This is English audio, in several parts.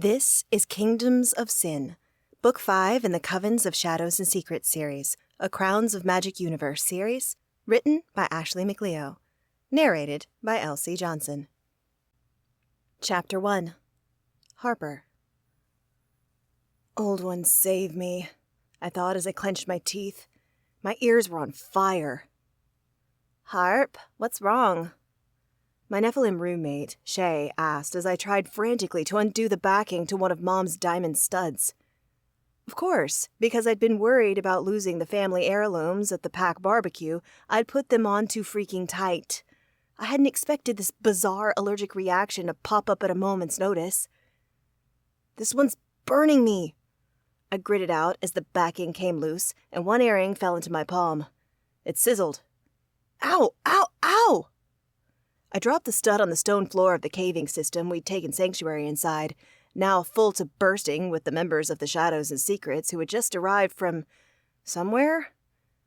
This is Kingdoms of Sin, Book 5 in the Covens of Shadows and Secrets series, a Crowns of Magic Universe series, written by Ashley McLeo, narrated by Elsie Johnson. Chapter 1. Harper. Old one, save me, I thought as I clenched my teeth. My ears were on fire. Harp, what's wrong? My Nephilim roommate, Shay, asked as I tried frantically to undo the backing to one of Mom's diamond studs. Of course, because I'd been worried about losing the family heirlooms at the pack barbecue, I'd put them on too freaking tight. I hadn't expected this bizarre allergic reaction to pop up at a moment's notice. This one's burning me, I gritted out as the backing came loose and one earring fell into my palm. It sizzled. Ow! Ow! Ow! I dropped the stud on the stone floor of the caving system we'd taken sanctuary inside, now full to bursting with the members of the Shadows and Secrets who had just arrived from somewhere?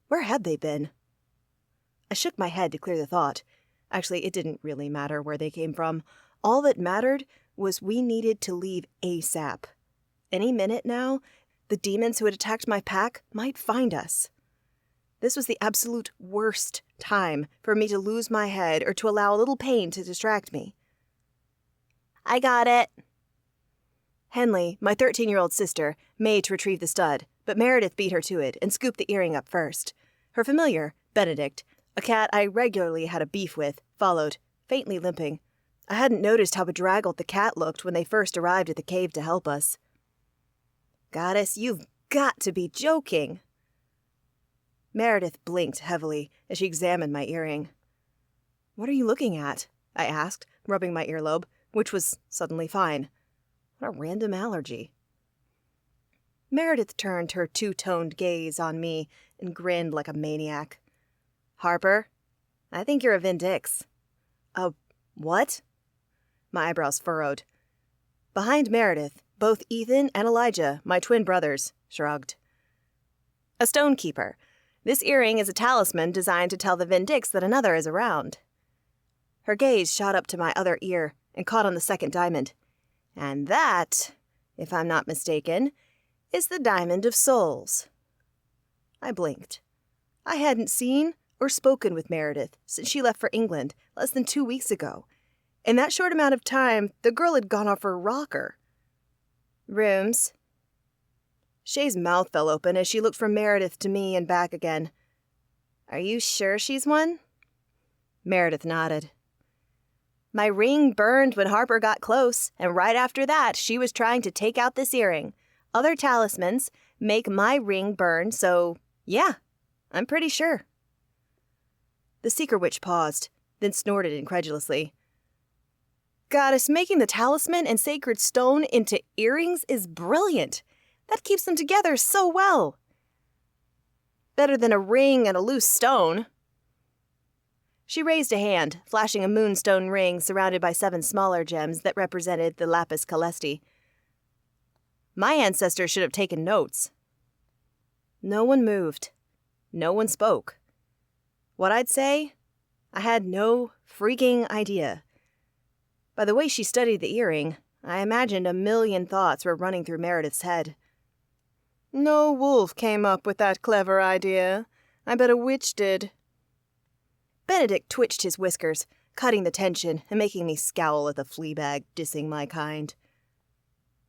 Where had they been? I shook my head to clear the thought. Actually, it didn't really matter where they came from. All that mattered was we needed to leave ASAP. Any minute now, the demons who had attacked my pack might find us. This was the absolute worst time for me to lose my head or to allow a little pain to distract me. I got it. Henley, my 13-year-old sister, made to retrieve the stud, but Meredith beat her to it and scooped the earring up first. Her familiar, Benedict, a cat I regularly had a beef with, followed, faintly limping. I hadn't noticed how bedraggled the cat looked when they first arrived at the cave to help us. Goddess, you've got to be joking. Meredith blinked heavily as she examined my earring. What are you looking at? I asked, rubbing my earlobe, which was suddenly fine. What a random allergy. Meredith turned her two-toned gaze on me and grinned like a maniac. Harper, I think you're a Vindix. A what? My eyebrows furrowed. Behind Meredith, both Ethan and Elijah, my twin brothers, shrugged. A stonekeeper. This earring is a talisman designed to tell the Vindix that another is around. Her gaze shot up to my other ear and caught on the second diamond. And that, if I'm not mistaken, is the Diamond of Souls. I blinked. I hadn't seen or spoken with Meredith since she left for England less than 2 weeks ago. In that short amount of time, the girl had gone off her rocker. Rooms. Shay's mouth fell open as she looked from Meredith to me and back again. Are you sure she's one? Meredith nodded. My ring burned when Harper got close, and right after that, she was trying to take out this earring. Other talismans make my ring burn, so yeah, I'm pretty sure. The Seeker Witch paused, then snorted incredulously. Goddess, making the talisman and sacred stone into earrings is brilliant. That keeps them together so well. Better than a ring and a loose stone. She raised a hand, flashing a moonstone ring surrounded by 7 smaller gems that represented the lapis calesti. My ancestors should have taken notes. No one moved. No one spoke. What I'd say? I had no freaking idea. By the way she studied the earring, I imagined 1,000,000 thoughts were running through Meredith's head. No wolf came up with that clever idea. I bet a witch did. Benedict twitched his whiskers, cutting the tension and making me scowl at the fleabag dissing my kind.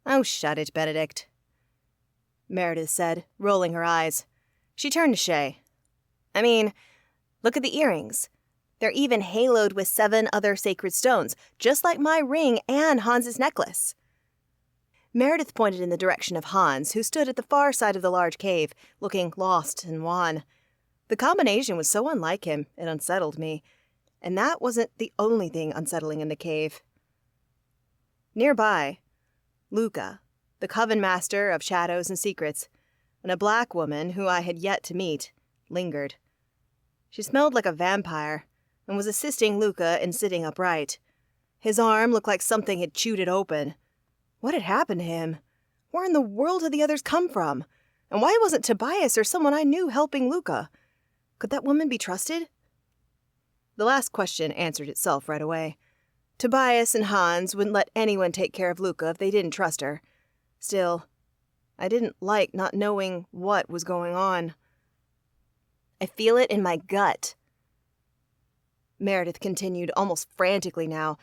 Oh, shut it, Benedict, Meredith said, rolling her eyes. She turned to Shay. I mean, look at the earrings. They're even haloed with 7 other sacred stones, just like my ring and Hans's necklace. Meredith pointed in the direction of Hans, who stood at the far side of the large cave, looking lost and wan. The combination was so unlike him, it unsettled me. And that wasn't the only thing unsettling in the cave. Nearby, Luca, the Coven master of Shadows and Secrets, and a black woman who I had yet to meet, lingered. She smelled like a vampire, and was assisting Luca in sitting upright. His arm looked like something had chewed it open. What had happened to him? Where in the world had the others come from? And why wasn't Tobias or someone I knew helping Luca? Could that woman be trusted? The last question answered itself right away. Tobias and Hans wouldn't let anyone take care of Luca if they didn't trust her. Still, I didn't like not knowing what was going on. I feel it in my gut. Meredith continued, almost frantically now,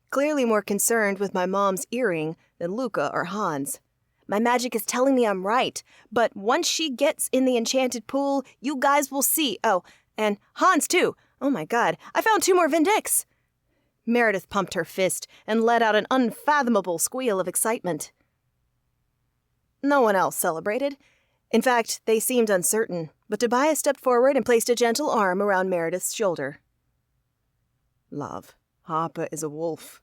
clearly more concerned with my mom's earring than Luca or Hans. My magic is telling me I'm right, but once she gets in the enchanted pool, you guys will see. Oh, and Hans too. Oh my God, I found 2 more Vindix. Meredith pumped her fist and let out an unfathomable squeal of excitement. No one else celebrated. In fact, they seemed uncertain, but Tobias stepped forward and placed a gentle arm around Meredith's shoulder. Love, Harper is a wolf.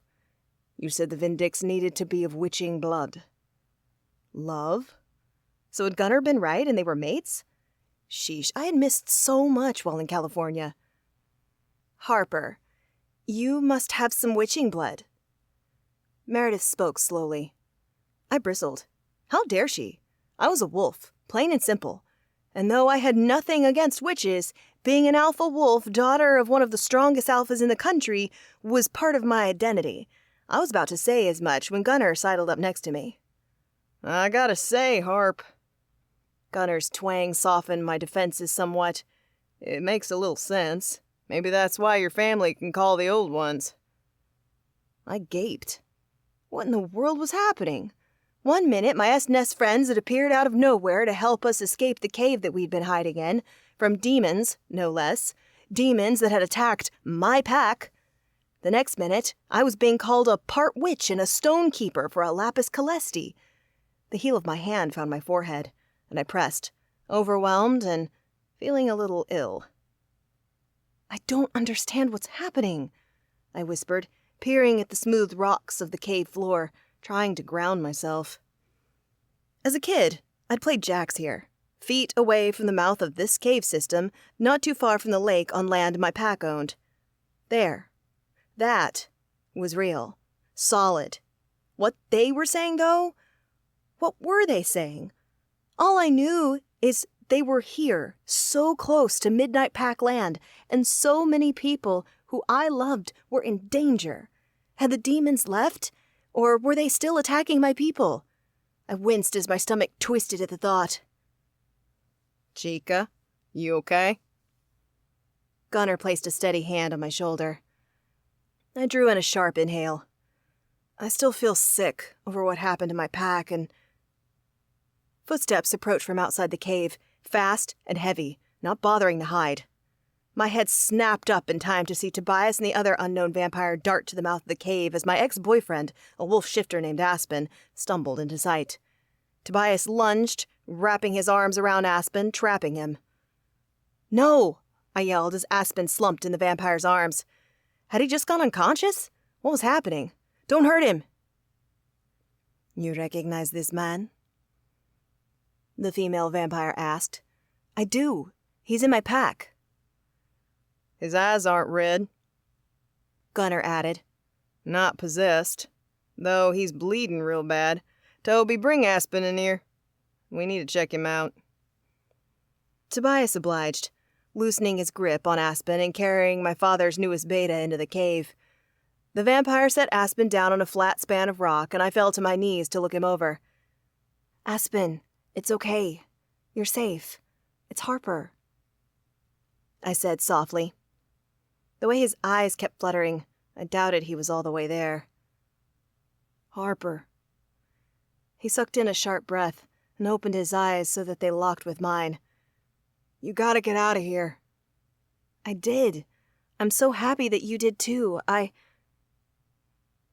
You said the Vindix needed to be of witching blood. Love? So had Gunnar been right and they were mates? Sheesh, I had missed so much while in California. Harper, you must have some witching blood. Meredith spoke slowly. I bristled. How dare she? I was a wolf, plain and simple. And though I had nothing against witches, being an alpha wolf, daughter of one of the strongest alphas in the country, was part of my identity. I was about to say as much when Gunnar sidled up next to me. I gotta say, Harp. Gunnar's twang softened my defenses somewhat. It makes a little sense. Maybe that's why your family can call the old ones. I gaped. What in the world was happening? One minute, my S-Nest friends had appeared out of nowhere to help us escape the cave that we'd been hiding in, from demons, no less, demons that had attacked my pack. The next minute, I was being called a part witch and a stonekeeper for a lapis calesti. The heel of my hand found my forehead, and I pressed, overwhelmed and feeling a little ill. I don't understand what's happening, I whispered, peering at the smooth rocks of the cave floor, trying to ground myself. As a kid, I'd played jacks here, feet away from the mouth of this cave system, not too far from the lake on land my pack owned. There. That was real. Solid. What they were saying, though? What were they saying? All I knew is they were here, so close to Midnight Pack land, and so many people who I loved were in danger. Had the demons left? Or were they still attacking my people? I winced as my stomach twisted at the thought. Chica, you okay? Gunnar placed a steady hand on my shoulder. I drew in a sharp inhale. I still feel sick over what happened to my pack, and... Footsteps approached from outside the cave, fast and heavy, not bothering to hide. My head snapped up in time to see Tobias and the other unknown vampire dart to the mouth of the cave as my ex-boyfriend, a wolf shifter named Aspen, stumbled into sight. Tobias lunged, wrapping his arms around Aspen, trapping him. No! I yelled as Aspen slumped in the vampire's arms. Had he just gone unconscious? What was happening? Don't hurt him! You recognize this man? The female vampire asked. I do. He's in my pack. His eyes aren't red, Gunnar added. Not possessed, though he's bleeding real bad. Toby, bring Aspen in here. We need to check him out. Tobias obliged, loosening his grip on Aspen and carrying my father's newest beta into the cave. The vampire set Aspen down on a flat span of rock, and I fell to my knees to look him over. Aspen, it's okay. You're safe. It's Harper, I said softly. The way his eyes kept fluttering, I doubted he was all the way there. Harper. He sucked in a sharp breath and opened his eyes so that they locked with mine. You gotta get out of here. I did. I'm so happy that you did too.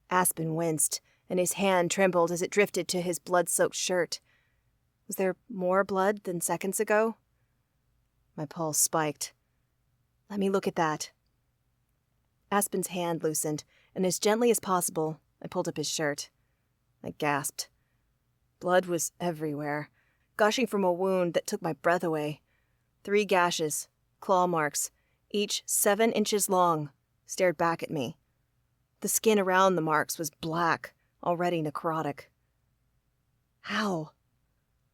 Aspen winced, and his hand trembled as it drifted to his blood-soaked shirt. Was there more blood than seconds ago? My pulse spiked. Let me look at that. Aspen's hand loosened, and as gently as possible, I pulled up his shirt. I gasped. Blood was everywhere, gushing from a wound that took my breath away. 3 gashes, claw marks, each 7 inches long, stared back at me. The skin around the marks was black, already necrotic. How?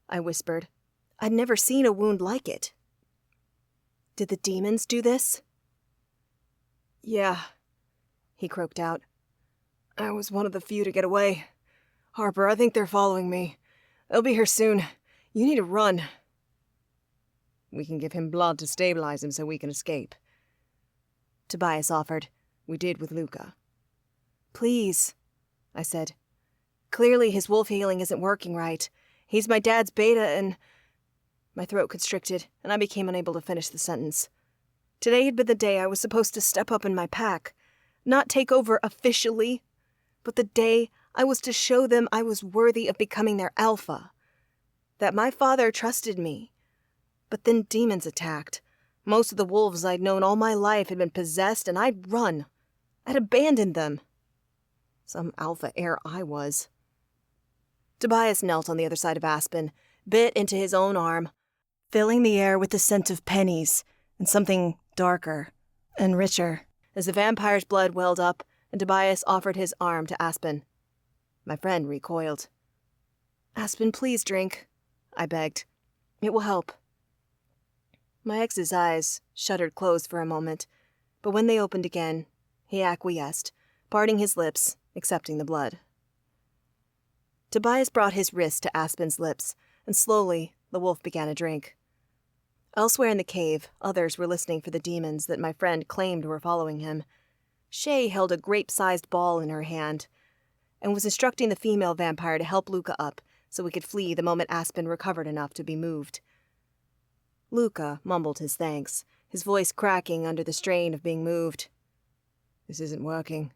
I whispered. I'd never seen a wound like it. Did the demons do this? Yeah, he croaked out. I was one of the few to get away. Harper, I think they're following me. They'll be here soon. You need to run. We can give him blood to stabilize him so we can escape. Tobias offered. We did with Luca. Please, I said. Clearly his wolf healing isn't working right. He's my dad's beta and... My throat constricted, and I became unable to finish the sentence. Today had been the day I was supposed to step up in my pack. Not take over officially, but the day I was to show them I was worthy of becoming their alpha. That my father trusted me. But then demons attacked. Most of the wolves I'd known all my life had been possessed, and I'd run. I'd abandoned them. Some alpha heir I was. Tobias knelt on the other side of Aspen, bit into his own arm, filling the air with the scent of pennies and something darker and richer, as the vampire's blood welled up and Tobias offered his arm to Aspen. My friend recoiled. Aspen, please drink, I begged. It will help. My ex's eyes shuttered closed for a moment, but when they opened again, he acquiesced, parting his lips, accepting the blood. Tobias brought his wrist to Aspen's lips, and slowly the wolf began a drink. Elsewhere in the cave, others were listening for the demons that my friend claimed were following him. Shay held a grape-sized ball in her hand, and was instructing the female vampire to help Luca up so we could flee the moment Aspen recovered enough to be moved. Luca mumbled his thanks, his voice cracking under the strain of being moved. This isn't working,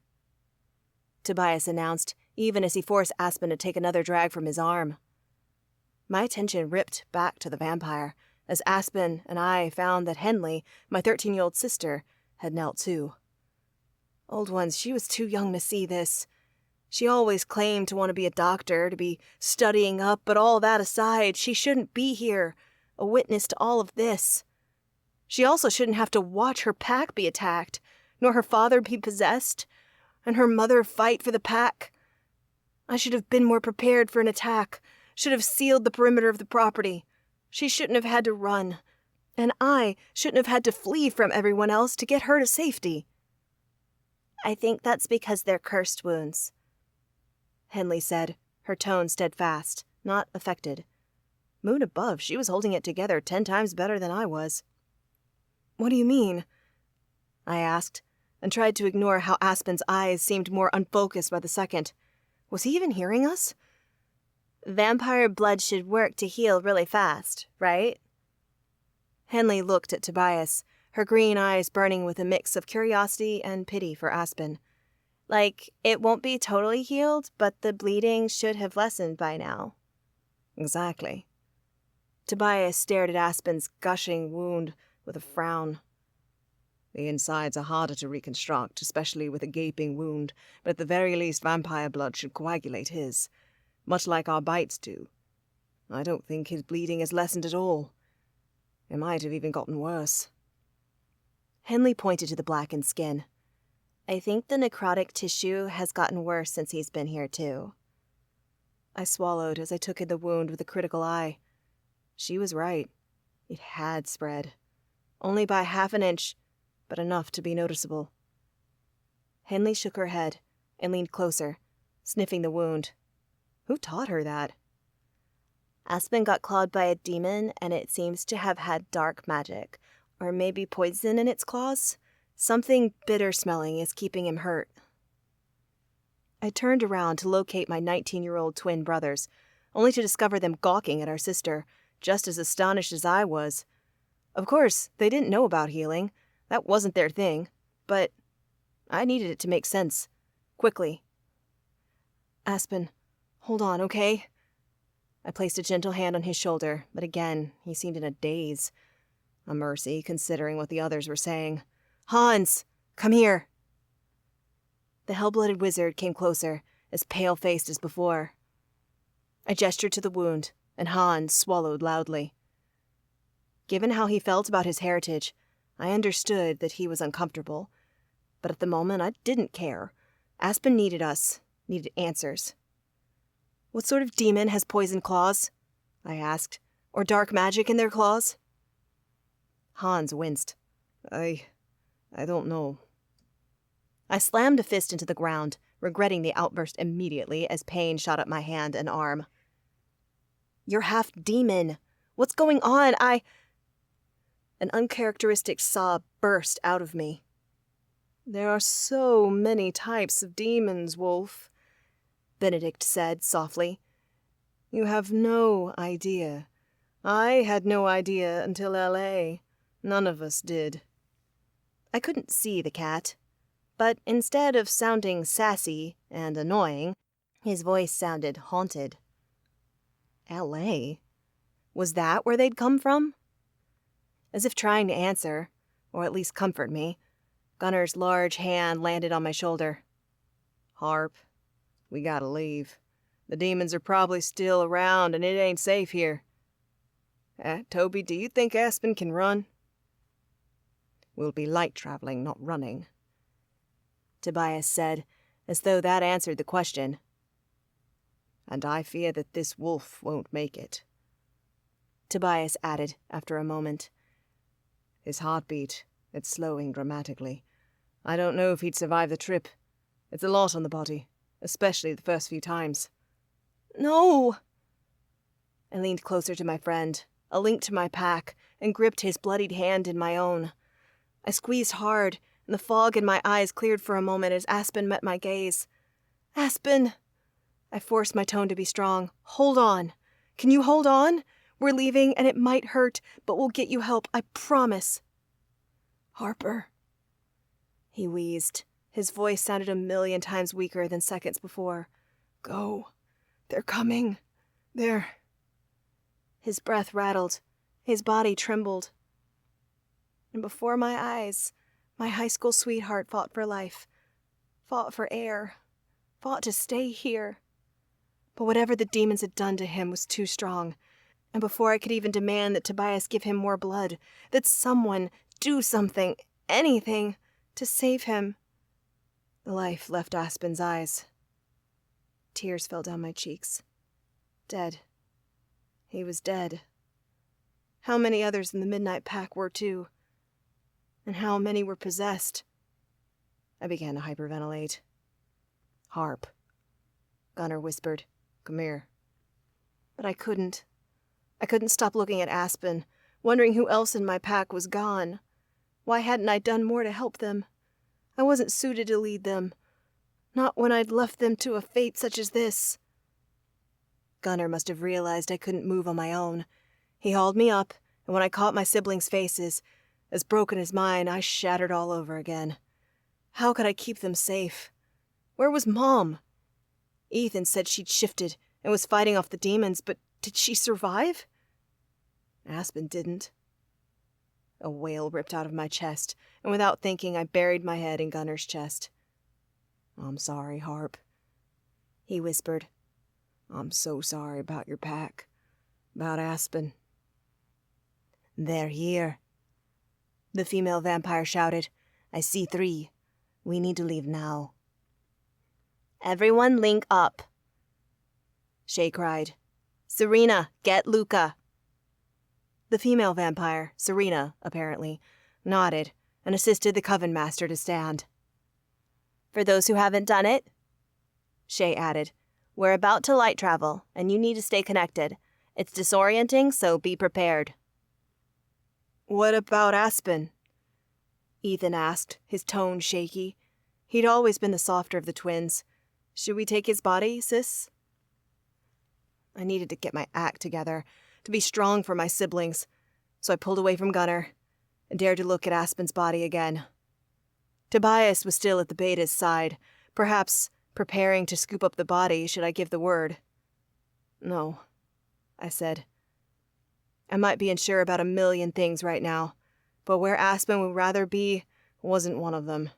Tobias announced, even as he forced Aspen to take another drag from his arm. My attention ripped back to the vampire, as Aspen and I found that Henley, my 13-year-old sister, had knelt too. Old ones, she was too young to see this. She always claimed to want to be a doctor, to be studying up, but all that aside, she shouldn't be here, a witness to all of this. She also shouldn't have to watch her pack be attacked, nor her father be possessed, and her mother fight for the pack. I should have been more prepared for an attack, should have sealed the perimeter of the property. She shouldn't have had to run, and I shouldn't have had to flee from everyone else to get her to safety. I think that's because they're cursed wounds, Henley said, her tone steadfast, not affected. Moon above, she was holding it together 10 times better than I was. What do you mean? I asked, and tried to ignore how Aspen's eyes seemed more unfocused by the second. Was he even hearing us? Vampire blood should work to heal really fast, right? Henley looked at Tobias, her green eyes burning with a mix of curiosity and pity for Aspen. Like, it won't be totally healed, but the bleeding should have lessened by now. Exactly. Tobias stared at Aspen's gushing wound with a frown. The insides are harder to reconstruct, especially with a gaping wound, but at the very least vampire blood should coagulate his, much like our bites do. I don't think his bleeding has lessened at all. It might have even gotten worse. Henley pointed to the blackened skin. I think the necrotic tissue has gotten worse since he's been here, too. I swallowed as I took in the wound with a critical eye. She was right. It had spread. Only by 1/2 inch, but enough to be noticeable. Henley shook her head and leaned closer, sniffing the wound. Who taught her that? Aspen got clawed by a demon, and it seems to have had dark magic, or maybe poison in its claws. Something bitter-smelling is keeping him hurt. I turned around to locate my 19-year-old twin brothers, only to discover them gawking at our sister, just as astonished as I was. Of course, they didn't know about healing. That wasn't their thing. But I needed it to make sense. Quickly. Aspen, hold on, okay? I placed a gentle hand on his shoulder, but again, he seemed in a daze. A mercy, considering what the others were saying. Hans, come here. The hell-blooded wizard came closer, as pale-faced as before. I gestured to the wound, and Hans swallowed loudly. Given how he felt about his heritage, I understood that he was uncomfortable, but at the moment I didn't care. Aspen needed us, needed answers. What sort of demon has poison claws? I asked. Or dark magic in their claws? Hans winced. I don't know. I slammed a fist into the ground, regretting the outburst immediately as pain shot up my hand and arm. "You're half demon. What's going on? An uncharacteristic sob burst out of me. "There are so many types of demons, Wolf," Benedict said softly. "You have no idea. I had no idea until L.A. None of us did." I couldn't see the cat, but instead of sounding sassy and annoying, his voice sounded haunted. L.A.? Was that where they'd come from? As if trying to answer, or at least comfort me, Gunner's large hand landed on my shoulder. "Harp, we gotta leave. The demons are probably still around and it ain't safe here. Toby, do you think Aspen can run?" "We'll be light traveling, not running," Tobias said, as though that answered the question. "And I fear that this wolf won't make it," Tobias added after a moment. "His heartbeat, it's slowing dramatically. I don't know if he'd survive the trip. It's a lot on the body, especially the first few times." "No!" I leaned closer to my friend, a link to my pack, and gripped his bloodied hand in my own. I squeezed hard, and the fog in my eyes cleared for a moment as Aspen met my gaze. "Aspen!" I forced my tone to be strong. "Hold on. Can you hold on? We're leaving, and it might hurt, but we'll get you help, I promise." "Harper," he wheezed. His voice sounded 1,000,000 times weaker than seconds before. "Go. They're coming. They're—" His breath rattled. His body trembled. And before my eyes, my high school sweetheart fought for life, fought for air, fought to stay here. But whatever the demons had done to him was too strong, and before I could even demand that Tobias give him more blood, that someone do something, anything, to save him, the life left Aspen's eyes. Tears fell down my cheeks. Dead. He was dead. How many others in the Midnight Pack were too? And how many were possessed? I began to hyperventilate. "Harp," Gunner whispered. "Come here." But I couldn't. I couldn't stop looking at Aspen, wondering who else in my pack was gone. Why hadn't I done more to help them? I wasn't suited to lead them. Not when I'd left them to a fate such as this. Gunner must have realized I couldn't move on my own. He hauled me up, and when I caught my siblings' faces, as broken as mine, I shattered all over again. How could I keep them safe? Where was Mom? Ethan said she'd shifted and was fighting off the demons, but did she survive? Aspen didn't. A wail ripped out of my chest, and without thinking, I buried my head in Gunner's chest. "I'm sorry, Harp," he whispered. "I'm so sorry about your pack, about Aspen." "They're here," the female vampire shouted. "I see 3. We need to leave now." "Everyone link up," Shay cried. "Serena, get Luca." The female vampire, Serena, apparently, nodded and assisted the Coven master to stand. "For those who haven't done it," Shay added, "we're about to light travel, and you need to stay connected. It's disorienting, so be prepared." "What about Aspen?" Ethan asked, his tone shaky. He'd always been the softer of the twins. "Should we take his body, sis?" I needed to get my act together, to be strong for my siblings, so I pulled away from Gunner and dared to look at Aspen's body again. Tobias was still at the beta's side, perhaps preparing to scoop up the body should I give the word. "No," I said. I might be unsure about 1,000,000 things right now, but where Aspen would rather be wasn't one of them.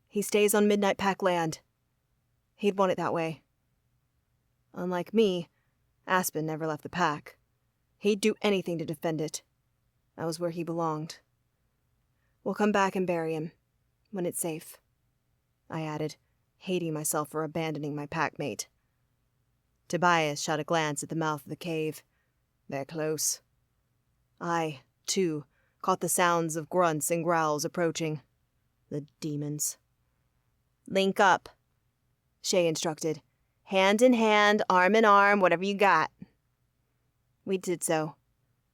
He stays on Midnight Pack land. He'd want it that way. Unlike me, Aspen never left the pack. He'd do anything to defend it. That was where he belonged. "We'll come back and bury him, when it's safe," I added, hating myself for abandoning my packmate. Tobias shot a glance at the mouth of the cave. "They're close." I, too, caught the sounds of grunts and growls approaching. The demons. "Link up," Shay instructed. "Hand in hand, arm in arm, whatever you got." We did so.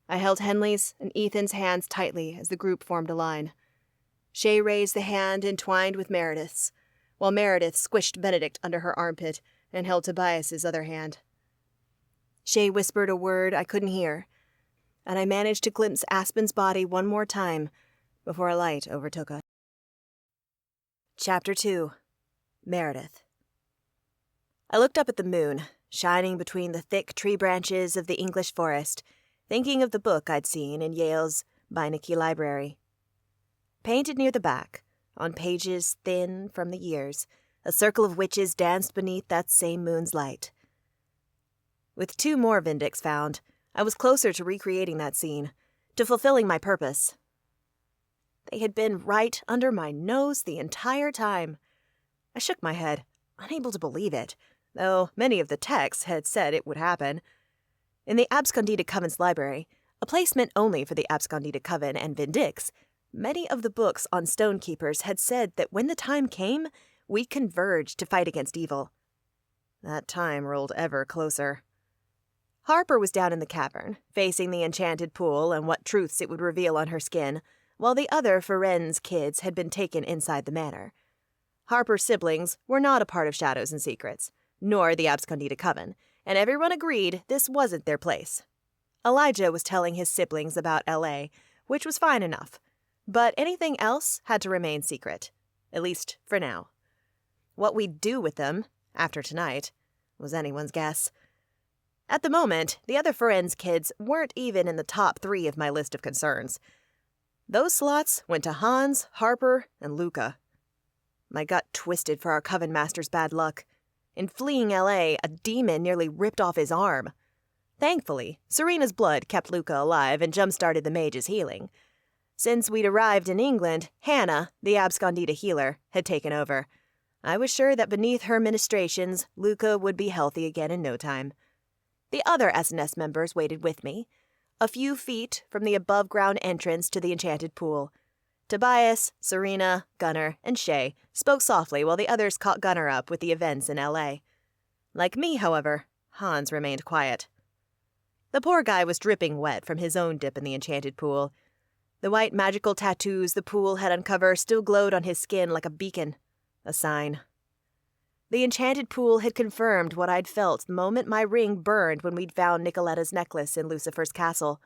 I held Henley's and Ethan's hands tightly as the group formed a line. Shay raised the hand entwined with Meredith's, while Meredith squished Benedict under her armpit and held Tobias's other hand. Shay whispered a word I couldn't hear, and I managed to glimpse Aspen's body one more time before a light overtook us. Chapter 2. Meredith. I looked up at the moon, shining between the thick tree branches of the English forest, thinking of the book I'd seen in Yale's Beinecke Library. Painted near the back, on pages thin from the years, a circle of witches danced beneath that same moon's light. With 2 more Vindix found, I was closer to recreating that scene, to fulfilling my purpose. They had been right under my nose the entire time. I shook my head, unable to believe it, though many of the texts had said it would happen. In the Abscondita Coven's library, a place meant only for the Abscondita Coven and Vindix, many of the books on Stonekeepers had said that when the time came, we converged to fight against evil. That time rolled ever closer. Harper was down in the cavern, facing the enchanted pool and what truths it would reveal on her skin, while the other Ferenz kids had been taken inside the manor. Harper's siblings were not a part of Shadows and Secrets, nor the Abscondita Coven, and everyone agreed this wasn't their place. Elijah was telling his siblings about L.A., which was fine enough, but anything else had to remain secret, at least for now. What we'd do with them, after tonight, was anyone's guess. At the moment, the other Ferenz kids weren't even in the top 3 of my list of concerns. Those slots went to Hans, Harper, and Luca. My gut twisted for our Coven Master's bad luck. In fleeing L.A., a demon nearly ripped off his arm. Thankfully, Serena's blood kept Luca alive and jump-started the mage's healing. Since we'd arrived in England, Hannah, the Abscondita healer, had taken over. I was sure that beneath her ministrations, Luca would be healthy again in no time. The other SNS members waited with me, a few feet from the above-ground entrance to the enchanted pool. Tobias, Serena, Gunnar, and Shay spoke softly while the others caught Gunnar up with the events in L.A. Like me, however, Hans remained quiet. The poor guy was dripping wet from his own dip in the enchanted pool. The white magical tattoos the pool had uncovered still glowed on his skin like a beacon, a sign. The enchanted pool had confirmed what I'd felt the moment my ring burned when we'd found Nicoletta's necklace in Lucifer's castle.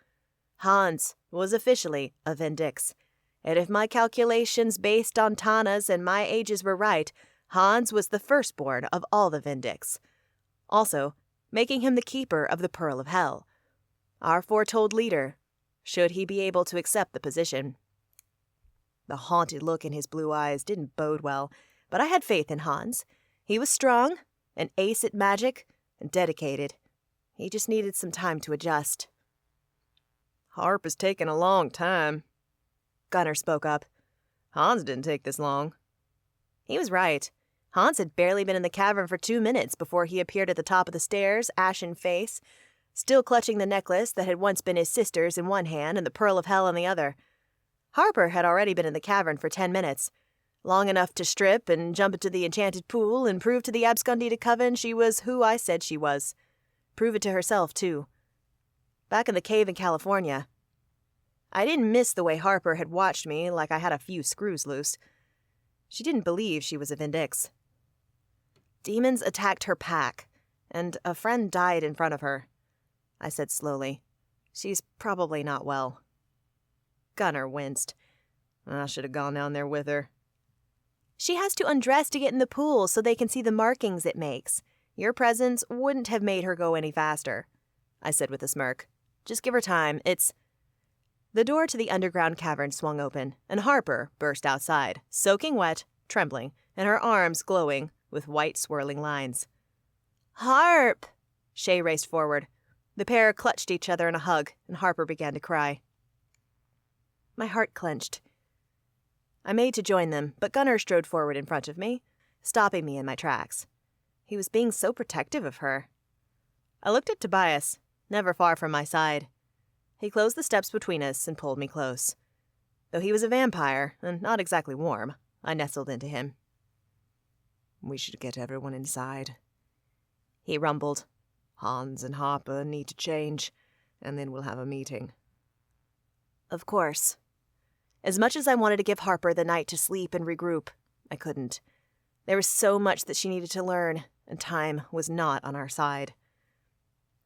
Hans was officially a Vindix. And if my calculations based on Tana's and my ages were right, Hans was the firstborn of all the Vindix. Also, making him the keeper of the Pearl of Hell. Our foretold leader, should he be able to accept the position. The haunted look in his blue eyes didn't bode well, but I had faith in Hans. He was strong, an ace at magic, and dedicated. He just needed some time to adjust. "Harp is taking a long time," Gunnar spoke up. "Hans didn't take this long." He was right. Hans had barely been in the cavern for 2 minutes before he appeared at the top of the stairs, ashen face, still clutching the necklace that had once been his sister's in one hand and the Pearl of Hell in the other. Harper had already been in the cavern for 10 minutes, long enough to strip and jump into the enchanted pool and prove to the Abscondita Coven she was who I said she was. Prove it to herself, too. Back in the cave in California, I didn't miss the way Harper had watched me like I had a few screws loose. She didn't believe she was a Vindix. Demons attacked her pack, and a friend died in front of her. I said slowly, "She's probably not well." Gunnar winced. "I should have gone down there with her." "She has to undress to get in the pool so they can see the markings it makes. Your presence wouldn't have made her go any faster," I said with a smirk. "Just give her time. It's—" The door to the underground cavern swung open, and Harper burst outside, soaking wet, trembling, and her arms glowing with white swirling lines. "Harp!" Shay raced forward. The pair clutched each other in a hug, and Harper began to cry. My heart clenched. I made to join them, but Gunnar strode forward in front of me, stopping me in my tracks. He was being so protective of her. I looked at Tobias, never far from my side. He closed the steps between us and pulled me close. Though he was a vampire, and not exactly warm, I nestled into him. We should get everyone inside," he rumbled. "Hans and Harper need to change, and then we'll have a meeting." Of course. As much as I wanted to give Harper the night to sleep and regroup, I couldn't. There was so much that she needed to learn, and time was not on our side.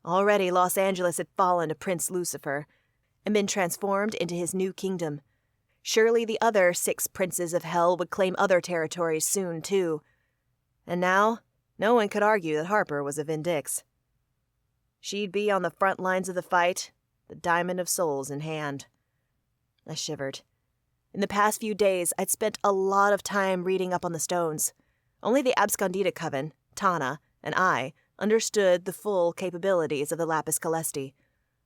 Already Los Angeles had fallen to Prince Lucifer and been transformed into his new kingdom. Surely the other 6 princes of hell would claim other territories soon, too. And now, no one could argue that Harper was a Vindix. She'd be on the front lines of the fight, the diamond of souls in hand. I shivered. In the past few days, I'd spent a lot of time reading up on the stones. Only the Abscondita Coven, Tana, and I understood the full capabilities of the Lapis Calesti,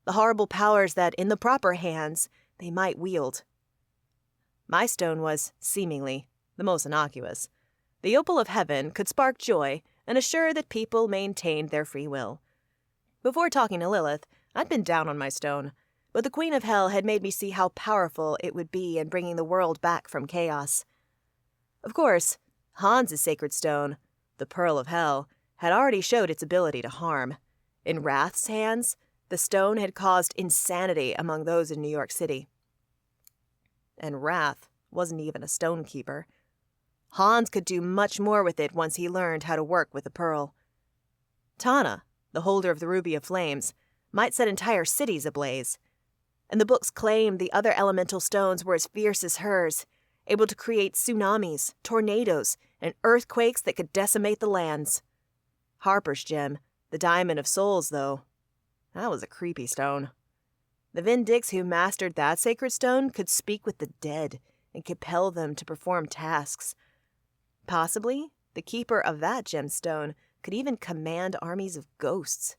the horrible powers that, in the proper hands, they might wield. My stone was, seemingly, the most innocuous. The opal of heaven could spark joy and assure that people maintained their free will. Before talking to Lilith, I'd been down on my stone, but the Queen of Hell had made me see how powerful it would be in bringing the world back from chaos. Of course, Hans' sacred stone, the Pearl of Hell, had already showed its ability to harm. In Wrath's hands, the stone had caused insanity among those in New York City. And Wrath wasn't even a stonekeeper. Hans could do much more with it once he learned how to work with the pearl. Tana, the holder of the Ruby of Flames, might set entire cities ablaze. And the books claimed the other elemental stones were as fierce as hers, able to create tsunamis, tornadoes, and earthquakes that could decimate the lands. Harper's gem, the Diamond of Souls, though, that was a creepy stone. The Vindix who mastered that sacred stone could speak with the dead and compel them to perform tasks. Possibly, the keeper of that gemstone could even command armies of ghosts.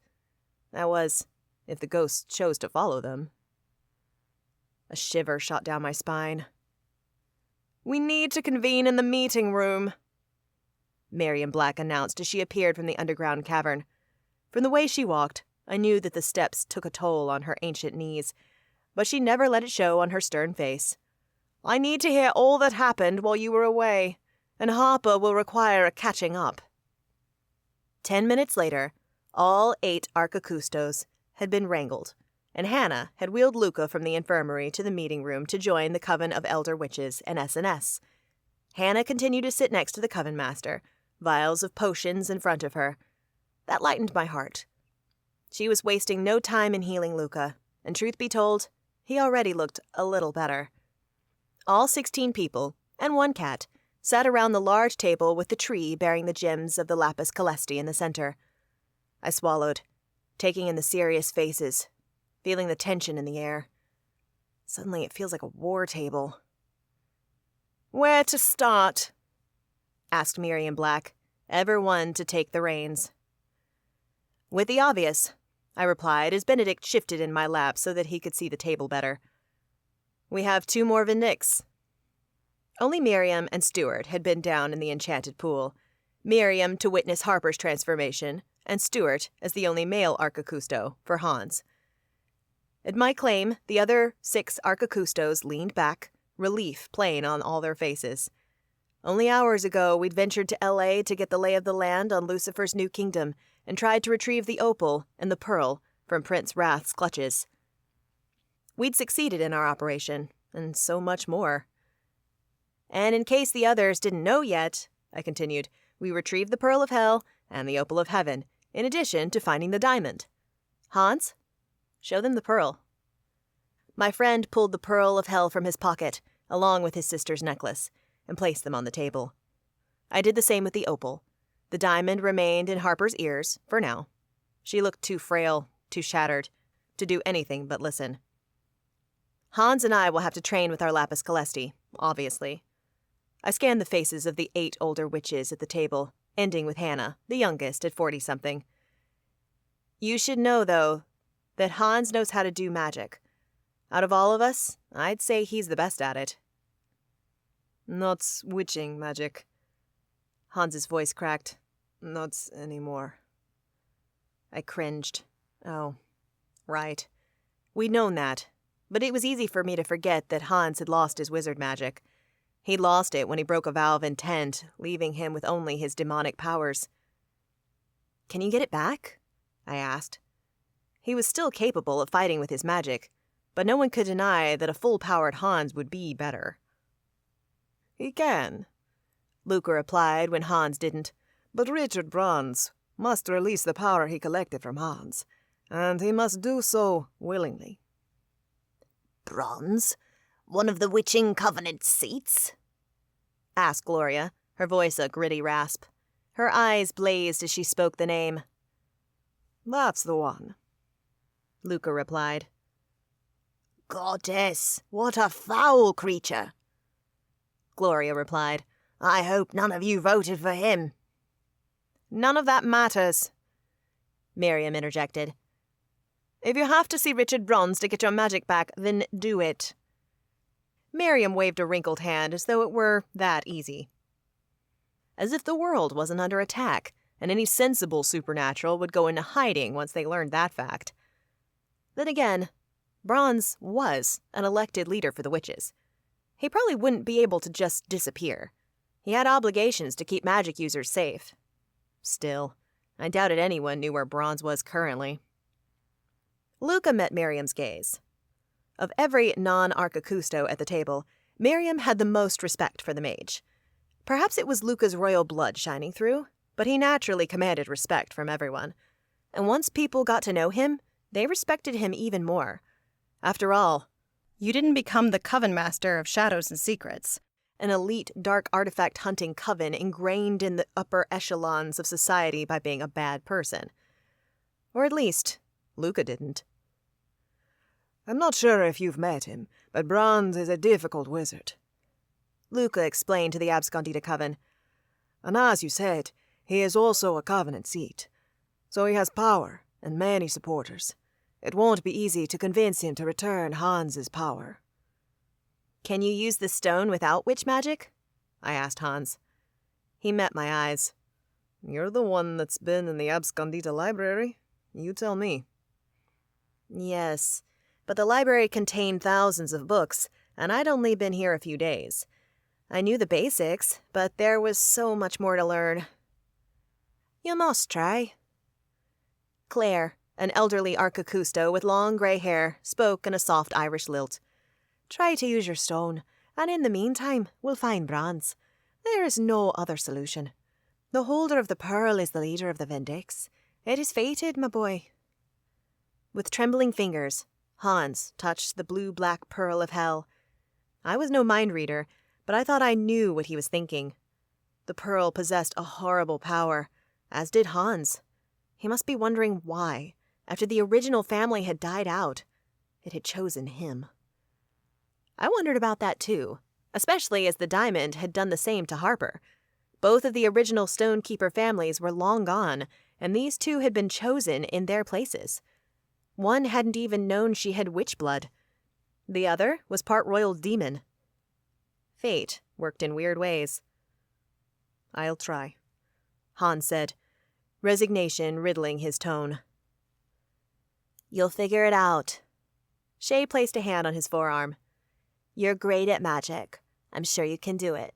That was, if the ghosts chose to follow them. A shiver shot down my spine. "We need to convene in the meeting room," Miriam Black announced as she appeared from the underground cavern. From the way she walked, I knew that the steps took a toll on her ancient knees, but she never let it show on her stern face. "I need to hear all that happened while you were away, and Harper will require a catching up." 10 minutes later, all 8 archicustos had been wrangled, and Hannah had wheeled Luca from the infirmary to the meeting room to join the Coven of Elder Witches and S&S. Hannah continued to sit next to the Coven Master, vials of potions in front of her. That lightened my heart. She was wasting no time in healing Luca, and truth be told, he already looked a little better. All 16 people, and 1 cat, sat around the large table with the tree bearing the gems of the Lapis Calesti in the center. I swallowed, taking in the serious faces, feeling the tension in the air. Suddenly it feels like a war table. "Where to start?" asked Miriam Black, ever one to take the reins. "With the obvious," I replied as Benedict shifted in my lap so that he could see the table better. "We have 2 more Vindix." Only Miriam and Stuart had been down in the enchanted pool, Miriam to witness Harper's transformation, and Stuart as the only male archicusto for Hans. At my claim, the other 6 archicustos leaned back, relief plain on all their faces. Only hours ago, we'd ventured to L.A. to get the lay of the land on Lucifer's new kingdom and tried to retrieve the opal and the pearl from Prince Wrath's clutches. We'd succeeded in our operation, and so much more. "And in case the others didn't know yet," I continued, "we retrieved the Pearl of Hell and the Opal of Heaven, in addition to finding the diamond. Hans, show them the pearl." My friend pulled the Pearl of Hell from his pocket, along with his sister's necklace, and placed them on the table. I did the same with the opal. The diamond remained in Harper's ears, for now. She looked too frail, too shattered, to do anything but listen. "Hans and I will have to train with our Lapis Calesti, obviously." I scanned the faces of the 8 older witches at the table, ending with Hannah, the youngest, at 40-something. "You should know, though, that Hans knows how to do magic. Out of all of us, I'd say he's the best at it." "Not witching magic." Hans's voice cracked. "Not anymore." I cringed. Oh, right. We'd known that, but it was easy for me to forget that Hans had lost his wizard magic. He'd lost it when he broke a vow of intent, leaving him with only his demonic powers. "Can you get it back?" I asked. He was still capable of fighting with his magic, but no one could deny that a full-powered Hans would be better. "He can," Luca replied when Hans didn't. "but Richard Brons must release the power he collected from Hans, and he must do so willingly." "Bronze? One of the witching covenant seats?" asked Gloria, her voice a gritty rasp. Her eyes blazed as she spoke the name. "That's the one," Luca replied. "Goddess, what a foul creature!" Gloria replied. "I hope none of you voted for him." "None of that matters," Miriam interjected. "If you have to see Richard Bronze to get your magic back, then do it." Miriam waved a wrinkled hand as though it were that easy. As if the world wasn't under attack, and any sensible supernatural would go into hiding once they learned that fact. Then again, Bronze was an elected leader for the witches. He probably wouldn't be able to just disappear. He had obligations to keep magic users safe. Still, I doubted anyone knew where Bronze was currently. Luca met Miriam's gaze. Of every non-Arcacusto at the table, Miriam had the most respect for the mage. Perhaps it was Luca's royal blood shining through, but he naturally commanded respect from everyone. And once people got to know him, they respected him even more. After all, you didn't become the Coven Master of Shadows and Secrets, an elite dark artifact hunting coven ingrained in the upper echelons of society by being a bad person. Or at least, Luca didn't. "I'm not sure if you've met him, but Bronze is a difficult wizard," Luca explained to the Abscondita Coven. "And as you said, he is also a covenant seat. So he has power and many supporters. It won't be easy to convince him to return Hans's power." "Can you use the stone without witch magic?" I asked Hans. He met my eyes. "You're the one that's been in the Abscondita library. You tell me." "Yes, but the library contained thousands of books, and I'd only been here a few days. I knew the basics, but there was so much more to learn." "You must try." Claire, an elderly Arcacusto with long gray hair, spoke in a soft Irish lilt. "Try to use your stone, and in the meantime, we'll find Bronze. There is no other solution. The holder of the pearl is the leader of the Vindix. It is fated, my boy." With trembling fingers, Hans touched the blue-black pearl of hell. I was no mind reader, but I thought I knew what he was thinking. The pearl possessed a horrible power, as did Hans. He must be wondering why, after the original family had died out, it had chosen him. I wondered about that too, especially as the diamond had done the same to Harper. Both of the original Stonekeeper families were long gone, and these two had been chosen in their places. One hadn't even known she had witch blood. The other was part royal demon. Fate worked in weird ways. "I'll try," Hans said, resignation riddling his tone. "You'll figure it out." Shay placed a hand on his forearm. "You're great at magic. I'm sure you can do it."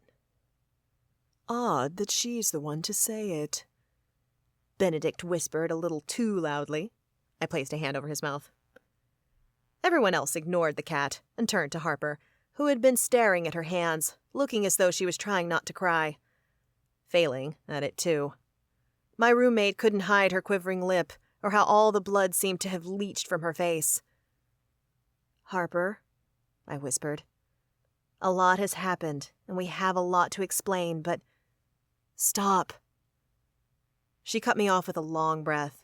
"Odd that she's the one to say it," Benedict whispered a little too loudly. I placed a hand over his mouth. Everyone else ignored the cat and turned to Harper, who had been staring at her hands, looking as though she was trying not to cry. Failing at it, too. My roommate couldn't hide her quivering lip, or how all the blood seemed to have leached from her face. "Harper," I whispered. "A lot has happened, and we have a lot to explain, but—" "Stop." She cut me off with a long breath.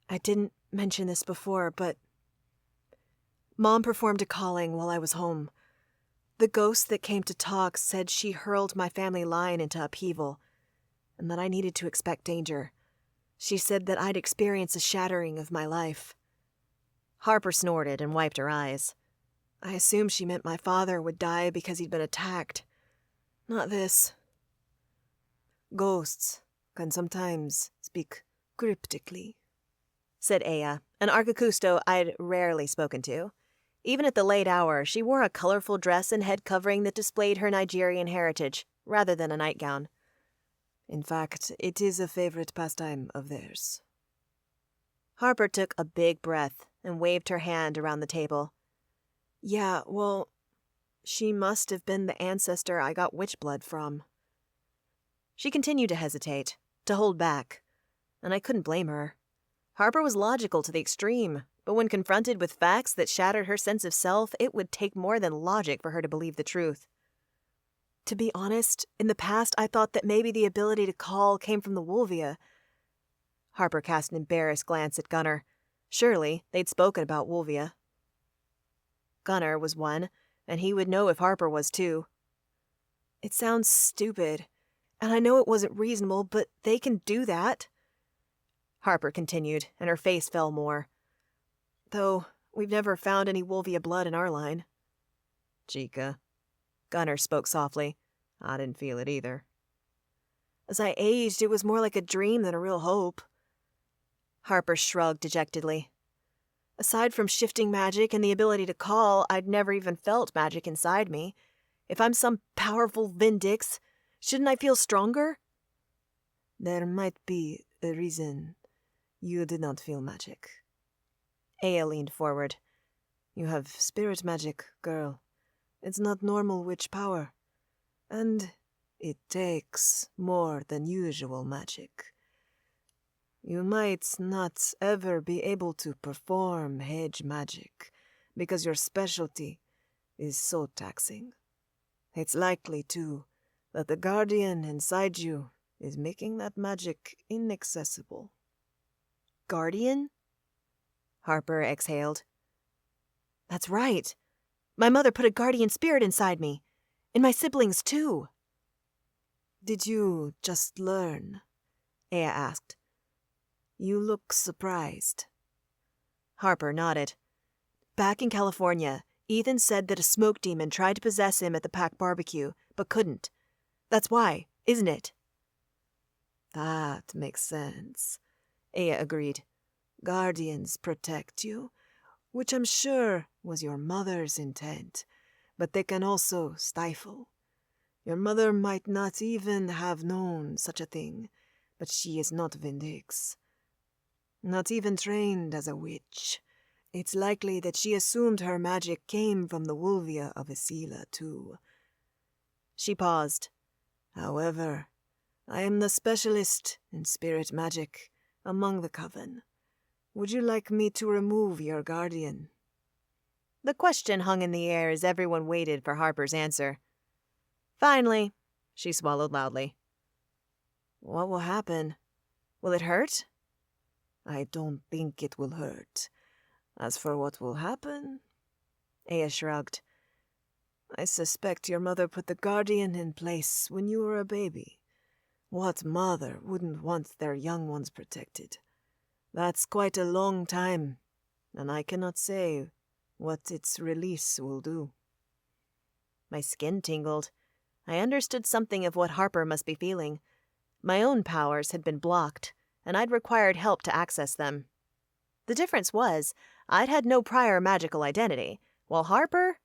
"I didn't mention this before, but Mom performed a calling while I was home. The ghost that came to talk said she hurled my family line into upheaval, and that I needed to expect danger. She said that I'd experience a shattering of my life." Harper snorted and wiped her eyes. "I assumed she meant my father would die because he'd been attacked. Not this." "Ghosts can sometimes speak cryptically," said Aya, an Arcacusto I'd rarely spoken to. Even at the late hour, she wore a colorful dress and head covering that displayed her Nigerian heritage, rather than a nightgown. In fact, it is a favorite pastime of theirs. Harper took a big breath and waved her hand around the table. Yeah, well, she must have been the ancestor I got witch blood from. She continued to hesitate, to hold back, and I couldn't blame her. Harper was logical to the extreme, but when confronted with facts that shattered her sense of self, it would take more than logic for her to believe the truth. To be honest, in the past I thought that maybe the ability to call came from the Wolvia. Harper cast an embarrassed glance at Gunnar. Surely they'd spoken about Wolvia. Gunnar was one, and he would know if Harper was too. It sounds stupid, and I know it wasn't reasonable, but they can do that. Harper continued, and her face fell more. Though we've never found any Wolvia blood in our line. Chica. Gunnar spoke softly. I didn't feel it either. As I aged, it was more like a dream than a real hope. Harper shrugged dejectedly. Aside from shifting magic and the ability to call, I'd never even felt magic inside me. If I'm some powerful Vindix, shouldn't I feel stronger? There might be a reason you did not feel magic. Aya leaned forward. You have spirit magic, girl. It's not normal witch power. And it takes more than usual magic. You might not ever be able to perform hedge magic because your specialty is so taxing. It's likely, too, that the guardian inside you is making that magic inaccessible. Guardian? Harper exhaled. That's right. My mother put a guardian spirit inside me. In my siblings, too. Did you just learn? Aya asked. You look surprised. Harper nodded. Back in California, Ethan said that a smoke demon tried to possess him at the pack barbecue, but couldn't. That's why, isn't it? That makes sense, Aya agreed. Guardians protect you, which I'm sure was your mother's intent, but they can also stifle. Your mother might not even have known such a thing, but she is not Vindix. Not even trained as a witch. It's likely that she assumed her magic came from the Wolvia of Isila, too. She paused. However, I am the specialist in spirit magic among the Coven. Would you like me to remove your guardian? The question hung in the air as everyone waited for Harper's answer. Finally, she swallowed loudly. What will happen? Will it hurt? I don't think it will hurt. As for what will happen, Aya shrugged. I suspect your mother put the guardian in place when you were a baby. What mother wouldn't want their young ones protected? That's quite a long time, and I cannot say what its release will do. My skin tingled. I understood something of what Harper must be feeling. My own powers had been blocked, and I'd required help to access them. The difference was, I'd had no prior magical identity, while Harper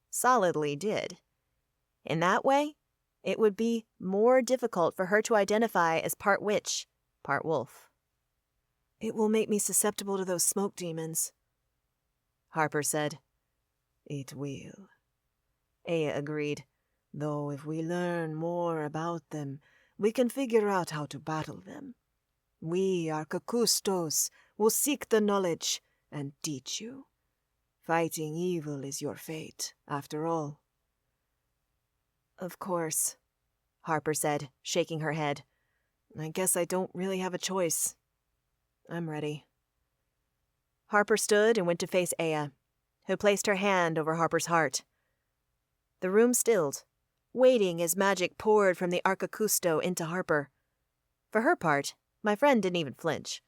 solidly did. In that way, it would be more difficult for her to identify as part witch, part wolf. It will make me susceptible to those smoke demons, Harper said. It will, Aya agreed. Though if we learn more about them, we can figure out how to battle them. We, Arcakustos, will seek the knowledge and teach you. Fighting evil is your fate, after all. Of course, Harper said, shaking her head. I guess I don't really have a choice. I'm ready. Harper stood and went to face Aya, who placed her hand over Harper's heart. The room stilled, waiting as magic poured from the Arcacusto into Harper. For her part, my friend didn't even flinch.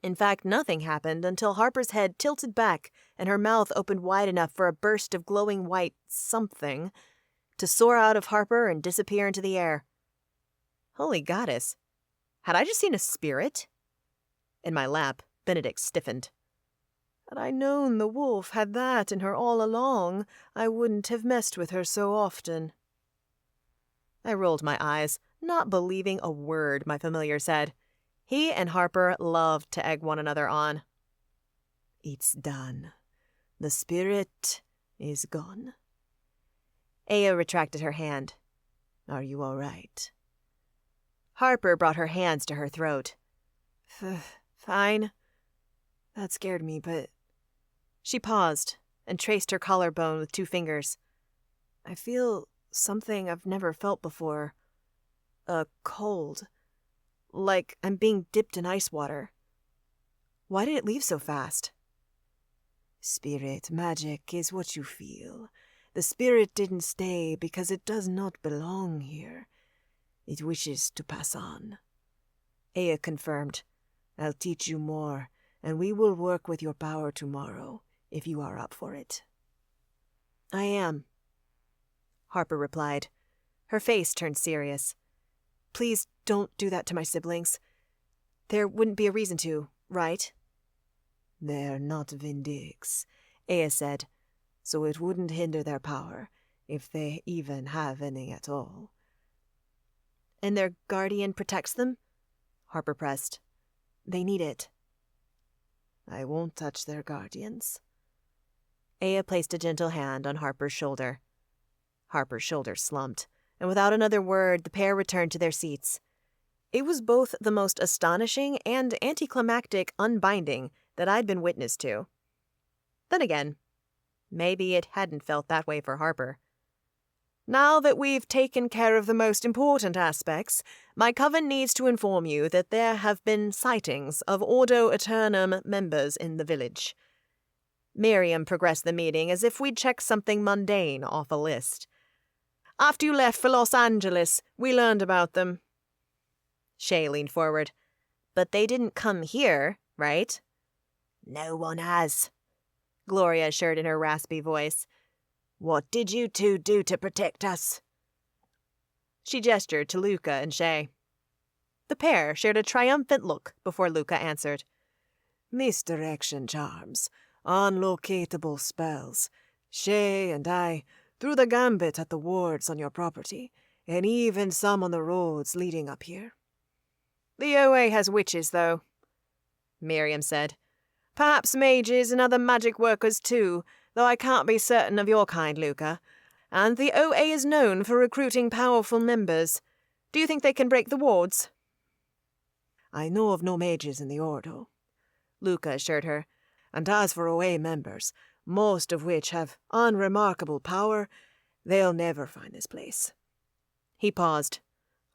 In fact, nothing happened until Harper's head tilted back and her mouth opened wide enough for a burst of glowing white something to soar out of Harper and disappear into the air. Holy goddess! Had I just seen a spirit? In my lap, Benedict stiffened. Had I known the wolf had that in her all along, I wouldn't have messed with her so often. I rolled my eyes, not believing a word my familiar said. He and Harper loved to egg one another on. It's done. The spirit is gone. Aya retracted her hand. Are you all right? Harper brought her hands to her throat. Fine. That scared me, but... She paused and traced her collarbone with 2 fingers. I feel something I've never felt before. A cold. Like I'm being dipped in ice water. Why did it leave so fast? Spirit magic is what you feel. The spirit didn't stay because it does not belong here. It wishes to pass on. Aya confirmed. I'll teach you more, and we will work with your power tomorrow, if you are up for it. I am, Harper replied. Her face turned serious. Please don't do that to my siblings. There wouldn't be a reason to, right? They're not Vindix, Aya said, so it wouldn't hinder their power, if they even have any at all. And their guardian protects them? Harper pressed. They need it. I won't touch their guardians. Aya placed a gentle hand on Harper's shoulder. Harper's shoulder slumped, and without another word, the pair returned to their seats. It was both the most astonishing and anticlimactic unbinding that I'd been witness to. Then again, maybe it hadn't felt that way for Harper. Now that we've taken care of the most important aspects, my coven needs to inform you that there have been sightings of Ordo Aeternum members in the village. Miriam progressed the meeting as if we'd checked something mundane off a list. After you left for Los Angeles, we learned about them. Shay leaned forward. But they didn't come here, right? No one has, Gloria assured in her raspy voice. What did you 2 do to protect us? She gestured to Luca and Shay. The pair shared a triumphant look before Luca answered. Misdirection charms, unlocatable spells. Shay and I threw the gambit at the wards on your property, and even some on the roads leading up here. The OA has witches, though, Miriam said. Perhaps mages and other magic workers, too, though I can't be certain of your kind, Luca. And the OA is known for recruiting powerful members. Do you think they can break the wards? I know of no mages in the Ordo, Luca assured her. And as for OA members, most of which have unremarkable power, they'll never find this place. He paused.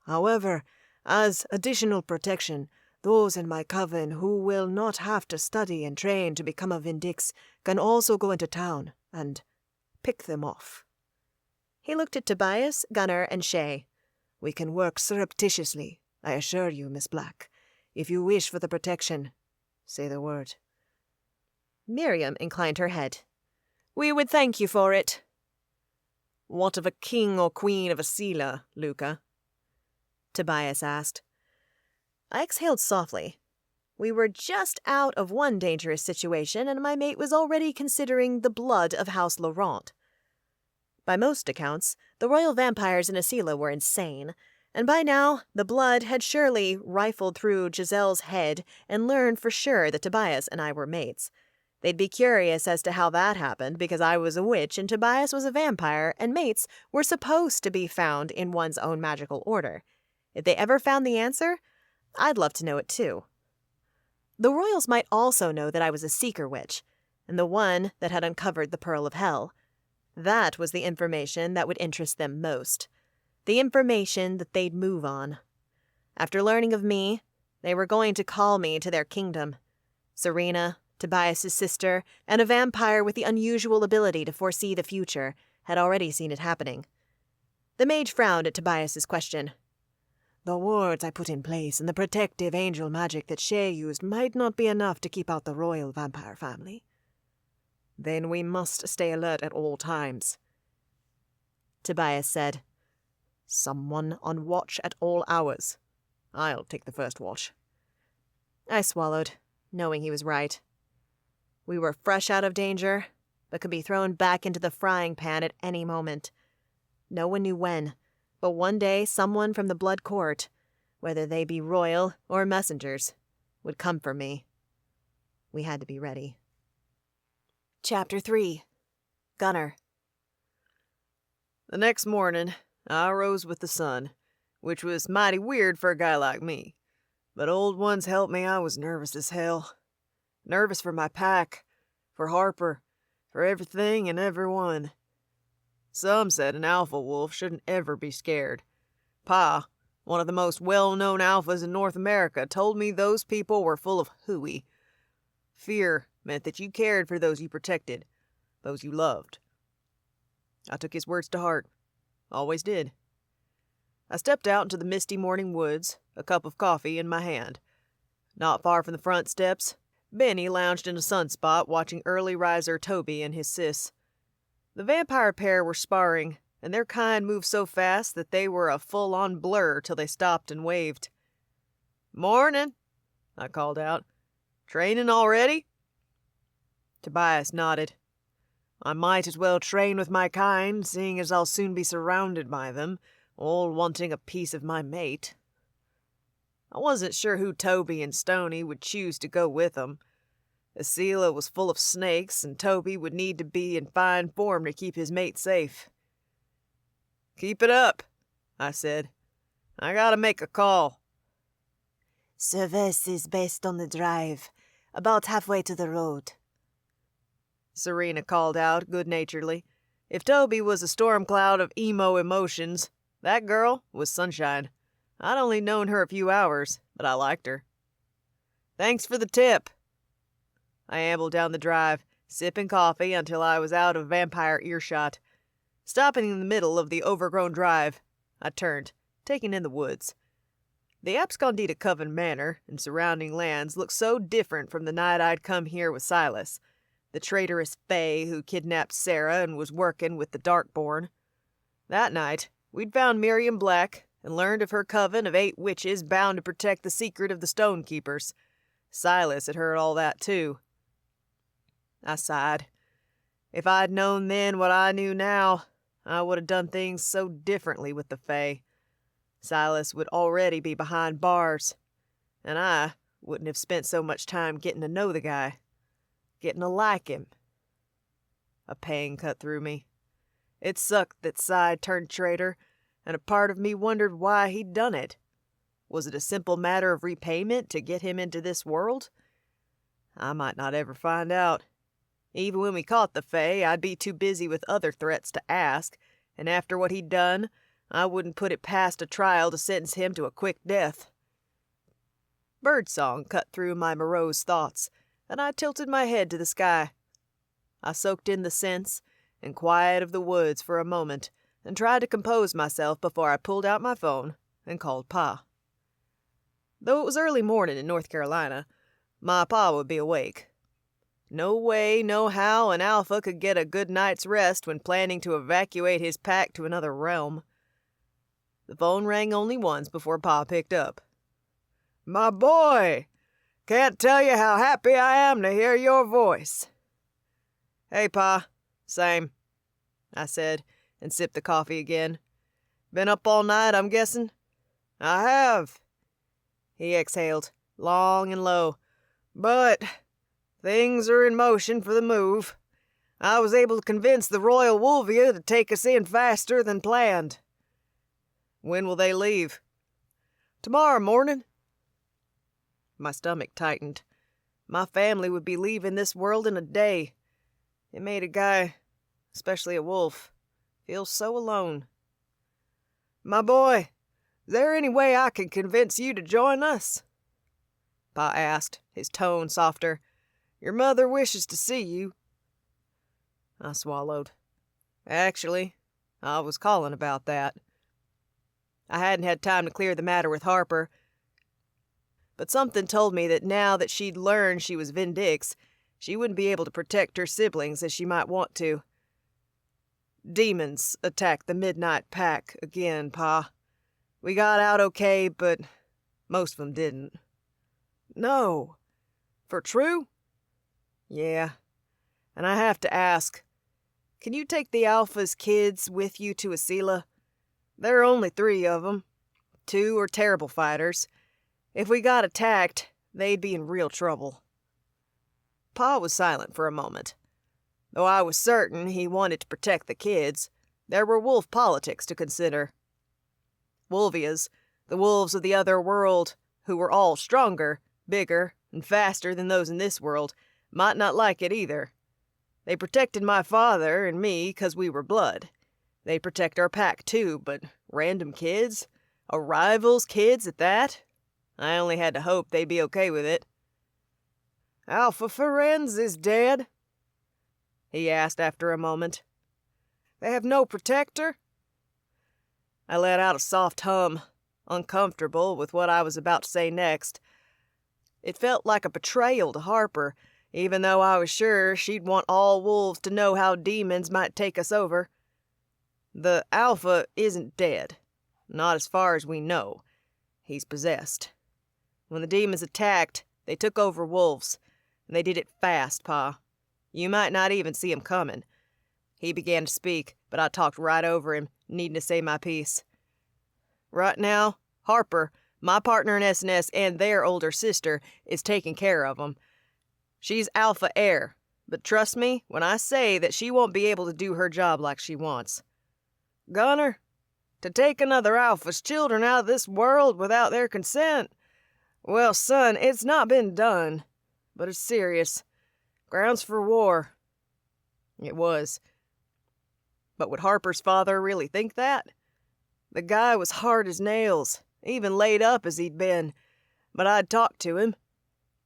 However, as additional protection, those in my coven who will not have to study and train to become a Vindix can also go into town and pick them off. He looked at Tobias, Gunnar, and Shay. We can work surreptitiously, I assure you, Miss Black. If you wish for the protection, say the word. Miriam inclined her head. We would thank you for it. What of a king or queen of Asila, Luca? Tobias asked. I exhaled softly. We were just out of one dangerous situation, and my mate was already considering the blood of House Laurent. By most accounts, the royal vampires in Asila were insane, and by now the blood had surely rifled through Giselle's head and learned for sure that Tobias and I were mates. They'd be curious as to how that happened, because I was a witch and Tobias was a vampire, and mates were supposed to be found in one's own magical order. If they ever found the answer, I'd love to know it too. The royals might also know that I was a seeker witch, and the one that had uncovered the Pearl of Hell. That was the information that would interest them most. The information that they'd move on. After learning of me, they were going to call me to their kingdom. Serena, Tobias' sister, and a vampire with the unusual ability to foresee the future, had already seen it happening. The mage frowned at Tobias' question. The wards I put in place and the protective angel magic that Shay used might not be enough to keep out the royal vampire family. Then we must stay alert at all times, Tobias said. Someone on watch at all hours. I'll take the first watch. I swallowed, knowing he was right. We were fresh out of danger, but could be thrown back into the frying pan at any moment. No one knew when, but one day someone from the Blood Court, whether they be royal or messengers, would come for me. We had to be ready. Chapter 3. Gunner. The next morning, I rose with the sun, which was mighty weird for a guy like me. But old ones help me, I was nervous as hell. Nervous for my pack, for Harper, for everything and everyone. Some said an alpha wolf shouldn't ever be scared. Pa, one of the most well-known alphas in North America, told me those people were full of hooey. Fear meant that you cared for those you protected, those you loved. I took his words to heart. Always did. I stepped out into the misty morning woods, a cup of coffee in my hand. Not far from the front steps, Benny lounged in a sunspot watching early riser Toby and his sis. The vampire pair were sparring, and their kind moved so fast that they were a full-on blur till they stopped and waved. "Morning," I called out. "Training already?" Tobias nodded. "I might as well train with my kind, seeing as I'll soon be surrounded by them, all wanting a piece of my mate." I wasn't sure who Toby and Stoney would choose to go with them. Asila was full of snakes, and Toby would need to be in fine form to keep his mate safe. "Keep it up," I said. "I gotta make a call." Service is best on the drive, about halfway to the road. Serena called out good-naturedly. If Toby was a storm cloud of emo emotions, that girl was sunshine. I'd only known her a few hours, but I liked her. "Thanks for the tip." I ambled down the drive, sipping coffee until I was out of vampire earshot. Stopping in the middle of the overgrown drive, I turned, taking in the woods. The abscondee Coven Manor and surrounding lands looked so different from the night I'd come here with Silas, the traitorous Fae who kidnapped Sarah and was working with the Darkborn. That night, we'd found Miriam Black and learned of her coven of 8 witches bound to protect the secret of the Stonekeepers. Silas had heard all that, too. I sighed. If I'd known then what I knew now, I would have done things so differently with the Fae. Silas would already be behind bars, and I wouldn't have spent so much time getting to know the guy, getting to like him. A pang cut through me. It sucked that Cy turned traitor, and a part of me wondered why he'd done it. Was it a simple matter of repayment to get him into this world? I might not ever find out. Even when we caught the Fae, I'd be too busy with other threats to ask, and after what he'd done, I wouldn't put it past a trial to sentence him to a quick death. Birdsong cut through my morose thoughts, and I tilted my head to the sky. I soaked in the scents and quiet of the woods for a moment, and tried to compose myself before I pulled out my phone and called Pa. Though it was early morning in North Carolina, my Pa would be awake. No way, no how an alpha could get a good night's rest when planning to evacuate his pack to another realm. The phone rang only once before Pa picked up. "My boy! Can't tell you how happy I am to hear your voice." "Hey, Pa. Same," I said, and sipped the coffee again. "Been up all night, I'm guessing?" "I have." He exhaled, long and low. "But things are in motion for the move. I was able to convince the Royal Wolvia to take us in faster than planned." "When will they leave?" "Tomorrow morning." My stomach tightened. My family would be leaving this world in a day. It made a guy, especially a wolf, feel so alone. "My boy, is there any way I can convince you to join us?" Pa asked, his tone softer. "Your mother wishes to see you." I swallowed. Actually, I was calling about that. I hadn't had time to clear the matter with Harper, but something told me that now that she'd learned she was Vindix, she wouldn't be able to protect her siblings as she might want to. Demons attacked the Midnight Pack again, Pa. We got out okay, but most of them didn't. "No. For true?" Yeah. And I have to ask, can you take the Alpha's kids with you to Asila? There are only 3 of them. 2 are terrible fighters. If we got attacked, they'd be in real trouble. Pa was silent for a moment. Though I was certain he wanted to protect the kids, there were wolf politics to consider. Wolvias, the wolves of the other world, who were all stronger, bigger, and faster than those in this world, might not like it either. They protected my father and me 'cause we were blood. They'd protect our pack too, but random kids? A rival's kids at that? I only had to hope they'd be okay with it. Alpha Ferenz is dead? He asked after a moment. They have no protector? I let out a soft hum, uncomfortable with what I was about to say next. It felt like a betrayal to Harper, even though I was sure she'd want all wolves to know how demons might take us over. The Alpha isn't dead. Not as far as we know. He's possessed. When the demons attacked, they took over wolves, and they did it fast, Pa. You might not even see 'em coming. He began to speak, but I talked right over him, needing to say my piece. Right now, Harper, my partner in S&S and their older sister, is taking care of 'em. She's Alpha Heir, but trust me when I say that she won't be able to do her job like she wants. Gunner, to take another Alpha's children out of this world without their consent? Well, son, it's not been done, but it's serious. Grounds for war. It was. But would Harper's father really think that? The guy was hard as nails, even laid up as he'd been, but I'd talked to him.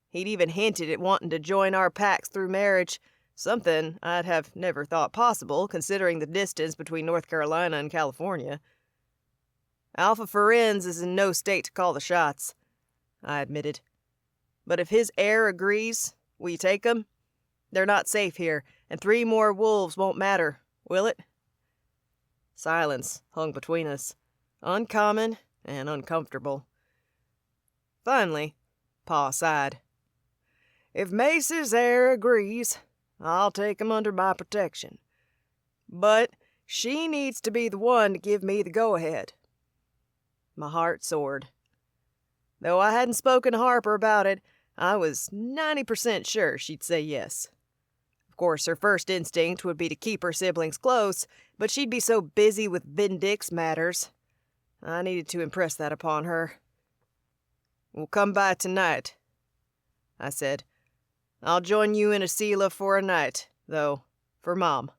He'd even hinted at wanting to join our packs through marriage, something I'd have never thought possible considering the distance between North Carolina and California. Alpha Ferenz is in no state to call the shots, I admitted. But if his heir agrees, we take 'em. They're not safe here, and 3 more wolves won't matter, will it? Silence hung between us, uncommon and uncomfortable. Finally, Pa sighed. If Mace's heir agrees, I'll take 'em under my protection. But she needs to be the one to give me the go-ahead. My heart soared. Though I hadn't spoken to Harper about it, I was 90% sure she'd say yes. Of course, her first instinct would be to keep her siblings close, but she'd be so busy with Vindix matters. I needed to impress that upon her. We'll come by tonight, I said. I'll join you in Asila for a night, though, for Mom.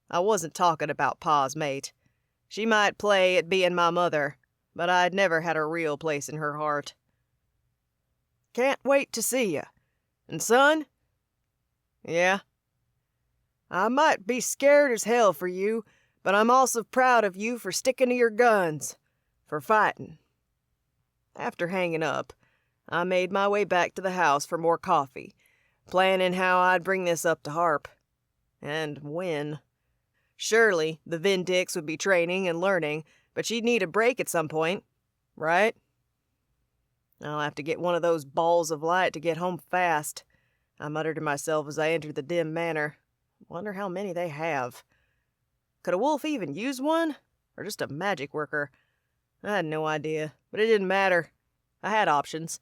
I wasn't talking about Pa's mate. She might play at being my mother, but I'd never had a real place in her heart. Can't wait to see ya. And son? Yeah? I might be scared as hell for you, but I'm also proud of you for sticking to your guns, for fighting. After hanging up, I made my way back to the house for more coffee, planning how I'd bring this up to Harp. And when. Surely the Vindix would be training and learning, but she'd need a break at some point, right? I'll have to get one of those balls of light to get home fast, I muttered to myself as I entered the dim manor. Wonder how many they have. Could a wolf even use one? Or just a magic worker? I had no idea, but it didn't matter. I had options.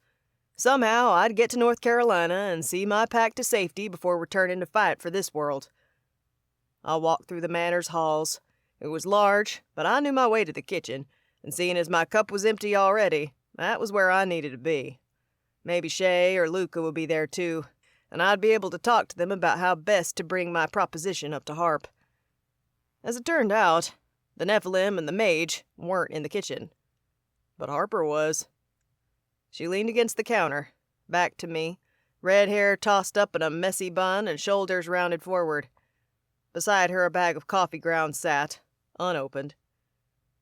Somehow I'd get to North Carolina and see my pack to safety before returning to fight for this world. I walked through the manor's halls. It was large, but I knew my way to the kitchen, and seeing as my cup was empty already, that was where I needed to be. Maybe Shay or Luca would be there too, and I'd be able to talk to them about how best to bring my proposition up to Harp. As it turned out, the Nephilim and the mage weren't in the kitchen, but Harper was. She leaned against the counter, back to me, red hair tossed up in a messy bun and shoulders rounded forward. Beside her a bag of coffee grounds sat, unopened.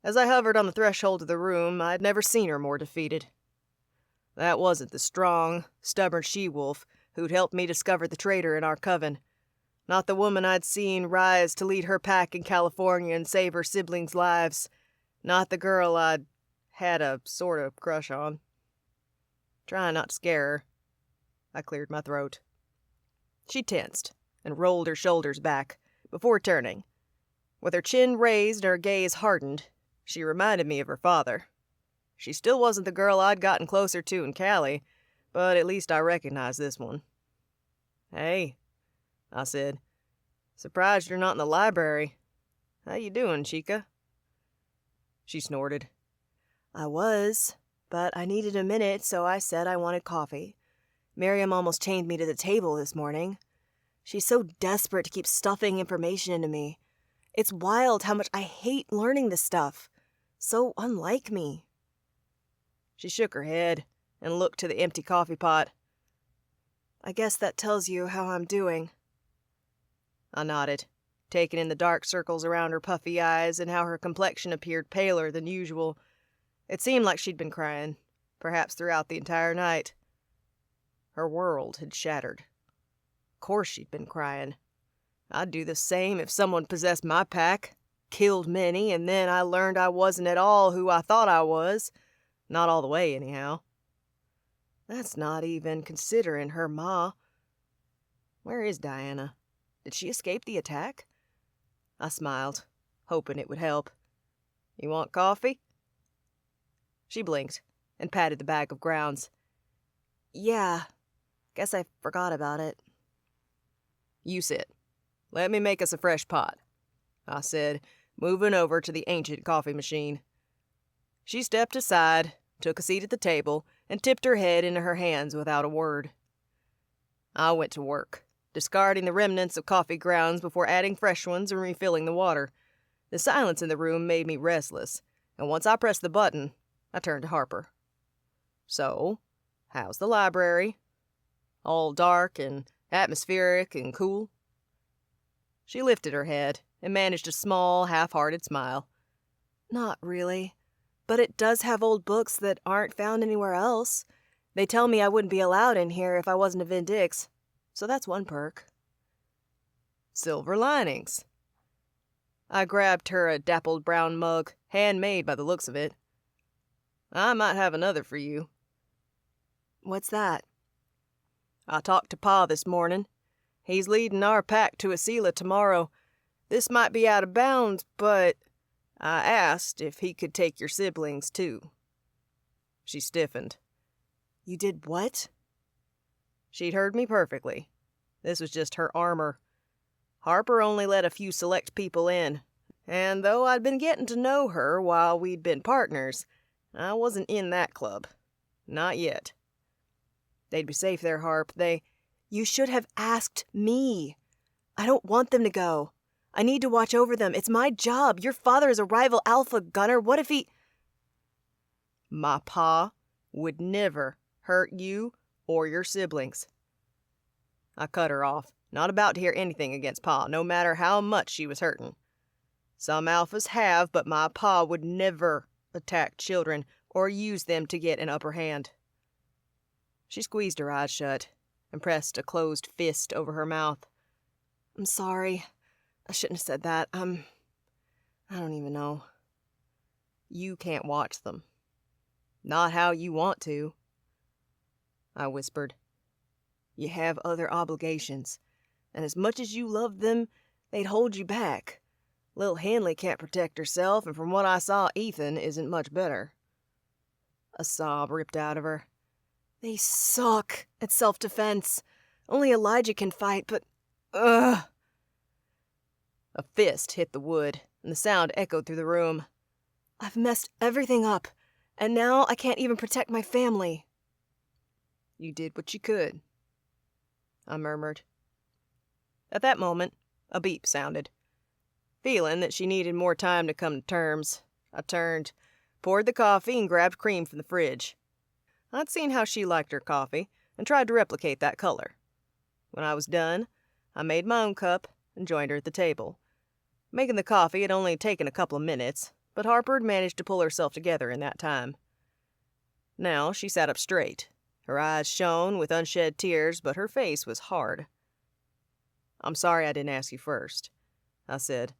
As I hovered on the threshold of the room, I'd never seen her more defeated. That wasn't the strong, stubborn she-wolf who'd helped me discover the traitor in our coven. Not the woman I'd seen rise to lead her pack in California and save her siblings' lives. Not the girl I'd had a sort of crush on. Trying not to scare her, I cleared my throat. She tensed and rolled her shoulders back before turning. With her chin raised and her gaze hardened, she reminded me of her father. She still wasn't the girl I'd gotten closer to in Cali, but at least I recognized this one. "Hey," I said. "Surprised you're not in the library. How you doing, Chica?" She snorted. I was, but I needed a minute, so I said I wanted coffee. Miriam almost chained me to the table this morning. She's so desperate to keep stuffing information into me. It's wild how much I hate learning this stuff. So unlike me. She shook her head and looked to the empty coffee pot. I guess that tells you how I'm doing. I nodded, taking in the dark circles around her puffy eyes and how her complexion appeared paler than usual. It seemed like she'd been crying, perhaps throughout the entire night. Her world had shattered. Of course she'd been crying. I'd do the same if someone possessed my pack, killed many, and then I learned I wasn't at all who I thought I was. Not all the way, anyhow. That's not even considering her ma. Where is Diana? Did she escape the attack? I smiled, hoping it would help. "You want coffee?" She blinked and patted the bag of grounds. Yeah, guess I forgot about it. "You sit. Let me make us a fresh pot," I said, moving over to the ancient coffee machine. She stepped aside, took a seat at the table, and tipped her head into her hands without a word. I went to work, discarding the remnants of coffee grounds before adding fresh ones and refilling the water. The silence in the room made me restless, and once I pressed the button, I turned to Harper. "So, how's the library? All dark and atmospheric and cool?" She lifted her head and managed a small, half-hearted smile. Not really. But it does have old books that aren't found anywhere else. They tell me I wouldn't be allowed in here if I wasn't a Vindix. So that's one perk. Silver linings. I grabbed her a dappled brown mug, handmade by the looks of it. "I might have another for you." What's that? "I talked to Pa this morning. He's leading our pack to Asila tomorrow. This might be out of bounds, but I asked if he could take your siblings, too." She stiffened. You did what? She'd heard me perfectly. This was just her armor. Harper only let a few select people in, and though I'd been getting to know her while we'd been partners, I wasn't in that club. Not yet. "They'd be safe there, Harp. You should have asked me. I don't want them to go. I need to watch over them. It's my job. Your father is a rival alpha gunner. What if he... My pa would never hurt you or your siblings." I cut her off, not about to hear anything against Pa, no matter how much she was hurting. "Some alphas have, but my pa would never attack children or use them to get an upper hand." She squeezed her eyes shut and pressed a closed fist over her mouth. I'm sorry. I shouldn't have said that. I don't even know. "You can't watch them. Not how you want to," I whispered. "You have other obligations, and as much as you love them, they'd hold you back. Lil Henley can't protect herself, and from what I saw, Ethan isn't much better." A sob ripped out of her. They suck at self-defense. Only Elijah can fight, but... Ugh! A fist hit the wood, and the sound echoed through the room. I've messed everything up, and now I can't even protect my family. "You did what you could," I murmured. At that moment, a beep sounded. Feeling that she needed more time to come to terms, I turned, poured the coffee, and grabbed cream from the fridge. I'd seen how she liked her coffee, and tried to replicate that color. When I was done, I made my own cup and joined her at the table. Making the coffee had only taken a couple of minutes, but Harper had managed to pull herself together in that time. Now she sat up straight. Her eyes shone with unshed tears, but her face was hard. "I'm sorry I didn't ask you first," I said.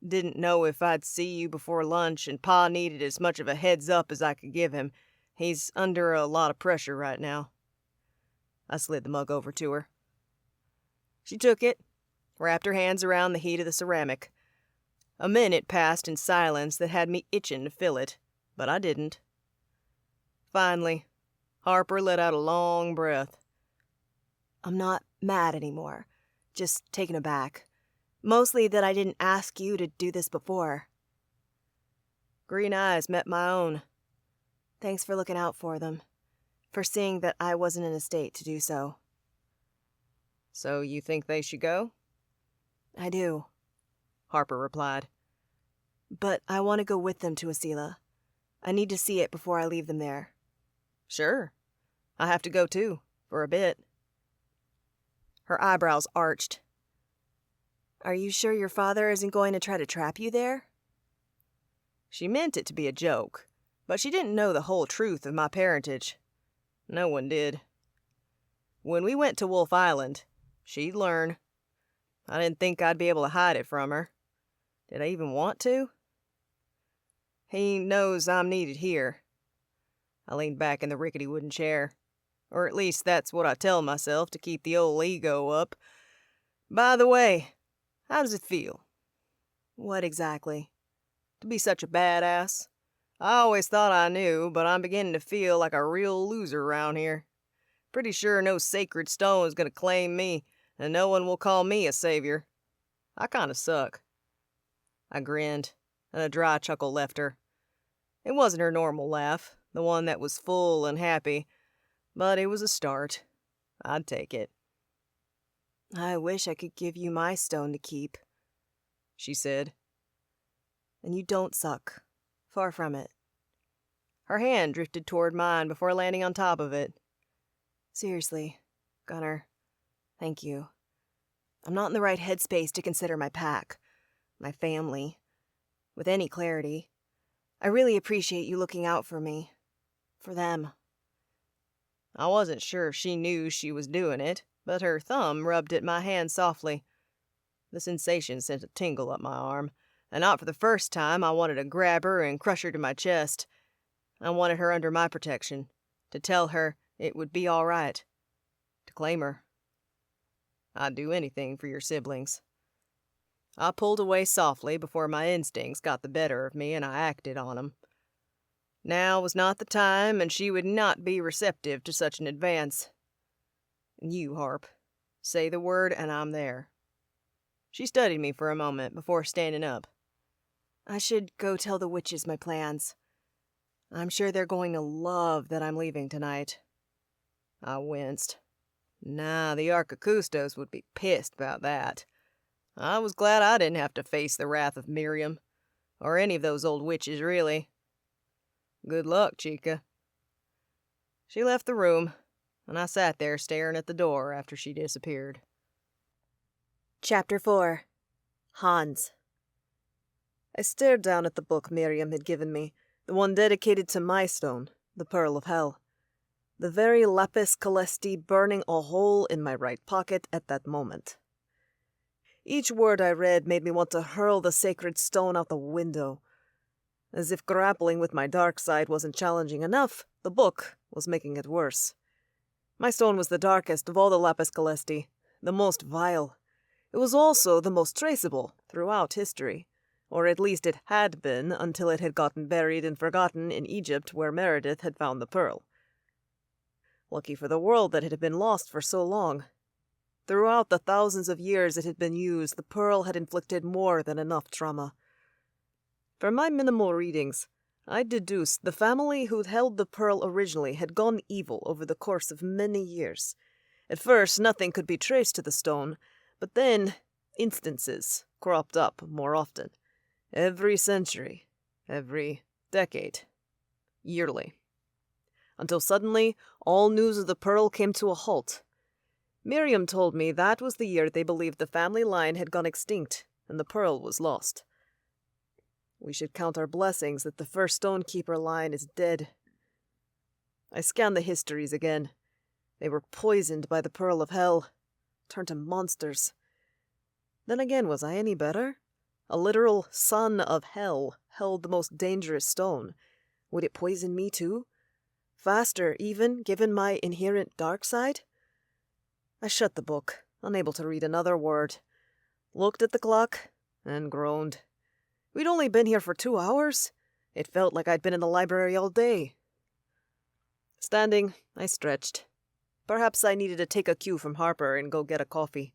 "Didn't know if I'd see you before lunch, and Pa needed as much of a heads up as I could give him. He's under a lot of pressure right now." I slid the mug over to her. She took it, wrapped her hands around the heat of the ceramic. A minute passed in silence that had me itching to fill it, but I didn't. Finally, Harper let out a long breath. I'm not mad anymore. Just taken aback. Mostly that I didn't ask you to do this before. Green eyes met my own. Thanks for looking out for them. For seeing that I wasn't in a state to do so. So you think they should go? I do. Harper replied. But I want to go with them to Asila. I need to see it before I leave them there. Sure. I have to go too, for a bit. Her eyebrows arched. Are you sure your father isn't going to try to trap you there? She meant it to be a joke, but she didn't know the whole truth of my parentage. No one did. When we went to Wolf Island, she'd learn. I didn't think I'd be able to hide it from her. Did I even want to? He knows I'm needed here. I leaned back in the rickety wooden chair. Or at least that's what I tell myself to keep the old ego up. By the way, how does it feel? What exactly? To be such a badass? I always thought I knew, but I'm beginning to feel like a real loser around here. Pretty sure no sacred stone is gonna claim me, and no one will call me a savior. I kinda suck. I grinned, and a dry chuckle left her. It wasn't her normal laugh, the one that was full and happy, but it was a start. I'd take it. I wish I could give you my stone to keep, she said. And you don't suck. Far from it. Her hand drifted toward mine before landing on top of it. Seriously, Gunnar, thank you. I'm not in the right headspace to consider my pack, my family, with any clarity. I really appreciate you looking out for me. For them. I wasn't sure she knew she was doing it, but her thumb rubbed at my hand softly. The sensation sent a tingle up my arm, and not for the first time I wanted to grab her and crush her to my chest. I wanted her under my protection, to tell her it would be all right, to claim her. I'd do anything for your siblings. I pulled away softly before my instincts got the better of me and I acted on them. Now was not the time, and she would not be receptive to such an advance. You, Harp, say the word and I'm there. She studied me for a moment before standing up. I should go tell the witches my plans. I'm sure they're going to love that I'm leaving tonight. I winced. Nah, the Archicustos would be pissed about that. I was glad I didn't have to face the wrath of Miriam, or any of those old witches, really. Good luck, Chica. She left the room, and I sat there staring at the door after she disappeared. Chapter 4. Hans. I stared down at the book Miriam had given me, the one dedicated to my stone, the Pearl of Hell. The very lapis calesti burning a hole in my right pocket at that moment. Each word I read made me want to hurl the sacred stone out the window. As if grappling with my dark side wasn't challenging enough, the book was making it worse. My stone was the darkest of all the lapis calesti, the most vile. It was also the most traceable throughout history, or at least it had been until it had gotten buried and forgotten in Egypt where Meredith had found the pearl. Lucky for the world that it had been lost for so long. Throughout the thousands of years it had been used, the pearl had inflicted more than enough trauma. From my minimal readings, I deduced the family who'd held the pearl originally had gone evil over the course of many years. At first, nothing could be traced to the stone, but then instances cropped up more often. Every century, every decade, yearly. Until suddenly, all news of the pearl came to a halt. Miriam told me that was the year they believed the family line had gone extinct and the pearl was lost. We should count our blessings that the first Stonekeeper line is dead. I scanned the histories again. They were poisoned by the Pearl of Hell, turned to monsters. Then again, was I any better? A literal son of hell held the most dangerous stone. Would it poison me too? Faster, even, given my inherent dark side? I shut the book, unable to read another word. Looked at the clock and groaned. We'd only been here for 2 hours. It felt like I'd been in the library all day. Standing, I stretched. Perhaps I needed to take a cue from Harper and go get a coffee.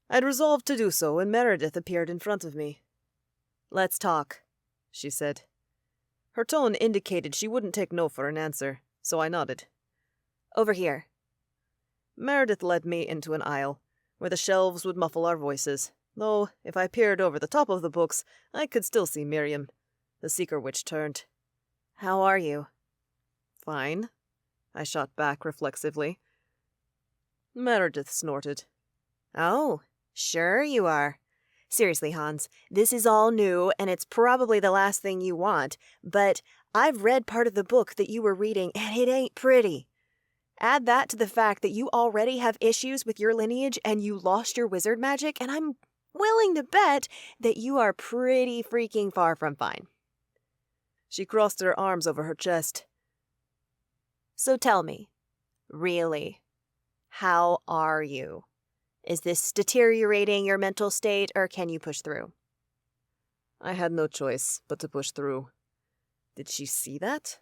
I'd resolved to do so when Meredith appeared in front of me. "Let's talk," she said. Her tone indicated she wouldn't take no for an answer, so I nodded. "Over here." Meredith led me into an aisle, where the shelves would muffle our voices, though if I peered over the top of the books, I could still see Miriam. The Seeker Witch turned. "How are you?" "Fine," I shot back reflexively. Meredith snorted. "Oh, sure you are. Seriously, Hans, this is all new, and it's probably the last thing you want, but I've read part of the book that you were reading, and it ain't pretty. Add that to the fact that you already have issues with your lineage and you lost your wizard magic, and I'm willing to bet that you are pretty freaking far from fine." She crossed her arms over her chest. "So tell me, really, how are you? Is this deteriorating your mental state, or can you push through?" I had no choice but to push through. Did she see that?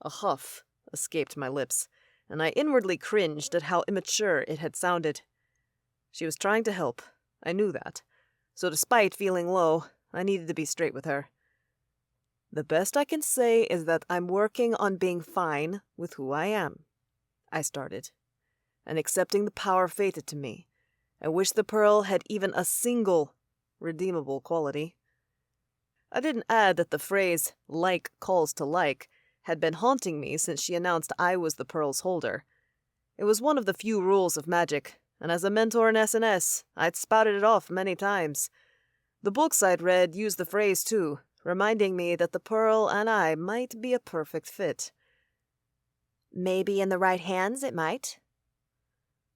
A huff escaped my lips, and I inwardly cringed at how immature it had sounded. She was trying to help. I knew that. So despite feeling low, I needed to be straight with her. "The best I can say is that I'm working on being fine with who I am," I started, "and accepting the power fated to me. I wish the pearl had even a single redeemable quality." I didn't add that the phrase, "like calls to like," had been haunting me since she announced I was the pearl's holder. It was one of the few rules of magic, and as a mentor in S&S, I'd spouted it off many times. The books I'd read used the phrase too, reminding me that the pearl and I might be a perfect fit. "Maybe in the right hands it might,"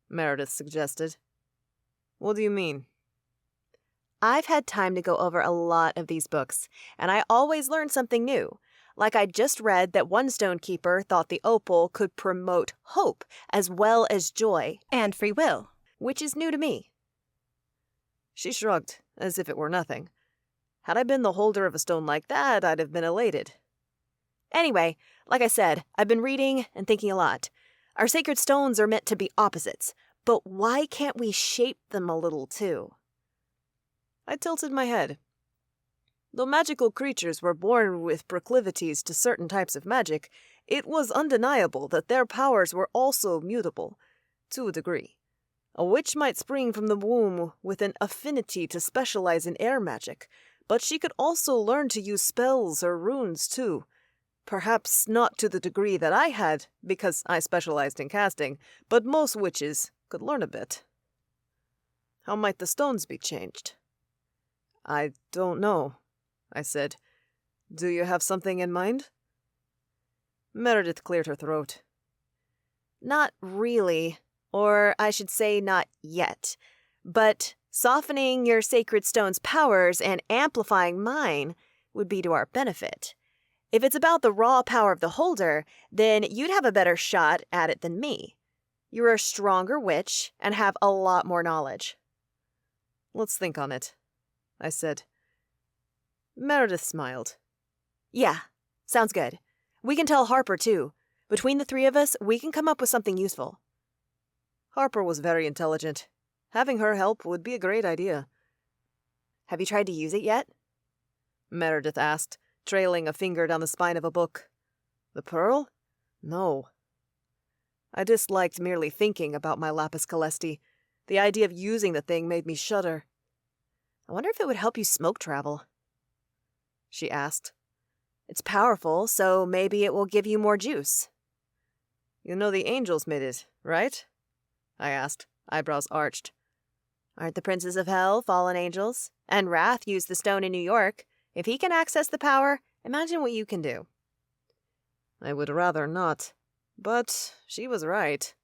Meredith suggested. "What do you mean?" "I've had time to go over a lot of these books, and I always learn something new. Like I just read that one stonekeeper thought the opal could promote hope as well as joy, And free will. which is new to me." She shrugged, as if it were nothing. Had I been the holder of a stone like that, I'd have been elated. Anyway, like I said, I've been reading and thinking a lot. Our sacred stones are meant to be opposites, but why can't we shape them a little too? I tilted my head. Though magical creatures were born with proclivities to certain types of magic, it was undeniable that their powers were also mutable, to a degree. A witch might spring from the womb with an affinity to specialize in air magic, but she could also learn to use spells or runes too. Perhaps not to the degree that I had, because I specialized in casting, but most witches could learn a bit. How might the stones be changed? "I don't know," I said. "Do you have something in mind?" Meredith cleared her throat. Not really, or I should say not yet, but softening your sacred stone's powers and amplifying mine would be to our benefit. If it's about the raw power of the holder, then you'd have a better shot at it than me. You're a stronger witch and have a lot more knowledge." "Let's think on it," I said. Meredith smiled. "Yeah, sounds good. We can tell Harper, too. Between the three of us, we can come up with something useful." Harper was very intelligent. Having her help would be a great idea. "Have you tried to use it yet?" Meredith asked, trailing a finger down the spine of a book. "The pearl? No." I disliked merely thinking about my lapis calesti. The idea of using the thing made me shudder. "I wonder if it would help you smoke travel," she asked. "It's powerful, so maybe it will give you more juice." "You know the angels made it, right?" I asked, eyebrows arched. "Aren't the princes of hell fallen angels? And Wrath used the stone in New York. If he can access the power, imagine what you can do." I would rather not. But she was right.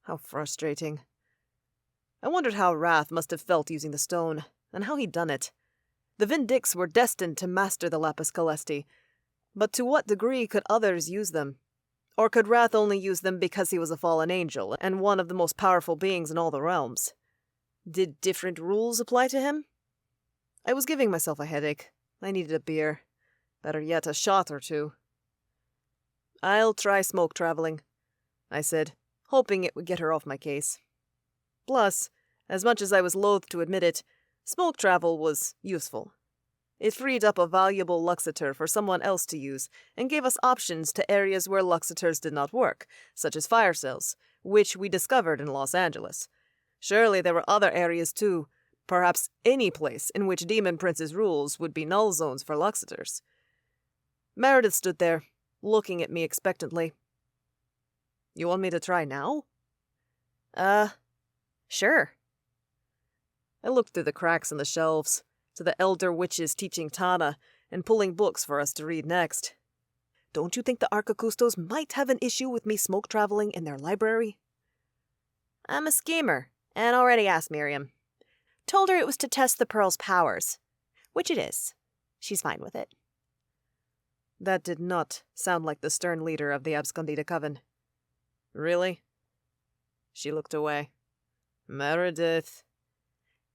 How frustrating. I wondered how Wrath must have felt using the stone, and how he'd done it. The Vindix were destined to master the lapis calesti, but to what degree could others use them? Or could Wrath only use them because he was a fallen angel and one of the most powerful beings in all the realms? Did different rules apply to him? I was giving myself a headache. I needed a beer. Better yet, a shot or two. "I'll try smoke traveling," I said, hoping it would get her off my case. Plus, as much as I was loath to admit it, smoke travel was useful. It freed up a valuable luxitor for someone else to use, and gave us options to areas where luxitors did not work, such as fire cells, which we discovered in Los Angeles. Surely there were other areas too, perhaps any place in which Demon Prince's rules would be null zones for luxitors. Meredith stood there, looking at me expectantly. "You want me to try now?" Sure. I looked through the cracks in the shelves, to the elder witches teaching Tana and pulling books for us to read next. Don't you think the Arcacustos might have an issue with me smoke traveling in their library? I'm a schemer, and already asked Miriam. Told her it was to test the Pearl's powers, which it is. She's fine with it. That did not sound like the stern leader of the Abscondida Coven. Really? She looked away. Meredith.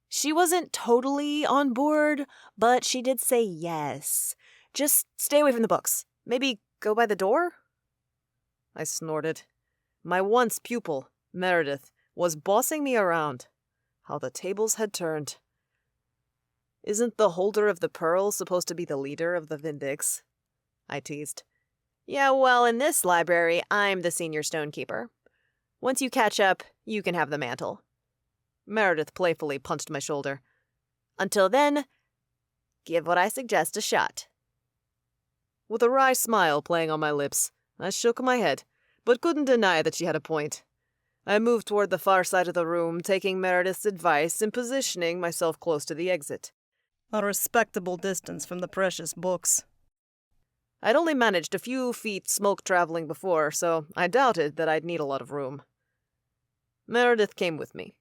She wasn't totally on board, but she did say yes. Just stay away from the books. Maybe go by the door? I snorted. My once pupil, Meredith, was bossing me around. How the tables had turned. Isn't the holder of the pearl supposed to be the leader of the Vindix? I teased. Yeah, well, in this library, I'm the senior stonekeeper. Once you catch up, you can have the mantle. Meredith playfully punched my shoulder. Until then, give what I suggest a shot. With a wry smile playing on my lips, I shook my head, but couldn't deny that she had a point. I moved toward the far side of the room, taking Meredith's advice and positioning myself close to the exit. A respectable distance from the precious books. I'd only managed a few feet smoke traveling before, so I doubted that I'd need a lot of room. Meredith came with me,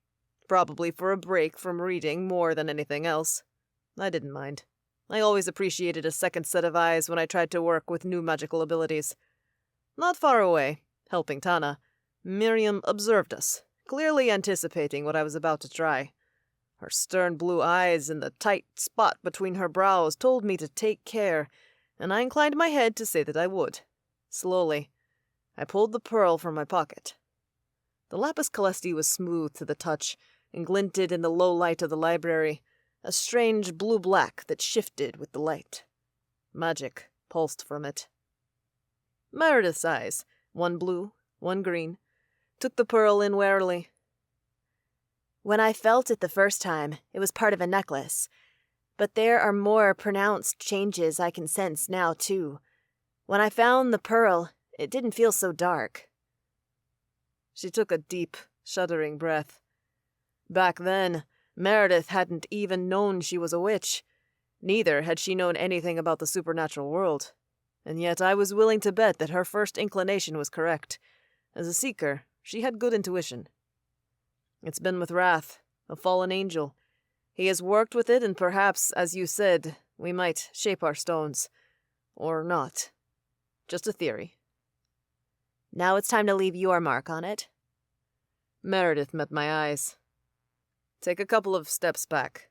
probably for a break from reading more than anything else. I didn't mind. I always appreciated a second set of eyes when I tried to work with new magical abilities. Not far away, helping Tana, Miriam observed us, clearly anticipating what I was about to try. Her stern blue eyes and the tight spot between her brows told me to take care, and I inclined my head to say that I would. Slowly, I pulled the pearl from my pocket. The lapis calesti was smooth to the touch and glinted in the low light of the library, a strange blue-black that shifted with the light. Magic pulsed from it. Meredith's eyes, one blue, one green, took the pearl in warily. When I felt it the first time, it was part of a necklace. But there are more pronounced changes I can sense now, too. When I found the pearl, it didn't feel so dark. She took a deep, shuddering breath. Back then, Meredith hadn't even known she was a witch. Neither had she known anything about the supernatural world. And yet I was willing to bet that her first inclination was correct. As a seeker, she had good intuition. It's been with Wrath, a fallen angel. He has worked with it, and perhaps, as you said, we might shape our stones. Or not. Just a theory. Now it's time to leave your mark on it. Meredith met my eyes. Take a couple of steps back,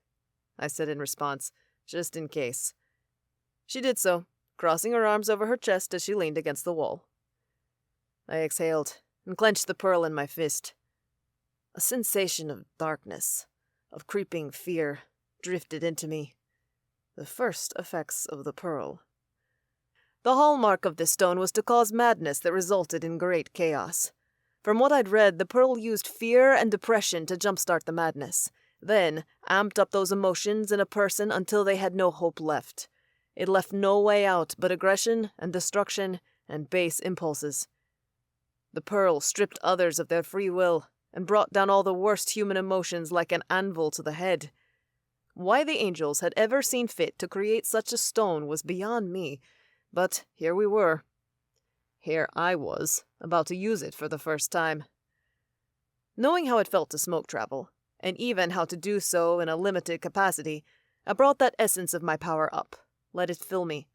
I said in response, just in case. She did so, crossing her arms over her chest as she leaned against the wall. I exhaled and clenched the pearl in my fist. A sensation of darkness, of creeping fear, drifted into me. The first effects of the pearl. The hallmark of this stone was to cause madness that resulted in great chaos. From what I'd read, the pearl used fear and depression to jumpstart the madness, then amped up those emotions in a person until they had no hope left. It left no way out but aggression and destruction and base impulses. The pearl stripped others of their free will and brought down all the worst human emotions like an anvil to the head. Why the angels had ever seen fit to create such a stone was beyond me, but here we were. Here I was, about to use it for the first time. Knowing how it felt to smoke travel, and even how to do so in a limited capacity, I brought that essence of my power up, let it fill me.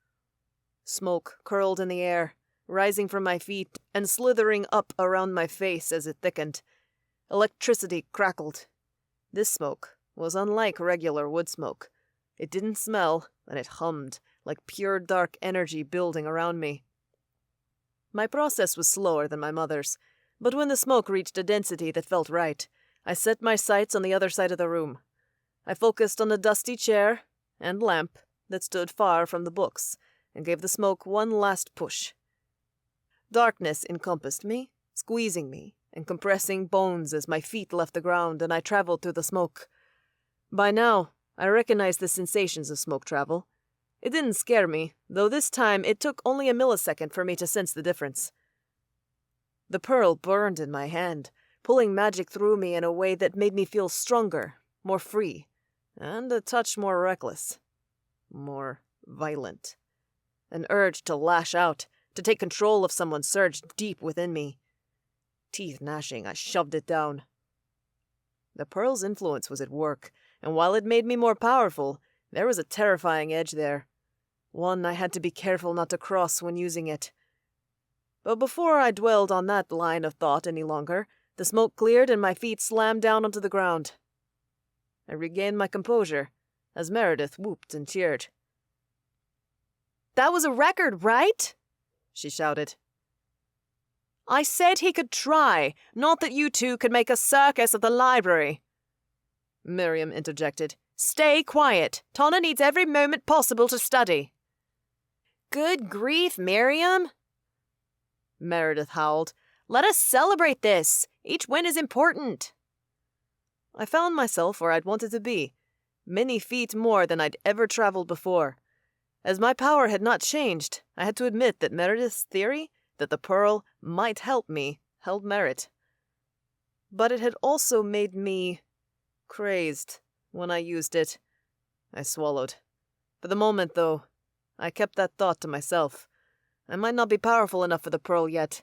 Smoke curled in the air, rising from my feet and slithering up around my face as it thickened. Electricity crackled. This smoke was unlike regular wood smoke. It didn't smell, and it hummed, like pure dark energy building around me. My process was slower than my mother's, but when the smoke reached a density that felt right, I set my sights on the other side of the room. I focused on the dusty chair and lamp that stood far from the books, and gave the smoke one last push. Darkness encompassed me, squeezing me, and compressing bones as my feet left the ground and I traveled through the smoke. By now, I recognized the sensations of smoke travel. It didn't scare me, though this time it took only a millisecond for me to sense the difference. The pearl burned in my hand, pulling magic through me in a way that made me feel stronger, more free, and a touch more reckless. More violent. An urge to lash out, to take control of someone surged deep within me. Teeth gnashing, I shoved it down. The pearl's influence was at work, and while it made me more powerful, there was a terrifying edge there. One I had to be careful not to cross when using it. But before I dwelled on that line of thought any longer, the smoke cleared and my feet slammed down onto the ground. I regained my composure as Meredith whooped and cheered. "That was a record, right?" she shouted. "I said he could try, not that you two could make a circus of the library," Miriam interjected. "Stay quiet. Tana needs every moment possible to study." "Good grief, Miriam," Meredith howled. "Let us celebrate this. Each win is important." I found myself where I'd wanted to be, many feet more than I'd ever traveled before. As my power had not changed, I had to admit that Meredith's theory that the pearl might help me held merit. But it had also made me crazed when I used it. I swallowed. For the moment, though, I kept that thought to myself. I might not be powerful enough for the pearl yet.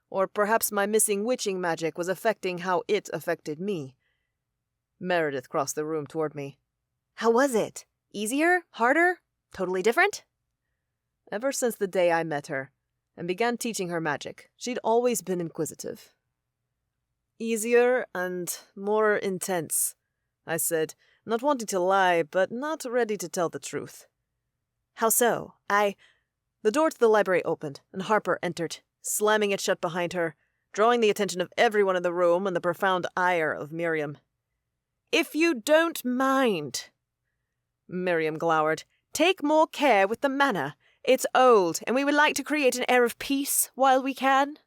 Or perhaps my missing witching magic was affecting how it affected me. Meredith crossed the room toward me. "How was it? Easier? Harder? Totally different?" Ever since the day I met her and began teaching her magic, she'd always been inquisitive. "Easier and more intense," I said, not wanting to lie, but not ready to tell the truth. "How so? The door to the library opened, and Harper entered, slamming it shut behind her, drawing the attention of everyone in the room and the profound ire of Miriam. "If you don't mind," Miriam glowered, "take more care with the manor. It's old, and we would like to create an air of peace while we can."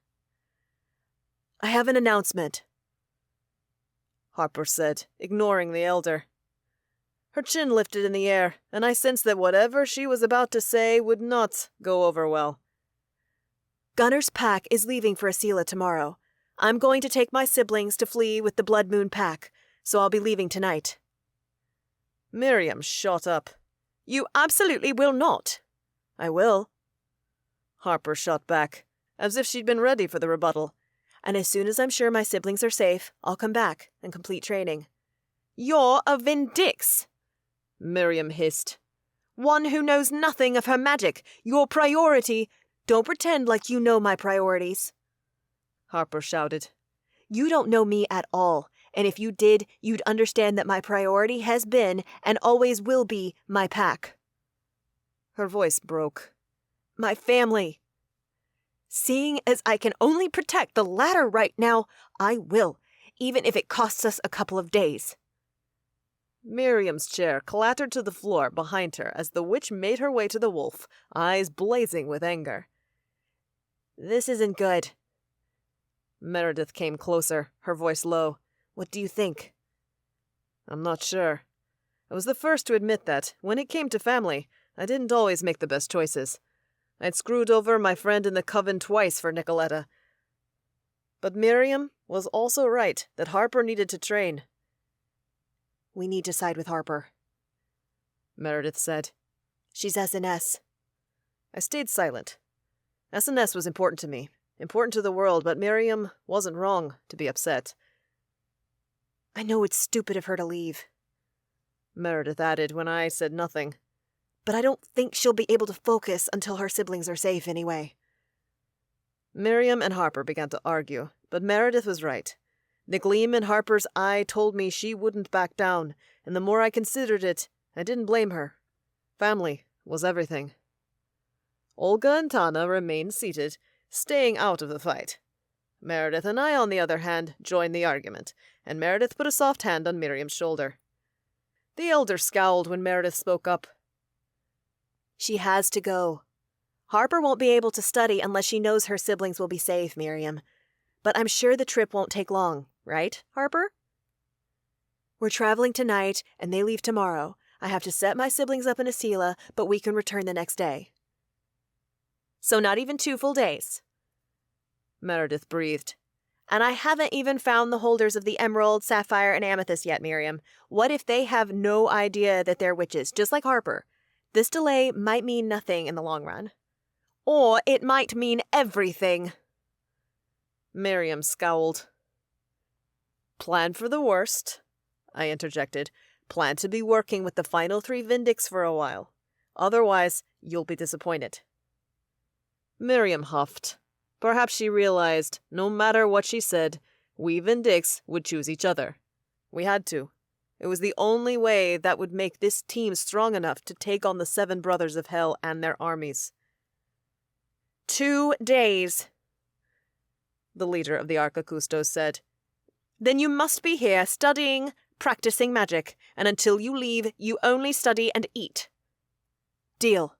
"I have an announcement," Harper said, ignoring the elder. Her chin lifted in the air, and I sensed that whatever she was about to say would not go over well. "Gunner's pack is leaving for Asila tomorrow. I'm going to take my siblings to flee with the Blood Moon pack, so I'll be leaving tonight." Miriam shot up. "You absolutely will not." "I will." Harper shot back, as if she'd been ready for the rebuttal. "And as soon as I'm sure my siblings are safe, I'll come back and complete training." "You're a Vindix," Miriam hissed. "One who knows nothing of her magic. Your priority—" "Don't pretend like you know my priorities," Harper shouted. "You don't know me at all, and if you did, you'd understand that my priority has been and always will be my pack." Her voice broke. "My family. Seeing as I can only protect the latter right now, I will, even if it costs us a couple of days." Miriam's chair clattered to the floor behind her as the witch made her way to the wolf, eyes blazing with anger. "This isn't good." Meredith came closer, her voice low. "What do you think?" "I'm not sure. I was the first to admit that, when it came to family, I didn't always make the best choices. I'd screwed over my friend in the Coven twice for Nicoletta. But Miriam was also right that Harper needed to train. "We need to side with Harper," Meredith said. "She's SNS." I stayed silent. SNS was important to me, important to the world, but Miriam wasn't wrong to be upset. "I know it's stupid of her to leave," Meredith added when I said nothing. "But I don't think she'll be able to focus until her siblings are safe anyway." Miriam and Harper began to argue, but Meredith was right. The gleam in Harper's eye told me she wouldn't back down, and the more I considered it, I didn't blame her. Family was everything. Olga and Tana remained seated, staying out of the fight. Meredith and I, on the other hand, joined the argument, and Meredith put a soft hand on Miriam's shoulder. The elder scowled when Meredith spoke up. She has to go. Harper won't be able to study unless she knows her siblings will be safe, Miriam. But I'm sure the trip won't take long, right, Harper? We're traveling tonight, and they leave tomorrow. I have to set my siblings up in Asila, but we can return the next day. So not even 2 full days. Meredith breathed. And I haven't even found the holders of the emerald, sapphire, and amethyst yet, Miriam. What if they have no idea that they're witches, just like Harper? This delay might mean nothing in the long run. Or it might mean everything. Miriam scowled. Plan for the worst, I interjected. Plan to be working with the final 3 Vindix for a while. Otherwise, you'll be disappointed. Miriam huffed. Perhaps she realized, no matter what she said, we Vindix would choose each other. We had to. It was the only way that would make this team strong enough to take on the 7 Brothers of Hell and their armies. 2 days, the leader of the Arcacustos said. Then you must be here studying, practicing magic, and until you leave, you only study and eat. Deal,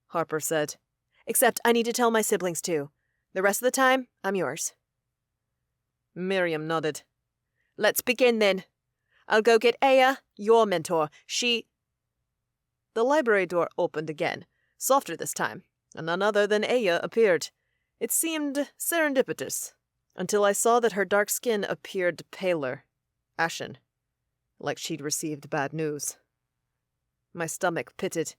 Harper said. Except I need to tell my siblings too. The rest of the time, I'm yours. Miriam nodded. Let's begin then. I'll go get Aya, your mentor. The library door opened again, softer this time, and none other than Aya appeared. It seemed serendipitous, until I saw that her dark skin appeared paler, ashen, like she'd received bad news. My stomach pitted,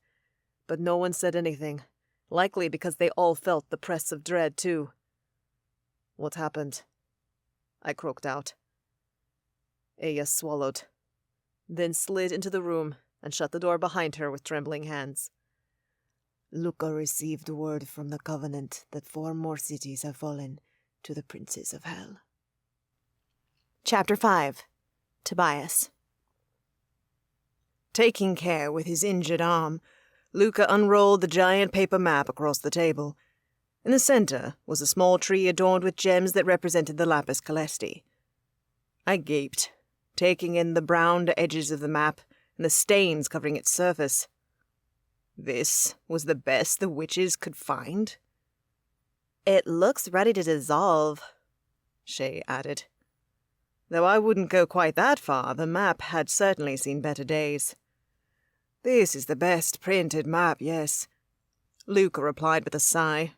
but no one said anything, likely because they all felt the press of dread, too. What happened? I croaked out. Aya swallowed, then slid into the room and shut the door behind her with trembling hands. Luca received word from the Covenant that 4 more cities have fallen to the princes of Hell. Chapter 5. Tobias. Taking care with his injured arm, Luca unrolled the giant paper map across the table. In the center was a small tree adorned with gems that represented the lapis calesti. I gaped, taking in the browned edges of the map and the stains covering its surface. This was the best the witches could find? It looks ready to dissolve, Shay added. Though I wouldn't go quite that far, the map had certainly seen better days. This is the best printed map, yes, Luca replied with a sigh.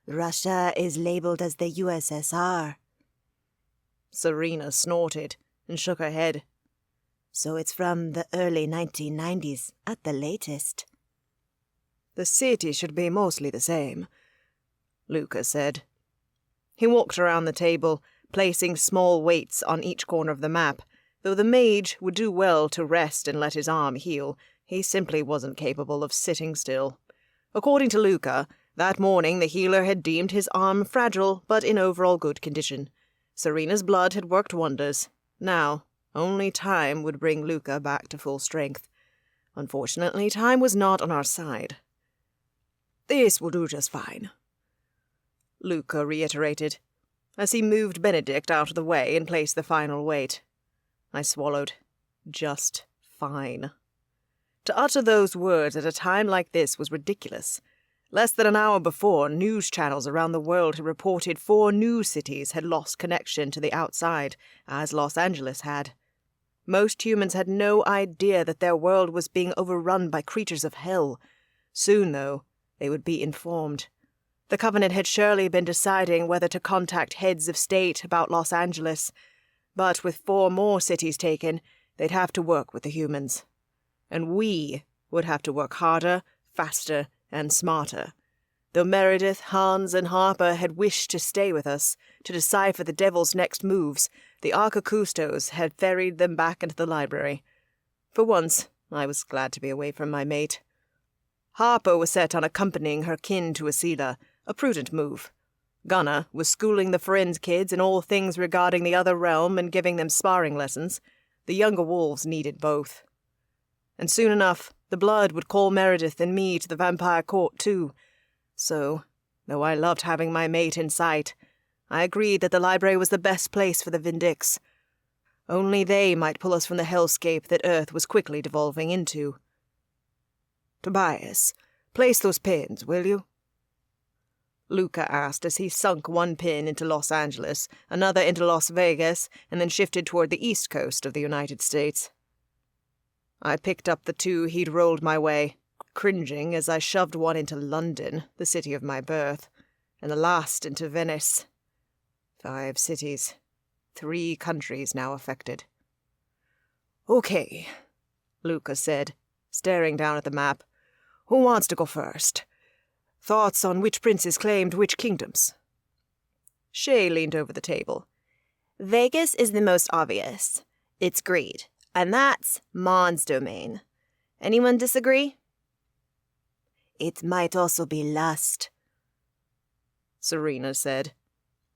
Russia is labeled as the USSR. Serena snorted and shook her head. So it's from the early 1990s, at the latest. The city should be mostly the same, Luca said. He walked around the table, placing small weights on each corner of the map. Though the mage would do well to rest and let his arm heal, he simply wasn't capable of sitting still. According to Luca, that morning the healer had deemed his arm fragile but in overall good condition. Serena's blood had worked wonders. Now, only time would bring Luca back to full strength. Unfortunately, time was not on our side. This will do just fine, Luca reiterated, as he moved Benedict out of the way and placed the final weight. I swallowed. Just fine. To utter those words at a time like this was ridiculous. Less than an hour before, news channels around the world had reported 4 new cities had lost connection to the outside, as Los Angeles had. Most humans had no idea that their world was being overrun by creatures of hell. Soon, though, they would be informed. The Covenant had surely been deciding whether to contact heads of state about Los Angeles, but with 4 more cities taken, they'd have to work with the humans. And we would have to work harder, faster, and smarter. Though Meredith, Hans, and Harper had wished to stay with us to decipher the devil's next moves, the Arcacustos had ferried them back into the library. For once, I was glad to be away from my mate. Harper was set on accompanying her kin to Asila, A prudent move. Gunnar was schooling the Friends kids in all things regarding the other realm and giving them sparring lessons. The younger wolves needed both. And soon enough, the blood would call Meredith and me to the vampire court too. So, though I loved having my mate in sight, I agreed that the library was the best place for the Vindix. Only they might pull us from the hellscape that Earth was quickly devolving into. Tobias, place those pins, will you? Luca asked as he sunk one pin into Los Angeles, another into Las Vegas, and then shifted toward the east coast of the United States. I picked up the two he'd rolled my way, cringing as I shoved one into London, the city of my birth, and the last into Venice. 5 cities, 3 countries now affected. Okay, Luca said, staring down at the map. Who wants to go first? Thoughts on which princes claimed which kingdoms? Shay leaned over the table. Vegas is the most obvious. It's greed, and that's Mon's domain. Anyone disagree? It might also be lust, Serena said.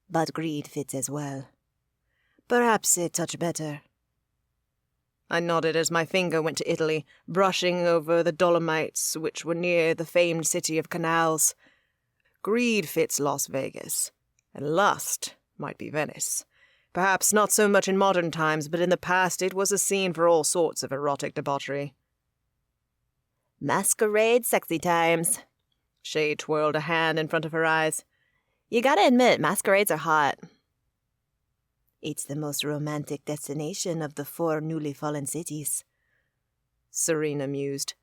but greed fits as well. Perhaps a touch better. I nodded as my finger went to Italy, brushing over the Dolomites, which were near the famed city of canals. Greed fits Las Vegas, and lust might be Venice. Perhaps not so much in modern times, but in the past it was a scene for all sorts of erotic debauchery. Masquerade sexy times. Shay twirled a hand in front of her eyes. You gotta admit, masquerades are hot. It's the most romantic destination of the 4 newly fallen cities, Serena mused.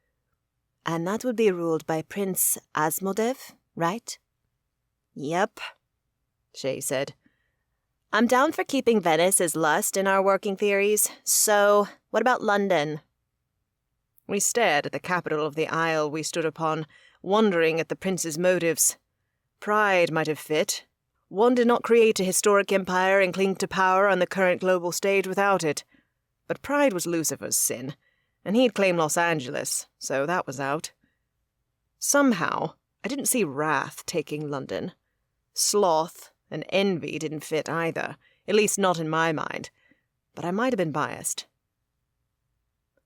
and that would be ruled by Prince Asmodev, right? Yep, Shay said. I'm down for keeping Venice as lust in our working theories. So, what about London? We stared at the capital of the isle we stood upon, wondering at the prince's motives. Pride might have fit. One did not create a historic empire and cling to power on the current global stage without it. But pride was Lucifer's sin, and he'd claimed Los Angeles, so that was out. Somehow, I didn't see wrath taking London. Sloth and envy didn't fit either, at least not in my mind, but I might have been biased.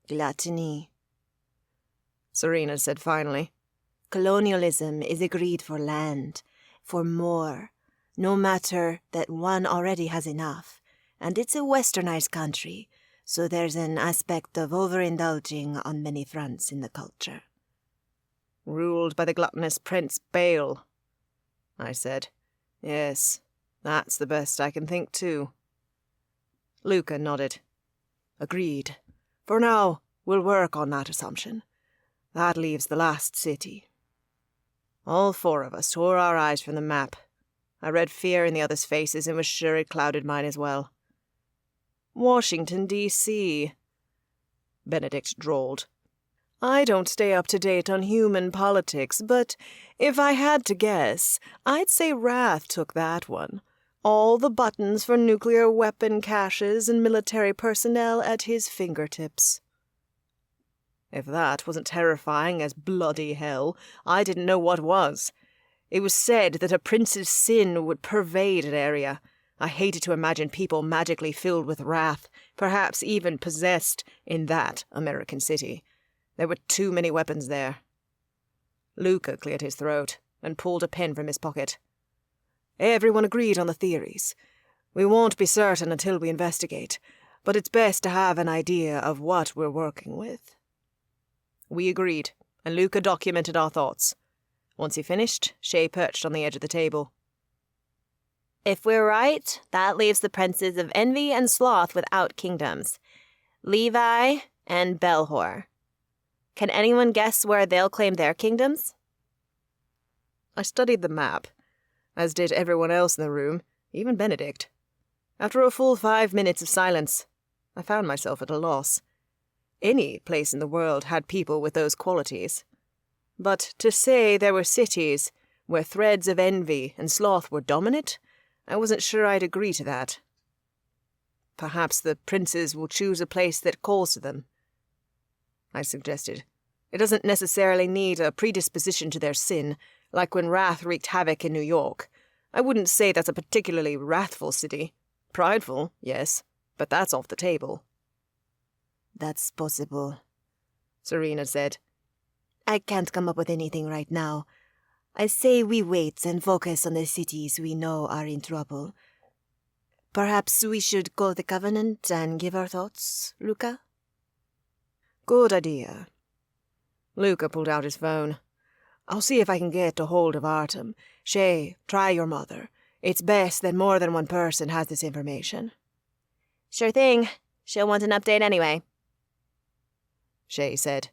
Gluttony. Serena said finally. Colonialism is a greed for land, for more, no matter that one already has enough, and it's a westernized country, so there's an aspect of overindulging on many fronts in the culture. Ruled by the gluttonous Prince Bale, I said. Yes, that's the best I can think too. Luca nodded. Agreed. For now, we'll work on that assumption. That leaves the last city. All 4 of us tore our eyes from the map. I read fear in the others' faces and was sure it clouded mine as well. Washington, D.C., Benedict drawled. I don't stay up to date on human politics, but if I had to guess, I'd say Wrath took that one. All the buttons for nuclear weapon caches and military personnel at his fingertips. If that wasn't terrifying as bloody hell, I didn't know what was. It was said that a prince's sin would pervade an area. I hated to imagine people magically filled with wrath, perhaps even possessed, in that American city. There were too many weapons there. Luca cleared his throat and pulled a pen from his pocket. Everyone agreed on the theories. We won't be certain until we investigate, but it's best to have an idea of what we're working with. We agreed, and Luca documented our thoughts. Once he finished, Shay perched on the edge of the table. If we're right, that leaves the princes of Envy and Sloth without kingdoms. Levi and Belhor. Can anyone guess where they'll claim their kingdoms? I studied the map, as did everyone else in the room, even Benedict. After a full 5 minutes of silence, I found myself at a loss. Any place in the world had people with those qualities. But to say there were cities where threads of envy and sloth were dominant, I wasn't sure I'd agree to that. Perhaps the princes will choose a place that calls to them, I suggested. It doesn't necessarily need a predisposition to their sin, like when Wrath wreaked havoc in New York. I wouldn't say that's a particularly wrathful city. Prideful, yes, but that's off the table. That's possible, Serena said. I can't come up with anything right now. I say we wait and focus on the cities we know are in trouble. Perhaps we should call the Covenant and give our thoughts, Luca? Good idea. Luca pulled out his phone. I'll see if I can get a hold of Artem. Shay, try your mother. It's best that more than one person has this information. Sure thing. She'll want an update anyway, Shay said.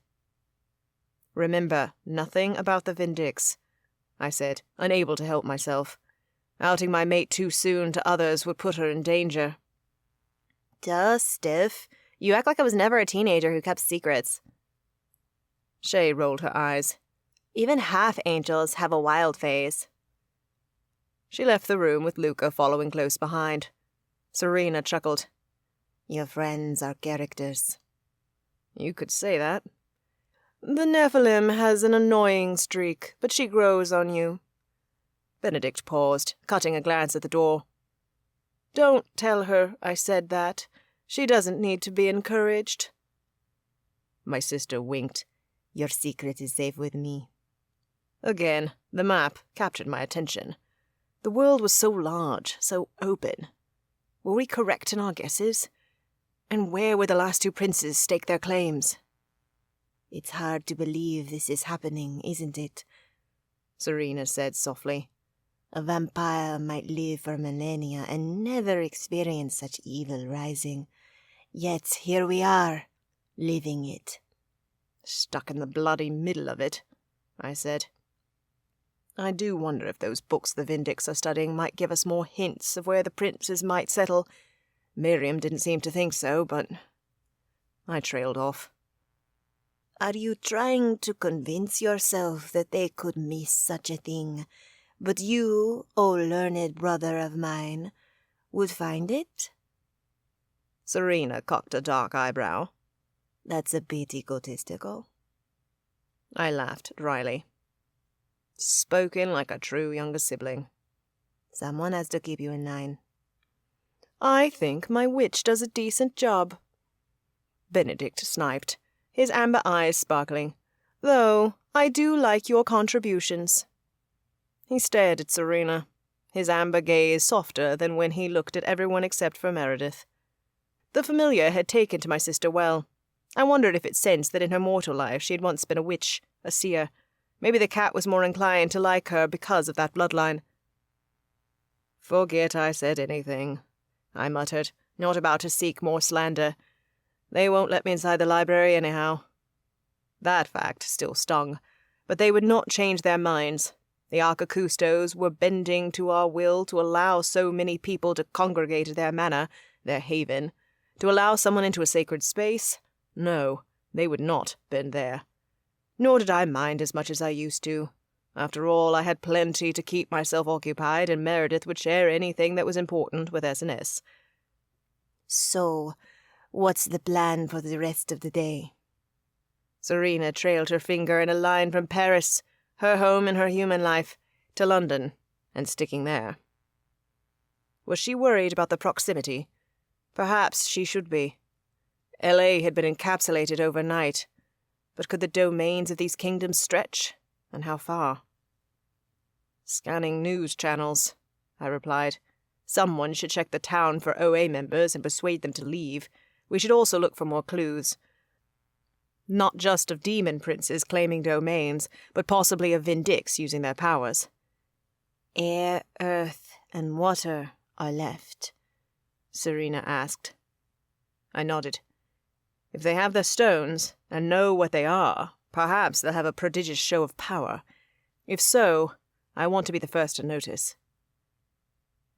Remember, nothing about the Vindix, I said, unable to help myself. Outing my mate too soon to others would put her in danger. Duh, stiff. You act like I was never a teenager who kept secrets. Shay rolled her eyes. Even half-angels have a wild phase. She left the room with Luca following close behind. Serena chuckled. Your friends are characters. You could say that. The Nephilim has an annoying streak, but she grows on you. Benedict paused, cutting a glance at the door. Don't tell her I said that. She doesn't need to be encouraged. My sister winked. Your secret is safe with me. Again, the map captured my attention. The world was so large, so open. Were we correct in our guesses? And where would the last two princes stake their claims? It's hard to believe this is happening, isn't it? Serena said softly. A vampire might live for millennia and never experience such evil rising. Yet here we are, living it. Stuck in the bloody middle of it, I said. I do wonder if those books the Vindix are studying might give us more hints of where the princes might settle. Miriam didn't seem to think so, but I trailed off. Are you trying to convince yourself that they could miss such a thing, but you, O learned brother of mine, would find it? Serena cocked a dark eyebrow. That's a bit egotistical. I laughed dryly. Spoken like a true younger sibling. Someone has to keep you in line. I think my witch does a decent job. Benedict sniped, his amber eyes sparkling. Though I do like your contributions. He stared at Serena, his amber gaze softer than when he looked at everyone except for Meredith. The familiar had taken to my sister well. I wondered if it sensed that in her mortal life she had once been a witch, a seer. Maybe the cat was more inclined to like her because of that bloodline. Forget I said anything, I muttered, not about to seek more slander. They won't let me inside the library anyhow. That fact still stung, but they would not change their minds. The Archicustos were bending to our will to allow so many people to congregate at their manor, their haven. To allow someone into a sacred space? No, they would not bend there. Nor did I mind as much as I used to. After all, I had plenty to keep myself occupied, and Meredith would share anything that was important with S&S. So, what's the plan for the rest of the day? Serena trailed her finger in a line from Paris, her home in her human life, to London, and sticking there. Was she worried about the proximity? Perhaps she should be. L.A. had been encapsulated overnight, but could the domains of these kingdoms stretch, and how far? Scanning news channels, I replied. Someone should check the town for OA members and persuade them to leave. We should also look for more clues. Not just of demon princes claiming domains, but possibly of Vindix using their powers. Air, earth, and water are left, Serena asked. I nodded. If they have the stones, and know what they are, perhaps they'll have a prodigious show of power. If so, I want to be the first to notice.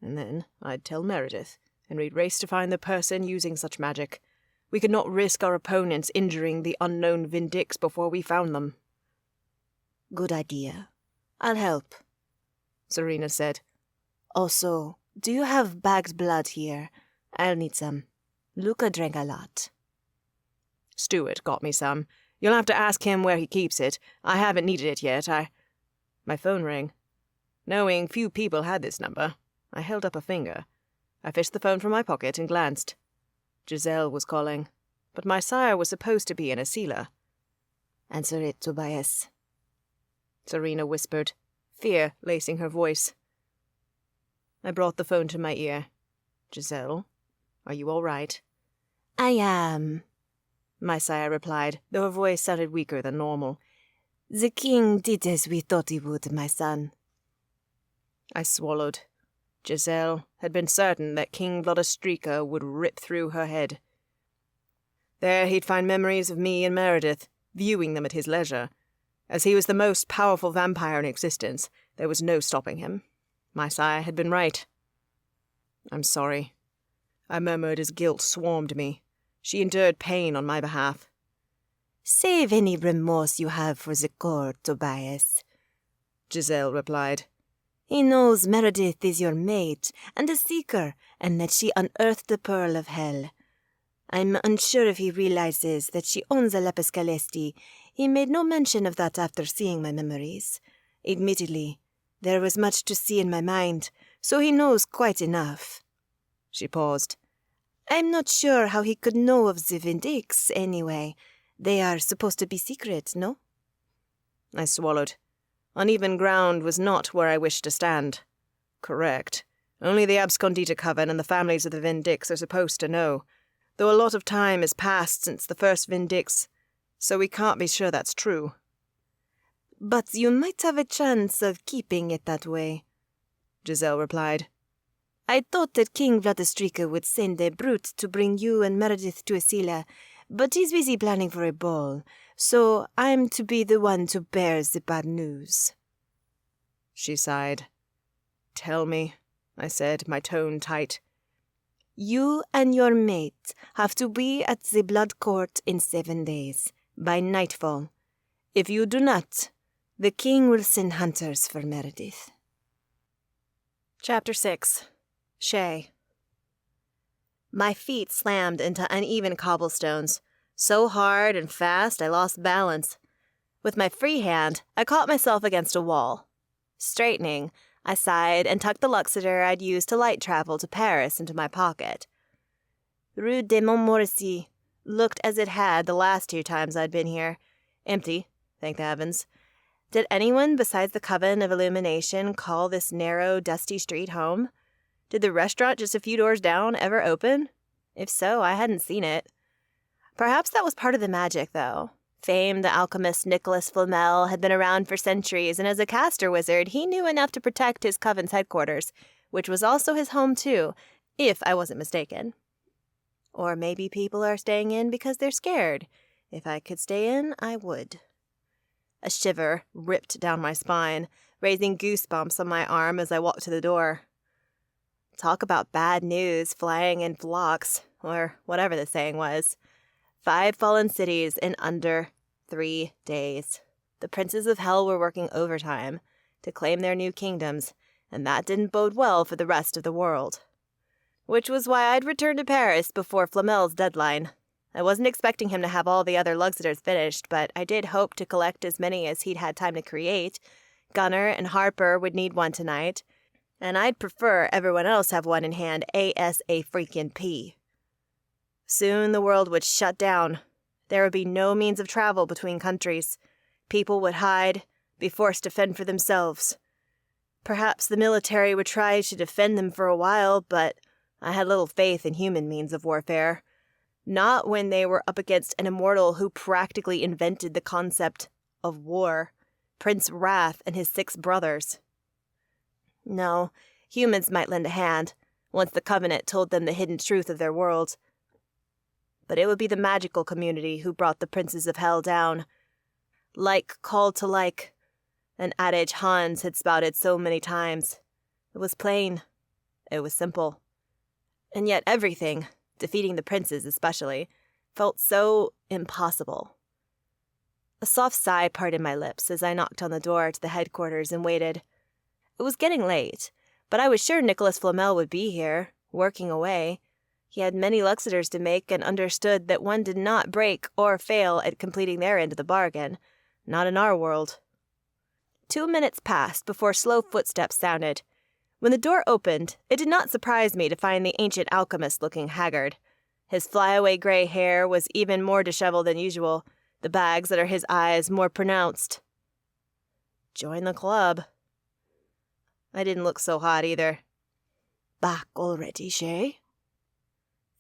And then I'd tell Meredith, and we'd race to find the person using such magic. We could not risk our opponents injuring the unknown Vindix before we found them. Good idea. I'll help, Serena said. Also, do you have bagged blood here? I'll need some. Luca drank a lot. Stuart got me some. You'll have to ask him where he keeps it. I haven't needed it yet. My phone rang. Knowing few people had this number, I held up a finger. I fished the phone from my pocket and glanced. Giselle was calling, but my sire was supposed to be in Asila. Answer it, Tobias. Serena whispered, fear lacing her voice. I brought the phone to my ear. Giselle, are you all right? I am, my sire replied, though her voice sounded weaker than normal. The king did as we thought he would, my son. I swallowed. Giselle had been certain that King Vladistrika would rip through her head. There he'd find memories of me and Meredith, viewing them at his leisure. As he was the most powerful vampire in existence, there was no stopping him. My sire had been right. I'm sorry, I murmured as guilt swarmed me. She endured pain on my behalf. Save any remorse you have for the court, Tobias, Giselle replied. He knows Meredith is your mate and a seeker, and that she unearthed the pearl of hell. I'm unsure if he realizes that she owns a lapis calesti. He made no mention of that after seeing my memories. Admittedly, there was much to see in my mind, so he knows quite enough. She paused. I'm not sure how he could know of the Vindix, anyway. They are supposed to be secret, no? I swallowed. Uneven ground was not where I wished to stand. Correct. Only the Abscondita Coven and the families of the Vindix are supposed to know, though a lot of time has passed since the first Vindix, so we can't be sure that's true. But you might have a chance of keeping it that way, Giselle replied. I thought that King Vladistrika would send a brute to bring you and Meredith to Asila, but he's busy planning for a ball, so I'm to be the one to bear the bad news. She sighed. Tell me, I said, my tone tight. You and your mate have to be at the Blood Court in 7 days, by nightfall. If you do not, the king will send hunters for Meredith. Chapter 6. Shay. My feet slammed into uneven cobblestones, so hard and fast I lost balance. With my free hand, I caught myself against a wall. Straightening, I sighed and tucked the Luxeter I'd used to light travel to Paris into my pocket. Rue de Montmorency looked as it had the last 2 times I'd been here. Empty, thank the heavens. Did anyone besides the Coven of Illumination call this narrow, dusty street home? Did the restaurant just a few doors down ever open? If so, I hadn't seen it. Perhaps that was part of the magic, though. Famed alchemist Nicholas Flamel had been around for centuries, and as a caster wizard, he knew enough to protect his Coven's headquarters, which was also his home, too, if I wasn't mistaken. Or maybe people are staying in because they're scared. If I could stay in, I would. A shiver ripped down my spine, raising goosebumps on my arm as I walked to the door. Talk about bad news flying in flocks, or whatever the saying was. 5 fallen cities in under 3 days. The princes of hell were working overtime to claim their new kingdoms, and that didn't bode well for the rest of the world. Which was why I'd returned to Paris before Flamel's deadline. I wasn't expecting him to have all the other Luxeters finished, but I did hope to collect as many as he'd had time to create. Gunnar and Harper would need one tonight, and I'd prefer everyone else have one in hand ASAP. Soon the world would shut down. There would be no means of travel between countries. People would hide, be forced to fend for themselves. Perhaps the military would try to defend them for a while, but I had little faith in human means of warfare. Not when they were up against an immortal who practically invented the concept of war, Prince Wrath and his 6 brothers. No, humans might lend a hand, once the Covenant told them the hidden truth of their world. But it would be the magical community who brought the princes of hell down. Like called to like, an adage Hans had spouted so many times. It was plain. It was simple. And yet everything, defeating the princes especially, felt so impossible. A soft sigh parted my lips as I knocked on the door to the headquarters and waited. It was getting late, but I was sure Nicholas Flamel would be here, working away. He had many Luxeters to make and understood that one did not break or fail at completing their end of the bargain. Not in our world. 2 minutes passed before slow footsteps sounded. When the door opened, it did not surprise me to find the ancient alchemist looking haggard. His flyaway gray hair was even more disheveled than usual, the bags under his eyes more pronounced. Join the club. I didn't look so hot either. Back already, Shay?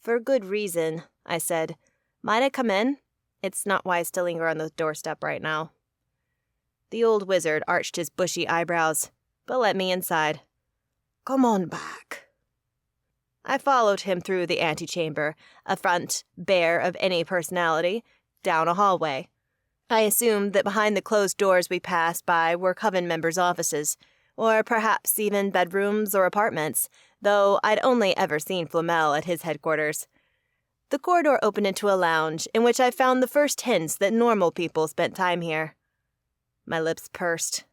For good reason, I said. Might I come in? It's not wise to linger on the doorstep right now. The old wizard arched his bushy eyebrows, but let me inside. Come on back. I followed him through the antechamber, a front bare of any personality, down a hallway. I assumed that behind the closed doors we passed by were Coven members' offices, or perhaps even bedrooms or apartments, though I'd only ever seen Flamel at his headquarters. The corridor opened into a lounge, in which I found the first hints that normal people spent time here. My lips pursed.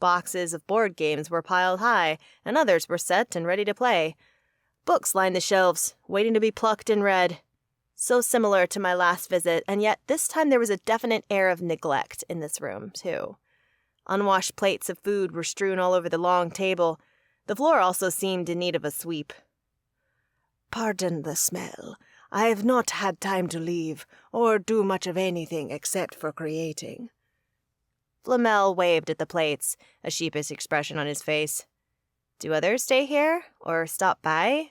Boxes of board games were piled high, and others were set and ready to play. Books lined the shelves, waiting to be plucked and read. So similar to my last visit, and yet this time there was a definite air of neglect in this room, too. Unwashed plates of food were strewn all over the long table. The floor also seemed in need of a sweep. Pardon the smell. I have not had time to leave, or do much of anything except for creating. Flamel waved at the plates, a sheepish expression on his face. Do others stay here, or stop by?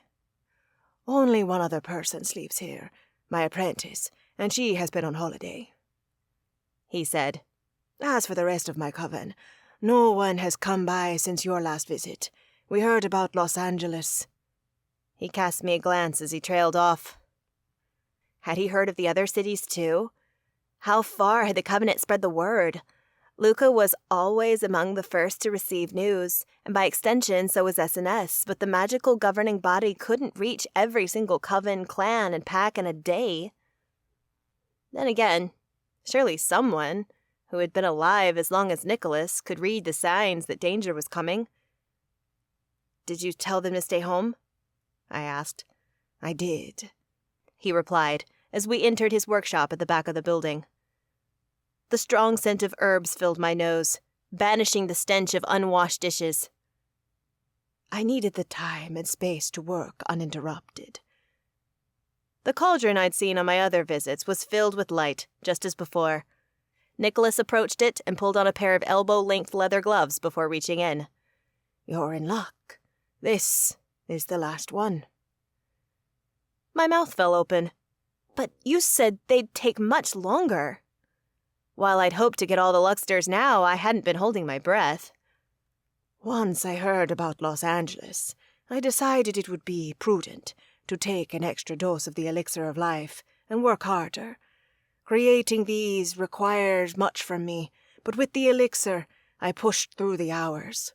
Only one other person sleeps here, my apprentice, and she has been on holiday, he said. As for the rest of my coven, no one has come by since your last visit. We heard about Los Angeles. He cast me a glance as he trailed off. Had he heard of the other cities, too? How far had the Covenant spread the word? Luca was always among the first to receive news, and by extension so was SNS, but the magical governing body couldn't reach every single coven, clan, and pack in a day. Then again, surely someone, who had been alive as long as Nicholas, could read the signs that danger was coming. Did you tell them to stay home? I asked. I did, he replied, as we entered his workshop at the back of the building. The strong scent of herbs filled my nose, banishing the stench of unwashed dishes. I needed the time and space to work uninterrupted. The cauldron I'd seen on my other visits was filled with light, just as before. Nicholas approached it and pulled on a pair of elbow-length leather gloves before reaching in. You're in luck. This is the last one. My mouth fell open. But you said they'd take much longer. While I'd hoped to get all the Luxters now, I hadn't been holding my breath. Once I heard about Los Angeles, I decided it would be prudent to take an extra dose of the elixir of life and work harder. Creating these requires much from me, but with the elixir, I pushed through the hours.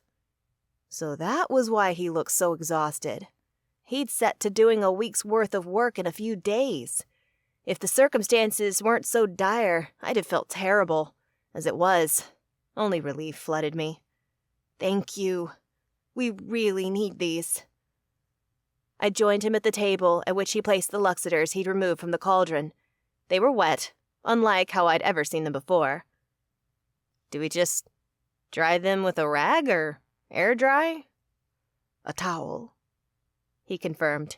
So that was why he looked so exhausted. He'd set to doing a week's worth of work in a few days. If the circumstances weren't so dire, I'd have felt terrible. As it was, only relief flooded me. Thank you. We really need these. I joined him at the table at which he placed the Luxiters he'd removed from the cauldron. They were wet, unlike how I'd ever seen them before. Do we just dry them with a rag or air dry? A towel, he confirmed.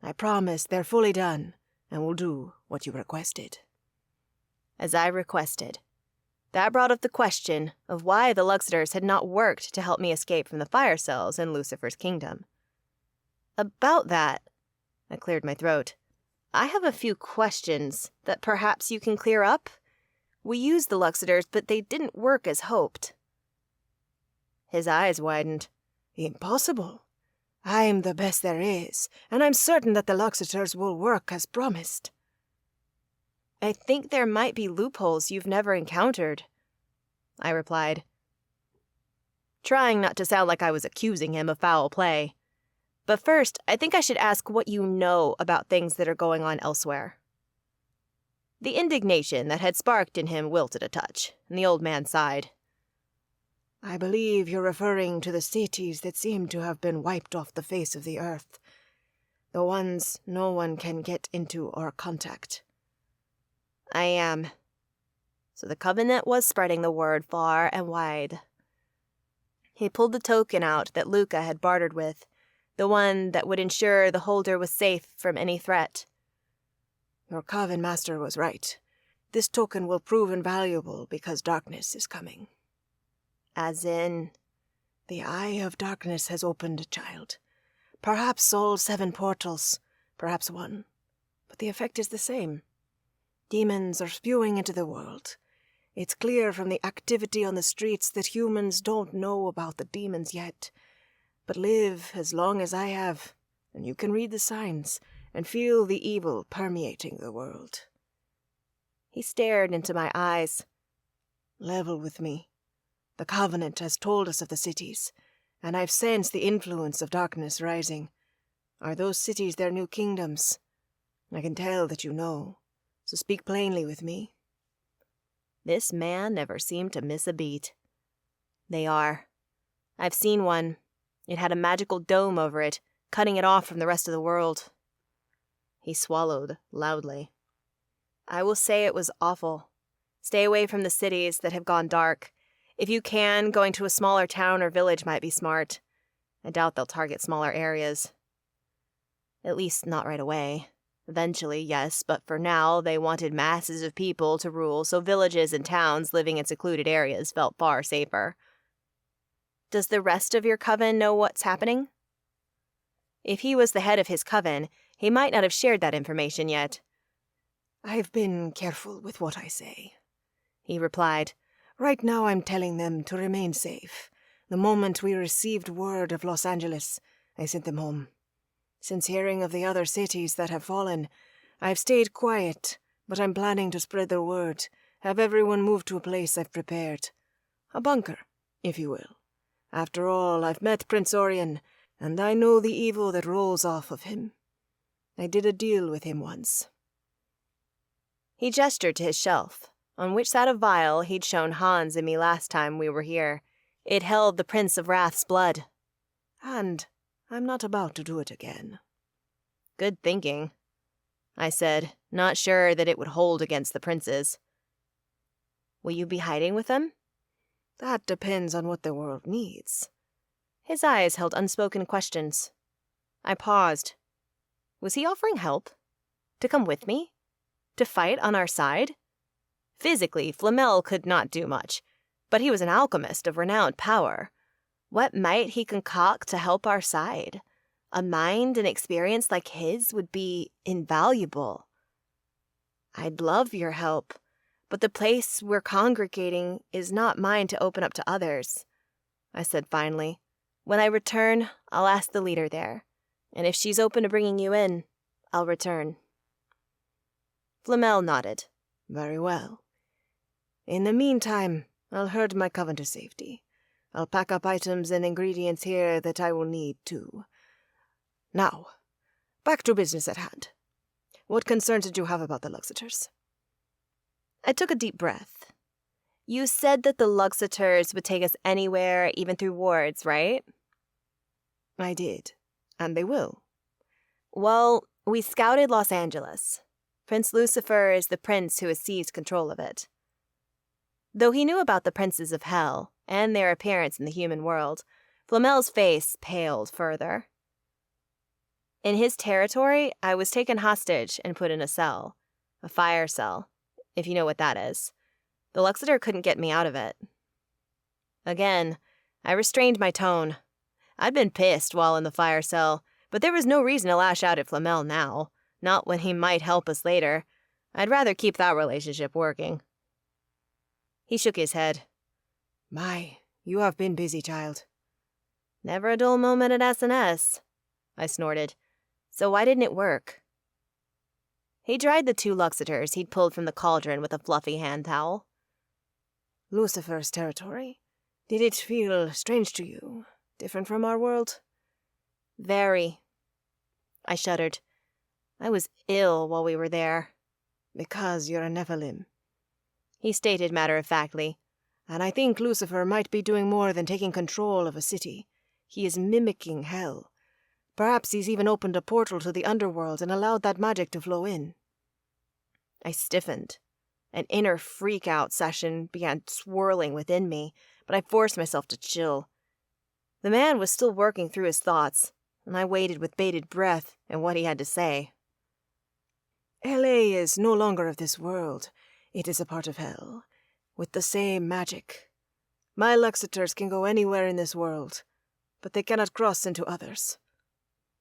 I promise they're fully done, and will do what you requested. As I requested. That brought up the question of why the Luxiters had not worked to help me escape from the fire cells in Lucifer's kingdom. About that, I cleared my throat. I have a few questions that perhaps you can clear up. We used the Luxiters, but they didn't work as hoped. His eyes widened. Impossible. I'm the best there is, and I'm certain that the Luxiters will work as promised. I think there might be loopholes you've never encountered, I replied, trying not to sound like I was accusing him of foul play. But first, I think I should ask what you know about things that are going on elsewhere. The indignation that had sparked in him wilted a touch, and the old man sighed. I believe you're referring to the cities that seem to have been wiped off the face of the earth. The ones no one can get into or contact. I am. So the Covenant was spreading the word far and wide. He pulled the token out that Luca had bartered with, the one that would ensure the holder was safe from any threat. Your Coven master was right. This token will prove invaluable because darkness is coming. As in? The Eye of Darkness has opened, child. Perhaps all 7 portals, perhaps 1. But the effect is the same. Demons are spewing into the world. It's clear from the activity on the streets that humans don't know about the demons yet, but live as long as I have, and you can read the signs and feel the evil permeating the world. He stared into my eyes. Level with me. The Covenant has told us of the cities, and I've sensed the influence of darkness rising. Are those cities their new kingdoms? I can tell that you know, so speak plainly with me. This man never seemed to miss a beat. They are. I've seen one. It had a magical dome over it, cutting it off from the rest of the world. He swallowed loudly. I will say it was awful. Stay away from the cities that have gone dark. If you can, going to a smaller town or village might be smart. I doubt they'll target smaller areas. At least not right away. Eventually, yes, but for now, they wanted masses of people to rule, so villages and towns living in secluded areas felt far safer. Does the rest of your coven know what's happening? If he was the head of his coven, he might not have shared that information yet. I've been careful with what I say, he replied. Right now I'm telling them to remain safe. The moment we received word of Los Angeles, I sent them home. Since hearing of the other cities that have fallen, I've stayed quiet, but I'm planning to spread the word, have everyone move to a place I've prepared. A bunker, if you will. After all, I've met Prince Orion, and I know the evil that rolls off of him. I did a deal with him once. He gestured to his shelf, on which sat a vial he'd shown Hans and me last time we were here. It held the Prince of Wrath's blood. And I'm not about to do it again. Good thinking, I said, not sure that it would hold against the princes. Will you be hiding with them? That depends on what the world needs. His eyes held unspoken questions. I paused. Was he offering help? To come with me? To fight on our side? Physically, Flamel could not do much, but he was an alchemist of renowned power. What might he concoct to help our side? A mind and experience like his would be invaluable. I'd love your help, but the place we're congregating is not mine to open up to others, I said finally. When I return, I'll ask the leader there, and if she's open to bringing you in, I'll return. Flamel nodded. Very well. In the meantime, I'll herd my coven to safety. I'll pack up items and ingredients here that I will need, too. Now, back to business at hand. What concerns did you have about the Luxators? I took a deep breath. You said that the Luxators would take us anywhere, even through wards, right? I did, and they will. Well, we scouted Los Angeles. Prince Lucifer is the prince who has seized control of it. Though he knew about the princes of hell and their appearance in the human world, Flamel's face paled further. In his territory, I was taken hostage and put in a cell. A fire cell, if you know what that is. The Luxator couldn't get me out of it. Again, I restrained my tone. I'd been pissed while in the fire cell, but there was no reason to lash out at Flamel now, not when he might help us later. I'd rather keep that relationship working. He shook his head. My, you have been busy, child. Never a dull moment at S&S, I snorted. So why didn't it work? He dried the 2 Luxators he'd pulled from the cauldron with a fluffy hand towel. Lucifer's territory? Did it feel strange to you? Different from our world? Very. I shuddered. I was ill while we were there. Because you're a Nephilim, he stated matter-of-factly. And I think Lucifer might be doing more than taking control of a city. He is mimicking hell. Perhaps he's even opened a portal to the underworld and allowed that magic to flow in. I stiffened. An inner freak-out session began swirling within me, but I forced myself to chill. The man was still working through his thoughts, and I waited with bated breath and what he had to say. L.A. is no longer of this world. It is a part of hell, with the same magic. My Luxiters can go anywhere in this world, but they cannot cross into others.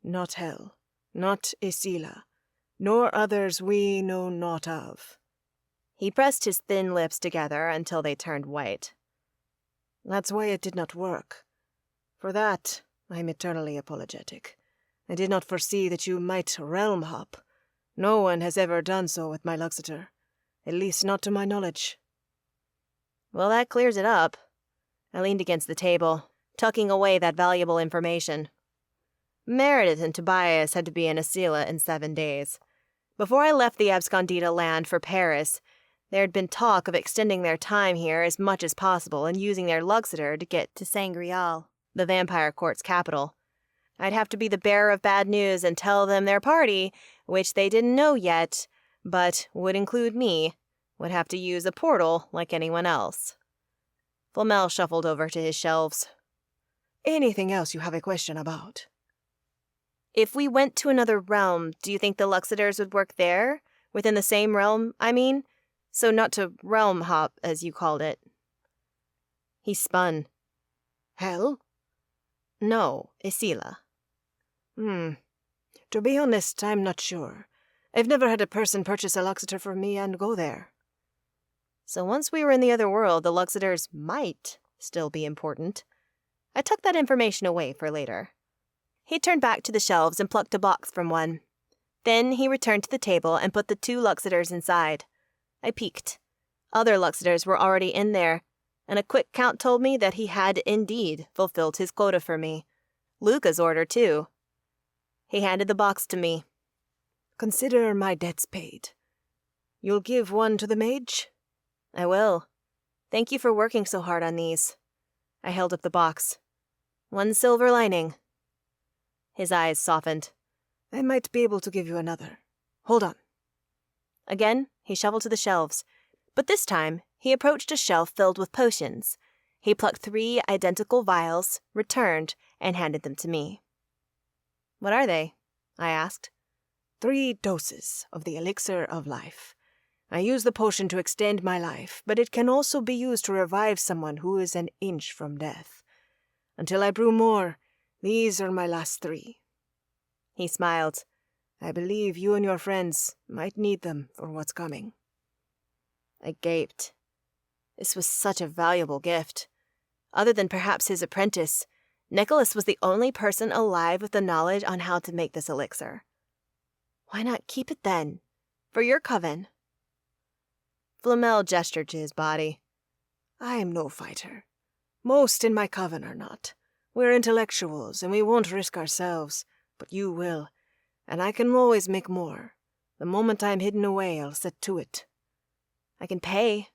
Not hell, not Isila, nor others we know not of. He pressed his thin lips together until they turned white. That's why it did not work. For that, I am eternally apologetic. I did not foresee that you might realm hop. No one has ever done so with my Luxiter, at least not to my knowledge. Well, that clears it up. I leaned against the table, tucking away that valuable information. Meredith and Tobias had to be in Asila in 7 days. Before I left the Abscondita land for Paris, there had been talk of extending their time here as much as possible and using their Luxiter to get to Sangreal, the vampire court's capital. I'd have to be the bearer of bad news and tell them their party, which they didn't know yet, but would include me, would have to use a portal like anyone else. Flamel shuffled over to his shelves. Anything else you have a question about? If we went to another realm, do you think the Luxiters would work there? Within the same realm, I mean? So not to realm hop, as you called it. He spun. Hell? No, Isila. To be honest, I'm not sure. I've never had a person purchase a Luxiter for me and go there. So once we were in the other world, the Luxiters might still be important. I tucked that information away for later. He turned back to the shelves and plucked a box from one. Then he returned to the table and put the 2 Luxiters inside. I peeked. Other Luxiters were already in there, and a quick count told me that he had indeed fulfilled his quota for me. Luca's order, too. He handed the box to me. Consider my debts paid. You'll give one to the mage? I will. Thank you for working so hard on these. I held up the box. 1 silver lining. His eyes softened. I might be able to give you another. Hold on. Again, he shuffled to the shelves, but this time he approached a shelf filled with potions. He plucked 3 identical vials, returned, and handed them to me. What are they? I asked. 3 doses of the elixir of life. I use the potion to extend my life, but it can also be used to revive someone who is an inch from death. Until I brew more, these are my last 3. He smiled. I believe you and your friends might need them for what's coming. I gaped. This was such a valuable gift. Other than perhaps his apprentice, Nicholas was the only person alive with the knowledge on how to make this elixir. Why not keep it then? For your coven. Flamel gestured to his body. I am no fighter. Most in my coven are not. We're intellectuals, and we won't risk ourselves, but you will, and I can always make more. The moment I'm hidden away, I'll set to it. I can pay,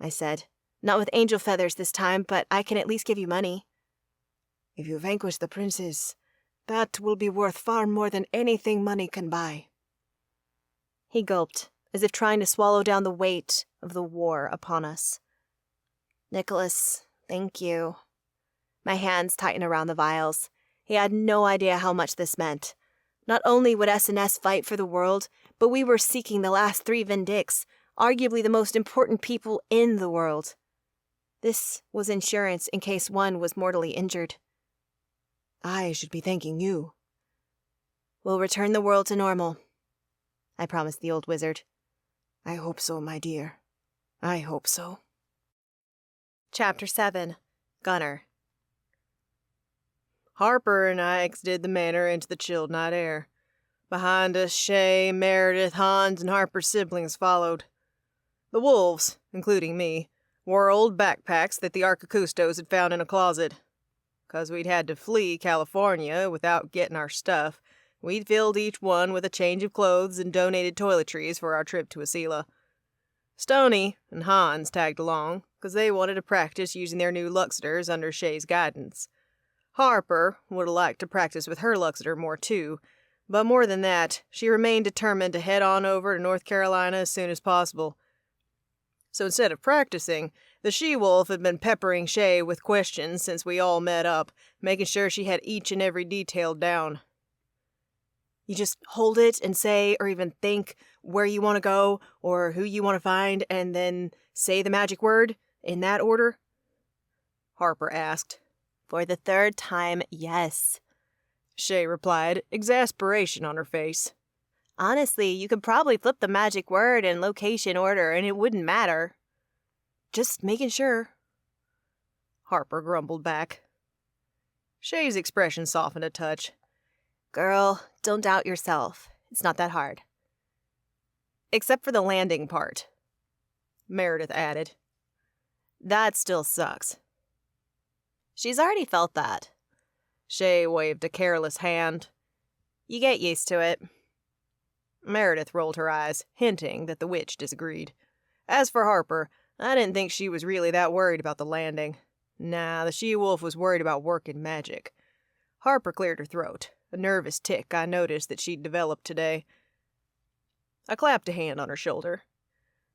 I said. Not with angel feathers this time, but I can at least give you money. If you vanquish the princes, that will be worth far more than anything money can buy. He gulped, as if trying to swallow down the weight of the war upon us. Nicholas, thank you. My hands tightened around the vials. He had no idea how much this meant. Not only would S&S fight for the world, but we were seeking the last 3 Vindix, arguably the most important people in the world. This was insurance in case one was mortally injured. I should be thanking you. We'll return the world to normal, I promised the old wizard. I hope so, my dear. I hope so. Chapter 7. Gunner. Harper and I exited the manor into the chilled night air. Behind us, Shay, Meredith, Hans, and Harper's siblings followed. The wolves, including me, wore old backpacks that the Archicustos had found in a closet. 'Cause we'd had to flee California without getting our stuff, we'd filled each one with a change of clothes and donated toiletries for our trip to Asila. Stoney and Hans tagged along, 'cause they wanted to practice using their new Luxiters under Shay's guidance. Harper would have liked to practice with her Luxiter more too, but more than that, she remained determined to head on over to North Carolina as soon as possible. So instead of practicing, the she-wolf had been peppering Shay with questions since we all met up, making sure she had each and every detail down. You just hold it and say or even think where you want to go or who you want to find and then say the magic word in that order? Harper asked. For the third time, yes. Shay replied, exasperation on her face. Honestly, you could probably flip the magic word in location order and it wouldn't matter. Just making sure. Harper grumbled back. Shay's expression softened a touch. Girl, don't doubt yourself. It's not that hard. Except for the landing part, Meredith added. That still sucks. She's already felt that. Shay waved a careless hand. You get used to it. Meredith rolled her eyes, hinting that the witch disagreed. As for Harper, I didn't think she was really that worried about the landing. Nah, the she-wolf was worried about working magic. Harper cleared her throat, a nervous tic I noticed that she'd developed today. I clapped a hand on her shoulder.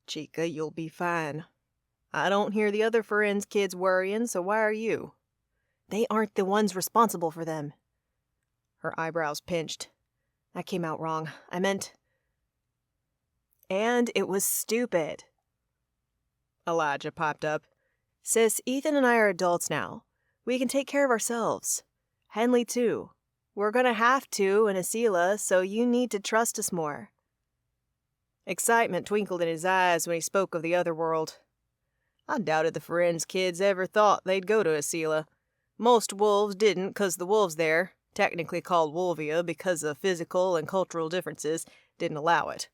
Chica, you'll be fine. I don't hear the other Ferenz kids worrying, so why are you? They aren't the ones responsible for them. Her eyebrows pinched. That came out wrong. I meant... And it was stupid. Elijah popped up. Sis, Ethan and I are adults now. We can take care of ourselves. Henley, too. We're gonna have to in Asila, so you need to trust us more. Excitement twinkled in his eyes when he spoke of the other world. I doubted the Ferenz kids ever thought they'd go to Asila. Most wolves didn't, 'cause the wolves there, technically called Wolvia because of physical and cultural differences, didn't allow it.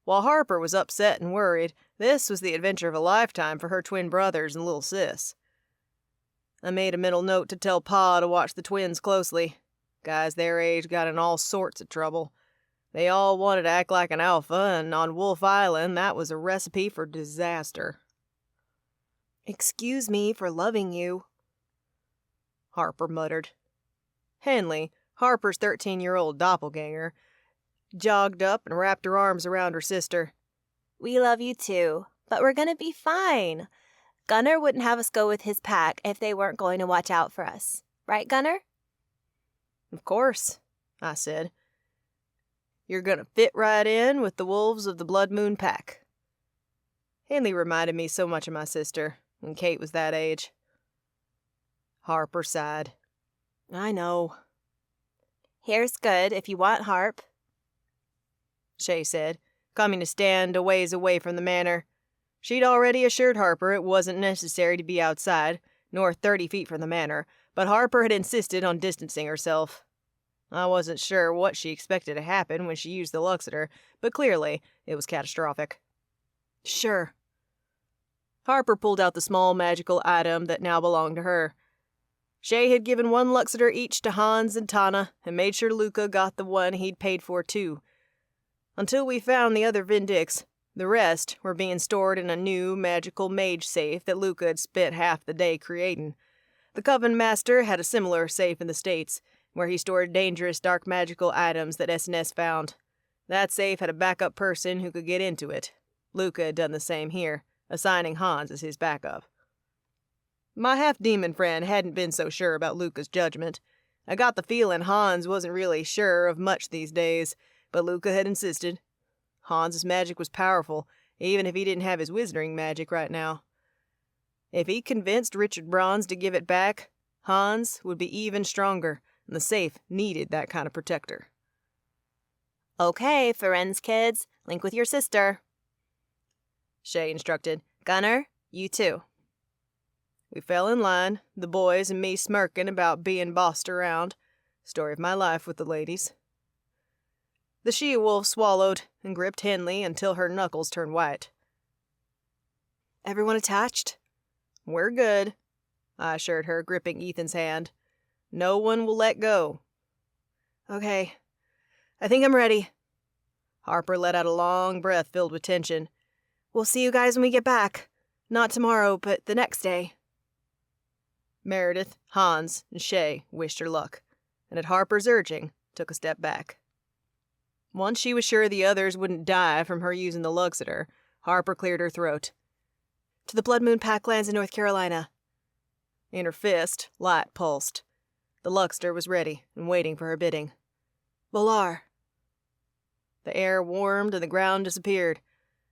While Harper was upset and worried, this was the adventure of a lifetime for her twin brothers and little sis. I made a mental note to tell Pa to watch the twins closely. Guys their age got in all sorts of trouble. They all wanted to act like an alpha, and on Wolf Island, that was a recipe for disaster. Excuse me for loving you, Harper muttered. Henley, Harper's 13-year-old doppelganger, jogged up and wrapped her arms around her sister. We love you too, but we're gonna be fine. Gunnar wouldn't have us go with his pack if they weren't going to watch out for us. Right, Gunnar? Of course, I said. You're gonna fit right in with the wolves of the Blood Moon Pack. Henley reminded me so much of my sister when Kate was that age. Harper sighed. I know. Here's good if you want Harp, Shay said, coming to stand a ways away from the manor. She'd already assured Harper it wasn't necessary to be outside, nor 30 feet from the manor, but Harper had insisted on distancing herself. I wasn't sure what she expected to happen when she used the Luxeter, but clearly it was catastrophic. Sure. Harper pulled out the small magical item that now belonged to her. Shay had given 1 Luxeter each to Hans and Tana, and made sure Luca got the one he'd paid for too. Until we found the other Vindix, the rest were being stored in a new magical mage safe that Luca had spent half the day creating. The Coven master had a similar safe in the States, where he stored dangerous dark magical items that S&S found. That safe had a backup person who could get into it. Luca had done the same here, assigning Hans as his backup. My half-demon friend hadn't been so sure about Luca's judgment. I got the feeling Hans wasn't really sure of much these days, but Luca had insisted. Hans's magic was powerful, even if he didn't have his wizarding magic right now. If he convinced Richard Bronze to give it back, Hans would be even stronger, and the safe needed that kind of protector. Okay, Ferenz kids, link with your sister, Shay instructed. Gunnar, you too. We fell in line, the boys and me smirking about being bossed around. Story of my life with the ladies. The she-wolf swallowed and gripped Henley until her knuckles turned white. Everyone attached? We're good, I assured her, gripping Ethan's hand. No one will let go. Okay. I think I'm ready. Harper let out a long breath filled with tension. We'll see you guys when we get back. Not tomorrow, but the next day. Meredith, Hans, and Shay wished her luck, and at Harper's urging, took a step back. Once she was sure the others wouldn't die from her using the Luxeter, Harper cleared her throat. To the Blood Moon Packlands in North Carolina. In her fist, light pulsed. The Luxter was ready and waiting for her bidding. Volar. The air warmed and the ground disappeared.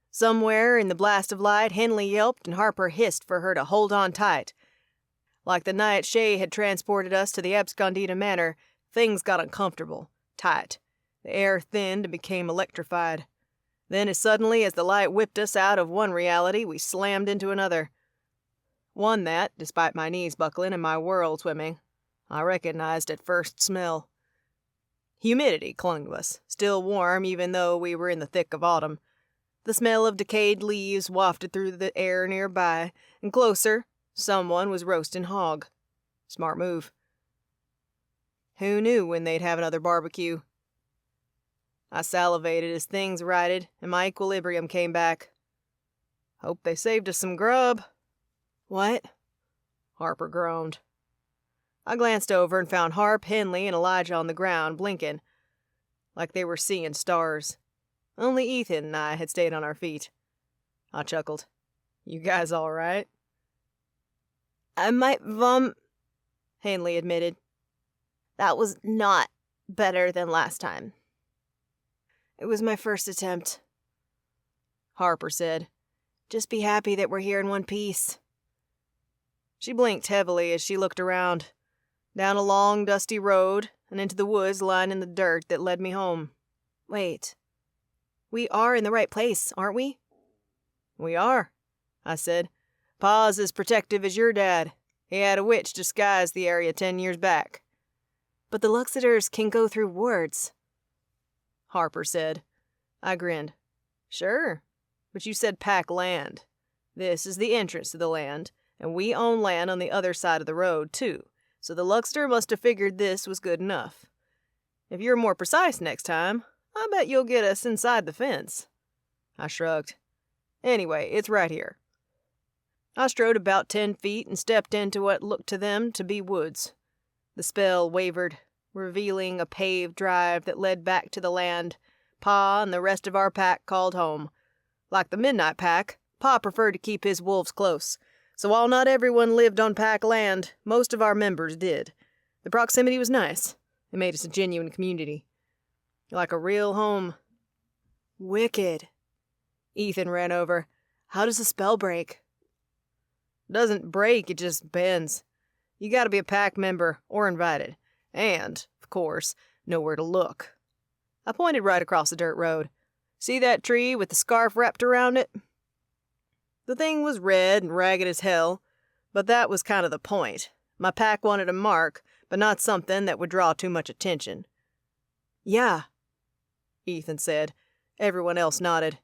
Somewhere in the blast of light, Henley yelped and Harper hissed for her to hold on tight. Like the night Shay had transported us to the Abscondida Manor, things got uncomfortable, tight. The air thinned and became electrified. Then as suddenly as the light whipped us out of one reality, we slammed into another. One that, despite my knees buckling and my whirl swimming, I recognized at first smell. Humidity clung to us, still warm even though we were in the thick of autumn. The smell of decayed leaves wafted through the air nearby, and closer, someone was roasting hog. Smart move. Who knew when they'd have another barbecue? I salivated as things righted, and my equilibrium came back. Hope they saved us some grub. What? Harper groaned. I glanced over and found Harp, Henley, and Elijah on the ground, blinking, like they were seeing stars. Only Ethan and I had stayed on our feet. I chuckled. You guys all right? I might Henley admitted. That was not better than last time. It was my first attempt. Harper said. Just be happy that we're here in one piece. She blinked heavily as she looked around, down a long, dusty road and into the woods lining the dirt that led me home. Wait. We are in the right place, aren't we? We are, I said. Pa's as protective as your dad. He had a witch disguise the area 10 years back. But the Luxiters can go through wards, Harper said. I grinned. Sure, but you said pack land. This is the entrance to the land, and we own land on the other side of the road, too, so the Luxter must have figured this was good enough. If you're more precise next time, I bet you'll get us inside the fence. I shrugged. Anyway, it's right here. I strode about 10 feet and stepped into what looked to them to be woods. The spell wavered, revealing a paved drive that led back to the land Pa and the rest of our pack called home. Like the Midnight Pack, Pa preferred to keep his wolves close, so while not everyone lived on pack land, most of our members did. The proximity was nice. It made us a genuine community. Like a real home. Wicked. Ethan ran over. How does the spell break? Doesn't break, it just bends. You gotta be a pack member or invited. And, of course, know where to look. I pointed right across the dirt road. See that tree with the scarf wrapped around it? The thing was red and ragged as hell, but that was kind of the point. My pack wanted a mark, but not something that would draw too much attention. Yeah, Ethan said. Everyone else nodded.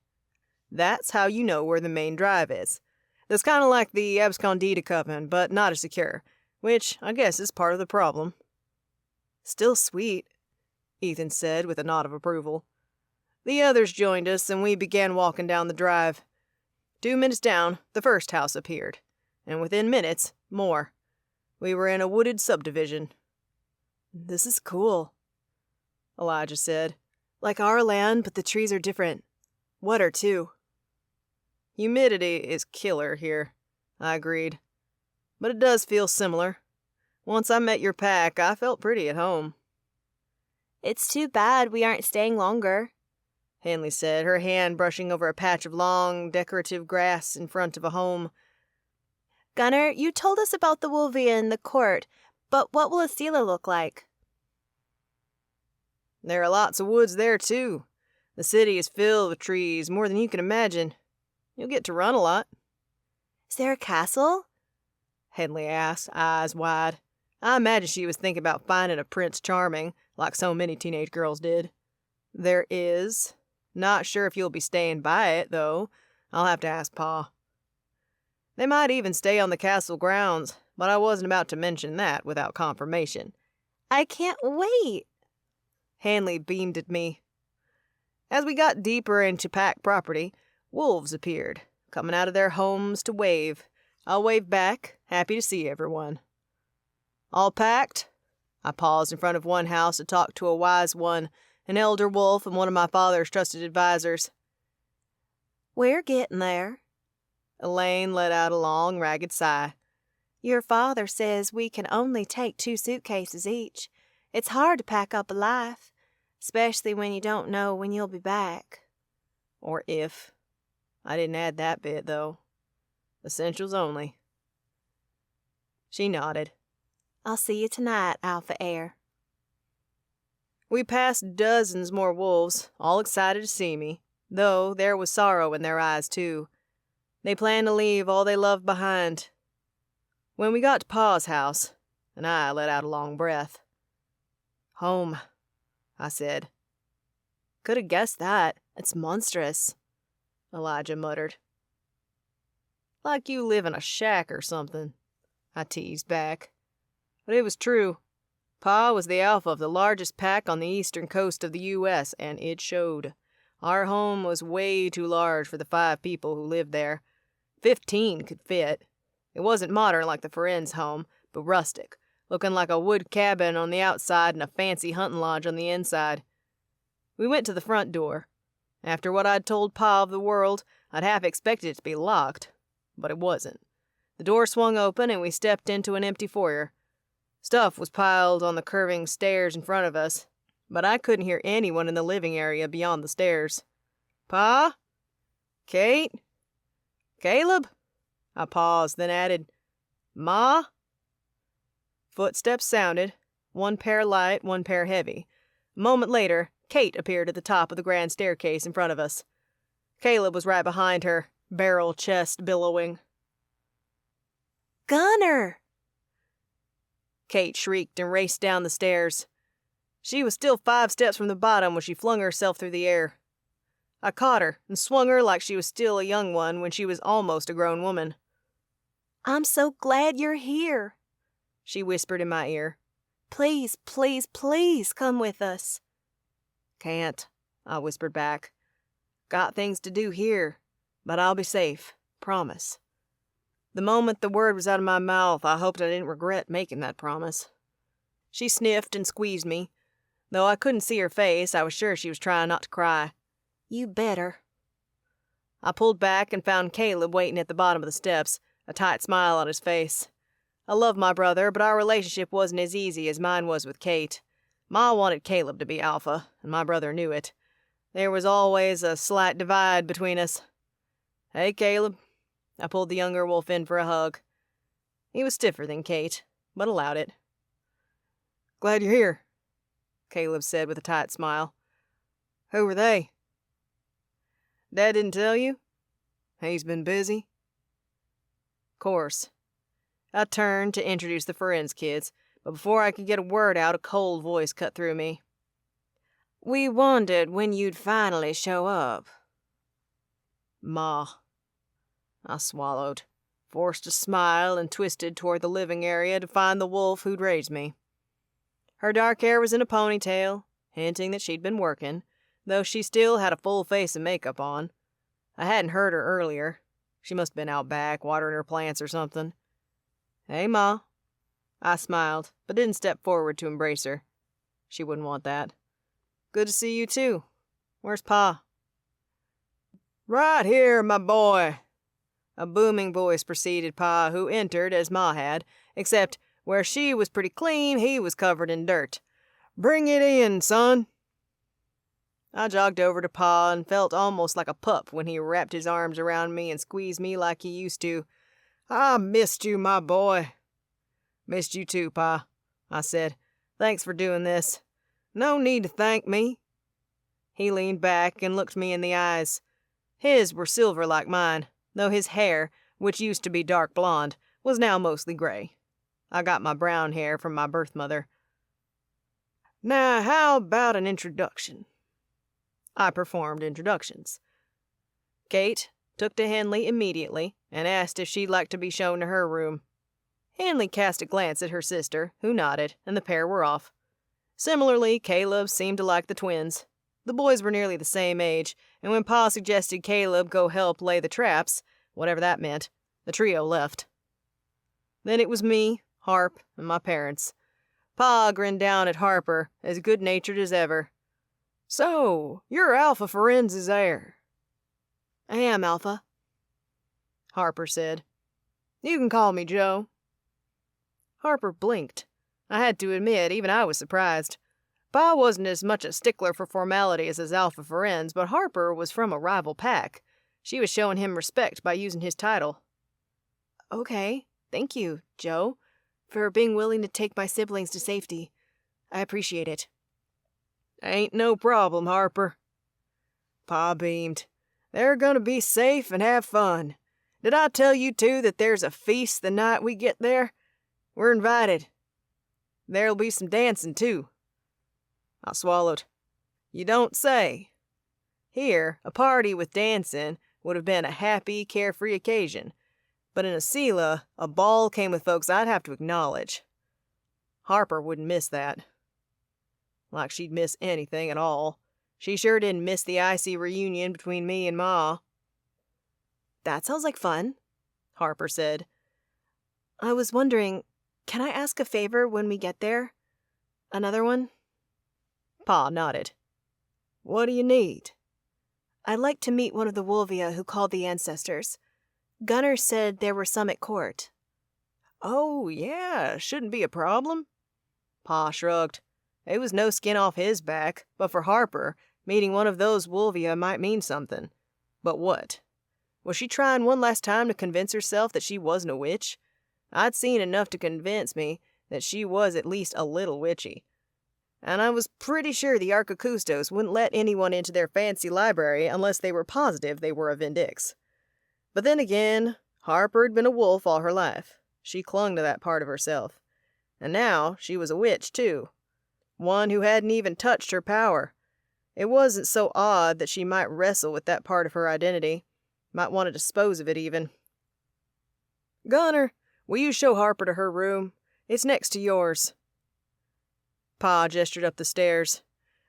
That's how you know where the main drive is. That's kind of like the Abscondida Coven, but not as secure, which I guess is part of the problem. Still sweet, Ethan said with a nod of approval. The others joined us, and we began walking down the drive. 2 minutes down, the first house appeared, and within minutes, more. We were in a wooded subdivision. This is cool, Elijah said. Like our land, but the trees are different. Wetter, too. Humidity is killer here, I agreed. But it does feel similar. Once I met your pack, I felt pretty at home. It's too bad we aren't staying longer, Henley said, her hand brushing over a patch of long, decorative grass in front of a home. Gunnar, you told us about the Wolvia in the court, but what will Asila look like? There are lots of woods there, too. The city is filled with trees, more than you can imagine. You'll get to run a lot. Is there a castle? Henley asked, eyes wide. I imagine she was thinking about finding a Prince Charming, like so many teenage girls did. There is. Not sure if you'll be staying by it, though. I'll have to ask Pa. They might even stay on the castle grounds, but I wasn't about to mention that without confirmation. I can't wait. Henley beamed at me. As we got deeper into pack property, wolves appeared, coming out of their homes to wave. I waved back, happy to see everyone. All packed? I paused in front of one house to talk to a wise one, an elder wolf and one of my father's trusted advisors. We're getting there, Elaine let out a long, ragged sigh. Your father says we can only take 2 suitcases each. It's hard to pack up a life, especially when you don't know when you'll be back. Or if. I didn't add that bit, though. Essentials only. She nodded. I'll see you tonight, Alpha Air. We passed dozens more wolves, all excited to see me, though there was sorrow in their eyes, too. They planned to leave all they loved behind. When we got to Pa's house, and I let out a long breath. "Home," I said. Could have guessed that. It's monstrous, Elijah muttered. "Like you live in a shack or something," I teased back. But it was true. Pa was the alpha of the largest pack on the eastern coast of the U.S., and it showed. Our home was way too large for the 5 people who lived there. 15 could fit. It wasn't modern like the Ferenz home, but rustic, looking like a wood cabin on the outside and a fancy hunting lodge on the inside. We went to the front door. After what I'd told Pa of the world, I'd half expected it to be locked, but it wasn't. The door swung open and we stepped into an empty foyer. Stuff was piled on the curving stairs in front of us, but I couldn't hear anyone in the living area beyond the stairs. "Pa? Kate? Caleb?" I paused, then added, "Ma?" Footsteps sounded, one pair light, one pair heavy. A moment later, Kate appeared at the top of the grand staircase in front of us. Caleb was right behind her, barrel chest billowing. Gunner! Kate shrieked and raced down the stairs. She was still 5 steps from the bottom when she flung herself through the air. I caught her and swung her like she was still a young one when she was almost a grown woman. I'm so glad you're here, she whispered in my ear. Please, please, please come with us. Can't, I whispered back. Got things to do here, but I'll be safe, promise. The moment the word was out of my mouth, I hoped I didn't regret making that promise. She sniffed and squeezed me. Though I couldn't see her face, I was sure she was trying not to cry. You better. I pulled back and found Caleb waiting at the bottom of the steps, a tight smile on his face. I love my brother, but our relationship wasn't as easy as mine was with Kate. Ma wanted Caleb to be alpha, and my brother knew it. There was always a slight divide between us. "Hey, Caleb." I pulled the younger wolf in for a hug. He was stiffer than Kate, but allowed it. "Glad you're here," Caleb said with a tight smile. "Who were they?" "Dad didn't tell you? He's been busy." "Course." I turned to introduce the Ferenz kids, but before I could get a word out, a cold voice cut through me. "We wondered when you'd finally show up." "Ma." I swallowed, forced a smile, and twisted toward the living area to find the wolf who'd raised me. Her dark hair was in a ponytail, hinting that she'd been working, though she still had a full face of makeup on. I hadn't heard her earlier. She must have been out back, watering her plants or something. "Hey, Ma." I smiled, but didn't step forward to embrace her. She wouldn't want that. "Good to see you, too. Where's Pa?" "Right here, my boy." A booming voice preceded Pa, who entered as Ma had, except where she was pretty clean, he was covered in dirt. "Bring it in, son." I jogged over to Pa and felt almost like a pup when he wrapped his arms around me and squeezed me like he used to. "I missed you, my boy." "Missed you too, Pa," I said. "Thanks for doing this." "No need to thank me." He leaned back and looked me in the eyes. His were silver like mine, though his hair, which used to be dark blonde, was now mostly gray. I got my brown hair from my birth mother. "Now, how about an introduction?" I performed introductions. Kate took to Henley immediately and asked if she'd like to be shown to her room. Henley cast a glance at her sister, who nodded, and the pair were off. Similarly, Caleb seemed to like the twins. The boys were nearly the same age, and when Pa suggested Caleb go help lay the traps, whatever that meant, the trio left. Then it was me, Harp, and my parents. Pa grinned down at Harper, as good-natured as ever. "So, you're Alpha Ferenz's heir." I am, Alpha. Harper said. You can call me Joe. Harper blinked. I had to admit, even I was surprised. Pa wasn't as much a stickler for formality as his alpha friends, but Harper was from a rival pack. She was showing him respect by using his title. Okay, thank you, Joe, for being willing to take my siblings to safety. I appreciate it. Ain't no problem, Harper. Pa beamed. They're gonna be safe and have fun. Did I tell you, too, that there's a feast the night we get there? We're invited. There'll be some dancing, too. I swallowed. You don't say. Here, a party with dancing would have been a happy, carefree occasion. But in Asila, a ball came with folks I'd have to acknowledge. Harper wouldn't miss that. Like she'd miss anything at all. She sure didn't miss the icy reunion between me and Ma. That sounds like fun, Harper said. I was wondering, can I ask a favor when we get there? Another one? Pa nodded. What do you need? I'd like to meet one of the Wolvia who called the ancestors. Gunnar said there were some at court. Oh, yeah, shouldn't be a problem. Pa shrugged. It was no skin off his back, but for Harper, meeting one of those Wolvia might mean something. But what? Was she trying one last time to convince herself that she wasn't a witch? I'd seen enough to convince me that she was at least a little witchy. And I was pretty sure the Archicustos wouldn't let anyone into their fancy library unless they were positive they were a Vindix. But then again, Harper had been a wolf all her life. She clung to that part of herself. And now she was a witch, too. One who hadn't even touched her power. It wasn't so odd that she might wrestle with that part of her identity. Might want to dispose of it, even. Gunnar, will you show Harper to her room? It's next to yours. Pa gestured up the stairs.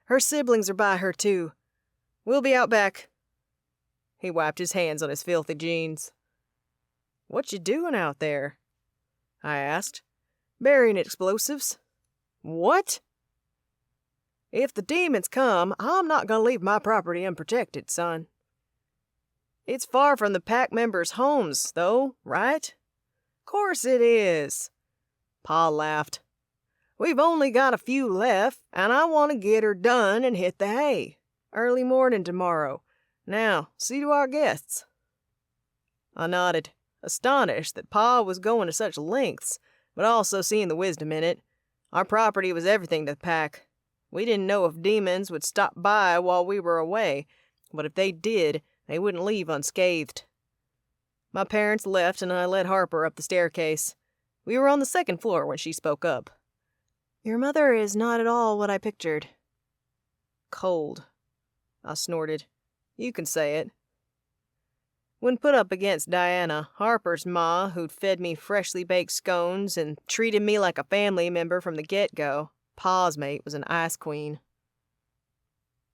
Her siblings are by her, too. We'll be out back. He wiped his hands on his filthy jeans. What you doing out there? I asked. Burying explosives. What? If the demons come, I'm not gonna leave my property unprotected, son. It's far from the pack members' homes, though, right? Course it is. Pa laughed. We've only got a few left, and I want to get her done and hit the hay. Early morning tomorrow. Now, see to our guests. I nodded, astonished that Pa was going to such lengths, but also seeing the wisdom in it. Our property was everything to the pack. We didn't know if demons would stop by while we were away, but if they did, they wouldn't leave unscathed. My parents left, and I led Harper up the staircase. We were on the second floor when she spoke up. Your mother is not at all what I pictured. Cold. I snorted. You can say it. When put up against Diana, Harper's ma, who'd fed me freshly baked scones and treated me like a family member from the get-go, Pa's mate was an ice queen.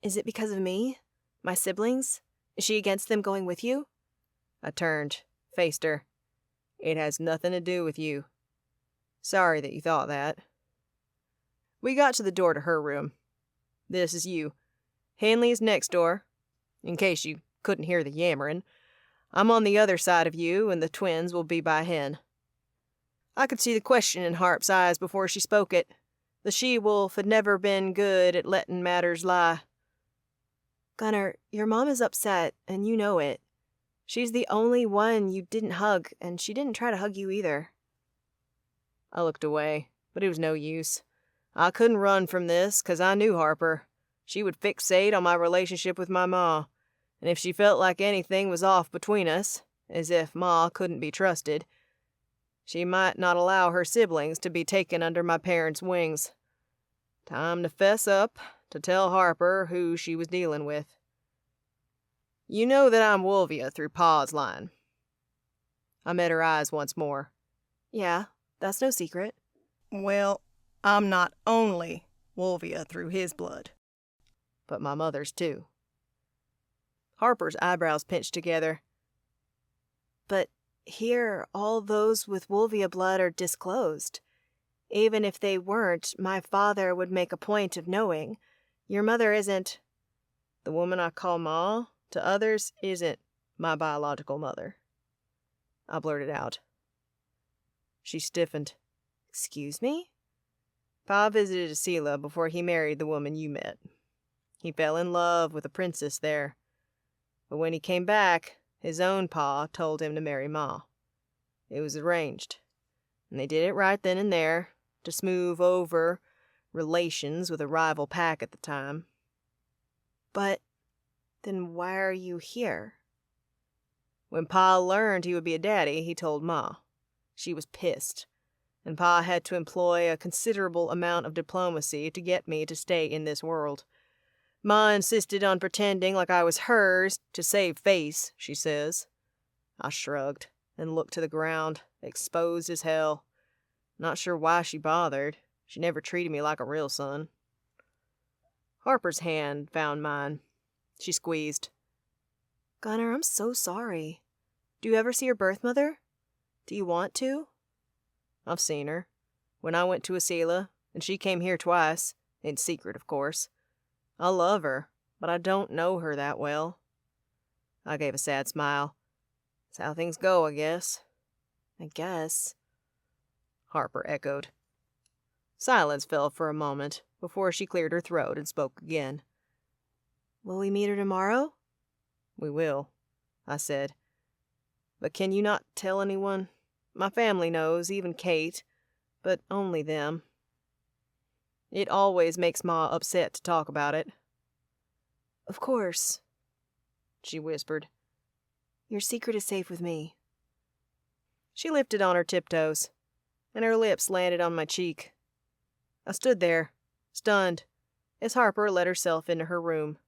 Is it because of me? My siblings? Is she against them going with you? I turned, faced her. It has nothing to do with you. Sorry that you thought that. We got to the door to her room. This is you. Hanley is next door, in case you couldn't hear the yammering. I'm on the other side of you, and the twins will be by Hen. I could see the question in Harp's eyes before she spoke it. The she-wolf had never been good at letting matters lie. Gunnar, your mom is upset, and you know it. She's the only one you didn't hug, and she didn't try to hug you either. I looked away, but it was no use. I couldn't run from this, 'cause I knew Harper. She would fixate on my relationship with my ma, and if she felt like anything was off between us, as if Ma couldn't be trusted, she might not allow her siblings to be taken under my parents' wings. Time to fess up, to tell Harper who she was dealing with. You know that I'm Wolvia through Pa's line. I met her eyes once more. Yeah, that's no secret. Well, I'm not only Wolvia through his blood. But my mother's too. Harper's eyebrows pinched together. But here, all those with Wolvia blood are disclosed. Even if they weren't, my father would make a point of knowing. Your mother isn't... The woman I call Ma, to others, isn't my biological mother. I blurted out. She stiffened. Excuse me? Pa visited Asila before he married the woman you met. He fell in love with a princess there. But when he came back, his own pa told him to marry Ma. It was arranged, and they did it right then and there, to smooth over relations with a rival pack at the time. But then why are you here? When Pa learned he would be a daddy, he told Ma. She was pissed, and Pa had to employ a considerable amount of diplomacy to get me to stay in this world. Ma insisted on pretending like I was hers to save face, she says. I shrugged and looked to the ground, exposed as hell. Not sure why she bothered. She never treated me like a real son. Harper's hand found mine. She squeezed. Gunnar, I'm so sorry. Do you ever see your birth mother? Do you want to? I've seen her. When I went to Asila, and she came here twice, in secret, of course. I love her, but I don't know her that well. I gave a sad smile. That's how things go, I guess. I guess. Harper echoed. Silence fell for a moment before she cleared her throat and spoke again. Will we meet her tomorrow? We will, I said. But can you not tell anyone? My family knows, even Kate, but only them. It always makes Ma upset to talk about it. Of course, she whispered. Your secret is safe with me. She lifted on her tiptoes, and her lips landed on my cheek. I stood there, stunned, as Harper let herself into her room.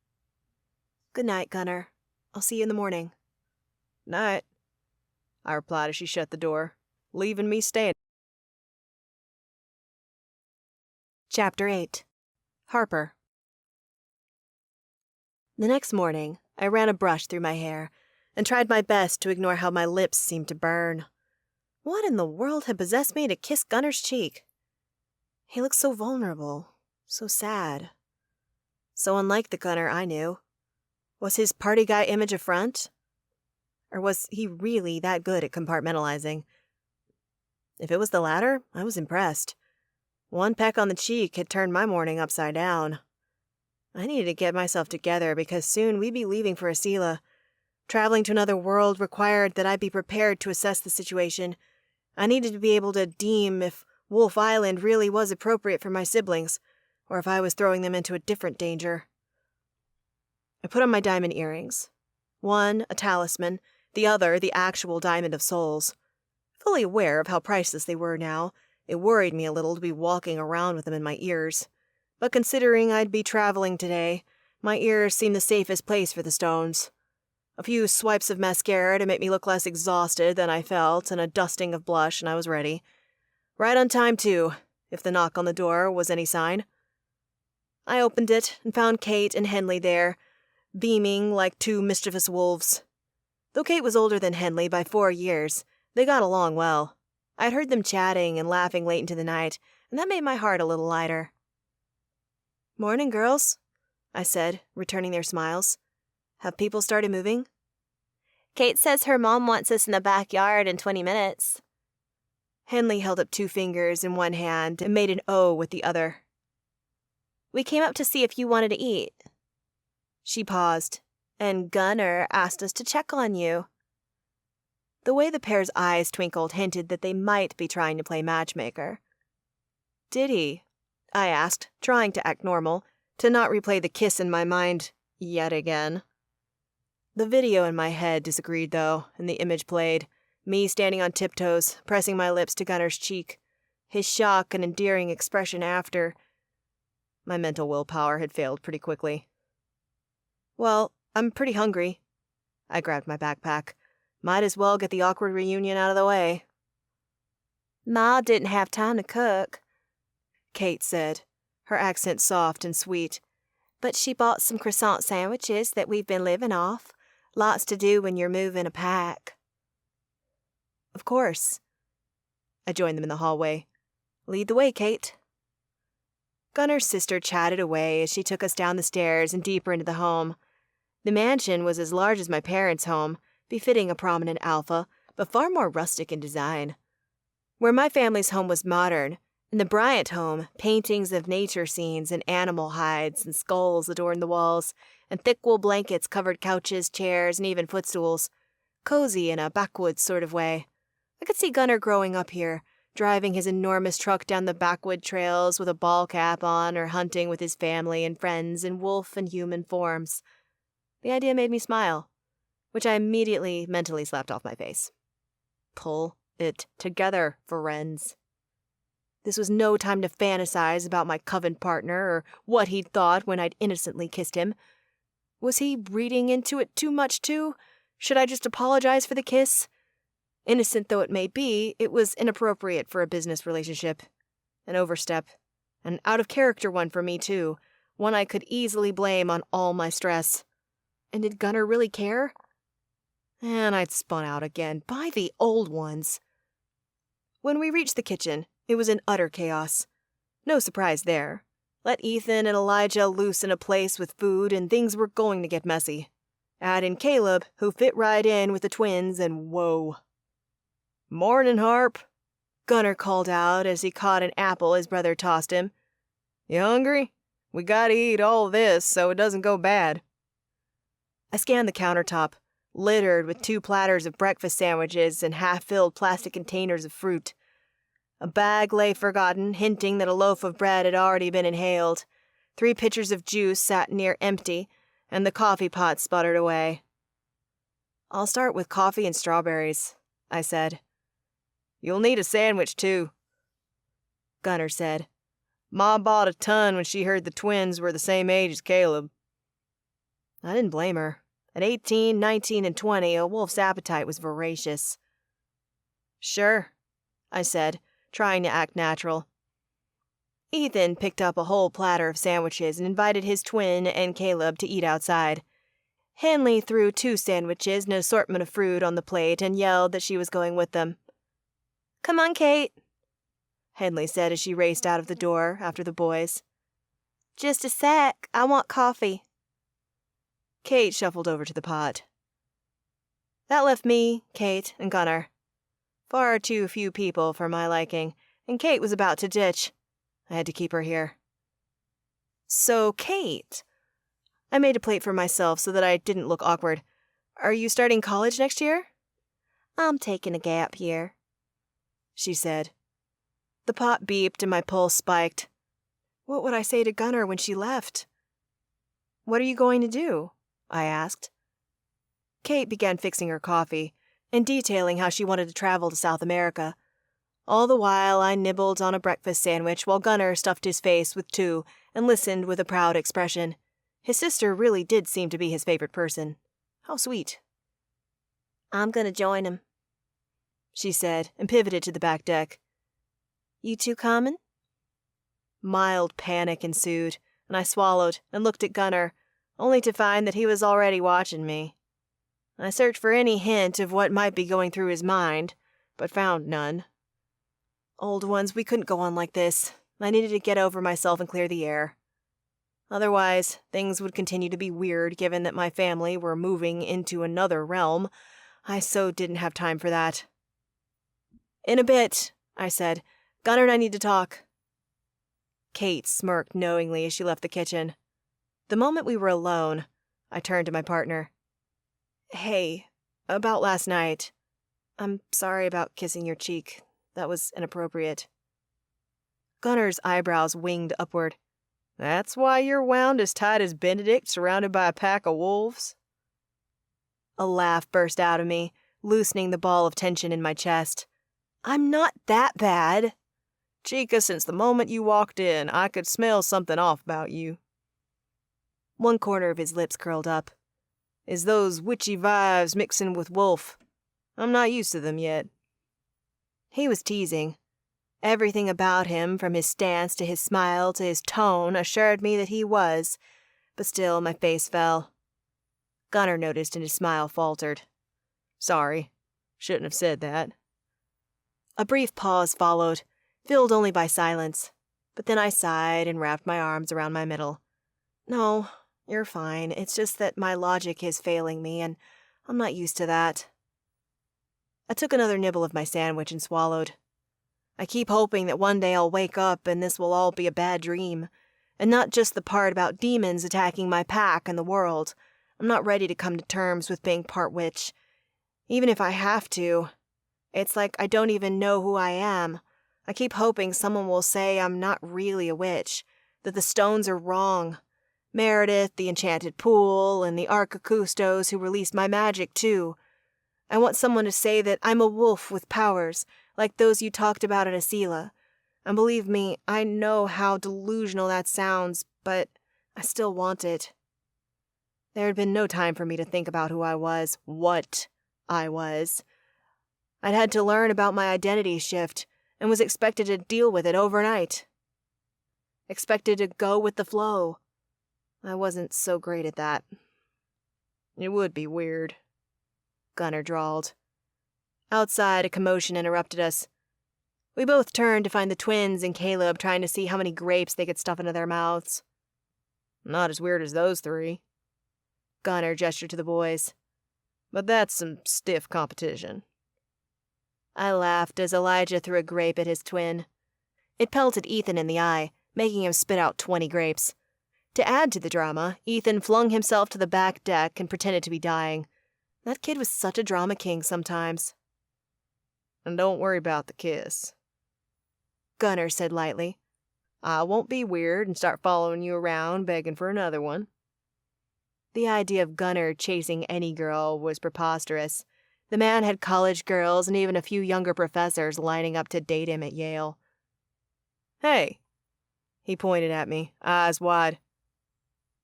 Good night, Gunnar. I'll see you in the morning. Night, I replied as she shut the door, leaving me standing. Chapter 8. Harper. The next morning, I ran a brush through my hair and tried my best to ignore how my lips seemed to burn. What in the world had possessed me to kiss Gunnar's cheek? He looked so vulnerable, so sad. So unlike the Gunnar I knew. Was his party guy image a front? Or was he really that good at compartmentalizing? If it was the latter, I was impressed. One peck on the cheek had turned my morning upside down. I needed to get myself together because soon we'd be leaving for Asila. Traveling to another world required that I be prepared to assess the situation. I needed to be able to deem if Wolf Island really was appropriate for my siblings, or if I was throwing them into a different danger. I put on my diamond earrings. One, a talisman, the other, the actual diamond of souls. Fully aware of how priceless they were now, it worried me a little to be walking around with them in my ears. But considering I'd be traveling today, my ears seemed the safest place for the stones. A few swipes of mascara to make me look less exhausted than I felt, and a dusting of blush, and I was ready. Right on time, too, if the knock on the door was any sign. I opened it and found Kate and Henley there, beaming like two mischievous wolves. Though Kate was older than Henley by 4 years, they got along well. I'd heard them chatting and laughing late into the night, and that made my heart a little lighter. "Morning, girls," I said, returning their smiles. "Have people started moving?" Kate says her mom wants us in the backyard in 20 minutes. Henley held up 2 fingers in one hand and made an O with the other. We came up to see if you wanted to eat. She paused. And Gunnar asked us to check on you. The way the pair's eyes twinkled hinted that they might be trying to play matchmaker. "Did he?" I asked, trying to act normal, to not replay the kiss in my mind yet again. The video in my head disagreed, though, and the image played, me standing on tiptoes, pressing my lips to Gunnar's cheek, his shock and endearing expression after. My mental willpower had failed pretty quickly. "Well, I'm pretty hungry." I grabbed my backpack. Might as well get the awkward reunion out of the way. Ma didn't have time to cook, Kate said, her accent soft and sweet. but she bought some croissant sandwiches that we've been living off. Lots to do when you're moving a pack. "Of course." I joined them in the hallway. "Lead the way, Kate." Gunnar's sister chatted away as she took us down the stairs and deeper into the home. The mansion was as large as my parents' home, befitting a prominent alpha, but far more rustic in design. Where my family's home was modern, in the Bryant home, paintings of nature scenes and animal hides and skulls adorned the walls, and thick wool blankets covered couches, chairs, and even footstools. Cozy in a backwoods sort of way. I could see Gunnar growing up here, driving his enormous truck down the backwood trails with a ball cap on, or hunting with his family and friends in wolf and human forms. The idea made me smile, which I immediately mentally slapped off my face. Pull it together, friends. This was no time to fantasize about my Coven partner or what he'd thought when I'd innocently kissed him. Was he reading into it too much, too? Should I just apologize for the kiss? Innocent though it may be, it was inappropriate for a business relationship. An overstep. An out-of-character one for me, too. One I could easily blame on all my stress. And did Gunnar really care? And I'd spun out again. By the old ones. When we reached the kitchen, it was in utter chaos. No surprise there. Let Ethan and Elijah loose in a place with food, and things were going to get messy. Add in Caleb, who fit right in with the twins, and whoa. "Morning, Harp," Gunnar called out as he caught an apple his brother tossed him. "You hungry? We gotta eat all this so it doesn't go bad." I scanned the countertop, littered with 2 platters of breakfast sandwiches and half-filled plastic containers of fruit. A bag lay forgotten, hinting that a loaf of bread had already been inhaled. 3 pitchers of juice sat near empty, and the coffee pot sputtered away. "I'll start with coffee and strawberries," I said. "You'll need a sandwich, too," Gunnar said. "Ma bought a ton when she heard the twins were the same age as Caleb." I didn't blame her. At 18, 19, and 20, a wolf's appetite was voracious. "Sure," I said, trying to act natural. Ethan picked up a whole platter of sandwiches and invited his twin and Caleb to eat outside. Hanley threw 2 sandwiches and an assortment of fruit on the plate and yelled that she was going with them. "Come on, Kate," Henley said as she raced out of the door after the boys. "Just a sec, I want coffee." Kate shuffled over to the pot. That left me, Kate, and Gunnar. Far too few people for my liking, and Kate was about to ditch. I had to keep her here. "So, Kate," I made a plate for myself so that I didn't look awkward. "Are you starting college next year?" "I'm taking a gap year," she said. The pot beeped and my pulse spiked. What would I say to Gunnar when she left? "What are you going to do?" I asked. Kate began fixing her coffee and detailing how she wanted to travel to South America. All the while, I nibbled on a breakfast sandwich while Gunnar stuffed his face with 2 and listened with a proud expression. His sister really did seem to be his favorite person. How sweet. "I'm gonna join him," she said, and pivoted to the back deck. "You 2 coming?" Mild panic ensued, and I swallowed and looked at Gunnar, only to find that he was already watching me. I searched for any hint of what might be going through his mind, but found none. Old ones, we couldn't go on like this. I needed to get over myself and clear the air. Otherwise, things would continue to be weird given that my family were moving into another realm. I so didn't have time for that. "In a bit," I said. "Gunnar and I need to talk." Kate smirked knowingly as she left the kitchen. The moment we were alone, I turned to my partner. "Hey, about last night. I'm sorry about kissing your cheek. That was inappropriate." Gunnar's eyebrows winged upward. "That's why you're wound as tight as Benedict surrounded by a pack of wolves?" A laugh burst out of me, loosening the ball of tension in my chest. "I'm not that bad." "Chica, since the moment you walked in, I could smell something off about you." One corner of his lips curled up. "Is those witchy vibes mixing with wolf? I'm not used to them yet." He was teasing. Everything about him, from his stance to his smile to his tone, assured me that he was, but still my face fell. Gunnar noticed and his smile faltered. "Sorry. Shouldn't have said that." A brief pause followed, filled only by silence, but then I sighed and wrapped my arms around my middle. "No, you're fine. It's just that my logic is failing me, and I'm not used to that." I took another nibble of my sandwich and swallowed. I keep hoping that one day I'll wake up and this will all be a bad dream, and not just the part about demons attacking my pack and the world. I'm not ready to come to terms with being part witch. Even if I have to, it's like I don't even know who I am. I keep hoping someone will say I'm not really a witch, that the stones are wrong. Meredith, the enchanted pool, and the Archicustos who released my magic, too. I want someone to say that I'm a wolf with powers, like those you talked about at Asila. And believe me, I know how delusional that sounds, but I still want it. There had been no time for me to think about who I was, what I was. I'd had to learn about my identity shift, and was expected to deal with it overnight. Expected to go with the flow. I wasn't so great at that. It would be weird, Gunnar drawled. Outside, a commotion interrupted us. We both turned to find the twins and Caleb trying to see how many grapes they could stuff into their mouths. Not as weird as those three. Gunnar gestured to the boys. But that's some stiff competition. I laughed as Elijah threw a grape at his twin. It pelted Ethan in the eye, making him spit out 20 grapes. To add to the drama, Ethan flung himself to the back deck and pretended to be dying. That kid was such a drama king sometimes. And don't worry about the kiss, Gunnar said lightly. I won't be weird and start following you around begging for another one. The idea of Gunnar chasing any girl was preposterous. The man had college girls and even a few younger professors lining up to date him at Yale. Hey, he pointed at me, eyes wide.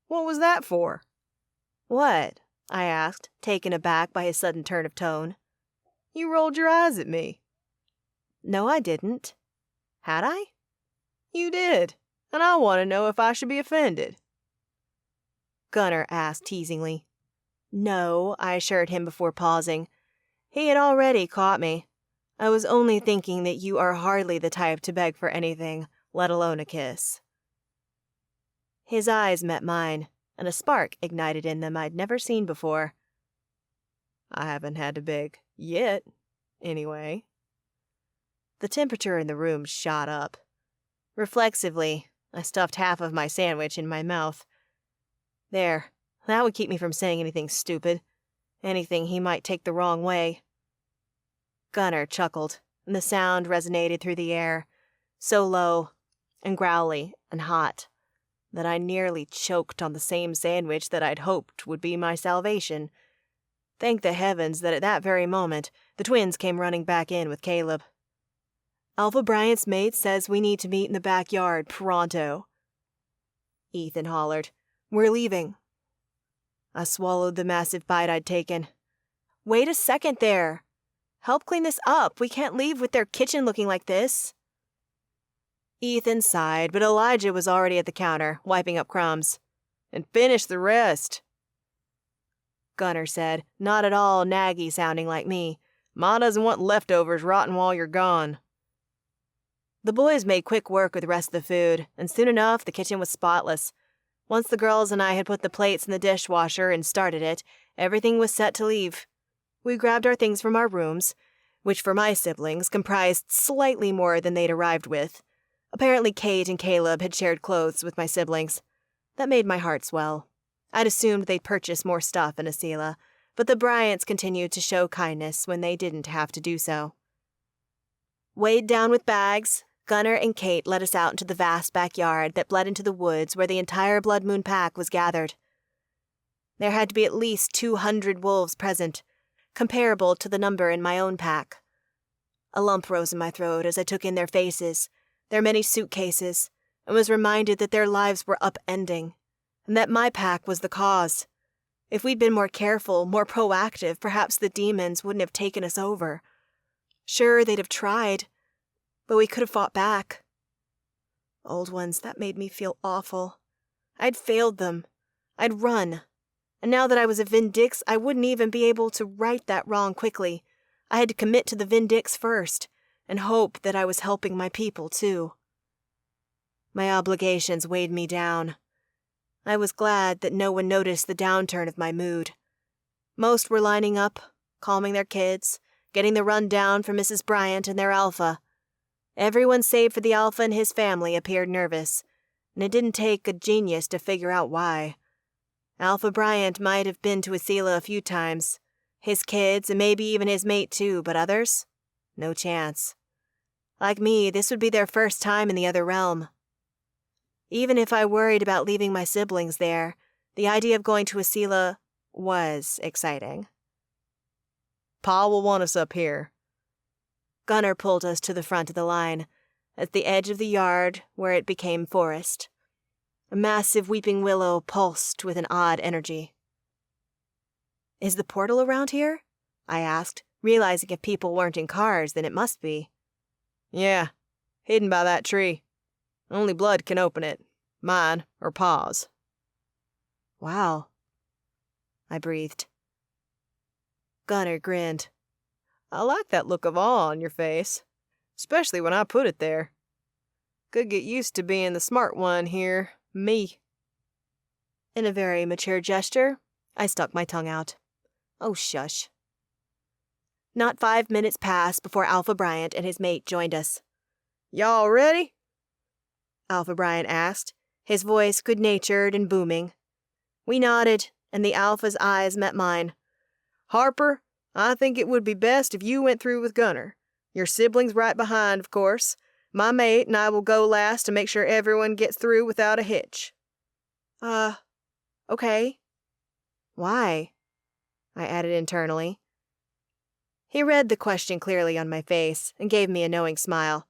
What was that for? What? I asked, taken aback by his sudden turn of tone. You rolled your eyes at me. No, I didn't. Had I? You did, and I want to know if I should be offended. Gunnar asked teasingly. No, I assured him before pausing. He had already caught me. I was only thinking that you are hardly the type to beg for anything, let alone a kiss. His eyes met mine, and a spark ignited in them I'd never seen before. I haven't had to beg yet, anyway. The temperature in the room shot up. Reflexively, I stuffed half of my sandwich in my mouth. There, that would keep me from saying anything stupid. Anything he might take the wrong way. Gunnar chuckled, and the sound resonated through the air, so low and growly and hot that I nearly choked on the same sandwich that I'd hoped would be my salvation. Thank the heavens that at that very moment, the twins came running back in with Caleb. Alpha Bryant's mate says we need to meet in the backyard pronto. Ethan hollered. We're leaving. I swallowed the massive bite I'd taken. Wait a second there. Help clean this up. We can't leave with their kitchen looking like this. Ethan sighed, but Elijah was already at the counter, wiping up crumbs. And finish the rest, Gunnar said, not at all naggy sounding like me. Ma doesn't want leftovers rotting while you're gone. The boys made quick work with the rest of the food, and soon enough the kitchen was spotless. Once the girls and I had put the plates in the dishwasher and started it, everything was set to leave. We grabbed our things from our rooms, which for my siblings comprised slightly more than they'd arrived with. Apparently Kate and Caleb had shared clothes with my siblings. That made my heart swell. I'd assumed they'd purchase more stuff in Asila, but the Bryants continued to show kindness when they didn't have to do so. Weighed down with bags, Gunnar and Kate led us out into the vast backyard that bled into the woods where the entire Blood Moon pack was gathered. There had to be at least 200 wolves present, comparable to the number in my own pack. A lump rose in my throat as I took in their faces, their many suitcases, and was reminded that their lives were upending, and that my pack was the cause. If we'd been more careful, more proactive, perhaps the demons wouldn't have taken us over. Sure, they'd have tried, but we could have fought back. Old ones, that made me feel awful. I'd failed them. I'd run. And now that I was a Vindix, I wouldn't even be able to right that wrong quickly. I had to commit to the Vindix first, and hope that I was helping my people, too. My obligations weighed me down. I was glad that no one noticed the downturn of my mood. Most were lining up, calming their kids, getting the rundown from Mrs. Bryant and their Alpha. Everyone save for the Alpha and his family appeared nervous, and it didn't take a genius to figure out why. Alpha Bryant might have been to Asila a few times. His kids, and maybe even his mate too, but others? No chance. Like me, this would be their first time in the other realm. Even if I worried about leaving my siblings there, the idea of going to Asila was exciting. Pa will want us up here. Gunnar pulled us to the front of the line, at the edge of the yard where it became forest. A massive weeping willow pulsed with an odd energy. "Is the portal around here?" I asked, realizing if people weren't in cars, then it must be. Yeah, hidden by that tree. Only blood can open it. Mine or Pa's. Wow. I breathed. Gunnar grinned. I like that look of awe on your face, especially when I put it there. Could get used to being the smart one here, me. In a very mature gesture, I stuck my tongue out. Oh, shush. Not 5 minutes passed before Alpha Bryant and his mate joined us. Y'all ready? Alpha Bryant asked, his voice good-natured and booming. We nodded, and the Alpha's eyes met mine. Harper, I think it would be best if you went through with Gunnar. Your siblings right behind, of course. My mate and I will go last to make sure everyone gets through without a hitch. Okay. Why? I added internally. He read the question clearly on my face and gave me a knowing smile.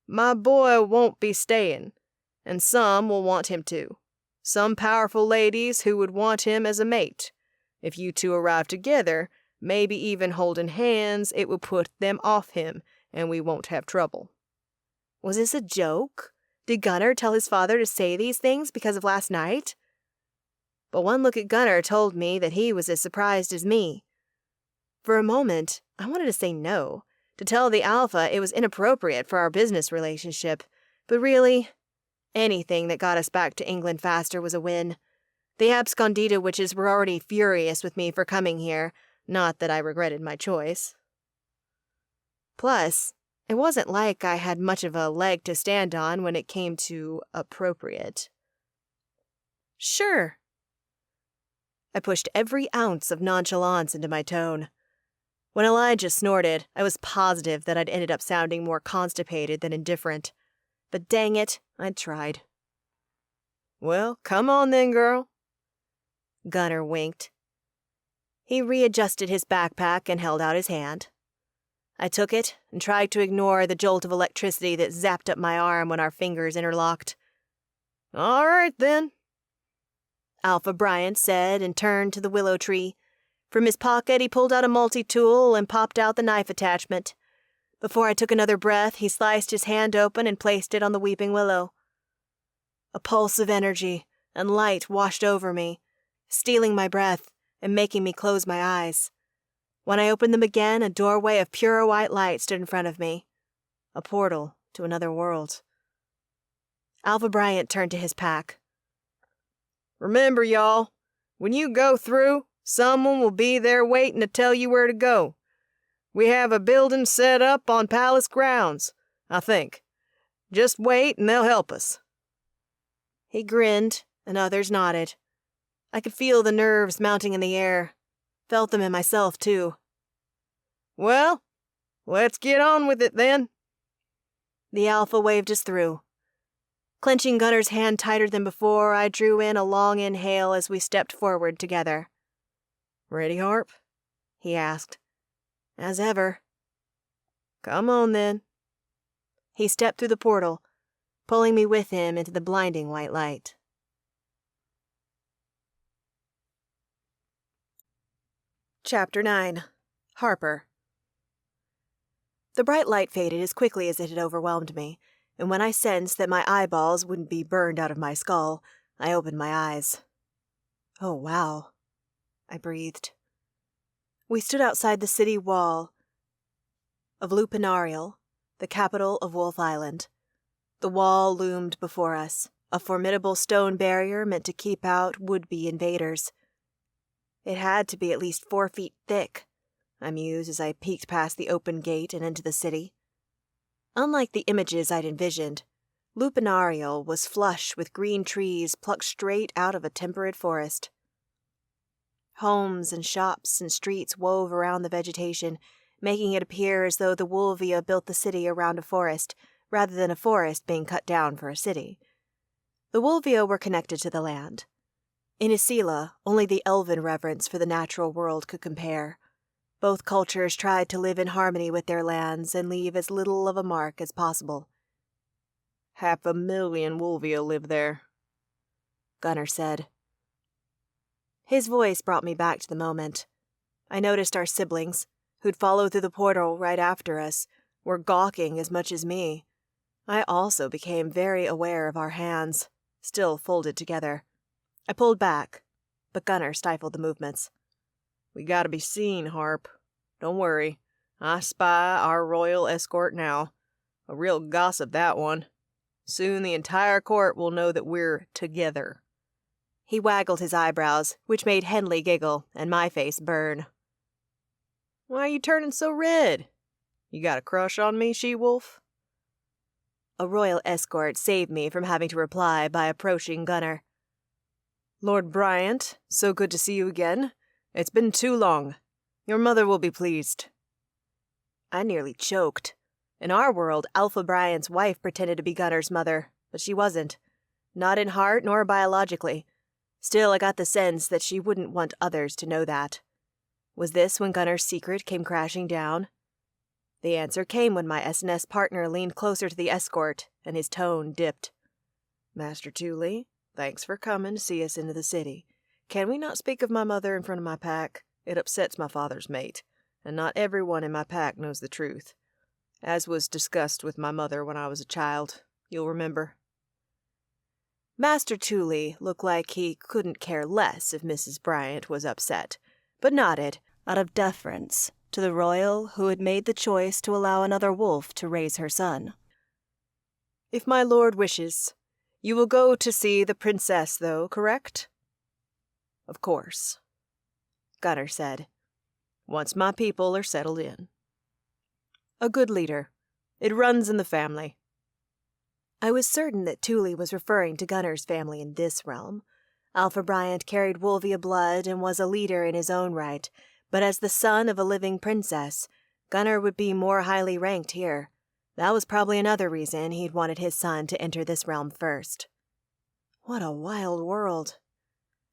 My boy won't be staying, and some will want him to. Some powerful ladies who would want him as a mate. If you two arrive together, maybe even holding hands, it will put them off him, and we won't have trouble. Was this a joke? Did Gunnar tell his father to say these things because of last night? But one look at Gunnar told me that he was as surprised as me. For a moment, I wanted to say no, to tell the Alpha it was inappropriate for our business relationship, but really, anything that got us back to England faster was a win. The Abscondita witches were already furious with me for coming here, not that I regretted my choice. Plus, it wasn't like I had much of a leg to stand on when it came to appropriate. Sure. I pushed every ounce of nonchalance into my tone. When Elijah snorted, I was positive that I'd ended up sounding more constipated than indifferent. But dang it, I'd tried. Well, come on then, girl. Gunnar winked. He readjusted his backpack and held out his hand. I took it and tried to ignore the jolt of electricity that zapped up my arm when our fingers interlocked. All right, then. Alpha Bryant said and turned to the willow tree. From his pocket, he pulled out a multi-tool and popped out the knife attachment. Before I took another breath, he sliced his hand open and placed it on the weeping willow. A pulse of energy and light washed over me, stealing my breath and making me close my eyes. When I opened them again, a doorway of pure white light stood in front of me. A portal to another world. Alpha Bryant turned to his pack. Remember, y'all, when you go through, someone will be there waiting to tell you where to go. We have a building set up on palace grounds, I think. Just wait and they'll help us. He grinned, and others nodded. I could feel the nerves mounting in the air. Felt them in myself, too. Well, let's get on with it, then. The Alpha waved us through. Clenching Gunnar's hand tighter than before, I drew in a long inhale as we stepped forward together. Ready, Harp? He asked. As ever. Come on, then. He stepped through the portal, pulling me with him into the blinding white light. Chapter 9. Harper. The bright light faded as quickly as it had overwhelmed me, and when I sensed that my eyeballs wouldn't be burned out of my skull, I opened my eyes. Oh, wow. I breathed. We stood outside the city wall of Lupinarial, the capital of Wolf Island. The wall loomed before us, a formidable stone barrier meant to keep out would-be invaders. It had to be at least 4 feet thick. I mused as I peeked past the open gate and into the city. Unlike the images I'd envisioned, Lupinario was flush with green trees plucked straight out of a temperate forest. Homes and shops and streets wove around the vegetation, making it appear as though the Wolvia built the city around a forest, rather than a forest being cut down for a city. The Wolvia were connected to the land. In Isila, only the elven reverence for the natural world could compare. Both cultures tried to live in harmony with their lands and leave as little of a mark as possible. 500,000 Wolvia live there, Gunnar said. His voice brought me back to the moment. I noticed our siblings, who'd followed through the portal right after us, were gawking as much as me. I also became very aware of our hands, still folded together. I pulled back, but Gunnar stifled the movements. We gotta be seen, Harp. Don't worry. I spy our royal escort now. A real gossip, that one. Soon the entire court will know that we're together. He waggled his eyebrows, which made Henley giggle and my face burn. Why are you turning so red? You got a crush on me, she-wolf? A royal escort saved me from having to reply by approaching Gunnar. Lord Bryant, so good to see you again. It's been too long. Your mother will be pleased. I nearly choked. In our world, Alpha Bryant's wife pretended to be Gunnar's mother, but she wasn't. Not in heart nor biologically. Still, I got the sense that she wouldn't want others to know that. Was this when Gunnar's secret came crashing down? The answer came when my S&S partner leaned closer to the escort, and his tone dipped. Master Thule, thanks for coming to see us into the city. Can we not speak of my mother in front of my pack? It upsets my father's mate, and not everyone in my pack knows the truth. As was discussed with my mother when I was a child, you'll remember. Master Thule looked like he couldn't care less if Mrs. Bryant was upset, but nodded out of deference to the royal who had made the choice to allow another wolf to raise her son. If my lord wishes, you will go to see the princess, though, correct? Of course, Gunnar said, once my people are settled in. A good leader. It runs in the family. I was certain that Thule was referring to Gunnar's family in this realm. Alpha Bryant carried Wolvia blood and was a leader in his own right, but as the son of a living princess, Gunnar would be more highly ranked here. That was probably another reason he'd wanted his son to enter this realm first. What a wild world.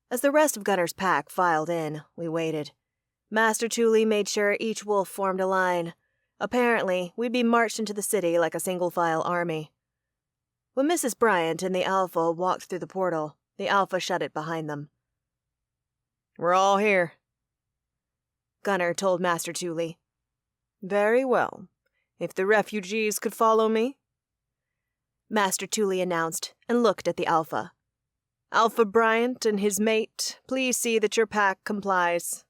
As the rest of Gunnar's pack filed in, we waited. Master Thule made sure each wolf formed a line. Apparently, we'd be marched into the city like a single-file army. When Mrs. Bryant and the Alpha walked through the portal, the Alpha shut it behind them. We're all here, Gunnar told Master Thule. Very well. If the refugees could follow me. Master Thule announced and looked at the Alpha. Alpha Bryant and his mate, please see that your pack complies.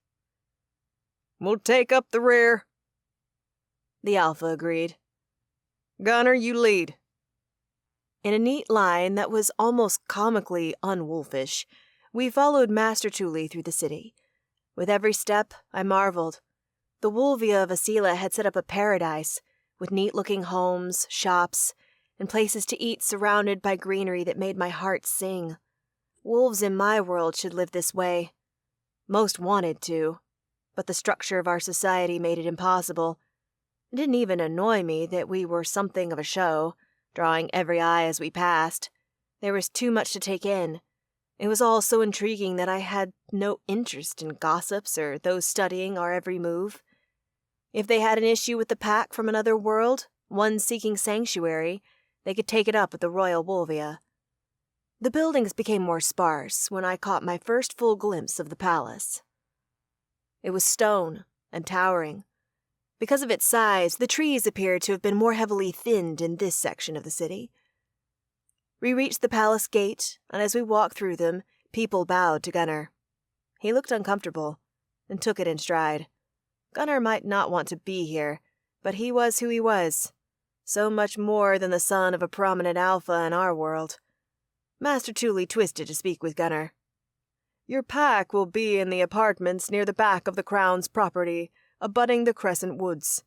We'll take up the rear. The Alpha agreed. Gunnar, you lead. In a neat line that was almost comically unwolfish, we followed Master Thule through the city. With every step, I marveled. The Wolvia of Isila had set up a paradise, with neat-looking homes, shops, and places to eat surrounded by greenery that made my heart sing. Wolves in my world should live this way. Most wanted to, but the structure of our society made it impossible. It didn't even annoy me that we were something of a show, drawing every eye as we passed. There was too much to take in. It was all so intriguing that I had no interest in gossips or those studying our every move. If they had an issue with the pack from another world, one seeking sanctuary, they could take it up with the Royal Wolvia. The buildings became more sparse when I caught my first full glimpse of the palace. It was stone and towering. Because of its size, the trees appeared to have been more heavily thinned in this section of the city. We reached the palace gate, and as we walked through them, people bowed to Gunnar. He looked uncomfortable, and took it in stride. Gunnar might not want to be here, but he was who he was. So much more than the son of a prominent alpha in our world. Master Thule twisted to speak with Gunnar. Your pack will be in the apartments near the back of the Crown's property, abutting the Crescent Woods.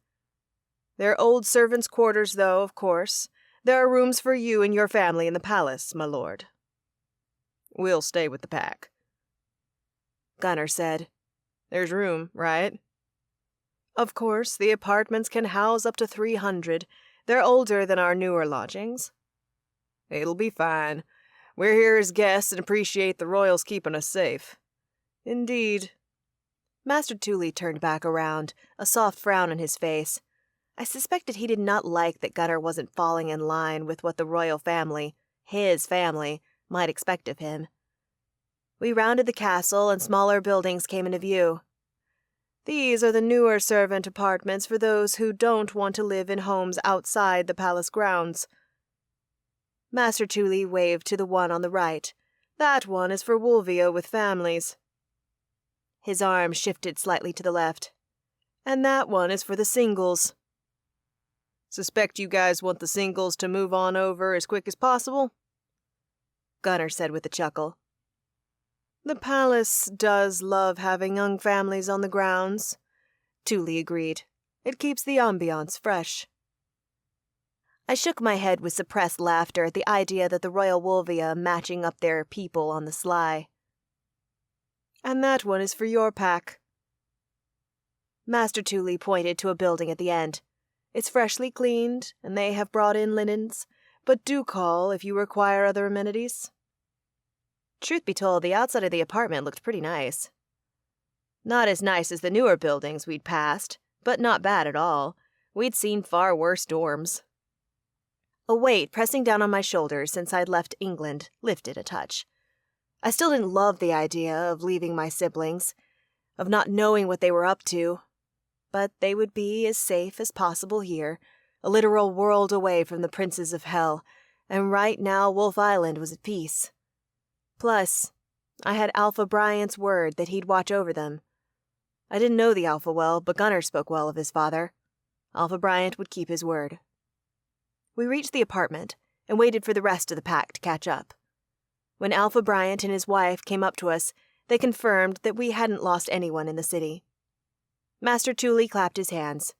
They're old servants' quarters, though, of course. There are rooms for you and your family in the palace, my lord. We'll stay with the pack, Gunnar said. There's room, right? Of course, the apartments can house up to 300. They're older than our newer lodgings. It'll be fine. We're here as guests and appreciate the royals keeping us safe. Indeed. Master Tully turned back around, a soft frown on his face. I suspected he did not like that Gunnar wasn't falling in line with what the royal family, his family, might expect of him. We rounded the castle and smaller buildings came into view. These are the newer servant apartments for those who don't want to live in homes outside the palace grounds. Master Tully waved to the one on the right. That one is for Wolvia with families. His arm shifted slightly to the left. And that one is for the singles. Suspect you guys want the singles to move on over as quick as possible? Gunnar said with a chuckle. The palace does love having young families on the grounds, Tully agreed. It keeps the ambiance fresh. I shook my head with suppressed laughter at the idea that the royal Wolvia matching up their people on the sly. And that one is for your pack. Master Tully pointed to a building at the end. It's freshly cleaned, and they have brought in linens, but do call if you require other amenities. Truth be told, the outside of the apartment looked pretty nice. Not as nice as the newer buildings we'd passed, but not bad at all. We'd seen far worse dorms. A weight pressing down on my shoulders since I'd left England lifted a touch. I still didn't love the idea of leaving my siblings, of not knowing what they were up to, but they would be as safe as possible here, a literal world away from the princes of hell, and right now Wolf Island was at peace. Plus, I had Alpha Bryant's word that he'd watch over them. I didn't know the Alpha well, but Gunnar spoke well of his father. Alpha Bryant would keep his word. We reached the apartment and waited for the rest of the pack to catch up. When Alpha Bryant and his wife came up to us, they confirmed that we hadn't lost anyone in the city. Master Tully clapped his hands.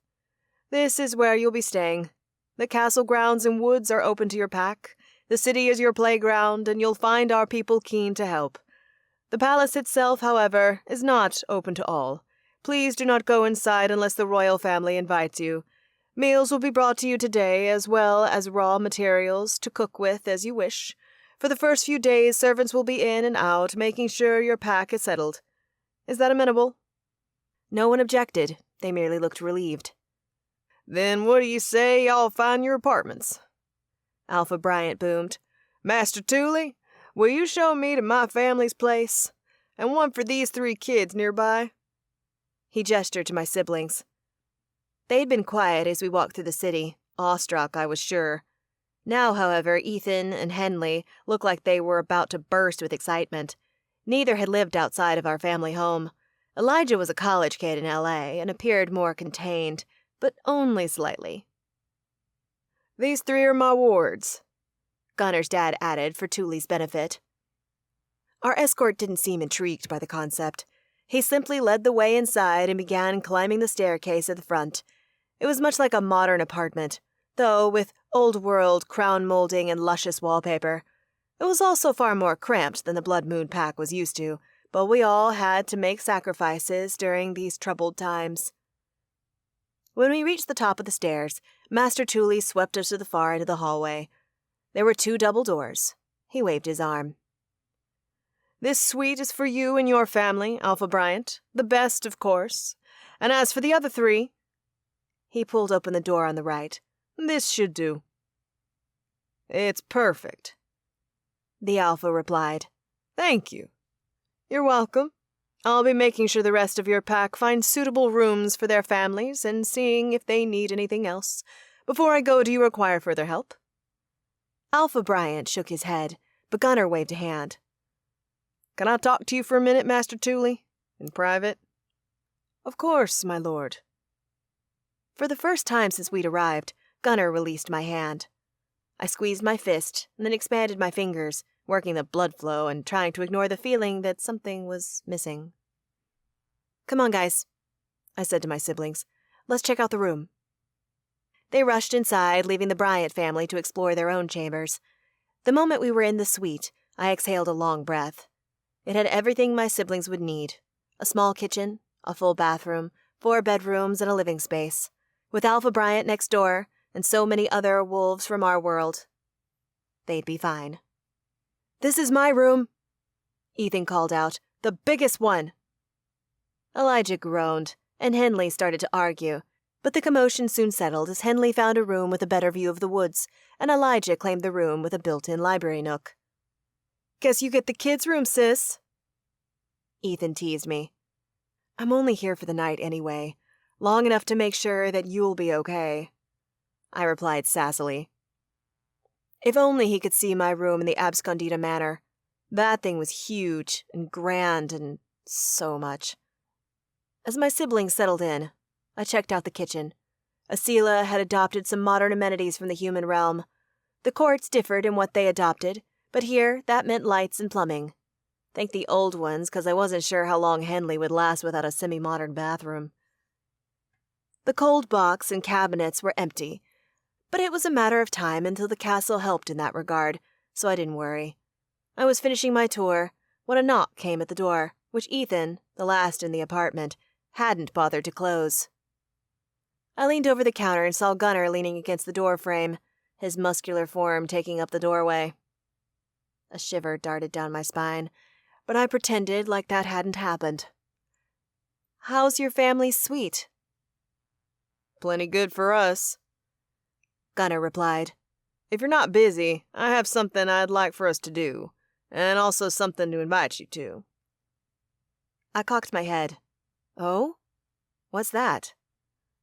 This is where you'll be staying. The castle grounds and woods are open to your pack. The city is your playground, and you'll find our people keen to help. The palace itself, however, is not open to all. Please do not go inside unless the royal family invites you. Meals will be brought to you today, as well as raw materials to cook with as you wish. For the first few days, servants will be in and out, making sure your pack is settled. Is that amenable? No one objected. They merely looked relieved. Then what do you say y'all find your apartments? Alpha Bryant boomed. Master Tully, will you show me to my family's place? And one for these 3 kids nearby? He gestured to my siblings. They'd been quiet as we walked through the city, awestruck, I was sure. Now, however, Ethan and Henley looked like they were about to burst with excitement. Neither had lived outside of our family home. Elijah was a college kid in L.A. and appeared more contained, but only slightly. These 3 are my wards, Gunnar's dad added for Tully's benefit. Our escort didn't seem intrigued by the concept. He simply led the way inside and began climbing the staircase at the front. It was much like a modern apartment, though with old-world crown molding and luscious wallpaper. It was also far more cramped than the Blood Moon pack was used to, but we all had to make sacrifices during these troubled times. When we reached the top of the stairs, Master Tully swept us to the far end of the hallway. There were 2 double doors. He waved his arm. This suite is for you and your family, Alpha Bryant. The best, of course. And as for the other 3... He pulled open the door on the right. This should do. It's perfect, the Alpha replied. Thank you. You're welcome. I'll be making sure the rest of your pack finds suitable rooms for their families and seeing if they need anything else. Before I go, do you require further help? Alpha Bryant shook his head, but Gunnar waved a hand. Can I talk to you for a minute, Master Tully? In private? Of course, my lord. For the first time since we'd arrived, Gunnar released my hand. I squeezed my fist and then expanded my fingers, working the blood flow and trying to ignore the feeling that something was missing. Come on, guys. I said to my siblings. Let's check out the room. They rushed inside, leaving the Bryant family to explore their own chambers. The moment we were in the suite, I exhaled a long breath. It had everything my siblings would need. A small kitchen, a full bathroom, 4 bedrooms, and a living space. With Alpha Bryant next door, and so many other wolves from our world. They'd be fine. "This is my room," Ethan called out. "The biggest one." Elijah groaned, and Henley started to argue, but the commotion soon settled as Henley found a room with a better view of the woods, and Elijah claimed the room with a built-in library nook. "Guess you get the kids' room, sis," Ethan teased me. "I'm only here for the night anyway, long enough to make sure that you'll be okay," I replied sassily. If only he could see my room in the Abscondita Manor. That thing was huge and grand and so much. As my siblings settled in, I checked out the kitchen. Asila had adopted some modern amenities from the human realm. The courts differed in what they adopted, but here that meant lights and plumbing. Thank the old ones, because I wasn't sure how long Henley would last without a semi-modern bathroom. The cold box and cabinets were empty, but it was a matter of time until the castle helped in that regard, so I didn't worry. I was finishing my tour when a knock came at the door, which Ethan, the last in the apartment, hadn't bothered to close. I leaned over the counter and saw Gunnar leaning against the door frame, his muscular form taking up the doorway. A shiver darted down my spine, but I pretended like that hadn't happened. "How's your family's suite?" "Plenty good for us," Gunnar replied. "If you're not busy, I have something I'd like for us to do, and also something to invite you to." I cocked my head. "Oh? What's that?"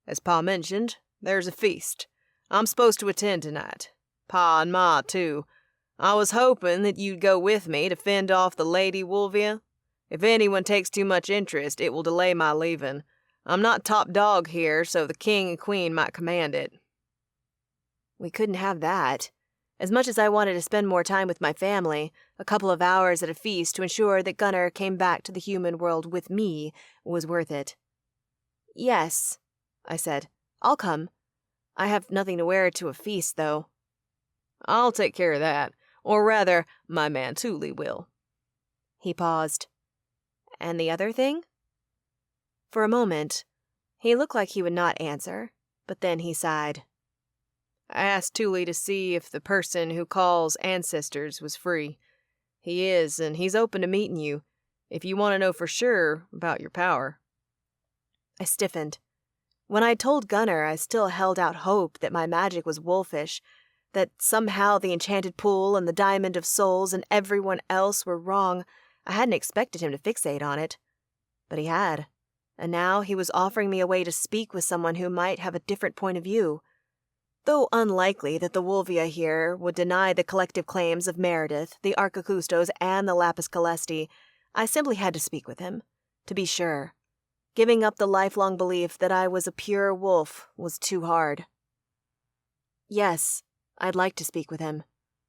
"As Pa mentioned, there's a feast. I'm supposed to attend tonight. Pa and Ma, too. I was hoping that you'd go with me to fend off the Lady Wolvia. If anyone takes too much interest, it will delay my leaving. I'm not top dog here, so the king and queen might command it." We couldn't have that. As much as I wanted to spend more time with my family, a couple of hours at a feast to ensure that Gunnar came back to the human world with me was worth it. "Yes," I said. "I'll come. I have nothing to wear to a feast, though." "I'll take care of that. Or rather, my man Thule will." He paused. "And the other thing?" For a moment, he looked like he would not answer, but then he sighed. "I asked Thule to see if the person who calls ancestors was free. He is, and he's open to meeting you, if you want to know for sure about your power." I stiffened. When I told Gunnar, I still held out hope that my magic was wolfish, that somehow the enchanted pool and the diamond of souls and everyone else were wrong. I hadn't expected him to fixate on it. But he had, and now he was offering me a way to speak with someone who might have a different point of view. Though unlikely that the Wolvia here would deny the collective claims of Meredith, the Archicustos, and the Lapis Calesti, I simply had to speak with him, to be sure. Giving up the lifelong belief that I was a pure wolf was too hard. "Yes, I'd like to speak with him,"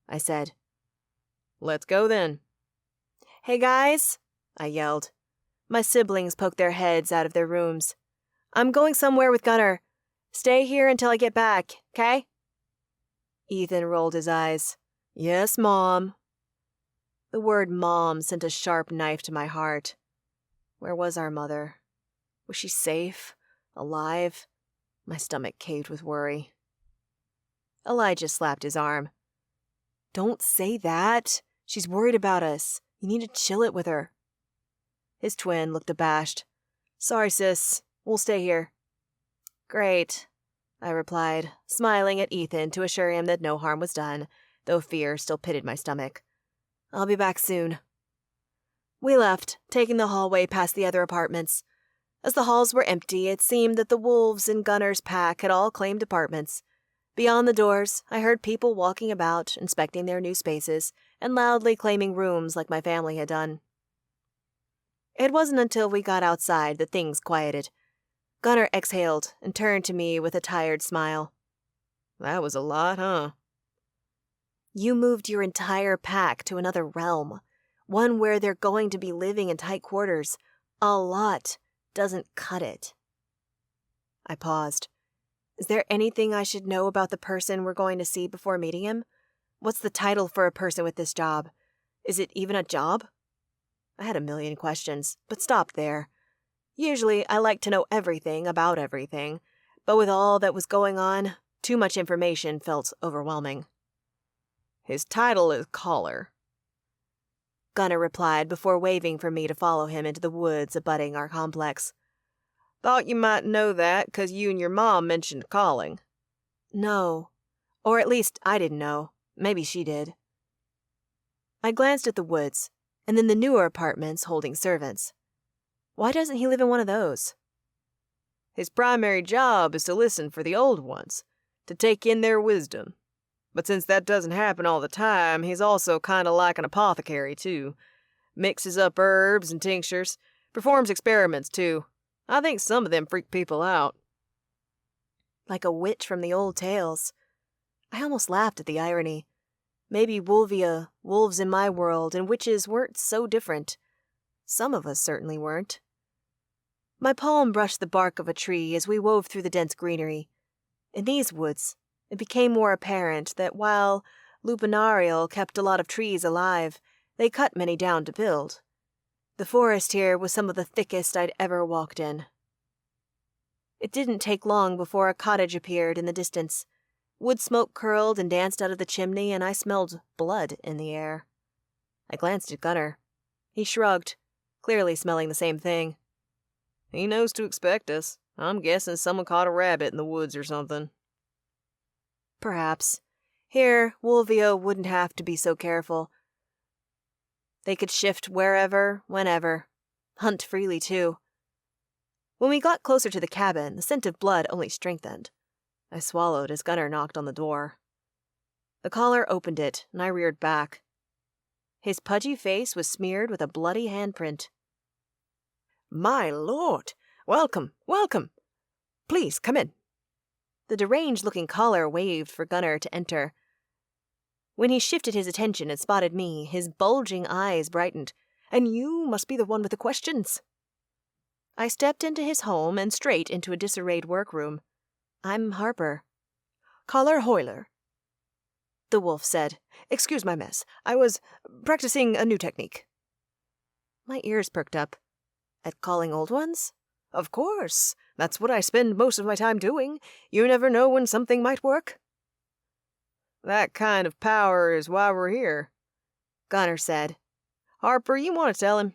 I said. "Let's go then." "Hey guys," I yelled. My siblings poked their heads out of their rooms. "I'm going somewhere with Gunnar. Stay here until I get back, 'kay?" Ethan rolled his eyes. "Yes, Mom." The word Mom sent a sharp knife to my heart. Where was our mother? Was she safe? Alive? My stomach caved with worry. Elijah slapped his arm. "Don't say that. She's worried about us. You need to chill it with her." His twin looked abashed. "Sorry, sis. We'll stay here." "Great," I replied, smiling at Ethan to assure him that no harm was done, though fear still pitted my stomach. "I'll be back soon." We left, taking the hallway past the other apartments. As the halls were empty, it seemed that the wolves in Gunnar's pack had all claimed apartments. Beyond the doors, I heard people walking about, inspecting their new spaces, and loudly claiming rooms like my family had done. It wasn't until we got outside that things quieted. Gunnar exhaled and turned to me with a tired smile. "That was a lot, huh?" "You moved your entire pack to another realm, one where they're going to be living in tight quarters. A lot doesn't cut it." I paused. Is there anything I should know about the person we're going to see before meeting him? What's the title for a person with this job? Is it even a job? I had a million questions, but stopped there. Usually, I like to know everything about everything, but with all that was going on, too much information felt overwhelming. His title is Caller, Gunnar replied before waving for me to follow him into the woods abutting our complex. Thought you might know that 'cause you and your mom mentioned calling. No. Or at least I didn't know. Maybe she did. I glanced at the woods, and then the newer apartments holding servants. Why doesn't he live in one of those? His primary job is to listen for the old ones, to take in their wisdom. But since that doesn't happen all the time, he's also kind of like an apothecary, too. Mixes up herbs and tinctures, performs experiments, too. I think some of them freak people out. Like a witch from the old tales. I almost laughed at the irony. Maybe Wolvia, wolves in my world, and witches weren't so different. Some of us certainly weren't. My palm brushed the bark of a tree as we wove through the dense greenery. In these woods, it became more apparent that while Lupinarial kept a lot of trees alive, they cut many down to build. The forest here was some of the thickest I'd ever walked in. It didn't take long before a cottage appeared in the distance. Wood smoke curled and danced out of the chimney, and I smelled blood in the air. I glanced at Gunnar. He shrugged, clearly smelling the same thing. He knows to expect us. I'm guessing someone caught a rabbit in the woods or something. Perhaps. Here, Wolvia wouldn't have to be so careful. They could shift wherever, whenever. Hunt freely, too. When we got closer to the cabin, the scent of blood only strengthened. I swallowed as Gunnar knocked on the door. The caller opened it, and I reared back. His pudgy face was smeared with a bloody handprint. My lord! Welcome, welcome! Please, come in. The deranged-looking caller waved for Gunnar to enter. When he shifted his attention and spotted me, his bulging eyes brightened. And you must be the one with the questions. I stepped into his home and straight into a disarrayed workroom. I'm Harper. Caller Hoyler, the wolf said. Excuse my mess. I was practicing a new technique. My ears perked up. At calling old ones? Of course. That's what I spend most of my time doing. You never know when something might work. That kind of power is why we're here, Gunnar said. Harper, you want to tell him?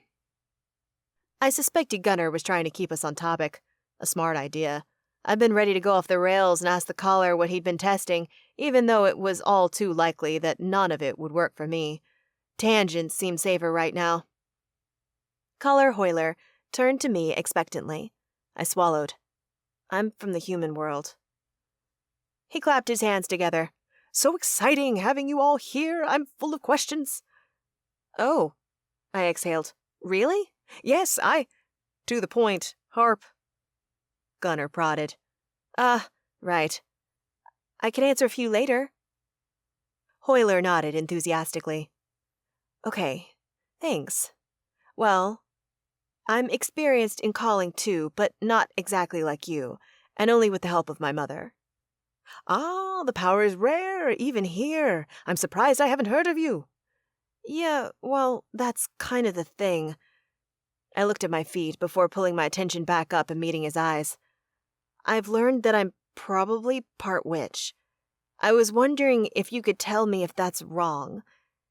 I suspected Gunnar was trying to keep us on topic. A smart idea. I'd been ready to go off the rails and ask the caller what he'd been testing, even though it was all too likely that none of it would work for me. Tangents seemed safer right now. Caller Hoyler turned to me expectantly. I swallowed. I'm from the human world. He clapped his hands together. So exciting having you all here. I'm full of questions. Oh, I exhaled. Really? Yes, To the point, Harp. Gunnar prodded. Right. I can answer a few later. Hoyler nodded enthusiastically. Okay, thanks. Well, I'm experienced in calling too, but not exactly like you, and only with the help of my mother. Ah, the power is rare, even here. I'm surprised I haven't heard of you. Yeah, well, that's kind of the thing. I looked at my feet before pulling my attention back up and meeting his eyes. I've learned that I'm probably part witch. I was wondering if you could tell me if that's wrong.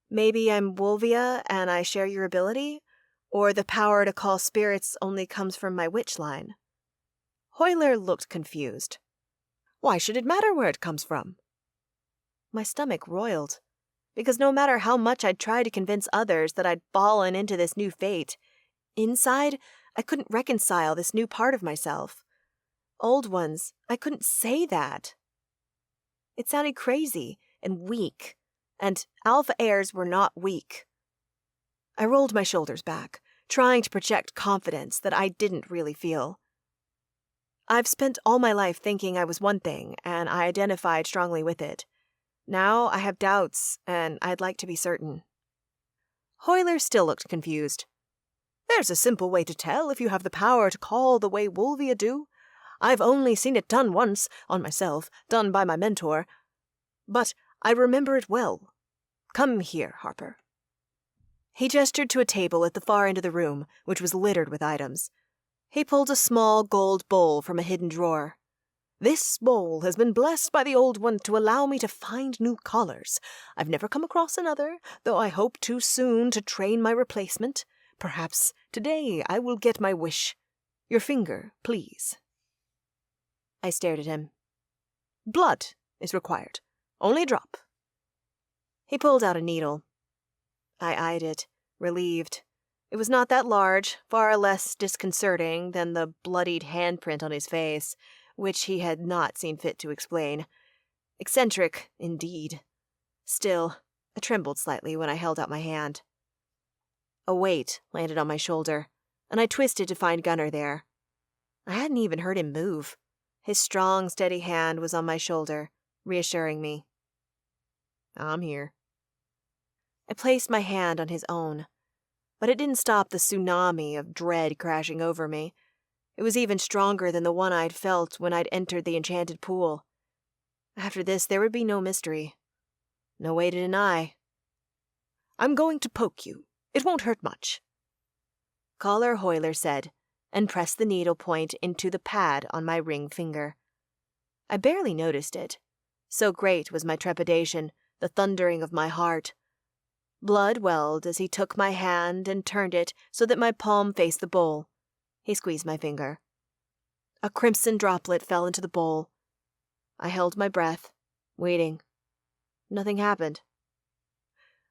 Maybe I'm Wolvia and I share your ability? Or the power to call spirits only comes from my witch line? Hoyler looked confused. Why should it matter where it comes from? My stomach roiled, because no matter how much I'd tried to convince others that I'd fallen into this new fate, inside, I couldn't reconcile this new part of myself. Old ones, I couldn't say that. It sounded crazy and weak, and alpha heirs were not weak. I rolled my shoulders back, trying to project confidence that I didn't really feel. I've spent all my life thinking I was one thing, and I identified strongly with it. Now I have doubts, and I'd like to be certain. Hoyler still looked confused. There's a simple way to tell if you have the power to call the way Wolvia do. I've only seen it done once, on myself, done by my mentor. But I remember it well. Come here, Harper." He gestured to a table at the far end of the room, which was littered with items. He pulled a small gold bowl from a hidden drawer. "This bowl has been blessed by the old one to allow me to find new collars. I've never come across another, though I hope too soon to train my replacement. Perhaps today I will get my wish. Your finger, please." I stared at him. "Blood is required. Only a drop." He pulled out a needle. I eyed it, relieved. It was not that large, far less disconcerting than the bloodied handprint on his face, which he had not seen fit to explain. Eccentric, indeed. Still, I trembled slightly when I held out my hand. A weight landed on my shoulder, and I twisted to find Gunnar there. I hadn't even heard him move. His strong, steady hand was on my shoulder, reassuring me. "I'm here." I placed my hand on his own, but it didn't stop the tsunami of dread crashing over me. It was even stronger than the one I'd felt when I'd entered the enchanted pool. After this, there would be no mystery. No way to deny. "I'm going to poke you. It won't hurt much," Caller Hoyler said, and pressed the needle point into the pad on my ring finger. I barely noticed it. So great was my trepidation, the thundering of my heart. Blood welled as he took my hand and turned it so that my palm faced the bowl. He squeezed my finger. A crimson droplet fell into the bowl. I held my breath, waiting. Nothing happened.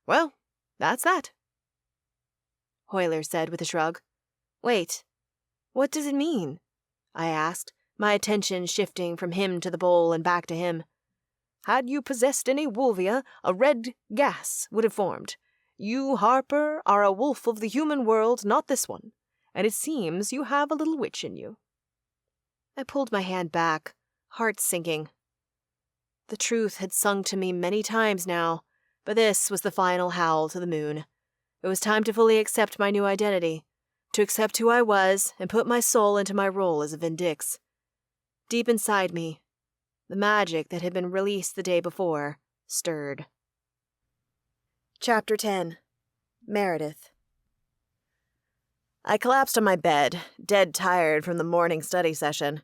"Well, that's that," Hoyler said with a shrug. "Wait, what does it mean?" I asked, my attention shifting from him to the bowl and back to him. "Had you possessed any wolvia, a red gas would have formed. You, Harper, are a wolf of the human world, not this one, and it seems you have a little witch in you." I pulled my hand back, heart sinking. The truth had sung to me many times now, but this was the final howl to the moon. It was time to fully accept my new identity, to accept who I was and put my soul into my role as a Vindix. Deep inside me, the magic that had been released the day before stirred. Chapter 10. Meredith. I collapsed on my bed, dead tired from the morning study session.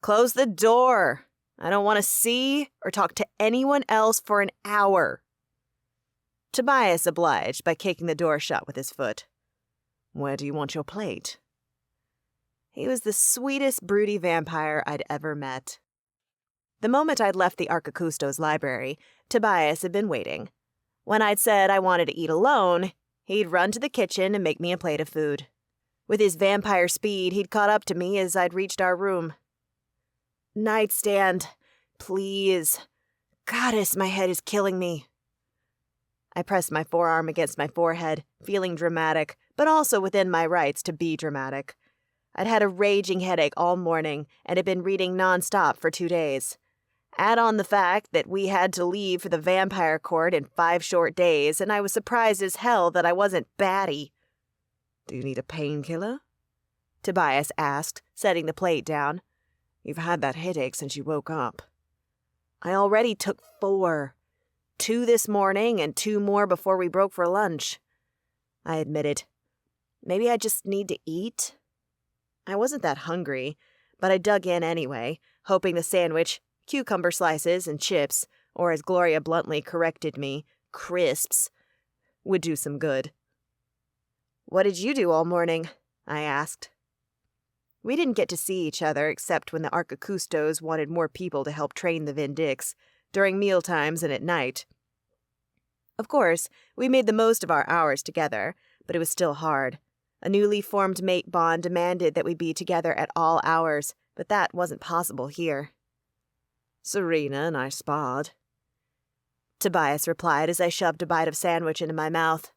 "Close the door. I don't want to see or talk to anyone else for an hour." Tobias obliged by kicking the door shut with his foot. "Where do you want your plate?" He was the sweetest broody vampire I'd ever met. The moment I'd left the Arcacusto's library, Tobias had been waiting. When I'd said I wanted to eat alone, he'd run to the kitchen and make me a plate of food. With his vampire speed, he'd caught up to me as I'd reached our room. "Nightstand, please. Goddess, my head is killing me." I pressed my forearm against my forehead, feeling dramatic, but also within my rights to be dramatic. I'd had a raging headache all morning and had been reading nonstop for 2 days. Add on the fact that we had to leave for the vampire court in 5 short days, and I was surprised as hell that I wasn't batty. "Do you need a painkiller?" Tobias asked, setting the plate down. "You've had that headache since you woke up." "I already took 4. 2 this morning and 2 more before we broke for lunch," I admitted. Maybe I just need to eat? I wasn't that hungry, but I dug in anyway, hoping the sandwich, cucumber slices, and chips, or as Gloria bluntly corrected me, crisps, would do some good. "What did you do all morning?" I asked. We didn't get to see each other except when the Arcacustos wanted more people to help train the Vindix, during mealtimes and at night. Of course, we made the most of our hours together, but it was still hard. A newly formed mate bond demanded that we be together at all hours, but that wasn't possible here. "Serena and I sparred," Tobias replied as I shoved a bite of sandwich into my mouth.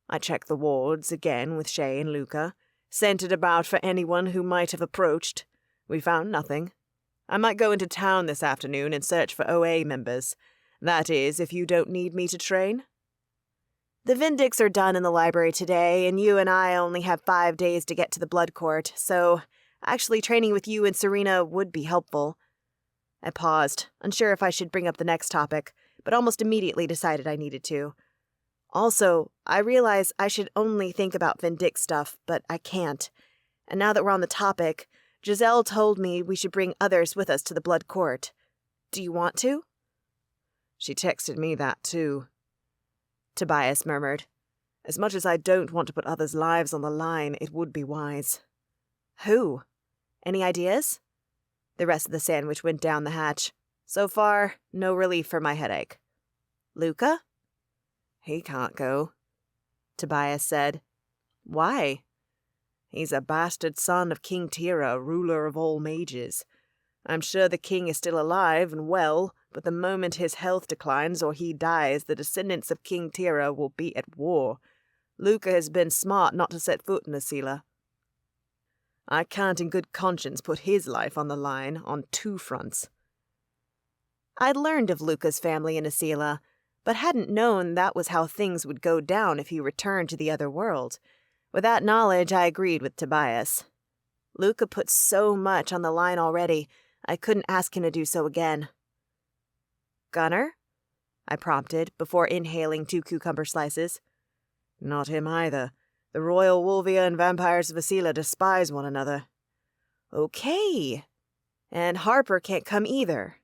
"I checked the wards again with Shay and Luca, sent it about for anyone who might have approached. We found nothing. I might go into town this afternoon and search for OA members. That is, if you don't need me to train." "The Vindix are done in the library today, and you and I only have 5 days to get to the Blood Court, so Actually, training with you and Serena would be helpful. I paused, unsure if I should bring up the next topic, but almost immediately decided I needed to. Also, I realize I should only think about Vindix stuff, but I can't. And now that we're on the topic, Giselle told me we should bring others with us to the Blood Court. Do you want to? She texted me that too, Tobias murmured. As much as I don't want to put others' lives on the line, it would be wise. Who? Any ideas? The rest of the sandwich went down the hatch. So far, no relief for my headache. Luca? He can't go, Tobias said. Why? He's a bastard son of King Tira, ruler of all mages. I'm sure the king is still alive and well, but the moment his health declines or he dies, the descendants of King Tira will be at war. Luca has been smart not to set foot in Asila. I can't in good conscience put his life on the line on two fronts. I'd learned of Luca's family in Asila, but hadn't known that was how things would go down if he returned to the other world. With that knowledge, I agreed with Tobias. Luca put so much on the line already, I couldn't ask him to do so again. Gunnar? I prompted, before inhaling 2 cucumber slices. Not him either. The Royal Wolvia and Vampires of Asila despise one another. Okay. And Harper can't come either,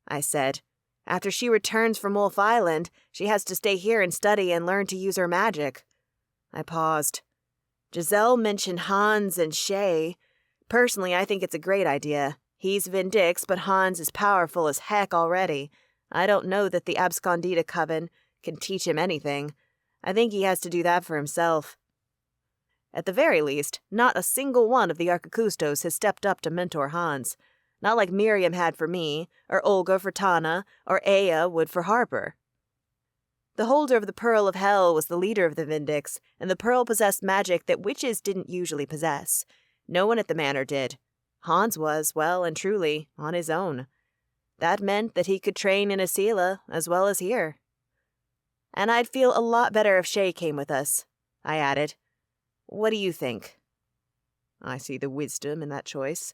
I said. After she returns from Wolf Island, she has to stay here and study and learn to use her magic. I paused. Giselle mentioned Hans and Shay. Personally, I think it's a great idea. He's Vindix, but Hans is powerful as heck already. I don't know that the Abscondita Coven can teach him anything. I think he has to do that for himself. At the very least, not a single one of the Archicustos has stepped up to mentor Hans. Not like Miriam had for me, or Olga for Tana, or Aya would for Harper. The holder of the Pearl of Hell was the leader of the Vindix, and the pearl possessed magic that witches didn't usually possess. No one at the manor did. Hans was, well and truly, on his own. That meant that he could train in Asila as well as here. And I'd feel a lot better if Shay came with us, I added. What do you think? I see the wisdom in that choice.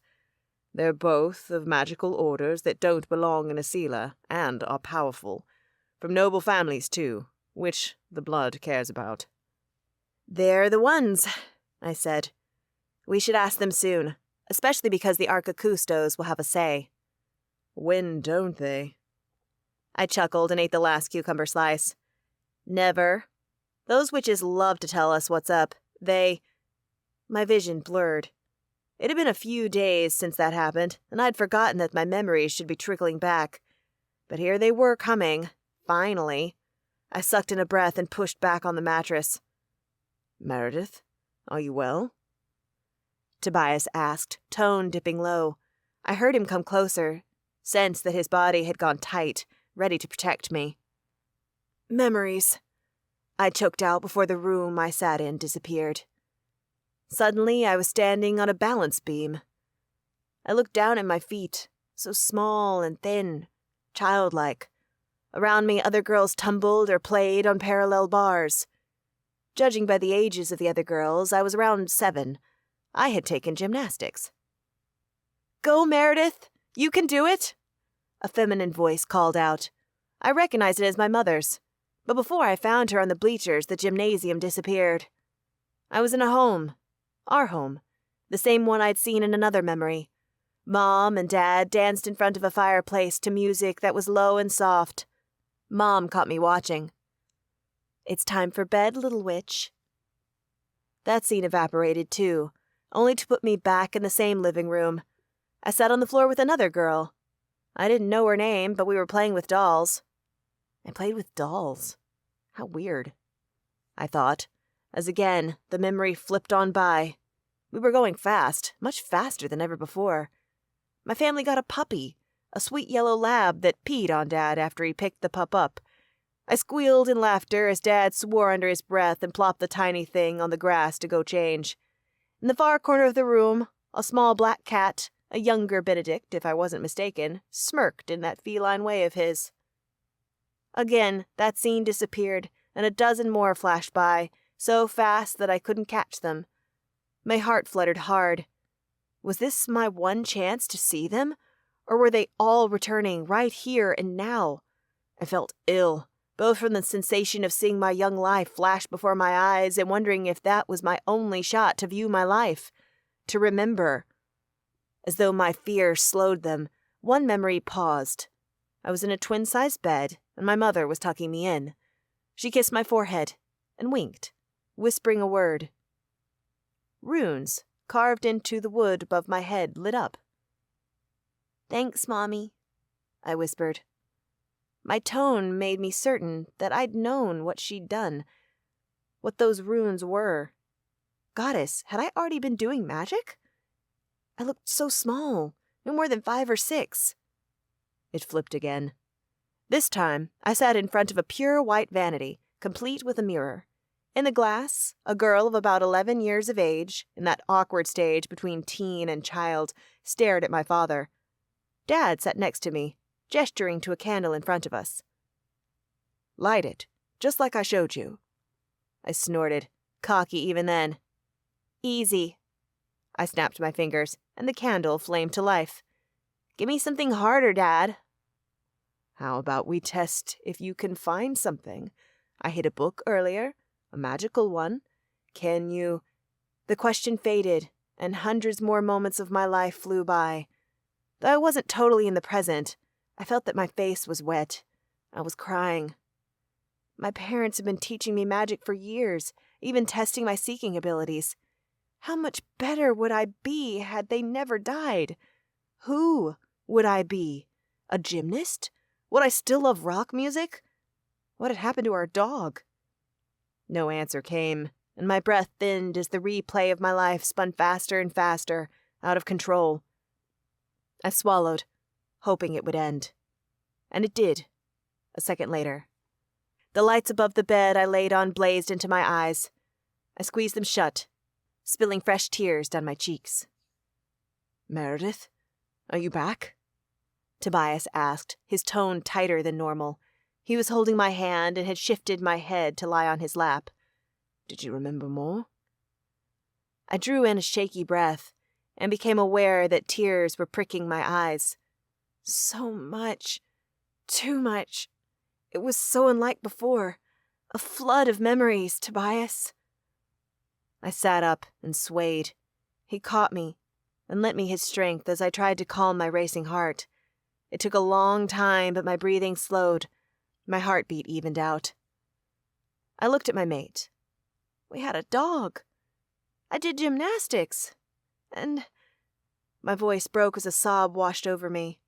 They're both of magical orders that don't belong in Asila, and are powerful. From noble families, too, which the blood cares about. They're the ones, I said. We should ask them soon, especially because the Archicustos will have a say. When don't they? I chuckled and ate the last cucumber slice. Never. Those witches love to tell us what's up. My vision blurred. It had been a few days since that happened, and I'd forgotten that my memories should be trickling back. But here they were coming, finally. I sucked in a breath and pushed back on the mattress. Meredith, are you well? Tobias asked, tone dipping low. I heard him come closer, sensed that his body had gone tight, ready to protect me. Memories, I choked out before the room I sat in disappeared. Suddenly, I was standing on a balance beam. I looked down at my feet, so small and thin, childlike. Around me, other girls tumbled or played on parallel bars. Judging by the ages of the other girls, I was around 7. I had taken gymnastics. Go, Meredith! You can do it! A feminine voice called out. I recognized it as my mother's, but before I found her on the bleachers, the gymnasium disappeared. I was in a home. Our home. The same one I'd seen in another memory. Mom and Dad danced in front of a fireplace to music that was low and soft. Mom caught me watching. It's time for bed, little witch. That scene evaporated, too, only to put me back in the same living room. I sat on the floor with another girl. I didn't know her name, but we were playing with dolls. I played with dolls. How weird, I thought, as again the memory flipped on by. We were going fast, much faster than ever before. My family got a puppy, a sweet yellow lab that peed on Dad after he picked the pup up. I squealed in laughter as Dad swore under his breath and plopped the tiny thing on the grass to go change. In the far corner of the room, a small black cat, a younger Benedict, if I wasn't mistaken, smirked in that feline way of his. Again, that scene disappeared, and a dozen more flashed by, so fast that I couldn't catch them. My heart fluttered hard. Was this my one chance to see them? Or were they all returning right here and now? I felt ill, both from the sensation of seeing my young life flash before my eyes and wondering if that was my only shot to view my life, to remember. As though my fear slowed them, one memory paused. I was in a twin-sized bed, and my mother was tucking me in. She kissed my forehead and winked, whispering a word. Runes, carved into the wood above my head, lit up. "Thanks, Mommy," I whispered. My tone made me certain that I'd known what she'd done, what those runes were. Goddess, had I already been doing magic? I looked so small, no more than 5 or 6. It flipped again. This time, I sat in front of a pure white vanity, complete with a mirror. In the glass, a girl of about 11 years of age, in that awkward stage between teen and child, stared at my father. Dad sat next to me, gesturing to a candle in front of us. "Light it, just like I showed you." I snorted, cocky even then. "Easy." I snapped my fingers, and the candle flamed to life. "Give me something harder, Dad." "How about we test if you can find something? I hid a book earlier, a magical one. Can you—" The question faded, and hundreds more moments of my life flew by. Though I wasn't totally in the present, I felt that my face was wet. I was crying. My parents had been teaching me magic for years, even testing my seeking abilities. How much better would I be had they never died? Who would I be? A gymnast? Would I still love rock music? What had happened to our dog? No answer came, and my breath thinned as the replay of my life spun faster and faster, out of control. I swallowed, hoping it would end. And it did, a second later. The lights above the bed I laid on blazed into my eyes. I squeezed them shut, spilling fresh tears down my cheeks. "Meredith, are you back?" Tobias asked, his tone tighter than normal. He was holding my hand and had shifted my head to lie on his lap. "Did you remember more?" I drew in a shaky breath and became aware that tears were pricking my eyes. So much. Too much. It was so unlike before. A flood of memories, Tobias. I sat up and swayed. He caught me and lent me his strength as I tried to calm my racing heart. It took a long time, but my breathing slowed. My heartbeat evened out. I looked at my mate. We had a dog. I did gymnastics. And my voice broke as a sob washed over me.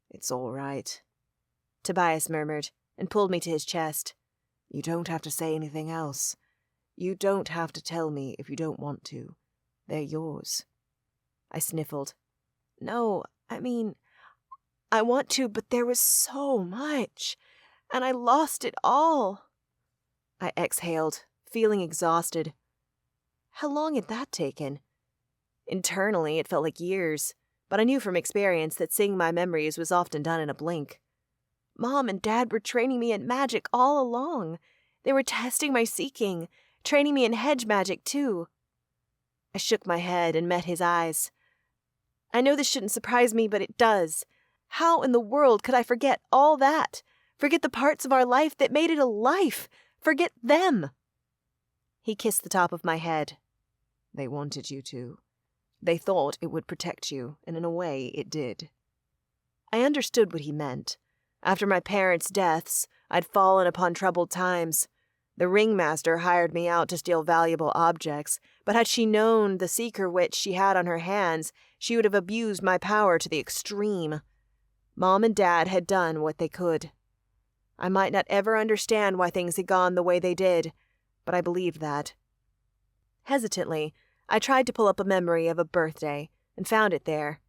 "It's all right," Tobias murmured and pulled me to his chest. "You don't have to say anything else. You don't have to tell me if you don't want to. They're yours." I sniffled. "No, I mean, I want to, but there was so much, and I lost it all." I exhaled, feeling exhausted. How long had that taken? Internally, it felt like years, but I knew from experience that seeing my memories was often done in a blink. Mom and Dad were training me in magic all along. They were testing my seeking, training me in hedge magic, too. I shook my head and met his eyes. I know this shouldn't surprise me, but it does. How in the world could I forget all that? Forget the parts of our life that made it a life? Forget them? He kissed the top of my head. "They wanted you to. They thought it would protect you, and in a way it did." I understood what he meant. After my parents' deaths, I'd fallen upon troubled times. The ringmaster hired me out to steal valuable objects, but had she known the seeker witch she had on her hands, she would have abused my power to the extreme. Mom and Dad had done what they could. I might not ever understand why things had gone the way they did, but I believed that. Hesitantly, I tried to pull up a memory of a birthday, and found it there.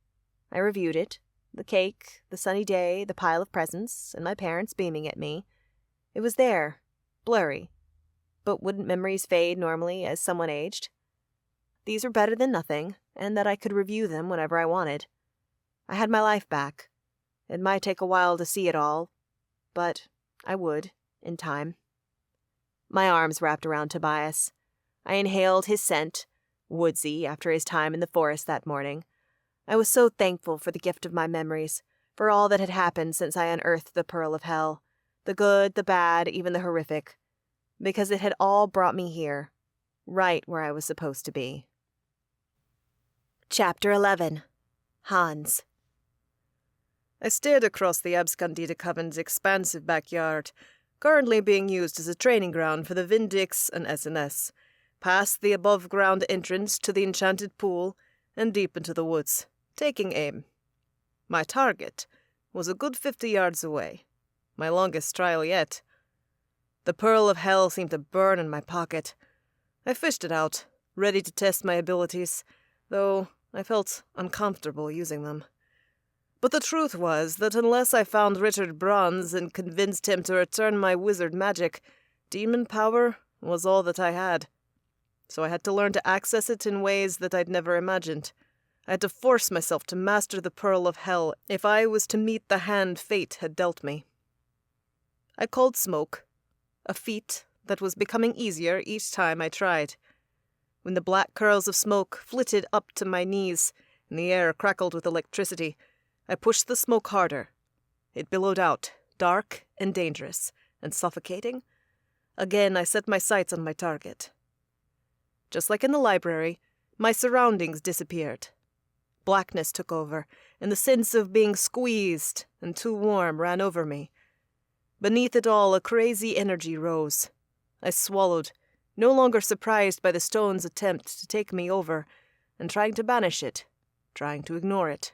I reviewed it. The cake, the sunny day, the pile of presents, and my parents beaming at me. It was there, blurry. But wouldn't memories fade normally as someone aged? These were better than nothing, and that I could review them whenever I wanted. I had my life back. It might take a while to see it all, but I would, in time. My arms wrapped around Tobias. I inhaled his scent, woodsy after his time in the forest that morning, I was so thankful for the gift of my memories, for all that had happened since I unearthed the Pearl of Hell, the good, the bad, even the horrific, because it had all brought me here, right where I was supposed to be. Chapter 11. Hans. I stared across the Abscondida Coven's expansive backyard, currently being used as a training ground for the Vindix and SNS, past the above-ground entrance to the enchanted pool, and deep into the woods, taking aim. My target was a good 50 yards away, my longest trial yet. The Pearl of Hell seemed to burn in my pocket. I fished it out, ready to test my abilities, though I felt uncomfortable using them. But the truth was that unless I found Richard Bronze and convinced him to return my wizard magic, demon power was all that I had. So I had to learn to access it in ways that I'd never imagined. I had to force myself to master the Pearl of Hell if I was to meet the hand fate had dealt me. I called smoke, a feat that was becoming easier each time I tried. When the black curls of smoke flitted up to my knees and the air crackled with electricity, I pushed the smoke harder. It billowed out, dark and dangerous, and suffocating. Again, I set my sights on my target. Just like in the library, my surroundings disappeared. Blackness took over, and the sense of being squeezed and too warm ran over me. Beneath it all, a crazy energy rose. I swallowed, no longer surprised by the stone's attempt to take me over, and trying to banish it, trying to ignore it.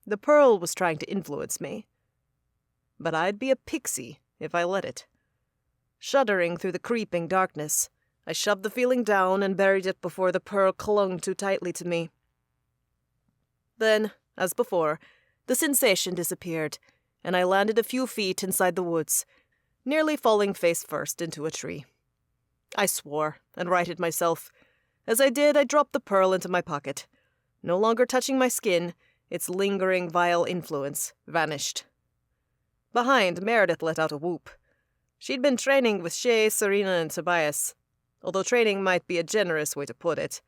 The pearl was trying to influence me, but I'd be a pixie if I let it. Shuddering through the creeping darkness, I shoved the feeling down and buried it before the pearl clung too tightly to me. Then, as before, the sensation disappeared, and I landed a few feet inside the woods, nearly falling face first into a tree. I swore and righted myself. As I did, I dropped the pearl into my pocket. No longer touching my skin, its lingering vile influence vanished. Behind, Meredith let out a whoop. She'd been training with Shay, Serena, and Tobias, although training might be a generous way to put it.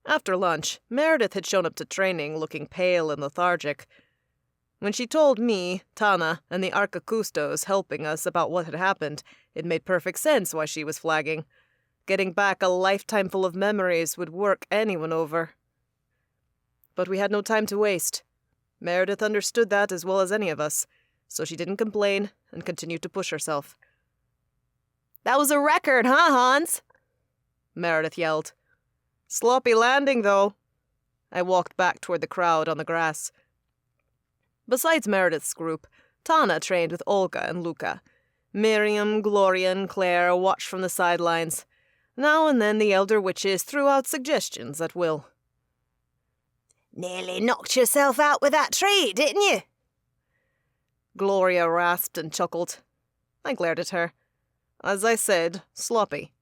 After lunch, Meredith had shown up to training looking pale and lethargic. When she told me, Tana, and the Arcacustos helping us about what had happened, it made perfect sense why she was flagging. Getting back a lifetime full of memories would work anyone over. But we had no time to waste. Meredith understood that as well as any of us, so she didn't complain and continued to push herself. "That was a record, huh, Hans?" Meredith yelled. "Sloppy landing, though." I walked back toward the crowd on the grass. Besides Meredith's group, Tana trained with Olga and Luca. Miriam, Gloria, and Claire watched from the sidelines. Now and then the elder witches threw out suggestions at will. Nearly knocked yourself out with that tree, didn't you? Gloria rasped and chuckled. I glared at her. As I said, sloppy.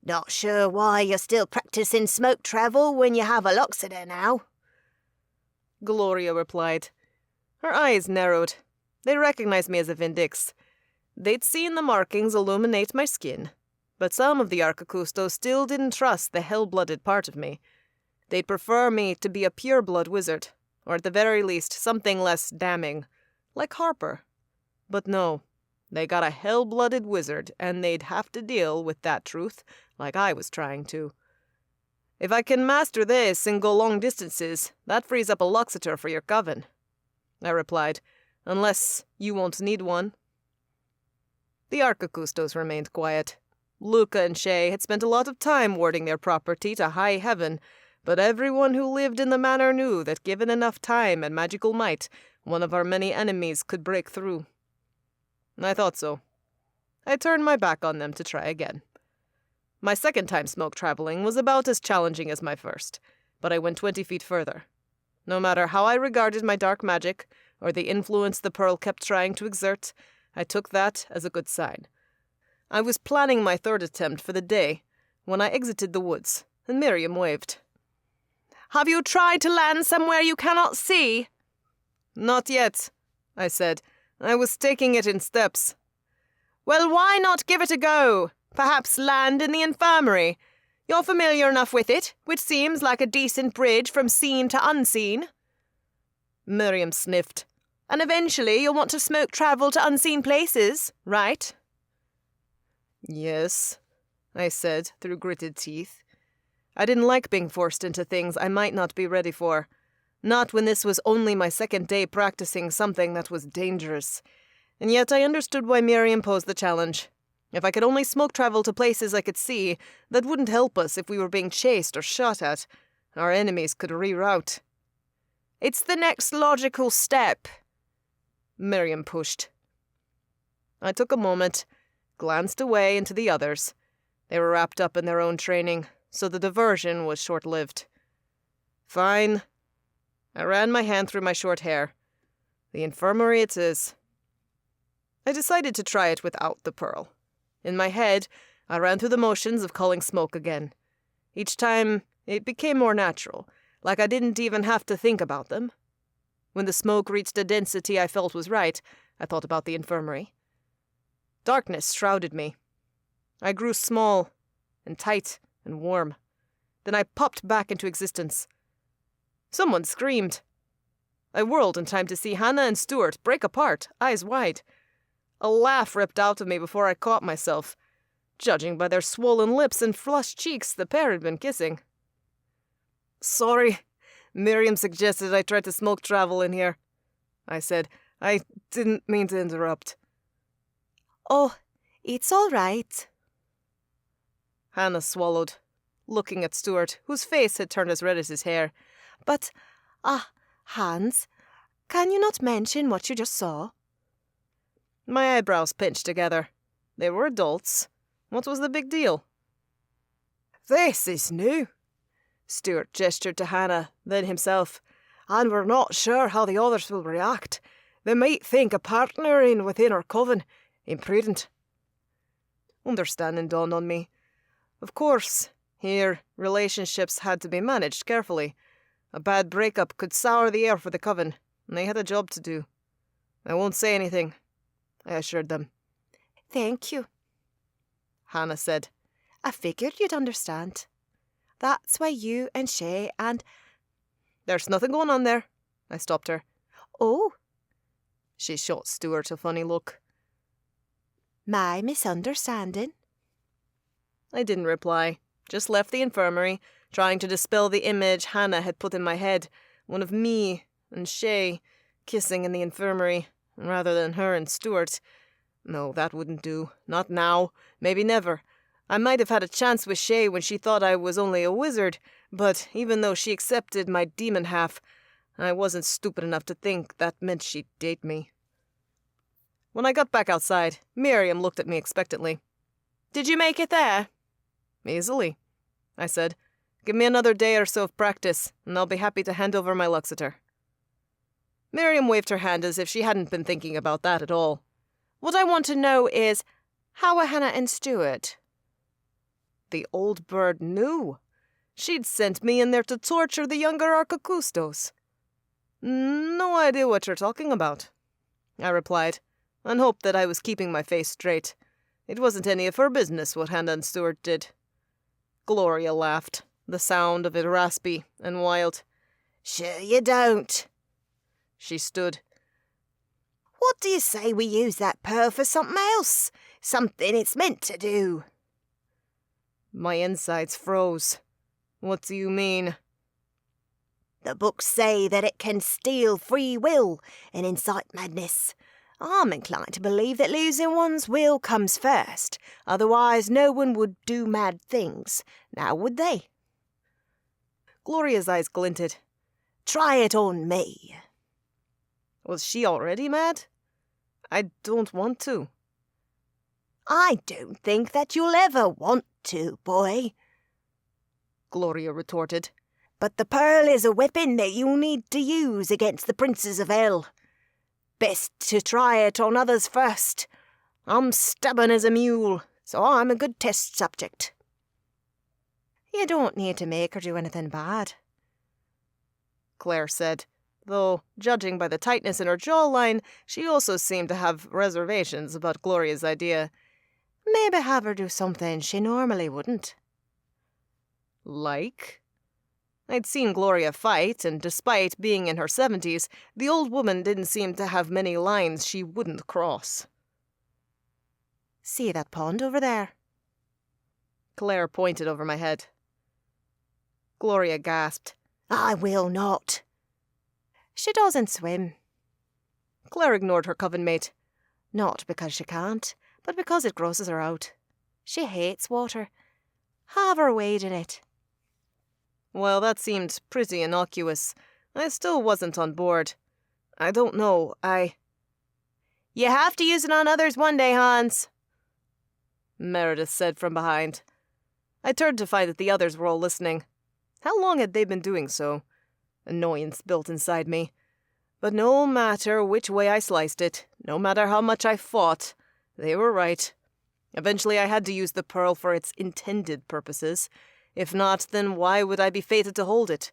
Not sure why you're still practicing smoke travel when you have a Loxodon now. Gloria replied. Her eyes narrowed. They recognized me as a Vindix. They'd seen the markings illuminate my skin, but some of the Arcacustos still didn't trust the hell-blooded part of me. They'd prefer me to be a pure-blood wizard, or at the very least something less damning, like Harper. But no, they got a hell-blooded wizard, and they'd have to deal with that truth like I was trying to. If I can master this and go long distances, that frees up a Luxator for your Coven, I replied, unless you won't need one. The Arcacustos remained quiet. Luca and Shay had spent a lot of time warding their property to high heaven, but everyone who lived in the manor knew that given enough time and magical might, one of our many enemies could break through. I thought so. I turned my back on them to try again. My second time smoke traveling was about as challenging as my first, but I went 20 feet further. No matter how I regarded my dark magic, or the influence the pearl kept trying to exert, I took that as a good sign. I was planning my third attempt for the day when I exited the woods, and Miriam waved. "Have you tried to land somewhere you cannot see?" "Not yet," I said. I was taking it in steps. "Well, why not give it a go? Perhaps land in the infirmary. You're familiar enough with it, which seems like a decent bridge from seen to unseen. Miriam sniffed. And eventually you'll want to smoke travel to unseen places, right? Yes, I said through gritted teeth. I didn't like being forced into things I might not be ready for. Not when this was only my second day practicing something that was dangerous. And yet I understood why Miriam posed the challenge. If I could only smoke travel to places I could see, that wouldn't help us if we were being chased or shot at. Our enemies could reroute. It's the next logical step. Miriam pushed. I took a moment, glanced away into the others. They were wrapped up in their own training, so the diversion was short-lived. Fine. I ran my hand through my short hair. The infirmary it is. I decided to try it without the pearl. In my head, I ran through the motions of culling smoke again. Each time, it became more natural, like I didn't even have to think about them. When the smoke reached a density I felt was right, I thought about the infirmary. Darkness shrouded me. I grew small and tight and warm. Then I popped back into existence. Someone screamed. I whirled in time to see Hannah and Stuart break apart, eyes wide. A laugh ripped out of me before I caught myself. Judging by their swollen lips and flushed cheeks, the pair had been kissing. Sorry, Miriam suggested I try to smoke travel in here, I said. I didn't mean to interrupt. Oh, it's all right. Hannah swallowed, looking at Stuart, whose face had turned as red as his hair. But, Hans, can you not mention what you just saw? My eyebrows pinched together. They were adults. What was the big deal? This is new. Stuart gestured to Hannah, then himself. And we're not sure how the others will react. They might think a partnering within our coven imprudent. Understanding dawned on me. Of course, here, relationships had to be managed carefully. A bad breakup could sour the air for the coven, and they had a job to do. I won't say anything, I assured them. Thank you, Hannah said. I figured you'd understand. That's why you and Shay and... There's nothing going on there, I stopped her. Oh. She shot Stuart a funny look. My misunderstanding. I didn't reply, just left the infirmary, trying to dispel the image Hannah had put in my head, one of me and Shay kissing in the infirmary, rather than her and Stuart. No, that wouldn't do. Not now. Maybe never. I might have had a chance with Shay when she thought I was only a wizard, but even though she accepted my demon half, I wasn't stupid enough to think that meant she'd date me. When I got back outside, Miriam looked at me expectantly. Did you make it there? Easily, I said. Give me another day or so of practice, and I'll be happy to hand over my Luxeter. Miriam waved her hand as if she hadn't been thinking about that at all. What I want to know is, how are Hannah and Stuart? The old bird knew. She'd sent me in there to torture the younger Arcakustos. No idea what you're talking about, I replied, and hoped that I was keeping my face straight. It wasn't any of her business what Hannah and Stuart did. Gloria laughed, the sound of it raspy and wild. Sure you don't. She stood. What do you say we use that pearl for something else? Something it's meant to do. My insides froze. What do you mean? The books say that it can steal free will and incite madness. I'm inclined to believe that losing one's will comes first. Otherwise, no one would do mad things. Now, would they? Gloria's eyes glinted. Try it on me. Was she already mad? I don't want to. I don't think that you'll ever want to, boy, Gloria retorted. But the pearl is a weapon that you'll need to use against the princes of hell. Best to try it on others first. I'm stubborn as a mule, so I'm a good test subject. You don't need to make her do anything bad, Claire said, though, judging by the tightness in her jawline, she also seemed to have reservations about Gloria's idea. Maybe have her do something she normally wouldn't. Like? I'd seen Gloria fight, and despite being in her 70s, the old woman didn't seem to have many lines she wouldn't cross. See that pond over there? Claire pointed over my head. Gloria gasped. I will not. She doesn't swim. Claire ignored her coven mate. Not because she can't, but because it grosses her out. She hates water. Have her wade in it. Well, that seemed pretty innocuous. I still wasn't on board. I don't know, You have to use it on others one day, Hans, Meredith said from behind. I turned to find that the others were all listening. How long had they been doing so? Annoyance built inside me. But no matter which way I sliced it, no matter how much I fought, they were right. Eventually I had to use the pearl for its intended purposes. If not, then why would I be fated to hold it?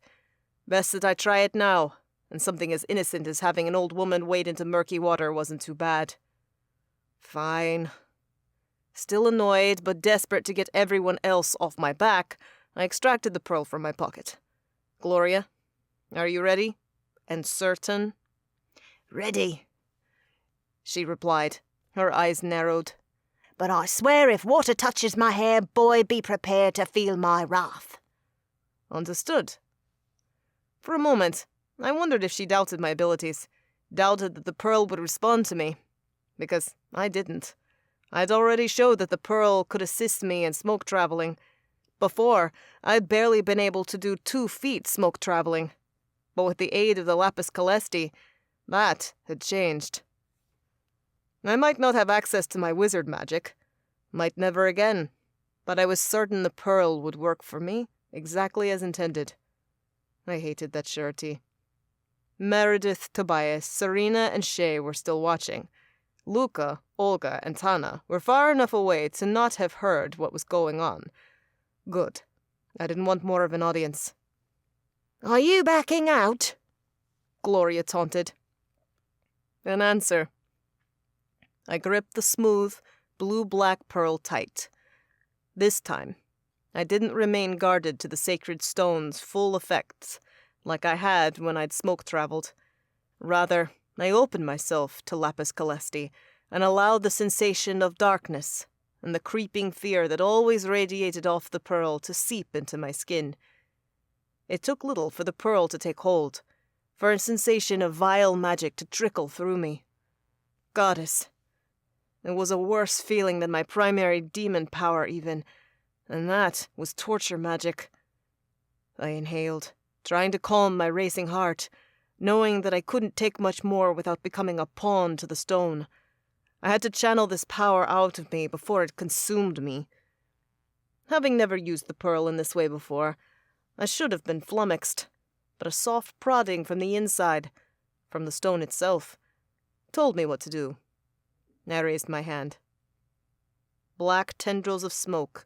Best that I try it now, and something as innocent as having an old woman wade into murky water wasn't too bad. Fine. Still annoyed, but desperate to get everyone else off my back, I extracted the pearl from my pocket. Gloria, are you ready? And certain? Ready, she replied, her eyes narrowed. but I swear if water touches my hair, boy, be prepared to feel my wrath. Understood. For a moment, I wondered if she doubted my abilities, doubted that the pearl would respond to me, because I didn't. I'd already showed that the pearl could assist me in smoke traveling. Before, I'd barely been able to do 2 feet smoke traveling, but with the aid of the lapis calesti, that had changed. I might not have access to my wizard magic, might never again, but I was certain the pearl would work for me exactly as intended. I hated that surety. Meredith, Tobias, Serena, and Shay were still watching. Luca, Olga, and Tana were far enough away to not have heard what was going on. Good. I didn't want more of an audience. Are you backing out? Gloria taunted. An answer. I gripped the smooth, blue-black pearl tight. This time, I didn't remain guarded to the sacred stone's full effects, like I had when I'd smoke-traveled. Rather, I opened myself to lapis calesti and allowed the sensation of darkness and the creeping fear that always radiated off the pearl to seep into my skin. It took little for the pearl to take hold, for a sensation of vile magic to trickle through me. Goddess. It was a worse feeling than my primary demon power even, and that was torture magic. I inhaled, trying to calm my racing heart, knowing that I couldn't take much more without becoming a pawn to the stone. I had to channel this power out of me before it consumed me. Having never used the pearl in this way before, I should have been flummoxed, but a soft prodding from the inside, from the stone itself, told me what to do. I raised my hand. Black tendrils of smoke,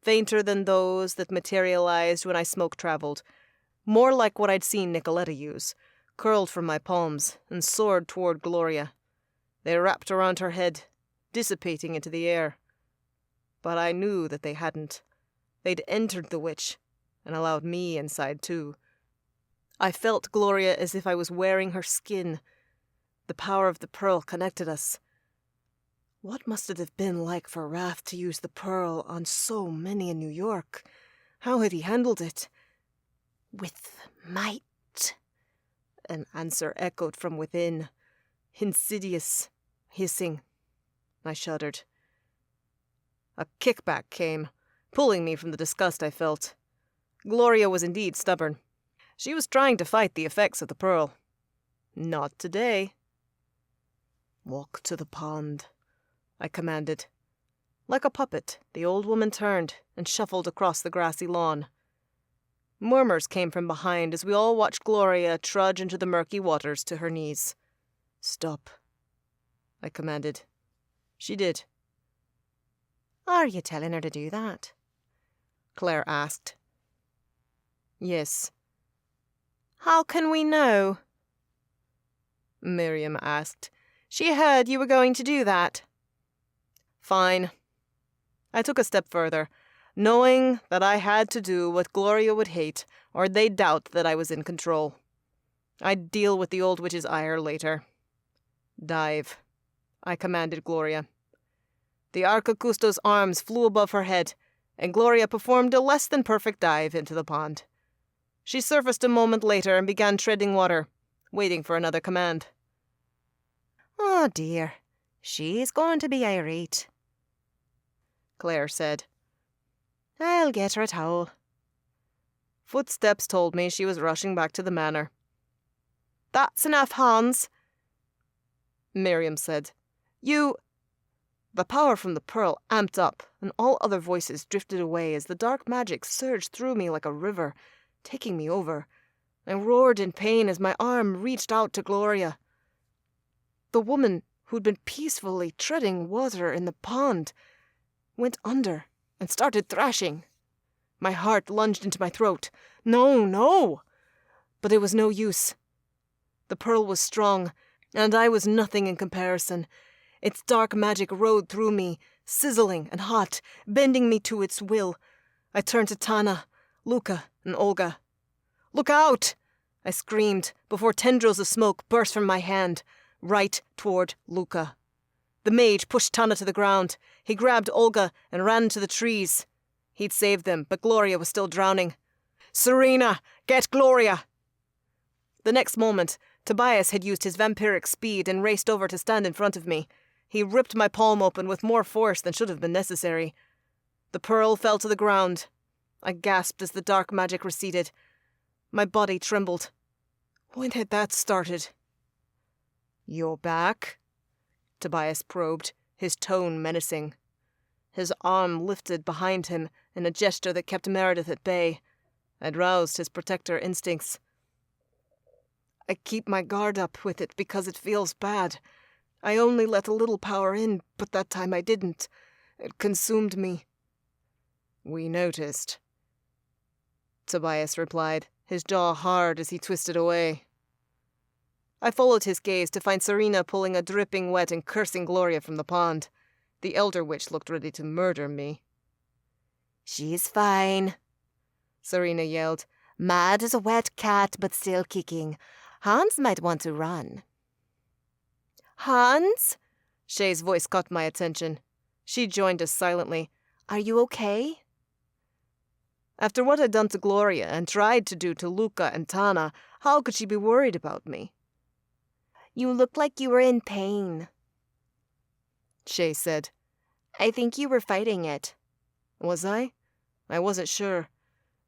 fainter than those that materialized when I smoke-traveled, more like what I'd seen Nicoletta use, curled from my palms and soared toward Gloria. They wrapped around her head, dissipating into the air. But I knew that they hadn't. They'd entered the witch, and allowed me inside too. I felt Gloria as if I was wearing her skin. The power of the pearl connected us. What must it have been like for Wrath to use the pearl on so many in New York? How had he handled it? With might. An answer echoed from within. Insidious, hissing. I shuddered. A kickback came, pulling me from the disgust I felt. Gloria was indeed stubborn. She was trying to fight the effects of the pearl. Not today. Walk to the pond, I commanded. Like a puppet, the old woman turned and shuffled across the grassy lawn. Murmurs came from behind as we all watched Gloria trudge into the murky waters to her knees. Stop, I commanded. She did. Are you telling her to do that? Claire asked. Yes. How can we know? Miriam asked. She heard you were going to do that. Fine. I took a step further, knowing that I had to do what Gloria would hate, or they'd doubt that I was in control. I'd deal with the old witch's ire later. Dive, I commanded Gloria. The Arcacusto's arms flew above her head, and Gloria performed a less than perfect dive into the pond. She surfaced a moment later and began treading water, waiting for another command. Oh dear, she's going to be irate, Claire said. I'll get her a towel. Footsteps told me she was rushing back to the manor. That's enough, Hans, Miriam said. You... The power from the pearl amped up, and all other voices drifted away as the dark magic surged through me like a river, taking me over. I roared in pain as my arm reached out to Gloria. The woman who'd been peacefully treading water in the pond went under and started thrashing. My heart lunged into my throat. No, no! But it was no use. The pearl was strong, and I was nothing in comparison. Its dark magic rode through me, sizzling and hot, bending me to its will. I turned to Tana, Luca, and Olga. "Look out!" I screamed before tendrils of smoke burst from my hand, right toward Luca. The mage pushed Tana to the ground. He grabbed Olga and ran to the trees. He'd saved them, but Gloria was still drowning. "Serena, get Gloria!" The next moment, Tobias had used his vampiric speed and raced over to stand in front of me. He ripped my palm open with more force than should have been necessary. The pearl fell to the ground. I gasped as the dark magic receded. My body trembled. When had that started? "You're back?" Tobias probed, his tone menacing. His arm lifted behind him in a gesture that kept Meredith at bay. I'd roused his protector instincts. I keep my guard up with it because it feels bad. I only let a little power in, but that time I didn't. It consumed me. "We noticed," Tobias replied, his jaw hard as he twisted away. I followed his gaze to find Serena pulling a dripping wet and cursing Gloria from the pond. The elder witch looked ready to murder me. She's fine, Serena yelled. Mad as a wet cat, but still kicking. Hans might want to run. Hans? Shay's voice caught my attention. She joined us silently. Are you okay? After what I'd done to Gloria and tried to do to Luca and Tana, how could she be worried about me? You looked like you were in pain, Shay said. I think you were fighting it. Was I? I wasn't sure.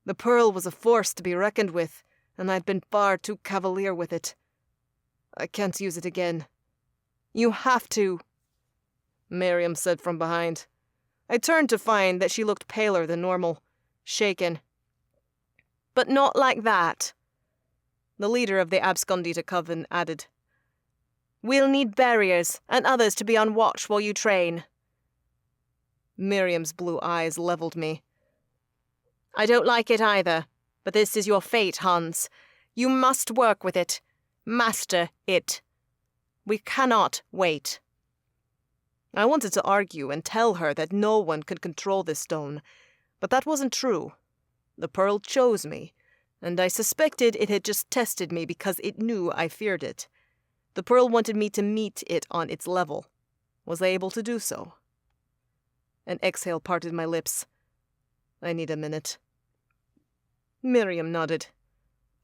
The pearl was a force to be reckoned with, and I'd been far too cavalier with it. I can't use it again. You have to, Miriam said from behind. I turned to find that she looked paler than normal, shaken. But not like that, the leader of the Abscondita Coven added. We'll need barriers and others to be on watch while you train. Miriam's blue eyes leveled me. I don't like it either, but this is your fate, Hans. You must work with it. Master it. We cannot wait. I wanted to argue and tell her that no one could control this stone, but that wasn't true. The pearl chose me, and I suspected it had just tested me because it knew I feared it. The pearl wanted me to meet it on its level. Was I able to do so? An exhale parted my lips. I need a minute. Miriam nodded.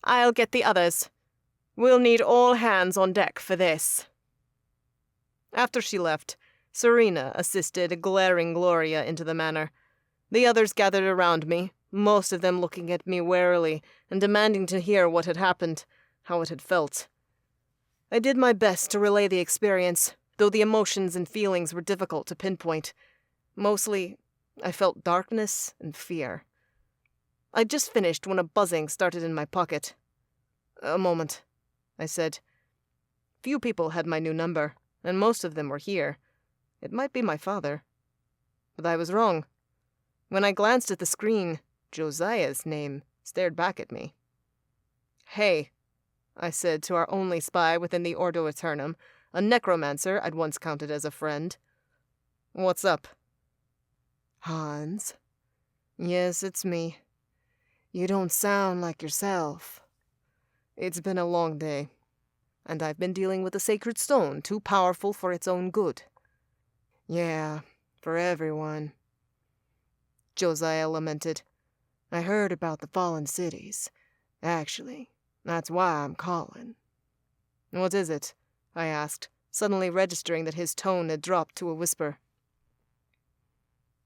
I'll get the others. We'll need all hands on deck for this. After she left, Serena assisted a glaring Gloria into the manor. The others gathered around me, most of them looking at me warily and demanding to hear what had happened, how it had felt. I did my best to relay the experience, though the emotions and feelings were difficult to pinpoint. Mostly, I felt darkness and fear. I'd just finished when a buzzing started in my pocket. "A moment," I said. Few people had my new number, and most of them were here. It might be my father. But I was wrong. When I glanced at the screen, Josiah's name stared back at me. "Hey," I said to our only spy within the Ordo Eternum, a necromancer I'd once counted as a friend. "What's up?" Hans, Yes, it's me. You don't sound like yourself. It's been a long day, and I've been dealing with a sacred stone too powerful for its own good. Yeah, for everyone. Josiah lamented. I heard about the fallen cities. Actually, that's why I'm calling. What is it? I asked, suddenly registering that his tone had dropped to a whisper.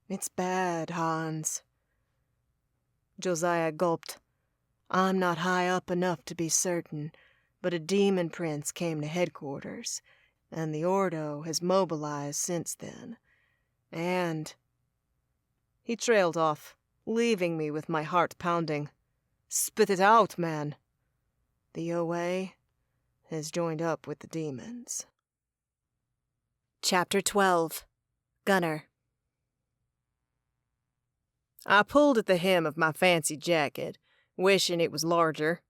It's bad, Hans. Josiah gulped. I'm not high up enough to be certain, but a demon prince came to headquarters, and the Ordo has mobilized since then. And... He trailed off, leaving me with my heart pounding. Spit it out, man. The OA has joined up with the demons. Chapter 12. Gunner. I pulled at the hem of my fancy jacket, wishing it was larger.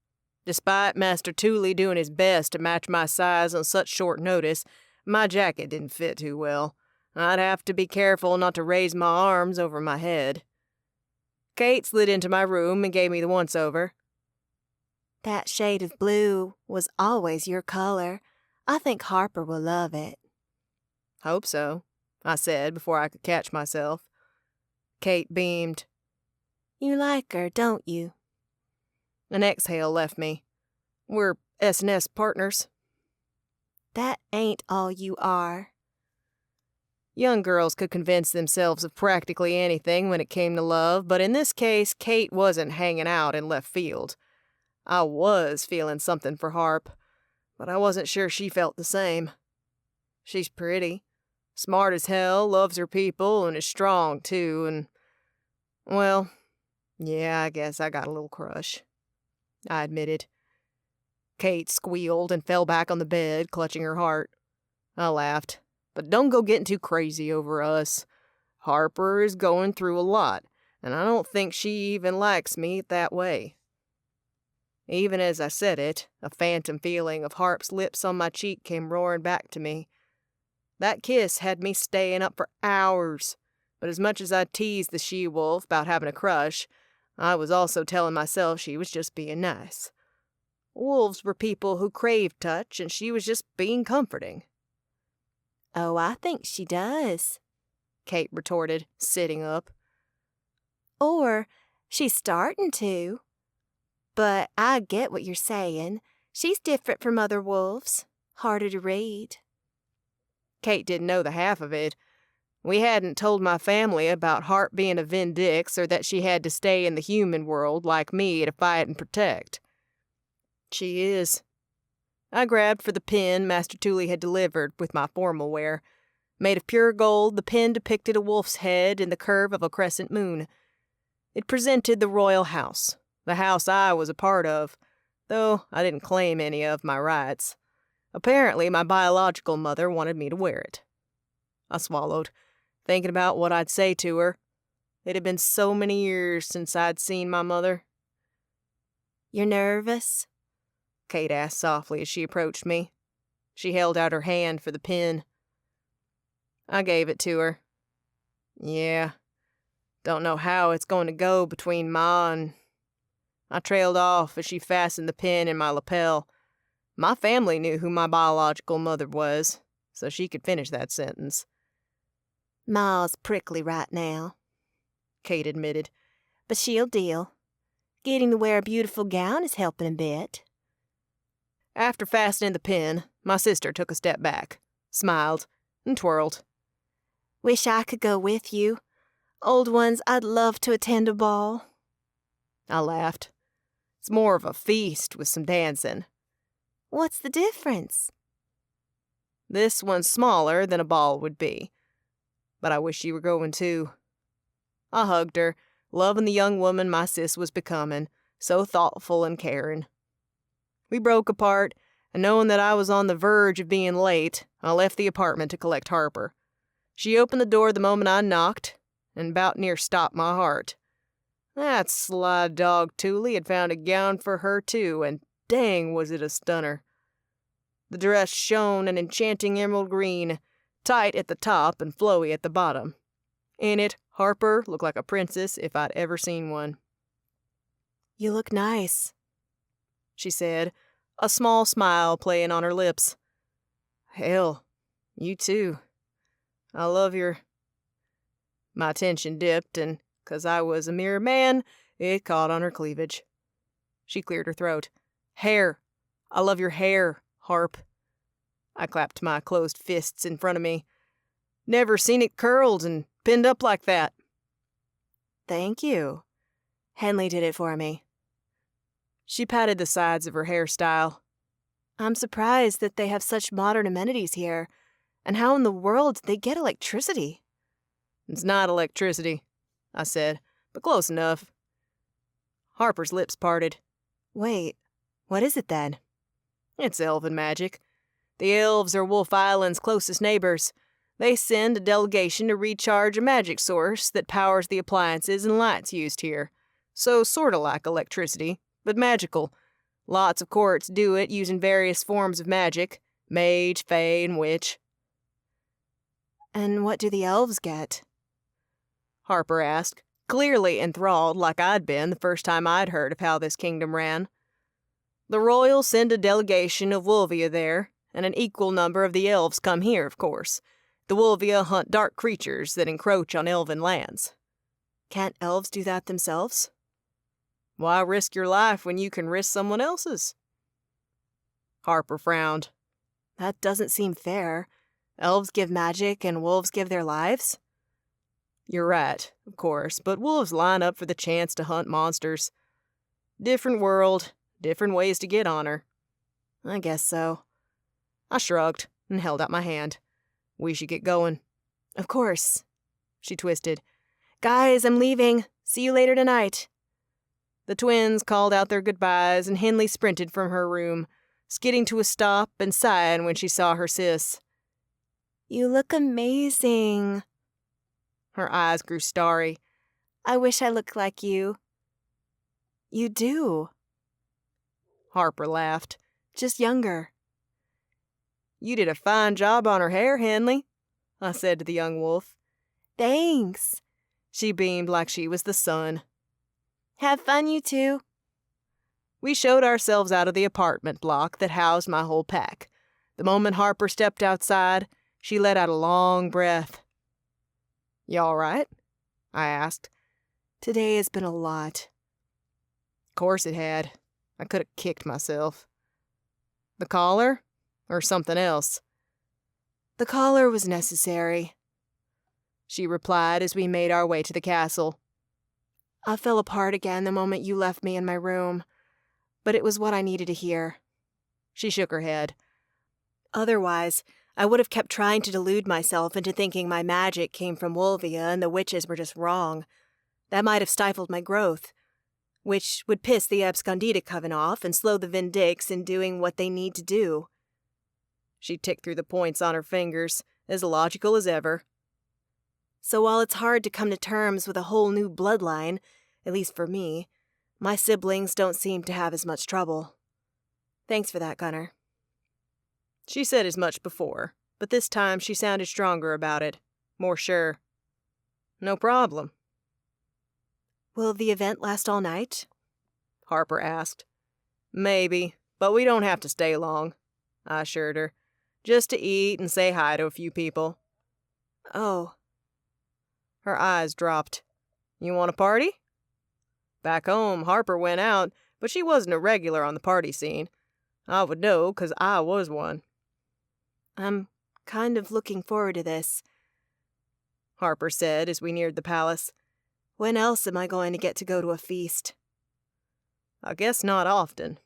Despite Master Tooley doing his best to match my size on such short notice, my jacket didn't fit too well. I'd have to be careful not to raise my arms over my head. Kate slid into my room and gave me the once-over. That shade of blue was always your color. I think Harper will love it. Hope so, I said before I could catch myself. Kate beamed. You like her, don't you? An exhale left me. We're S&S partners. That ain't all you are. Young girls could convince themselves of practically anything when it came to love, but in this case, Kate wasn't hanging out in left field. I was feeling something for Harp, but I wasn't sure she felt the same. She's pretty, smart as hell, loves her people, and is strong, too, and... well, yeah, I guess I got a little crush. I admitted. Kate squealed and fell back on the bed, clutching her heart. I laughed. But don't go getting too crazy over us. Harper is going through a lot, and I don't think she even likes me that way. Even as I said it, a phantom feeling of Harp's lips on my cheek came roaring back to me. That kiss had me staying up for hours, but as much as I teased the she-wolf about having a crush, I was also telling myself she was just being nice. Wolves were people who craved touch, and she was just being comforting. Oh, I think she does, Kate retorted, sitting up. Or she's starting to. But I get what you're saying. She's different from other wolves. Harder to read. Kate didn't know the half of it. We hadn't told my family about Harp being a Vindix or that she had to stay in the human world like me to fight and protect. She is. I grabbed for the pin Master Tooley had delivered with my formal wear. Made of pure gold, the pin depicted a wolf's head in the curve of a crescent moon. It presented the royal house, the house I was a part of, though I didn't claim any of my rights. Apparently, my biological mother wanted me to wear it. I swallowed, thinking about what I'd say to her. It had been so many years since I'd seen my mother. You're nervous? Kate asked softly as she approached me. She held out her hand for the pin. I gave it to her. Yeah. Don't know how it's going to go between Ma and... I trailed off as she fastened the pin in my lapel. My family knew who my biological mother was, so she could finish that sentence. Ma's prickly right now, Kate admitted. But she'll deal. Getting to wear a beautiful gown is helping a bit. After fastening the pin, my sister took a step back, smiled, and twirled. Wish I could go with you. Old ones, I'd love to attend a ball. I laughed. It's more of a feast with some dancing. What's the difference? This one's smaller than a ball would be. But I wish you were going too. I hugged her, loving the young woman my sis was becoming, so thoughtful and caring. We broke apart, and knowing that I was on the verge of being late, I left the apartment to collect Harper. She opened the door the moment I knocked, and about near stopped my heart. That sly dog Tooley had found a gown for her too, and dang was it a stunner. The dress shone an enchanting emerald green, tight at the top and flowy at the bottom. In it, Harper looked like a princess if I'd ever seen one. You look nice, she said, a small smile playing on her lips. Hell, you too. I love your... My attention dipped, and 'cause I was a mere man, it caught on her cleavage. She cleared her throat. Hair. I love your hair, Harp. I clapped my closed fists in front of me. Never seen it curled and pinned up like that. Thank you. Henley did it for me. She patted the sides of her hairstyle. I'm surprised that they have such modern amenities here. And how in the world did they get electricity? It's not electricity, I said, but close enough. Harper's lips parted. Wait, what is it then? It's elven magic. The elves are Wolf Island's closest neighbors. They send a delegation to recharge a magic source that powers the appliances and lights used here. So sorta like electricity, but magical. Lots of courts do it using various forms of magic. Mage, fae, and witch. And what do the elves get? Harper asked, clearly enthralled like I'd been the first time I'd heard of how this kingdom ran. The royals send a delegation of Wolvia there, and an equal number of the elves come here, of course. The Wolvia hunt dark creatures that encroach on elven lands. Can't elves do that themselves? Why risk your life when you can risk someone else's? Harper frowned. That doesn't seem fair. Elves give magic and wolves give their lives? You're right, of course, but wolves line up for the chance to hunt monsters. Different world, different ways to get honor. I guess so. I shrugged and held out my hand. We should get going. Of course. She twisted. Guys, I'm leaving. See you later tonight. The twins called out their goodbyes, and Henley sprinted from her room, skidding to a stop and sighing when she saw her sis. You look amazing. Her eyes grew starry. I wish I looked like you. You do. Harper laughed. Just younger. You did a fine job on her hair, Henley, I said to the young wolf. Thanks. She beamed like she was the sun. Have fun, you two. We showed ourselves out of the apartment block that housed my whole pack. The moment Harper stepped outside, she let out a long breath. You all right? I asked. Today has been a lot. Course it had. I could have kicked myself. The collar? Or something else? The collar was necessary, she replied as we made our way to the castle. I fell apart again the moment you left me in my room, but it was what I needed to hear. She shook her head. Otherwise, I would have kept trying to delude myself into thinking my magic came from Wolvia and the witches were just wrong. That might have stifled my growth, which would piss the Abscondita Coven off and slow the Vindix in doing what they need to do. She ticked through the points on her fingers, as logical as ever. So while it's hard to come to terms with a whole new bloodline, at least for me, my siblings don't seem to have as much trouble. Thanks for that, Gunnar. She said as much before, but this time she sounded stronger about it, more sure. No problem. Will the event last all night? Harper asked. Maybe, but we don't have to stay long, I assured her. Just to eat and say hi to a few people. Oh. Her eyes dropped. You want a party? Back home, Harper went out, but she wasn't a regular on the party scene. I would know, 'cause I was one. I'm kind of looking forward to this, Harper said as we neared the palace. When else am I going to get to go to a feast? I guess not often.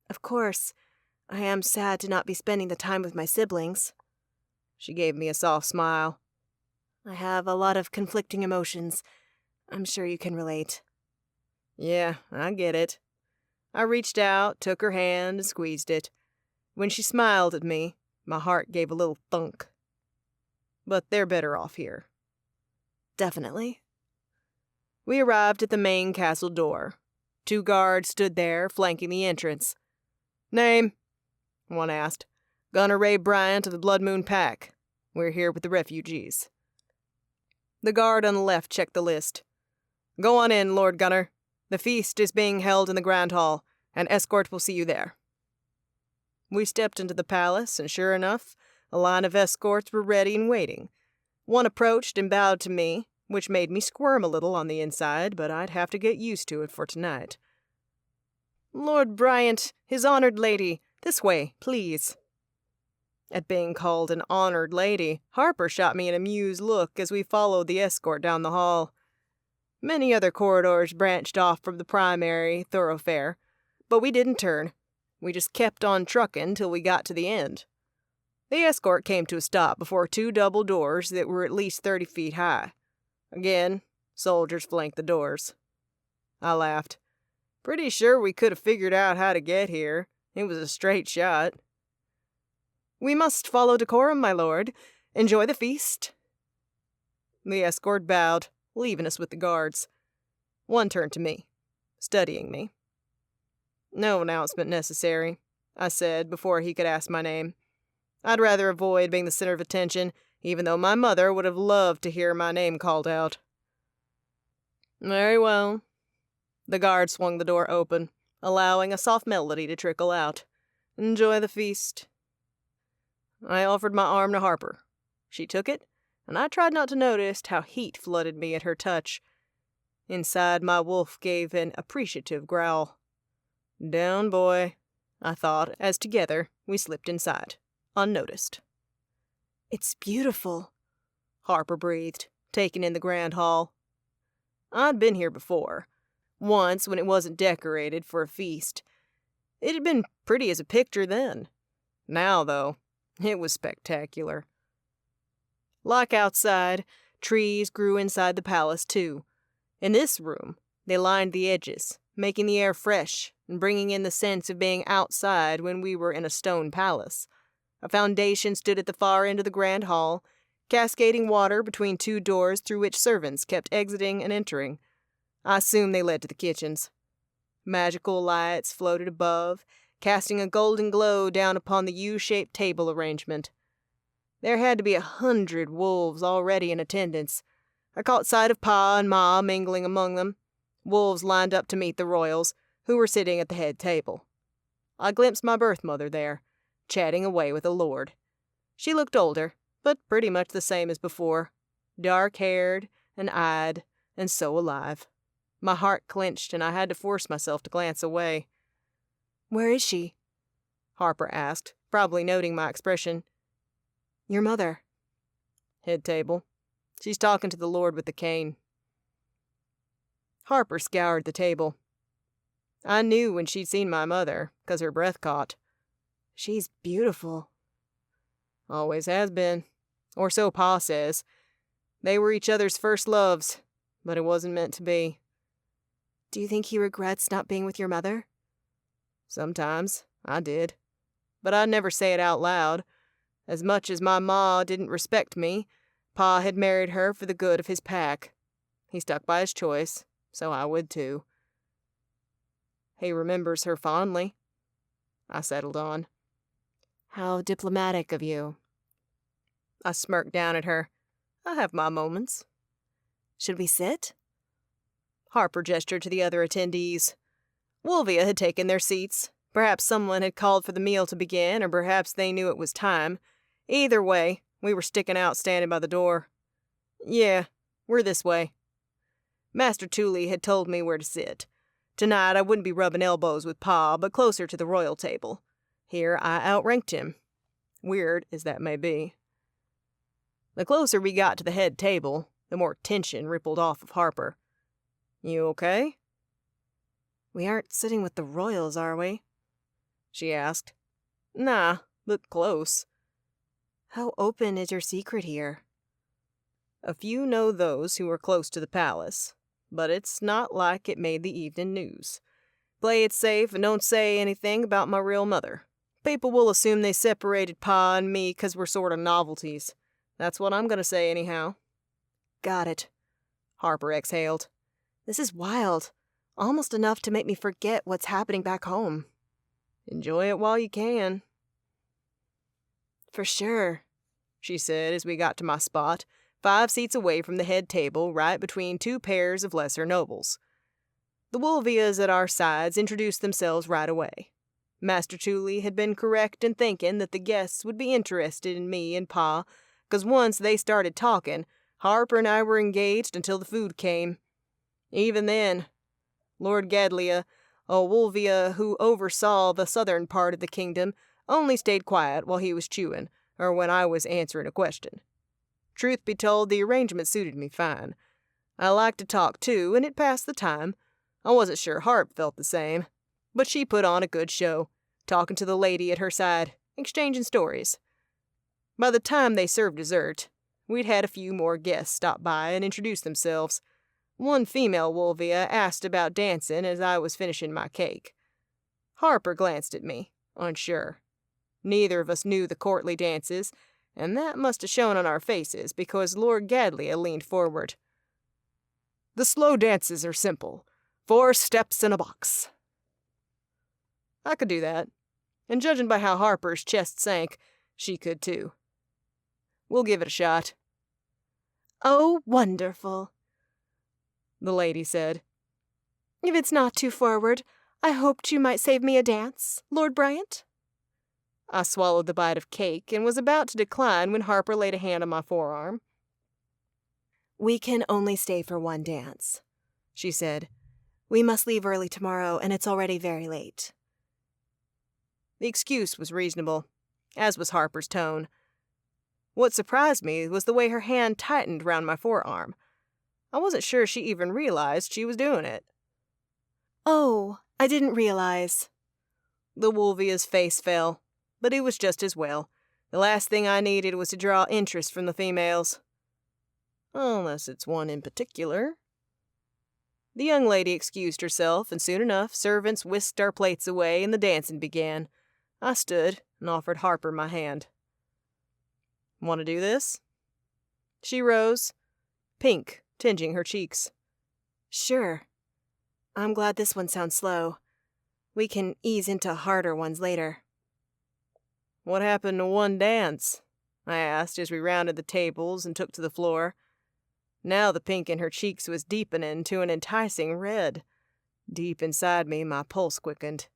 Of course. I am sad to not be spending the time with my siblings. She gave me a soft smile. I have a lot of conflicting emotions. I'm sure you can relate. Yeah, I get it. I reached out, took her hand, and squeezed it. When she smiled at me, my heart gave a little thunk. But they're better off here. Definitely. We arrived at the main castle door. 2 guards stood there, flanking the entrance. Name? One asked. Gunnar Ray Bryant of the Blood Moon Pack. We're here with the refugees. The guard on the left checked the list. "Go on in, Lord Gunner. The feast is being held in the Grand Hall. An escort will see you there." We stepped into the palace, and sure enough, a line of escorts were ready and waiting. One approached and bowed to me, which made me squirm a little on the inside, but I'd have to get used to it for tonight. "Lord Bryant, his honored lady, this way, please." At being called an honored lady, Harper shot me an amused look as we followed the escort down the hall. Many other corridors branched off from the primary thoroughfare, but we didn't turn. We just kept on trucking till we got to the end. The escort came to a stop before two double doors that were at least 30 feet high. Again, soldiers flanked the doors. I laughed. Pretty sure we could have figured out how to get here. It was a straight shot. "We must follow decorum, my lord. Enjoy the feast." The escort bowed, leaving us with the guards. One turned to me, studying me. "No announcement necessary," I said before he could ask my name. I'd rather avoid being the center of attention, even though my mother would have loved to hear my name called out. "Very well." The guard swung the door open, allowing a soft melody to trickle out. "Enjoy the feast." I offered my arm to Harper. She took it, and I tried not to notice how heat flooded me at her touch. Inside, my wolf gave an appreciative growl. "Down, boy," I thought, as together we slipped inside, unnoticed. "It's beautiful," Harper breathed, taking in the grand hall. I'd been here before, once when it wasn't decorated for a feast. It had been pretty as a picture then. Now, though, it was spectacular. Like outside, trees grew inside the palace, too. In this room, they lined the edges, making the air fresh and bringing in the sense of being outside when we were in a stone palace. A foundation stood at the far end of the grand hall, cascading water between two doors through which servants kept exiting and entering. I assumed they led to the kitchens. Magical lights floated above, casting a golden glow down upon the U-shaped table arrangement. There had to be 100 wolves already in attendance. I caught sight of Pa and Ma mingling among them. Wolves lined up to meet the royals, who were sitting at the head table. I glimpsed my birth mother there, chatting away with a lord. She looked older, but pretty much the same as before, dark-haired and eyed and so alive. My heart clenched, and I had to force myself to glance away. "Where is she?" Harper asked, probably noting my expression. "Your mother." "Head table. She's talking to the lord with the cane." Harper scoured the table. I knew when she'd seen my mother, 'cause her breath caught. "She's beautiful." "Always has been. Or so Pa says. They were each other's first loves, but it wasn't meant to be." "Do you think he regrets not being with your mother?" "Sometimes. I did. But I'd never say it out loud. As much as my ma didn't respect me, Pa had married her for the good of his pack. He stuck by his choice, so I would too. He remembers her fondly." I settled on. "How diplomatic of you." I smirked down at her. I have my moments. "Should we sit?" Harper gestured to the other attendees. Wolvia had taken their seats. Perhaps someone had called for the meal to begin, or perhaps they knew it was time. Either way, we were sticking out standing by the door. "Yeah, we're this way." Master Tooley had told me where to sit. Tonight I wouldn't be rubbing elbows with Pa, but closer to the royal table. Here I outranked him. Weird as that may be. The closer we got to the head table, the more tension rippled off of Harper. "You okay?" "We aren't sitting with the royals, are we?" she asked. "Nah, but close." "How open is your secret here?" "A few know those who are close to the palace, but it's not like it made the evening news. Play it safe and don't say anything about my real mother. People will assume they separated Pa and me 'cause we're sort of novelties. That's what I'm gonna say anyhow." "Got it." Harper exhaled. "This is wild. Almost enough to make me forget what's happening back home." "Enjoy it while you can." "For sure," she said as we got to my spot, 5 seats away from the head table, right between 2 pairs of lesser nobles. The Wolvias at our sides introduced themselves right away. Master Tooley had been correct in thinking that the guests would be interested in me and Pa, 'cause once they started talking, Harper and I were engaged until the food came. Even then, Lord Gadlia, a Wolvia who oversaw the southern part of the kingdom, only stayed quiet while he was chewing, or when I was answering a question. Truth be told, the arrangement suited me fine. I liked to talk too, and it passed the time. I wasn't sure Harp felt the same, but she put on a good show, talking to the lady at her side, exchanging stories. By the time they served dessert, we'd had a few more guests stop by and introduce themselves. One female Wolvia asked about dancing as I was finishing my cake. Harper glanced at me, unsure. Neither of us knew the courtly dances, and that must have shown on our faces because Lord Gadlia leaned forward. "The slow dances are simple. 4 steps in a box." I could do that, and judging by how Harper's chest sank, she could too. "We'll give it a shot." "Oh, wonderful," the lady said. "If it's not too forward, I hoped you might save me a dance, Lord Bryant." I swallowed the bite of cake and was about to decline when Harper laid a hand on my forearm. "We can only stay for 1 dance," she said. "We must leave early tomorrow, and it's already very late." The excuse was reasonable, as was Harper's tone. What surprised me was the way her hand tightened round my forearm. I wasn't sure she even realized she was doing it. "Oh, I didn't realize." The Wolvia's face fell, but it was just as well. The last thing I needed was to draw interest from the females. Unless it's one in particular. The young lady excused herself, and soon enough servants whisked our plates away and the dancing began. I stood and offered Harper my hand. "Want to do this?" She rose, pink tinging her cheeks. "Sure. I'm glad this one sounds slow. We can ease into harder ones later." "What happened to 1 dance?" I asked as we rounded the tables and took to the floor. Now the pink in her cheeks was deepening to an enticing red. Deep inside me, my pulse quickened.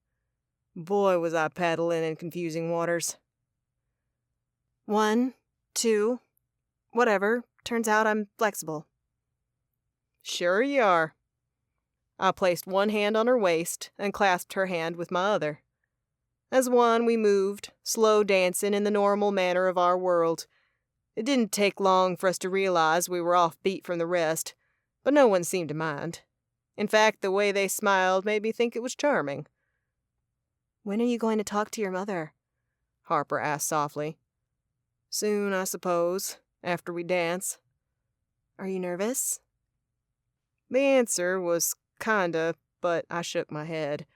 Boy, was I paddling in confusing waters. 1, 2, whatever. Turns out I'm flexible. "Sure you are." I placed one hand on her waist and clasped her hand with my other. As one, we moved, slow dancing in the normal manner of our world. It didn't take long for us to realize we were off beat from the rest, but no one seemed to mind. In fact, the way they smiled made me think it was charming. "When are you going to talk to your mother?" Harper asked softly. "Soon, I suppose, after we dance." "Are you nervous?" The answer was kinda, but I shook my head.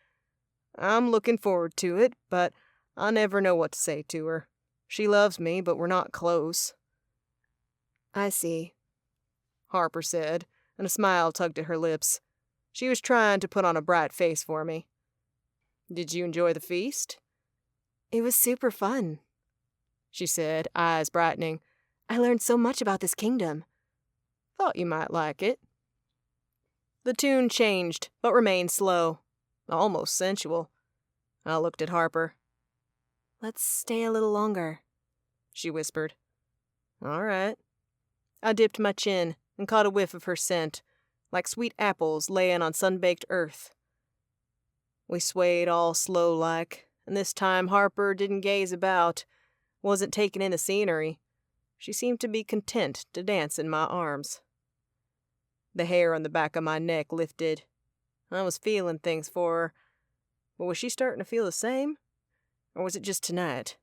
I'm looking forward to it, but I never know what to say to her. She loves me, but we're not close. "I see," Harper said, and a smile tugged at her lips. She was trying to put on a bright face for me. "Did you enjoy the feast?" "It was super fun," she said, eyes brightening. "I learned so much about this kingdom." "Thought you might like it." The tune changed, but remained slow, almost sensual. I looked at Harper. "Let's stay a little longer," she whispered. "All right." I dipped my chin and caught a whiff of her scent, like sweet apples laying on sun-baked earth. We swayed all slow-like, and this time Harper didn't gaze about, wasn't taking in the scenery. She seemed to be content to dance in my arms. The hair on the back of my neck lifted. I was feeling things for her, but was she starting to feel the same? Or was it just tonight?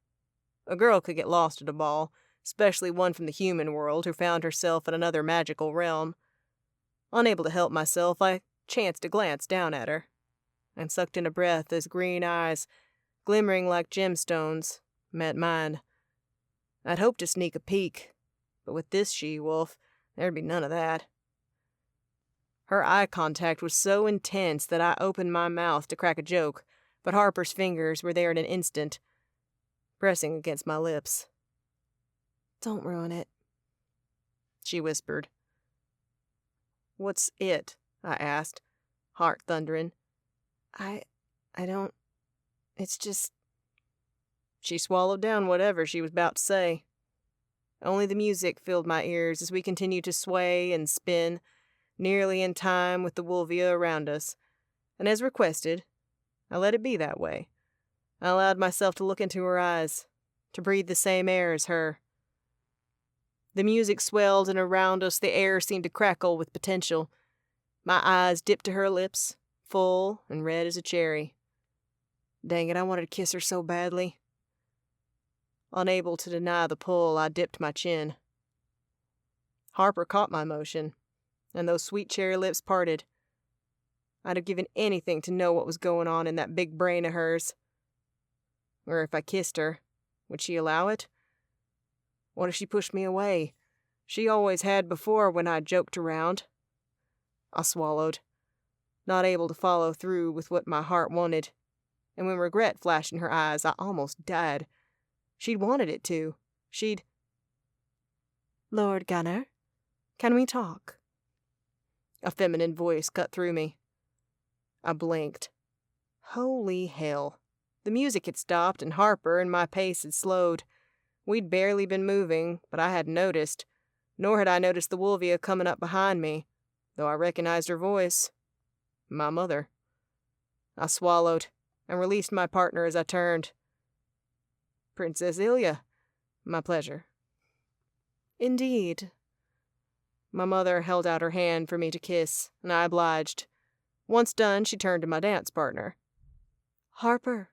A girl could get lost at a ball, especially one from the human world who found herself in another magical realm. Unable to help myself, I chanced to glance down at her, and sucked in a breath as green eyes, glimmering like gemstones, met mine. I'd hoped to sneak a peek, but with this she-wolf, there'd be none of that. Her eye contact was so intense that I opened my mouth to crack a joke, but Harper's fingers were there in an instant, pressing against my lips. "Don't ruin it." she whispered. "What's it?" I asked, heart thundering. I don't... It's just... She swallowed down whatever she was about to say. Only the music filled my ears as we continued to sway and spin, nearly in time with the Wolvia around us, and as requested, I let it be that way. I allowed myself to look into her eyes, to breathe the same air as her. The music swelled, and around us the air seemed to crackle with potential. My eyes dipped to her lips, full and red as a cherry. Dang it, I wanted to kiss her so badly. Unable to deny the pull, I dipped my chin. Harper caught my motion, and those sweet cherry lips parted. I'd have given anything to know what was going on in that big brain of hers. Or if I kissed her, would she allow it? What if she pushed me away? She always had before when I joked around. I swallowed, not able to follow through with what my heart wanted, and when regret flashed in her eyes, I almost died. She'd wanted it to. Lord Gunner, can we talk? A feminine voice cut through me. I blinked. Holy hell. The music had stopped, and Harper and my pace had slowed. We'd barely been moving, but I hadn't noticed, nor had I noticed the Wolvia coming up behind me, though I recognized her voice. My mother. I swallowed, and released my partner as I turned. Princess Ilya. My pleasure. Indeed. My mother held out her hand for me to kiss, and I obliged. Once done, she turned to my dance partner. Harper,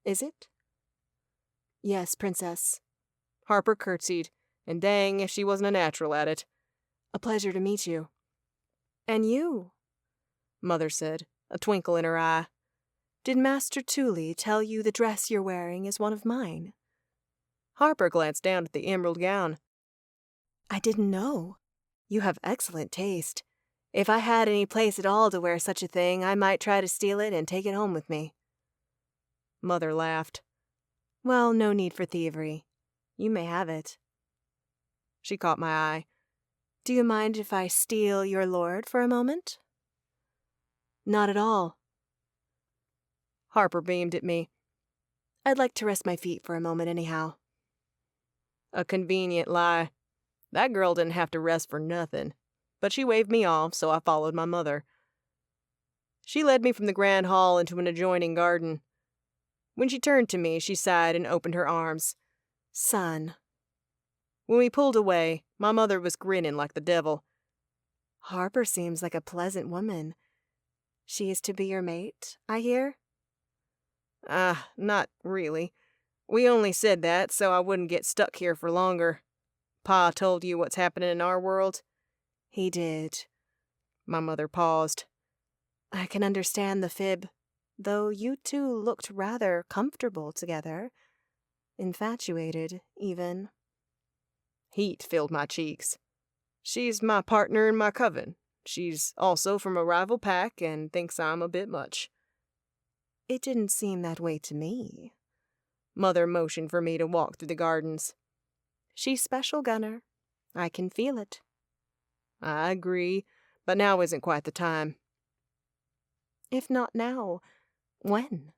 is it? Yes, Princess. Harper curtsied, and dang if she wasn't a natural at it. A pleasure to meet you. And you, Mother said, a twinkle in her eye. Did Master Thule tell you the dress you're wearing is one of mine? Harper glanced down at the emerald gown. I didn't know. You have excellent taste. If I had any place at all to wear such a thing, I might try to steal it and take it home with me. Mother laughed. Well, no need for thievery. You may have it. She caught my eye. Do you mind if I steal your lord for a moment? Not at all. Harper beamed at me. I'd like to rest my feet for a moment anyhow. A convenient lie. That girl didn't have to rest for nothing. But she waved me off, so I followed my mother. She led me from the grand hall into an adjoining garden. When she turned to me, she sighed and opened her arms. Son. When we pulled away, my mother was grinning like the devil. Harper seems like a pleasant woman. She is to be your mate, I hear? Not really. We only said that so I wouldn't get stuck here for longer. Pa told you what's happening in our world? He did. My mother paused. I can understand the fib, though you two looked rather comfortable together. Infatuated, even. Heat filled my cheeks. She's my partner in my coven. She's also from a rival pack and thinks I'm a bit much. It didn't seem that way to me. Mother motioned for me to walk through the gardens. She's special, Gunner. I can feel it. I agree, but now isn't quite the time. If not now, when?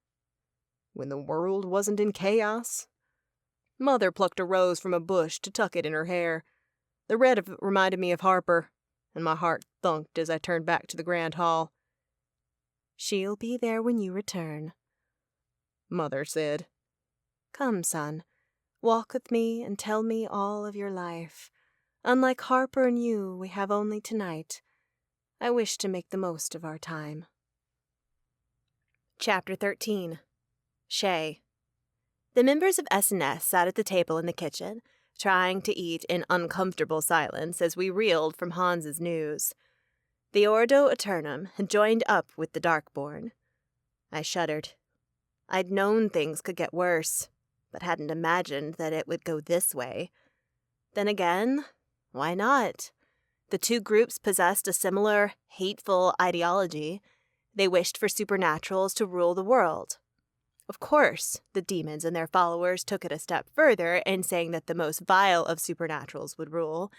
When the world wasn't in chaos. Mother plucked a rose from a bush to tuck it in her hair. The red of it reminded me of Harper, and my heart thunked as I turned back to the grand hall. She'll be there when you return, Mother said. Come, son, walk with me and tell me all of your life. Unlike Harper and you, we have only tonight. I wish to make the most of our time. Chapter 13. Shay. The members of S&S sat at the table in the kitchen, trying to eat in uncomfortable silence as we reeled from Hans's news. The Ordo Eternum had joined up with the Darkborn. I shuddered. I'd known things could get worse, but hadn't imagined that it would go this way. Then again, why not? The two groups possessed a similar, hateful ideology. They wished for supernaturals to rule the world. Of course, the demons and their followers took it a step further in saying that the most vile of supernaturals would rule,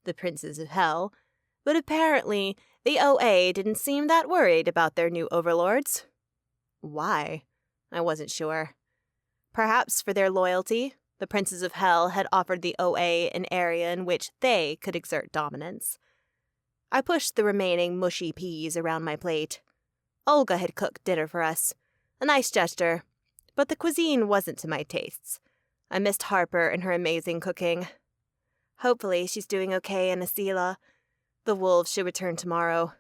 the Princes of Hell, but apparently the OA didn't seem that worried about their new overlords. Why? I wasn't sure. Perhaps for their loyalty, the Princes of Hell had offered the OA an area in which they could exert dominance. I pushed the remaining mushy peas around my plate. Olga had cooked dinner for us. A nice gesture, but the cuisine wasn't to my tastes. I missed Harper and her amazing cooking. Hopefully she's doing okay in Asila. The wolves should return tomorrow.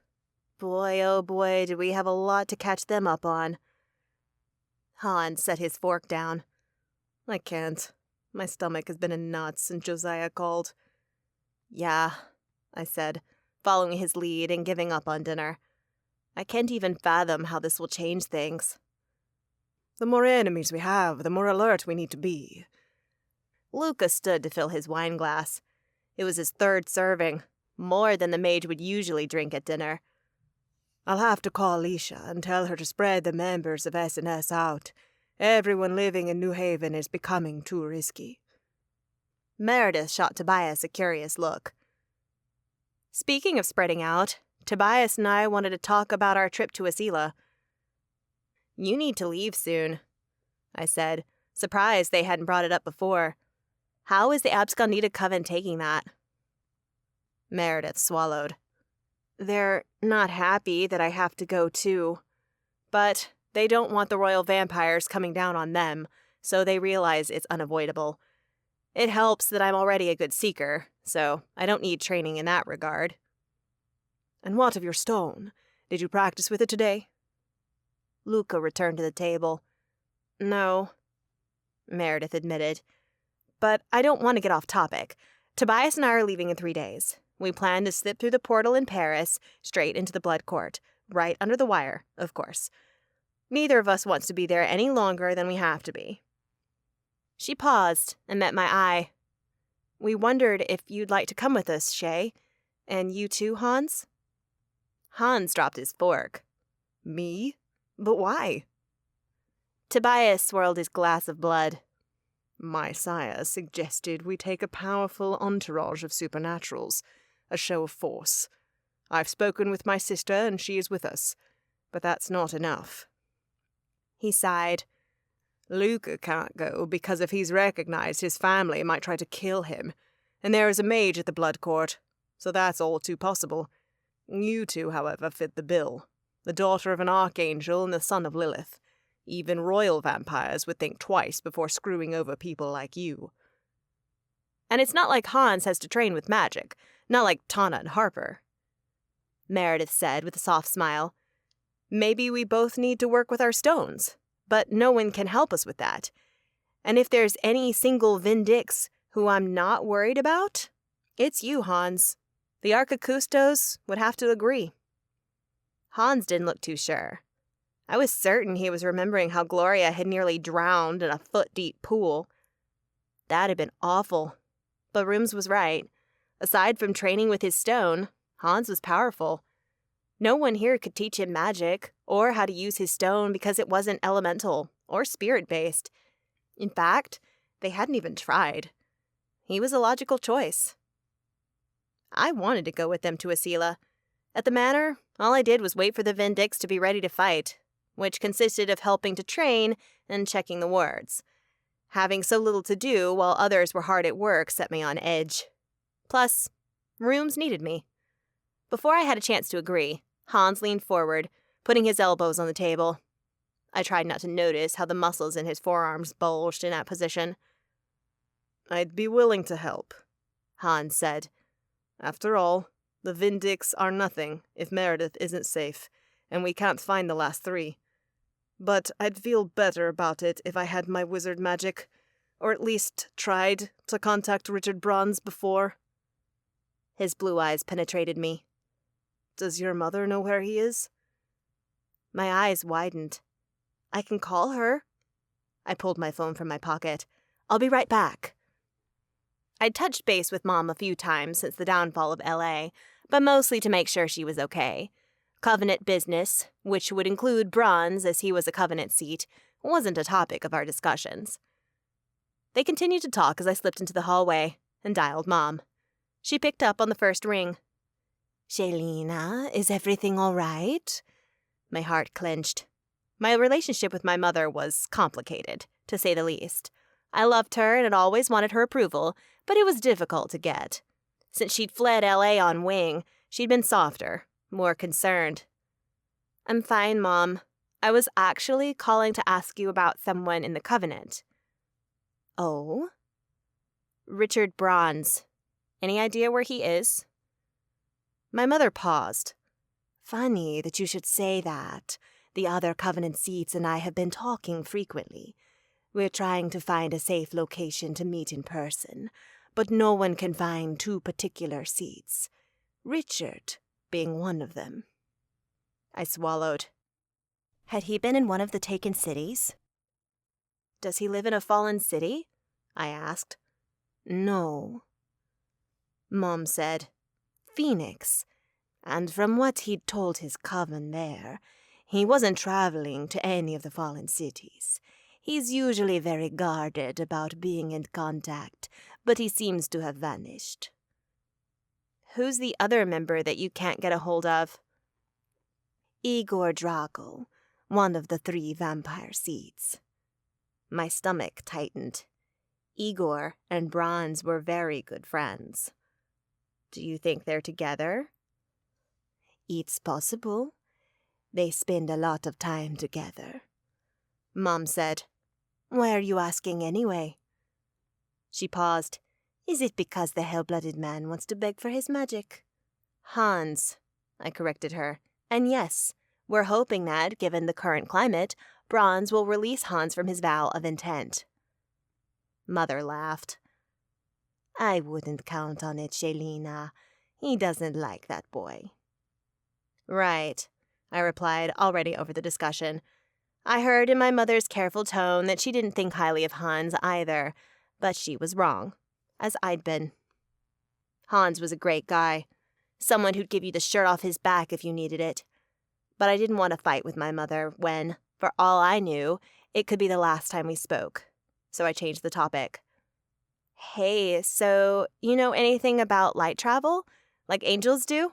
Boy, oh boy, did we have a lot to catch them up on. Hans set his fork down. I can't. My stomach has been in knots since Josiah called. Yeah, I said, following his lead and giving up on dinner. I can't even fathom how this will change things. The more enemies we have, the more alert we need to be. Luca stood to fill his wine glass. It was his third serving, more than the mage would usually drink at dinner. I'll have to call Alicia and tell her to spread the members of S&S out. Everyone living in New Haven is becoming too risky. Meredith shot Tobias a curious look. Speaking of spreading out, Tobias and I wanted to talk about our trip to Asila. You need to leave soon, I said, surprised they hadn't brought it up before. How is the Abscondita Coven taking that? Meredith swallowed. They're not happy that I have to go too, but they don't want the royal vampires coming down on them, so they realize it's unavoidable. It helps that I'm already a good seeker, so I don't need training in that regard. And what of your stone? Did you practice with it today? Luca returned to the table. No, Meredith admitted. But I don't want to get off topic. Tobias and I are leaving in 3 days. We plan to slip through the portal in Paris, straight into the Blood Court, right under the wire, of course. Neither of us wants to be there any longer than we have to be. She paused and met my eye. We wondered if you'd like to come with us, Shay. And you too, Hans? Hans dropped his fork. Me? But why? Tobias swirled his glass of blood. My sire suggested we take a powerful entourage of supernaturals, a show of force. I've spoken with my sister and she is with us, but that's not enough. He sighed. Luca can't go because if he's recognized, his family might try to kill him, and there is a mage at the Blood Court, so that's all too possible. You two, however, fit the bill. The daughter of an archangel and the son of Lilith. Even royal vampires would think twice before screwing over people like you. And it's not like Hans has to train with magic, not like Tana and Harper. Meredith said with a soft smile. Maybe we both need to work with our stones, but no one can help us with that. And if there's any single Vindix who I'm not worried about, it's you, Hans. The Archicustos would have to agree. Hans didn't look too sure. I was certain he was remembering how Gloria had nearly drowned in a foot-deep pool. That had been awful. But Rooms was right. Aside from training with his stone, Hans was powerful. No one here could teach him magic, or how to use his stone because it wasn't elemental or spirit-based. In fact, they hadn't even tried. He was a logical choice. I wanted to go with them to Asila. At the manor, all I did was wait for the Vindix to be ready to fight, which consisted of helping to train and checking the wards. Having so little to do while others were hard at work set me on edge. Plus, Rooms needed me. Before I had a chance to agree, Hans leaned forward, putting his elbows on the table. I tried not to notice how the muscles in his forearms bulged in that position. I'd be willing to help, Hans said. After all, the Vindix are nothing if Meredith isn't safe, and we can't find the last 3. But I'd feel better about it if I had my wizard magic, or at least tried to contact Richard Bronze before. His blue eyes penetrated me. Does your mother know where he is? My eyes widened. I can call her. I pulled my phone from my pocket. I'll be right back. I'd touched base with Mom a few times since the downfall of L.A., but mostly to make sure she was okay. Covenant business, which would include Bronze as he was a Covenant seat, wasn't a topic of our discussions. They continued to talk as I slipped into the hallway and dialed Mom. She picked up on the first ring. Shelina, is everything all right? My heart clenched. My relationship with my mother was complicated, to say the least. I loved her and had always wanted her approval, but it was difficult to get. Since she'd fled L.A. on wing, she'd been softer, more concerned. I'm fine, Mom. I was actually calling to ask you about someone in the Covenant. Oh? Richard Bronze. Any idea where he is? My mother paused. Funny that you should say that. The other Covenant seats and I have been talking frequently. We're trying to find a safe location to meet in person, but no one can find 2 particular seats. Richard being one of them. I swallowed. Had he been in one of the taken cities? Does he live in a fallen city? I asked. No. Mom said, Phoenix. And from what he'd told his coven there, he wasn't traveling to any of the fallen cities. He's usually very guarded about being in contact, but he seems to have vanished. Who's the other member that you can't get a hold of? Igor Drago, one of the 3 vampire seeds. My stomach tightened. Igor and Bronze were very good friends. Do you think they're together? It's possible. They spend a lot of time together. Mom said, Why are you asking anyway? She paused. Is it because the hell-blooded man wants to beg for his magic? Hans, I corrected her. And yes, we're hoping that, given the current climate, Bronze will release Hans from his vow of intent. Mother laughed. I wouldn't count on it, Shelina. He doesn't like that boy. Right, I replied, already over the discussion. I heard in my mother's careful tone that she didn't think highly of Hans either, but she was wrong, as I'd been. Hans was a great guy, someone who'd give you the shirt off his back if you needed it. But I didn't want to fight with my mother when, for all I knew, it could be the last time we spoke. So I changed the topic. Hey, so you know anything about light travel? Like angels do?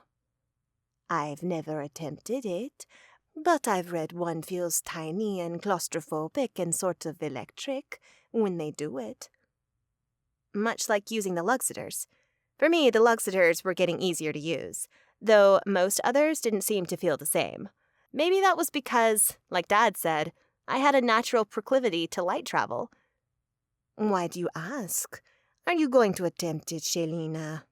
I've never attempted it, but I've read one feels tiny and claustrophobic and sort of electric when they do it. Much like using the Luxiters. For me, the Luxiters were getting easier to use, though most others didn't seem to feel the same. Maybe that was because, like Dad said, I had a natural proclivity to light travel. Why do you ask? Are you going to attempt it, Shelina?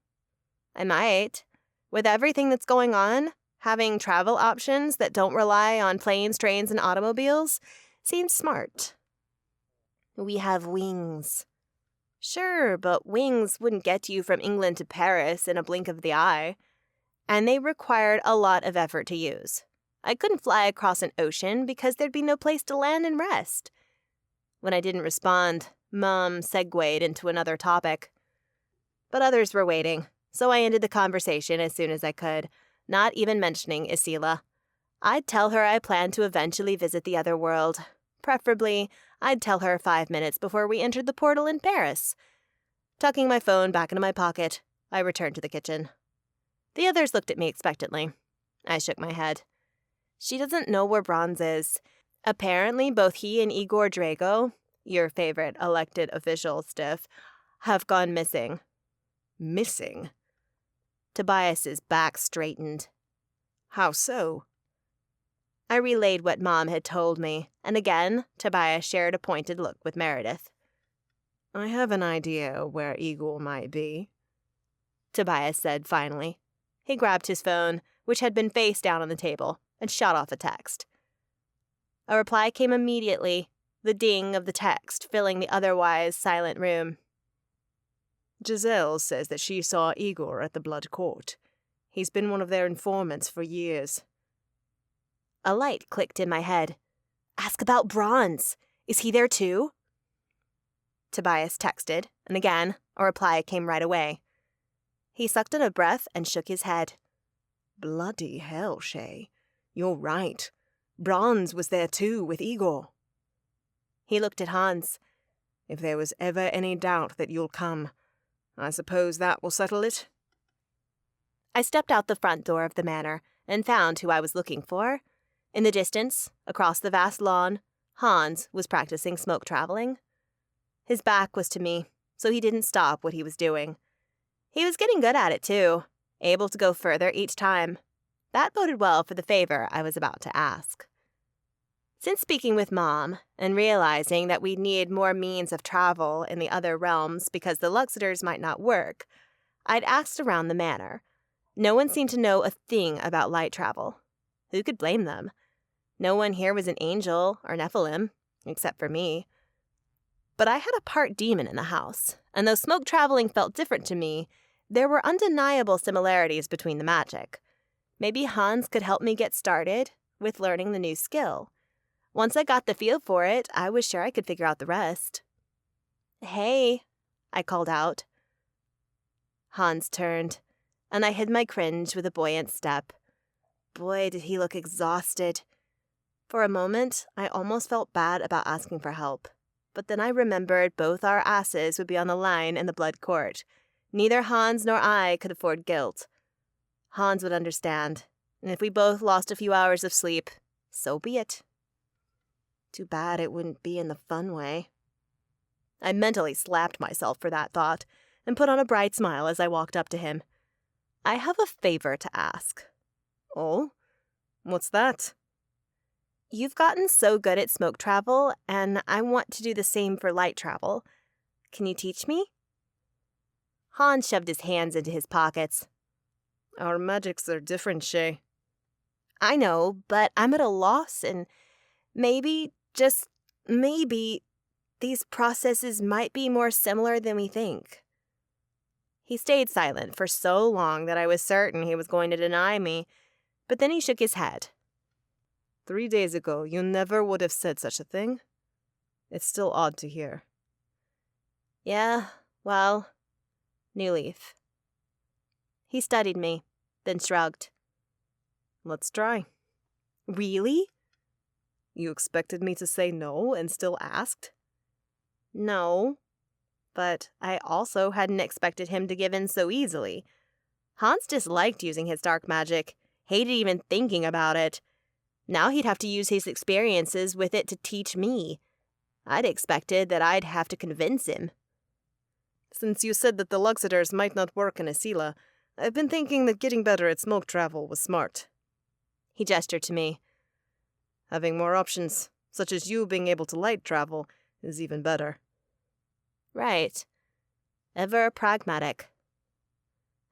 I might. With everything that's going on, having travel options that don't rely on planes, trains, and automobiles seems smart. We have wings. Sure, but wings wouldn't get you from England to Paris in a blink of the eye. And they required a lot of effort to use. I couldn't fly across an ocean because there'd be no place to land and rest. When I didn't respond, Mom segued into another topic. But others were waiting, so I ended the conversation as soon as I could, not even mentioning Isila. I'd tell her I planned to eventually visit the other world. Preferably, I'd tell her 5 minutes before we entered the portal in Paris. Tucking my phone back into my pocket, I returned to the kitchen. The others looked at me expectantly. I shook my head. She doesn't know where Bronze is. Apparently, both he and Igor Drago, your favorite elected official, Stiff, have gone missing. Missing? Tobias's back straightened. How so? I relayed what Mom had told me, and again, Tobias shared a pointed look with Meredith. I have an idea where Igor might be, Tobias said finally. He grabbed his phone, which had been face down on the table, and shot off a text. A reply came immediately, the ding of the text filling the otherwise silent room. Giselle says that she saw Igor at the Blood Court. He's been one of their informants for years. A light clicked in my head. Ask about Bronze. Is he there too? Tobias texted, and again, a reply came right away. He sucked in a breath and shook his head. Bloody hell, Shay. You're right. Bronze was there too with Igor. He looked at Hans. If there was ever any doubt that you'll come, I suppose that will settle it? I stepped out the front door of the manor and found who I was looking for. In the distance, across the vast lawn, Hans was practicing smoke traveling. His back was to me, so he didn't stop what he was doing. He was getting good at it, too, able to go further each time. That boded well for the favor I was about to ask. Since speaking with Mom and realizing that we'd need more means of travel in the other realms because the Luxiters might not work, I'd asked around the manor. No one seemed to know a thing about light travel. Who could blame them? No one here was an angel or Nephilim, except for me. But I had a part demon in the house, and though smoke traveling felt different to me, there were undeniable similarities between the magic. Maybe Hans could help me get started with learning the new skill. Once I got the feel for it, I was sure I could figure out the rest. "Hey," I called out. Hans turned, and I hid my cringe with a buoyant step. Boy, did he look exhausted. For a moment, I almost felt bad about asking for help. But then I remembered both our asses would be on the line in the blood court. Neither Hans nor I could afford guilt. Hans would understand, and if we both lost a few hours of sleep, so be it. Too bad it wouldn't be in the fun way. I mentally slapped myself for that thought and put on a bright smile as I walked up to him. "I have a favor to ask." "Oh? What's that?" "You've gotten so good at smoke travel, and I want to do the same for light travel. Can you teach me?" Hans shoved his hands into his pockets. "Our magics are different, Shay." "I know, but I'm at a loss, and maybe, just maybe, these processes might be more similar than we think." He stayed silent for so long that I was certain he was going to deny me, but then he shook his head. 3 days ago, you never would have said such a thing. It's still odd to hear. Yeah, well, new leaf. He studied me, then shrugged. Let's try. Really? You expected me to say no and still asked? No, but I also hadn't expected him to give in so easily. Hans disliked using his dark magic, hated even thinking about it. Now he'd have to use his experiences with it to teach me. I'd expected that I'd have to convince him. Since you said that the Luxiters might not work in Asila, I've been thinking that getting better at smoke travel was smart. He gestured to me. Having more options, such as you being able to light travel, is even better. Right. Ever pragmatic.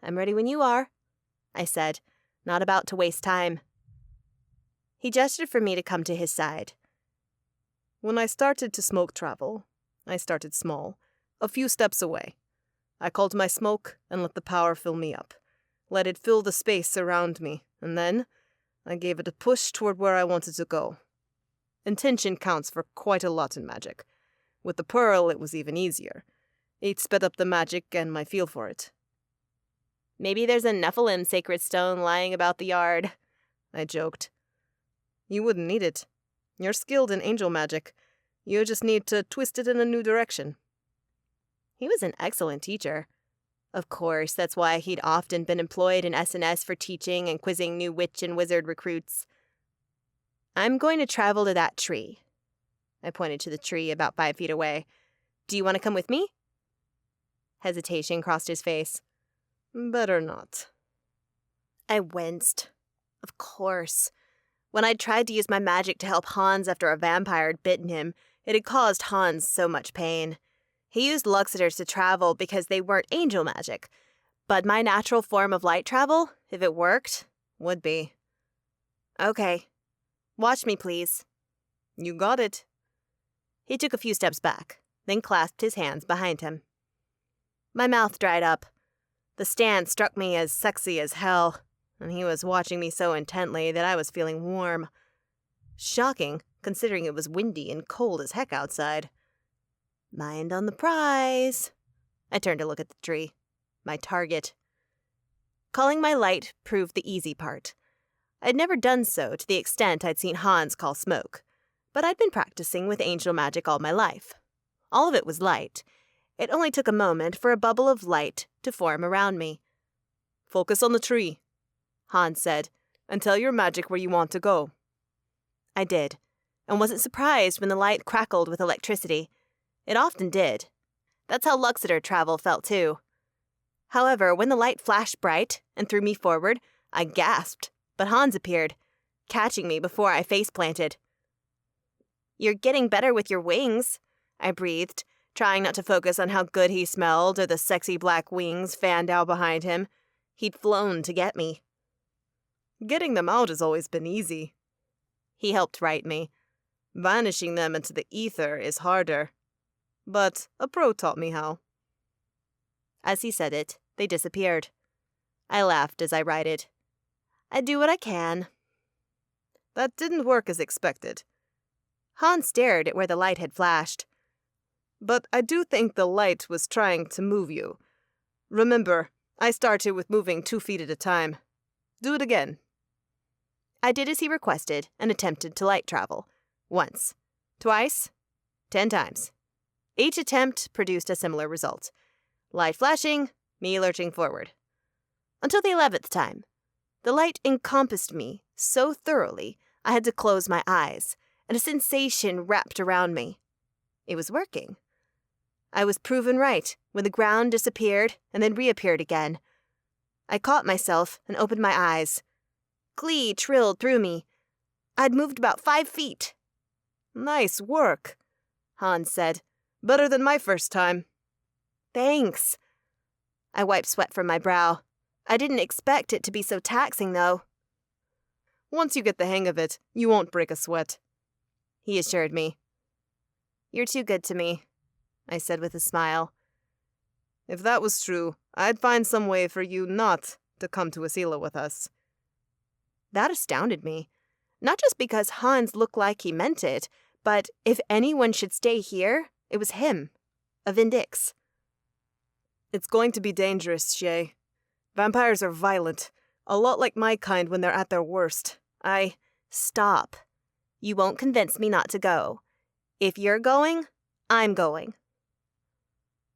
"I'm ready when you are," I said, not about to waste time. He gestured for me to come to his side. When I started to smoke travel, I started small, a few steps away. I called my smoke and let the power fill me up. Let it fill the space around me, and then I gave it a push toward where I wanted to go. Intention counts for quite a lot in magic. With the pearl, it was even easier. It sped up the magic and my feel for it. "Maybe there's a Nephilim sacred stone lying about the yard," I joked. You wouldn't need it. You're skilled in angel magic. You just need to twist it in a new direction. He was an excellent teacher. Of course, that's why he'd often been employed in SNS for teaching and quizzing new witch and wizard recruits. "I'm going to travel to that tree." I pointed to the tree about 5 feet away. "Do you want to come with me?" Hesitation crossed his face. Better not. I winced. Of course. When I'd tried to use my magic to help Hans after a vampire had bitten him, it had caused Hans so much pain. He used Luxiters to travel because they weren't angel magic. But my natural form of light travel, if it worked, would be. "Okay. Watch me, please." You got it. He took a few steps back, then clasped his hands behind him. My mouth dried up. The stand struck me as sexy as hell, and he was watching me so intently that I was feeling warm. Shocking, considering it was windy and cold as heck outside. Mind on the prize. I turned to look at the tree. My target. Calling my light proved the easy part. I'd never done so to the extent I'd seen Hans call smoke, but I'd been practicing with angel magic all my life. All of it was light. It only took a moment for a bubble of light to form around me. Focus on the tree, Hans said, and tell your magic where you want to go. I did, and wasn't surprised when the light crackled with electricity. It often did. That's how Luxeter travel felt too. However, when the light flashed bright and threw me forward, I gasped, but Hans appeared, catching me before I face-planted. "You're getting better with your wings," I breathed, trying not to focus on how good he smelled or the sexy black wings fanned out behind him. He'd flown to get me. Getting them out has always been easy. He helped right me. Vanishing them into the ether is harder. But a pro taught me how. As he said it, they disappeared. I laughed as I righted. I do what I can. That didn't work as expected. Hans stared at where the light had flashed. But I do think the light was trying to move you. Remember, I started with moving 2 feet at a time. Do it again. I did as he requested and attempted to light travel. Once. Twice. 10 times. Each attempt produced a similar result. Light flashing, me lurching forward. Until the 11th time. The light encompassed me so thoroughly I had to close my eyes, and a sensation wrapped around me. It was working. I was proven right when the ground disappeared and then reappeared again. I caught myself and opened my eyes. Glee trilled through me. I'd moved about 5 feet. Nice work, Hans said. Better than my first time. Thanks. I wiped sweat from my brow. I didn't expect it to be so taxing, though. Once you get the hang of it, you won't break a sweat, he assured me. You're too good to me, I said with a smile. If that was true, I'd find some way for you not to come to Asila with us. That astounded me. Not just because Hans looked like he meant it, but if anyone should stay here, it was him, a Vindix. It's going to be dangerous, Shay. Vampires are violent, a lot like my kind when they're at their worst. Stop. You won't convince me not to go. If you're going, I'm going.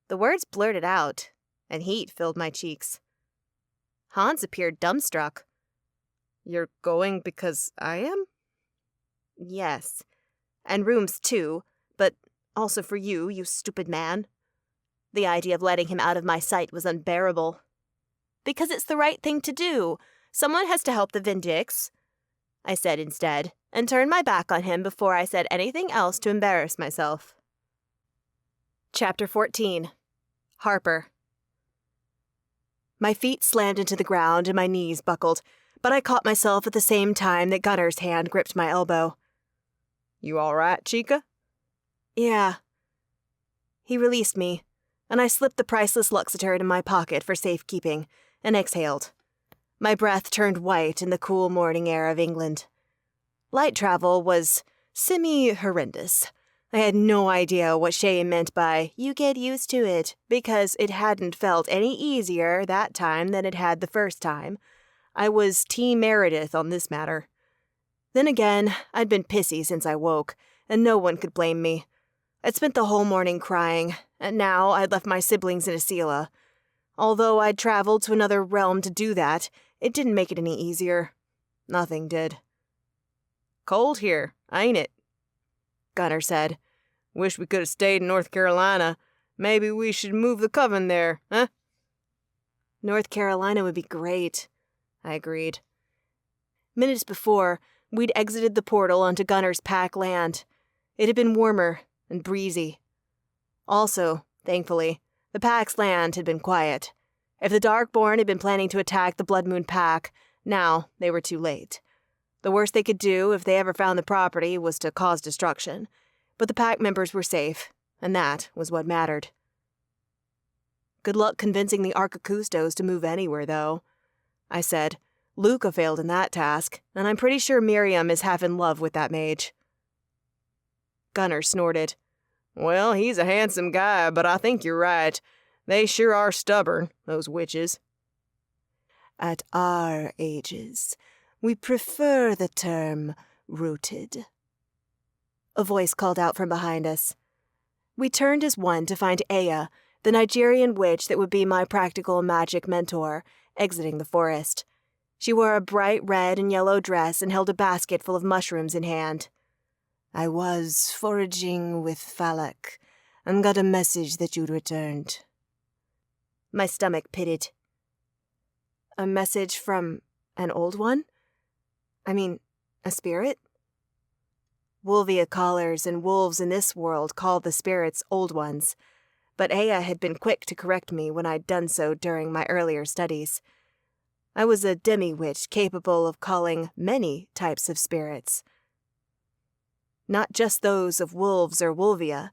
The words blurted out, and heat filled my cheeks. Hans appeared dumbstruck. You're going because I am? Yes. And rooms too, but also for you, you stupid man. The idea of letting him out of my sight was unbearable. Because it's the right thing to do. Someone has to help the Vindix, I said instead, and turned my back on him before I said anything else to embarrass myself. Chapter 14. Harper. My feet slammed into the ground and my knees buckled, but I caught myself at the same time that Gunner's hand gripped my elbow. You all right, Chica? Yeah. He released me, and I slipped the priceless Luxeter into my pocket for safekeeping and exhaled. My breath turned white in the cool morning air of England. Light travel was semi-horrendous. I had no idea what Shay meant by, you get used to it, because it hadn't felt any easier that time than it had the first time. I was Team Meredith on this matter. Then again, I'd been pissy since I woke, and no one could blame me. I'd spent the whole morning crying, and now I'd left my siblings in Asila. Although I'd traveled to another realm to do that, it didn't make it any easier. Nothing did. Cold here, ain't it? Gunner said. Wish we could have stayed in North Carolina. Maybe we should move the Coven there, huh? North Carolina would be great, I agreed. Minutes before, we'd exited the portal onto Gunner's pack land. It had been warmer and breezy. Also, thankfully, the pack's land had been quiet. If the Darkborn had been planning to attack the Blood Moon pack, now they were too late. The worst they could do if they ever found the property was to cause destruction. But the pack members were safe, and that was what mattered. Good luck convincing the Archicustos to move anywhere, though, I said. Luca failed in that task, and I'm pretty sure Miriam is half in love with that mage. Gunner snorted. Well, he's a handsome guy, but I think you're right. They sure are stubborn, those witches. At our ages, we prefer the term rooted. A voice called out from behind us. We turned as one to find Aya, the Nigerian witch that would be my practical magic mentor, exiting the forest. She wore a bright red and yellow dress and held a basket full of mushrooms in hand. I was foraging with Falak and got a message that you'd returned. My stomach pitted. A message from an old one? I mean, a spirit? Wolvia callers and wolves in this world call the spirits old ones, but Aya had been quick to correct me when I'd done so during my earlier studies. I was a demi-witch capable of calling many types of spirits. Not just those of wolves or wolvia.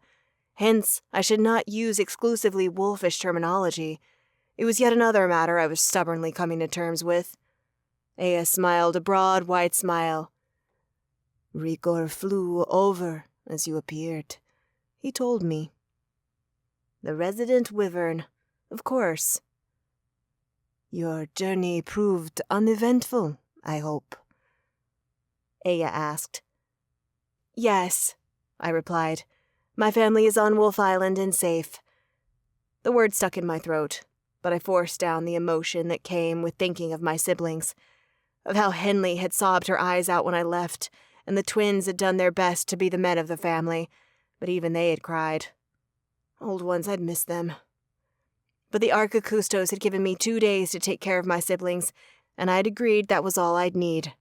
Hence, I should not use exclusively wolfish terminology. It was yet another matter I was stubbornly coming to terms with. Aya smiled a broad white smile. Rigor flew over as you appeared. He told me. The resident wyvern, of course. Your journey proved uneventful, I hope. Aya asked. Yes, I replied. My family is on Wolf Island and safe. The word stuck in my throat, but I forced down the emotion that came with thinking of my siblings, of how Henley had sobbed her eyes out when I left, and the twins had done their best to be the men of the family, but even they had cried. Old ones, I'd miss them. But the Archicustos had given me 2 days to take care of my siblings, and I'd agreed that was all I'd need.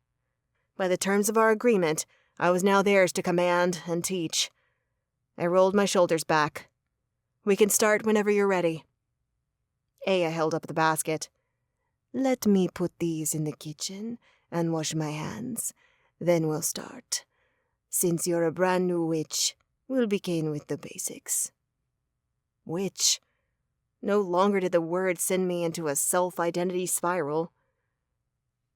By the terms of our agreement, I was now theirs to command and teach. I rolled my shoulders back. We can start whenever you're ready. Aya held up the basket. Let me put these in the kitchen and wash my hands. Then we'll start. Since you're a brand new witch, we'll begin with the basics. Witch. No longer did the word send me into a self-identity spiral.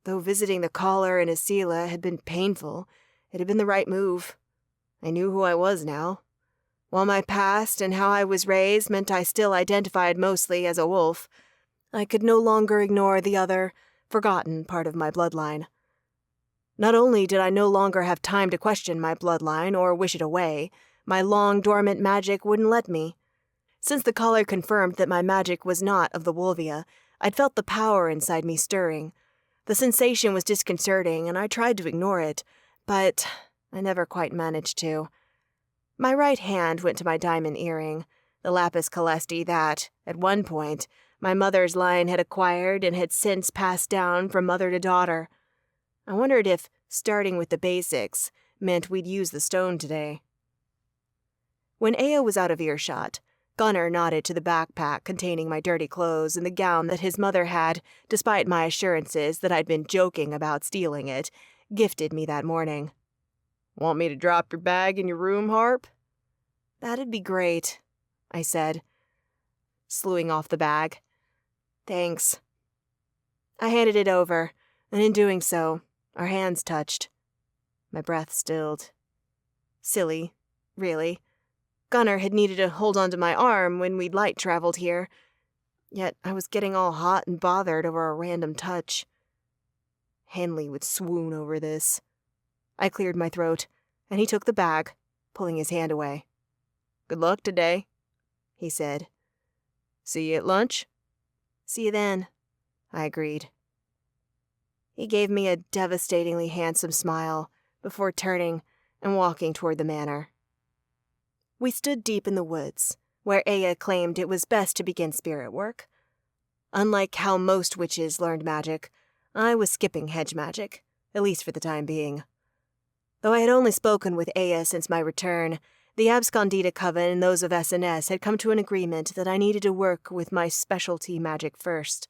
Though visiting the caller and Asila had been painful, it had been the right move. I knew who I was now. While my past and how I was raised meant I still identified mostly as a wolf, I could no longer ignore the other, forgotten part of my bloodline. Not only did I no longer have time to question my bloodline or wish it away, my long-dormant magic wouldn't let me. Since the caller confirmed that my magic was not of the Wolvia, I'd felt the power inside me stirring. The sensation was disconcerting, and I tried to ignore it, but I never quite managed to. My right hand went to my diamond earring, the lapis calesti that, at one point, my mother's line had acquired and had since passed down from mother to daughter. I wondered if starting with the basics meant we'd use the stone today. When Aya was out of earshot, Gunnar nodded to the backpack containing my dirty clothes and the gown that his mother had, despite my assurances that I'd been joking about stealing it, gifted me that morning. Want me to drop your bag in your room, Harp? That'd be great, I said, slewing off the bag. Thanks. I handed it over, and in doing so, our hands touched. My breath stilled. Silly, really. Gunnar had needed to hold onto my arm when we'd light traveled here, yet I was getting all hot and bothered over a random touch. Henley would swoon over this. I cleared my throat, and he took the bag, pulling his hand away. Good luck today, he said. See you at lunch? See you then, I agreed. He gave me a devastatingly handsome smile before turning and walking toward the manor. We stood deep in the woods, where Aya claimed it was best to begin spirit work. Unlike how most witches learned magic, I was skipping hedge magic, at least for the time being. Though I had only spoken with Aya since my return, the Abscondita Coven and those of SNS had come to an agreement that I needed to work with my specialty magic first.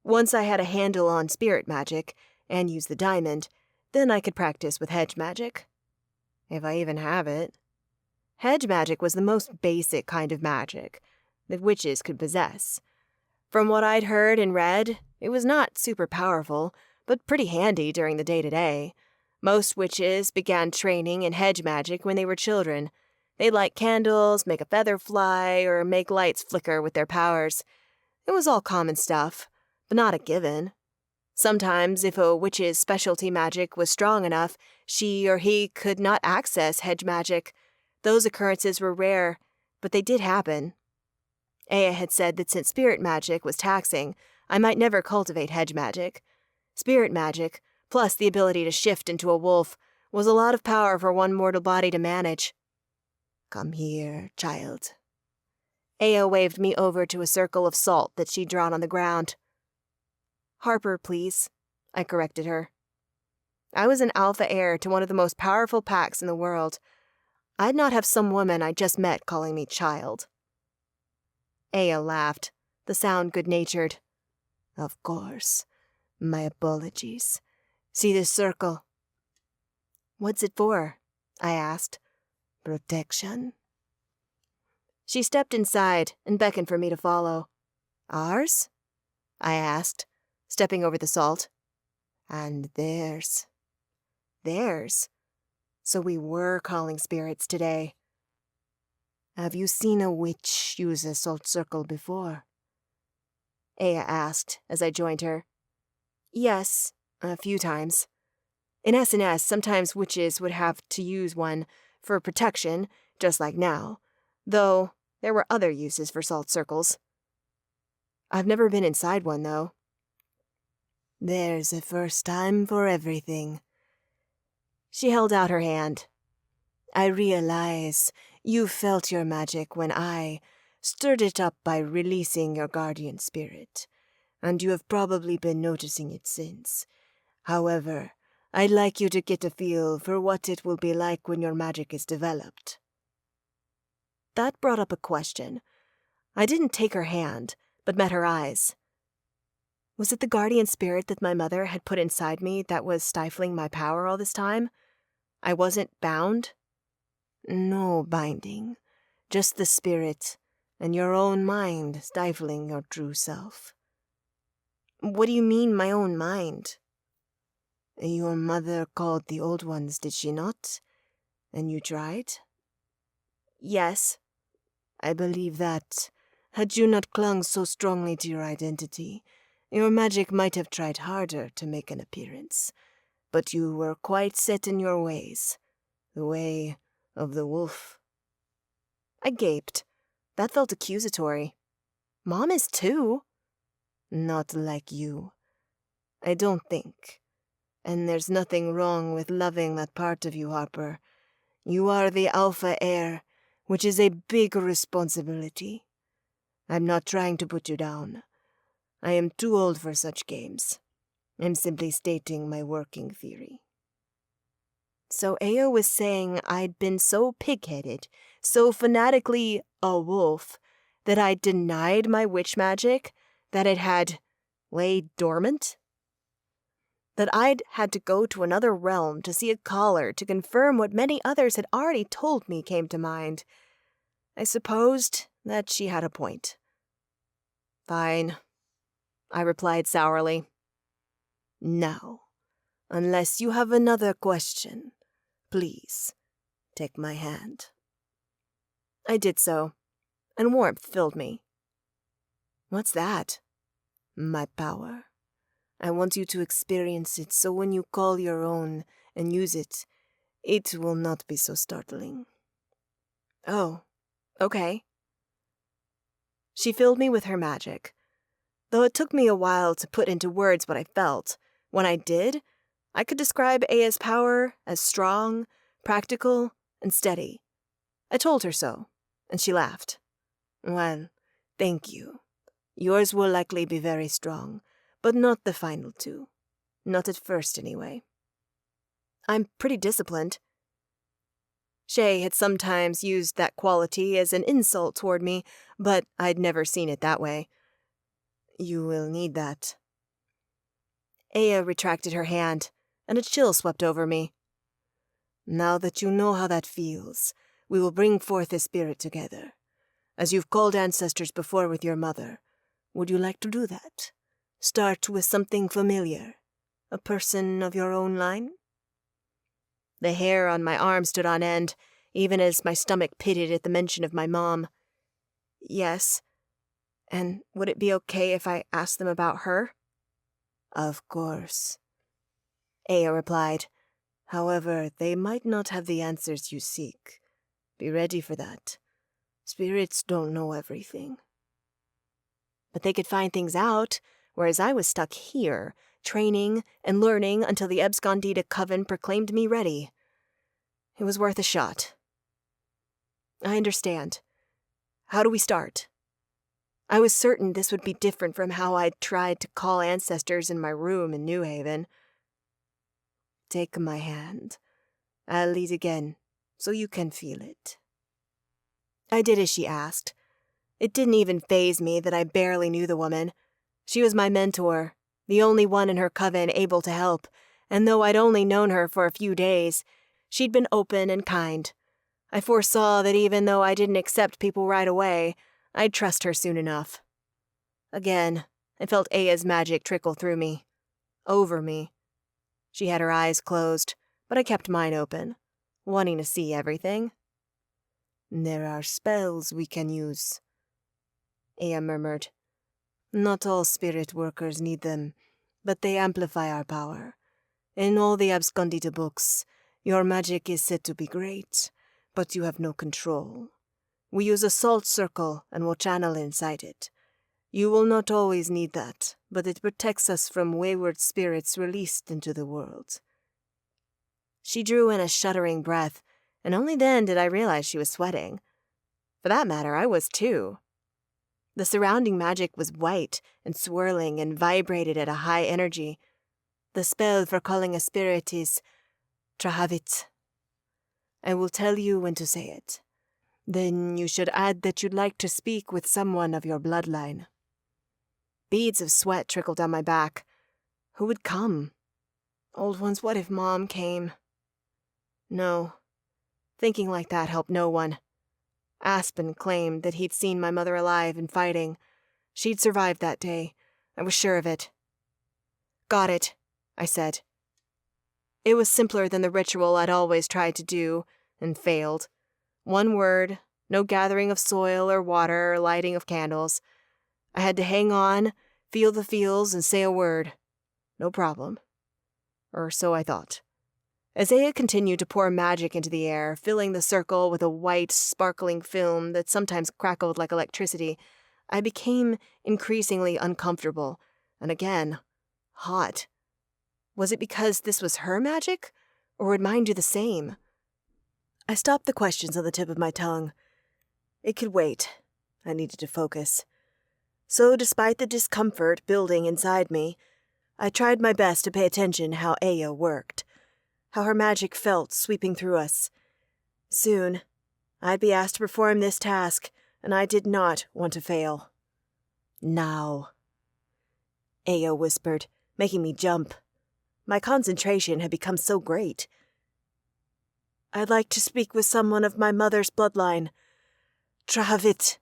Once I had a handle on spirit magic, and used the diamond, then I could practice with hedge magic. If I even have it. Hedge magic was the most basic kind of magic that witches could possess. From what I'd heard and read, it was not super powerful, but pretty handy during the day-to-day. Most witches began training in hedge magic when they were children. They'd light candles, make a feather fly, or make lights flicker with their powers. It was all common stuff, but not a given. Sometimes, if a witch's specialty magic was strong enough, she or he could not access hedge magic. Those occurrences were rare, but they did happen. Aya had said that since spirit magic was taxing, I might never cultivate hedge magic. Spirit magic, plus the ability to shift into a wolf, was a lot of power for one mortal body to manage. Come here, child. Aya waved me over to a circle of salt that she'd drawn on the ground. Harper, please, I corrected her. I was an alpha heir to one of the most powerful packs in the world. I'd not have some woman I just met calling me child. Aya laughed, the sound good-natured. Of course. My apologies. See this circle? What's it for? I asked. Protection. She stepped inside and beckoned for me to follow. Ours? I asked, stepping over the salt. And theirs. Theirs? So we were calling spirits today. Have you seen a witch use a salt circle before? Aya asked as I joined her. Yes, a few times. In S&S, sometimes witches would have to use one for protection, just like now, though there were other uses for salt circles. I've never been inside one, though. There's a first time for everything. She held out her hand. I realize you felt your magic when I stirred it up by releasing your guardian spirit, and you have probably been noticing it since. However, I'd like you to get a feel for what it will be like when your magic is developed. That brought up a question. I didn't take her hand, but met her eyes. Was it the guardian spirit that my mother had put inside me that was stifling my power all this time? I wasn't bound? No binding, just the spirit and your own mind stifling your true self. What do you mean, my own mind? Your mother called the old ones, did she not? And you tried? Yes. I believe that, had you not clung so strongly to your identity, your magic might have tried harder to make an appearance. But you were quite set in your ways, the way of the wolf. I gaped. That felt accusatory. Mom is too. Not like you. I don't think. And there's nothing wrong with loving that part of you, Harper. You are the alpha heir, which is a big responsibility. I'm not trying to put you down. I am too old for such games. I'm simply stating my working theory. So Aya was saying I'd been so pig-headed, so fanatically a wolf, that I'd denied my witch magic, that it had laid dormant? That I'd had to go to another realm to see a caller to confirm what many others had already told me came to mind. I supposed that she had a point. Fine, I replied sourly. Now, unless you have another question, please take my hand. I did so, and warmth filled me. What's that? My power. I want you to experience it so when you call your own and use it, it will not be so startling. Oh, okay. She filled me with her magic. Though it took me a while to put into words what I felt, when I did, I could describe Aya's power as strong, practical, and steady. I told her so, and she laughed. Well, thank you. Yours will likely be very strong, but not the final two. Not at first, anyway. I'm pretty disciplined. Shay had sometimes used that quality as an insult toward me, but I'd never seen it that way. You will need that. Aya retracted her hand, and a chill swept over me. Now that you know how that feels, we will bring forth a spirit together. As you've called ancestors before with your mother, would you like to do that? Start with something familiar. A person of your own line? The hair on my arm stood on end, even as my stomach pitted at the mention of my mom. Yes. And would it be okay if I asked them about her? Of course. Aya replied. However, they might not have the answers you seek. Be ready for that. Spirits don't know everything. but they could find things out, whereas I was stuck here, training and learning until the Ebscondita Coven proclaimed me ready. It was worth a shot. I understand. How do we start? I was certain this would be different from how I'd tried to call ancestors in my room in New Haven. Take my hand. I'll lead again, so you can feel it. I did as she asked. It didn't even faze me that I barely knew the woman. She was my mentor, the only one in her coven able to help, and though I'd only known her for a few days, she'd been open and kind. I foresaw that even though I didn't accept people right away, I'd trust her soon enough. Again, I felt Aya's magic trickle through me, over me. She had her eyes closed, but I kept mine open, wanting to see everything. There are spells we can use, Aya murmured. Not all spirit workers need them, but they amplify our power. In all the Abscondita books, your magic is said to be great, but you have no control. We use a salt circle and will channel inside it. You will not always need that, but it protects us from wayward spirits released into the world. She drew in a shuddering breath, and only then did I realize she was sweating. For that matter, I was too. The surrounding magic was white and swirling and vibrated at a high energy. The spell for calling a spirit is Trahavit. I will tell you when to say it. Then you should add that you'd like to speak with someone of your bloodline. Beads of sweat trickled down my back. Who would come? Old ones, what if Mom came? No. Thinking like that helped no one. Aspen claimed that he'd seen my mother alive and fighting. She'd survived that day. I was sure of it. Got it, I said. It was simpler than the ritual I'd always tried to do, and failed. One word, no gathering of soil or water or lighting of candles. I had to hang on, feel the feels, and say a word. No problem. Or so I thought. As Aya continued to pour magic into the air, filling the circle with a white, sparkling film that sometimes crackled like electricity, I became increasingly uncomfortable, and again, hot. Was it because this was her magic, or would mine do the same? I stopped the questions on the tip of my tongue. It could wait. I needed to focus. So, despite the discomfort building inside me, I tried my best to pay attention how Aya worked, how her magic felt sweeping through us. Soon, I'd be asked to perform this task, and I did not want to fail. Now, Aya whispered, making me jump. My concentration had become so great. I'd like to speak with someone of my mother's bloodline. Trahavit.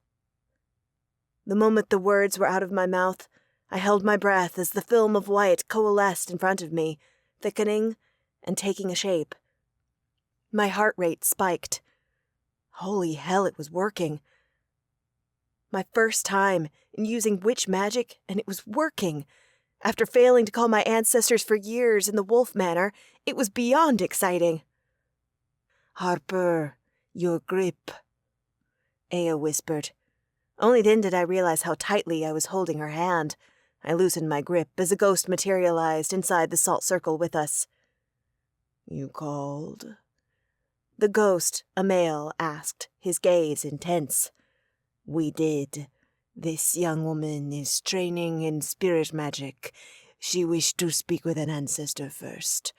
The moment the words were out of my mouth, I held my breath as the film of white coalesced in front of me, thickening and taking a shape. My heart rate spiked. Holy hell, it was working. My first time in using witch magic, and it was working. After failing to call my ancestors for years in the wolf manner, it was beyond exciting. Harper, your grip, Aya whispered. Only then did I realize how tightly I was holding her hand. I loosened my grip as a ghost materialized inside the salt circle with us. You called? The ghost, a male, asked, his gaze intense. We did. This young woman is training in spirit magic. She wished to speak with an ancestor first.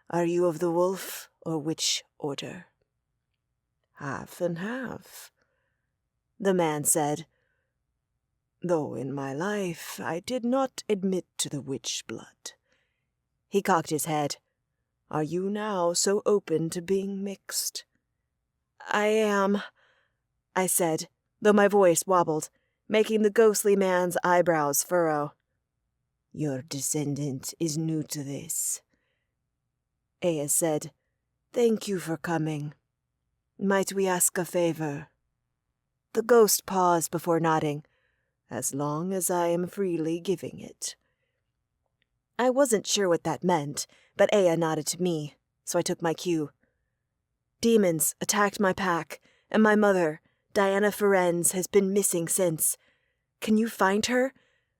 Are you of the wolf or which order? Half and half, the man said. Though in my life I did not admit to the witch blood. He cocked his head. Are you now so open to being mixed? I am, I said, though my voice wobbled, making the ghostly man's eyebrows furrow. Your descendant is new to this. Aya said, Thank you for coming. Might we ask a favor? The ghost paused before nodding. As long as I am freely giving it. I wasn't sure what that meant, but Aya nodded to me, so I took my cue. Demons attacked my pack, and my mother, Diana Ferenz, has been missing since. Can you find her?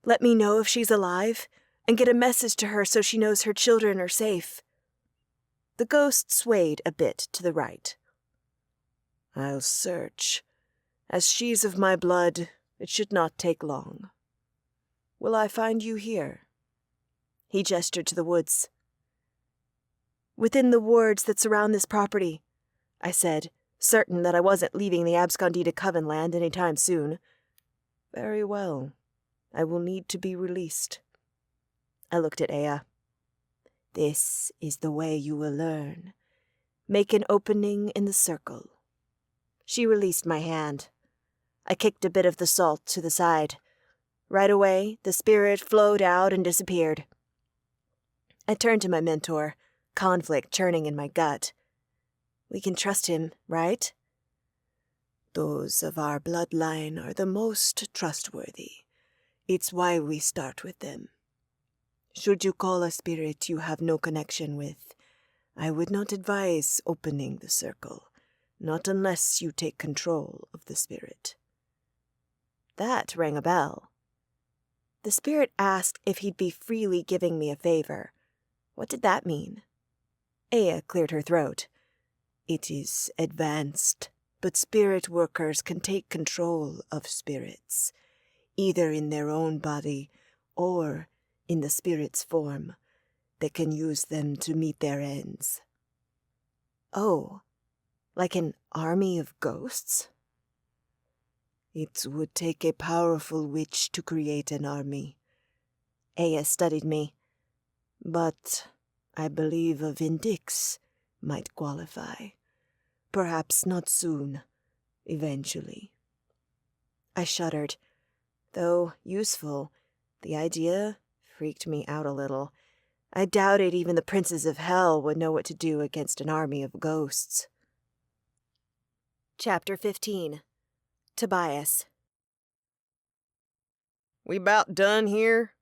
Let me know if she's alive, and get a message to her so she knows her children are safe." The ghost swayed a bit to the right. "I'll search. As she's of my blood, it should not take long. Will I find you here?" He gestured to the woods. "Within the wards that surround this property," I said, certain that I wasn't leaving the abscondee to Coven land any time soon. "Very well. I will need to be released." I looked at Aya. This is the way you will learn. "Make an opening in the circle." She released my hand. I kicked a bit of the salt to the side. Right away, the spirit flowed out and disappeared. I turned to my mentor, conflict churning in my gut. "We can trust him, right?" Those of our bloodline are the most trustworthy. It's why we start with them. Should you call a spirit you have no connection with, I would not advise opening the circle, not unless you take control of the spirit." That rang a bell. The spirit asked if he'd be freely giving me a favor. What did that mean? Aya cleared her throat. It is advanced, but spirit workers can take control of spirits, either in their own body or in the spirit's form. They can use them to meet their ends. Oh, like an army of ghosts? It would take a powerful witch to create an army. Aya studied me. But I believe a Vindix might qualify. Perhaps not soon, eventually. I shuddered. Though useful, the idea freaked me out a little. I doubted even the princes of hell would know what to do against an army of ghosts. Chapter 15. Tobias. "We 'bout done here?"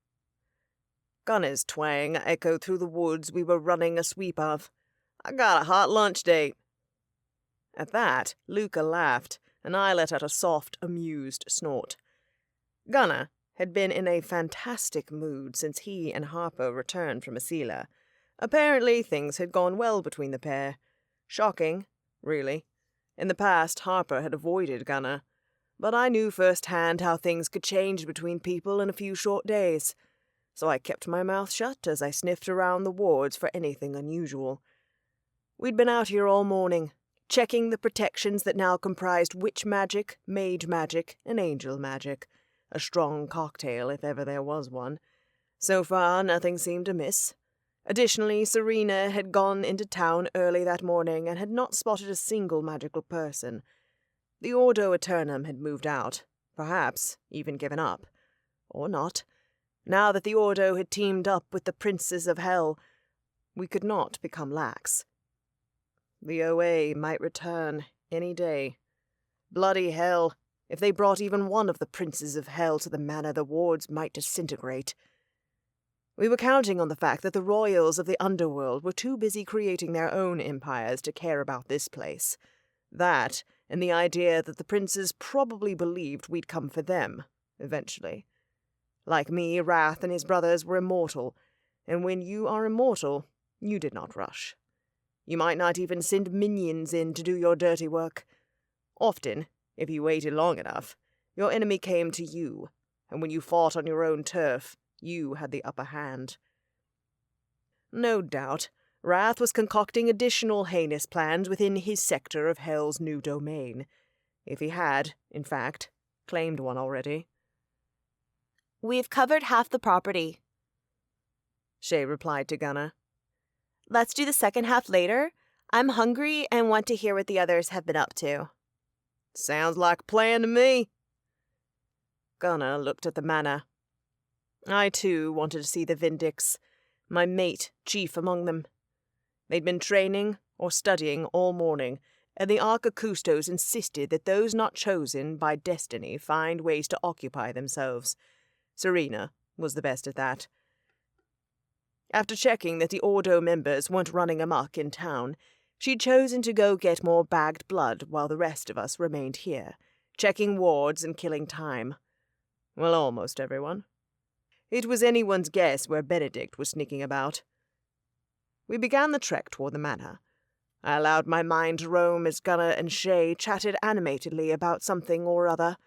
Gunner's twang echoed through the woods we were running a sweep of. "I got a hot lunch date." At that, Luca laughed, and I let out a soft, amused snort. Gunner had been in a fantastic mood since he and Harper returned from Asila. Apparently, things had gone well between the pair. Shocking, really. In the past, Harper had avoided Gunner, but I knew firsthand how things could change between people in a few short days. So I kept my mouth shut as I sniffed around the wards for anything unusual. We'd been out here all morning, checking the protections that now comprised witch magic, mage magic, and angel magic. A strong cocktail, if ever there was one. So far, nothing seemed amiss. Additionally, Serena had gone into town early that morning and had not spotted a single magical person. The Ordo Eternum had moved out, perhaps even given up. Or not. Now that the Ordo had teamed up with the Princes of Hell, we could not become lax. The OA might return any day. Bloody hell! If they brought even one of the Princes of Hell to the manor, the wards might disintegrate. We were counting on the fact that the royals of the underworld were too busy creating their own empires to care about this place. That, and the idea that the princes probably believed we'd come for them, eventually. Like me, Wrath and his brothers were immortal, and when you are immortal, you did not rush. You might not even send minions in to do your dirty work. Often, if you waited long enough, your enemy came to you, and when you fought on your own turf, you had the upper hand. No doubt, Wrath was concocting additional heinous plans within his sector of Hell's new domain, if he had, in fact, claimed one already. "We've covered half the property," Shay replied to Gunner. "Let's do the second half later. I'm hungry and want to hear what the others have been up to." "Sounds like a plan to me." Gunner looked at the manor. I, too, wanted to see the Vindix, my mate chief among them. They'd been training or studying all morning, and the Archicustos insisted that those not chosen by destiny find ways to occupy themselves. Serena was the best at that. After checking that the Ordo members weren't running amok in town, she'd chosen to go get more bagged blood while the rest of us remained here, checking wards and killing time. Well, almost everyone. It was anyone's guess where Benedict was sneaking about. We began the trek toward the manor. I allowed my mind to roam as Gunnar and Shay chatted animatedly about something or other.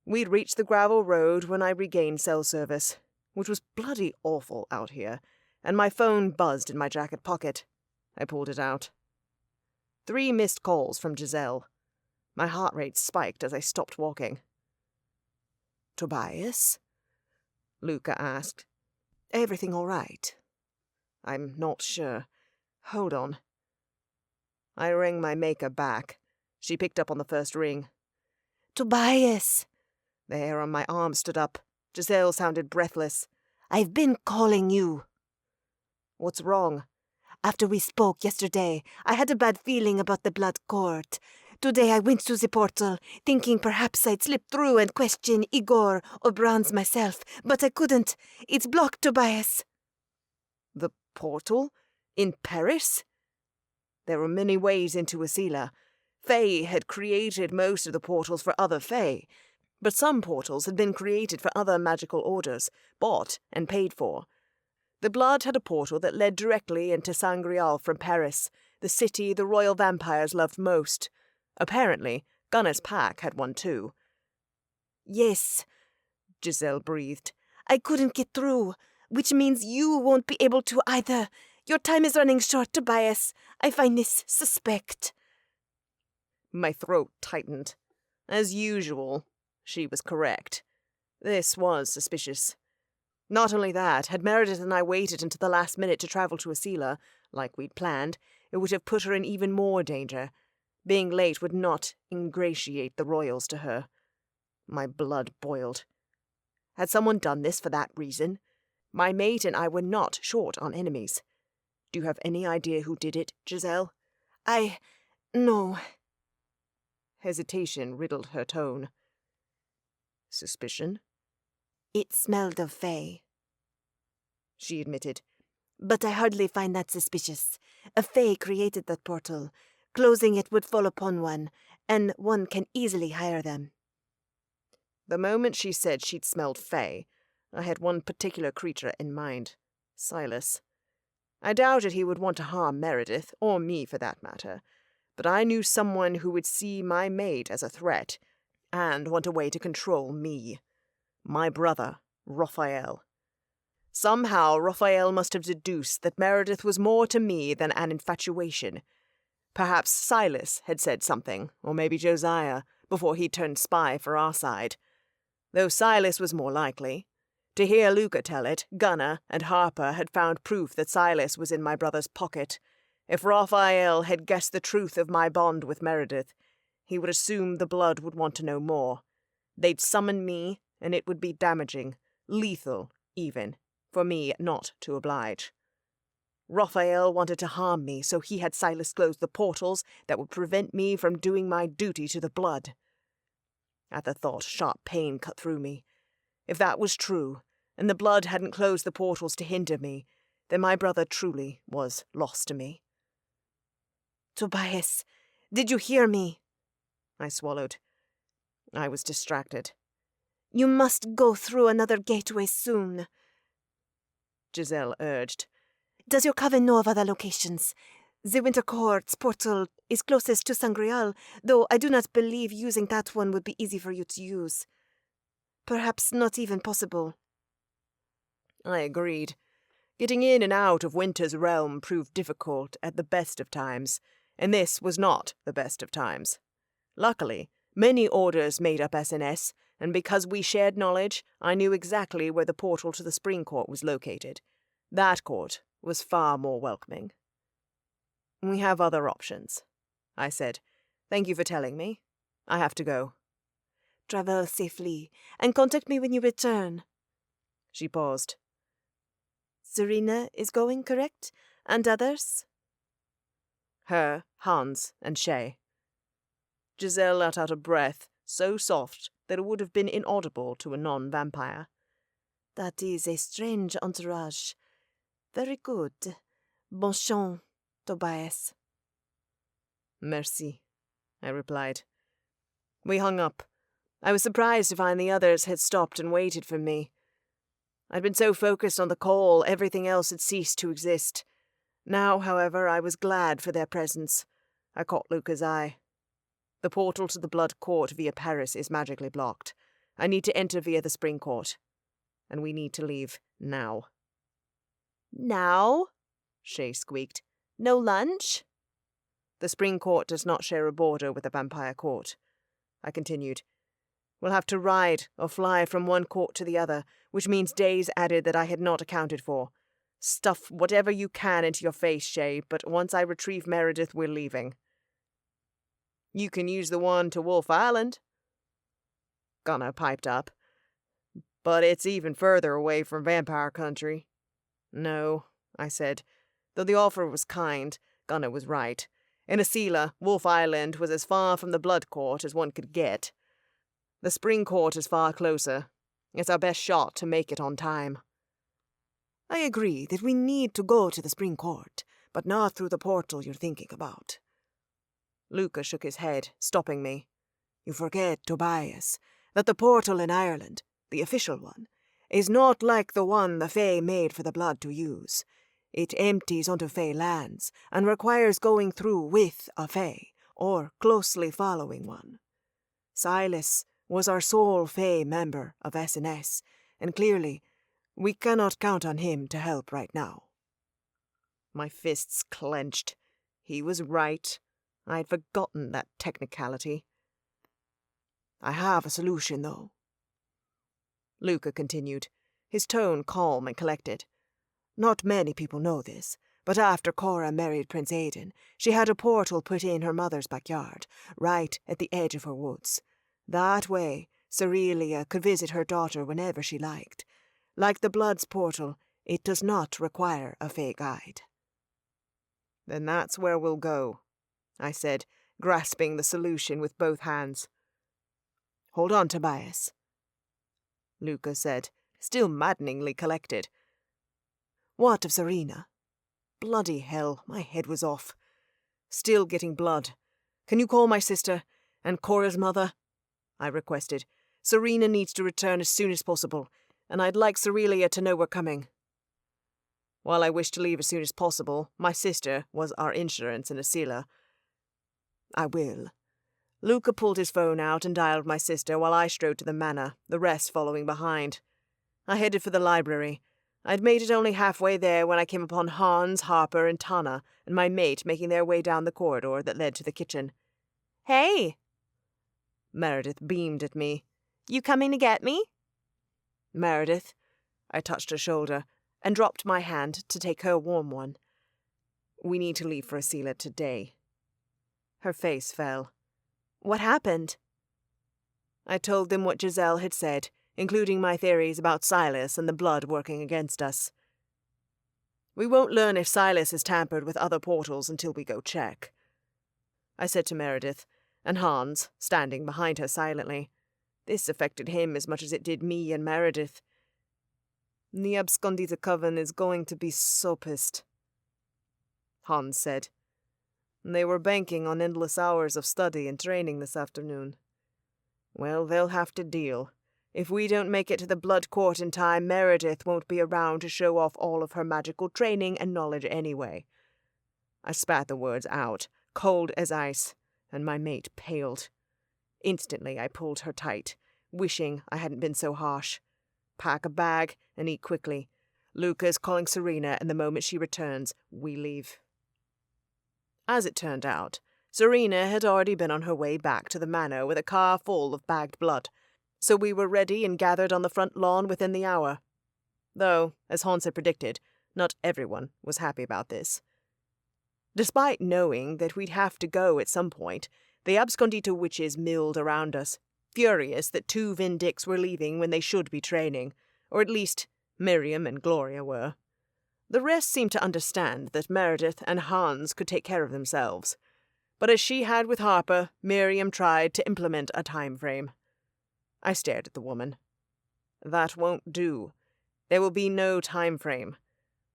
We'd reached the gravel road when I regained cell service, which was bloody awful out here, and my phone buzzed in my jacket pocket. I pulled it out. 3 missed calls from Giselle. My heart rate spiked as I stopped walking. Tobias? Luca asked. Everything all right? I'm not sure. Hold on. I rang my maker back. She picked up on the first ring. Tobias! The hair on my arm stood up. Giselle sounded breathless. I've been calling you. What's wrong? After we spoke yesterday, I had a bad feeling about the Blood Court. Today I went to the portal, thinking perhaps I'd slip through and question Igor or Brans myself, but I couldn't. It's blocked, Tobias. The portal? In Paris? There were many ways into Asila. Fae had created most of the portals for other Fae, but some portals had been created for other magical orders, bought and paid for. The Blood had a portal that led directly into Sangreal from Paris, the city the royal vampires loved most. Apparently, Gunnar's pack had one too. Yes, Giselle breathed. I couldn't get through, which means you won't be able to either. Your time is running short, Tobias. I find this suspect. My throat tightened. As usual, she was correct. This was suspicious. Not only that, had Meredith and I waited until the last minute to travel to Asila, like we'd planned, it would have put her in even more danger. Being late would not ingratiate the royals to her. My blood boiled. Had someone done this for that reason? My mate and I were not short on enemies. Do you have any idea who did it, Giselle? No. Hesitation riddled her tone. Suspicion? It smelled of Fae, she admitted. But I hardly find that suspicious. A Fae created that portal. Closing it would fall upon one, and one can easily hire them. The moment she said she'd smelled Fae, I had one particular creature in mind. Silas. I doubted he would want to harm Meredith, or me for that matter, but I knew someone who would see my mate as a threat, and want a way to control me. My brother, Raphael. Somehow Raphael must have deduced that Meredith was more to me than an infatuation. Perhaps Silas had said something, or maybe Josiah, before he turned spy for our side. Though Silas was more likely. To hear Luca tell it, Gunnar and Harper had found proof that Silas was in my brother's pocket. If Raphael had guessed the truth of my bond with Meredith, he would assume the Blood would want to know more. They'd summon me, and it would be damaging, lethal even, for me not to oblige. Raphael wanted to harm me, so he had Silas close the portals that would prevent me from doing my duty to the Blood. At the thought, sharp pain cut through me. If that was true, and the Blood hadn't closed the portals to hinder me, then my brother truly was lost to me. Tobias, did you hear me? I swallowed. I was distracted. You must go through another gateway soon, Giselle urged. Does your coven know of other locations? The Winter Court's portal is closest to Sangreal, though I do not believe using that one would be easy for you to use. Perhaps not even possible. I agreed. Getting in and out of Winter's realm proved difficult at the best of times, and this was not the best of times. Luckily, many orders made up SNS, and because we shared knowledge, I knew exactly where the portal to the Spring Court was located. That court was far more welcoming. We have other options, I said. Thank you for telling me. I have to go. Travel safely, and contact me when you return. She paused. Serena is going, correct? And others? Her, Hans, and Shay. Giselle let out a breath so soft that it would have been inaudible to a non-vampire. That is a strange entourage. Very good. Bon chance, Tobias. Merci, I replied. We hung up. I was surprised to find the others had stopped and waited for me. I'd been so focused on the call, everything else had ceased to exist. Now, however, I was glad for their presence. I caught Luca's eye. The portal to the Blood Court via Paris is magically blocked. I need to enter via the Spring Court. And we need to leave now. Now? Shay squeaked. No lunch? The Spring Court does not share a border with the Vampire Court. I continued. We'll have to ride or fly from one court to the other, which means days added that I had not accounted for. Stuff whatever you can into your face, Shay, but once I retrieve Meredith, we're leaving. You can use the one to Wolf Island, Gunnar piped up. But it's even further away from vampire country. No, I said. Though the offer was kind, Gunnar was right. In Asila, Wolf Island was as far from the Blood Court as one could get. The Spring Court is far closer. It's our best shot to make it on time. I agree that we need to go to the Spring Court, but not through the portal you're thinking about. Luca shook his head, stopping me. You forget, Tobias, that the portal in Ireland, the official one, is not like the one the Fae made for the blood to use. It empties onto Fae lands and requires going through with a Fae, or closely following one. Silas was our sole Fae member of SNS, and clearly, we cannot count on him to help right now. My fists clenched. He was right. I had forgotten that technicality. I have a solution, though. Luca continued, his tone calm and collected. Not many people know this, but after Cora married Prince Aidan, she had a portal put in her mother's backyard, right at the edge of her woods. That way, Cerelia could visit her daughter whenever she liked. Like the Blood's portal, it does not require a Fae guide. Then that's where we'll go, I said, grasping the solution with both hands. Hold on, Tobias, Luca said, still maddeningly collected. What of Serena? Bloody hell, my head was off. Still getting blood. Can you call my sister? And Cora's mother? I requested. Serena needs to return as soon as possible, and I'd like Cerelia to know we're coming. While I wished to leave as soon as possible, my sister was our insurance in Asila. I will. Luca pulled his phone out and dialed my sister while I strode to the manor, the rest following behind. I headed for the library. I'd made it only halfway there when I came upon Hans, Harper, and Tana, and my mate making their way down the corridor that led to the kitchen. Hey! Meredith beamed at me. You coming to get me? Meredith, I touched her shoulder, and dropped my hand to take her warm one. We need to leave for Asila today. Her face fell. What happened? I told them what Giselle had said, including my theories about Silas and the blood working against us. We won't learn if Silas has tampered with other portals until we go check, I said to Meredith, and Hans, standing behind her silently. This affected him as much as it did me and Meredith. The abscondita Coven is going to be so pissed, Hans said. They were banking on endless hours of study and training this afternoon. Well, they'll have to deal. If we don't make it to the Blood Court in time, Meredith won't be around to show off all of her magical training and knowledge anyway. I spat the words out, cold as ice, and my mate paled. Instantly I pulled her tight, wishing I hadn't been so harsh. Pack a bag and eat quickly. Luca's calling Serena, and the moment she returns, we leave. As it turned out, Serena had already been on her way back to the manor with a car full of bagged blood, so we were ready and gathered on the front lawn within the hour. Though, as Hans had predicted, not everyone was happy about this. Despite knowing that we'd have to go at some point, the abscondita witches milled around us, furious that 2 Vindix were leaving when they should be training, or at least Miriam and Gloria were. The rest seemed to understand that Meredith and Hans could take care of themselves. But as she had with Harper, Miriam tried to implement a time frame. I stared at the woman. That won't do. There will be no time frame.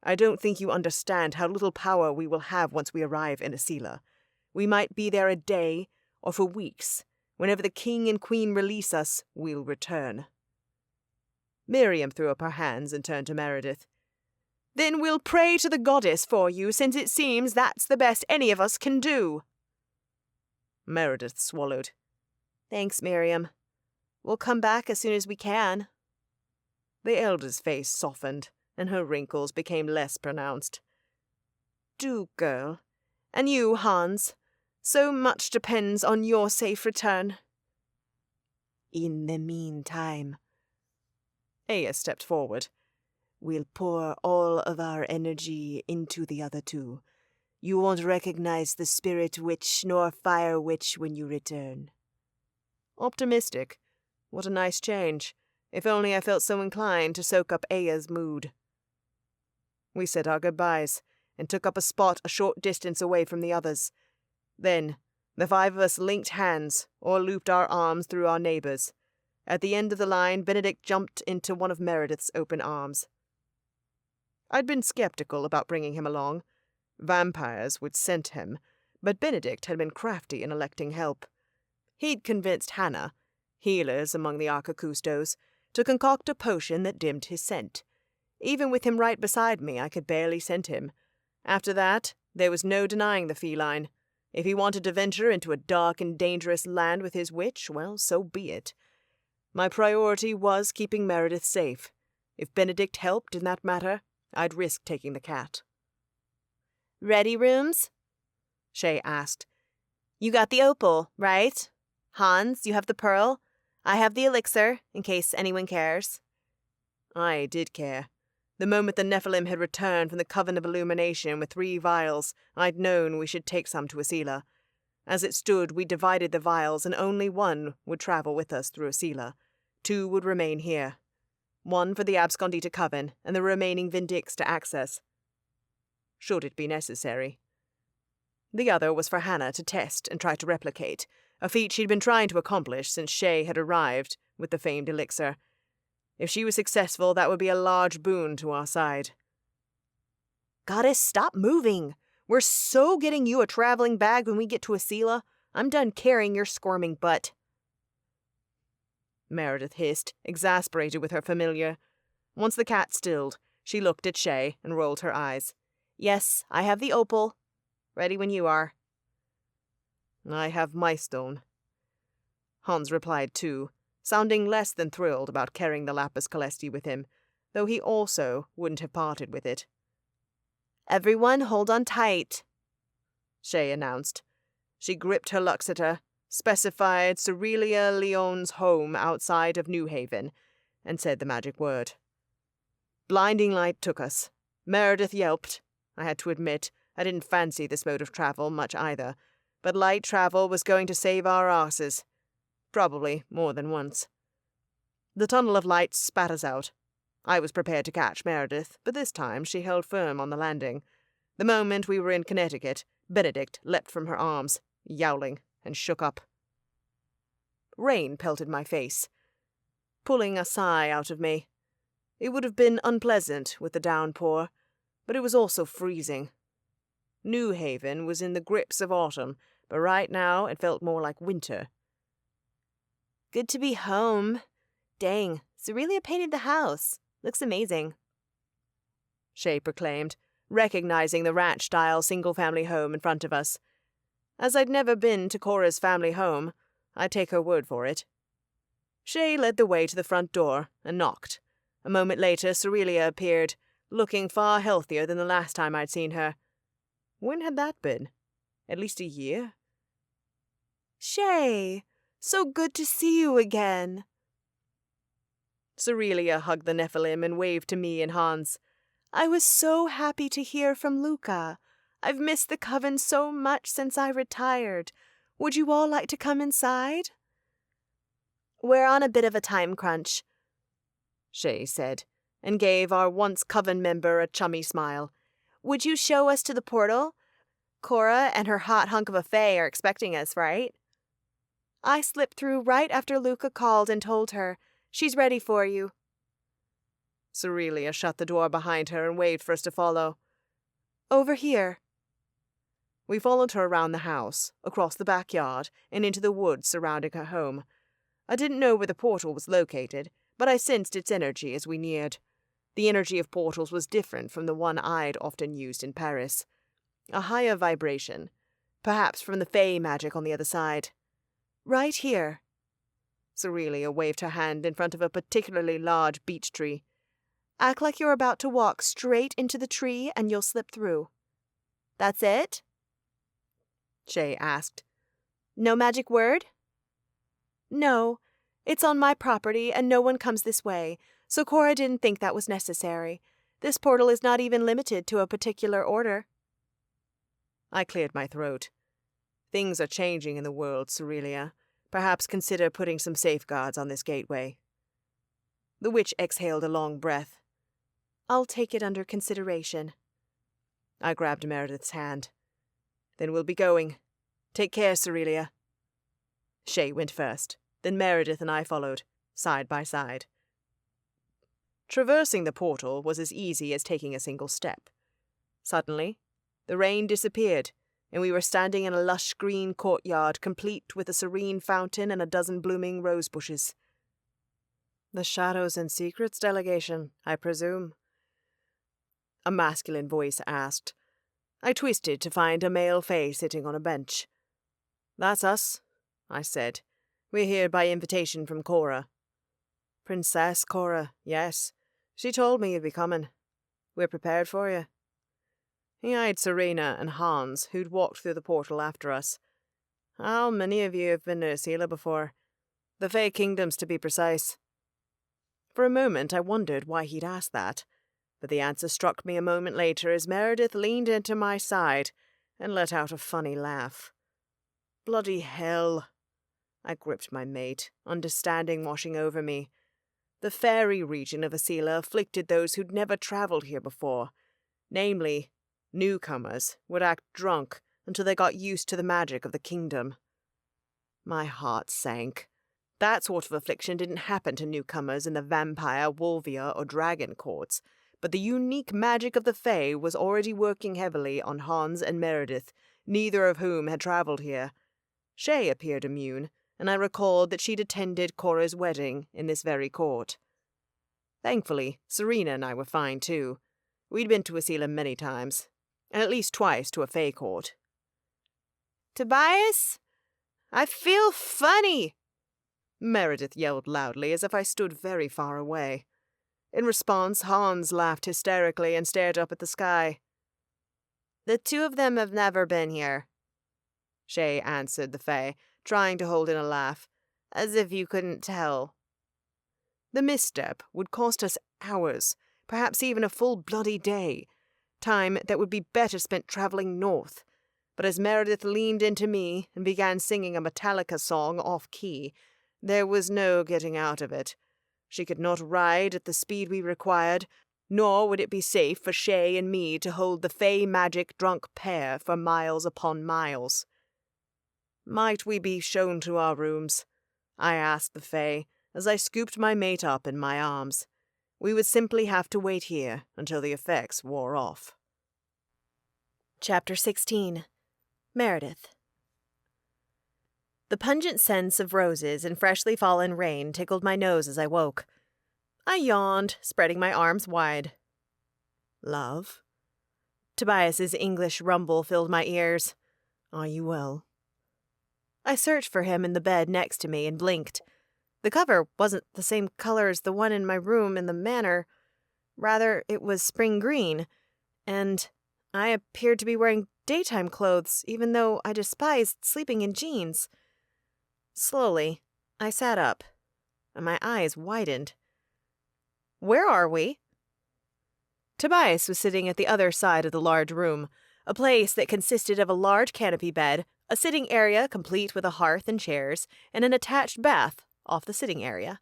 I don't think you understand how little power we will have once we arrive in Asila. We might be there a day, or for weeks, Whenever the king and queen release us, we'll return. Miriam threw up her hands and turned to Meredith. Then we'll pray to the goddess for you, since it seems that's the best any of us can do. Meredith swallowed. Thanks, Miriam. We'll come back as soon as we can. The elder's face softened, and her wrinkles became less pronounced. Do, girl. And you, Hans. So much depends on your safe return. In the meantime, Aya stepped forward. we'll pour all of our energy into the other two. You won't recognize the spirit witch nor fire witch when you return. Optimistic. What a nice change. If only I felt so inclined to soak up Aya's mood. We said our goodbyes, and took up a spot a short distance away from the others. Then, the 5 of us linked hands, or looped our arms through our neighbours. At the end of the line, Benedict jumped into one of Meredith's open arms. I'd been skeptical about bringing him along. Vampires would scent him, but Benedict had been crafty in electing help. He'd convinced Hannah, healers among the Arcacustos, to concoct a potion that dimmed his scent. Even with him right beside me, I could barely scent him. After that, there was no denying the feline. If he wanted to venture into a dark and dangerous land with his witch, well, so be it. My priority was keeping Meredith safe. If Benedict helped in that matter, I'd risk taking the cat. Ready, rooms? Shay asked. You got the opal, right? Hans, you have the pearl. I have the elixir, in case anyone cares. I did care. The moment the Nephilim had returned from the Coven of Illumination with 3 vials, I'd known we should take some to Asila. As it stood, we divided the vials, and only 1 would travel with us through Asila. 2 would remain here. 1 for the Abscondita Coven, and the remaining Vindix to access, should it be necessary. The other was for Hannah to test and try to replicate, a feat she'd been trying to accomplish since Shay had arrived with the famed elixir. If she was successful, that would be a large boon to our side. Goddess, stop moving. We're so getting you a traveling bag when we get to Asila. I'm done carrying your squirming butt. Meredith hissed, exasperated with her familiar. Once the cat stilled, she looked at Shay and rolled her eyes. Yes, I have the opal. Ready when you are. I have my stone. Hans replied too, sounding less than thrilled about carrying the lapis calesti with him, though he also wouldn't have parted with it. Everyone hold on tight, Shay announced. She gripped her luxeter, specified Cerelia Leon's home outside of New Haven, and said the magic word. Blinding light took us. Meredith yelped. I had to admit, I didn't fancy this mode of travel much either, but light travel was going to save our asses. Probably more than once. The tunnel of light spat us out. I was prepared to catch Meredith, but this time she held firm on the landing. The moment we were in Connecticut, Benedict leapt from her arms, yowling, and shook up. Rain pelted my face, pulling a sigh out of me. It would have been unpleasant with the downpour, but it was also freezing. New Haven was in the grips of autumn, but right now it felt more like winter. Good to be home. Dang, Cerelia painted the house. Looks amazing. Shay proclaimed, recognizing the ranch-style single-family home in front of us. As I'd never been to Cora's family home, I'd take her word for it. Shay led the way to the front door and knocked. A moment later, Cerelia appeared, looking far healthier than the last time I'd seen her. When had that been? At least a year? Shay, so good to see you again. Cerelia hugged the Nephilim and waved to me and Hans. I was so happy to hear from Luca. I've missed the Coven so much since I retired. Would you all like to come inside? We're on a bit of a time crunch, Shay said, and gave our once Coven member a chummy smile. Would you show us to the portal? Cora and her hot hunk of a fae are expecting us, right? I slipped through right after Luca called and told her. She's ready for you. Cerelia shut the door behind her and waved for us to follow. Over here. We followed her around the house, across the backyard, and into the woods surrounding her home. I didn't know where the portal was located, but I sensed its energy as we neared. The energy of portals was different from the one I'd often used in Paris. A higher vibration, perhaps from the fey magic on the other side. Right here. Cerelia waved her hand in front of a particularly large beech tree. Act like you're about to walk straight into the tree and you'll slip through. That's it? Shay asked. No magic word? No. It's on my property and no one comes this way, so Cora didn't think that was necessary. This portal is not even limited to a particular order. I cleared my throat. Things are changing in the world, Cerelia. Perhaps consider putting some safeguards on this gateway. The witch exhaled a long breath. I'll take it under consideration. I grabbed Meredith's hand. Then we'll be going. Take care, Cerelia. Shay went first, then Meredith and I followed, side by side. Traversing the portal was as easy as taking a single step. Suddenly, the rain disappeared, and we were standing in a lush green courtyard complete with a serene fountain and a dozen blooming rose bushes. The Shadows and Secrets delegation, I presume? A masculine voice asked. I twisted to find a male fae sitting on a bench. That's us, I said. We're here by invitation from Cora. Princess Cora, yes. She told me you'd be coming. We're prepared for you. He eyed Serena and Hans, who'd walked through the portal after us. How many of you have been to Asila before? The Fey Kingdoms, to be precise. For a moment I wondered why he'd asked that, but the answer struck me a moment later as Meredith leaned into my side and let out a funny laugh. Bloody hell! I gripped my mate, understanding washing over me. The fairy region of Asila afflicted those who'd never travelled here before. Namely, newcomers would act drunk until they got used to the magic of the kingdom. My heart sank. That sort of affliction didn't happen to newcomers in the vampire, wolvia, or dragon courts, but the unique magic of the Fae was already working heavily on Hans and Meredith, neither of whom had travelled here. Shay appeared immune, and I recalled that she'd attended Cora's wedding in this very court. Thankfully, Serena and I were fine too. We'd been to Asila many times, and at least twice to a Fae court. Tobias? I feel funny! Meredith yelled loudly as if I stood very far away. In response, Hans laughed hysterically and stared up at the sky. The two of them have never been here, Shay answered the Fae, trying to hold in a laugh, as if you couldn't tell. The misstep would cost us hours, perhaps even a full bloody day, time that would be better spent travelling north. But as Meredith leaned into me and began singing a Metallica song off-key, there was no getting out of it. She could not ride at the speed we required, nor would it be safe for Shay and me to hold the Fey magic drunk pair for miles upon miles. Might we be shown to our rooms? I asked the Fae, as I scooped my mate up in my arms. We would simply have to wait here until the effects wore off. Chapter 16. Meredith. The pungent scents of roses and freshly fallen rain tickled my nose as I woke. I yawned, spreading my arms wide. Love? Tobias's English rumble filled my ears. Are you well? I searched for him in the bed next to me and blinked. The cover wasn't the same color as the one in my room in the manor. Rather, it was spring green, and I appeared to be wearing daytime clothes, even though I despised sleeping in jeans. Slowly, I sat up, and my eyes widened. Where are we? Tobias was sitting at the other side of the large room, a place that consisted of a large canopy bed, a sitting area complete with a hearth and chairs, and an attached bath off the sitting area.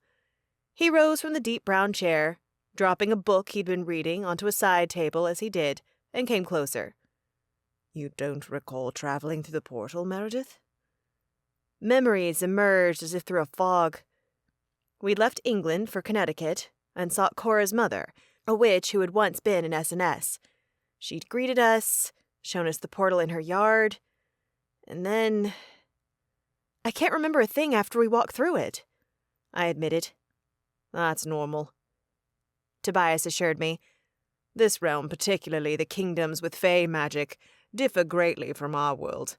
He rose from the deep brown chair, dropping a book he'd been reading onto a side table as he did, and came closer. You don't recall travelling through the portal, Meredith? Memories emerged as if through a fog. We'd left England for Connecticut and sought Cora's mother, a witch who had once been in S&S. She'd greeted us, shown us the portal in her yard, and then... I can't remember a thing after we walked through it, I admitted. That's normal, Tobias assured me. This realm, particularly the kingdoms with fey magic, differ greatly from our world.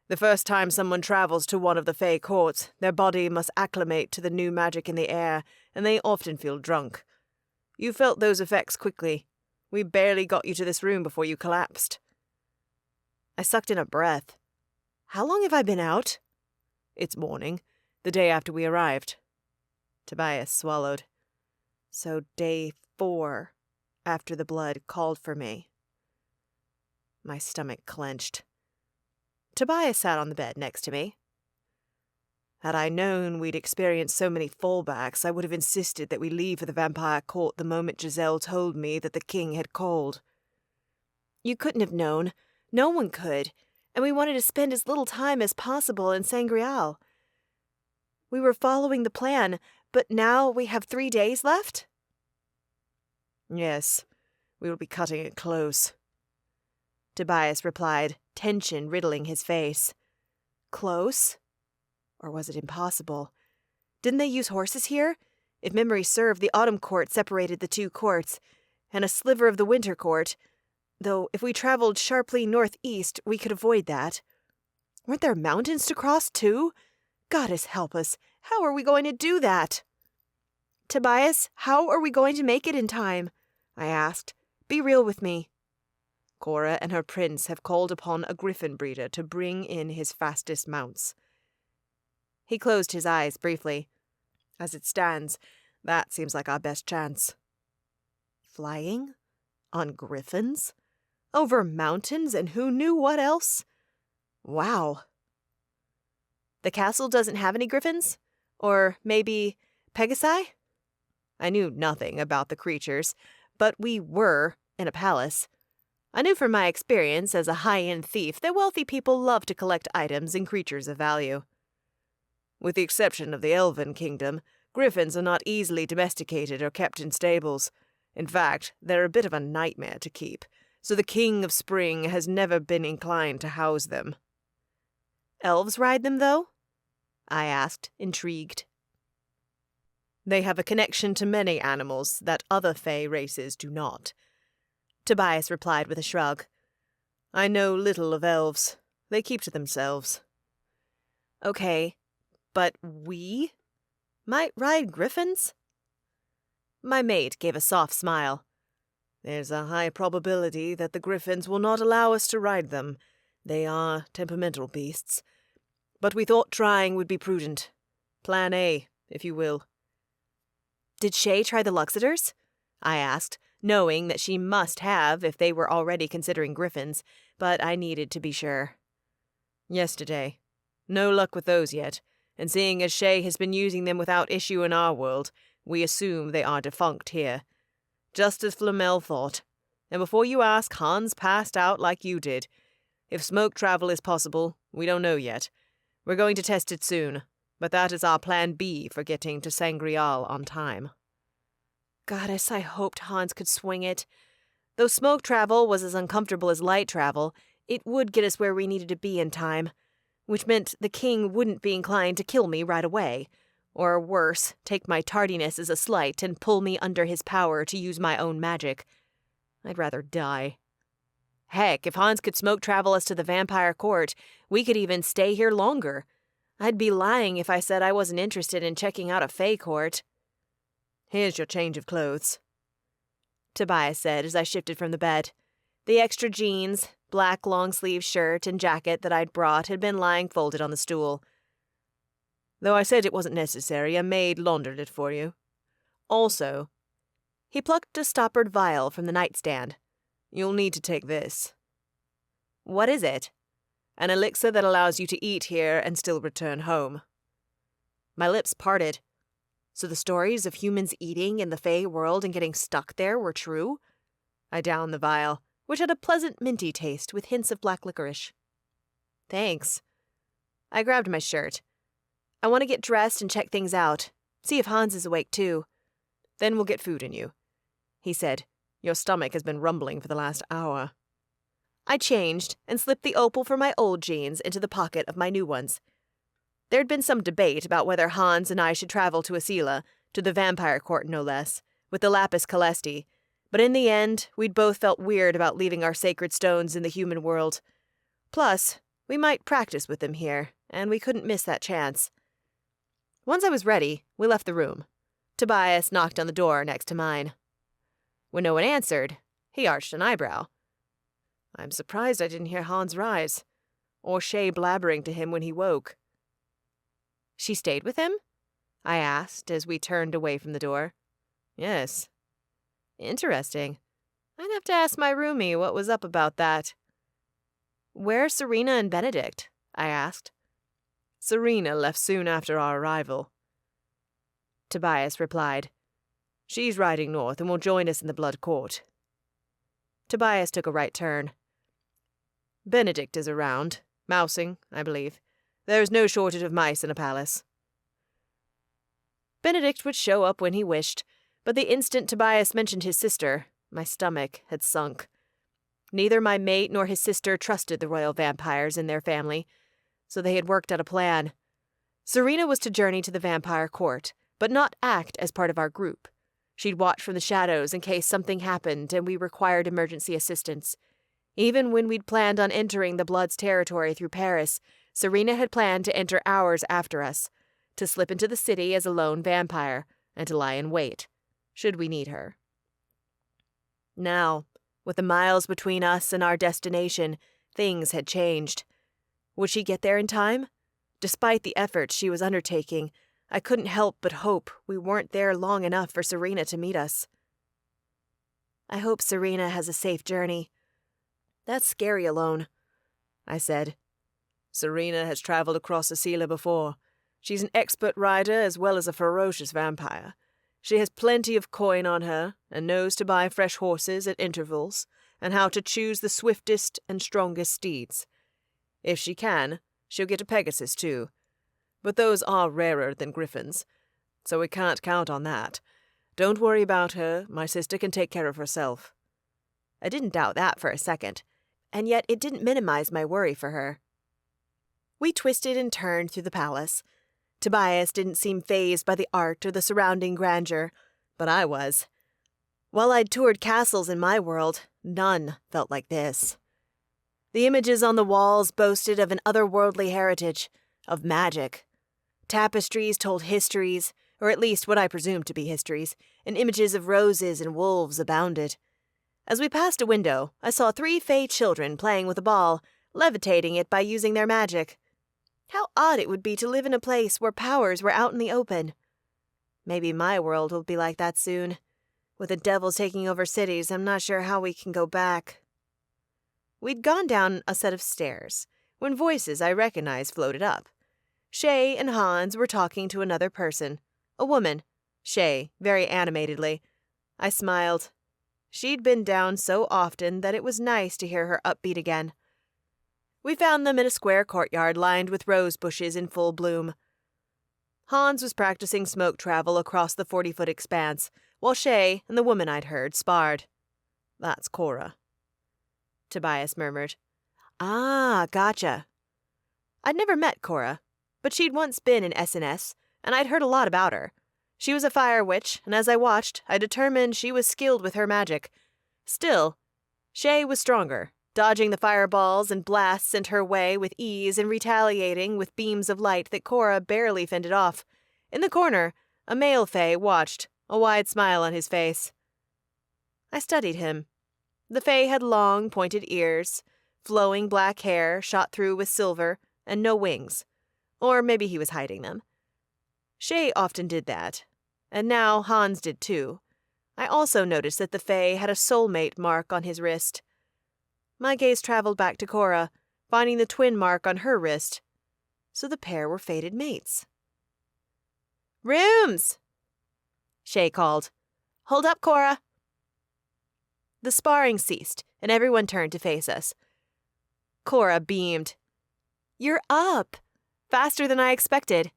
The first time someone travels to one of the fey courts, their body must acclimate to the new magic in the air, and they often feel drunk. You felt those effects quickly. We barely got you to this room before you collapsed. I sucked in a breath. How long have I been out? It's morning, the day after we arrived. Tobias swallowed. So day 4, after the blood called for me. My stomach clenched. Tobias sat on the bed next to me. Had I known we'd experienced so many fallbacks, I would have insisted that we leave for the vampire court the moment Giselle told me that the king had called. You couldn't have known. No one could. And we wanted to spend as little time as possible in Sangreal. We were following the plan, but now we have 3 days left? Yes, we will be cutting it close, Tobias replied, tension riddling his face. Close? Or was it impossible? Didn't they use horses here? If memory served, the autumn court separated the 2 courts, and a sliver of the winter court, though if we traveled sharply northeast, we could avoid that. Weren't there mountains to cross, too? Goddess help us, how are we going to do that? Tobias, how are we going to make it in time? I asked. Be real with me. Cora and her prince have called upon a griffin breeder to bring in his fastest mounts. He closed his eyes briefly. As it stands, that seems like our best chance. Flying? On griffins? Over mountains and who knew what else? Wow. The castle doesn't have any griffins? Or maybe Pegasi? I knew nothing about the creatures, but we were in a palace. I knew from my experience as a high-end thief that wealthy people love to collect items and creatures of value. With the exception of the Elven kingdom, griffins are not easily domesticated or kept in stables. In fact, they're a bit of a nightmare to keep, so the King of Spring has never been inclined to house them. Elves ride them, though? I asked, intrigued. They have a connection to many animals that other Fey races do not, Tobias replied with a shrug. I know little of elves. They keep to themselves. Okay, but we might ride griffins? My mate gave a soft smile. There's a high probability that the griffins will not allow us to ride them. They are temperamental beasts. But we thought trying would be prudent. Plan A, if you will. Did Shay try the Luxators? I asked, knowing that she must have if they were already considering griffins, but I needed to be sure. Yesterday. No luck with those yet, and seeing as Shay has been using them without issue in our world, we assume they are defunct here. Just as Flamel thought. And before you ask, Hans passed out like you did. If smoke travel is possible, we don't know yet. We're going to test it soon, but that is our plan B for getting to Sangreal on time. Goddess, I hoped Hans could swing it. Though smoke travel was as uncomfortable as light travel, it would get us where we needed to be in time, which meant the king wouldn't be inclined to kill me right away, or worse, take my tardiness as a slight and pull me under his power to use my own magic. I'd rather die. Heck, if Hans could smoke travel us to the vampire court, we could even stay here longer. I'd be lying if I said I wasn't interested in checking out a Fey court. Here's your change of clothes, Tobias said as I shifted from the bed. The extra jeans, black long-sleeve shirt, and jacket that I'd brought had been lying folded on the stool. Though I said it wasn't necessary, a maid laundered it for you. Also, he plucked a stoppered vial from the nightstand. You'll need to take this. What is it? An elixir that allows you to eat here and still return home. My lips parted. So the stories of humans eating in the Fey world and getting stuck there were true? I downed the vial, which had a pleasant minty taste with hints of black licorice. Thanks. I grabbed my shirt. I want to get dressed and check things out. See if Hans is awake, too. Then we'll get food in you, he said. Your stomach has been rumbling for the last hour. I changed and slipped the opal from my old jeans into the pocket of my new ones. There'd been some debate about whether Hans and I should travel to Asila, to the vampire court no less, with the lapis calesti, but in the end, we'd both felt weird about leaving our sacred stones in the human world. Plus, we might practice with them here, and we couldn't miss that chance. Once I was ready, we left the room. Tobias knocked on the door next to mine. When no one answered, he arched an eyebrow. I'm surprised I didn't hear Hans rise, or Shay blabbering to him when he woke. She stayed with him? I asked as we turned away from the door. Yes. Interesting. I'd have to ask my roomie what was up about that. Where's Serena and Benedict? I asked. Serena left soon after our arrival. Tobias replied. She's riding north and will join us in the Blood Court. Tobias took a right turn. Benedict is around, mousing, I believe. There is no shortage of mice in a palace. Benedict would show up when he wished, but the instant Tobias mentioned his sister, my stomach had sunk. Neither my mate nor his sister trusted the royal vampires in their family, so they had worked out a plan. Serena was to journey to the vampire court, but not act as part of our group. She'd watch from the shadows in case something happened and we required emergency assistance. Even when we'd planned on entering the Blood's territory through Paris, Serena had planned to enter hours after us, to slip into the city as a lone vampire, and to lie in wait, should we need her. Now, with the miles between us and our destination, things had changed. Would she get there in time? Despite the efforts she was undertaking, I couldn't help but hope we weren't there long enough for Serena to meet us. I hope Serena has a safe journey. That's scary alone, I said. Serena has traveled across Asila before. She's an expert rider as well as a ferocious vampire. She has plenty of coin on her and knows to buy fresh horses at intervals and how to choose the swiftest and strongest steeds. If she can, she'll get a Pegasus too. But those are rarer than griffins, so we can't count on that. Don't worry about her. My sister can take care of herself. I didn't doubt that for a second, and yet it didn't minimize my worry for her. We twisted and turned through the palace. Tobias didn't seem fazed by the art or the surrounding grandeur, but I was. While I'd toured castles in my world, none felt like this. The images on the walls boasted of an otherworldly heritage, of magic. Tapestries told histories, or at least what I presumed to be histories, and images of roses and wolves abounded. As we passed a window, I saw 3 Fey children playing with a ball, levitating it by using their magic. How odd it would be to live in a place where powers were out in the open. Maybe my world will be like that soon. With the devils taking over cities, I'm not sure how we can go back. We'd gone down a set of stairs, when voices I recognized floated up. Shay and Hans were talking to another person, a woman, Shay, very animatedly. I smiled. She'd been down so often that it was nice to hear her upbeat again. We found them in a square courtyard lined with rose bushes in full bloom. Hans was practicing smoke travel across the 40-foot expanse, while Shay and the woman I'd heard sparred. That's Cora. Tobias murmured. Ah, gotcha. I'd never met Cora, but she'd once been in SNS, and I'd heard a lot about her. She was a fire witch, and as I watched, I determined she was skilled with her magic. Still, Shay was stronger, dodging the fireballs and blasts sent her way with ease and retaliating with beams of light that Cora barely fended off. In the corner, a male Fae watched, a wide smile on his face. I studied him. The Fae had long, pointed ears, flowing black hair shot through with silver, and no wings. Or maybe he was hiding them. Shay often did that, and now Hans did too. I also noticed that the Fae had a soulmate mark on his wrist. My gaze traveled back to Cora, finding the twin mark on her wrist. So the pair were fated mates. "Rooms!" Shay called. "Hold up, Cora." The sparring ceased, and everyone turned to face us. Cora beamed. "You're up! Faster than I expected."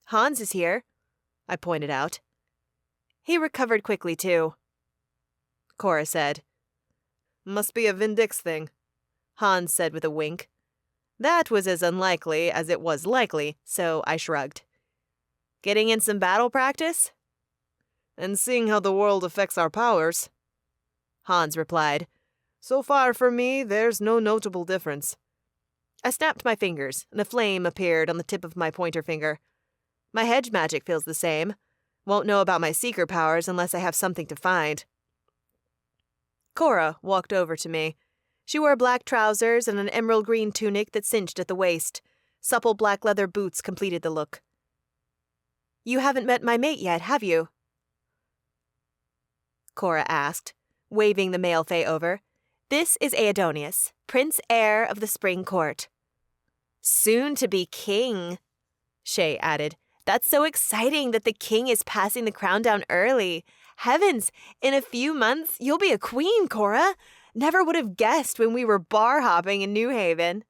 "Hans is here," I pointed out. "He recovered quickly, too," Cora said. Must be a Vindix thing, Hans said with a wink. That was as unlikely as it was likely, so I shrugged. Getting in some battle practice? And seeing how the world affects our powers, Hans replied. So far for me, there's no notable difference. I snapped my fingers, and a flame appeared on the tip of my pointer finger. My hedge magic feels the same. Won't know about my seeker powers unless I have something to find. Cora walked over to me. She wore black trousers and an emerald green tunic that cinched at the waist. Supple black leather boots completed the look. You haven't met my mate yet, have you? Cora asked, waving the male fae over. This is Aedonius, Prince Heir of the Spring Court. Soon to be king, Shay added. That's so exciting that the king is passing the crown down early. Heavens, in a few months, you'll be a queen, Cora. Never would have guessed when we were bar hopping in New Haven.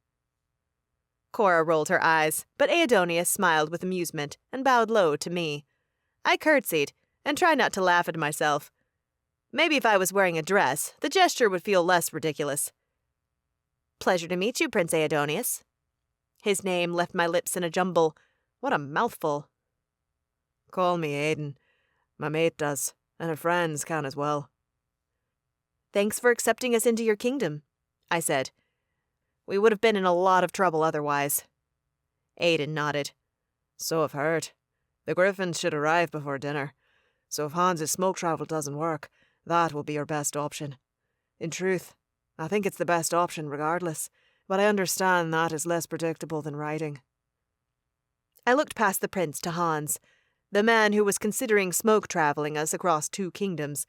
Cora rolled her eyes, but Aedonius smiled with amusement and bowed low to me. I curtsied and tried not to laugh at myself. Maybe if I was wearing a dress, the gesture would feel less ridiculous. Pleasure to meet you, Prince Aedonius. His name left my lips in a jumble. What a mouthful. Call me Aiden. My mate does, and her friends can as well. Thanks for accepting us into your kingdom, I said. We would have been in a lot of trouble otherwise. Aiden nodded. So I've heard. The Griffins should arrive before dinner, so if Hans's smoke travel doesn't work, that will be your best option. In truth, I think it's the best option regardless, but I understand that is less predictable than riding. I looked past the prince to Hans, the man who was considering smoke traveling us across 2 kingdoms.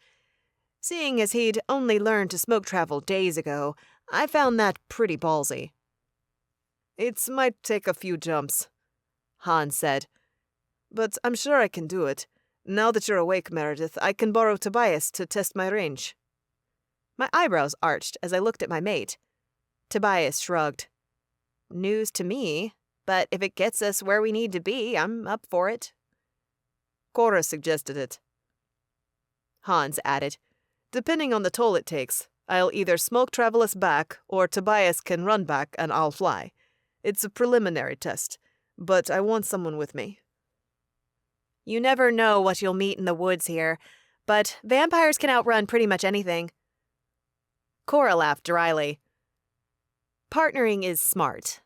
Seeing as he'd only learned to smoke travel days ago, I found that pretty ballsy. It might take a few jumps, Hans said, but I'm sure I can do it. Now that you're awake, Meredith, I can borrow Tobias to test my range. My eyebrows arched as I looked at my mate. Tobias shrugged. News to me, but if it gets us where we need to be, I'm up for it. Cora suggested it. Hans added. Depending on the toll it takes, I'll either smoke travel us back, or Tobias can run back and I'll fly. It's a preliminary test, but I want someone with me. You never know what you'll meet in the woods here, but vampires can outrun pretty much anything. Cora laughed dryly. Partnering is smart.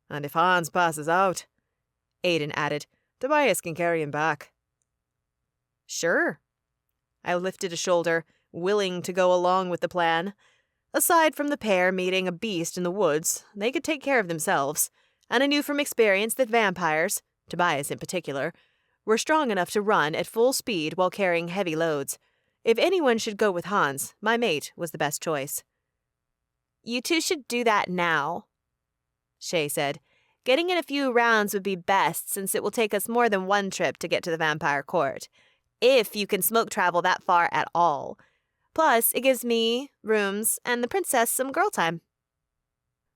And if Hans passes out, Aiden added, Tobias can carry him back. Sure. I lifted a shoulder, willing to go along with the plan. Aside from the pair meeting a beast in the woods, they could take care of themselves, and I knew from experience that vampires, Tobias in particular, were strong enough to run at full speed while carrying heavy loads. If anyone should go with Hans, my mate was the best choice. You two should do that now, Shay said. Getting in a few rounds would be best since it will take us more than one trip to get to the vampire court. If you can smoke travel that far at all. Plus, it gives me, rooms, and the princess some girl time.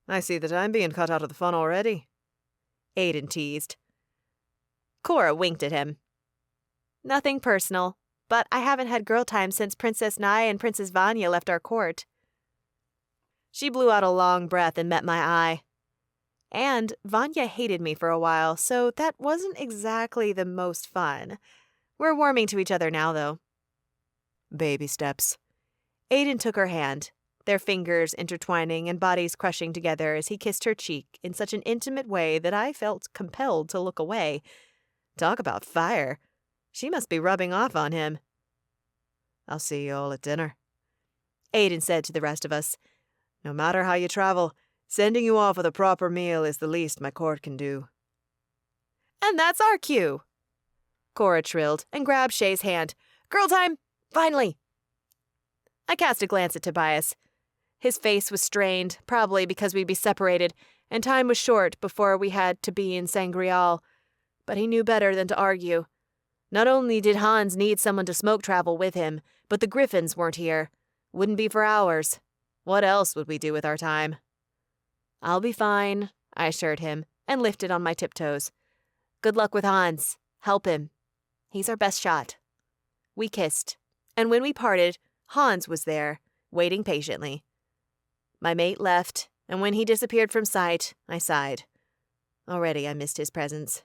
I see that I'm being cut out of the fun already, Aiden teased. Cora winked at him. Nothing personal, but I haven't had girl time since Princess Nai and Princess Vanya left our court. She blew out a long breath and met my eye. And Vanya hated me for a while, so that wasn't exactly the most fun. We're warming to each other now, though. Baby steps. Aiden took her hand, their fingers intertwining and bodies crushing together as he kissed her cheek in such an intimate way that I felt compelled to look away. Talk about fire. She must be rubbing off on him. I'll see you all at dinner, Aiden said to the rest of us. No matter how you travel, sending you off with a proper meal is the least my court can do. And that's our cue, Cora trilled and grabbed Shay's hand. Girl time! Finally! I cast a glance at Tobias. His face was strained, probably because we'd be separated, and time was short before we had to be in Sangreal. But he knew better than to argue. Not only did Hans need someone to smoke travel with him, but the Griffins weren't here. Wouldn't be for hours. What else would we do with our time? I'll be fine, I assured him, and lifted on my tiptoes. Good luck with Hans. Help him. He's our best shot. We kissed, and when we parted, Hans was there, waiting patiently. My mate left, and when he disappeared from sight, I sighed. Already I missed his presence.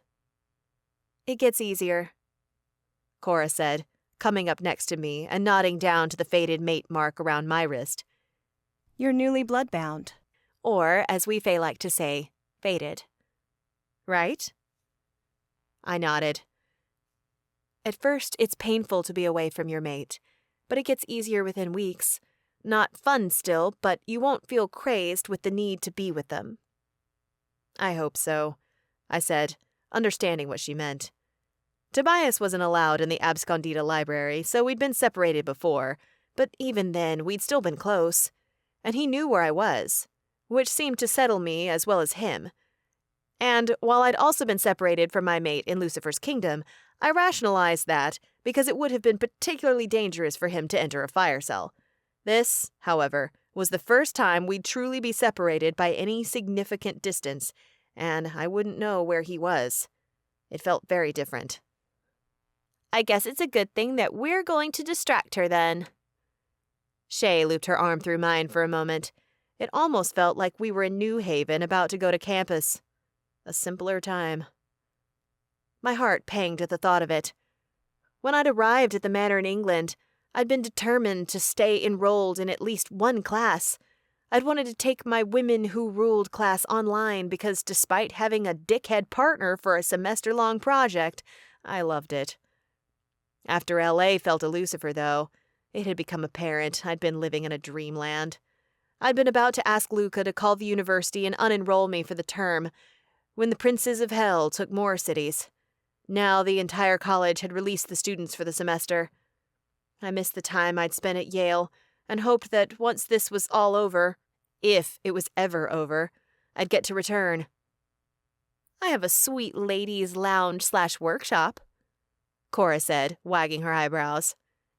It gets easier, Cora said, coming up next to me and nodding down to the faded mate mark around my wrist. You're newly bloodbound. Or, as we Fae like to say, faded. Right? I nodded. At first, it's painful to be away from your mate, but it gets easier within weeks. Not fun still, but you won't feel crazed with the need to be with them. I hope so, I said, understanding what she meant. Tobias wasn't allowed in the Abscondita library, so we'd been separated before, but even then we'd still been close. And he knew where I was, which seemed to settle me as well as him. And while I'd also been separated from my mate in Lucifer's kingdom, I rationalized that because it would have been particularly dangerous for him to enter a fire cell. This, however, was the first time we'd truly be separated by any significant distance, and I wouldn't know where he was. It felt very different. I guess it's a good thing that we're going to distract her then. Shay looped her arm through mine for a moment. It almost felt like we were in New Haven about to go to campus. A simpler time. My heart panged at the thought of it. When I'd arrived at the manor in England, I'd been determined to stay enrolled in at least one class. I'd wanted to take my Women Who Ruled class online because despite having a dickhead partner for a semester-long project, I loved it. After LA fell to Lucifer, though, it had become apparent I'd been living in a dreamland. I'd been about to ask Luca to call the university and unenroll me for the term, when the Princes of Hell took more cities. Now the entire college had released the students for the semester. I missed the time I'd spent at Yale, and hoped that once this was all over, if it was ever over, I'd get to return. I have a sweet ladies' lounge/workshop, Cora said, wagging her eyebrows.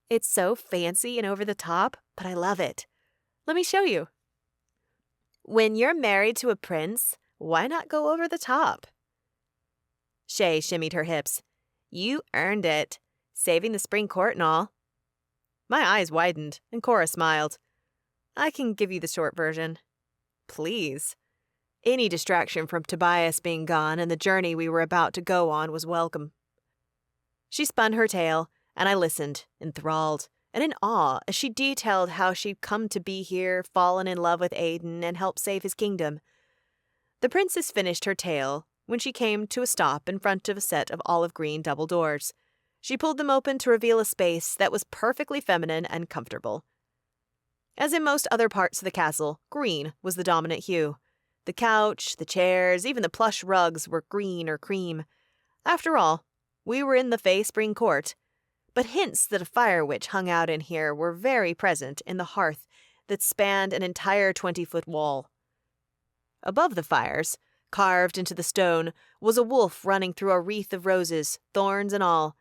It's so fancy and over the top, but I love it. Let me show you. When you're married to a prince, why not go over the top? Shay shimmied her hips. You earned it, saving the spring court and all. My eyes widened, and Cora smiled. I can give you the short version. Please. Any distraction from Tobias being gone and the journey we were about to go on was welcome. She spun her tale, and I listened, enthralled, and in awe as she detailed how she'd come to be here, fallen in love with Aiden, and helped save his kingdom. The princess finished her tale when she came to a stop in front of a set of olive green double doors. She pulled them open to reveal a space that was perfectly feminine and comfortable. As in most other parts of the castle, green was the dominant hue. The couch, the chairs, even the plush rugs were green or cream. After all, we were in the Fae Spring Court, but hints that a fire witch hung out in here were very present in the hearth that spanned an entire 20-foot wall. Above the fires, carved into the stone, was a wolf running through a wreath of roses, thorns and all.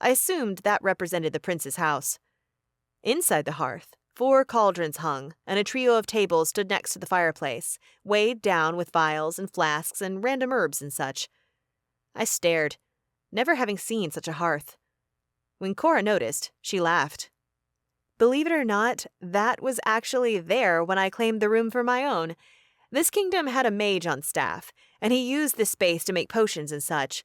I assumed that represented the prince's house. Inside the hearth, 4 cauldrons hung, and a trio of tables stood next to the fireplace, weighed down with vials and flasks and random herbs and such. I stared, never having seen such a hearth. When Cora noticed, she laughed. Believe it or not, that was actually there when I claimed the room for my own. This kingdom had a mage on staff, and he used this space to make potions and such.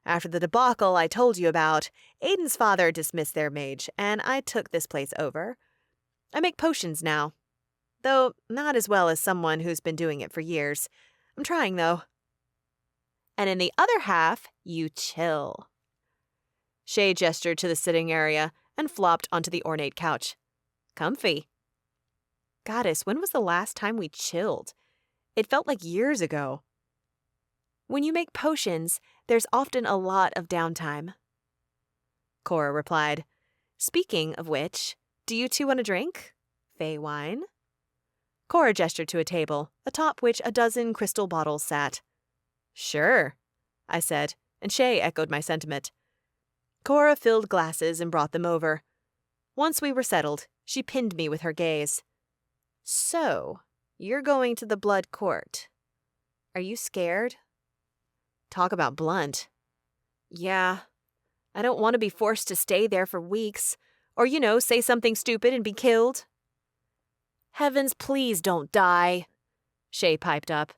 After the debacle I told you about, Aiden's father dismissed their mage, and I took this place over. I make potions now, though not as well as someone who's been doing it for years. I'm trying, though. And in the other half, you chill. Shay gestured to the sitting area and flopped onto the ornate couch. Comfy. Goddess, when was the last time we chilled? It felt like years ago. When you make potions, there's often a lot of downtime, Cora replied. Speaking of which, do you two want a drink? Fae wine? Cora gestured to a table, atop which a dozen crystal bottles sat. Sure, I said, and Shay echoed my sentiment. Cora filled glasses and brought them over. Once we were settled, she pinned me with her gaze. So, you're going to the Blood Court. Are you scared? Talk about blunt. Yeah. I don't want to be forced to stay there for weeks, or, say something stupid and be killed. Heavens, please don't die, Shay piped up.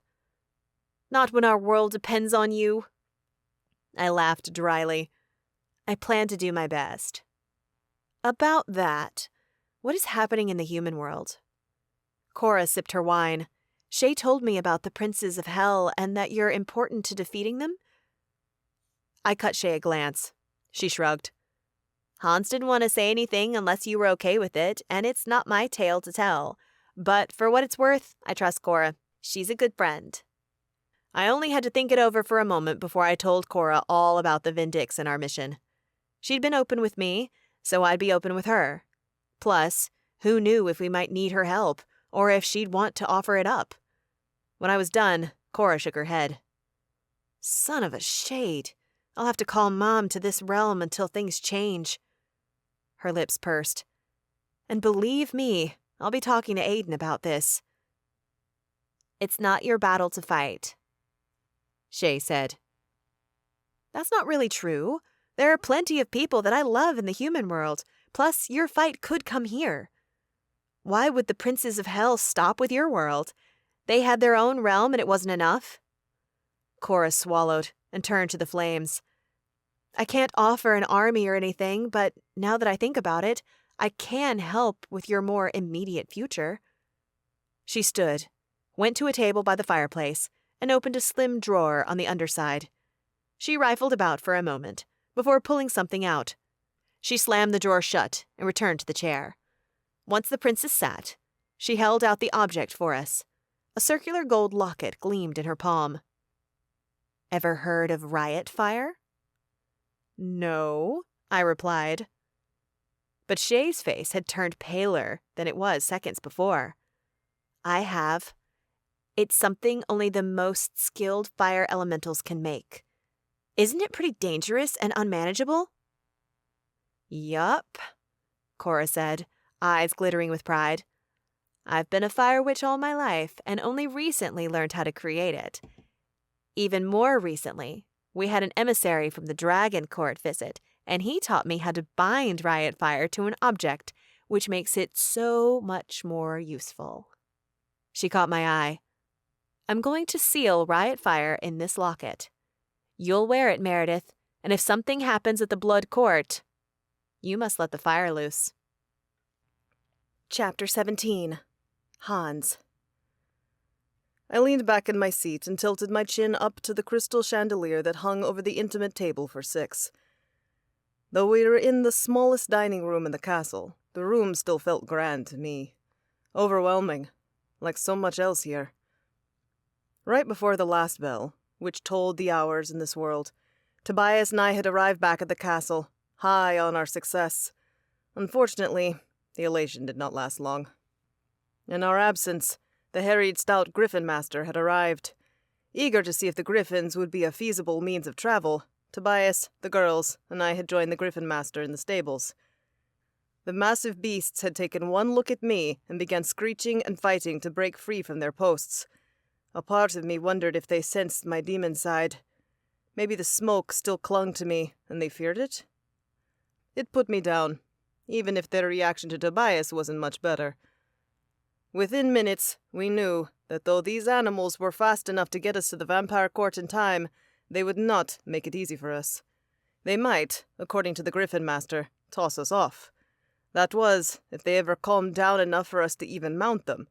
Not when our world depends on you. I laughed dryly. I plan to do my best. About that, what is happening in the human world? Cora sipped her wine. Shay told me about the princes of hell and that you're important to defeating them. I cut Shay a glance. She shrugged. Hans didn't want to say anything unless you were okay with it, and it's not my tale to tell. But for what it's worth, I trust Cora. She's a good friend. I only had to think it over for a moment before I told Cora all about the Vindix and our mission. She'd been open with me, so I'd be open with her. Plus, who knew if we might need her help, or if she'd want to offer it up? When I was done, Cora shook her head. Son of a shade. I'll have to call Mom to this realm until things change. Her lips pursed. And believe me, I'll be talking to Aiden about this. It's not your battle to fight, Shay said. That's not really true. There are plenty of people that I love in the human world. Plus, your fight could come here. Why would the princes of hell stop with your world? They had their own realm and it wasn't enough. Cora swallowed and turned to the flames. I can't offer an army or anything, but now that I think about it, I can help with your more immediate future. She stood, went to a table by the fireplace, and opened a slim drawer on the underside. She rifled about for a moment before pulling something out. She slammed the drawer shut and returned to the chair. Once the princess sat, she held out the object for us. A circular gold locket gleamed in her palm. Ever heard of riot fire? No, I replied. But Shay's face had turned paler than it was seconds before. I have. It's something only the most skilled fire elementals can make. Isn't it pretty dangerous and unmanageable? Yup, Cora said, eyes glittering with pride. I've been a fire witch all my life and only recently learned how to create it. Even more recently, we had an emissary from the Dragon Court visit, and he taught me how to bind riot fire to an object, which makes it so much more useful. She caught my eye. I'm going to seal riot fire in this locket. You'll wear it, Meredith, and if something happens at the Blood Court, you must let the fire loose. Chapter 17. Hans. I leaned back in my seat and tilted my chin up to the crystal chandelier that hung over the intimate table for 6. Though we were in the smallest dining room in the castle, the room still felt grand to me. Overwhelming, like so much else here. Right before the last bell, which told the hours in this world, Tobias and I had arrived back at the castle, high on our success. Unfortunately, the elation did not last long. In our absence, the harried stout griffin master had arrived. Eager to see if the griffins would be a feasible means of travel, Tobias, the girls, and I had joined the griffin master in the stables. The massive beasts had taken one look at me and began screeching and fighting to break free from their posts. A part of me wondered if they sensed my demon side. Maybe the smoke still clung to me, and they feared it? It put me down, even if their reaction to Tobias wasn't much better. Within minutes, we knew that though these animals were fast enough to get us to the vampire court in time, they would not make it easy for us. They might, according to the griffin master, toss us off. That was, if they ever calmed down enough for us to even mount them.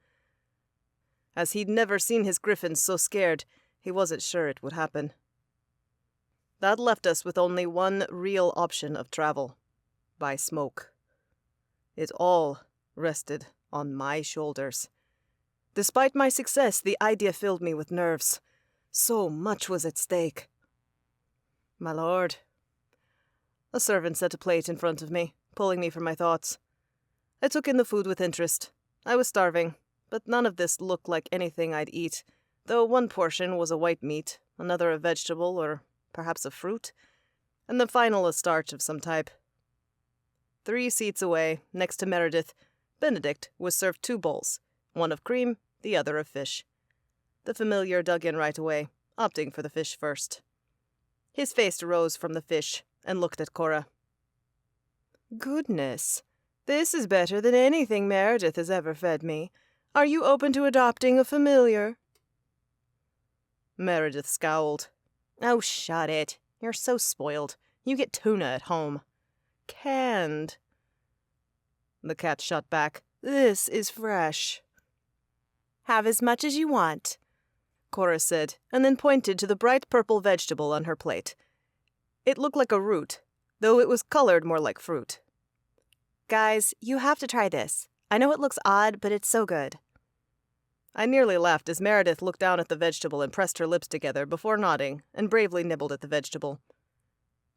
As he'd never seen his griffins so scared, he wasn't sure it would happen. That left us with only one real option of travel: by smoke. It all rested on my shoulders. Despite my success, the idea filled me with nerves. So much was at stake. My lord. A servant set a plate in front of me, pulling me from my thoughts. I took in the food with interest. I was starving, but none of this looked like anything I'd eat, though one portion was a white meat, another a vegetable or perhaps a fruit, and the final a starch of some type. 3 seats away, next to Meredith, Benedict was served 2 bowls, one of cream, the other of fish. The familiar dug in right away, opting for the fish first. His face rose from the fish and looked at Cora. Goodness, this is better than anything Meredith has ever fed me. Are you open to adopting a familiar? Meredith scowled. Oh, shut it. You're so spoiled. You get tuna at home. Canned. The cat shot back. This is fresh. Have as much as you want, Cora said, and then pointed to the bright purple vegetable on her plate. It looked like a root, though it was colored more like fruit. Guys, you have to try this. I know it looks odd, but it's so good. I nearly laughed as Meredith looked down at the vegetable and pressed her lips together before nodding and bravely nibbled at the vegetable.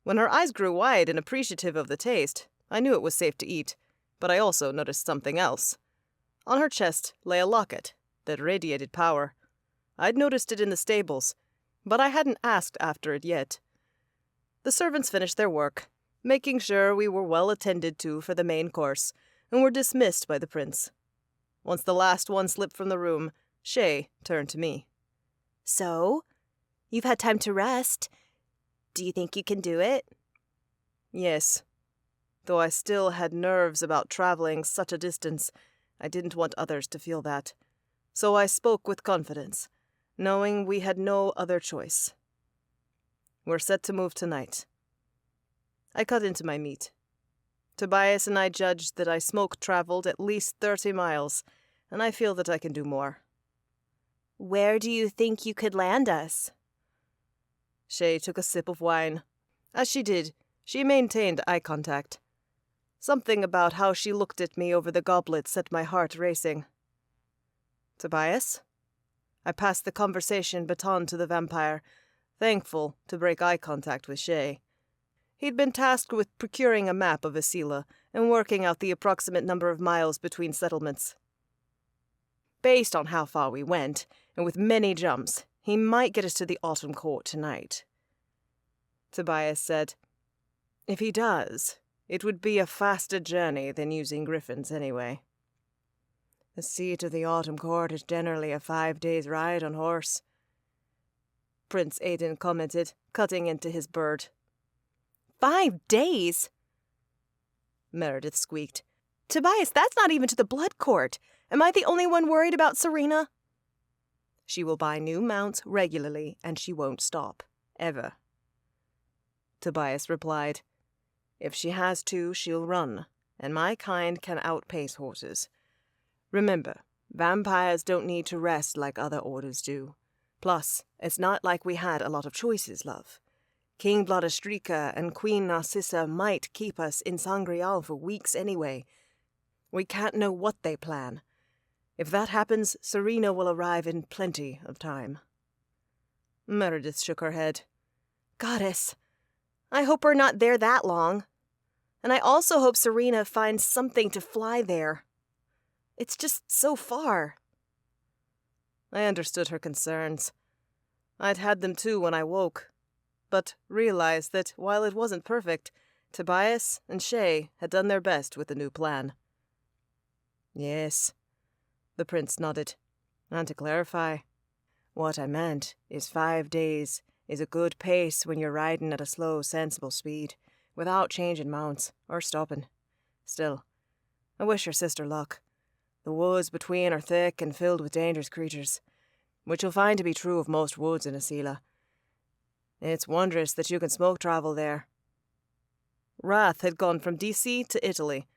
When her eyes grew wide and appreciative of the taste, I knew it was safe to eat, but I also noticed something else. On her chest lay a locket that radiated power. I'd noticed it in the stables, but I hadn't asked after it yet. The servants finished their work, making sure we were well attended to for the main course, and were dismissed by the prince. Once the last one slipped from the room, Shay turned to me. So, you've had time to rest. Do you think you can do it? Yes. Though I still had nerves about traveling such a distance, I didn't want others to feel that. So I spoke with confidence, knowing we had no other choice. We're set to move tonight. I cut into my meat. Tobias and I judged that I smoke-traveled at least 30 miles, and I feel that I can do more. Where do you think you could land us? Shay took a sip of wine. As she did, she maintained eye contact. Something about how she looked at me over the goblet set my heart racing. Tobias? I passed the conversation baton to the vampire, thankful to break eye contact with Shay. He'd been tasked with procuring a map of Asila and working out the approximate number of miles between settlements. Based on how far we went, and with many jumps, he might get us to the Autumn Court tonight. Tobias said, If he does, it would be a faster journey than using griffins anyway. The seat of the Autumn Court is generally a 5 days' ride on horse, Prince Aidan commented, cutting into his bird. 5 days? Meredith squeaked. Tobias, that's not even to the Blood Court. Am I the only one worried about Serena? She will buy new mounts regularly, and she won't stop. Ever. Tobias replied, If she has to, she'll run, and my kind can outpace horses. Remember, vampires don't need to rest like other orders do. Plus, it's not like we had a lot of choices, love. King Blodastrika and Queen Narcissa might keep us in Sangreal for weeks anyway. We can't know what they plan. If that happens, Serena will arrive in plenty of time. Meredith shook her head. Goddess, I hope we're not there that long. And I also hope Serena finds something to fly there. It's just so far. I understood her concerns. I'd had them too when I woke, but realized that while it wasn't perfect, Tobias and Shay had done their best with the new plan. Yes, the prince nodded. And to clarify, what I meant is 5 days is a good pace when you're riding at a slow, sensible speed, without changing mounts or stopping. Still, I wish your sister luck. The woods between are thick and filled with dangerous creatures, which you'll find to be true of most woods in Asila. It's wondrous that you can smoke travel there. Wrath had gone from DC to Italy.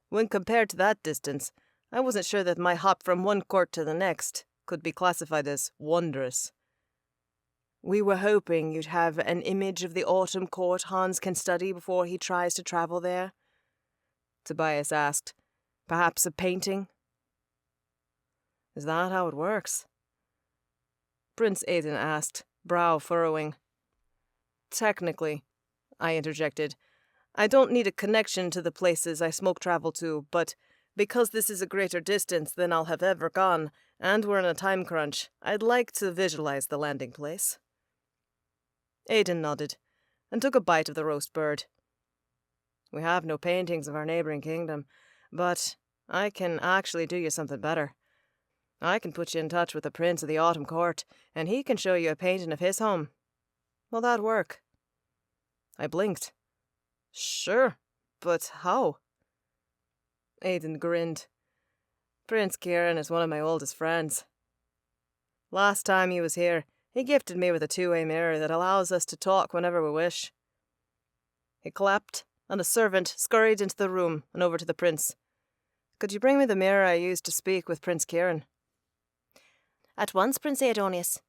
When compared to that distance, I wasn't sure that my hop from one court to the next could be classified as wondrous. We were hoping you'd have an image of the Autumn Court Hans can study before he tries to travel there, Tobias asked. Perhaps a painting? Is that how it works? Prince Aidan asked, brow furrowing. Technically, I interjected. I don't need a connection to the places I smoke travel to, but because this is a greater distance than I'll have ever gone, and we're in a time crunch, I'd like to visualize the landing place. Aidan nodded, and took a bite of the roast bird. We have no paintings of our neighboring kingdom, but I can actually do you something better. I can put you in touch with the Prince of the Autumn Court, and he can show you a painting of his home. Will that work? I blinked. Sure, but how? Aidan grinned. Prince Kieran is one of my oldest friends. Last time he was here, he gifted me with a two-way mirror that allows us to talk whenever we wish. He clapped, and a servant scurried into the room and over to the prince. Could you bring me the mirror I used to speak with Prince Kieran? At once, Prince Adonis.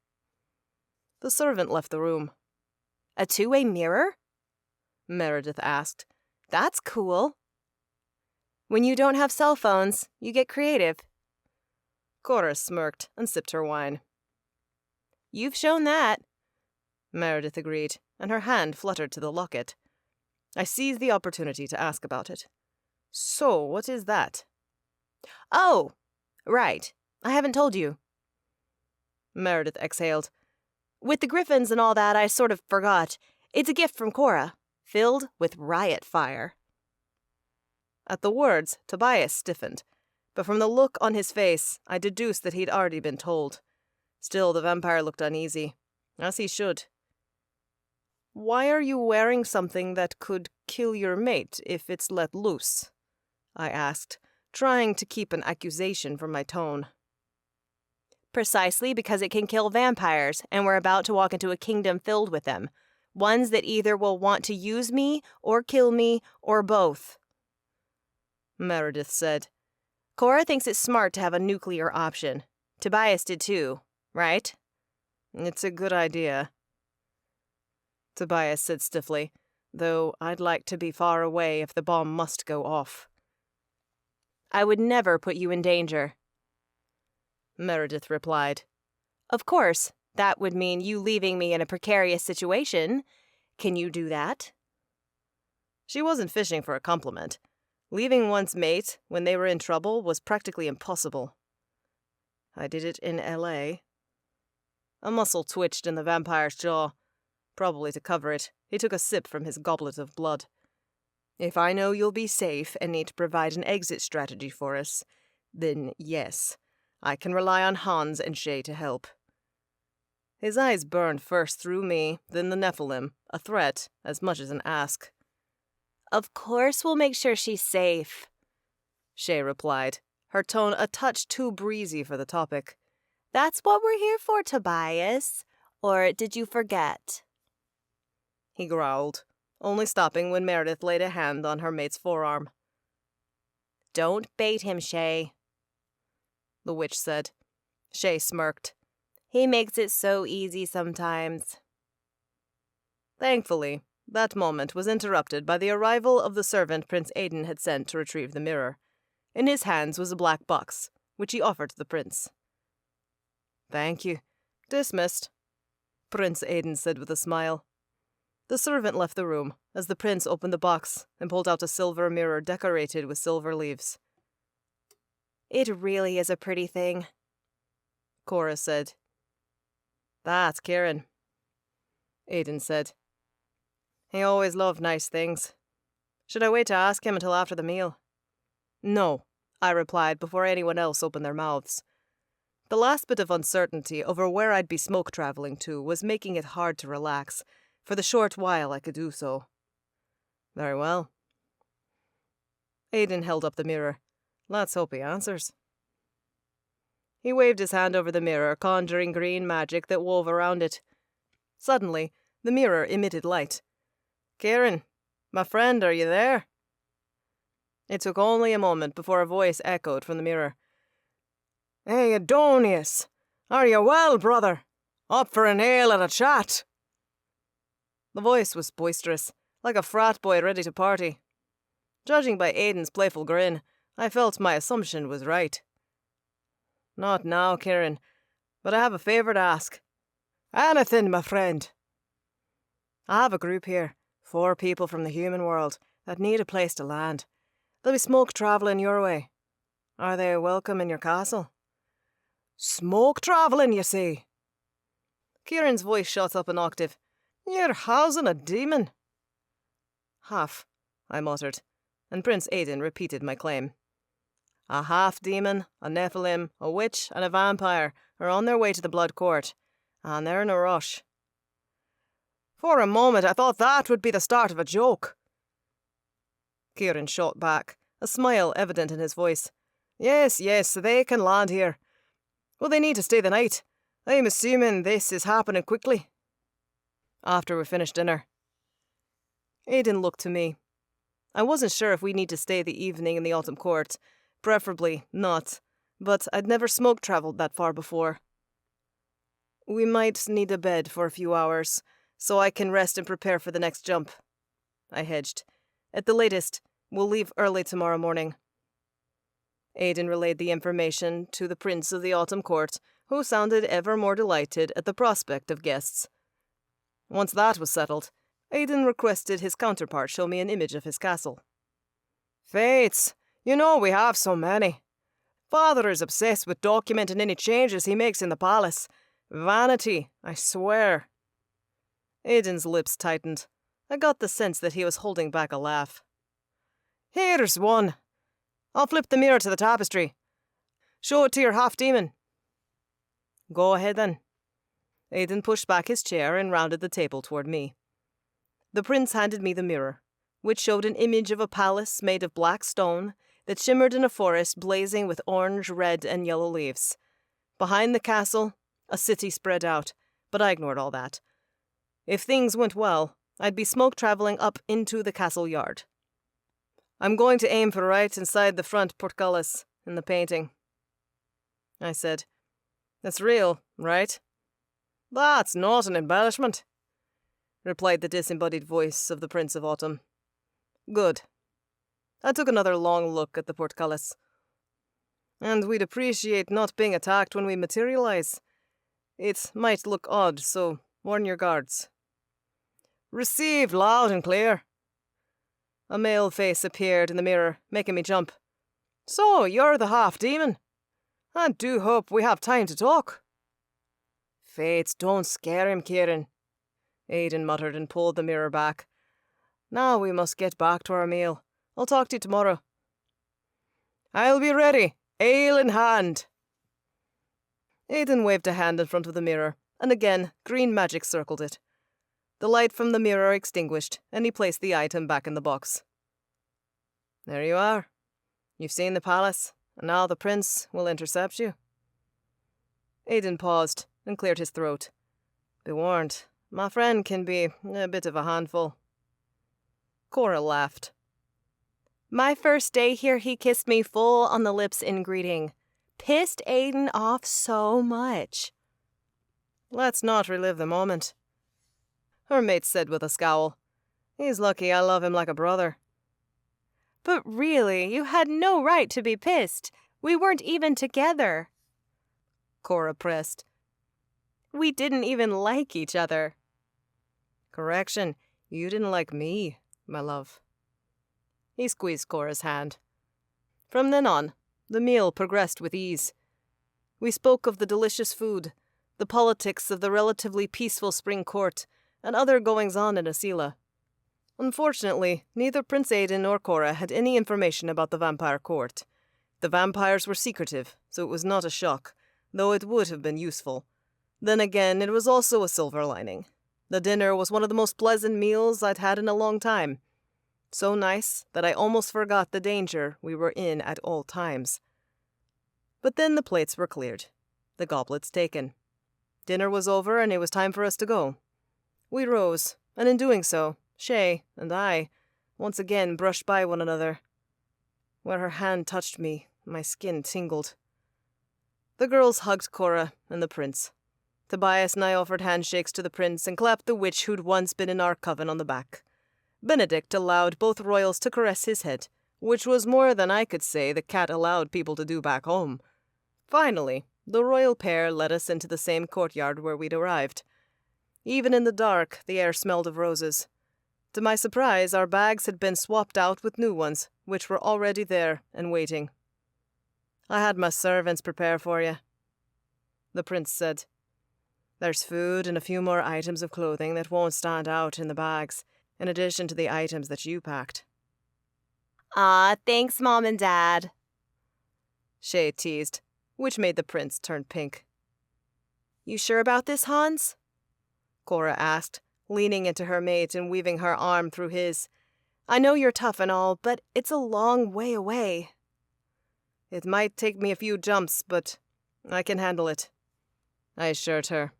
The servant left the room. A two-way mirror? Meredith asked. That's cool. When you don't have cell phones, you get creative. Cora smirked and sipped her wine. You've shown that. Meredith agreed, and her hand fluttered to the locket. I seized the opportunity to ask about it. So, what is that? Oh, right. I haven't told you. Meredith exhaled. With the griffins and all that, I sort of forgot. It's a gift from Cora, filled with riot fire. At the words, Tobias stiffened, but from the look on his face, I deduced that he'd already been told. Still, the vampire looked uneasy, as he should. Why are you wearing something that could kill your mate if it's let loose? I asked, trying to keep an accusation from my tone. Precisely because it can kill vampires, and we're about to walk into a kingdom filled with them. Ones that either will want to use me, or kill me, or both. Meredith said. Cora thinks it's smart to have a nuclear option. Tobias did too, right? It's a good idea. Tobias said stiffly, though I'd like to be far away if the bomb must go off. I would never put you in danger. Meredith replied. Of course, that would mean you leaving me in a precarious situation. Can you do that? She wasn't fishing for a compliment. Leaving one's mate when they were in trouble was practically impossible. I did it in L.A. A muscle twitched in the vampire's jaw. Probably to cover it, he took a sip from his goblet of blood. If I know you'll be safe and need to provide an exit strategy for us, then yes, I can rely on Hans and Shay to help. His eyes burned first through me, then the Nephilim, a threat as much as an ask. Of course we'll make sure she's safe, Shay replied, her tone a touch too breezy for the topic. That's what we're here for, Tobias. Or did you forget? He growled, only stopping when Meredith laid a hand on her mate's forearm. Don't bait him, Shay, the witch said. Shay smirked. He makes it so easy sometimes. Thankfully, that moment was interrupted by the arrival of the servant Prince Aidan had sent to retrieve the mirror. In his hands was a black box, which he offered to the prince. Thank you. Dismissed, Prince Aidan said with a smile. The servant left the room as the prince opened the box and pulled out a silver mirror decorated with silver leaves. It really is a pretty thing, Cora said. That's Kieran, Aidan said. He always loved nice things. Should I wait to ask him until after the meal? No, I replied before anyone else opened their mouths. The last bit of uncertainty over where I'd be smoke traveling to was making it hard to relax, for the short while I could do so. Very well. Aidan held up the mirror. Let's hope he answers. He waved his hand over the mirror, conjuring green magic that wove around it. Suddenly, the mirror emitted light. Kieran, my friend, are you there? It took only a moment before a voice echoed from the mirror. Hey, Adonis! Are you well, brother? Up for an ale and a chat? The voice was boisterous, like a frat boy ready to party. Judging by Aidan's playful grin, I felt my assumption was right. Not now, Kieran, but I have a favour to ask. Anything, my friend. I have a group here, 4 people from the human world, that need a place to land. They'll be smoke travelling your way. Are they welcome in your castle? Smoke travelling, you see. Kieran's voice shot up an octave. You're housing a demon. Half, I muttered, and Prince Aidan repeated my claim. A half-demon, a Nephilim, a witch, and a vampire are on their way to the Blood Court, and they're in a rush. For a moment I thought that would be the start of a joke. Kieran shot back, a smile evident in his voice. Yes, they can land here. Will they need to stay the night? I am assuming this is happening quickly. After we finish dinner. Aidan looked to me. I wasn't sure if we need to stay the evening in the Autumn Court. Preferably not, but I'd never smoke travelled that far before. We might need a bed for a few hours, so I can rest and prepare for the next jump. I hedged. At the latest, we'll leave early tomorrow morning. Aidan relayed the information to the Prince of the Autumn Court, who sounded ever more delighted at the prospect of guests. Once that was settled, Aidan requested his counterpart show me an image of his castle. Fates, you know we have so many. Father is obsessed with documenting any changes he makes in the palace. Vanity, I swear. Aidan's lips tightened. I got the sense that he was holding back a laugh. Here's one. I'll flip the mirror to the tapestry. Show it to your half-demon. Go ahead then. Aidan pushed back his chair and rounded the table toward me. The prince handed me the mirror, which showed an image of a palace made of black stone that shimmered in a forest blazing with orange, red, and yellow leaves. Behind the castle, a city spread out, but I ignored all that. If things went well, I'd be smoke-travelling up into the castle yard. I'm going to aim for right inside the front portcullis in the painting. I said, That's real, right? That's not an embellishment, replied the disembodied voice of the Prince of Autumn. Good. I took another long look at the portcullis. And we'd appreciate not being attacked when we materialize. It might look odd, so warn your guards. Received loud and clear. A male face appeared in the mirror, making me jump. So, you're the half-demon. I do hope we have time to talk. Fates, don't scare him, Kieran, Aidan muttered and pulled the mirror back. Now we must get back to our meal. I'll talk to you tomorrow. I'll be ready, ale in hand. Aidan waved a hand in front of the mirror, and again green magic circled it. The light from the mirror extinguished, and he placed the item back in the box. There you are. You've seen the palace, and now the prince will intercept you. Aidan paused and cleared his throat. Be warned, my friend can be a bit of a handful. Cora laughed. My first day here, he kissed me full on the lips in greeting. Pissed Aidan off so much. Let's not relive the moment, her mate said with a scowl. He's lucky I love him like a brother. But really, you had no right to be pissed. We weren't even together. Cora pressed. We didn't even like each other. Correction, you didn't like me, my love. He squeezed Cora's hand. From then on, the meal progressed with ease. We spoke of the delicious food, the politics of the relatively peaceful spring court, and other goings-on in Asila. Unfortunately, neither Prince Aidan nor Cora had any information about the vampire court. The vampires were secretive, so it was not a shock, though it would have been useful. Then again, it was also a silver lining. The dinner was one of the most pleasant meals I'd had in a long time. So nice that I almost forgot the danger we were in at all times. But then the plates were cleared, the goblets taken. Dinner was over and it was time for us to go. We rose, and in doing so, Shay and I once again brushed by one another. Where her hand touched me, my skin tingled. The girls hugged Cora and the prince. Tobias and I offered handshakes to the prince and clapped the witch who'd once been in our coven on the back. Benedict allowed both royals to caress his head, which was more than I could say the cat allowed people to do back home. Finally, the royal pair led us into the same courtyard where we'd arrived. Even in the dark, the air smelled of roses. To my surprise, our bags had been swapped out with new ones, which were already there and waiting. I had my servants prepare for you, the prince said. There's food and a few more items of clothing that won't stand out in the bags, in addition to the items that you packed. Ah, thanks, Mom and Dad, Shay teased, which made the prince turn pink. You sure about this, Hans? Cora asked, leaning into her mate and weaving her arm through his. I know you're tough and all, but it's a long way away. It might take me a few jumps, but I can handle it, I assured her.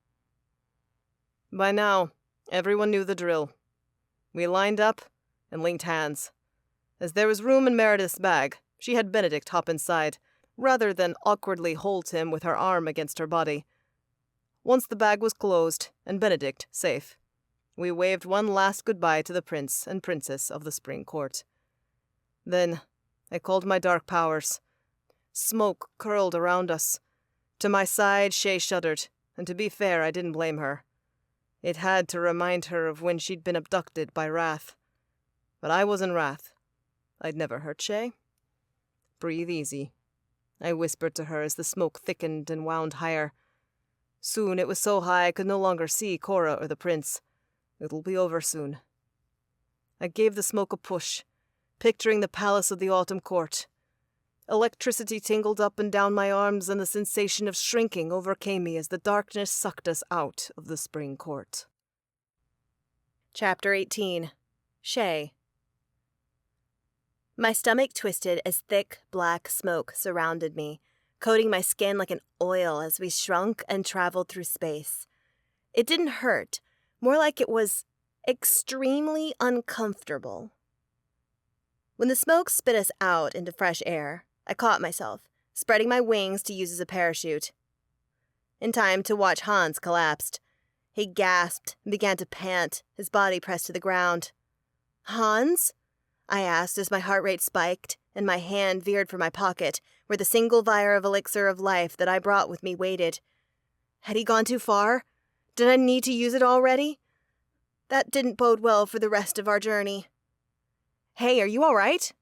By now, everyone knew the drill. We lined up and linked hands. As there was room in Meredith's bag, she had Benedict hop inside, rather than awkwardly hold him with her arm against her body. Once the bag was closed and Benedict safe, we waved one last goodbye to the prince and princess of the Spring Court. Then I called my dark powers. Smoke curled around us. To my side, Shay shuddered, and to be fair, I didn't blame her. It had to remind her of when she'd been abducted by Wrath. But I wasn't Wrath. I'd never hurt Shay. Breathe easy, I whispered to her as the smoke thickened and wound higher. Soon it was so high I could no longer see Cora or the prince. It'll be over soon. I gave the smoke a push, picturing the palace of the Autumn Court. Electricity tingled up and down my arms, and the sensation of shrinking overcame me as the darkness sucked us out of the Spring Court. Chapter 18. Shay. My stomach twisted as thick, black smoke surrounded me, coating my skin like an oil as we shrunk and traveled through space. It didn't hurt, more like it was extremely uncomfortable. When the smoke spit us out into fresh air, I caught myself, spreading my wings to use as a parachute. In time to watch Hans collapsed. He gasped and began to pant, his body pressed to the ground. "Hans?" I asked as my heart rate spiked and my hand veered for my pocket, where the single vial of elixir of life that I brought with me waited. Had he gone too far? Did I need to use it already? That didn't bode well for the rest of our journey. "Hey, are you all right?"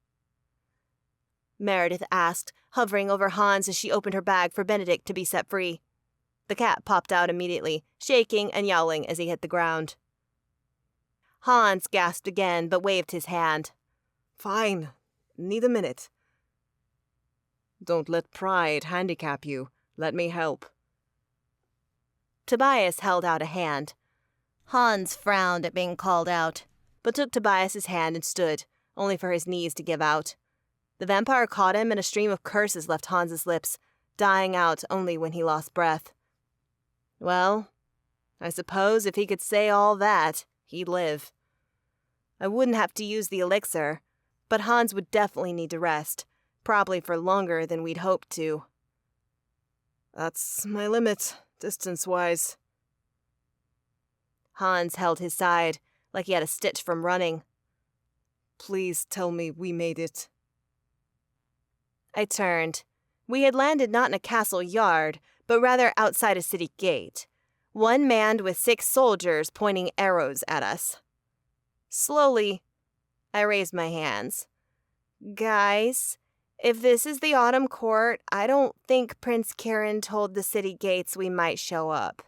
Meredith asked, hovering over Hans as she opened her bag for Benedict to be set free. The cat popped out immediately, shaking and yowling as he hit the ground. Hans gasped again, but waved his hand. "Fine. Need a minute." "Don't let pride handicap you. Let me help." Tobias held out a hand. Hans frowned at being called out, but took Tobias's hand and stood, only for his knees to give out. The vampire caught him, and a stream of curses left Hans's lips, dying out only when he lost breath. Well, I suppose if he could say all that, he'd live. I wouldn't have to use the elixir, but Hans would definitely need to rest, probably for longer than we'd hoped to. "That's my limit, distance-wise." Hans held his side, like he had a stitch from running. "Please tell me we made it." I turned. We had landed not in a castle yard, but rather outside a city gate, one manned with 6 soldiers pointing arrows at us. Slowly, I raised my hands. "Guys, if this is the Autumn Court, I don't think Prince Kieran told the city gates we might show up."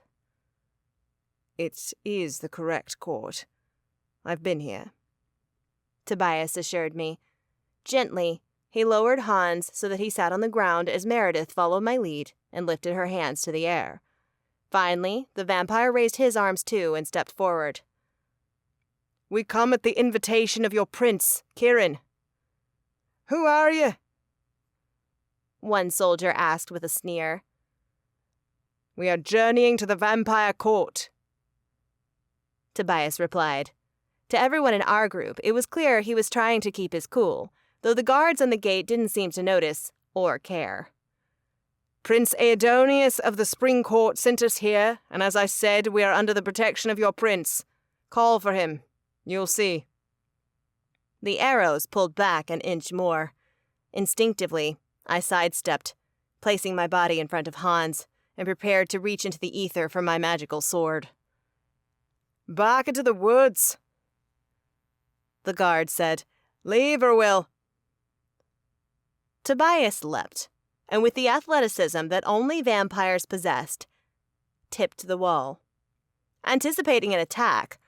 "It is the correct court. I've been here," Tobias assured me. Gently, he lowered Hans so that he sat on the ground as Meredith followed my lead and lifted her hands to the air. Finally, the vampire raised his arms too and stepped forward. "We come at the invitation of your prince, Kieran." "Who are you?" one soldier asked with a sneer. "We are journeying to the vampire court," Tobias replied. To everyone in our group, it was clear he was trying to keep his cool, though the guards on the gate didn't seem to notice or care. "Prince Aedonius of the Spring Court sent us here, and as I said, we are under the protection of your prince. Call for him. You'll see." The arrows pulled back an inch more. Instinctively, I sidestepped, placing my body in front of Hans, and prepared to reach into the ether for my magical sword. "Back into the woods," the guard said. "Leave or we'll—" Tobias leapt, and with the athleticism that only vampires possessed, tipped the wall. Anticipating an attack,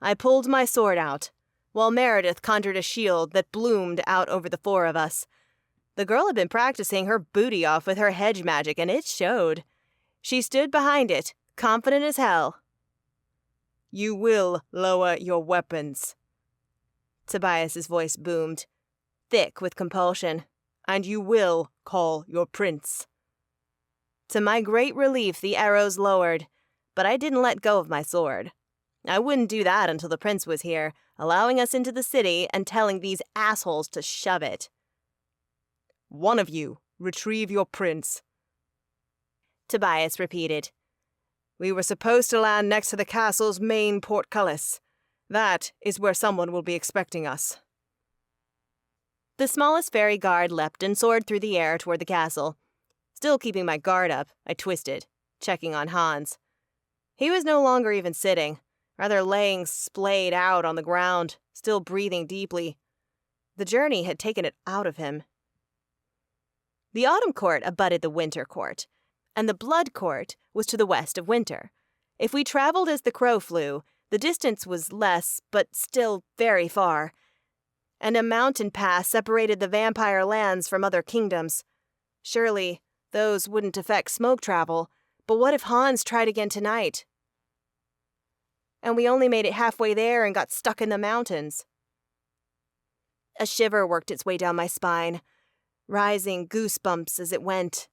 I pulled my sword out, while Meredith conjured a shield that bloomed out over the 4 of us. The girl had been practicing her booty off with her hedge magic, and it showed. She stood behind it, confident as hell. "You will lower your weapons," Tobias's voice boomed, thick with compulsion. "And you will call your prince." To my great relief, the arrows lowered, but I didn't let go of my sword. I wouldn't do that until the prince was here, allowing us into the city and telling these assholes to shove it. "One of you, retrieve your prince," Tobias repeated. "We were supposed to land next to the castle's main portcullis. That is where someone will be expecting us." The smallest fairy guard leapt and soared through the air toward the castle. Still keeping my guard up, I twisted, checking on Hans. He was no longer even sitting, rather laying splayed out on the ground, still breathing deeply. The journey had taken it out of him. The autumn court abutted the winter court, and the blood court was to the west of winter. If we traveled as the crow flew, the distance was less, but still very far, and a mountain pass separated the vampire lands from other kingdoms. Surely, those wouldn't affect smoke travel, but what if Hans tried again tonight? And we only made it halfway there and got stuck in the mountains. A shiver worked its way down my spine, rising goosebumps as it went.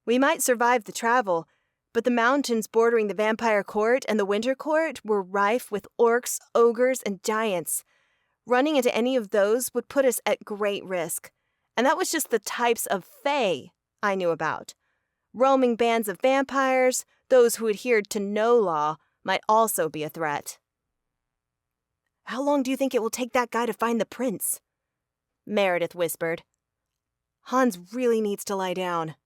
We might survive the travel, but the mountains bordering the vampire court and the winter court were rife with orcs, ogres, and giants. Running into any of those would put us at great risk, and that was just the types of fae I knew about. Roaming bands of vampires, those who adhered to no law, might also be a threat. "How long do you think it will take that guy to find the prince?" Meredith whispered. "Hans really needs to lie down."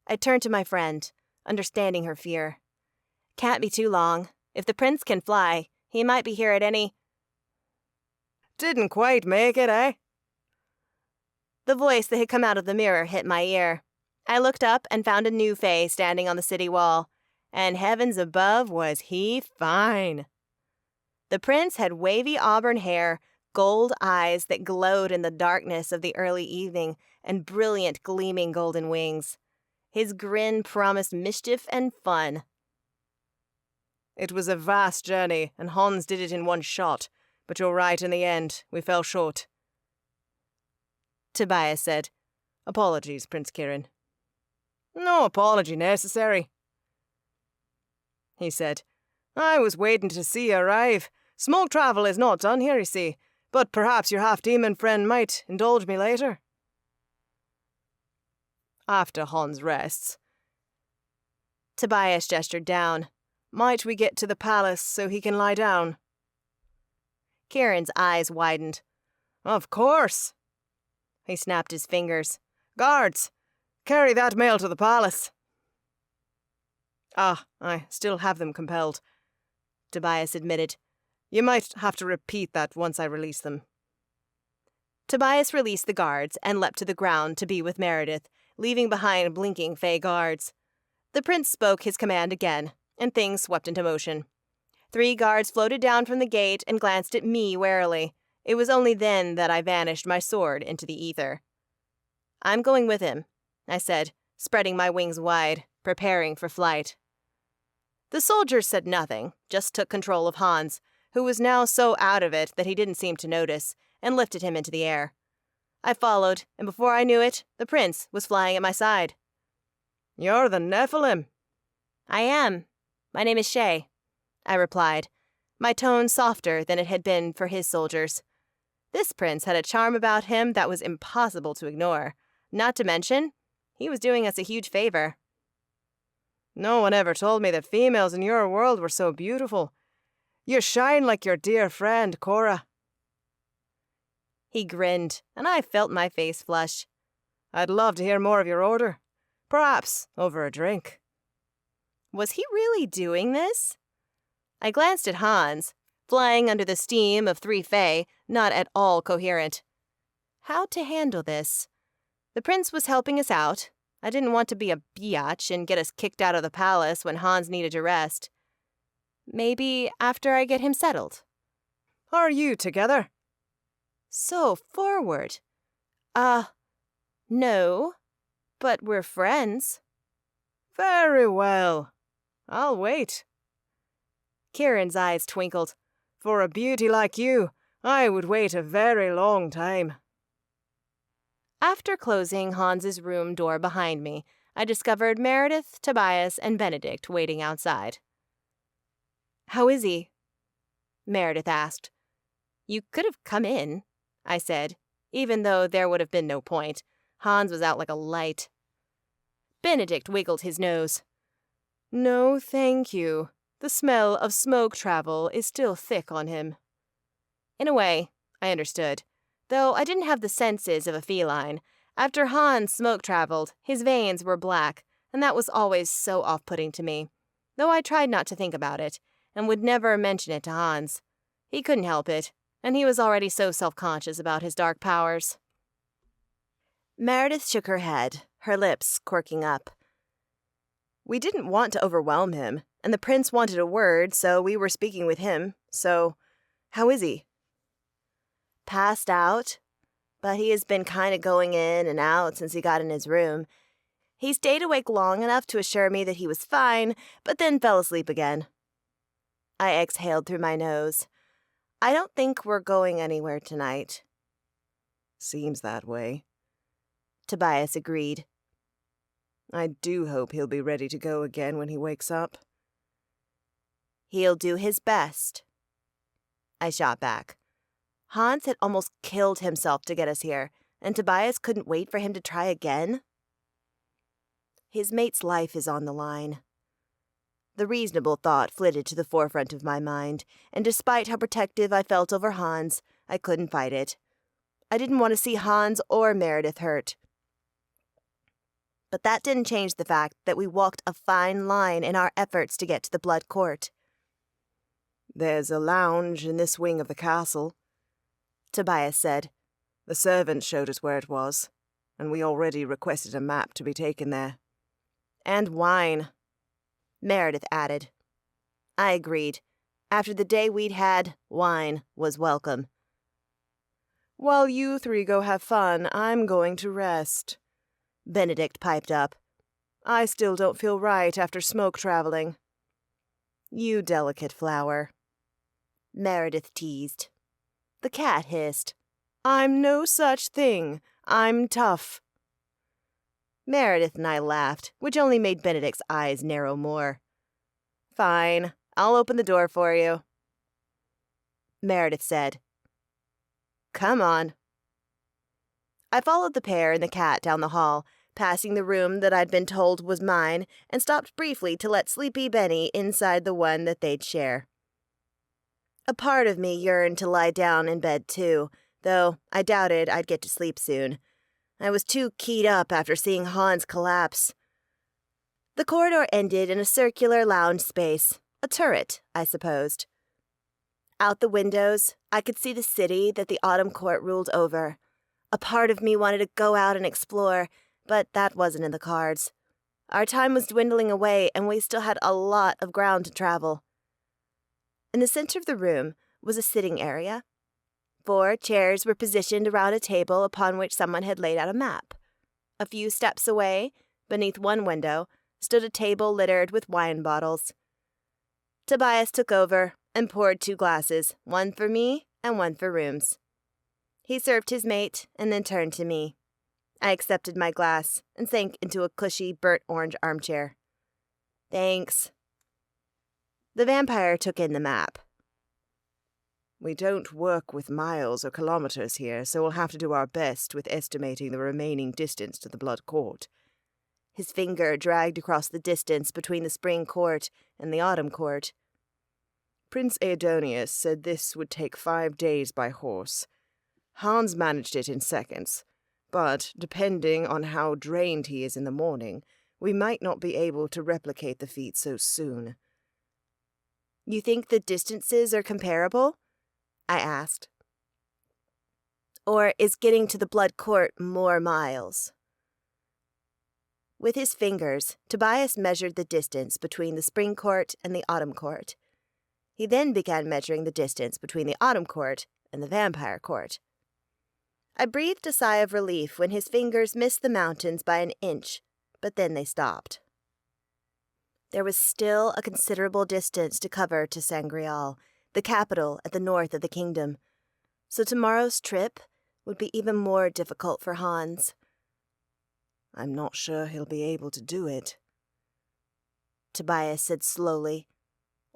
I turned to my friend, understanding her fear. "Can't be too long. If the prince can fly, he might be here at any—" "Didn't quite make it, eh?" The voice that had come out of the mirror hit my ear. I looked up and found a new fae standing on the city wall. And heavens above, was he fine. The prince had wavy auburn hair, gold eyes that glowed in the darkness of the early evening, and brilliant gleaming golden wings. His grin promised mischief and fun. "It was a vast journey, and Hans did it in one shot, but you're right in the end, we fell short." Tobias said, "Apologies, Prince Kieran." "No apology necessary," he said. "I was waiting to see you arrive. Smoke travel is not done here, you see, but perhaps your half-demon friend might indulge me later. After Hans rests." Tobias gestured down. "Might we get to the palace so he can lie down?" Kieran's eyes widened. "Of course." He snapped his fingers. "Guards, carry that mail to the palace." "Ah, I still have them compelled," Tobias admitted. "You might have to repeat that once I release them." Tobias released the guards and leapt to the ground to be with Meredith, leaving behind blinking fae guards. The prince spoke his command again, and things swept into motion. 3 guards floated down from the gate and glanced at me warily. It was only then that I vanished my sword into the ether. "I'm going with him," I said, spreading my wings wide, preparing for flight. The soldiers said nothing, just took control of Hans, who was now so out of it that he didn't seem to notice, and lifted him into the air. I followed, and before I knew it, the prince was flying at my side. "You're the Nephilim." "I am. My name is Shay," I replied, my tone softer than it had been for his soldiers. This prince had a charm about him that was impossible to ignore. Not to mention, he was doing us a huge favor. "No one ever told me that females in your world were so beautiful. You shine like your dear friend, Cora." He grinned, and I felt my face flush. "I'd love to hear more of your order. Perhaps over a drink." Was he really doing this? I glanced at Hans, flying under the steam of 3 fae, not at all coherent. How to handle this? The prince was helping us out. I didn't want to be a biatch and get us kicked out of the palace when Hans needed to rest. Maybe after I get him settled. "Are you together?" So forward. No, but we're friends. "Very well. I'll wait." Kieran's eyes twinkled. "For a beauty like you, I would wait a very long time." After closing Hans's room door behind me, I discovered Meredith, Tobias, and Benedict waiting outside. "How is he?" Meredith asked. "You could have come in," I said, even though there would have been no point. Hans was out like a light. Benedict wiggled his nose. "No, thank you. The smell of smoke travel is still thick on him." In a way, I understood, though I didn't have the senses of a feline. After Hans smoke traveled, his veins were black, and that was always so off-putting to me, though I tried not to think about it, and would never mention it to Hans. He couldn't help it, and he was already so self-conscious about his dark powers. Meredith shook her head, her lips quirking up. "We didn't want to overwhelm him, and the prince wanted a word, so we were speaking with him. So, how is he?" "Passed out, but he has been kind of going in and out since he got in his room. He stayed awake long enough to assure me that he was fine, but then fell asleep again." I exhaled through my nose. "I don't think we're going anywhere tonight." "Seems that way," Tobias agreed. "I do hope he'll be ready to go again when he wakes up." "He'll do his best." I shot back. Hans had almost killed himself to get us here, and Tobias couldn't wait for him to try again? His mate's life is on the line. The reasonable thought flitted to the forefront of my mind, and despite how protective I felt over Hans, I couldn't fight it. I didn't want to see Hans or Meredith hurt. But that didn't change the fact that we walked a fine line in our efforts to get to the Blood Court. "There's a lounge in this wing of the castle," Tobias said. "The servant showed us where it was, and we already requested a map to be taken there." "And wine," Meredith added. I agreed. After the day we'd had, wine was welcome. "While you three go have fun, I'm going to rest," Benedict piped up. "I still don't feel right after smoke traveling." "You delicate flower," Meredith teased. The cat hissed. "I'm no such thing. I'm tough." Meredith and I laughed, which only made Benedict's eyes narrow more. "Fine, I'll open the door for you," Meredith said. "Come on." I followed the pair and the cat down the hall, passing the room that I'd been told was mine, and stopped briefly to let sleepy Benny inside the one that they'd share. A part of me yearned to lie down in bed too, though I doubted I'd get to sleep soon. I was too keyed up after seeing Hans collapse. The corridor ended in a circular lounge space, a turret, I supposed. Out the windows, I could see the city that the Autumn Court ruled over. A part of me wanted to go out and explore, but that wasn't in the cards. Our time was dwindling away, and we still had a lot of ground to travel. In the center of the room was a sitting area. 4 chairs were positioned around a table upon which someone had laid out a map. A few steps away, beneath one window, stood a table littered with wine bottles. Tobias took over and poured 2 glasses, one for me and one for Rooms. He served his mate and then turned to me. I accepted my glass and sank into a cushy burnt orange armchair. "Thanks." The vampire took in the map. "We don't work with miles or kilometers here, so we'll have to do our best with estimating the remaining distance to the Blood Court." His finger dragged across the distance between the Spring Court and the Autumn Court. "Prince Aedonius said this would take 5 days by horse. Hans managed it in seconds, but depending on how drained he is in the morning, we might not be able to replicate the feat so soon." "You think the distances are comparable?" I asked. "Or is getting to the Blood Court more miles?" With his fingers, Tobias measured the distance between the Spring Court and the Autumn Court. He then began measuring the distance between the Autumn Court and the Vampire Court. I breathed a sigh of relief when his fingers missed the mountains by an inch, but then they stopped. There was still a considerable distance to cover to Sangreal, the capital at the north of the kingdom. So tomorrow's trip would be even more difficult for Hans. I'm not sure he'll be able to do it, Tobias said slowly.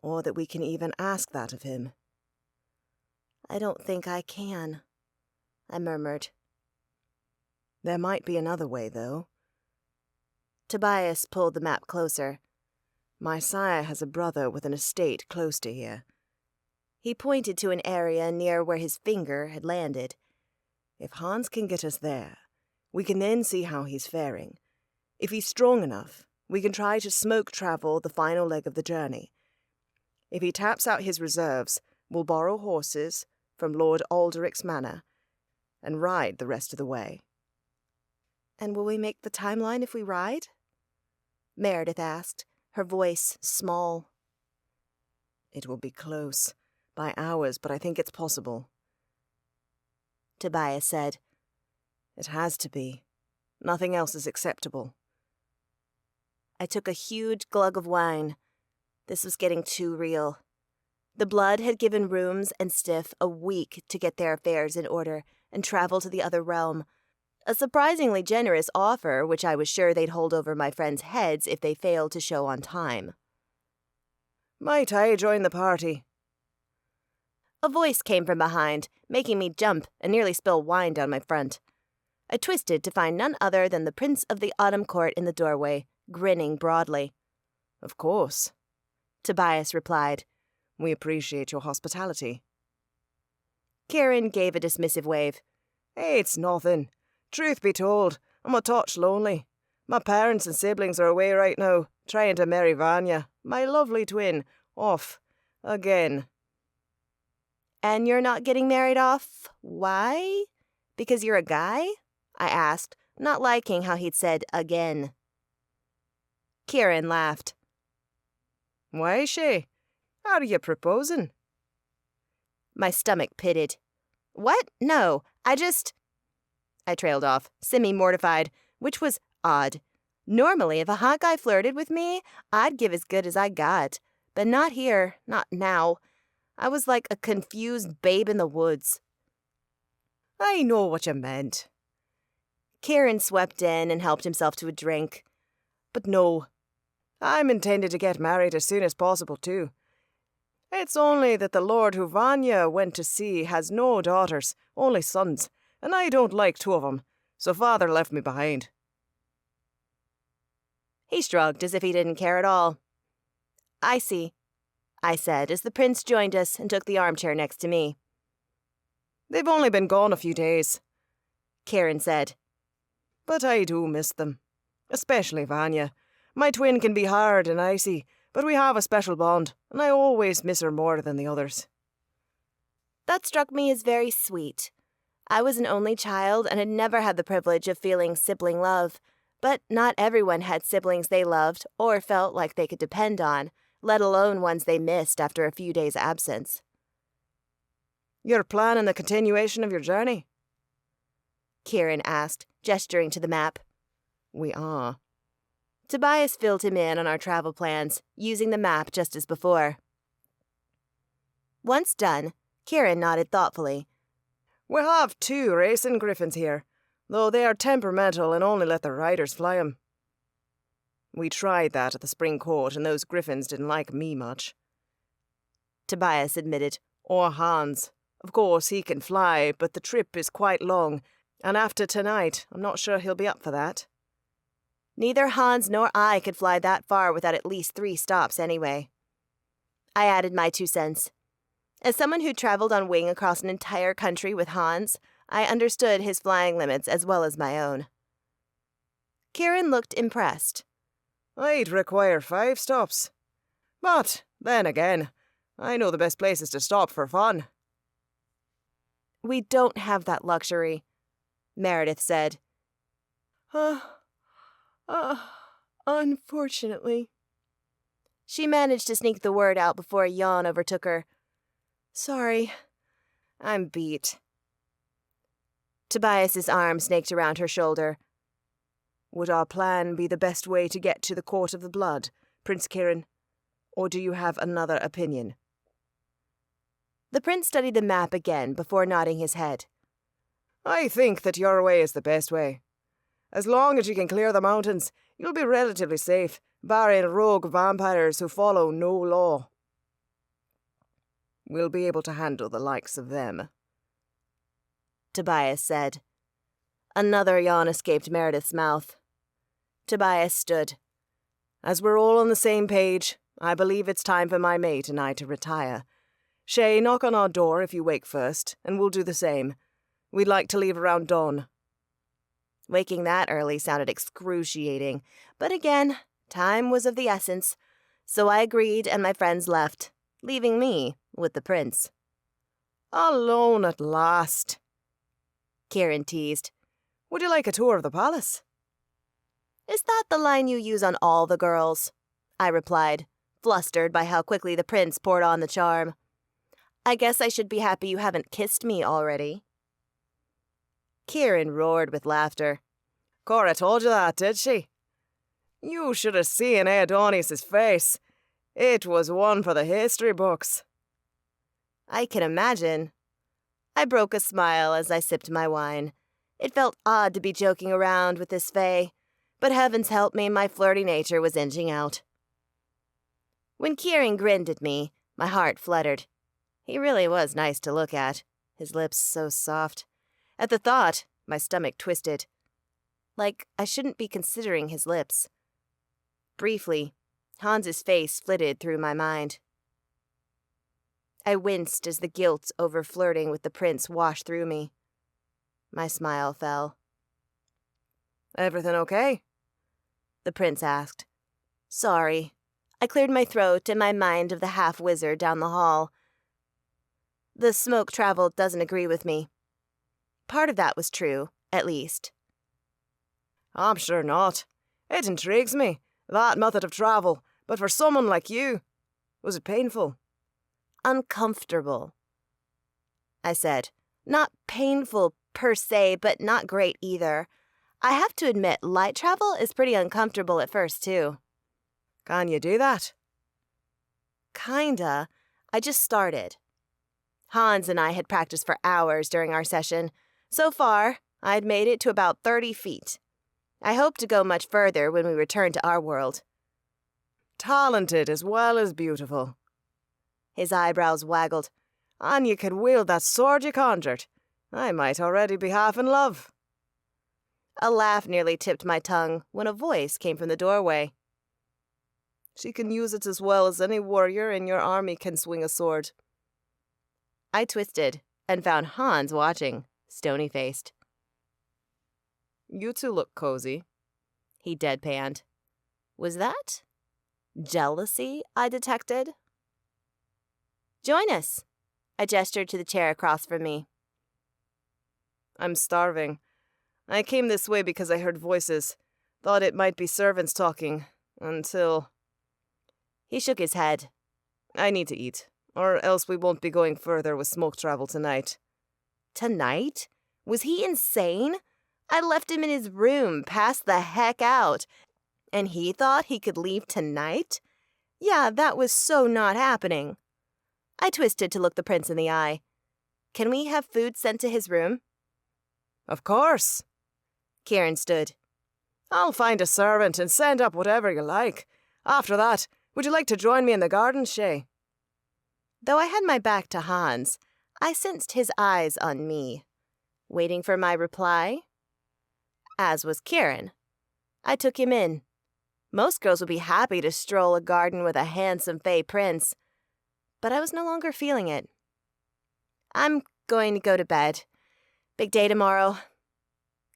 or that we can even ask that of him. I don't think I can, I murmured. There might be another way, though. Tobias pulled the map closer. My sire has a brother with an estate close to here. He pointed to an area near where his finger had landed. If Hans can get us there, we can then see how he's faring. If he's strong enough, we can try to smoke travel the final leg of the journey. If he taps out his reserves, we'll borrow horses from Lord Alderic's manor and ride the rest of the way. And will we make the timeline if we ride? Meredith asked, her voice small. It will be close, by hours, but I think it's possible. Tobias said. It has to be. Nothing else is acceptable. I took a huge glug of wine. This was getting too real. The blood had given Rooms and Stiff a week to get their affairs in order and travel to the other realm. A surprisingly generous offer, which I was sure they'd hold over my friends' heads if they failed to show on time. Might I join the party? A voice came from behind, making me jump and nearly spill wine down my front. I twisted to find none other than the Prince of the Autumn Court in the doorway, grinning broadly. Of course, Tobias replied. We appreciate your hospitality. Kieran gave a dismissive wave. Hey, it's nothing. Truth be told, I'm a touch lonely. My parents and siblings are away right now, trying to marry Vanya, my lovely twin, off. Again. And you're not getting married off? Why? Because you're a guy? I asked, not liking how he'd said again. Kieran laughed. Why, she? Are you proposing? My stomach pitted. What? No, I trailed off, semi-mortified, which was odd. Normally, if a hot guy flirted with me, I'd give as good as I got. But not here, not now. I was like a confused babe in the woods. I know what you meant. Kieran swept in and helped himself to a drink. But no, I'm intended to get married as soon as possible, too. It's only that the lord who Vanya went to see has no daughters, only sons, and I don't like two of them, so father left me behind. He shrugged as if he didn't care at all. I see, I said as the prince joined us and took the armchair next to me. They've only been gone a few days, Kieran said. But I do miss them, especially Vanya. My twin can be hard and icy, but we have a special bond, and I always miss her more than the others. That struck me as very sweet. I was an only child and had never had the privilege of feeling sibling love, but not everyone had siblings they loved or felt like they could depend on, let alone ones they missed after a few days' absence. You're planning the continuation of your journey? Kieran asked, gesturing to the map. We are. Tobias filled him in on our travel plans, using the map just as before. Once done, Kieran nodded thoughtfully. We have 2 racing griffins here, though they are temperamental and only let their riders fly 'em. We tried that at the spring court, and those griffins didn't like me much. Tobias admitted. Or Hans. Of course, he can fly, but the trip is quite long, and after tonight, I'm not sure he'll be up for that. Neither Hans nor I could fly that far without at least 3 stops anyway. I added my 2 cents. As someone who traveled on wing across an entire country with Hans, I understood his flying limits as well as my own. Kieran looked impressed. I'd require 5 stops. But, then again, I know the best places to stop for fun. We don't have that luxury, Meredith said. Unfortunately. She managed to sneak the word out before a yawn overtook her. Sorry, I'm beat. Tobias's arm snaked around her shoulder. Would our plan be the best way to get to the Court of the Blood, Prince Kieran? Or do you have another opinion? The prince studied the map again before nodding his head. I think that your way is the best way. As long as you can clear the mountains, you'll be relatively safe, barring rogue vampires who follow no law. We'll be able to handle the likes of them, Tobias said. Another yawn escaped Meredith's mouth. Tobias stood. As we're all on the same page, I believe it's time for my mate and I to retire. Shay, knock on our door if you wake first, and we'll do the same. We'd like to leave around dawn. Waking that early sounded excruciating, but again, time was of the essence, so I agreed and my friends left, leaving me with the prince. Alone at last, Kieran teased. Would you like a tour of the palace? Is that the line you use on all the girls? I replied, flustered by how quickly the prince poured on the charm. I guess I should be happy you haven't kissed me already. Kieran roared with laughter. Cora told you that, did she? You should have seen Adonis's face. It was one for the history books. I can imagine. I broke a smile as I sipped my wine. It felt odd to be joking around with this fae, but heavens help me, my flirty nature was inching out. When Kieran grinned at me, my heart fluttered. He really was nice to look at, his lips so soft. At the thought, my stomach twisted. Like I shouldn't be considering his lips. Briefly, Hans's face flitted through my mind. I winced as the guilt over flirting with the prince washed through me. My smile fell. Everything okay? The prince asked. Sorry. I cleared my throat and my mind of the half-wizard down the hall. The smoke travel doesn't agree with me. Part of that was true, at least. I'm sure not. It intrigues me, that method of travel, but for someone like you, was it painful? Uncomfortable, I said. Not painful per se, but not great either. I have to admit, light travel is pretty uncomfortable at first, too. Can you do that? Kinda. I just started. Hans and I had practiced for hours during our session. So far, I'd made it to about 30 feet. I hope to go much further when we return to our world. Talented as well as beautiful. His eyebrows waggled. And you could wield that sword you conjured. I might already be half in love. A laugh nearly tipped my tongue when a voice came from the doorway. She can use it as well as any warrior in your army can swing a sword. I twisted and found Hans watching, stony-faced. You two look cozy, he deadpanned. Was that jealousy I detected? Join us. I gestured to the chair across from me. I'm starving. I came this way because I heard voices. Thought it might be servants talking, until... He shook his head. I need to eat, or else we won't be going further with smoke travel tonight. Tonight? Was he insane? I left him in his room, passed the heck out, and he thought he could leave tonight? Yeah, that was so not happening. I twisted to look the prince in the eye. Can we have food sent to his room? Of course. Kieran stood. I'll find a servant and send up whatever you like. After that, would you like to join me in the garden, Shay? Though I had my back to Hans, I sensed his eyes on me, waiting for my reply. As was Kieran. I took him in. Most girls would be happy to stroll a garden with a handsome fae prince, but I was no longer feeling it. I'm going to go to bed. Big day tomorrow.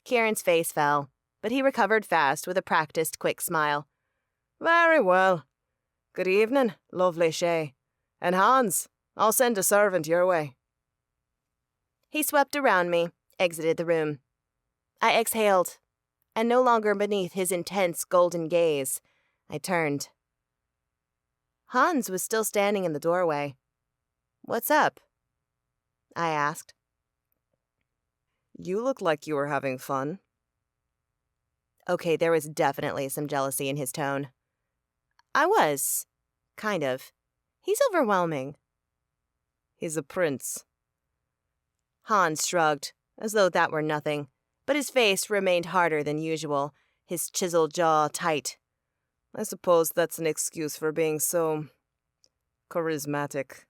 Kieran's face fell, but he recovered fast with a practiced, quick smile. Very well. Good evening, lovely Shay. And Hans, I'll send a servant your way. He swept around me, exited the room. I exhaled, and no longer beneath his intense golden gaze, I turned. Hans was still standing in the doorway. What's up? I asked. You look like you were having fun. Okay, there was definitely some jealousy in his tone. I was. Kind of. He's overwhelming. He's a prince. Hans shrugged, as though that were nothing, but his face remained harder than usual, his chiseled jaw tight. I suppose that's an excuse for being so charismatic.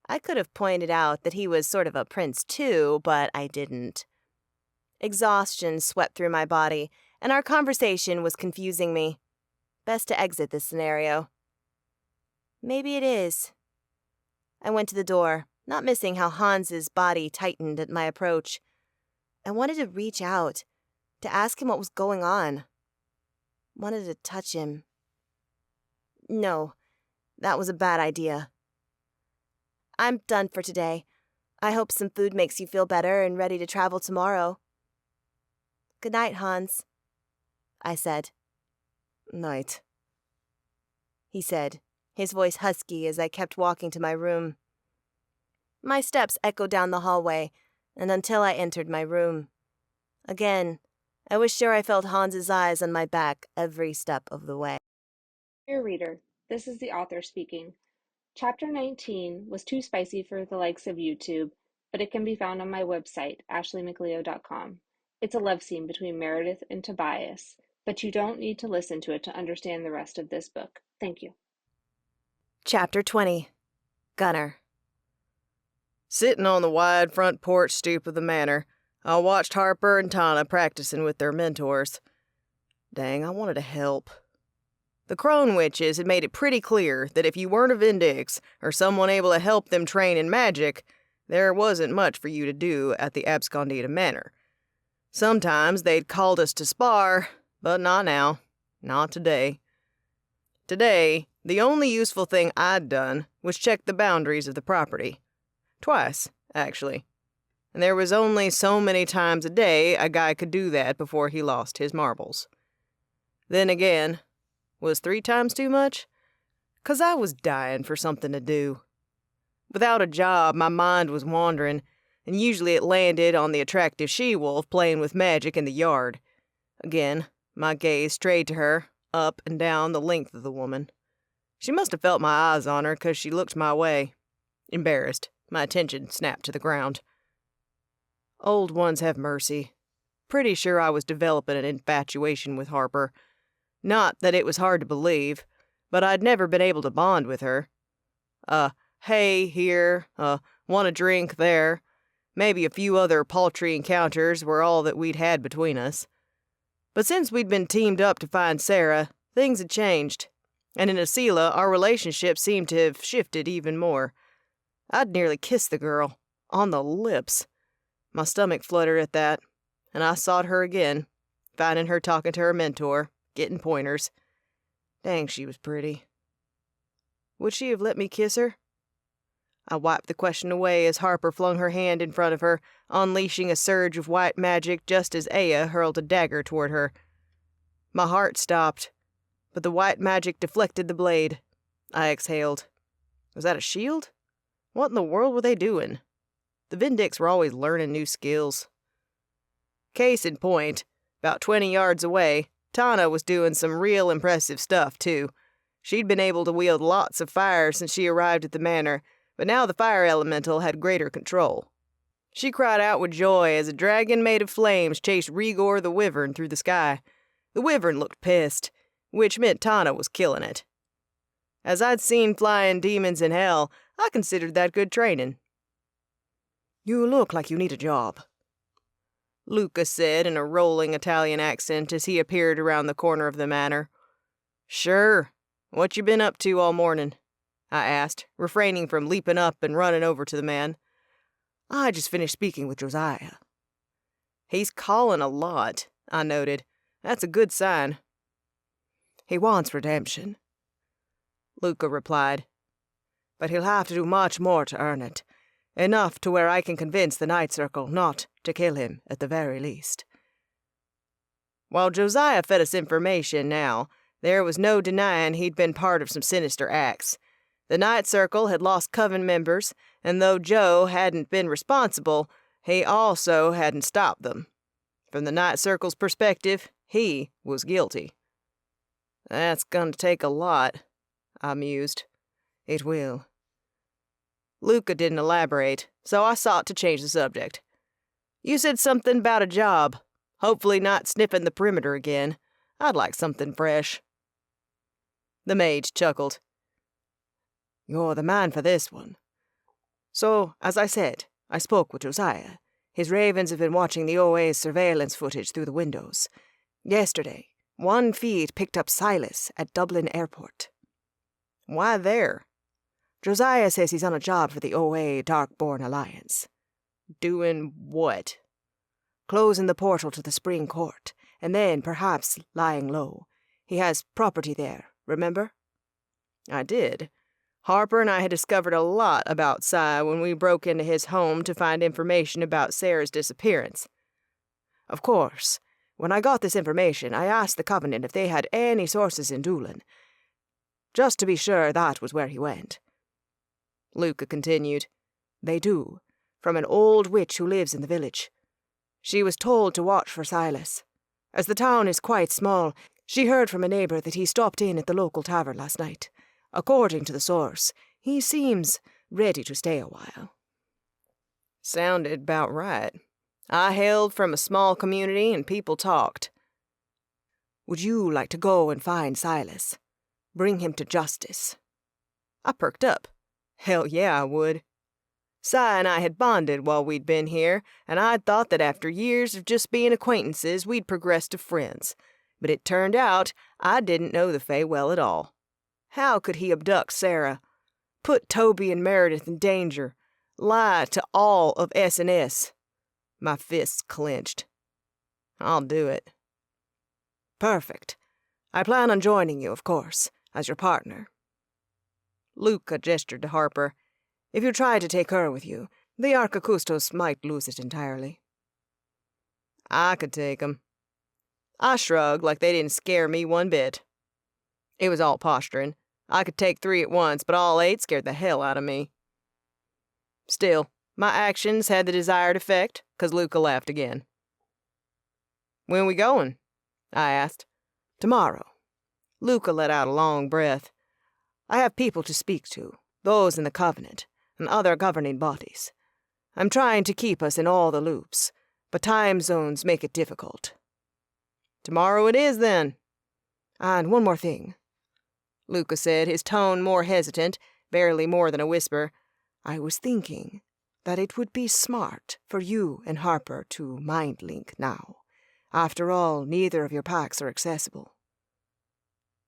I could have pointed out that he was sort of a prince too, but I didn't. Exhaustion swept through my body, and our conversation was confusing me. Best to exit this scenario. Maybe it is. I went to the door, not missing how Hans's body tightened at my approach. I wanted to reach out, to ask him what was going on. Wanted to touch him. No, that was a bad idea. I'm done for today. I hope some food makes you feel better and ready to travel tomorrow. Good night, Hans, I said. Night, he said, his voice husky as I kept walking to my room. My steps echoed down the hallway, and until I entered my room. Again, I was sure I felt Hans's eyes on my back every step of the way. Dear reader, this is the author speaking. Chapter 19 was too spicy for the likes of YouTube, but it can be found on my website, ashleymcleo.com. It's a love scene between Meredith and Tobias, but you don't need to listen to it to understand the rest of this book. Thank you. Chapter 20. Gunner. Sitting on the wide front porch stoop of the manor, I watched Harper and Tana practicing with their mentors. Dang, I wanted to help. The Crone Witches had made it pretty clear that if you weren't a Vindix, or someone able to help them train in magic, there wasn't much for you to do at the Abscondita Manor. Sometimes they'd called us to spar, but not now. Not today. Today, the only useful thing I'd done was check the boundaries of the property. Twice, actually. And there was only so many times a day a guy could do that before he lost his marbles. Then again, was 3 times too much? 'Cause I was dying for something to do. Without a job, my mind was wandering, and usually it landed on the attractive she-wolf playing with magic in the yard. Again, my gaze strayed to her, up and down the length of the woman. She must have felt my eyes on her 'cause she looked my way. Embarrassed, my attention snapped to the ground. Old ones have mercy. Pretty sure I was developing an infatuation with Harper. Not that it was hard to believe, but I'd never been able to bond with her. Hey here, want a drink there. Maybe a few other paltry encounters were all that we'd had between us. But since we'd been teamed up to find Sarah, things had changed, and in Asila our relationship seemed to have shifted even more. I'd nearly kissed the girl, on the lips. My stomach fluttered at that, and I sought her again, finding her talking to her mentor, getting pointers. Dang, she was pretty. Would she have let me kiss her? I wiped the question away as Harper flung her hand in front of her, unleashing a surge of white magic just as Aya hurled a dagger toward her. My heart stopped, but the white magic deflected the blade. I exhaled. Was that a shield? What in the world were they doing? The Vindix were always learning new skills. Case in point, about 20 yards away, Tana was doing some real impressive stuff, too. She'd been able to wield lots of fire since she arrived at the manor, but now the fire elemental had greater control. She cried out with joy as a dragon made of flames chased Rigor the Wyvern through the sky. The Wyvern looked pissed, which meant Tana was killing it. As I'd seen flying demons in hell, I considered that good training. "You look like you need a job," Luca said in a rolling Italian accent as he appeared around the corner of the manor. "Sure. What you been up to all morning?" I asked, refraining from leaping up and running over to the man. "I just finished speaking with Josiah." "He's calling a lot," I noted. "That's a good sign." "He wants redemption," Luca replied. "But he'll have to do much more to earn it. Enough to where I can convince the Night Circle not to kill him at the very least." While Josiah fed us information now, there was no denying he'd been part of some sinister acts. The Night Circle had lost Coven members, and though Joe hadn't been responsible, he also hadn't stopped them. From the Night Circle's perspective, he was guilty. "That's gonna take a lot," I mused. "It will." Luca didn't elaborate, so I sought to change the subject. You said something about a job. Hopefully not sniffing the perimeter again. I'd like something fresh. The mage chuckled. You're the man for this one. So, as I said, I spoke with Josiah. His ravens have been watching the OA's surveillance footage through the windows. Yesterday, one feed picked up Silas at Dublin Airport. Why there? Josiah says he's on a job for the OA Darkborn Alliance. Doing what? Closing the portal to the Spring Court, and then perhaps lying low. He has property there, remember? I did. Harper and I had discovered a lot about Cy when we broke into his home to find information about Sarah's disappearance. Of course, when I got this information, I asked the Covenant if they had any sources in Doolin, just to be sure that was where he went. Luca continued. They do, from an old witch who lives in the village. She was told to watch for Silas. As the town is quite small, she heard from a neighbour that he stopped in at the local tavern last night. According to the source, he seems ready to stay a while. Sounded about right. I hailed from a small community and people talked. Would you like to go and find Silas? Bring him to justice? I perked up. Hell yeah, I would. Cy and I had bonded while we'd been here, and I'd thought that after years of just being acquaintances, we'd progress to friends. But it turned out I didn't know the Fae well at all. How could he abduct Sarah, put Toby and Meredith in danger, lie to all of S&S? My fists clenched. I'll do it. Perfect. I plan on joining you, of course, as your partner. Luca gestured to Harper. If you try to take her with you, the Archicustos might lose it entirely. I could take 'em. I shrugged like they didn't scare me one bit. It was all posturing. I could take 3 at once, but all 8 scared the hell out of me. Still, my actions had the desired effect, 'cause Luca laughed again. When we going? I asked. Tomorrow. Luca let out a long breath. I have people to speak to, those in the Covenant, and other governing bodies. I'm trying to keep us in all the loops, but time zones make it difficult. Tomorrow it is, then. And one more thing. Luca said, his tone more hesitant, barely more than a whisper. I was thinking that it would be smart for you and Harper to mind-link now. After all, neither of your packs are accessible.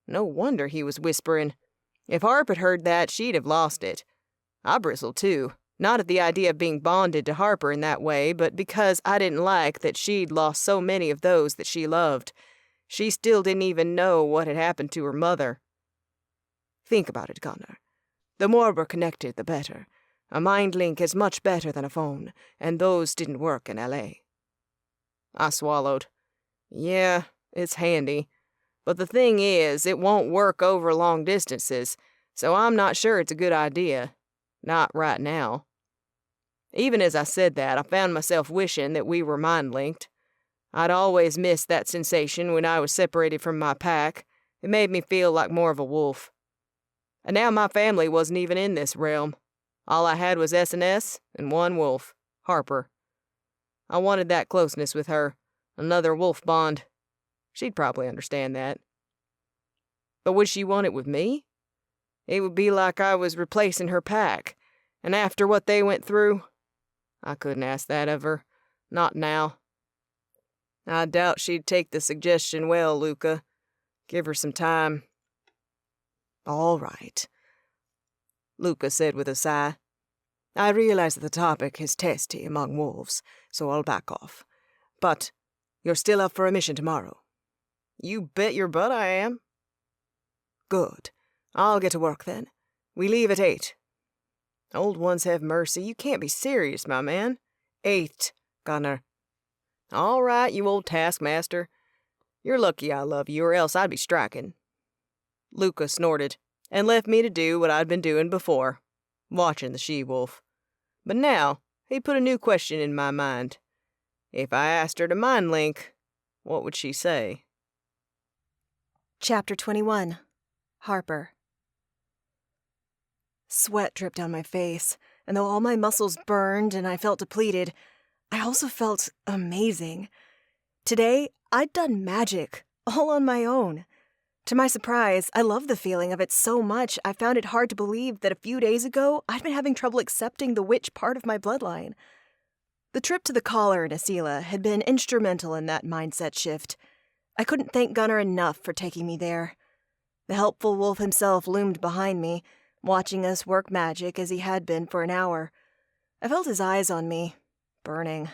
No wonder he was whispering. If Harp had heard that, she'd have lost it. I bristled, too, not at the idea of being bonded to Harper in that way, but because I didn't like that she'd lost so many of those that she loved. She still didn't even know what had happened to her mother. Think about it, Connor. The more we're connected, the better. A mind link is much better than a phone, and those didn't work in L.A. I swallowed. Yeah, it's handy. But the thing is, it won't work over long distances, so I'm not sure it's a good idea. Not right now. Even as I said that, I found myself wishing that we were mind-linked. I'd always missed that sensation when I was separated from my pack. It made me feel like more of a wolf. And now my family wasn't even in this realm. All I had was S&S and one wolf, Harper. I wanted that closeness with her, another wolf bond. She'd probably understand that. But would she want it with me? It would be like I was replacing her pack, and after what they went through, I couldn't ask that of her. Not now. I doubt she'd take the suggestion well, Luca. Give her some time. All right, Luca said with a sigh. I realize that the topic is testy among wolves, so I'll back off. But you're still up for a mission tomorrow. You bet your butt I am. Good. I'll get to work then. We leave at 8. Old ones have mercy. You can't be serious, my man. 8, Gunner. All right, you old taskmaster. You're lucky I love you, or else I'd be striking. Luca snorted, and left me to do what I'd been doing before, watching the she-wolf. But now, he put a new question in my mind. If I asked her to mind-link, what would she say? Chapter 21. Harper. Sweat dripped down my face, and though all my muscles burned and I felt depleted, I also felt amazing. Today, I'd done magic, all on my own. To my surprise, I loved the feeling of it so much I found it hard to believe that a few days ago I'd been having trouble accepting the witch part of my bloodline. The trip to the collar in Asila had been instrumental in that mindset shift. I couldn't thank Gunnar enough for taking me there. The helpful wolf himself loomed behind me, watching us work magic as he had been for an hour. I felt his eyes on me, burning.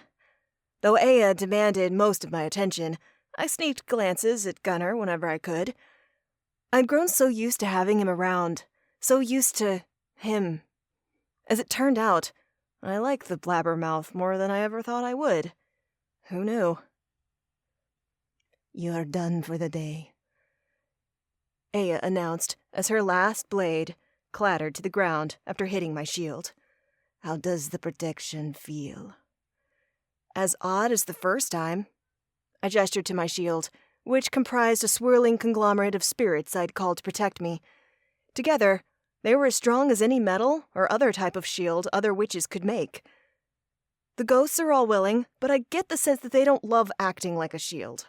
Though Aya demanded most of my attention, I sneaked glances at Gunnar whenever I could. I'd grown so used to having him around, so used to him. As it turned out, I liked the blabbermouth more than I ever thought I would. Who knew? You're done for the day. Aya announced as her last blade clattered to the ground after hitting my shield. How does the protection feel? As odd as the first time. I gestured to my shield, which comprised a swirling conglomerate of spirits I'd called to protect me. Together, they were as strong as any metal or other type of shield other witches could make. The ghosts are all willing, but I get the sense that they don't love acting like a shield.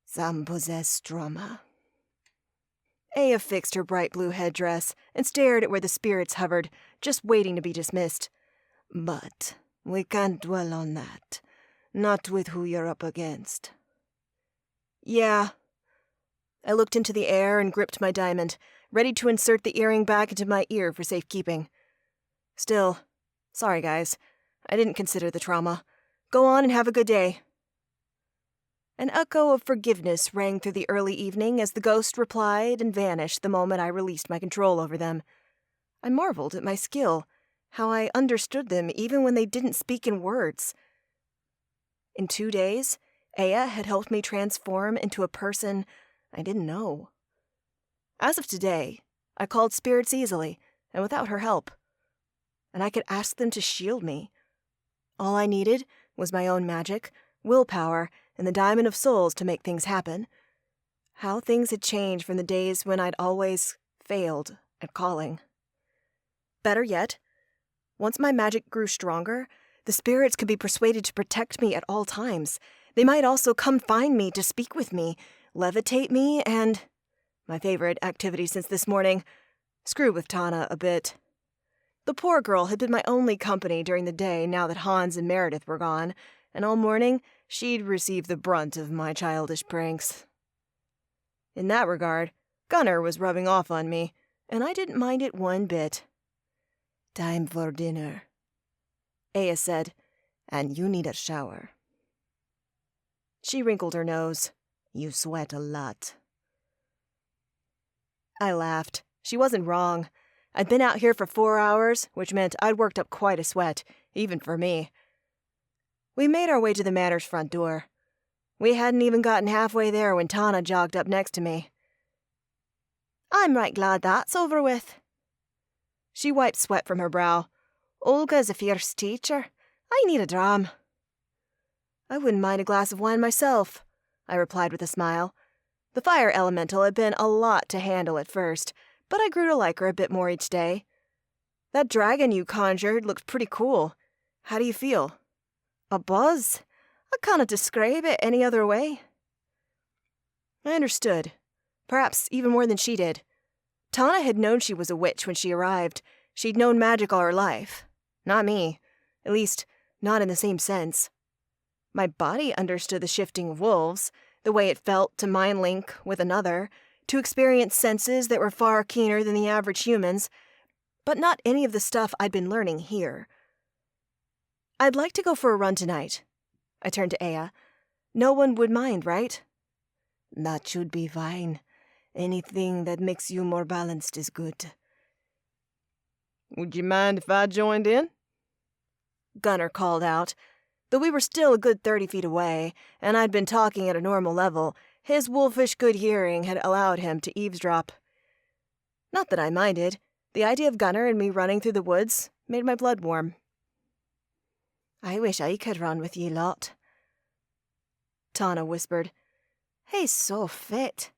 Some possess trauma. Aya fixed her bright blue headdress and stared at where the spirits hovered, just waiting to be dismissed. But we can't dwell on that. Not with who you're up against. Yeah. I looked into the air and gripped my diamond, ready to insert the earring back into my ear for safekeeping. Still, sorry guys, I didn't consider the trauma. Go on and have a good day. An echo of forgiveness rang through the early evening as the ghost replied and vanished the moment I released my control over them. I marveled at my skill, how I understood them even when they didn't speak in words. In 2 days, Aya had helped me transform into a person I didn't know. As of today, I called spirits easily and without her help. And I could ask them to shield me. All I needed was my own magic, willpower, and the diamond of souls to make things happen. How things had changed from the days when I'd always failed at calling. Better yet, once my magic grew stronger, the spirits could be persuaded to protect me at all times. They might also come find me to speak with me, levitate me, and, my favorite activity since this morning, screw with Tana a bit. The poor girl had been my only company during the day now that Hans and Meredith were gone, and all morning she'd received the brunt of my childish pranks. In that regard, Gunnar was rubbing off on me, and I didn't mind it one bit. Time for dinner, Aya said. and you need a shower. She wrinkled her nose. You sweat a lot. I laughed. She wasn't wrong. I'd been out here for 4 hours, which meant I'd worked up quite a sweat, even for me. We made our way to the manor's front door. We hadn't even gotten halfway there when Tana jogged up next to me. I'm right glad that's over with. She wiped sweat from her brow. Olga's a fierce teacher. I need a dram. I wouldn't mind a glass of wine myself, I replied with a smile. The fire elemental had been a lot to handle at first, but I grew to like her a bit more each day. That dragon you conjured looked pretty cool. How do you feel? A buzz? I can't describe it any other way. I understood. Perhaps even more than she did. Tana had known she was a witch when she arrived. She'd known magic all her life. Not me. At least, not in the same sense. My body understood the shifting of wolves, the way it felt to mind link with another, to experience senses that were far keener than the average human's, but not any of the stuff I'd been learning here. I'd like to go for a run tonight. I turned to Aya. No one would mind, right? That should be fine. Anything that makes you more balanced is good. Would you mind if I joined in? Gunnar called out. Though we were still a good 30 feet away, and I'd been talking at a normal level, his wolfish good hearing had allowed him to eavesdrop. Not that I minded. The idea of Gunnar and me running through the woods made my blood warm. I wish I could run with ye lot, Tana whispered. He's so fit.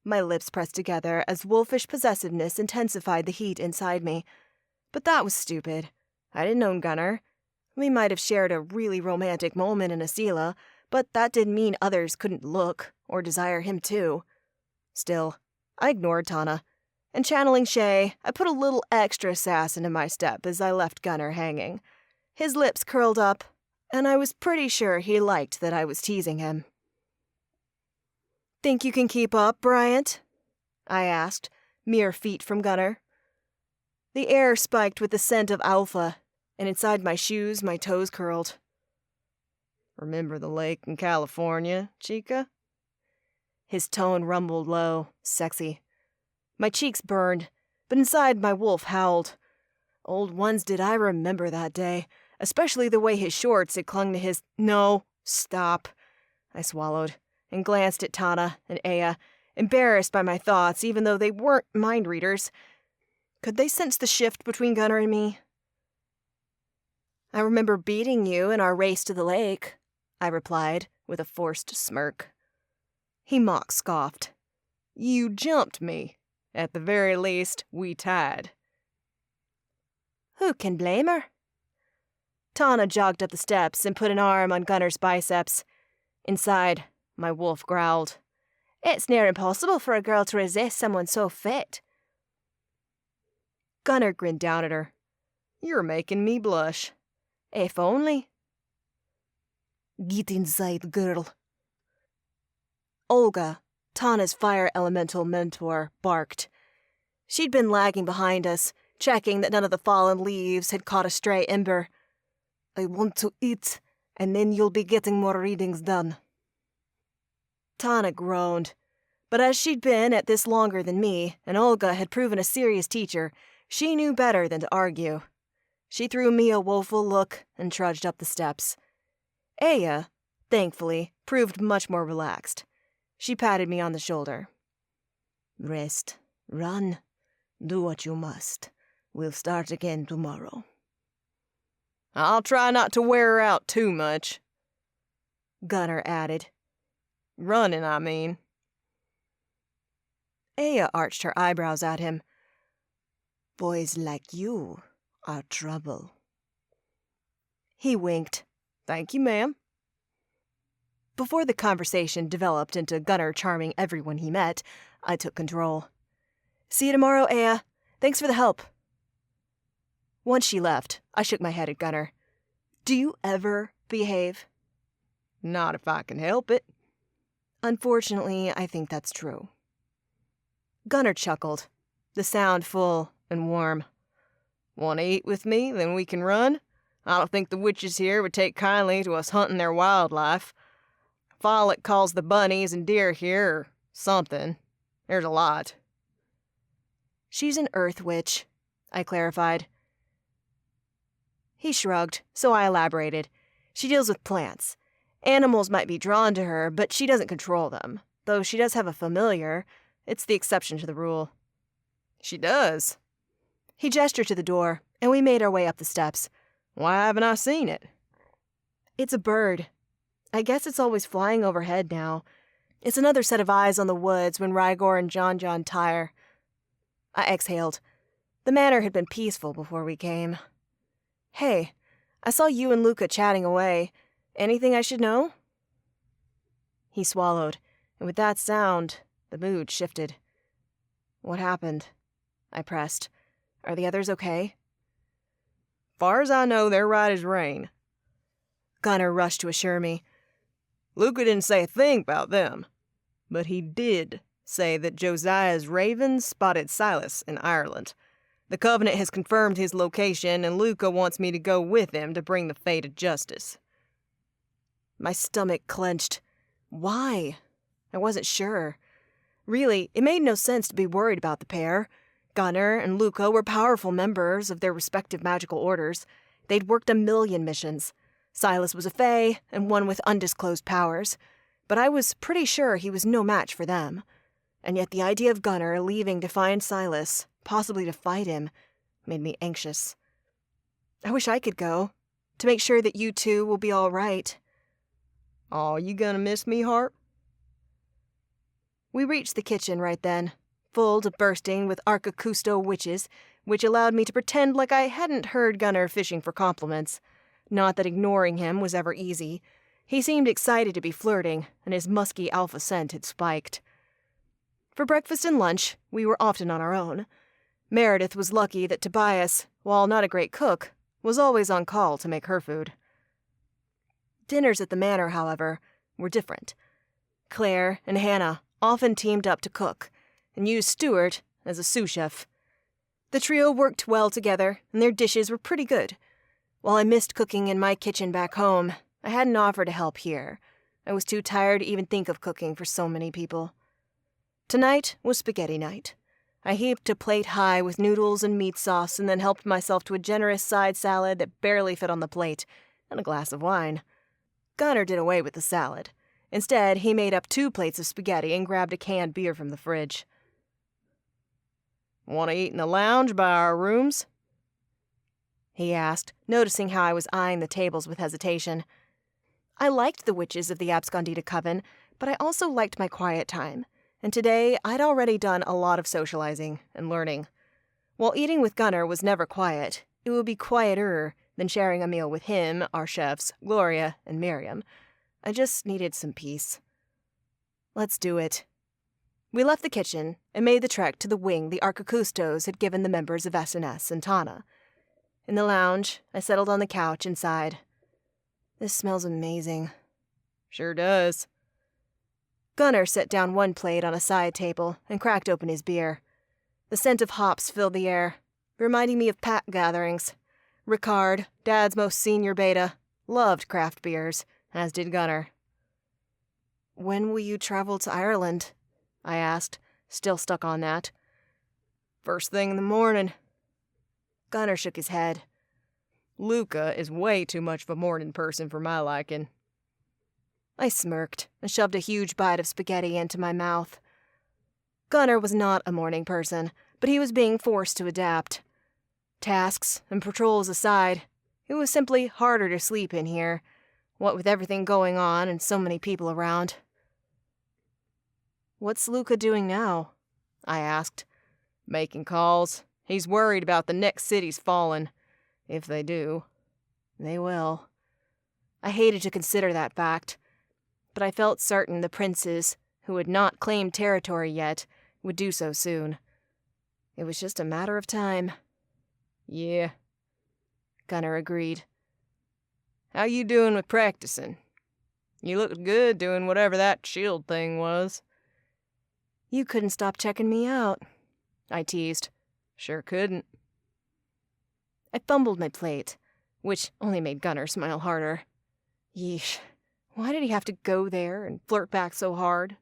My lips pressed together as wolfish possessiveness intensified the heat inside me. But that was stupid. I didn't own Gunnar. We might have shared a really romantic moment in Asila, but that didn't mean others couldn't look or desire him too. Still, I ignored Tana, and channeling Shay, I put a little extra sass into my step as I left Gunnar hanging. His lips curled up, and I was pretty sure he liked that I was teasing him. "Think you can keep up, Bryant?" I asked, mere feet from Gunnar. The air spiked with the scent of alpha, and inside my shoes my toes curled. "Remember the lake in California, Chica?" His tone rumbled low, sexy. My cheeks burned, but inside my wolf howled. Old ones did I remember that day, especially the way his shorts had clung to his— "No, stop," I swallowed, and glanced at Tana and Aya, embarrassed by my thoughts even though they weren't mind readers. Could they sense the shift between Gunnar and me? "I remember beating you in our race to the lake," I replied with a forced smirk. He mock scoffed. "You jumped me. At the very least, we tied." Who can blame her? Tana jogged up the steps and put an arm on Gunnar's biceps. Inside, my wolf growled. "It's near impossible for a girl to resist someone so fit." Gunnar grinned down at her. "You're making me blush." If only. Get inside, girl. Olga, Tana's fire elemental mentor, barked. She'd been lagging behind us, checking that none of the fallen leaves had caught a stray ember. I want to eat, and then you'll be getting more readings done. Tana groaned, but as she'd been at this longer than me, and Olga had proven a serious teacher, she knew better than to argue. She threw me a woeful look and trudged up the steps. Aya, thankfully, proved much more relaxed. She patted me on the shoulder. Rest, run, do what you must. We'll start again tomorrow. "I'll try not to wear her out too much," Gunnar added. "Running, I mean." Aya arched her eyebrows at him. Boys like you are trouble. He winked. "Thank you, ma'am." Before the conversation developed into Gunnar charming everyone he met, I took control. "See you tomorrow, Aya. Thanks for the help." Once she left, I shook my head at Gunnar. "Do you ever behave?" "Not if I can help it." Unfortunately, I think that's true. Gunnar chuckled, the sound full and warm. "Want to eat with me? Then we can run. I don't think the witches here would take kindly to us hunting their wildlife. Follett calls the bunnies and deer here, or something. There's a lot." "She's an earth witch," I clarified. He shrugged, so I elaborated. "She deals with plants. Animals might be drawn to her, but she doesn't control them. Though she does have a familiar. It's the exception to the rule." "She does?" He gestured to the door, and we made our way up the steps. "Why haven't I seen it?" "It's a bird. I guess it's always flying overhead now. It's another set of eyes on the woods when Rygor and John tire." I exhaled. The manor had been peaceful before we came. "Hey, I saw you and Luca chatting away. Anything I should know?" He swallowed, and with that sound, the mood shifted. "What happened?" I pressed. "Are the others okay?" "Far as I know, they're right as rain." Gunnar rushed to assure me. "Luca didn't say a thing about them, but he did say that Josiah's ravens spotted Silas in Ireland. The Covenant has confirmed his location, and Luca wants me to go with him to bring the Fae to justice." My stomach clenched. Why? I wasn't sure. Really, it made no sense to be worried about the pair. Gunnar and Luca were powerful members of their respective magical orders. They'd worked a million missions. Silas was a Fae, and one with undisclosed powers. But I was pretty sure he was no match for them. And yet the idea of Gunnar leaving to find Silas, possibly to fight him, made me anxious. I wish I could go, to make sure that you two will be all right. "Aw, you gonna miss me, Harp?" We reached the kitchen right then, full to bursting with Arcacusto witches, which allowed me to pretend like I hadn't heard Gunnar fishing for compliments. Not that ignoring him was ever easy. He seemed excited to be flirting, and his musky alpha scent had spiked. For breakfast and lunch, we were often on our own. Meredith was lucky that Tobias, while not a great cook, was always on call to make her food. Dinners at the manor, however, were different. Claire and Hannah often teamed up to cook, and used Stuart as a sous chef. The trio worked well together, and their dishes were pretty good. While I missed cooking in my kitchen back home, I hadn't offered to help here. I was too tired to even think of cooking for so many people. Tonight was spaghetti night. I heaped a plate high with noodles and meat sauce and then helped myself to a generous side salad that barely fit on the plate, and a glass of wine. Gunnar did away with the salad. Instead, he made up 2 plates of spaghetti and grabbed a canned beer from the fridge. "Want to eat in the lounge by our rooms?" he asked, noticing how I was eyeing the tables with hesitation. I liked the witches of the Abscondita Coven, but I also liked my quiet time, and today I'd already done a lot of socializing and learning. While eating with Gunnar was never quiet, it would be quieter than sharing a meal with him, our chefs, Gloria, and Miriam. I just needed some peace. Let's do it. We left the kitchen and made the trek to the wing the Archicustos had given the members of SNS and Tana. In the lounge, I settled on the couch and sighed. This smells amazing. "Sure does." Gunnar set down one plate on a side table and cracked open his beer. The scent of hops filled the air, reminding me of pack gatherings. Ricard, Dad's most senior beta, loved craft beers, as did Gunnar. When will you travel to Ireland? I asked, still stuck on that. "First thing in the morning." Gunnar shook his head. "Luca is way too much of a morning person for my liking." I smirked and shoved a huge bite of spaghetti into my mouth. Gunnar was not a morning person, but he was being forced to adapt. Tasks and patrols aside, it was simply harder to sleep in here, what with everything going on and so many people around. What's Luca doing now? I asked. "Making calls. He's worried about the next cities falling. If they do." They will. I hated to consider that fact, but I felt certain the princes, who had not claimed territory yet, would do so soon. It was just a matter of time. "Yeah," Gunnar agreed. "How you doing with practicing? You looked good doing whatever that shield thing was." You couldn't stop checking me out, I teased. "Sure couldn't." I fumbled my plate, which only made Gunnar smile harder. Yeesh, why did he have to go there and flirt back so hard?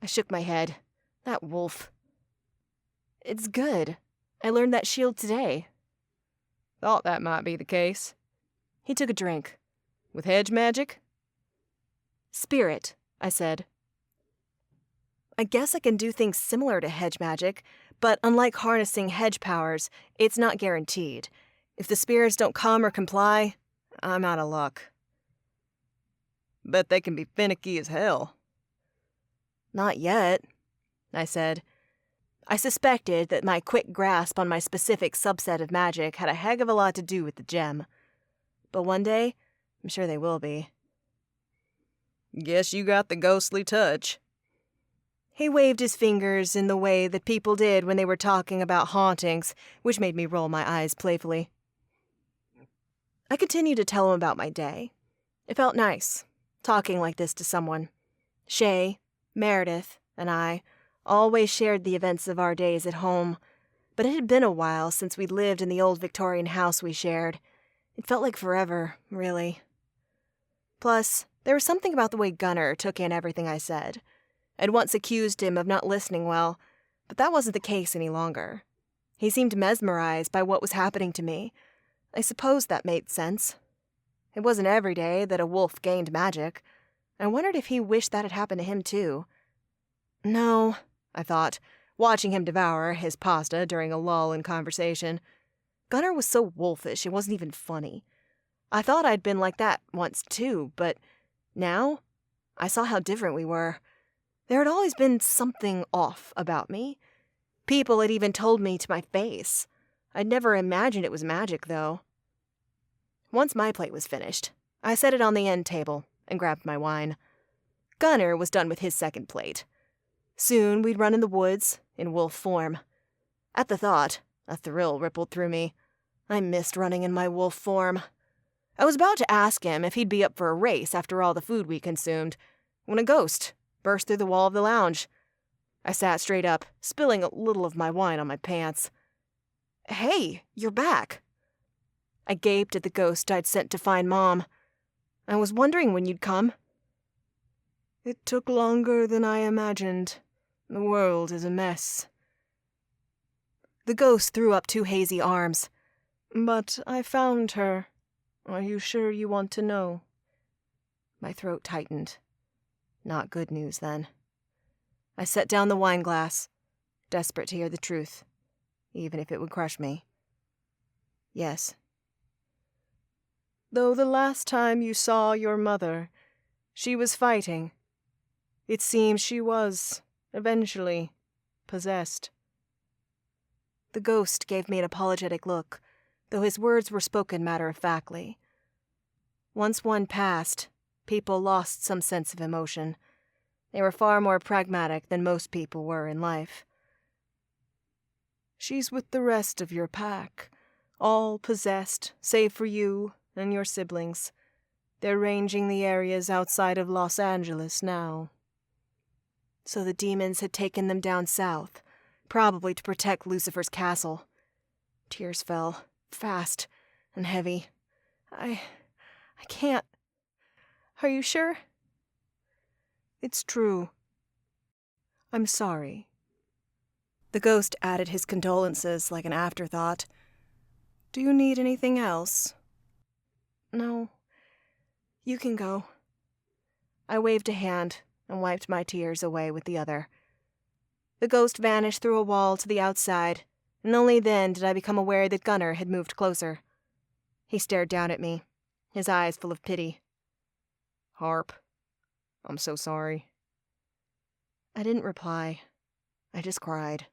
I shook my head. That wolf. It's good. I learned that shield today. "Thought that might be the case." He took a drink. "With hedge magic?" "Spirit," I said. I guess I can do things similar to hedge magic, but unlike harnessing hedge powers, it's not guaranteed. If the spirits don't come or comply, I'm out of luck. "Bet they can be finicky as hell." Not yet, I said. I suspected that my quick grasp on my specific subset of magic had a heck of a lot to do with the gem. But one day, I'm sure they will be. "Guess you got the ghostly touch." He waved his fingers in the way that people did when they were talking about hauntings, which made me roll my eyes playfully. I continued to tell him about my day. It felt nice, talking like this to someone. Shay, Meredith, and I always shared the events of our days at home, but it had been a while since we'd lived in the old Victorian house we shared. It felt like forever, really. Plus, there was something about the way Gunnar took in everything I said. I'd once accused him of not listening well, but that wasn't the case any longer. He seemed mesmerized by what was happening to me. I suppose that made sense. It wasn't every day that a wolf gained magic. I wondered if he wished that had happened to him too. No, I thought, watching him devour his pasta during a lull in conversation. Gunnar was so wolfish it wasn't even funny. I thought I'd been like that once too, but now I saw how different we were. There had always been something off about me. People had even told me to my face. I'd never imagined it was magic, though. Once my plate was finished, I set it on the end table and grabbed my wine. Gunnar was done with his second plate. Soon we'd run in the woods, in wolf form. At the thought, a thrill rippled through me. I missed running in my wolf form. I was about to ask him if he'd be up for a race after all the food we consumed, when a ghost burst through the wall of the lounge. I sat straight up, spilling a little of my wine on my pants. "Hey, you're back." I gaped at the ghost I'd sent to find Mom. "I was wondering when you'd come." "It took longer than I imagined. The world is a mess." The ghost threw up two hazy arms. "But I found her. Are you sure you want to know?" My throat tightened. Not good news, then. I set down the wine glass, desperate to hear the truth, even if it would crush me. Yes. "Though the last time you saw your mother, she was fighting. It seems she was, eventually, possessed." The ghost gave me an apologetic look, though his words were spoken matter-of-factly. Once one passed, people lost some sense of emotion. They were far more pragmatic than most people were in life. "She's with the rest of your pack, all possessed, save for you and your siblings. They're ranging the areas outside of Los Angeles now." So the demons had taken them down south, probably to protect Lucifer's castle. Tears fell, fast and heavy. I can't. Are you sure? "It's true. I'm sorry." The ghost added his condolences like an afterthought. "Do you need anything else?" "No. You can go." I waved a hand and wiped my tears away with the other. The ghost vanished through a wall to the outside, and only then did I become aware that Gunnar had moved closer. He stared down at me, his eyes full of pity. "Harp, I'm so sorry." I didn't reply. I just cried.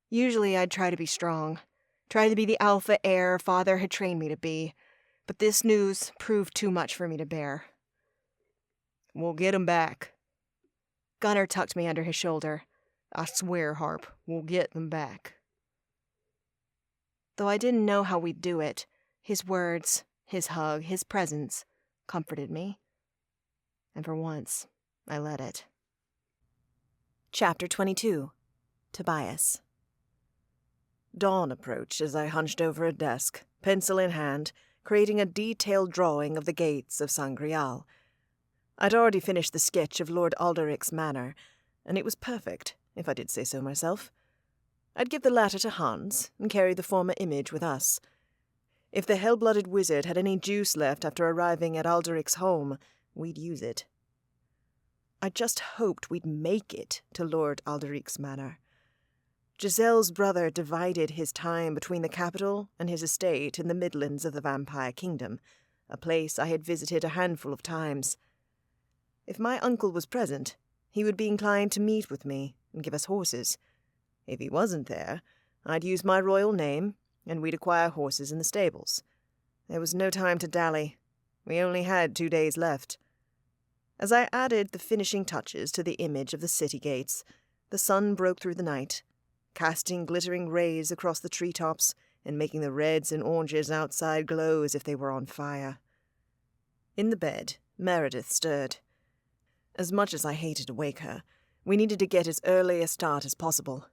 Usually I'd try to be strong, try to be the alpha heir Father had trained me to be, but this news proved too much for me to bear. "We'll get 'em back." Gunnar tucked me under his shoulder. "I swear, Harp, we'll get them back." Though I didn't know how we'd do it, his words, his hug, his presence comforted me. And for once, I let it. Chapter 22. Tobias. Dawn approached as I hunched over a desk, pencil in hand, creating a detailed drawing of the gates of Sangreal. I'd already finished the sketch of Lord Alderic's manor, and it was perfect, if I did say so myself. I'd give the latter to Hans, and carry the former image with us. If the hell-blooded wizard had any juice left after arriving at Alderic's home, we'd use it. I just hoped we'd make it to Lord Alderic's manor. Giselle's brother divided his time between the capital and his estate in the Midlands of the Vampire Kingdom, a place I had visited a handful of times. If my uncle was present, he would be inclined to meet with me and give us horses. If he wasn't there, I'd use my royal name, and we'd acquire horses in the stables. There was no time to dally. We only had 2 days left. As I added the finishing touches to the image of the city gates, the sun broke through the night, casting glittering rays across the treetops and making the reds and oranges outside glow as if they were on fire. In the bed, Meredith stirred. As much as I hated to wake her, we needed to get as early a start as possible.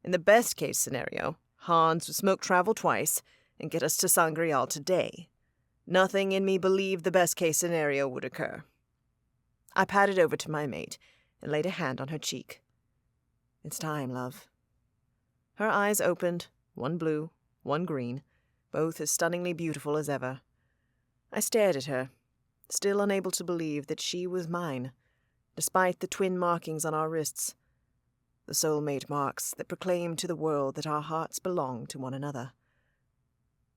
In the best-case scenario, Hans would smoke travel twice and get us to Sangreal today. Nothing in me believed the best-case scenario would occur. I padded over to my mate and laid a hand on her cheek. "It's time, love." Her eyes opened, one blue, one green, both as stunningly beautiful as ever. I stared at her, still unable to believe that she was mine, despite the twin markings on our wrists, the soulmate marks that proclaim to the world that our hearts belong to one another.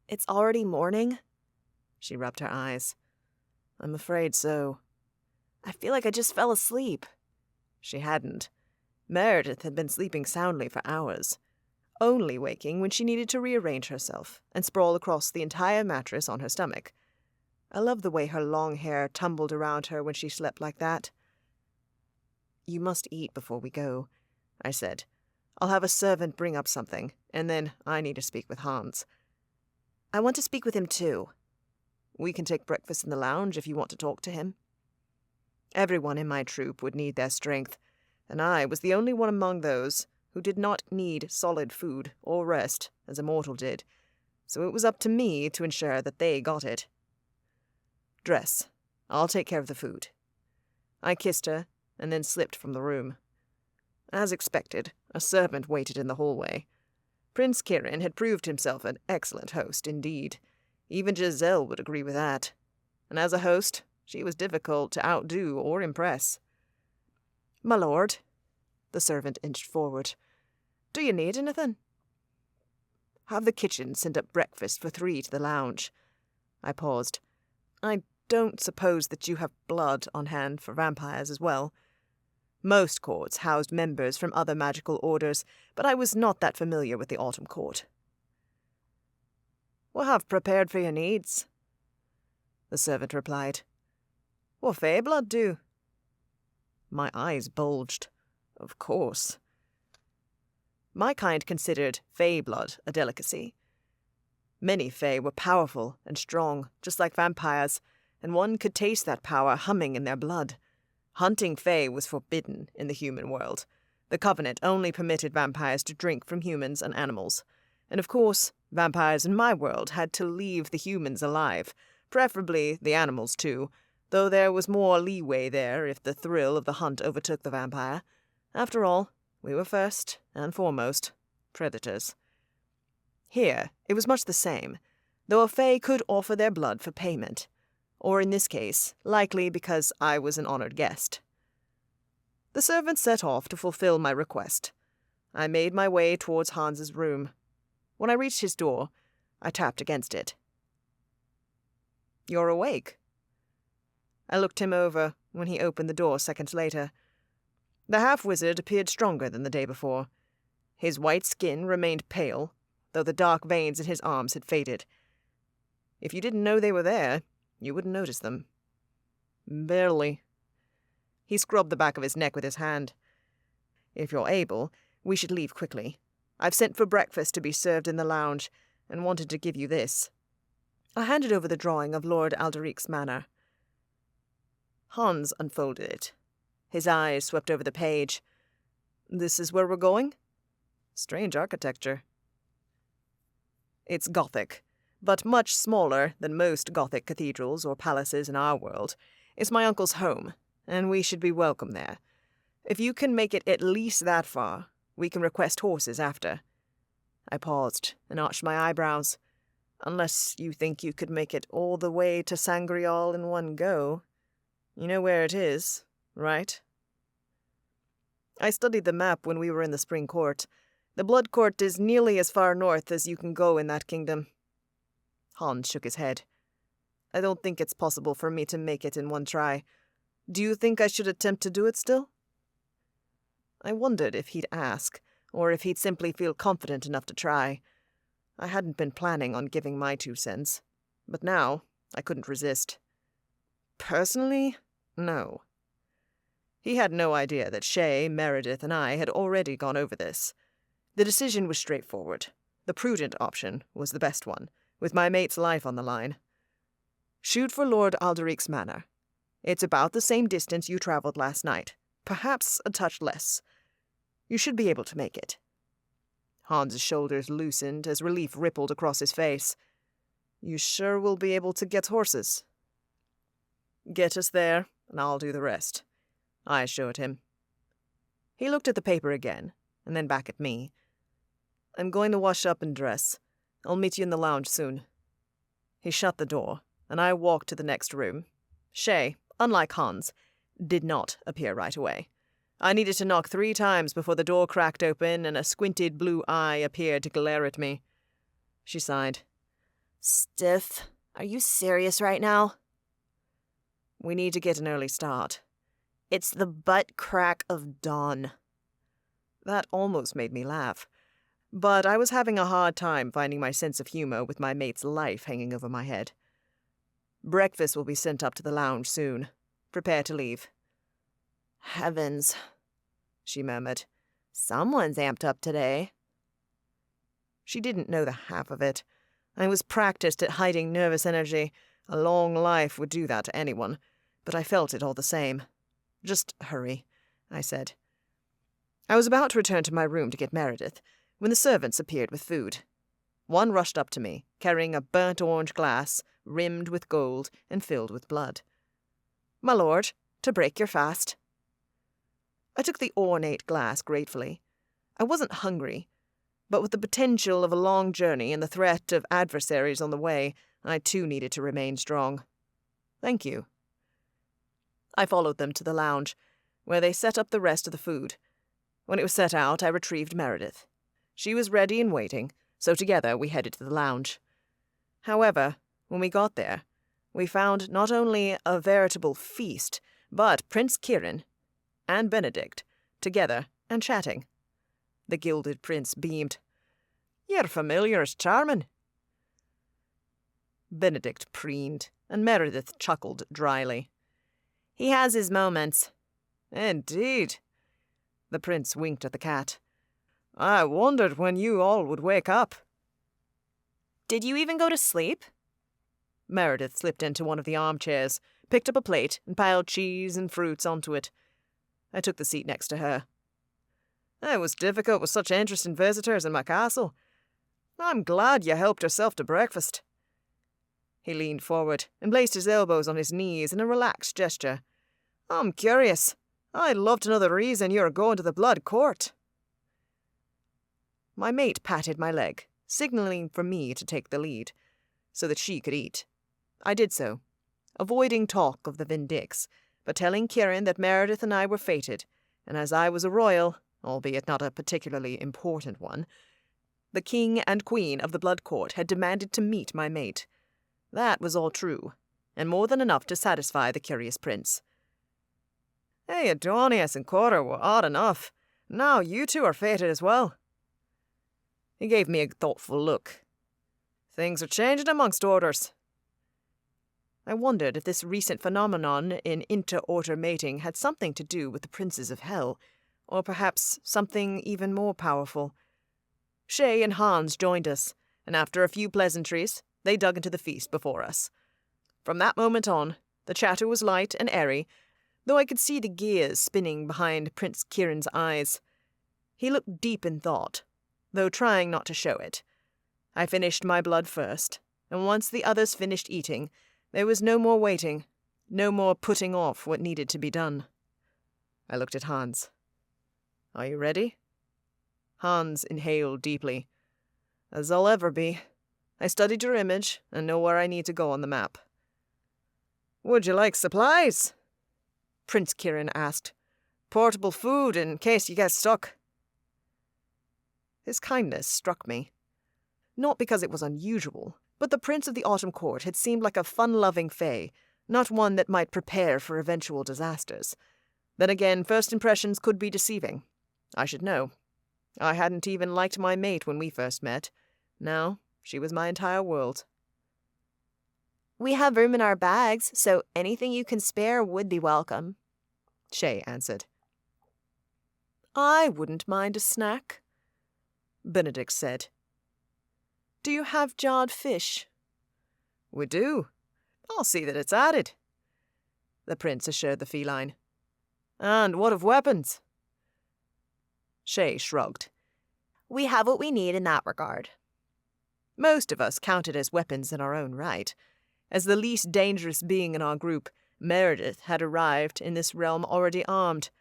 "It's already morning?" She rubbed her eyes. "I'm afraid so." "I feel like I just fell asleep." She hadn't. Meredith had been sleeping soundly for hours. only waking when she needed to rearrange herself and sprawl across the entire mattress on her stomach. I loved the way her long hair tumbled around her when she slept like that. "You must eat before we go," I said. "I'll have a servant bring up something, and then I need to speak with Hans." "I want to speak with him too." "We can take breakfast in the lounge if you want to talk to him." Everyone in my troop would need their strength, and I was the only one among those who did not need solid food or rest as a mortal did, so it was up to me to ensure that they got it. "Dress. I'll take care of the food." I kissed her and then slipped from the room. As expected, a servant waited in the hallway. Prince Kirin had proved himself an excellent host indeed. Even Giselle would agree with that. And as a host, she was difficult to outdo or impress. "My lord," the servant inched forward, "do you need anything?" "Have the kitchen send up breakfast for 3 to the lounge." I paused. "I don't suppose that you have blood on hand for vampires as well." Most courts housed members from other magical orders, but I was not that familiar with the Autumn Court. "We'll have prepared for your needs," the servant replied. "Will fey blood do?" My eyes bulged. Of course. My kind considered fey blood a delicacy. Many fey were powerful and strong, just like vampires, and one could taste that power humming in their blood. Hunting fey was forbidden in the human world. The Covenant only permitted vampires to drink from humans and animals. And of course, vampires in my world had to leave the humans alive, preferably the animals too, though there was more leeway there if the thrill of the hunt overtook the vampire. After all, we were first and foremost predators. Here, it was much the same, though a fey could offer their blood for payment. Or in this case, likely because I was an honored guest. The servant set off to fulfill my request. I made my way towards Hans's room. When I reached his door, I tapped against it. "You're awake." I looked him over when he opened the door seconds later. The half-wizard appeared stronger than the day before. His white skin remained pale, though the dark veins in his arms had faded. If you didn't know they were there, you wouldn't notice them. "Barely." He scrubbed the back of his neck with his hand. "If you're able, we should leave quickly. I've sent for breakfast to be served in the lounge, and wanted to give you this." I handed over the drawing of Lord Alderic's manor. Hans unfolded it. His eyes swept over the page. "This is where we're going?" "Strange architecture." "It's Gothic, but much smaller than most Gothic cathedrals or palaces in our world. It's my uncle's home, and we should be welcome there. If you can make it at least that far, we can request horses after." I paused and arched my eyebrows. "Unless you think you could make it all the way to Sangreal in one go. You know where it is, right?" I studied the map when we were in the Spring Court. The Blood Court is nearly as far north as you can go in that kingdom. Hans shook his head. "I don't think it's possible for me to make it in one try. Do you think I should attempt to do it still?" I wondered if he'd ask, or if he'd simply feel confident enough to try. I hadn't been planning on giving my 2 cents, but now I couldn't resist. Personally, no. He had no idea that Shay, Meredith, and I had already gone over this. The decision was straightforward. The prudent option was the best one, with my mate's life on the line. Shoot for Lord Alderic's manor. It's about the same distance you traveled last night, perhaps a touch less. You should be able to make it." Hans's shoulders loosened as relief rippled across his face. "You sure we'll be able to get horses?" "Get us there, and I'll do the rest," I assured him. He looked at the paper again, and then back at me. "I'm going to wash up and dress. I'll meet you in the lounge soon." He shut the door, and I walked to the next room. Shay, unlike Hans, did not appear right away. I needed to knock 3 times before the door cracked open and a squinted blue eye appeared to glare at me. She sighed. "Stiff, are you serious right now?" "We need to get an early start." "It's the butt crack of dawn." That almost made me laugh. but I was having a hard time finding my sense of humor with my mate's life hanging over my head. Breakfast will be sent up to the lounge soon. Prepare to leave. Heavens, she murmured. Someone's amped up today. She didn't know the half of it. I was practiced at hiding nervous energy. A long life would do that to anyone, but I felt it all the same. Just hurry, I said. I was about to return to my room to get Meredith when the servants appeared with food. One rushed up to me, carrying a burnt orange glass, rimmed with gold and filled with blood. "My lord, to break your fast." I took the ornate glass gratefully. I wasn't hungry, but with the potential of a long journey and the threat of adversaries on the way, I too needed to remain strong. "Thank you." I followed them to the lounge, where they set up the rest of the food. When it was set out, I retrieved Meredith. She was ready and waiting, so together we headed to the lounge. However, when we got there, we found not only a veritable feast, but Prince Kieran and Benedict together and chatting. The gilded prince beamed. "Your familiar is charming." Benedict preened, and Meredith chuckled dryly. "He has his moments." "Indeed." The prince winked at the cat. "I wondered when you all would wake up." "Did you even go to sleep?" Meredith slipped into one of the armchairs, picked up a plate, and piled cheese and fruits onto it. I took the seat next to her. "It was difficult with such interesting visitors in my castle. I'm glad you helped yourself to breakfast." He leaned forward and placed his elbows on his knees in a relaxed gesture. "I'm curious. I'd love to know the reason you're going to the Blood Court." My mate patted my leg, signaling for me to take the lead, so that she could eat. I did so, avoiding talk of the Vindix, but telling Kieran that Meredith and I were fated, and as I was a royal, albeit not a particularly important one, the king and queen of the Blood Court had demanded to meet my mate. That was all true, and more than enough to satisfy the curious prince. "Hey, Adonis and Cora were odd enough. Now you two are fated as well." He gave me a thoughtful look. "Things are changing amongst orders." I wondered if this recent phenomenon in inter-order mating had something to do with the princes of hell, or perhaps something even more powerful. Shay and Hans joined us, and after a few pleasantries, they dug into the feast before us. From that moment on, the chatter was light and airy, though I could see the gears spinning behind Prince Kieran's eyes. He looked deep in thought, though trying not to show it. I finished my blood first, and once the others finished eating, there was no more waiting, no more putting off what needed to be done. I looked at Hans. "Are you ready?" Hans inhaled deeply. "As I'll ever be. I studied your image and know where I need to go on the map." "Would you like supplies?" Prince Kieran asked. "Portable food in case you get stuck." His kindness struck me. Not because it was unusual, but the Prince of the Autumn Court had seemed like a fun-loving fae, not one that might prepare for eventual disasters. Then again, first impressions could be deceiving. I should know. I hadn't even liked my mate when we first met. Now, she was my entire world. "We have room in our bags, so anything you can spare would be welcome," Shay answered. "I wouldn't mind a snack," Benedict said. "Do you have jarred fish?" "We do. I'll see that it's added," the prince assured the feline. "And what of weapons?" Shay shrugged. "We have what we need in that regard." Most of us counted as weapons in our own right. As the least dangerous being in our group, Meredith had arrived in this realm already armed.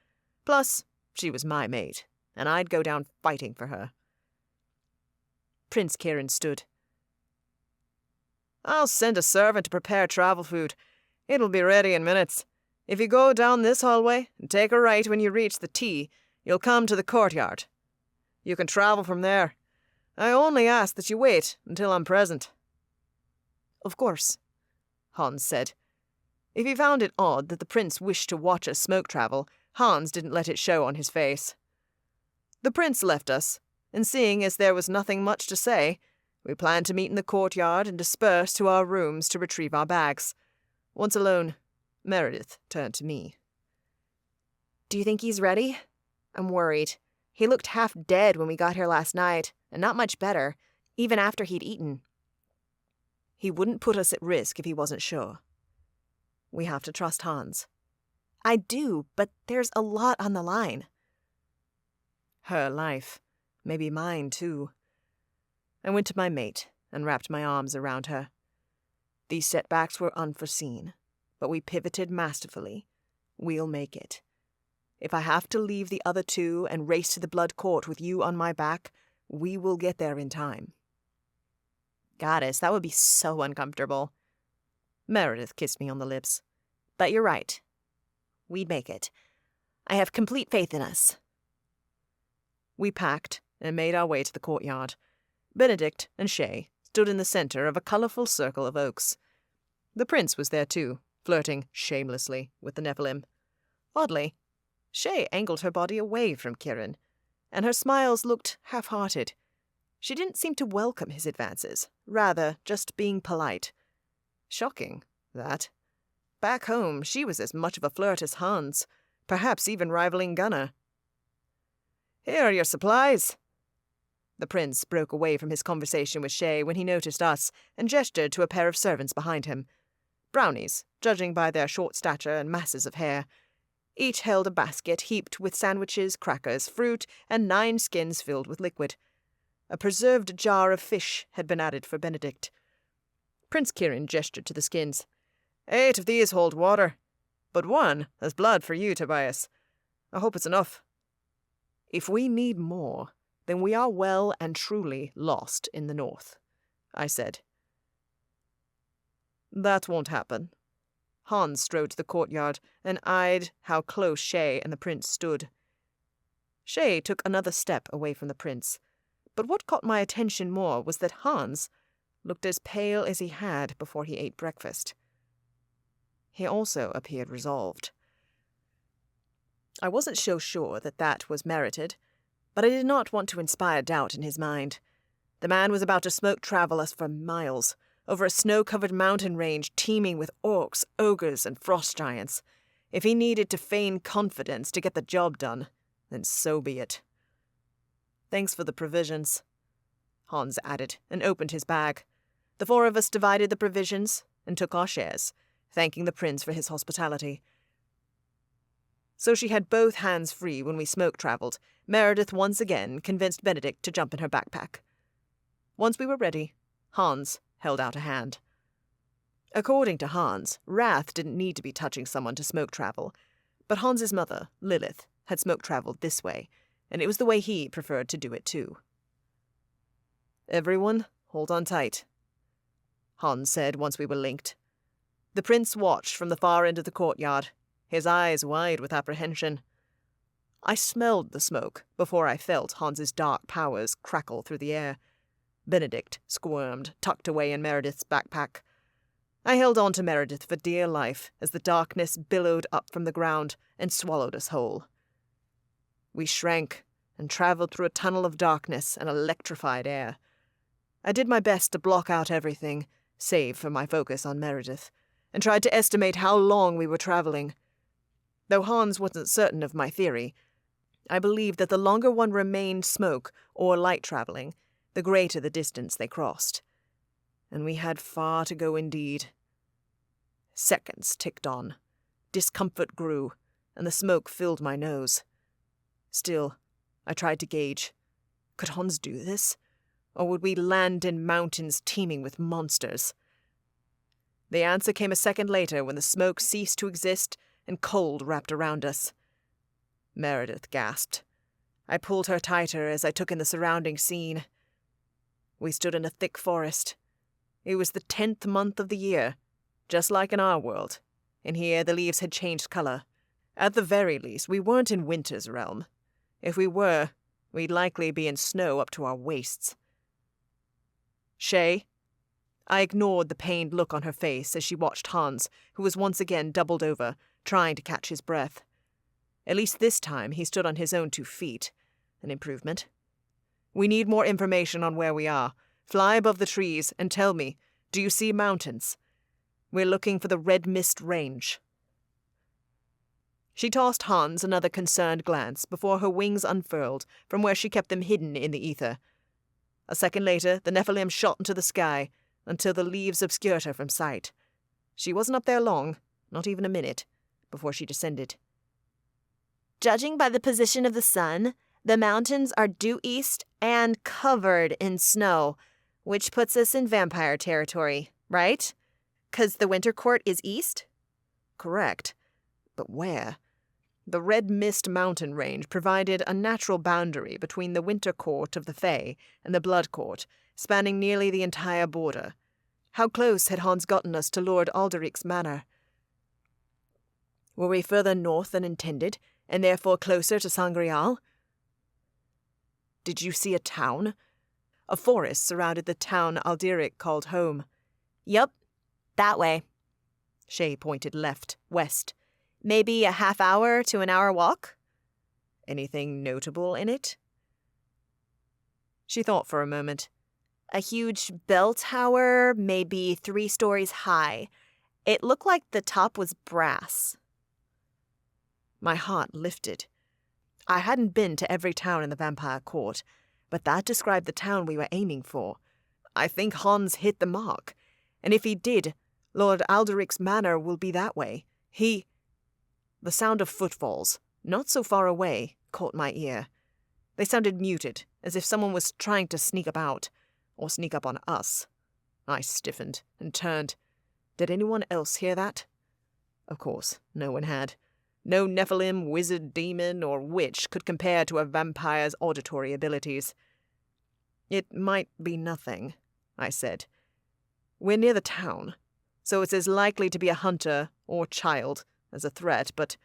Plus, she was my mate, and I'd go down fighting for her. Prince Kieran stood. "I'll send a servant to prepare travel food. It'll be ready in minutes. If you go down this hallway and take a right when you reach the T, you'll come to the courtyard. You can travel from there. I only ask that you wait until I'm present." "Of course," Hans said. If he found it odd that the prince wished to watch us smoke travel, Hans didn't let it show on his face. The prince left us, and seeing as there was nothing much to say, we planned to meet in the courtyard and disperse to our rooms to retrieve our bags. Once alone, Meredith turned to me. Do you think he's ready? I'm worried. He looked half dead when we got here last night, and not much better, even after he'd eaten. He wouldn't put us at risk if he wasn't sure. We have to trust Hans. I do, but there's a lot on the line. Her life, maybe mine too. I went to my mate and wrapped my arms around her. These setbacks were unforeseen, but we pivoted masterfully. We'll make it. If I have to leave the other two and race to the blood court with you on my back, we will get there in time. Goddess, that would be so uncomfortable. Meredith kissed me on the lips. But you're right. We'd make it. I have complete faith in us. We packed and made our way to the courtyard. Benedict and Shay stood in the center of a colorful circle of oaks. The prince was there too, flirting shamelessly with the Nephilim. Oddly, Shay angled her body away from Kirin, and her smiles looked half-hearted. She didn't seem to welcome his advances, rather just being polite. Shocking, that. Back home, she was as much of a flirt as Hans, perhaps even rivaling Gunnar. "Here are your supplies." The prince broke away from his conversation with Shay when he noticed us and gestured to a pair of servants behind him. Brownies, judging by their short stature and masses of hair. Each held a basket heaped with sandwiches, crackers, fruit, and 9 skins filled with liquid. A preserved jar of fish had been added for Benedict. Prince Kirin gestured to the skins. 8 of these hold water, but 1 has blood for you, Tobias. I hope it's enough. If we need more, then we are well and truly lost in the north, I said. That won't happen. Hans strode to the courtyard and eyed how close Shay and the prince stood. Shay took another step away from the prince, but what caught my attention more was that Hans looked as pale as he had before he ate breakfast. He also appeared resolved. I wasn't so sure that was merited, but I did not want to inspire doubt in his mind. The man was about to smoke travel us for miles, over a snow-covered mountain range teeming with orcs, ogres, and frost giants. If he needed to feign confidence to get the job done, then so be it. Thanks for the provisions, Hans added, and opened his bag. The 4 of us divided the provisions and took our shares, thanking the prince for his hospitality. So she had both hands free when we smoke-travelled. Meredith once again convinced Benedict to jump in her backpack. Once we were ready, Hans held out a hand. According to Hans, Wrath didn't need to be touching someone to smoke-travel, but Hans's mother, Lilith, had smoke-travelled this way, and it was the way he preferred to do it too. Everyone, hold on tight, Hans said once we were linked. The prince watched from the far end of the courtyard, his eyes wide with apprehension. I smelled the smoke before I felt Hans's dark powers crackle through the air. Benedict squirmed, tucked away in Meredith's backpack. I held on to Meredith for dear life as the darkness billowed up from the ground and swallowed us whole. We shrank and travelled through a tunnel of darkness and electrified air. I did my best to block out everything, save for my focus on Meredith, and tried to estimate how long we were travelling. Though Hans wasn't certain of my theory, I believed that the longer one remained smoke or light travelling, the greater the distance they crossed. And we had far to go indeed. Seconds ticked on. Discomfort grew, and the smoke filled my nose. Still, I tried to gauge. Could Hans do this? Or would we land in mountains teeming with monsters? The answer came a second later when the smoke ceased to exist and cold wrapped around us. Meredith gasped. I pulled her tighter as I took in the surrounding scene. We stood in a thick forest. It was the 10th month of the year, just like in our world. In here, the leaves had changed color. At the very least, we weren't in winter's realm. If we were, we'd likely be in snow up to our waists. Shay? I ignored the pained look on her face as she watched Hans, who was once again doubled over, trying to catch his breath. At least this time he stood on his own 2 feet. An improvement. We need more information on where we are. Fly above the trees and tell me, do you see mountains? We're looking for the Red Mist Range." She tossed Hans another concerned glance before her wings unfurled from where she kept them hidden in the ether. A second later, the Nephilim shot into the sky until the leaves obscured her from sight. She wasn't up there long, not even a minute, before she descended. Judging by the position of the sun, the mountains are due east and covered in snow, which puts us in vampire territory, right? 'Cause the Winter Court is east? Correct. But where? The Red Mist mountain range provided a natural boundary between the Winter Court of the Fae and the Blood Court, spanning nearly the entire border. How close had Hans gotten us to Lord Alderic's manor? Were we further north than intended, and therefore closer to Sangreal? Did you see a town? A forest surrounded the town Alderic called home. Yup, that way. Shay pointed left, west. Maybe a half-hour to an hour walk? Anything notable in it? She thought for a moment. A huge bell tower, maybe 3 stories high. It looked like the top was brass. My heart lifted. I hadn't been to every town in the Vampire Court, but that described the town we were aiming for. I think Hans hit the mark, and if he did, Lord Alderic's manor will be that way. The sound of footfalls, not so far away, caught my ear. They sounded muted, as if someone was trying to sneak about, or sneak up on us. I stiffened and turned. Did anyone else hear that? Of course, no one had. No Nephilim, wizard, demon, or witch could compare to a vampire's auditory abilities. "It might be nothing," I said. "We're near the town, so it's as likely to be a hunter or child as a threat, but—"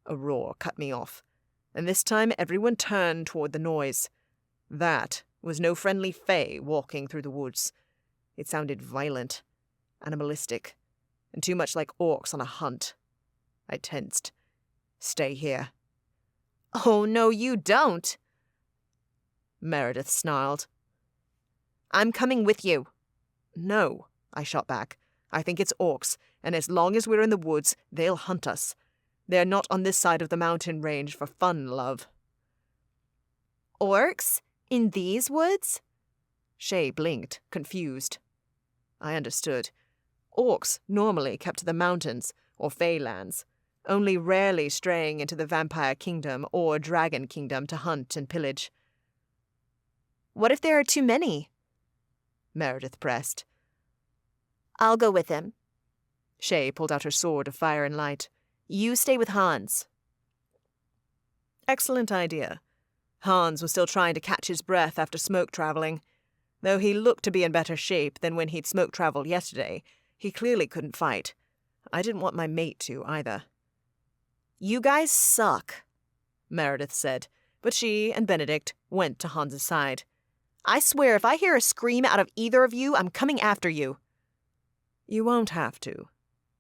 A roar cut me off, and this time everyone turned toward the noise. That was no friendly fae walking through the woods. It sounded violent, animalistic, and too much like orcs on a hunt. I tensed. "Stay here." "Oh, no, you don't," Meredith snarled. "I'm coming with you." "No," I shot back. "I think it's orcs, and as long as we're in the woods, they'll hunt us. They're not on this side of the mountain range for fun, love." "Orcs? In these woods?" Shay blinked, confused. I understood. Orcs normally kept to the mountains, or Feylands, only rarely straying into the Vampire Kingdom or Dragon Kingdom to hunt and pillage. "What if there are too many?" Meredith pressed. "I'll go with him." Shay pulled out her sword of fire and light. "You stay with Hans." Excellent idea. Hans was still trying to catch his breath after smoke traveling. Though he looked to be in better shape than when he'd smoke traveled yesterday, he clearly couldn't fight. I didn't want my mate to, either. "You guys suck," Meredith said, but she and Benedict went to Hans's side. "I swear if I hear a scream out of either of you, I'm coming after you." "You won't have to."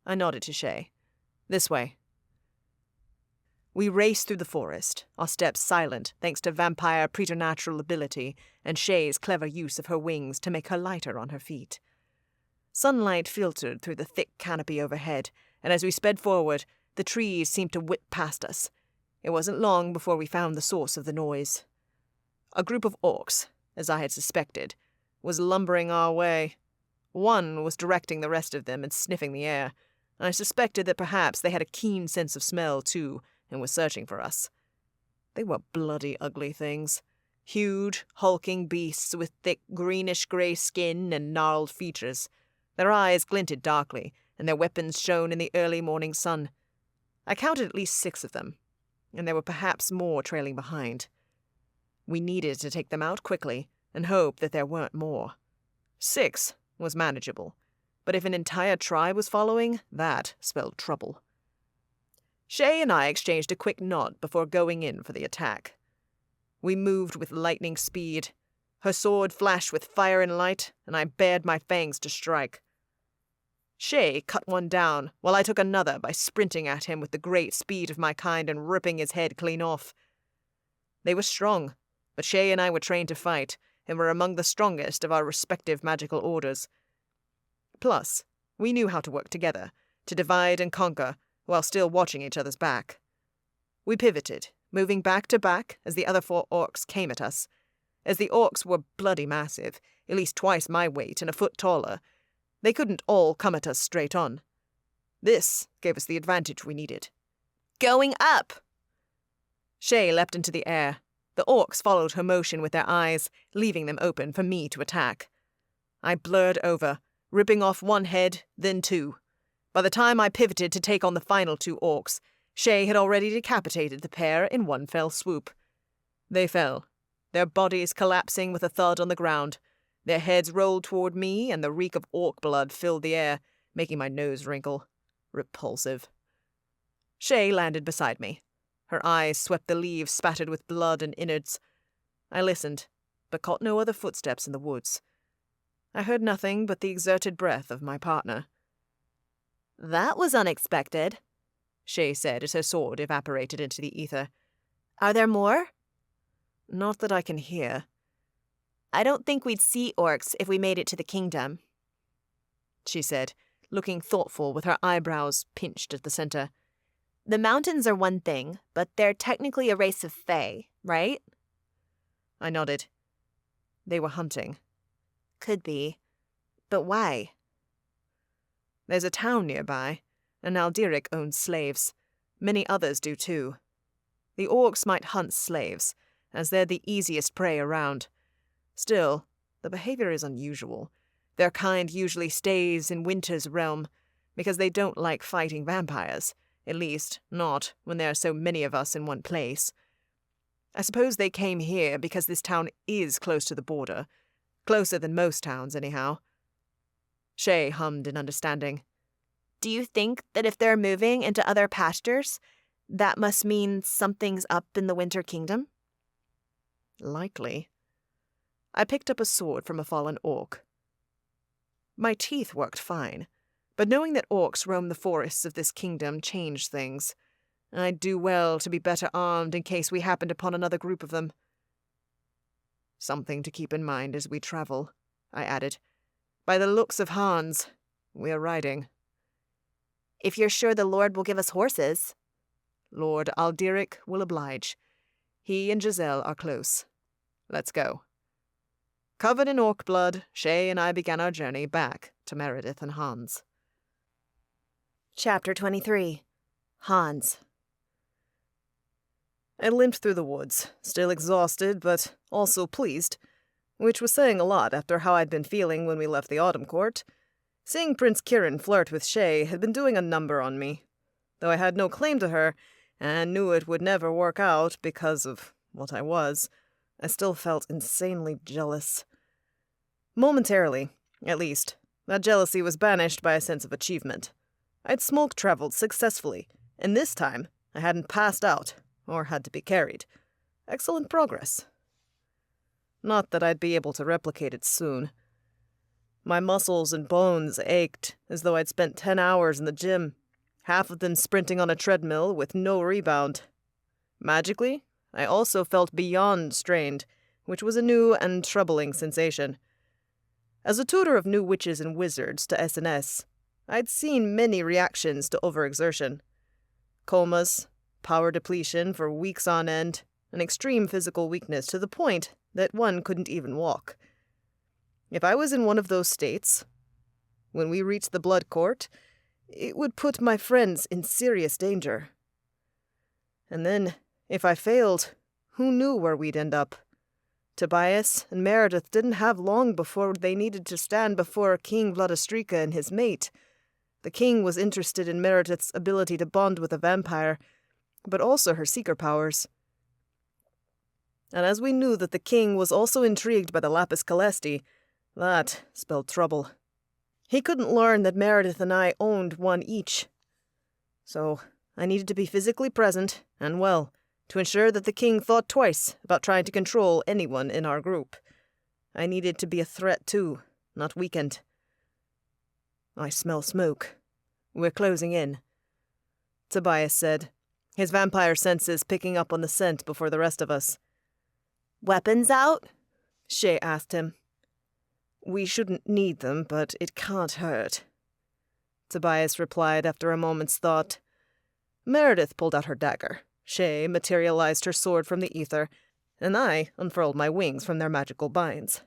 I nodded to Shay. "This way." We raced through the forest, our steps silent thanks to vampire preternatural ability and Shay's clever use of her wings to make her lighter on her feet. Sunlight filtered through the thick canopy overhead, and as we sped forward, the trees seemed to whip past us. It wasn't long before we found the source of the noise. A group of orcs, as I had suspected, was lumbering our way. One was directing the rest of them and sniffing the air. I suspected that perhaps they had a keen sense of smell, too, and were searching for us. They were bloody ugly things. Huge, hulking beasts with thick greenish-grey skin and gnarled features. Their eyes glinted darkly, and their weapons shone in the early morning sun. I counted at least 6 of them, and there were perhaps more trailing behind. We needed to take them out quickly and hope that there weren't more. 6 was manageable, but if an entire tribe was following, that spelled trouble. Shay and I exchanged a quick nod before going in for the attack. We moved with lightning speed. Her sword flashed with fire and light, and I bared my fangs to strike. Shay cut one down, while I took another by sprinting at him with the great speed of my kind and ripping his head clean off. They were strong, but Shay and I were trained to fight, and were among the strongest of our respective magical orders. Plus, we knew how to work together, to divide and conquer, while still watching each other's back. We pivoted, moving back to back as the other 4 orcs came at us. As the orcs were bloody massive, at least twice my weight and a foot taller, they couldn't all come at us straight on. This gave us the advantage we needed. Going up! Shay leapt into the air. The orcs followed her motion with their eyes, leaving them open for me to attack. I blurred over, ripping off 1 head, then 2. By the time I pivoted to take on the final 2 orcs, Shay had already decapitated the pair in 1 fell swoop. They fell, their bodies collapsing with a thud on the ground. Their heads rolled toward me, and the reek of orc blood filled the air, making my nose wrinkle. Repulsive. Shay landed beside me. Her eyes swept the leaves spattered with blood and innards. I listened, but caught no other footsteps in the woods. I heard nothing but the exerted breath of my partner. That was unexpected, Shay said as her sword evaporated into the ether. Are there more? Not that I can hear. I don't think we'd see orcs if we made it to the kingdom, she said, looking thoughtful with her eyebrows pinched at the center. The mountains are one thing, but they're technically a race of fae, right? I nodded. They were hunting. Could be. But why? There's a town nearby, and Alderic owns slaves. Many others do too. The orcs might hunt slaves, as they're the easiest prey around. Still, the behavior is unusual. Their kind usually stays in Winter's realm, because they don't like fighting vampires. At least, not when there are so many of us in one place. I suppose they came here because this town is close to the border. Closer than most towns, anyhow. Shay hummed in understanding. Do you think that if they're moving into other pastures, that must mean something's up in the Winter Kingdom? Likely. I picked up a sword from a fallen orc. My teeth worked fine, but knowing that orcs roam the forests of this kingdom changed things. I'd do well to be better armed in case we happened upon another group of them. Something to keep in mind as we travel, I added. By the looks of Hans, we're riding. If you're sure the Lord will give us horses. Lord Alderic will oblige. He and Giselle are close. Let's go. Covered in orc blood, Shay and I began our journey back to Meredith and Hans. Chapter 23. Hans. I limped through the woods, still exhausted but also pleased, which was saying a lot after how I'd been feeling when we left the Autumn Court. Seeing Prince Kieran flirt with Shay had been doing a number on me. Though I had no claim to her, and knew it would never work out because of what I was, I still felt insanely jealous. Momentarily, at least, that jealousy was banished by a sense of achievement. I'd smoke-traveled successfully, and this time I hadn't passed out or had to be carried. Excellent progress. Not that I'd be able to replicate it soon. My muscles and bones ached as though I'd spent 10 hours in the gym, half of them sprinting on a treadmill with no rebound. Magically, I also felt beyond strained, which was a new and troubling sensation. As a tutor of new witches and wizards to SNS, I'd seen many reactions to overexertion. Comas, power depletion for weeks on end, and extreme physical weakness to the point that one couldn't even walk. If I was in one of those states, when we reached the Blood Court, it would put my friends in serious danger. And then, if I failed, who knew where we'd end up? Tobias and Meredith didn't have long before they needed to stand before King Vladistrika and his mate. The king was interested in Meredith's ability to bond with a vampire, but also her seeker powers. And as we knew that the king was also intrigued by the Lapis Calesti, that spelled trouble. He couldn't learn that Meredith and I owned one each. So I needed to be physically present and well, to ensure that the king thought twice about trying to control anyone in our group. I needed to be a threat too, not weakened. I smell smoke. We're closing in, Tobias said, his vampire senses picking up on the scent before the rest of us. Weapons out? Shay asked him. We shouldn't need them, but it can't hurt, Tobias replied after a moment's thought. Meredith pulled out her dagger. Shay materialized her sword from the ether, and I unfurled my wings from their magical binds.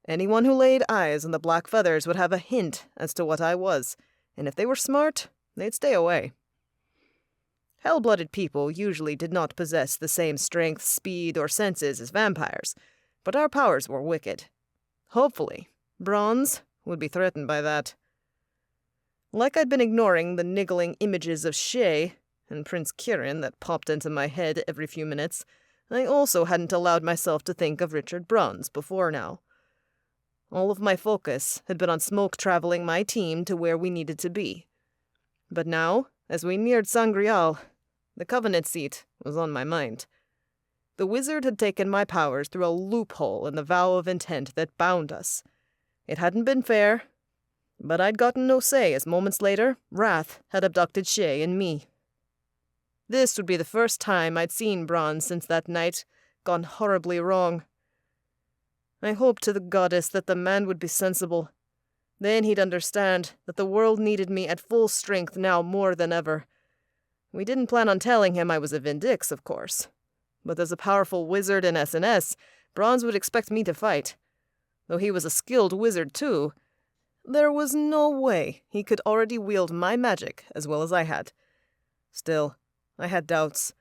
Anyone who laid eyes on the black feathers would have a hint as to what I was, and if they were smart, they'd stay away. Hell-blooded people usually did not possess the same strength, speed, or senses as vampires, but our powers were wicked. Hopefully, Bronze would be threatened by that. Like I'd been ignoring the niggling images of Shay and Prince Kieran that popped into my head every few minutes, I also hadn't allowed myself to think of Richard Bronze before now. All of my focus had been on smoke traveling my team to where we needed to be. But now, as we neared Sangreal, the Covenant seat was on my mind. The wizard had taken my powers through a loophole in the vow of intent that bound us. It hadn't been fair, but I'd gotten no say as moments later, Wrath had abducted Shay and me. This would be the first time I'd seen Bronze since that night gone horribly wrong. I hoped to the goddess that the man would be sensible. Then he'd understand that the world needed me at full strength now more than ever. We didn't plan on telling him I was a Vindix, of course. But as a powerful wizard in SNS, Bronze would expect me to fight. Though he was a skilled wizard too, there was no way he could already wield my magic as well as I had. Still, I had doubts.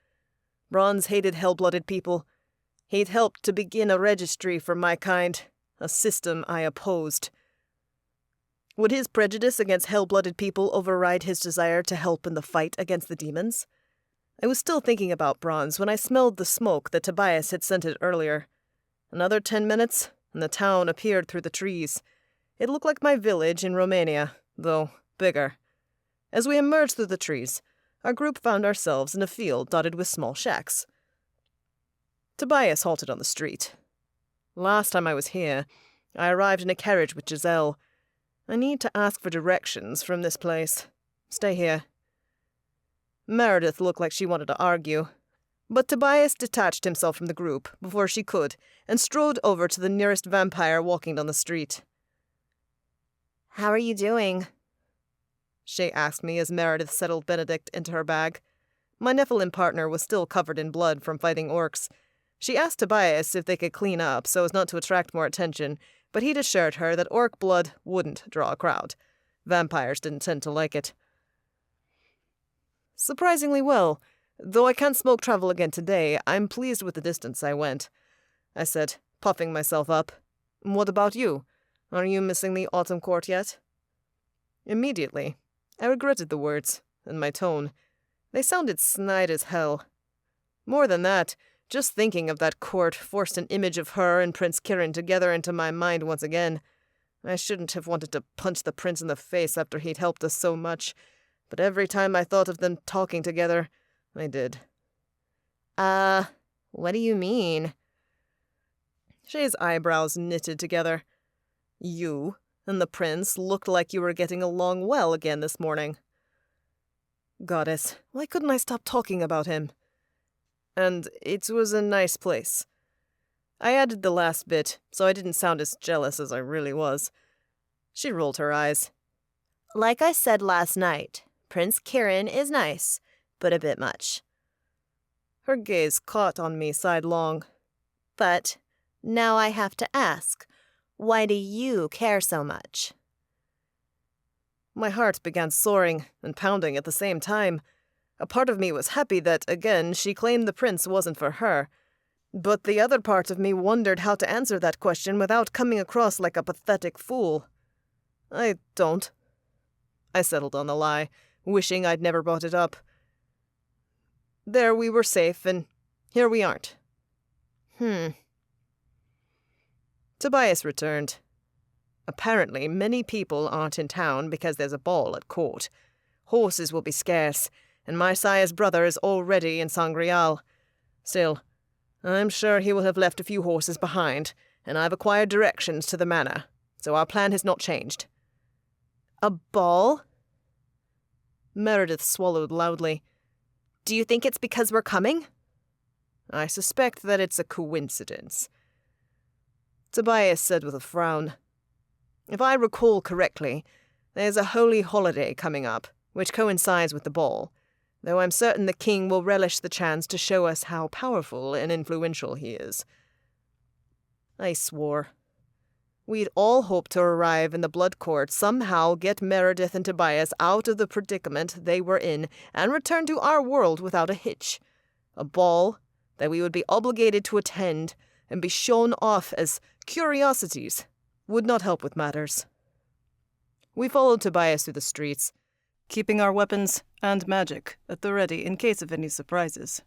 Bronze hated hell-blooded people. He'd helped to begin a registry for my kind, a system I opposed. Would his prejudice against hell-blooded people override his desire to help in the fight against the demons? I was still thinking about Bronze when I smelled the smoke that Tobias had scented earlier. Another 10 minutes, and the town appeared through the trees. It looked like my village in Romania, though bigger. As we emerged through the trees, our group found ourselves in a field dotted with small shacks. Tobias halted on the street. Last time I was here, I arrived in a carriage with Giselle. I need to ask for directions from this place. Stay here. Meredith looked like she wanted to argue, but Tobias detached himself from the group before she could and strode over to the nearest vampire walking down the street. How are you doing? Shay asked me as Meredith settled Benedict into her bag. My Nephilim partner was still covered in blood from fighting orcs. She asked Tobias if they could clean up so as not to attract more attention, but he'd assured her that orc blood wouldn't draw a crowd. Vampires didn't tend to like it. Surprisingly well. Though I can't smoke travel again today, I'm pleased with the distance I went, I said, puffing myself up. What about you? Are you missing the autumn court yet? Immediately, I regretted the words and my tone. They sounded snide as hell. More than that, just thinking of that court forced an image of her and Prince Kieran together into my mind once again. I shouldn't have wanted to punch the prince in the face after he'd helped us so much, but every time I thought of them talking together, I did. What do you mean? Shay's eyebrows knitted together. You and the prince looked like you were getting along well again this morning. Goddess, why couldn't I stop talking about him? And it was a nice place. I added the last bit, so I didn't sound as jealous as I really was. She rolled her eyes. Like I said last night, Prince Kieran is nice, but a bit much. Her gaze caught on me sidelong. But now I have to ask, why do you care so much? My heart began soaring and pounding at the same time. A part of me was happy that, again, she claimed the prince wasn't for her. But the other part of me wondered how to answer that question without coming across like a pathetic fool. I don't. I settled on the lie, wishing I'd never brought it up. There we were safe, and here we aren't. Tobias returned. Apparently, many people aren't in town because there's a ball at court. Horses will be scarce, and my sire's brother is already in Sangreal. Still, I'm sure he will have left a few horses behind, and I've acquired directions to the manor, so our plan has not changed. A ball? Meredith swallowed loudly. Do you think it's because we're coming? I suspect that it's a coincidence. Tobias said with a frown. If I recall correctly, there's a holy holiday coming up, which coincides with the ball, though I'm certain the king will relish the chance to show us how powerful and influential he is. I swore. We'd all hoped to arrive in the Blood Court, somehow get Meredith and Tobias out of the predicament they were in, and return to our world without a hitch. A ball that we would be obligated to attend and be shown off as curiosities would not help with matters. We followed Tobias through the streets, keeping our weapons and magic at the ready in case of any surprises.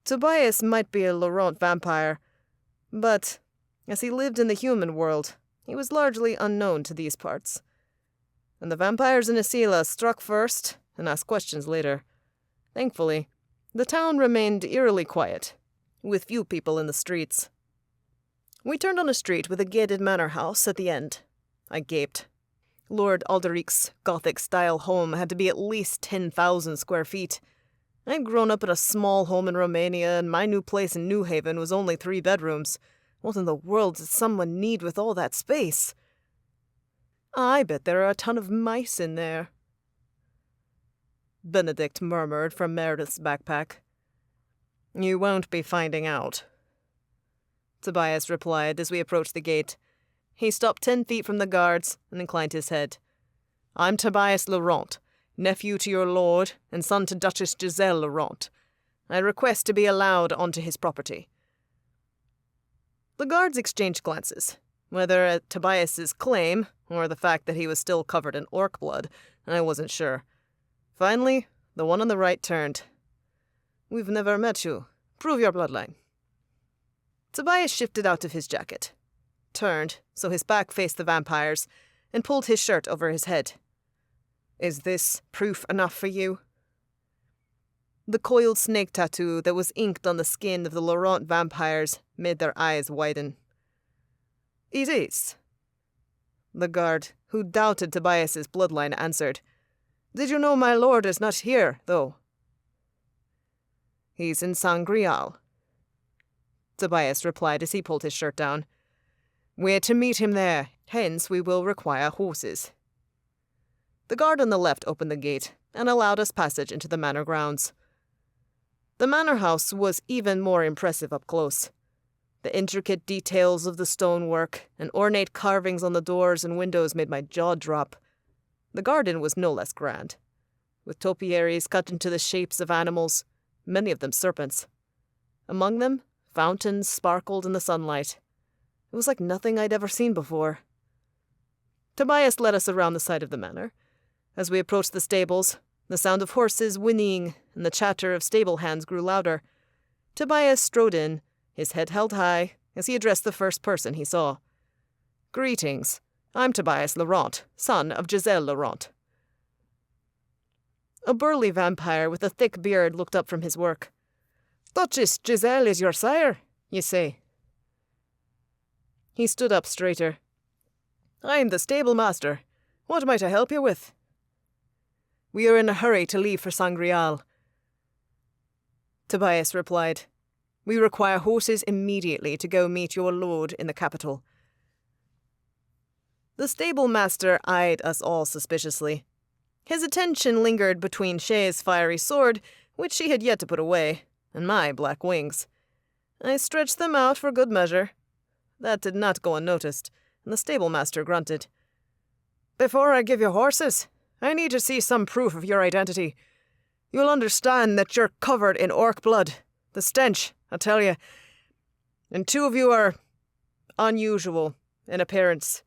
Tobias might be a Laurent vampire, but as he lived in the human world, he was largely unknown to these parts. And the vampires in Asila struck first and asked questions later. Thankfully, the town remained eerily quiet, with few people in the streets. We turned on a street with a gated manor house at the end. I gaped. Lord Alderic's Gothic-style home had to be at least 10,000 square feet. I'd grown up in a small home in Romania, and my new place in New Haven was only 3 bedrooms. What in the world did someone need with all that space? I bet there are a ton of mice in there, Benedict murmured from Meredith's backpack. You won't be finding out, Tobias replied as we approached the gate. He stopped 10 feet from the guards and inclined his head. I'm Tobias Laurent, nephew to your lord and son to Duchess Giselle Laurent. I request to be allowed onto his property. The guards exchanged glances, whether at Tobias's claim or the fact that he was still covered in orc blood. I wasn't sure. Finally, the one on the right turned. We've never met you. Prove your bloodline. Tobias shifted out of his jacket, turned so his back faced the vampires, and pulled his shirt over his head. Is this proof enough for you? The coiled snake tattoo that was inked on the skin of the Laurent vampires made their eyes widen. It is. The guard, who doubted Tobias's bloodline, answered. Did you know my lord is not here, though? He's in Sangreal, Tobias replied as he pulled his shirt down. We're to meet him there, hence we will require horses. The guard on the left opened the gate and allowed us passage into the manor grounds. The manor house was even more impressive up close. The intricate details of the stonework and ornate carvings on the doors and windows made my jaw drop. The garden was no less grand, with topiaries cut into the shapes of animals, many of them serpents. Among them, fountains sparkled in the sunlight. It was like nothing I'd ever seen before. Tobias led us around the side of the manor. As we approached the stables, the sound of horses whinnying and the chatter of stable hands grew louder. Tobias strode in, his head held high, as he addressed the first person he saw. Greetings. I'm Tobias Laurent, son of Giselle Laurent. A burly vampire with a thick beard looked up from his work. Duchess Giselle is your sire, you say? He stood up straighter. I'm the stable master. What might I help you with? We are in a hurry to leave for Sangreal, Tobias replied. We require horses immediately to go meet your lord in the capital. The stable master eyed us all suspiciously. His attention lingered between Shay's fiery sword, which she had yet to put away, and my black wings. I stretched them out for good measure. That did not go unnoticed, and the stable master grunted. Before I give you horses, I need to see some proof of your identity. You'll understand that you're covered in orc blood. The stench, I tell you. And 2 of you are unusual in appearance.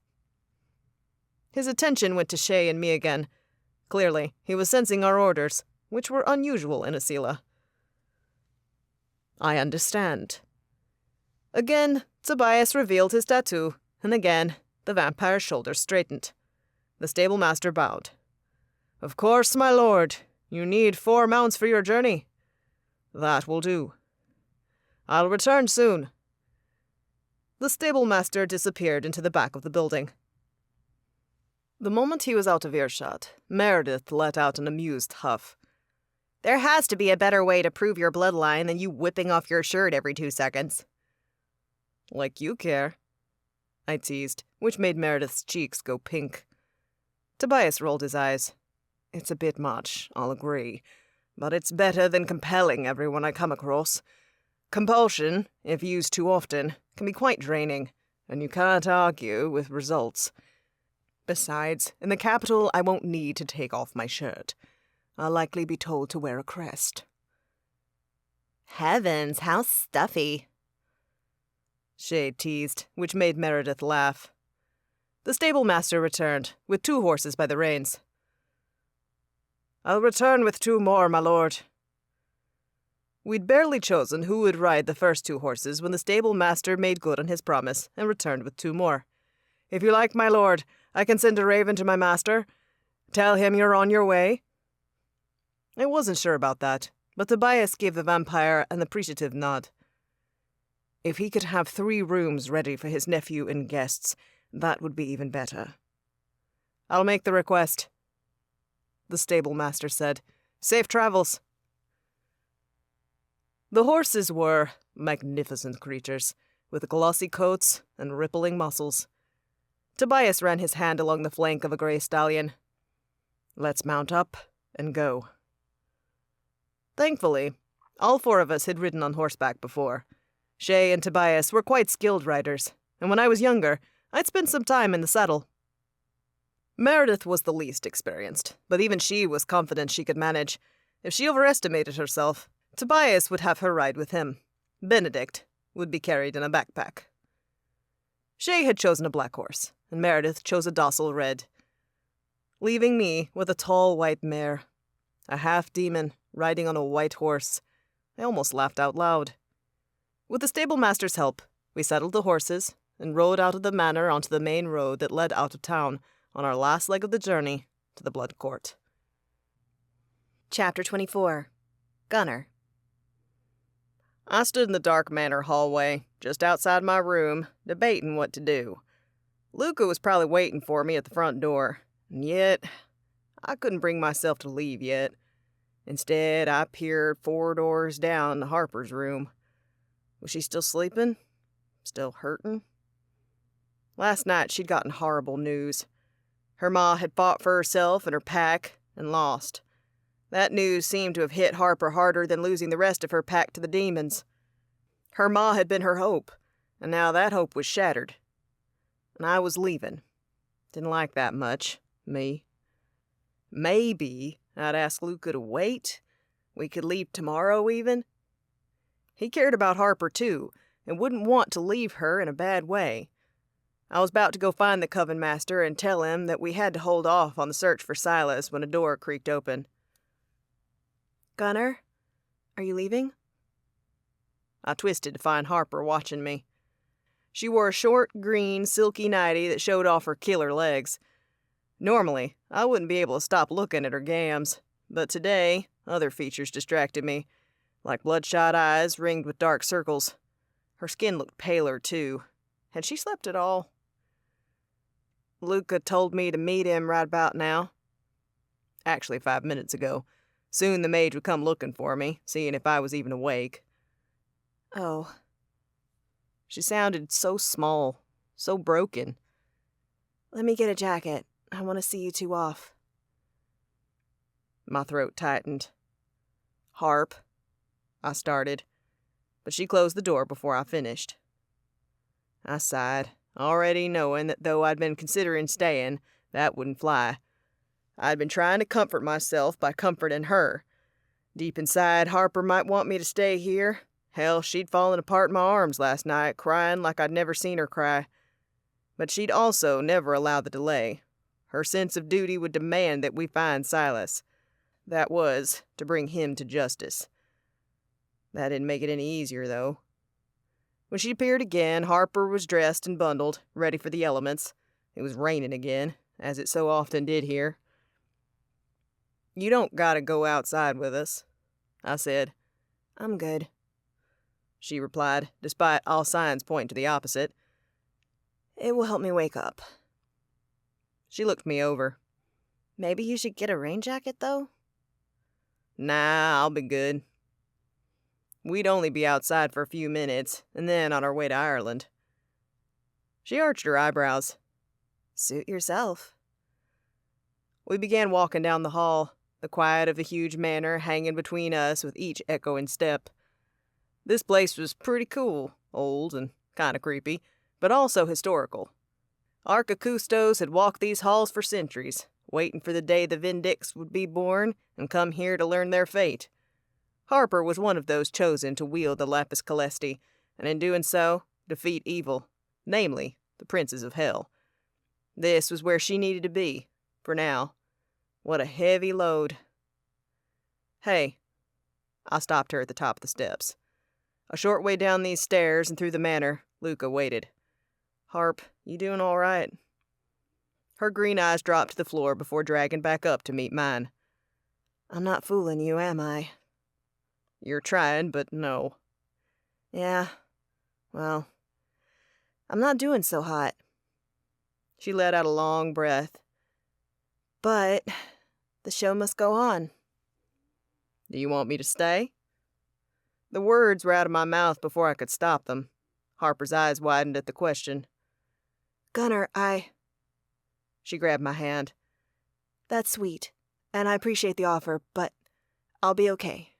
His attention went to Shay and me again. Clearly, he was sensing our orders, which were unusual in Asila. I understand. Again, Tobias revealed his tattoo, and again, the vampire's shoulders straightened. The stable master bowed. Of course, my lord. You need 4 mounts for your journey. That will do. I'll return soon. The stable master disappeared into the back of the building. The moment he was out of earshot, Meredith let out an amused huff. There has to be a better way to prove your bloodline than you whipping off your shirt every 2 seconds. Like you care, I teased, which made Meredith's cheeks go pink. Tobias rolled his eyes. It's a bit much, I'll agree, but it's better than compelling everyone I come across. Compulsion, if used too often, can be quite draining, and you can't argue with results. Besides, in the capital I won't need to take off my shirt. I'll likely be told to wear a crest. Heavens, how stuffy. Shay teased, which made Meredith laugh. The stable master returned, with 2 horses by the reins. I'll return with 2 more, my lord. We'd barely chosen who would ride the first 2 horses when the stable master made good on his promise and returned with 2 more. If you like, my lord, I can send a raven to my master. Tell him you're on your way. I wasn't sure about that, but Tobias gave the vampire an appreciative nod. If he could have 3 rooms ready for his nephew and guests, that would be even better. I'll make the request, the stable master said. Safe travels. The horses were magnificent creatures, with glossy coats and rippling muscles. Tobias ran his hand along the flank of a grey stallion. Let's mount up and go. Thankfully, all 4 of us had ridden on horseback before. Shay and Tobias were quite skilled riders, and when I was younger, I'd spent some time in the saddle. Meredith was the least experienced, but even she was confident she could manage. If she overestimated herself, Tobias would have her ride with him. Benedict would be carried in a backpack. Shay had chosen a black horse, and Meredith chose a docile red, leaving me with a tall white mare, a half-demon riding on a white horse. I almost laughed out loud. With the stable master's help, we saddled the horses and rode out of the manor onto the main road that led out of town on our last leg of the journey to the Blood Court. Chapter 24. Gunner. I stood in the dark manor hallway, just outside my room, debating what to do. Luca was probably waiting for me at the front door, and yet I couldn't bring myself to leave yet. Instead, I peered 4 doors down to Harper's room. Was she still sleeping? Still hurting? Last night she'd gotten horrible news. Her ma had fought for herself and her pack and lost. That news seemed to have hit Harper harder than losing the rest of her pack to the demons. Her ma had been her hope, and now that hope was shattered. And I was leaving. Didn't like that much, me. Maybe I'd ask Luca to wait. We could leave tomorrow even. He cared about Harper too, and wouldn't want to leave her in a bad way. I was about to go find the Coven master and tell him that we had to hold off on the search for Silas when a door creaked open. Gunner, are you leaving? I twisted to find Harper watching me. She wore a short, green, silky nightie that showed off her killer legs. Normally, I wouldn't be able to stop looking at her gams, but today, other features distracted me, like bloodshot eyes ringed with dark circles. Her skin looked paler, too. Had she slept at all? Luca told me to meet him right about now. Actually, 5 minutes ago. Soon the mage would come looking for me, seeing if I was even awake. Oh. She sounded so small, so broken. Let me get a jacket. I want to see you 2 off. My throat tightened. Harp, I started, but she closed the door before I finished. I sighed, already knowing that though I'd been considering staying, that wouldn't fly. I'd been trying to comfort myself by comforting her. Deep inside, Harper might want me to stay here. Hell, she'd fallen apart in my arms last night, crying like I'd never seen her cry. But she'd also never allow the delay. Her sense of duty would demand that we find Silas. That was, to bring him to justice. That didn't make it any easier, though. When she appeared again, Harper was dressed and bundled, ready for the elements. It was raining again, as it so often did here. You don't gotta go outside with us, I said. I'm good, she replied, despite all signs pointing to the opposite. It will help me wake up. She looked me over. Maybe you should get a rain jacket, though? Nah, I'll be good. We'd only be outside for a few minutes, and then on our way to Ireland. She arched her eyebrows. Suit yourself. We began walking down the hall, the quiet of the huge manor hanging between us with each echoing step. This place was pretty cool, old and kind of creepy, but also historical. Archicustos had walked these halls for centuries, waiting for the day the Vindix would be born and come here to learn their fate. Harper was one of those chosen to wield the lapis calesti, and in doing so, defeat evil, namely, the princes of hell. This was where she needed to be, for now. What a heavy load. Hey, I stopped her at the top of the steps. A short way down these stairs and through the manor, Luca waited. Harp, you doing all right? Her green eyes dropped to the floor before dragging back up to meet mine. I'm not fooling you, am I? You're trying, but no. Yeah, well, I'm not doing so hot. She let out a long breath. But the show must go on. Do you want me to stay? The words were out of my mouth before I could stop them. Harper's eyes widened at the question. Gunnar, She grabbed my hand. That's sweet, and I appreciate the offer, but I'll be okay.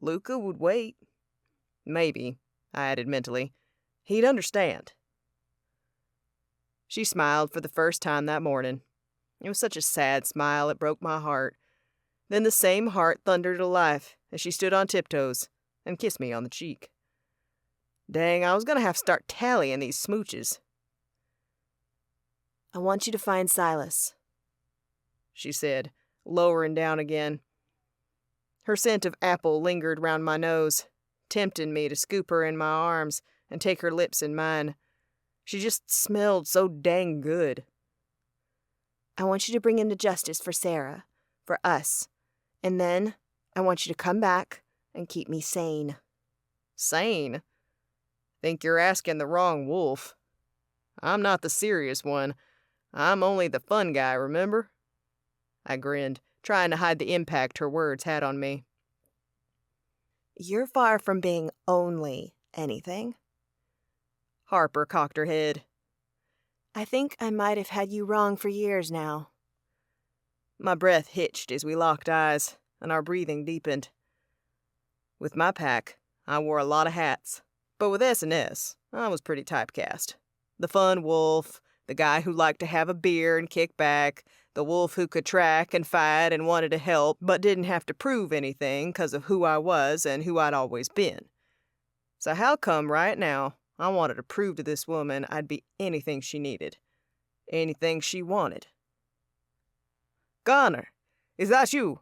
Luca would wait. Maybe, I added mentally. He'd understand. She smiled for the first time that morning. It was such a sad smile it broke my heart. Then the same heart thundered to life as she stood on tiptoes and kissed me on the cheek. Dang, I was going to have to start tallying these smooches. I want you to find Silas, she said, lowering down again. Her scent of apple lingered round my nose, tempting me to scoop her in my arms and take her lips in mine. She just smelled so dang good. I want you to bring him to justice for Sarah, for us, and then I want you to come back and keep me sane. Sane? Think you're asking the wrong wolf. I'm not the serious one. I'm only the fun guy, remember? I grinned, trying to hide the impact her words had on me. You're far from being only anything. Harper cocked her head. I think I might have had you wrong for years now. My breath hitched as we locked eyes, and our breathing deepened. With my pack, I wore a lot of hats, but with S&S, I was pretty typecast. The fun wolf, the guy who liked to have a beer and kick back, the wolf who could track and fight and wanted to help but didn't have to prove anything 'cause of who I was and who I'd always been. So how come right now I wanted to prove to this woman I'd be anything she needed, anything she wanted? Gunnar, is that you?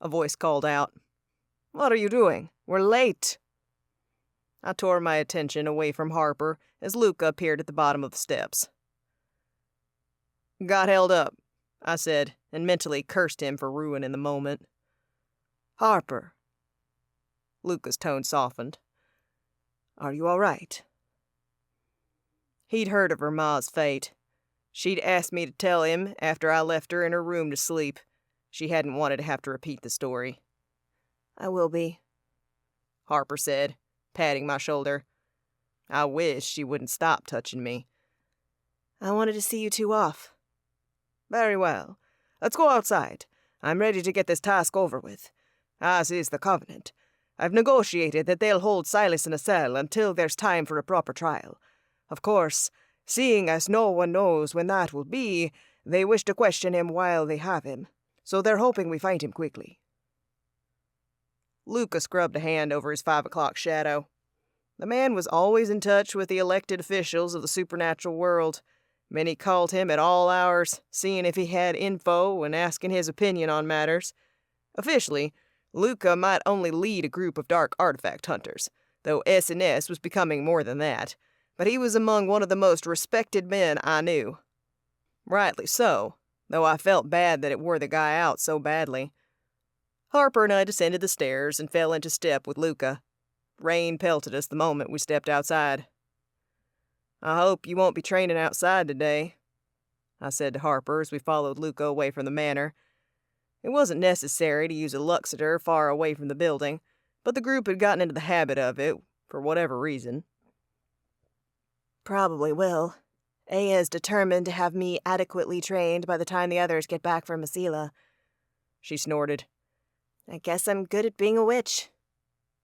A voice called out. What are you doing? We're late. I tore my attention away from Harper as Luca appeared at the bottom of the steps. Got held up, I said, and mentally cursed him for ruining the moment. Harper. Luca's tone softened. Are you all right? He'd heard of her ma's fate. She'd asked me to tell him after I left her in her room to sleep. She hadn't wanted to have to repeat the story. I will be, Harper said, patting my shoulder. I wish she wouldn't stop touching me. I wanted to see you two off. Very well. Let's go outside. I'm ready to get this task over with. As is the Covenant. I've negotiated that they'll hold Silas in a cell until there's time for a proper trial. Of course, seeing as no one knows when that will be, they wish to question him while they have him, so they're hoping we find him quickly. Luca scrubbed a hand over his 5 o'clock shadow. The man was always in touch with the elected officials of the supernatural world. Many called him at all hours, seeing if he had info and asking his opinion on matters. Officially, Luca might only lead a group of dark artifact hunters, though S&S was becoming more than that, but he was among one of the most respected men I knew. Rightly so, though I felt bad that it wore the guy out so badly. Harper and I descended the stairs and fell into step with Luca. Rain pelted us the moment we stepped outside. I hope you won't be training outside today, I said to Harper as we followed Luca away from the manor. It wasn't necessary to use a luxator far away from the building, but the group had gotten into the habit of it, for whatever reason. Probably will. Aya is determined to have me adequately trained by the time the others get back from Masila. She snorted. I guess I'm good at being a witch.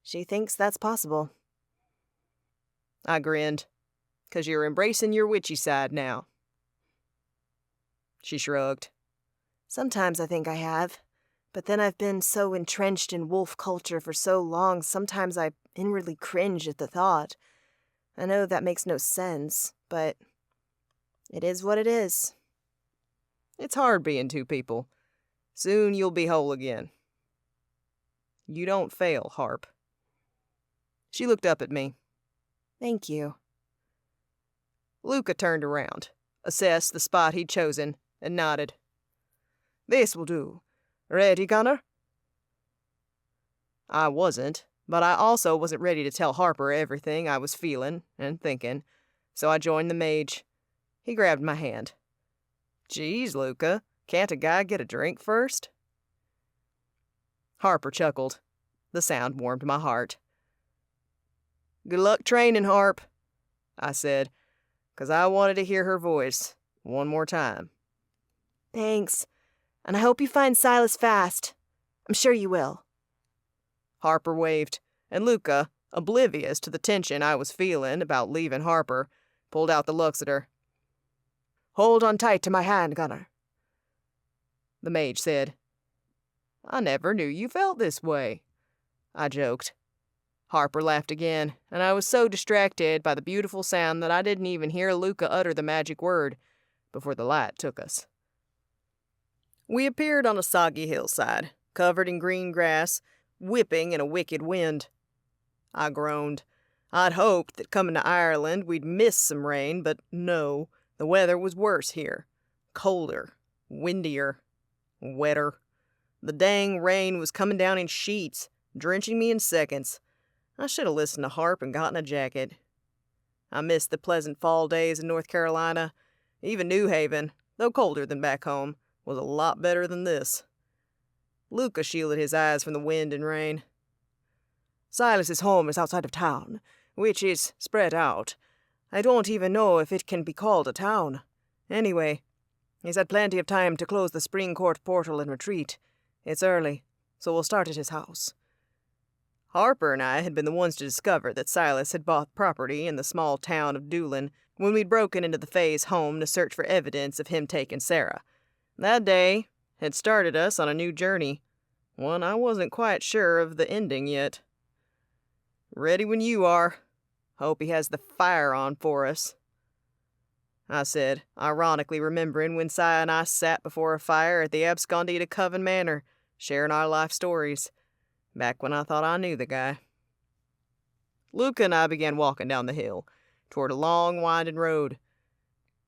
She thinks that's possible. I grinned. 'Cause you're embracing your witchy side now. She shrugged. Sometimes I think I have. But then I've been so entrenched in wolf culture for so long, sometimes I inwardly cringe at the thought. I know that makes no sense, but it is what it is. It's hard being two people. Soon you'll be whole again. You don't fail, Harp. She looked up at me. Thank you. Luca turned around, assessed the spot he'd chosen, and nodded. This will do. Ready, Gunner? I wasn't, but I also wasn't ready to tell Harper everything I was feeling and thinking, so I joined the mage. He grabbed my hand. Geez, Luca, can't a guy get a drink first? Harper chuckled. The sound warmed my heart. Good luck training, Harp, I said, 'cause I wanted to hear her voice one more time. Thanks. And I hope you find Silas fast. I'm sure you will. Harper waved, and Luca, oblivious to the tension I was feeling about leaving Harper, pulled out the Luxeter. Hold on tight to my hand, Gunner, the mage said. I never knew you felt this way, I joked. Harper laughed again, and I was so distracted by the beautiful sound that I didn't even hear Luca utter the magic word before the light took us. We appeared on a soggy hillside, covered in green grass, whipping in a wicked wind. I groaned. I'd hoped that coming to Ireland we'd miss some rain, but no, the weather was worse here. Colder, windier, wetter. The dang rain was coming down in sheets, drenching me in seconds. I should have listened to Harp and gotten a jacket. I missed the pleasant fall days in North Carolina. Even New Haven, though colder than back home, was a lot better than this. Luca shielded his eyes from the wind and rain. Silas's home is outside of town, which is spread out. I don't even know if it can be called a town. Anyway, he's had plenty of time to close the spring court portal and retreat. It's early, so we'll start at his house. Harper and I had been the ones to discover that Silas had bought property in the small town of Doolin when we'd broken into the Fays' home to search for evidence of him taking Sarah. That day had started us on a new journey, one I wasn't quite sure of the ending yet. Ready when you are. Hope he has the fire on for us, I said, ironically remembering when Si and I sat before a fire at the absconded Coven Manor, sharing our life stories, back when I thought I knew the guy. Luca and I began walking down the hill, toward a long, winding road.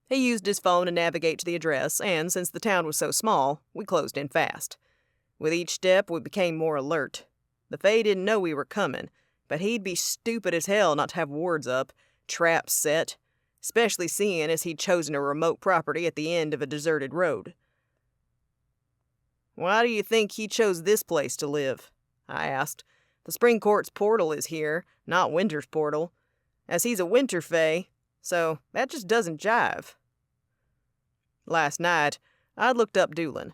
He used his phone to navigate to the address, and since the town was so small, we closed in fast. With each step, we became more alert. The Fae didn't know we were coming, but he'd be stupid as hell not to have wards up, traps set, especially seeing as he'd chosen a remote property at the end of a deserted road. Why do you think he chose this place to live? I asked. The Spring Court's portal is here, not Winter's portal. As he's a Winter Fae, so that just doesn't jive. Last night, I looked up Doolin.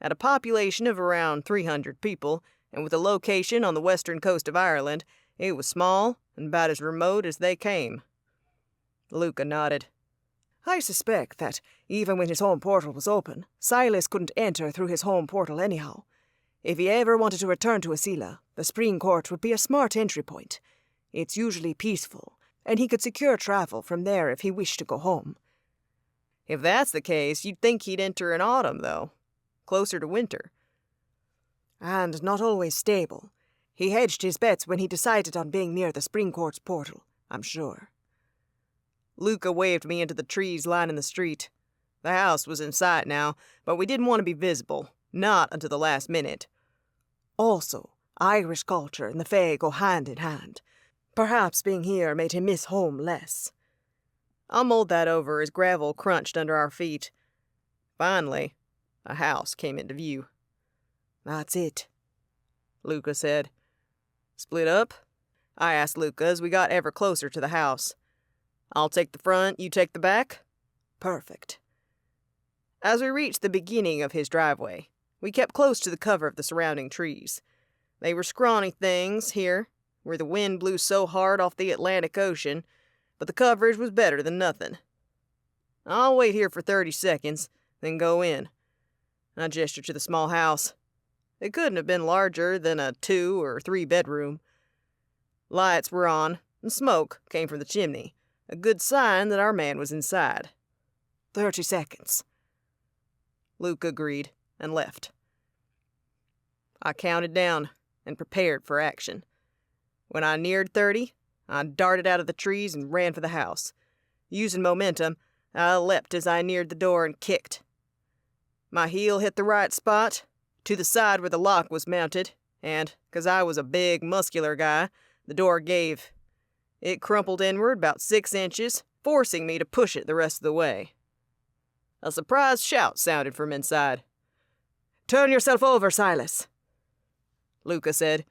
At a population of around 300 people, and with a location on the western coast of Ireland, it was small and about as remote as they came. Luca nodded. I suspect that, even when his home portal was open, Silas couldn't enter through his home portal anyhow. If he ever wanted to return to Asila, the Spring Court would be a smart entry point. It's usually peaceful, and he could secure travel from there if he wished to go home. If that's the case, you'd think he'd enter in autumn, though, closer to winter. And not always stable. He hedged his bets when he decided on being near the Spring Court's portal, I'm sure. Luca waved me into the trees lining the street. The house was in sight now, but we didn't want to be visible, not until the last minute. Also, Irish culture and the Fae go hand in hand. Perhaps being here made him miss home less. I mulled that over as gravel crunched under our feet. Finally, a house came into view. That's it, Luca said. Split up? I asked Luca as we got ever closer to the house. I'll take the front, you take the back? Perfect. As we reached the beginning of his driveway, we kept close to the cover of the surrounding trees. They were scrawny things here, where the wind blew so hard off the Atlantic Ocean, but the coverage was better than nothing. I'll wait here for 30 seconds, then go in. I gestured to the small house. It couldn't have been larger than a 2 or 3 bedroom. Lights were on, and smoke came from the chimney, a good sign that our man was inside. 30 seconds. Luke agreed and left. I counted down and prepared for action. When I neared 30, I darted out of the trees and ran for the house. Using momentum, I leapt as I neared the door and kicked. My heel hit the right spot, to the side where the lock was mounted, and, 'cause I was a big, muscular guy, the door gave. It crumpled inward about 6 inches, forcing me to push it the rest of the way. A surprised shout sounded from inside. Turn yourself over, Silas, Luca said.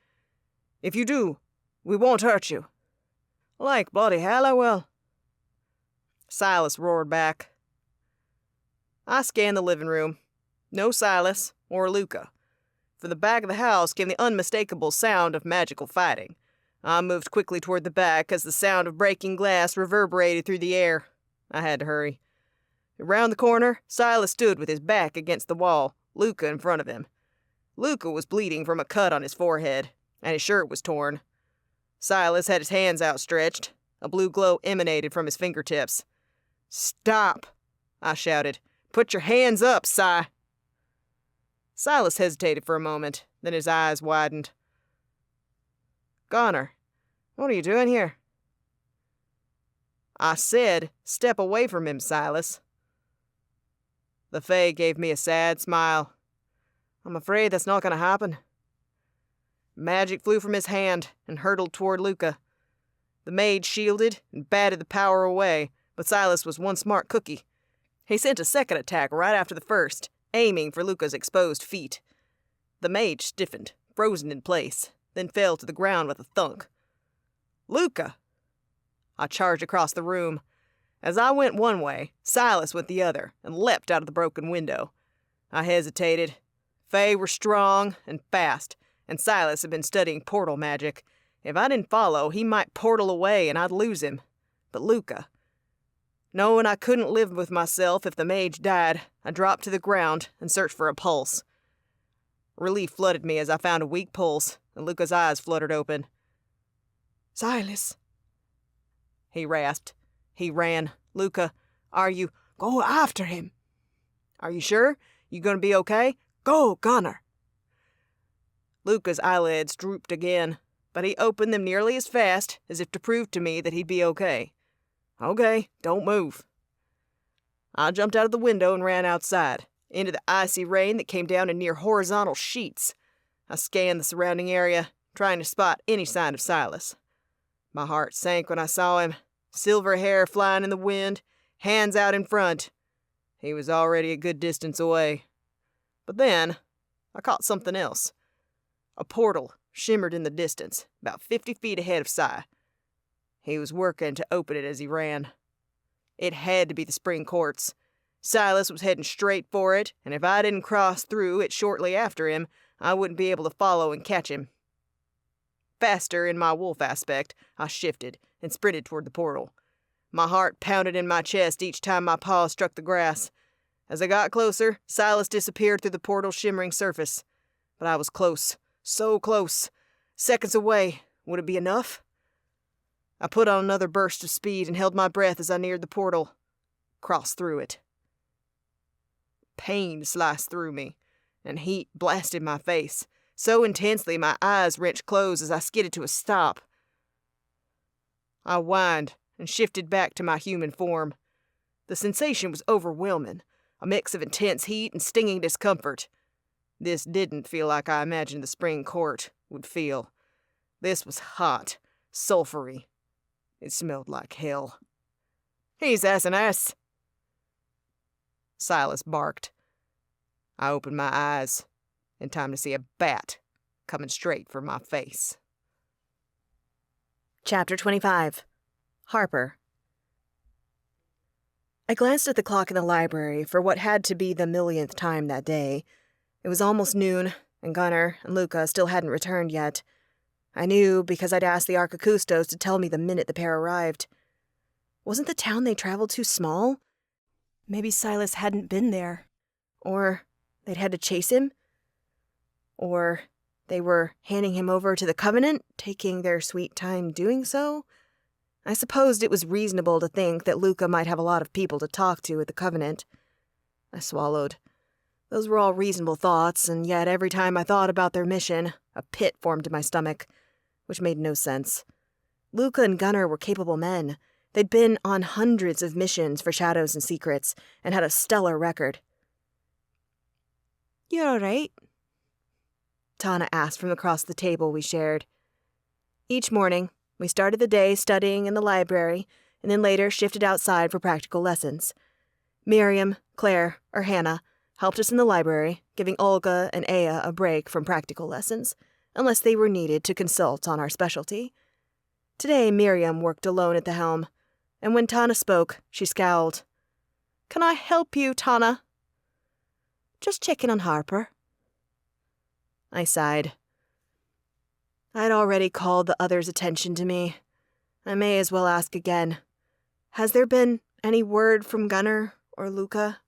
If you do, we won't hurt you. Like bloody hell I will. Silas roared back. I scanned the living room. No Silas or Luca. From the back of the house came the unmistakable sound of magical fighting. I moved quickly toward the back as the sound of breaking glass reverberated through the air. I had to hurry. Around the corner, Silas stood with his back against the wall, Luca in front of him. Luca was bleeding from a cut on his forehead, and his shirt was torn. Silas had his hands outstretched. A blue glow emanated from his fingertips. "Stop!" I shouted. "Put your hands up, Si!" Silas hesitated for a moment, then his eyes widened. "Connor, what are you doing here?" "I said, step away from him, Silas." The Fae gave me a sad smile. "I'm afraid that's not going to happen." Magic flew from his hand and hurtled toward Luca. The mage shielded and batted the power away, but Silas was one smart cookie. He sent a second attack right after the first, aiming for Luca's exposed feet. The mage stiffened, frozen in place, then fell to the ground with a thunk. "Luca!" I charged across the room. As I went one way, Silas went the other and leapt out of the broken window. I hesitated. Fae were strong and fast, and Silas had been studying portal magic. If I didn't follow, he might portal away and I'd lose him. But Luca... Knowing I couldn't live with myself if the mage died, I dropped to the ground and searched for a pulse. Relief flooded me as I found a weak pulse, and Luca's eyes fluttered open. Silas, he rasped. He ran. "Luca, are you—" "Go after him." "Are you sure? You gonna be okay?" "Go, Connor." Luca's eyelids drooped again, but he opened them nearly as fast as if to prove to me that he'd be okay. "Okay, don't move." I jumped out of the window and ran outside, into the icy rain that came down in near horizontal sheets. I scanned the surrounding area, trying to spot any sign of Silas. My heart sank when I saw him, silver hair flying in the wind, hands out in front. He was already a good distance away. But then, I caught something else. A portal shimmered in the distance, about 50 feet ahead of Si. He was working to open it as he ran. It had to be the spring courts. Silas was heading straight for it, and if I didn't cross through it shortly after him, I wouldn't be able to follow and catch him. Faster in my wolf aspect, I shifted and sprinted toward the portal. My heart pounded in my chest each time my paws struck the grass. As I got closer, Silas disappeared through the portal's shimmering surface. But I was close, so close. Seconds away. Would it be enough? I put on another burst of speed and held my breath as I neared the portal. Crossed through it. Pain sliced through me, and heat blasted my face, so intensely my eyes wrenched closed as I skidded to a stop. I whined and shifted back to my human form. The sensation was overwhelming, a mix of intense heat and stinging discomfort. This didn't feel like I imagined the spring court would feel. This was hot, sulphury. It smelled like hell. "He's S&S," Silas barked. I opened my eyes, in time to see a bat coming straight for my face. Chapter 25. Harper. I glanced at the clock in the library for what had to be the millionth time that day. It was almost noon, and Gunnar and Luca still hadn't returned yet. I knew because I'd asked the Archicustos to tell me the minute the pair arrived. Wasn't the town they traveled to small? Maybe Silas hadn't been there. Or they'd had to chase him? Or they were handing him over to the Covenant, taking their sweet time doing so? I supposed it was reasonable to think that Luca might have a lot of people to talk to at the Covenant. I swallowed. Those were all reasonable thoughts, and yet every time I thought about their mission, a pit formed in my stomach, which made no sense. Luca and Gunnar were capable men. They'd been on hundreds of missions for shadows and secrets, and had a stellar record. "You all right?" Tana asked from across the table we shared. Each morning, we started the day studying in the library, and then later shifted outside for practical lessons. Miriam, Claire, or Hannah helped us in the library, giving Olga and Aya a break from practical lessons, unless they were needed to consult on our specialty. Today, Miriam worked alone at the helm, and when Tana spoke, she scowled. "Can I help you, Tana?" Just checking on Harper. I sighed. I'd already called the others' attention to me. I may as well ask again. Has there been any word from Gunnar or Luca?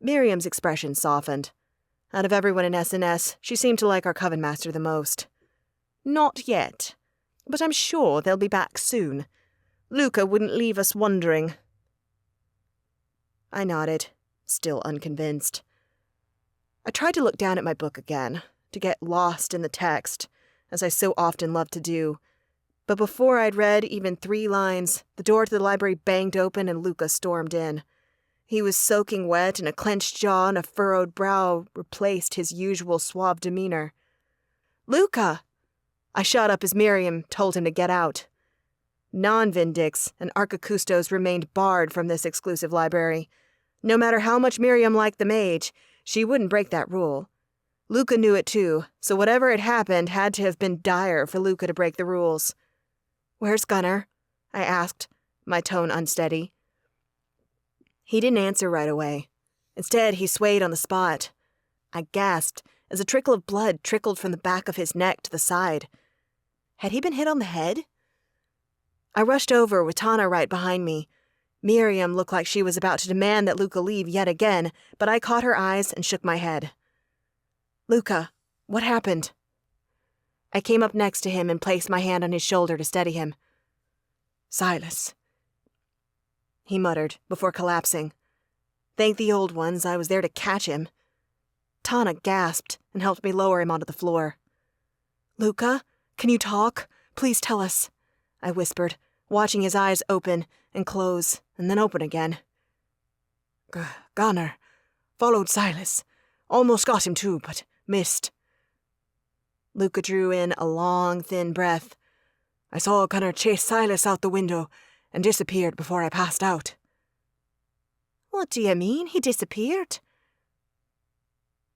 Miriam's expression softened. Out of everyone in SNS, she seemed to like our Coven Master the most. Not yet, but I'm sure they'll be back soon. Luca wouldn't leave us wondering. I nodded, still unconvinced. I tried to look down at my book again, to get lost in the text, as I so often love to do. But before I'd read even 3 lines, the door to the library banged open and Luca stormed in. He was soaking wet, and a clenched jaw and a furrowed brow replaced his usual suave demeanor. "Luca!" I shot up as Miriam told him to get out. Non-Vindix and Archicustos remained barred from this exclusive library. No matter how much Miriam liked the mage, she wouldn't break that rule. Luca knew it too, so whatever had happened had to have been dire for Luca to break the rules. "Where's Gunnar?" I asked, my tone unsteady. He didn't answer right away. Instead, he swayed on the spot. I gasped as a trickle of blood trickled from the back of his neck to the side. Had he been hit on the head? I rushed over with Tana right behind me. Miriam looked like she was about to demand that Luca leave yet again, but I caught her eyes and shook my head. "Luca, what happened?" I came up next to him and placed my hand on his shoulder to steady him. "Silas," he muttered before collapsing. Thank the old ones, I was there to catch him. Tana gasped and helped me lower him onto the floor. "Luca, can you talk? Please tell us," I whispered, watching his eyes open and close and then open again. "Gunnar, followed Silas. Almost got him too, but missed." Luca drew in a long, thin breath. "I saw Gunnar chase Silas out the window and disappeared before I passed out." What do you mean, he disappeared?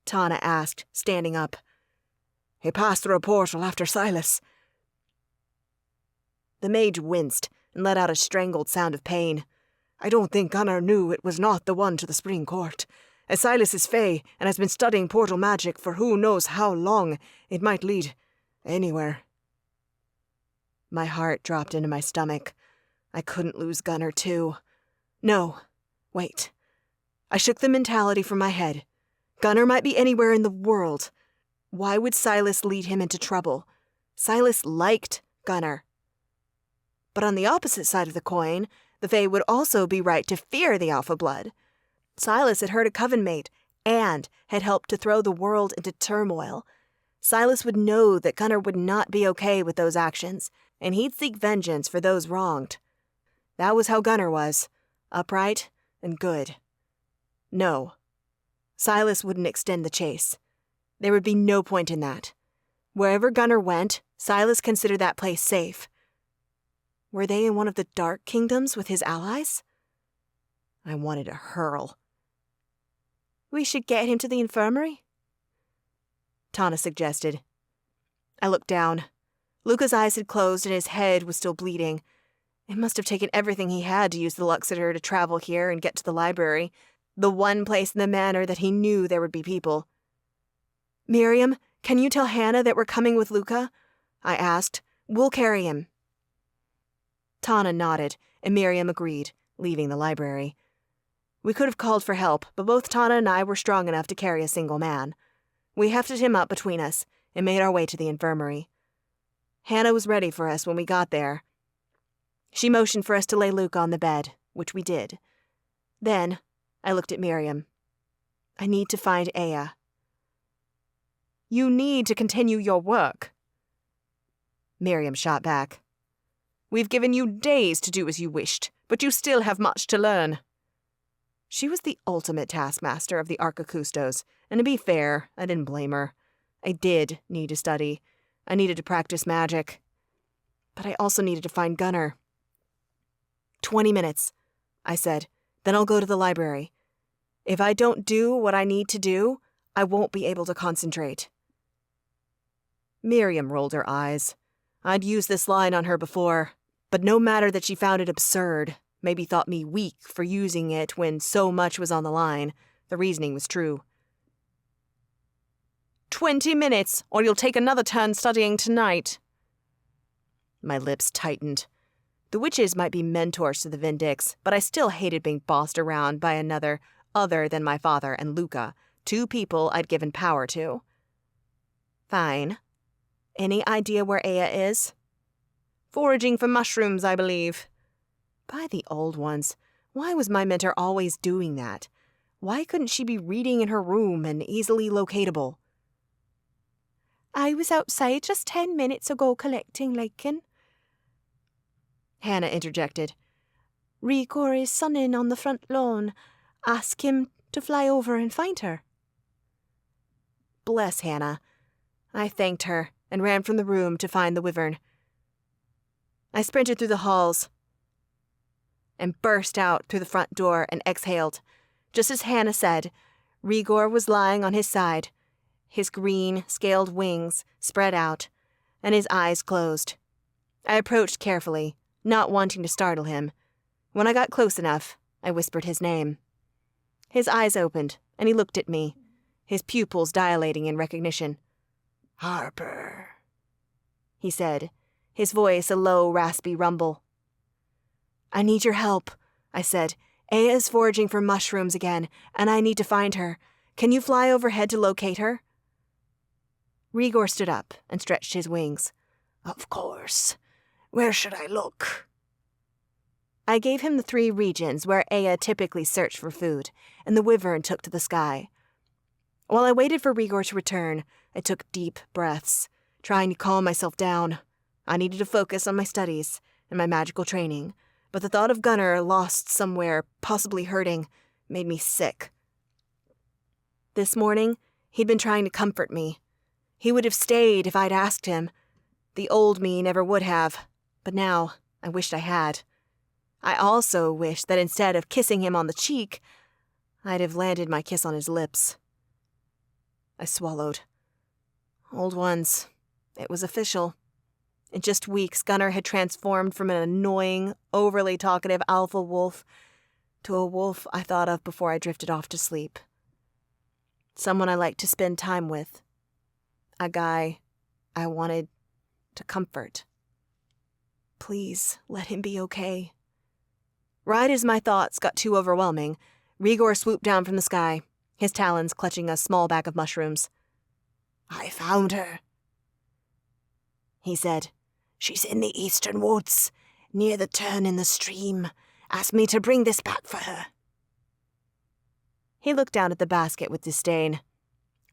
Tana asked, standing up. "He passed through a portal after Silas." The mage winced and let out a strangled sound of pain. "I don't think Gunnar knew it was not the one to the Spring Court. As Silas is fey and has been studying portal magic for who knows how long, it might lead anywhere." My heart dropped into my stomach. I couldn't lose Gunnar, too. No, wait. I shook the mentality from my head. Gunnar might be anywhere in the world. Why would Silas lead him into trouble? Silas liked Gunnar. But on the opposite side of the coin, the Fae would also be right to fear the Alpha Blood. Silas had hurt a Coven mate and had helped to throw the world into turmoil. Silas would know that Gunnar would not be okay with those actions, and he'd seek vengeance for those wronged. That was how Gunnar was, upright and good. No, Silas wouldn't extend the chase. There would be no point in that. Wherever Gunnar went, Silas considered that place safe. Were they in one of the Dark Kingdoms with his allies? I wanted to hurl. "We should get him to the infirmary," Tana suggested. I looked down. Luca's eyes had closed and his head was still bleeding. It must have taken everything he had to use the Luxeter to travel here and get to the library, the one place in the manor that he knew there would be people. Miriam, can you tell Hannah that we're coming with Luca? I asked. We'll carry him. Tana nodded, and Miriam agreed, leaving the library. We could have called for help, but both Tana and I were strong enough to carry a single man. We hefted him up between us and made our way to the infirmary. Hannah was ready for us when we got there. She motioned for us to lay Luca on the bed, which we did. Then I looked at Miriam. I need to find Aya. You need to continue your work. Miriam shot back. We've given you days to do as you wished, but you still have much to learn. She was the ultimate taskmaster of the Archicustos, and to be fair, I didn't blame her. I did need to study. I needed to practice magic. But I also needed to find Gunnar. 20 minutes, I said. Then I'll go to the library. If I don't do what I need to do, I won't be able to concentrate. Miriam rolled her eyes. I'd used this line on her before, but no matter that she found it absurd, maybe thought me weak for using it when so much was on the line, the reasoning was true. 20 minutes, or you'll take another turn studying tonight. My lips tightened. The witches might be mentors to the Vindix, but I still hated being bossed around by another other than my father and Luca, two people I'd given power to. Fine. Any idea where Aya is? Foraging for mushrooms, I believe. By the old ones, why was my mentor always doing that? Why couldn't she be reading in her room and easily locatable? I was outside just 10 minutes ago collecting lichen. Hannah interjected. Rigor is sunning on the front lawn. Ask him to fly over and find her. Bless Hannah. I thanked her and ran from the room to find the wyvern. I sprinted through the halls and burst out through the front door and exhaled. Just as Hannah said, Rigor was lying on his side, his green, scaled wings spread out, and his eyes closed. I approached carefully, not wanting to startle him. When I got close enough, I whispered his name. His eyes opened, and he looked at me, his pupils dilating in recognition. Harper, he said, his voice a low, raspy rumble. I need your help, I said. Aya is foraging for mushrooms again, and I need to find her. Can you fly overhead to locate her? Rigor stood up and stretched his wings. Of course. Where should I look? I gave him the 3 regions where Aya typically searched for food, and the wyvern took to the sky. While I waited for Rigor to return, I took deep breaths, trying to calm myself down. I needed to focus on my studies and my magical training, but the thought of Gunnar lost somewhere, possibly hurting, made me sick. This morning, he'd been trying to comfort me. He would have stayed if I'd asked him. The old me never would have, but now I wished I had. I also wished that instead of kissing him on the cheek, I'd have landed my kiss on his lips. I swallowed. Old ones, it was official. In just weeks, Gunnar had transformed from an annoying, overly talkative alpha wolf to a wolf I thought of before I drifted off to sleep. Someone I liked to spend time with. A guy I wanted to comfort. Please let him be okay. Right as my thoughts got too overwhelming, Rigor swooped down from the sky, his talons clutching a small bag of mushrooms. I found her, he said. She's in the eastern woods, near the turn in the stream. Asked me to bring this back for her. He looked down at the basket with disdain.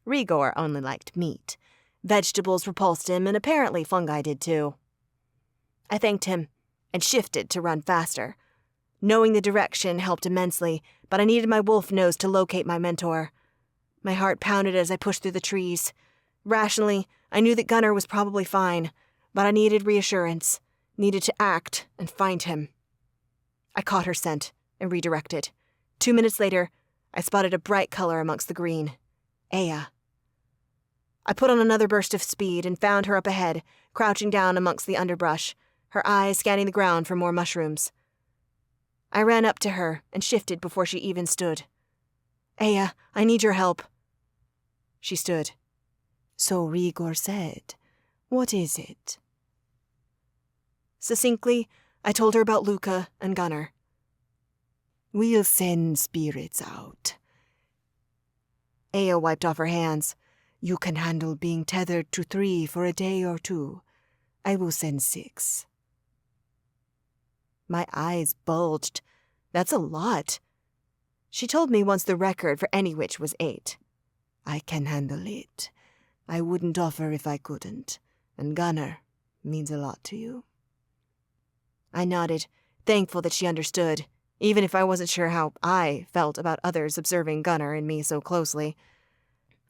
Rigor only liked meat. Vegetables repulsed him, and apparently fungi did too. I thanked him and shifted to run faster. Knowing the direction helped immensely, but I needed my wolf nose to locate my mentor. My heart pounded as I pushed through the trees. Rationally, I knew that Gunnar was probably fine, but I needed reassurance, needed to act and find him. I caught her scent and redirected. 2 minutes later, I spotted a bright color amongst the green. Aya. I put on another burst of speed and found her up ahead, crouching down amongst the underbrush, her eyes scanning the ground for more mushrooms. I ran up to her and shifted before she even stood. "Aya, I need your help." She stood. "So Rigor said. What is it?" Succinctly, I told her about Luca and Gunnar. "We'll send spirits out." Aya wiped off her hands. "You can handle being tethered to 3 for a day or 2. I will send 6. My eyes bulged. That's a lot. She told me once the record for any witch was 8. "I can handle it. I wouldn't offer if I couldn't. And Gunnar means a lot to you." I nodded, thankful that she understood, even if I wasn't sure how I felt about others observing Gunnar and me so closely.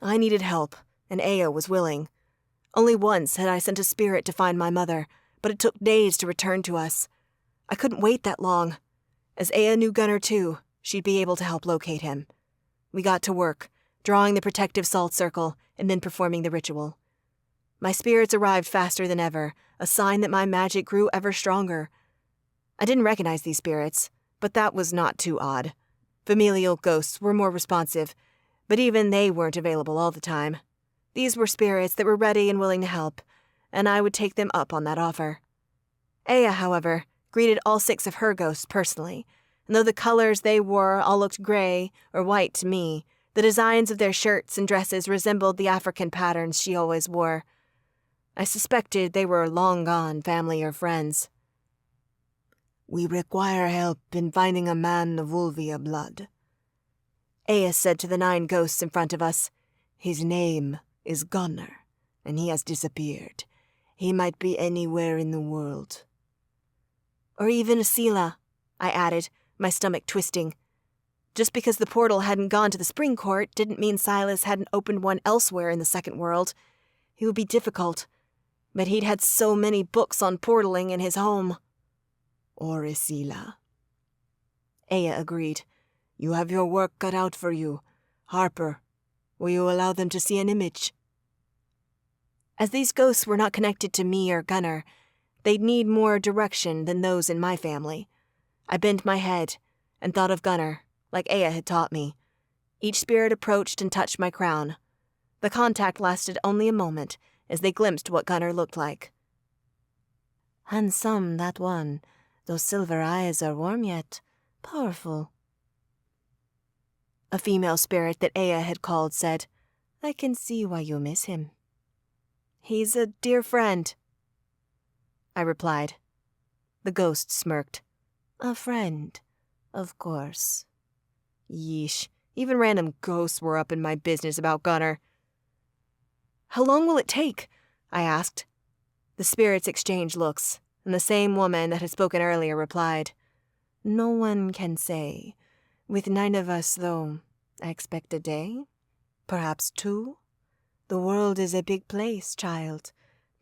I needed help, and Aya was willing. Only once had I sent a spirit to find my mother, but it took days to return to us. I couldn't wait that long. As Aya knew Gunnar too, she'd be able to help locate him. We got to work, drawing the protective salt circle and then performing the ritual. My spirits arrived faster than ever, a sign that my magic grew ever stronger. I didn't recognize these spirits, but that was not too odd. Familial ghosts were more responsive, but even they weren't available all the time. These were spirits that were ready and willing to help, and I would take them up on that offer. Aya, however, greeted all 6 of her ghosts personally, and though the colors they wore all looked gray or white to me, the designs of their shirts and dresses resembled the African patterns she always wore. I suspected they were long-gone family or friends. "We require help in finding a man of Wolvia blood," Aya said to the 9 ghosts in front of us. "His name is Gunnar, and he has disappeared. He might be anywhere in the world." "Or even Asila," I added, my stomach twisting. Just because the portal hadn't gone to the spring court didn't mean Silas hadn't opened one elsewhere in the second world. It would be difficult, but he'd had so many books on portaling in his home. "Or Asila." Aya agreed. "You have your work cut out for you. Harper, will you allow them to see an image?" As these ghosts were not connected to me or Gunnar, they'd need more direction than those in my family. I bent my head and thought of Gunnar, like Aya had taught me. Each spirit approached and touched my crown. The contact lasted only a moment, as they glimpsed what Gunnar looked like. "Handsome, that one. Those silver eyes are warm yet. Powerful." A female spirit that Aya had called said, "I can see why you miss him." "He's a dear friend," I replied. The ghost smirked. "A friend, of course." Yeesh, even random ghosts were up in my business about Gunnar. "How long will it take?" I asked. The spirits exchanged looks, and the same woman that had spoken earlier replied, "No one can say. With 9 of us, though, I expect a day, perhaps 2. The world is a big place, child,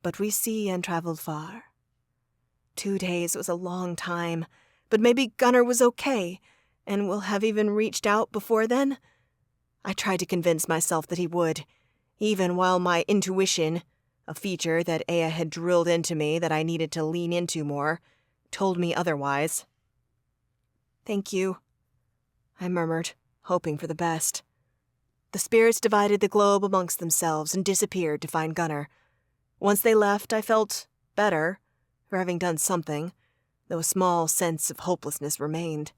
but we see and travel far." 2 days was a long time, but maybe Gunnar was okay, and will have even reached out before then? I tried to convince myself that he would, even while my intuition, a feature that Aya had drilled into me that I needed to lean into more, told me otherwise. "Thank you," I murmured, hoping for the best. The spirits divided the globe amongst themselves and disappeared to find Gunnar. Once they left, I felt better for having done something, though a small sense of hopelessness remained.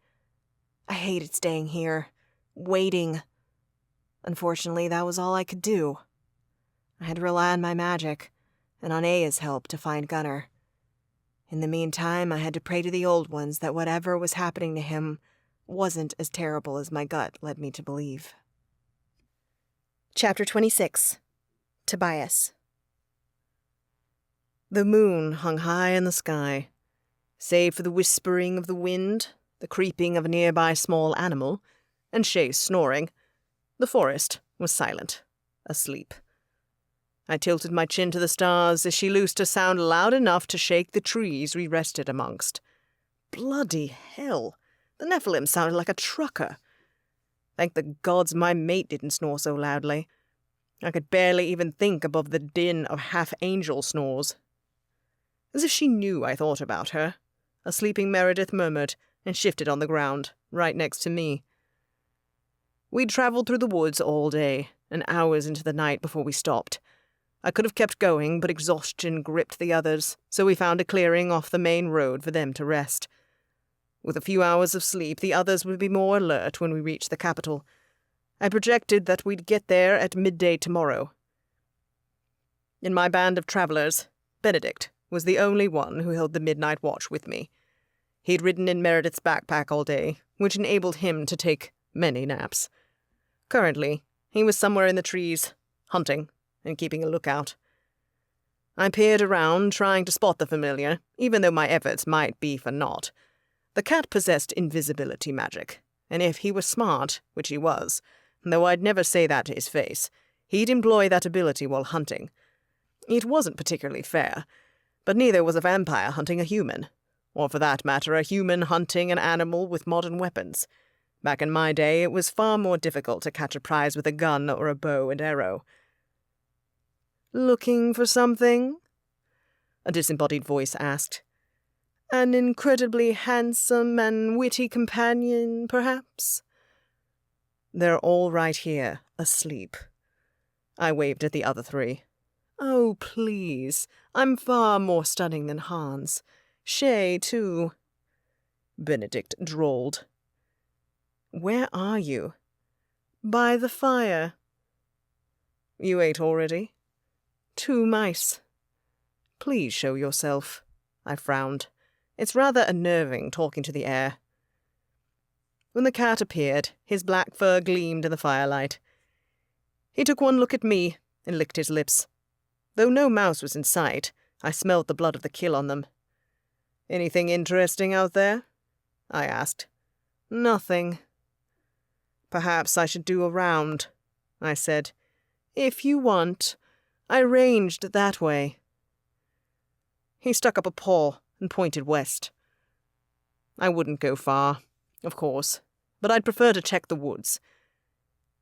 I hated staying here, waiting. Unfortunately, that was all I could do. I had to rely on my magic, and on Aya's help to find Gunnar. In the meantime, I had to pray to the old ones that whatever was happening to him wasn't as terrible as my gut led me to believe. Chapter 26. Tobias. The moon hung high in the sky. Save for the whispering of the wind, the creeping of a nearby small animal, and Shay's snoring, the forest was silent, asleep. I tilted my chin to the stars as she loosed a sound loud enough to shake the trees we rested amongst. Bloody hell! The Nephilim sounded like a trucker. Thank the gods my mate didn't snore so loudly. I could barely even think above the din of half-angel snores. as if she knew I thought about her. A sleeping Meredith murmured and shifted on the ground, right next to me. We'd traveled through the woods all day, and hours into the night before we stopped. I could have kept going, but exhaustion gripped the others, so we found a clearing off the main road for them to rest. With a few hours of sleep, the others would be more alert when we reached the capital. I projected that we'd get there at midday tomorrow. In my band of travelers, Benedict was the only one who held the midnight watch with me. He'd ridden in Meredith's backpack all day, which enabled him to take many naps. Currently, he was somewhere in the trees, hunting and keeping a lookout. I peered around, trying to spot the familiar, even though my efforts might be for naught. The cat possessed invisibility magic, and if he was smart, which he was, though I'd never say that to his face, he'd employ that ability while hunting. It wasn't particularly fair, but neither was a vampire hunting a human, or for that matter, a human hunting an animal with modern weapons. Back in my day, it was far more difficult to catch a prize with a gun or a bow and arrow. "Looking for something?" a disembodied voice asked. "An incredibly handsome and witty companion, perhaps?" "They're all right here, asleep." I waved at the other three. "Oh, please. I'm far more stunning than Hans. Shay, too." Benedict drawled. "Where are you?" "By the fire." "You ate already?" "2 mice." "Please show yourself." I frowned. It's rather unnerving talking to the air. When the cat appeared, his black fur gleamed in the firelight. He took one look at me and licked his lips. Though no mouse was in sight, I smelled the blood of the kill on them. "Anything interesting out there?" I asked. "Nothing." "Perhaps I should do a round," I said. "If you want. I ranged that way." He stuck up a paw and pointed west. I wouldn't go far, of course, but I'd prefer to check the woods.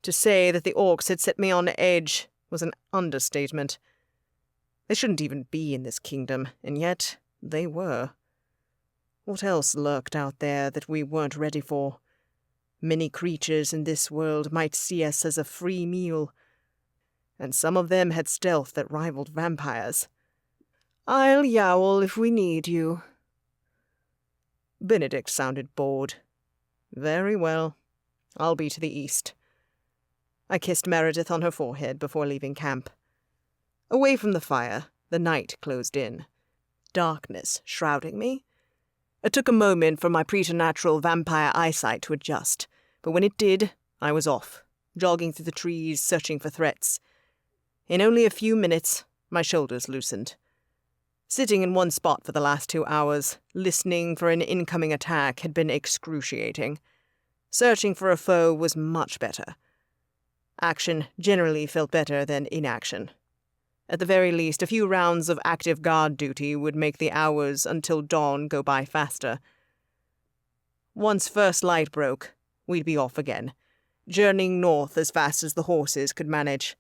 To say that the orcs had set me on edge was an understatement. They shouldn't even be in this kingdom, and yet they were. What else lurked out there that we weren't ready for? Many creatures in this world might see us as a free meal, and some of them had stealth that rivaled vampires. "I'll yowl if we need you." Benedict sounded bored. "Very well. I'll be to the east." I kissed Meredith on her forehead before leaving camp. Away from the fire, the night closed in, darkness shrouding me. It took a moment for my preternatural vampire eyesight to adjust, but when it did, I was off, jogging through the trees, searching for threats. In only a few minutes, my shoulders loosened. Sitting in one spot for the last 2 hours, listening for an incoming attack had been excruciating. Searching for a foe was much better. Action generally felt better than inaction. At the very least, a few rounds of active guard duty would make the hours until dawn go by faster. Once first light broke, we'd be off again, journeying north as fast as the horses could manage.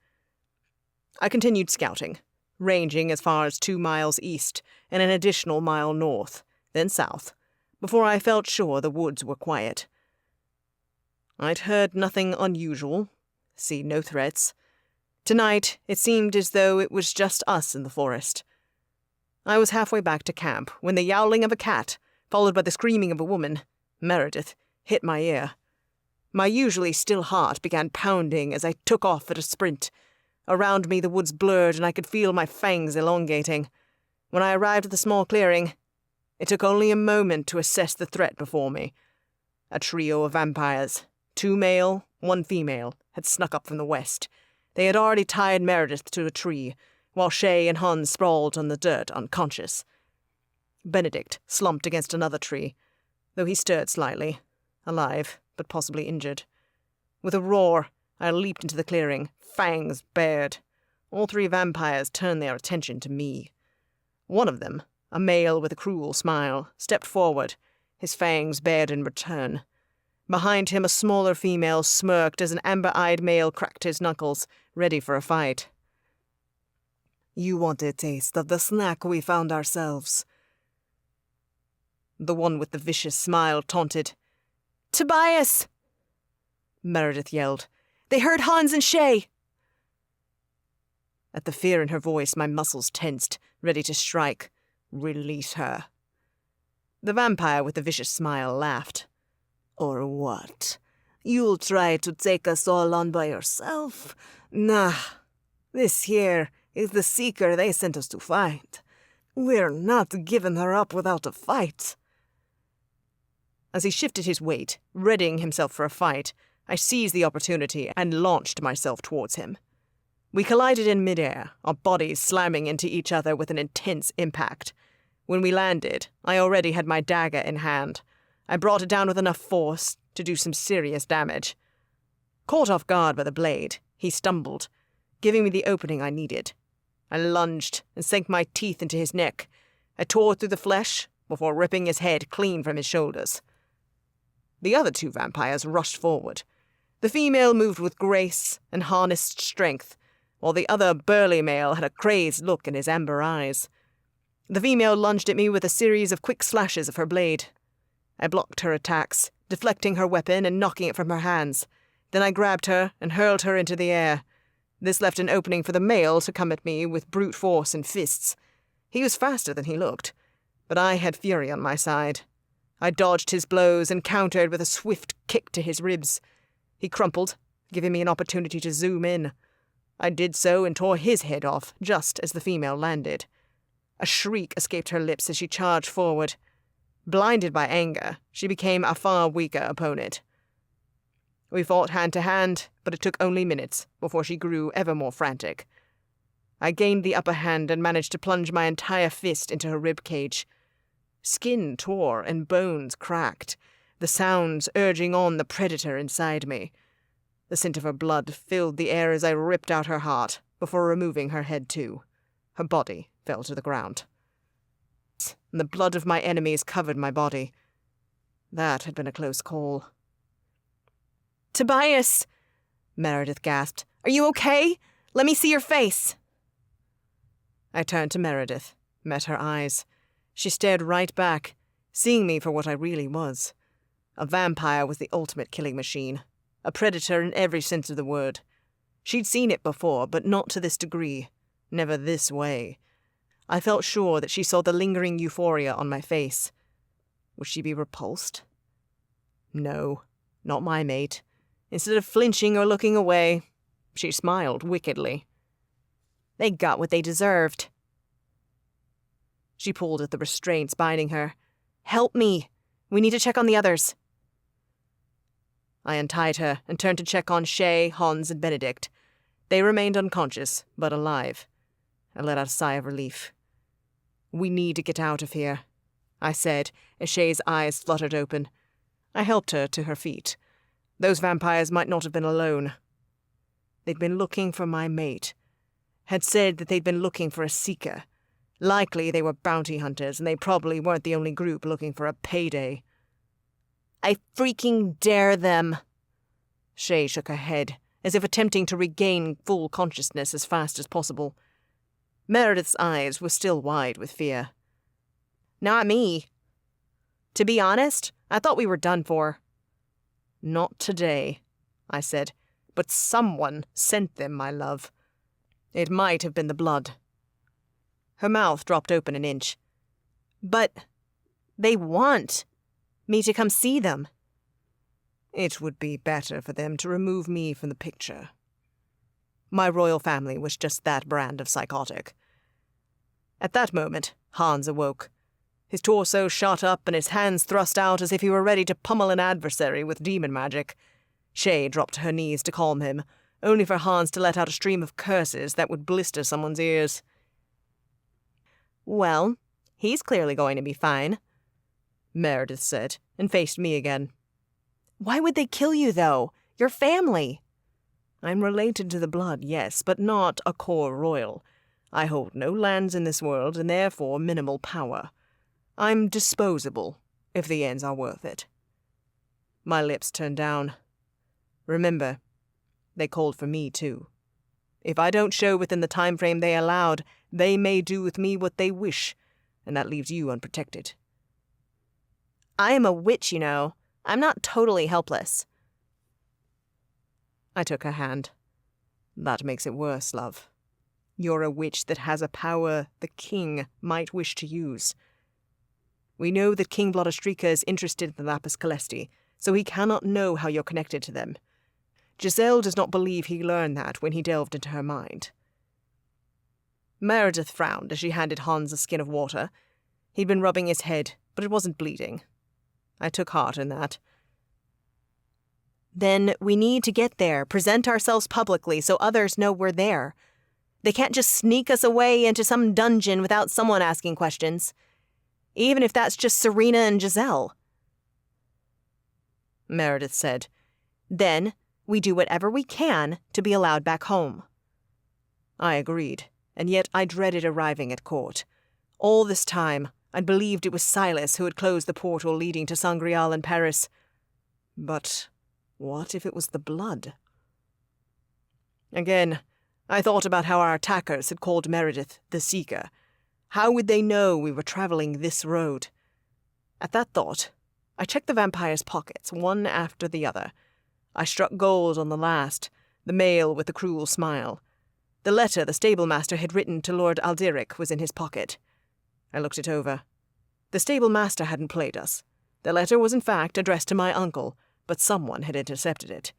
I continued scouting, ranging as far as 2 miles east and an additional mile north, then south, before I felt sure the woods were quiet. I'd heard nothing unusual, seen no threats. Tonight, it seemed as though it was just us in the forest. I was halfway back to camp when the yowling of a cat, followed by the screaming of a woman, Meredith, hit my ear. My usually still heart began pounding as I took off at a sprint. Around me the woods blurred and I could feel my fangs elongating. When I arrived at the small clearing, it took only a moment to assess the threat before me. A trio of vampires, 2 male, 1 female, had snuck up from the west. They had already tied Meredith to a tree, while Shay and Hans sprawled on the dirt unconscious. Benedict slumped against another tree, though he stirred slightly, alive, but possibly injured. With a roar, I leaped into the clearing, fangs bared. All 3 vampires turned their attention to me. One of them, a male with a cruel smile, stepped forward, his fangs bared in return. Behind him, a smaller female smirked as an amber-eyed male cracked his knuckles, ready for a fight. You want a taste of the snack we found ourselves?" The one with the vicious smile taunted. "Tobias!" Meredith yelled. "They heard Hans and Shay!" At the fear in her voice, my muscles tensed, ready to strike. Release her. The vampire with the vicious smile laughed. "Or what? You'll try to take us all on by yourself? Nah, this here is the seeker they sent us to find. We're not giving her up without a fight." As he shifted his weight, readying himself for a fight, I seized the opportunity and launched myself towards him. We collided in midair, our bodies slamming into each other with an intense impact. When we landed, I already had my dagger in hand. I brought it down with enough force to do some serious damage. Caught off guard by the blade, he stumbled, giving me the opening I needed. I lunged and sank my teeth into his neck. I tore through the flesh before ripping his head clean from his shoulders. The other two vampires rushed forward. The female moved with grace and harnessed strength, while the other burly male had a crazed look in his amber eyes. The female lunged at me with a series of quick slashes of her blade. I blocked her attacks, deflecting her weapon and knocking it from her hands. Then I grabbed her and hurled her into the air. This left an opening for the male to come at me with brute force and fists. He was faster than he looked, but I had fury on my side. I dodged his blows and countered with a swift kick to his ribs. He crumpled, giving me an opportunity to zoom in. I did so and tore his head off just as the female landed. A shriek escaped her lips as she charged forward. Blinded by anger, she became a far weaker opponent. We fought hand to hand, but it took only minutes before she grew ever more frantic. I gained the upper hand and managed to plunge my entire fist into her rib cage. Skin tore and bones cracked, the sounds urging on the predator inside me. The scent of her blood filled the air as I ripped out her heart before removing her head too. Her body fell to the ground. And the blood of my enemies covered my body. That had been a close call. "Tobias!" Meredith gasped. "Are you okay? Let me see your face." I turned to Meredith, met her eyes. She stared right back, seeing me for what I really was. A vampire was the ultimate killing machine. A predator in every sense of the word. She'd seen it before, but not to this degree. Never this way. I felt sure that she saw the lingering euphoria on my face. Would she be repulsed? No, not my mate. Instead of flinching or looking away, she smiled wickedly. "They got what they deserved." She pulled at the restraints binding her. "Help me. We need to check on the others." I untied her and turned to check on Shay, Hans, and Benedict. They remained unconscious, but alive. I let out a sigh of relief. "We need to get out of here," I said, as Shay's eyes fluttered open. I helped her to her feet. Those vampires might not have been alone. They'd been looking for my mate. Had said that they'd been looking for a seeker. Likely they were bounty hunters, and they probably weren't the only group looking for a payday. "I freaking dare them." Shay shook her head, as if attempting to regain full consciousness as fast as possible. Meredith's eyes were still wide with fear. "Not me. To be honest, I thought we were done for." "Not today," I said, "but someone sent them, my love. It might have been the blood." Her mouth dropped open an inch. "But they want me to come see them." "It would be better for them to remove me from the picture." My royal family was just that brand of psychotic. At that moment, Hans awoke. His torso shot up and his hands thrust out as if he were ready to pummel an adversary with demon magic. Shay dropped to her knees to calm him, only for Hans to let out a stream of curses that would blister someone's ears. "Well, he's clearly going to be fine," Meredith said, and faced me again. "Why would they kill you, though? Your family." "I'm related to the blood, yes, but not a core royal. I hold no lands in this world and therefore minimal power. I'm disposable, if the ends are worth it." My lips turned down. Remember, they called for me too. If I don't show within the time frame they allowed, they may do with me what they wish, and that leaves you unprotected. I am a witch, you know. I'm not totally helpless. I took her hand. That makes it worse, love. You're a witch that has a power the king might wish to use. We know that King Blodastrika is interested in the Lapis Calesti, so he cannot know how you're connected to them. Giselle does not believe he learned that when he delved into her mind. Meredith frowned as she handed Hans a skin of water. He'd been rubbing his head, but it wasn't bleeding. I took heart in that. Then we need to get there, present ourselves publicly so others know we're there. They can't just sneak us away into some dungeon without someone asking questions. Even if that's just Serena and Giselle. Meredith said. Then we do whatever we can to be allowed back home. I agreed, and yet I dreaded arriving at court. All this time, I'd believed it was Silas who had closed the portal leading to Sangreal in Paris. But what if it was the blood? Again, I thought about how our attackers had called Meredith the Seeker. How would they know we were traveling this road? At that thought, I checked the vampire's pockets, one after the other. I struck gold on the last, the mail with the cruel smile. The letter the stablemaster had written to Lord Alderic was in his pocket. I looked it over. The stablemaster hadn't played us. The letter was in fact addressed to my uncle, but someone had intercepted it.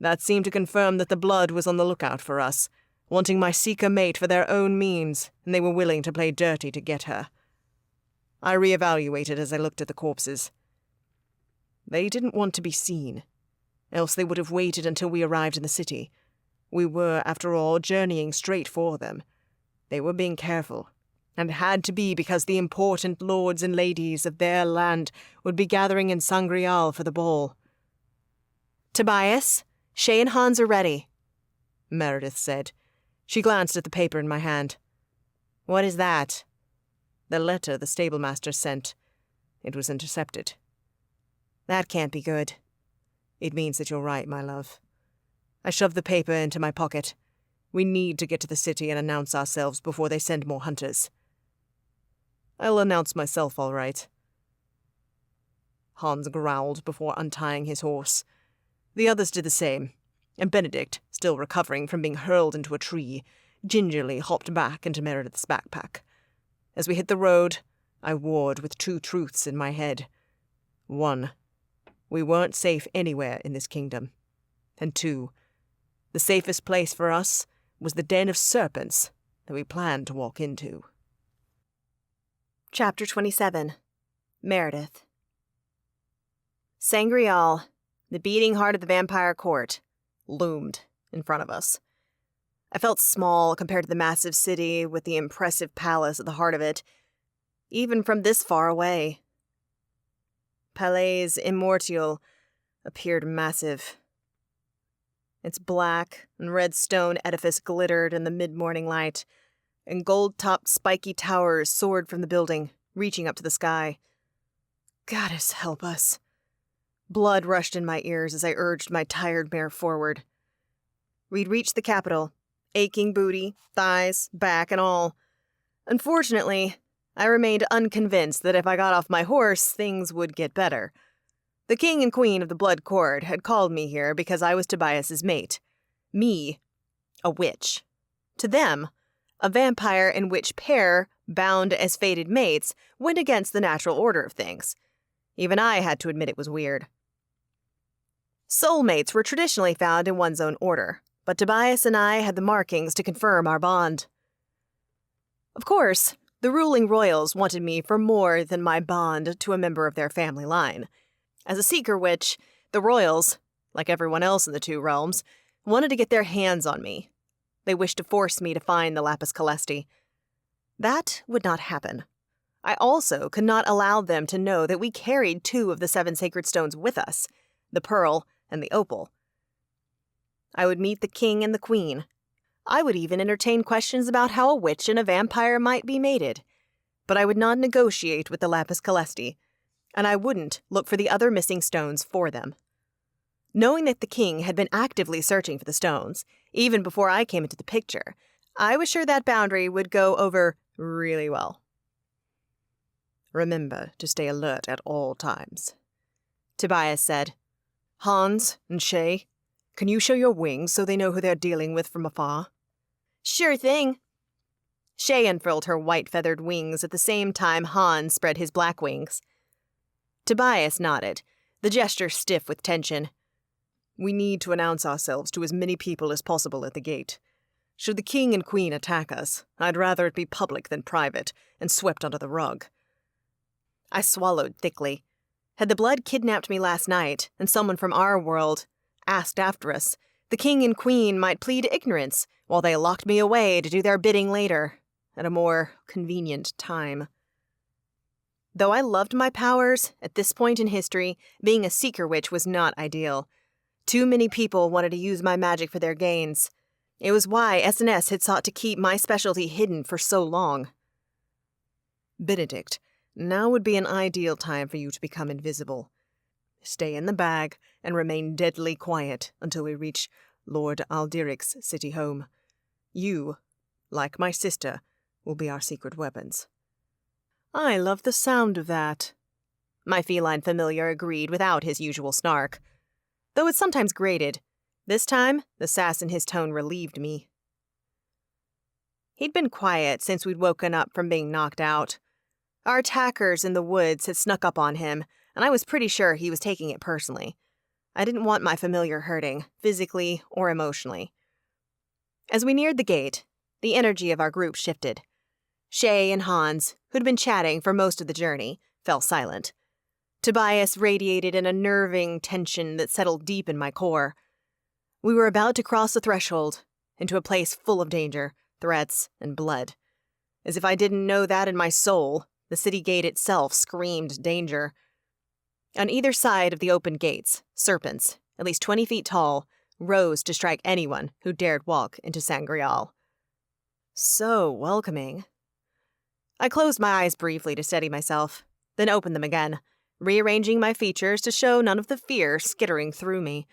That seemed to confirm that the blood was on the lookout for us, wanting my seeker mate for their own means, and they were willing to play dirty to get her. I reevaluated as I looked at the corpses. They didn't want to be seen, else they would have waited until we arrived in the city. We were, after all, journeying straight for them. They were being careful, and had to be because the important lords and ladies of their land would be gathering in Sangreal for the ball. Tobias, Shay and Hans are ready, Meredith said. She glanced at the paper in my hand. What is that? The letter the stablemaster sent. It was intercepted. That can't be good. It means that you're right, my love. I shoved the paper into my pocket. We need to get to the city and announce ourselves before they send more hunters. I'll announce myself, all right. Hans growled before untying his horse. The others did the same, and Benedict, still recovering from being hurled into a tree, gingerly hopped back into Meredith's backpack. As we hit the road, I warred with two truths in my head. 1, we weren't safe anywhere in this kingdom. And 2, the safest place for us was the den of serpents that we planned to walk into. Chapter 27. Meredith. Sangreal, the beating heart of the vampire court, loomed in front of us. I felt small compared to the massive city with the impressive palace at the heart of it, even from this far away. Palais Immortial appeared massive. Its black and red stone edifice glittered in the mid-morning light, and gold-topped spiky towers soared from the building, reaching up to the sky. Goddess help us. Blood rushed in my ears as I urged my tired mare forward. We'd reached the capital, aching booty, thighs, back, and all. Unfortunately, I remained unconvinced that if I got off my horse, things would get better. The king and queen of the Blood Court had called me here because I was Tobias's mate. Me, a witch. To them, a vampire and witch pair, bound as fated mates, went against the natural order of things. Even I had to admit it was weird. Soulmates were traditionally found in one's own order, but Tobias and I had the markings to confirm our bond. Of course, the ruling royals wanted me for more than my bond to a member of their family line. As a seeker witch, the royals, like everyone else in the two realms, wanted to get their hands on me. They wished to force me to find the Lapis Calesti. That would not happen. I also could not allow them to know that we carried 2 of the 7 sacred stones with us, the pearl and the opal. I would meet the king and the queen. I would even entertain questions about how a witch and a vampire might be mated. But I would not negotiate with the Lapis Calesti, and I wouldn't look for the other missing stones for them. Knowing that the king had been actively searching for the stones, even before I came into the picture, I was sure that boundary would go over really well. Remember to stay alert at all times, Tobias said. Hans and Shay, can you show your wings so they know who they're dealing with from afar? Sure thing. Shay unfurled her white-feathered wings at the same time Hans spread his black wings. Tobias nodded, the gesture stiff with tension. We need to announce ourselves to as many people as possible at the gate. Should the king and queen attack us, I'd rather it be public than private and swept under the rug. I swallowed thickly. Had the blood kidnapped me last night, and someone from our world asked after us, the king and queen might plead ignorance while they locked me away to do their bidding later, at a more convenient time. Though I loved my powers, at this point in history, being a seeker witch was not ideal. Too many people wanted to use my magic for their gains. It was why SNS had sought to keep my specialty hidden for so long. Benedict, now would be an ideal time for you to become invisible. Stay in the bag and remain deadly quiet until we reach Lord Alderic's city home. You, like my sister, will be our secret weapons. I love the sound of that. My feline familiar agreed without his usual snark. Though it sometimes grated, this time the sass in his tone relieved me. He'd been quiet since we'd woken up from being knocked out. Our attackers in the woods had snuck up on him, and I was pretty sure he was taking it personally. I didn't want my familiar hurting, physically or emotionally. As we neared the gate, the energy of our group shifted. Shay and Hans, who'd been chatting for most of the journey, fell silent. Tobias radiated an unnerving tension that settled deep in my core. We were about to cross the threshold, into a place full of danger, threats, and blood. As if I didn't know that in my soul, the city gate itself screamed danger. On either side of the open gates, serpents, at least 20 feet tall, rose to strike anyone who dared walk into Sangreal. So welcoming. I closed my eyes briefly to steady myself, then opened them again, rearranging my features to show none of the fear skittering through me.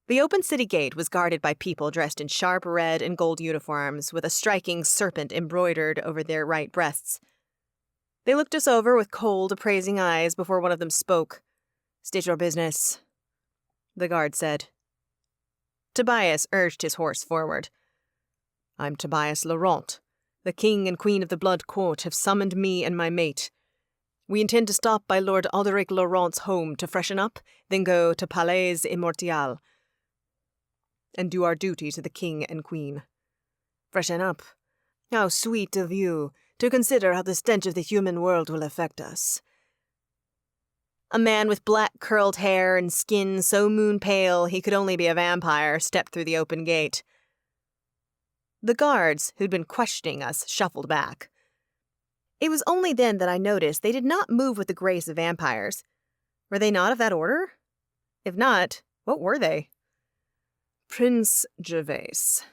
The open city gate was guarded by people dressed in sharp red and gold uniforms with a striking serpent embroidered over their right breasts. They looked us over with cold, appraising eyes before one of them spoke. "State your business," the guard said. Tobias urged his horse forward. "I'm Tobias Laurent. The king and queen of the Blood Court have summoned me and my mate. We intend to stop by Lord Alderic Laurent's home to freshen up, then go to Palais Immortial and do our duty to the king and queen." "Freshen up? How sweet of you to consider how the stench of the human world will affect us." A man with black curled hair and skin so moon-pale he could only be a vampire stepped through the open gate. The guards who'd been questioning us shuffled back. It was only then that I noticed they did not move with the grace of vampires. Were they not of that order? If not, what were they? "Prince Gervais."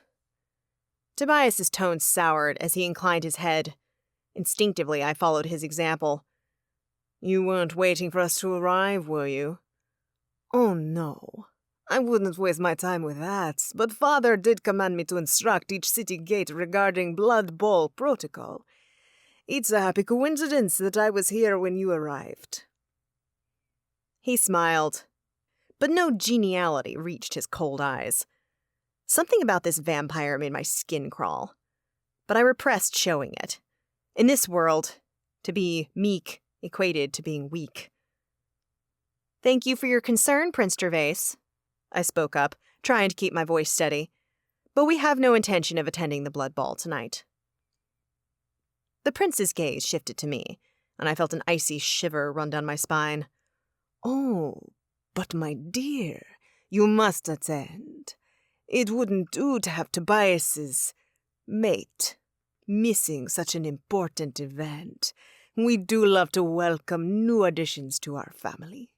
Tobias's tone soured as he inclined his head. Instinctively, I followed his example. "You weren't waiting for us to arrive, were you?" "Oh, no. I wouldn't waste my time with that, but Father did command me to instruct each city gate regarding Blood Bowl protocol. It's a happy coincidence that I was here when you arrived." He smiled, but no geniality reached his cold eyes. Something about this vampire made my skin crawl, but I repressed showing it. In this world, to be meek equated to being weak. "Thank you for your concern, Prince Gervais," I spoke up, trying to keep my voice steady. "But we have no intention of attending the Blood Ball tonight." The prince's gaze shifted to me, and I felt an icy shiver run down my spine. "Oh, but my dear, you must attend. It wouldn't do to have Tobias's mate missing such an important event. We do love to welcome new additions to our family."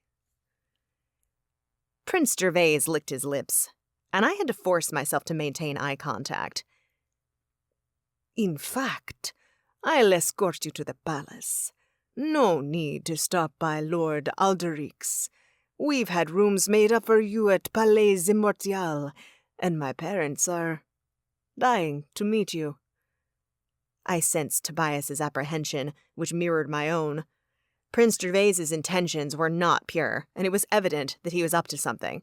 Prince Gervais licked his lips, and I had to force myself to maintain eye contact. "In fact, I'll escort you to the palace. No need to stop by Lord Alderic's. We've had rooms made up for you at Palais Immortal, and my parents are dying to meet you." I sensed Tobias's apprehension, which mirrored my own. Prince Gervais's intentions were not pure, and it was evident that he was up to something.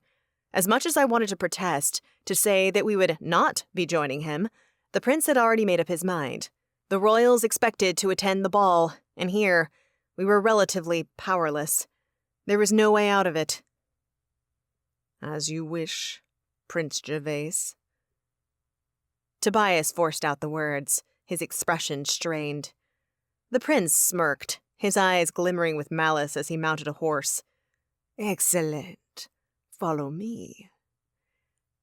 As much as I wanted to protest, to say that we would not be joining him, the prince had already made up his mind. The royals expected to attend the ball, and here we were relatively powerless. There was no way out of it. "As you wish, Prince Gervais." Tobias forced out the words, his expression strained. The prince smirked, his eyes glimmering with malice as he mounted a horse. "Excellent. Follow me."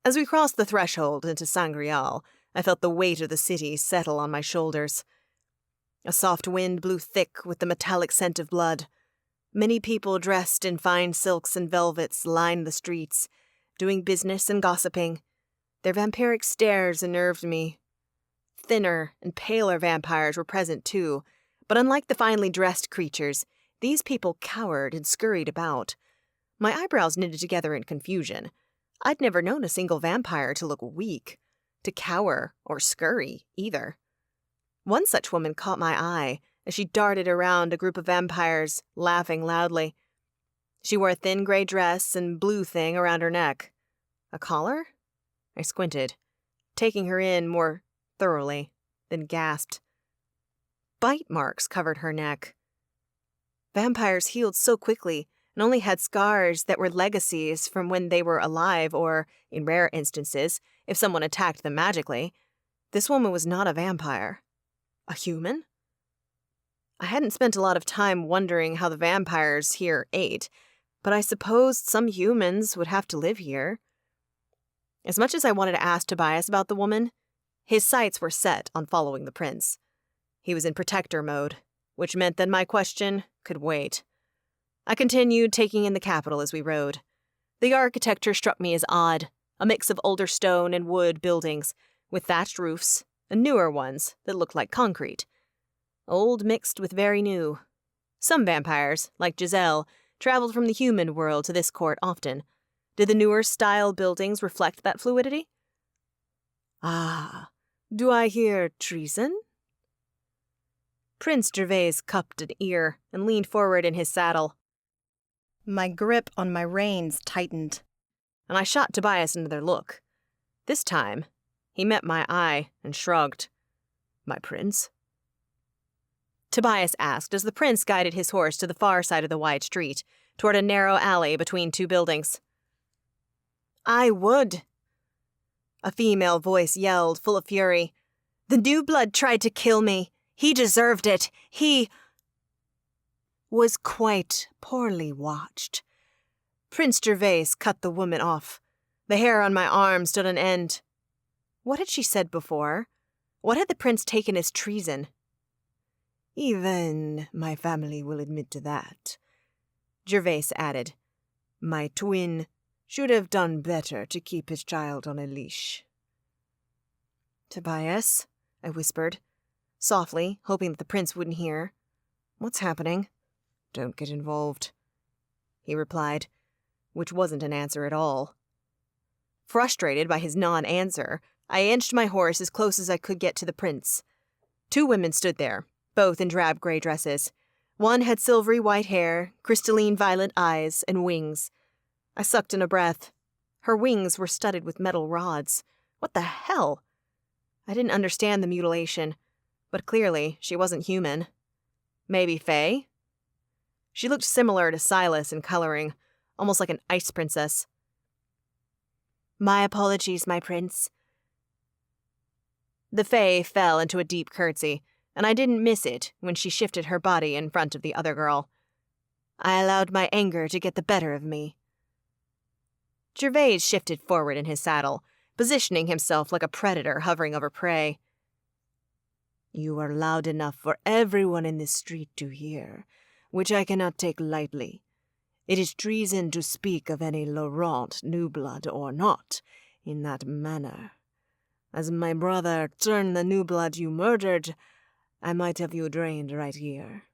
As we crossed the threshold into Sangreal, I felt the weight of the city settle on my shoulders. A soft wind blew thick with the metallic scent of blood. Many people dressed in fine silks and velvets lined the streets, doing business and gossiping. Their vampiric stares unnerved me. Thinner and paler vampires were present too, but unlike the finely dressed creatures, these people cowered and scurried about. My eyebrows knitted together in confusion. I'd never known a single vampire to look weak, to cower or scurry either. One such woman caught my eye as she darted around a group of vampires, laughing loudly. She wore a thin gray dress and blue thing around her neck. A collar? I squinted, taking her in more thoroughly, then gasped. Bite marks covered her neck. Vampires healed so quickly and only had scars that were legacies from when they were alive or, in rare instances, if someone attacked them magically. This woman was not a vampire. A human? I hadn't spent a lot of time wondering how the vampires here ate, but I supposed some humans would have to live here. As much as I wanted to ask Tobias about the woman, his sights were set on following the prince. He was in protector mode, which meant that my question could wait. I continued taking in the capital as we rode. The architecture struck me as odd, a mix of older stone and wood buildings, with thatched roofs, and newer ones that looked like concrete. Old mixed with very new. Some vampires, like Giselle, traveled from the human world to this court often. Did the newer style buildings reflect that fluidity? "Ah, do I hear treason?" Prince Gervais cupped an ear and leaned forward in his saddle. My grip on my reins tightened. And I shot Tobias another look. This time, he met my eye and shrugged. "My prince?" Tobias asked as the prince guided his horse to the far side of the wide street, toward a narrow alley between two buildings. "I would," a female voice yelled, full of fury. "The new blood tried to kill me. He deserved it. He was quite poorly watched." Prince Gervais cut the woman off. The hair on my arm stood on end. What had she said before? What had the prince taken as treason? "Even my family will admit to that," Gervais added. "My twin should have done better to keep his child on a leash." "Tobias," I whispered, softly, hoping that the prince wouldn't hear. "What's happening?" "Don't get involved," he replied, which wasn't an answer at all. Frustrated by his non-answer, I inched my horse as close as I could get to the prince. Two women stood there, both in drab gray dresses. One had silvery white hair, crystalline violet eyes, and wings. I sucked in a breath. Her wings were studded with metal rods. What the hell? I didn't understand the mutilation, but clearly she wasn't human. Maybe Fae? She looked similar to Silas in coloring, almost like an ice princess. "My apologies, my prince." The Fae fell into a deep curtsy, and I didn't miss it when she shifted her body in front of the other girl. "I allowed my anger to get the better of me." Gervais shifted forward in his saddle, positioning himself like a predator hovering over prey. "You are loud enough for everyone in this street to hear, which I cannot take lightly. It is treason to speak of any Laurent new blood or not in that manner. As my brother turned the new blood you murdered, I might have you drained right here."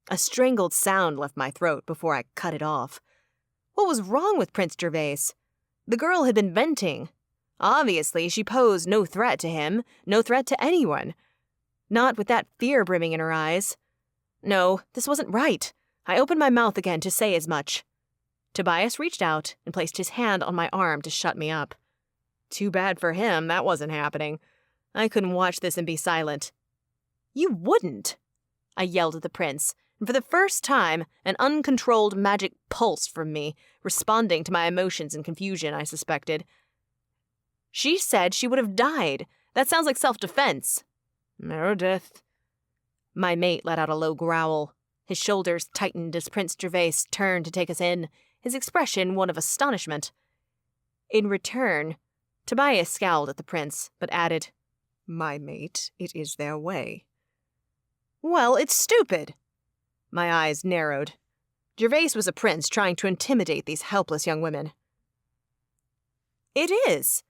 A strangled sound left my throat before I cut it off. What was wrong with Prince Gervais? The girl had been venting. Obviously, she posed no threat to him, no threat to anyone. Not with that fear brimming in her eyes. No, this wasn't right. I opened my mouth again to say as much. Tobias reached out and placed his hand on my arm to shut me up. Too bad for him, that wasn't happening. I couldn't watch this and be silent. You wouldn't! I yelled at the prince, and for the first time, an uncontrolled magic pulsed from me, responding to my emotions and confusion, I suspected. She said she would have died. That sounds like self-defense. Meredith. My mate let out a low growl. His shoulders tightened as Prince Gervais turned to take us in, his expression one of astonishment. In return, Tobias scowled at the prince, but added, My mate, it is their way. Well, it's stupid. My eyes narrowed. Gervais was a prince trying to intimidate these helpless young women. It is,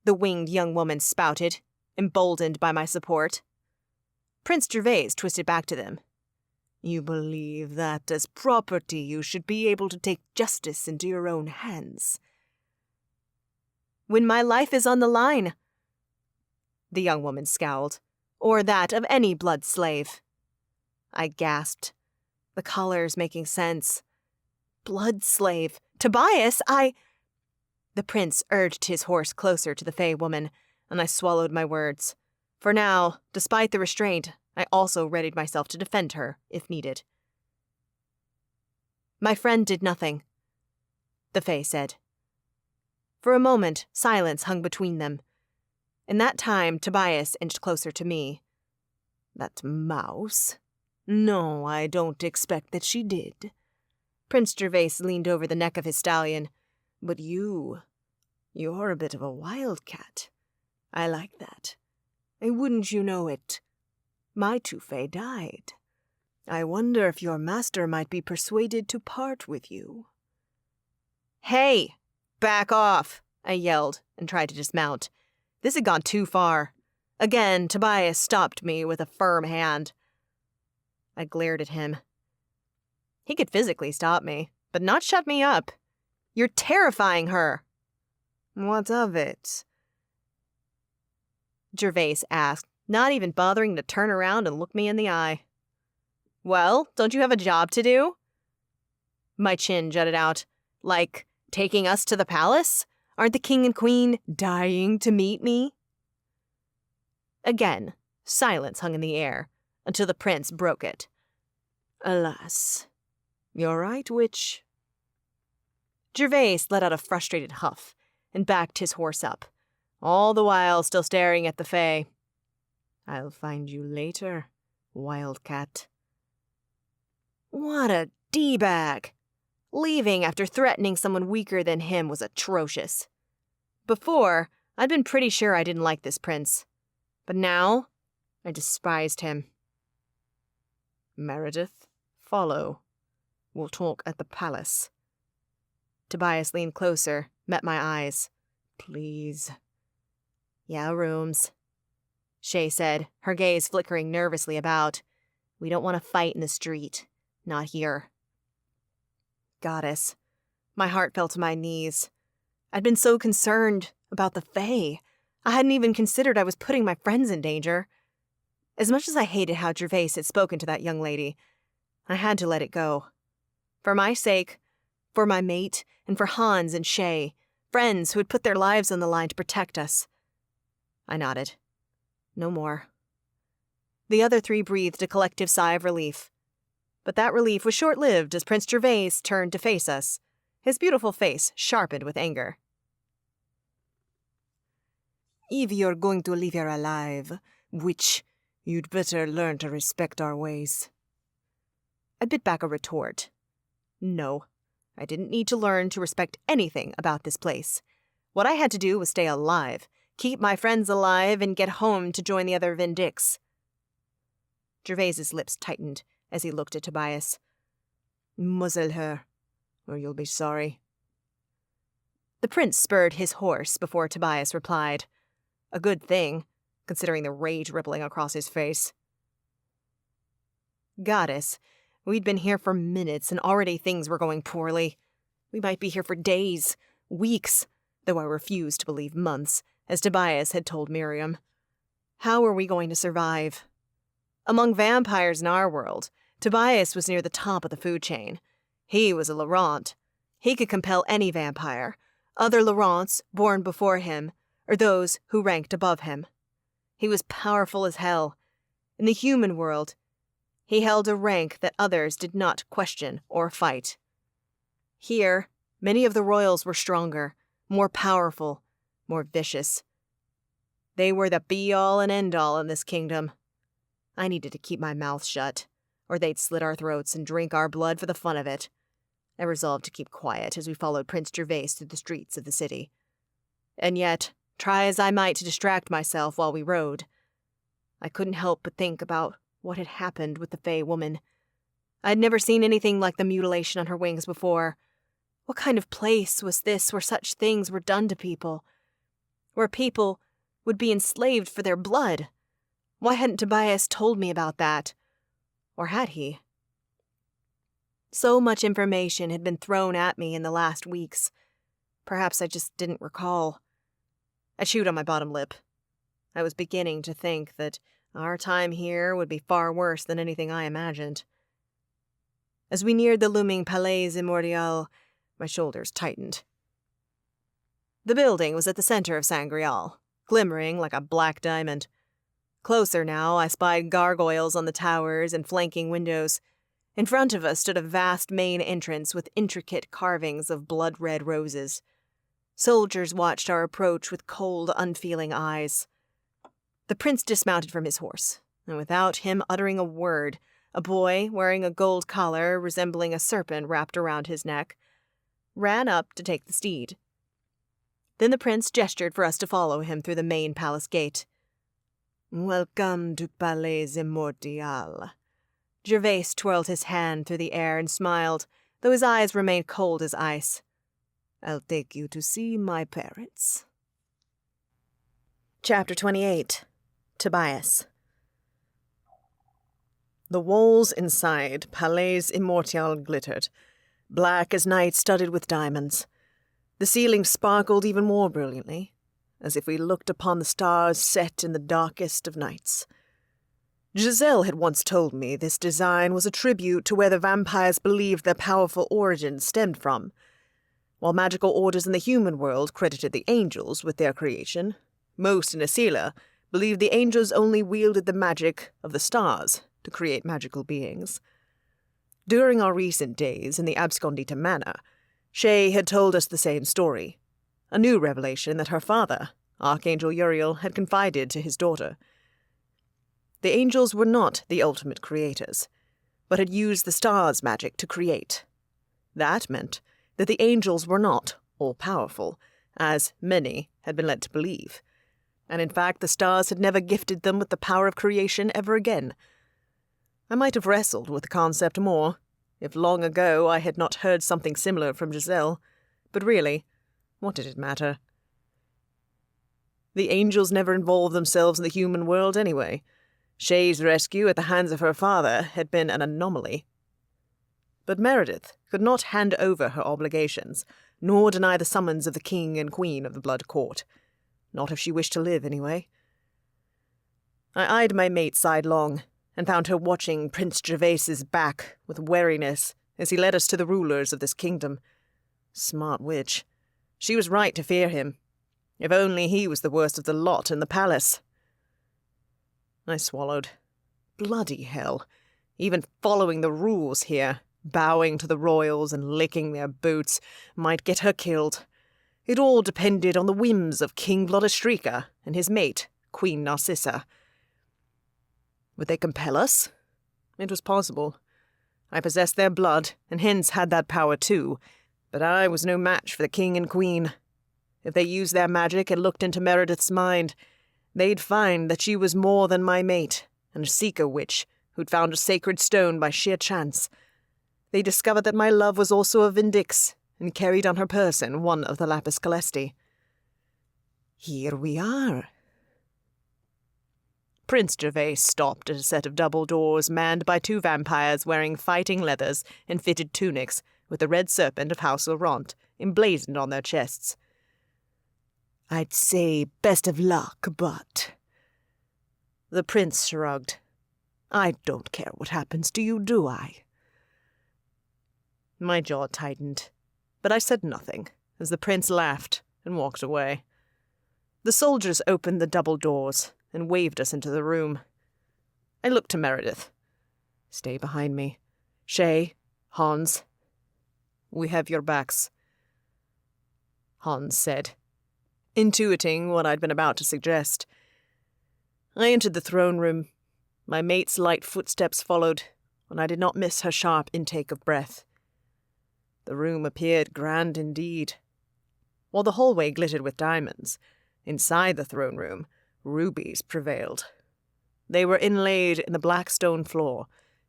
the winged young woman spouted, emboldened by my support. Prince Gervais twisted back to them. You believe that as property you should be able to take justice into your own hands. When my life is on the line, the young woman scowled, or that of any blood slave. I gasped, the colors making sense. Blood slave. Tobias, The prince urged his horse closer to the Fey woman, and I swallowed my words. For now, despite the restraint, I also readied myself to defend her, if needed. My friend did nothing, the Fey said. For a moment, silence hung between them. In that time, Tobias inched closer to me. That mouse? No, I don't expect that she did. Prince Gervais leaned over the neck of his stallion. But you're a bit of a wildcat. I like that. And wouldn't you know it, my two Fae died. I wonder if your master might be persuaded to part with you. Hey, back off, I yelled and tried to dismount. This had gone too far. Again, Tobias stopped me with a firm hand. I glared at him. He could physically stop me, but not shut me up. You're terrifying her. What of it? Gervais asked, not even bothering to turn around and look me in the eye. Well, don't you have a job to do? My chin jutted out. Like, taking us to the palace? Aren't the king and queen dying to meet me? Again, silence hung in the air, until the prince broke it. Alas. You're right, witch. Gervais let out a frustrated huff and backed his horse up, all the while still staring at the Fae. I'll find you later, wildcat. What a D-bag! Leaving after threatening someone weaker than him was atrocious. Before, I'd been pretty sure I didn't like this prince. But now, I despised him. Meredith, follow. We'll talk at the palace. Tobias leaned closer, met my eyes. Please. Yeah, rooms. Shay said, her gaze flickering nervously about. We don't want to fight in the street. Not here. Goddess. My heart fell to my knees. I'd been so concerned about the Fae. I hadn't even considered I was putting my friends in danger. As much as I hated how Gervais had spoken to that young lady, I had to let it go. For my sake, for my mate, and for Hans and Shay, friends who had put their lives on the line to protect us. I nodded. No more. The other three breathed a collective sigh of relief. But that relief was short-lived as Prince Gervais turned to face us, his beautiful face sharpened with anger. If you're going to leave here alive, witch, you'd better learn to respect our ways. I bit back a retort. No, I didn't need to learn to respect anything about this place. What I had to do was stay alive, keep my friends alive, and get home to join the other Vindix. Gervais's lips tightened as he looked at Tobias. Muzzle her, or you'll be sorry. The prince spurred his horse before Tobias replied. A good thing, considering the rage rippling across his face. Goddess, we'd been here for minutes and already things were going poorly. We might be here for days, weeks, though I refused to believe months, as Tobias had told Miriam. How were we going to survive? Among vampires in our world, Tobias was near the top of the food chain. He was a Laurent. He could compel any vampire, other Laurents born before him, or those who ranked above him. He was powerful as hell. In the human world, he held a rank that others did not question or fight. Here, many of the royals were stronger, more powerful, more vicious. They were the be-all and end-all in this kingdom. I needed to keep my mouth shut, or they'd slit our throats and drink our blood for the fun of it. I resolved to keep quiet as we followed Prince Gervais through the streets of the city. And yet, try as I might to distract myself while we rode, I couldn't help but think about what had happened with the Fey woman. I had never seen anything like the mutilation on her wings before. What kind of place was this where such things were done to people? Where people would be enslaved for their blood? Why hadn't Tobias told me about that? Or had he? So much information had been thrown at me in the last weeks. Perhaps I just didn't recall. I chewed on my bottom lip. I was beginning to think that our time here would be far worse than anything I imagined. As we neared the looming Palais Immortal, my shoulders tightened. The building was at the center of Sangreal, glimmering like a black diamond. Closer now, I spied gargoyles on the towers and flanking windows. In front of us stood a vast main entrance with intricate carvings of blood-red roses. Soldiers watched our approach with cold, unfeeling eyes. The prince dismounted from his horse, and without him uttering a word, a boy wearing a gold collar resembling a serpent wrapped around his neck ran up to take the steed. Then the prince gestured for us to follow him through the main palace gate. "Welcome to Palais Immortal." Gervais twirled his hand through the air and smiled, though his eyes remained cold as ice. "I'll take you to see my parents." Chapter 28. Tobias. The walls inside Palais Immortal glittered, black as night studded with diamonds. The ceiling sparkled even more brilliantly, as if we looked upon the stars set in the darkest of nights. Giselle had once told me this design was a tribute to where the vampires believed their powerful origin stemmed from. While magical orders in the human world credited the angels with their creation, most in Asila believed the angels only wielded the magic of the stars to create magical beings. During our recent days in the Abscondita Manor, Shay had told us the same story, a new revelation that her father, Archangel Uriel, had confided to his daughter. The angels were not the ultimate creators, but had used the stars' magic to create. That meant that the angels were not all-powerful, as many had been led to believe, and in fact the stars had never gifted them with the power of creation ever again. I might have wrestled with the concept more, if long ago I had not heard something similar from Giselle, but really, what did it matter? The angels never involved themselves in the human world anyway. Shay's rescue at the hands of her father had been an anomaly. But Meredith could not hand over her obligations, nor deny the summons of the king and queen of the Blood Court. Not if she wished to live, anyway. I eyed my mate sidelong, and found her watching Prince Gervais's back with wariness as he led us to the rulers of this kingdom. Smart witch. She was right to fear him. If only he was the worst of the lot in the palace. I swallowed. Bloody hell. Even following the rules here, bowing to the royals and licking their boots, might get her killed. It all depended on the whims of King Vlodostrika and his mate, Queen Narcissa. Would they compel us? It was possible. I possessed their blood, and hence had that power too, but I was no match for the king and queen. If they used their magic and looked into Meredith's mind, they'd find that she was more than my mate, and a seeker witch who'd found a sacred stone by sheer chance. They discovered that my love was also a Vindix, and carried on her person one of the Lapis Calesti. Here we are. Prince Gervais stopped at a set of double doors manned by two vampires wearing fighting leathers and fitted tunics with the red serpent of House Laurent emblazoned on their chests. I'd say best of luck, but... The prince shrugged. I don't care what happens to you, do I? My jaw tightened, but I said nothing as the prince laughed and walked away. The soldiers opened the double doors and waved us into the room. I looked to Meredith. Stay behind me. Shay, Hans. We have your backs, Hans said, intuiting what I'd been about to suggest. I entered the throne room. My mate's light footsteps followed, and I did not miss her sharp intake of breath. The room appeared grand indeed. While the hallway glittered with diamonds, inside the throne room, rubies prevailed. They were inlaid in the black stone floor,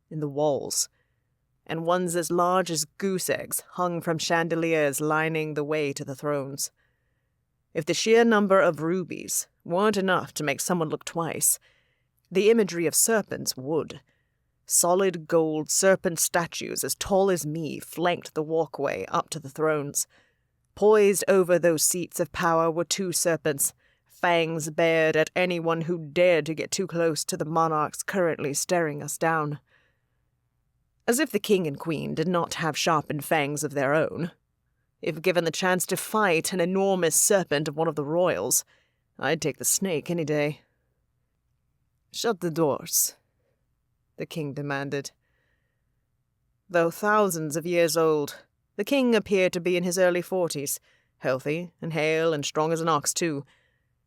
in the walls, and ones as large as goose eggs hung from chandeliers lining the way to the thrones. If the sheer number of rubies weren't enough to make someone look twice, the imagery of serpents would. Solid gold serpent statues as tall as me flanked the walkway up to the thrones. Poised over those seats of power were two serpents, fangs bared at anyone who dared to get too close to the monarchs currently staring us down. As if the king and queen did not have sharpened fangs of their own. If given the chance to fight an enormous serpent of one of the royals, I'd take the snake any day. Shut the doors, the king demanded. Though thousands of years old, the king appeared to be in his early 40s, healthy and hale and strong as an ox, too.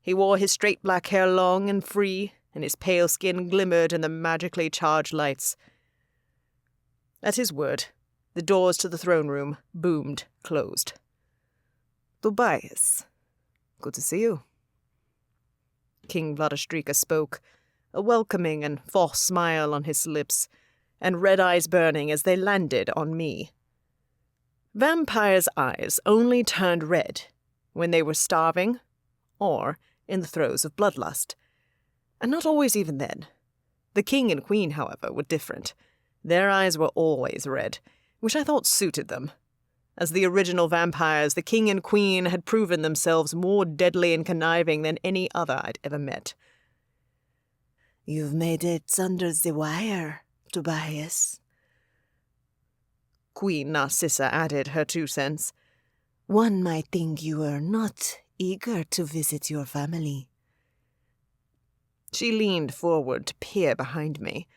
He wore his straight black hair long and free, and his pale skin glimmered in the magically charged lights. At his word, the doors to the throne room boomed closed. Tobias, good to see you. King Vladistrika spoke, a welcoming and false smile on his lips, and red eyes burning as they landed on me. Vampires' eyes only turned red when they were starving or in the throes of bloodlust, and not always even then. The king and queen, however, were different. Their eyes were always red, which I thought suited them. As the original vampires, the king and queen had proven themselves more deadly and conniving than any other I'd ever met. You've made it under the wire, Tobias. Queen Narcissa added her 2 cents. One might think you were not eager to visit your family. She leaned forward to peer behind me.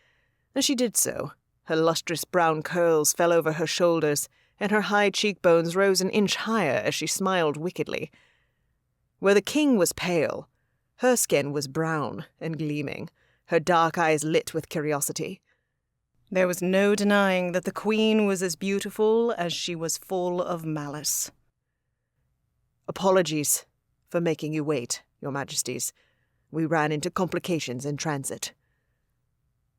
As she did so, her lustrous brown curls fell over her shoulders, and her high cheekbones rose an inch higher as she smiled wickedly. Where the king was pale, her skin was brown and gleaming, her dark eyes lit with curiosity. There was no denying that the queen was as beautiful as she was full of malice. Apologies for making you wait, your majesties. We ran into complications in transit.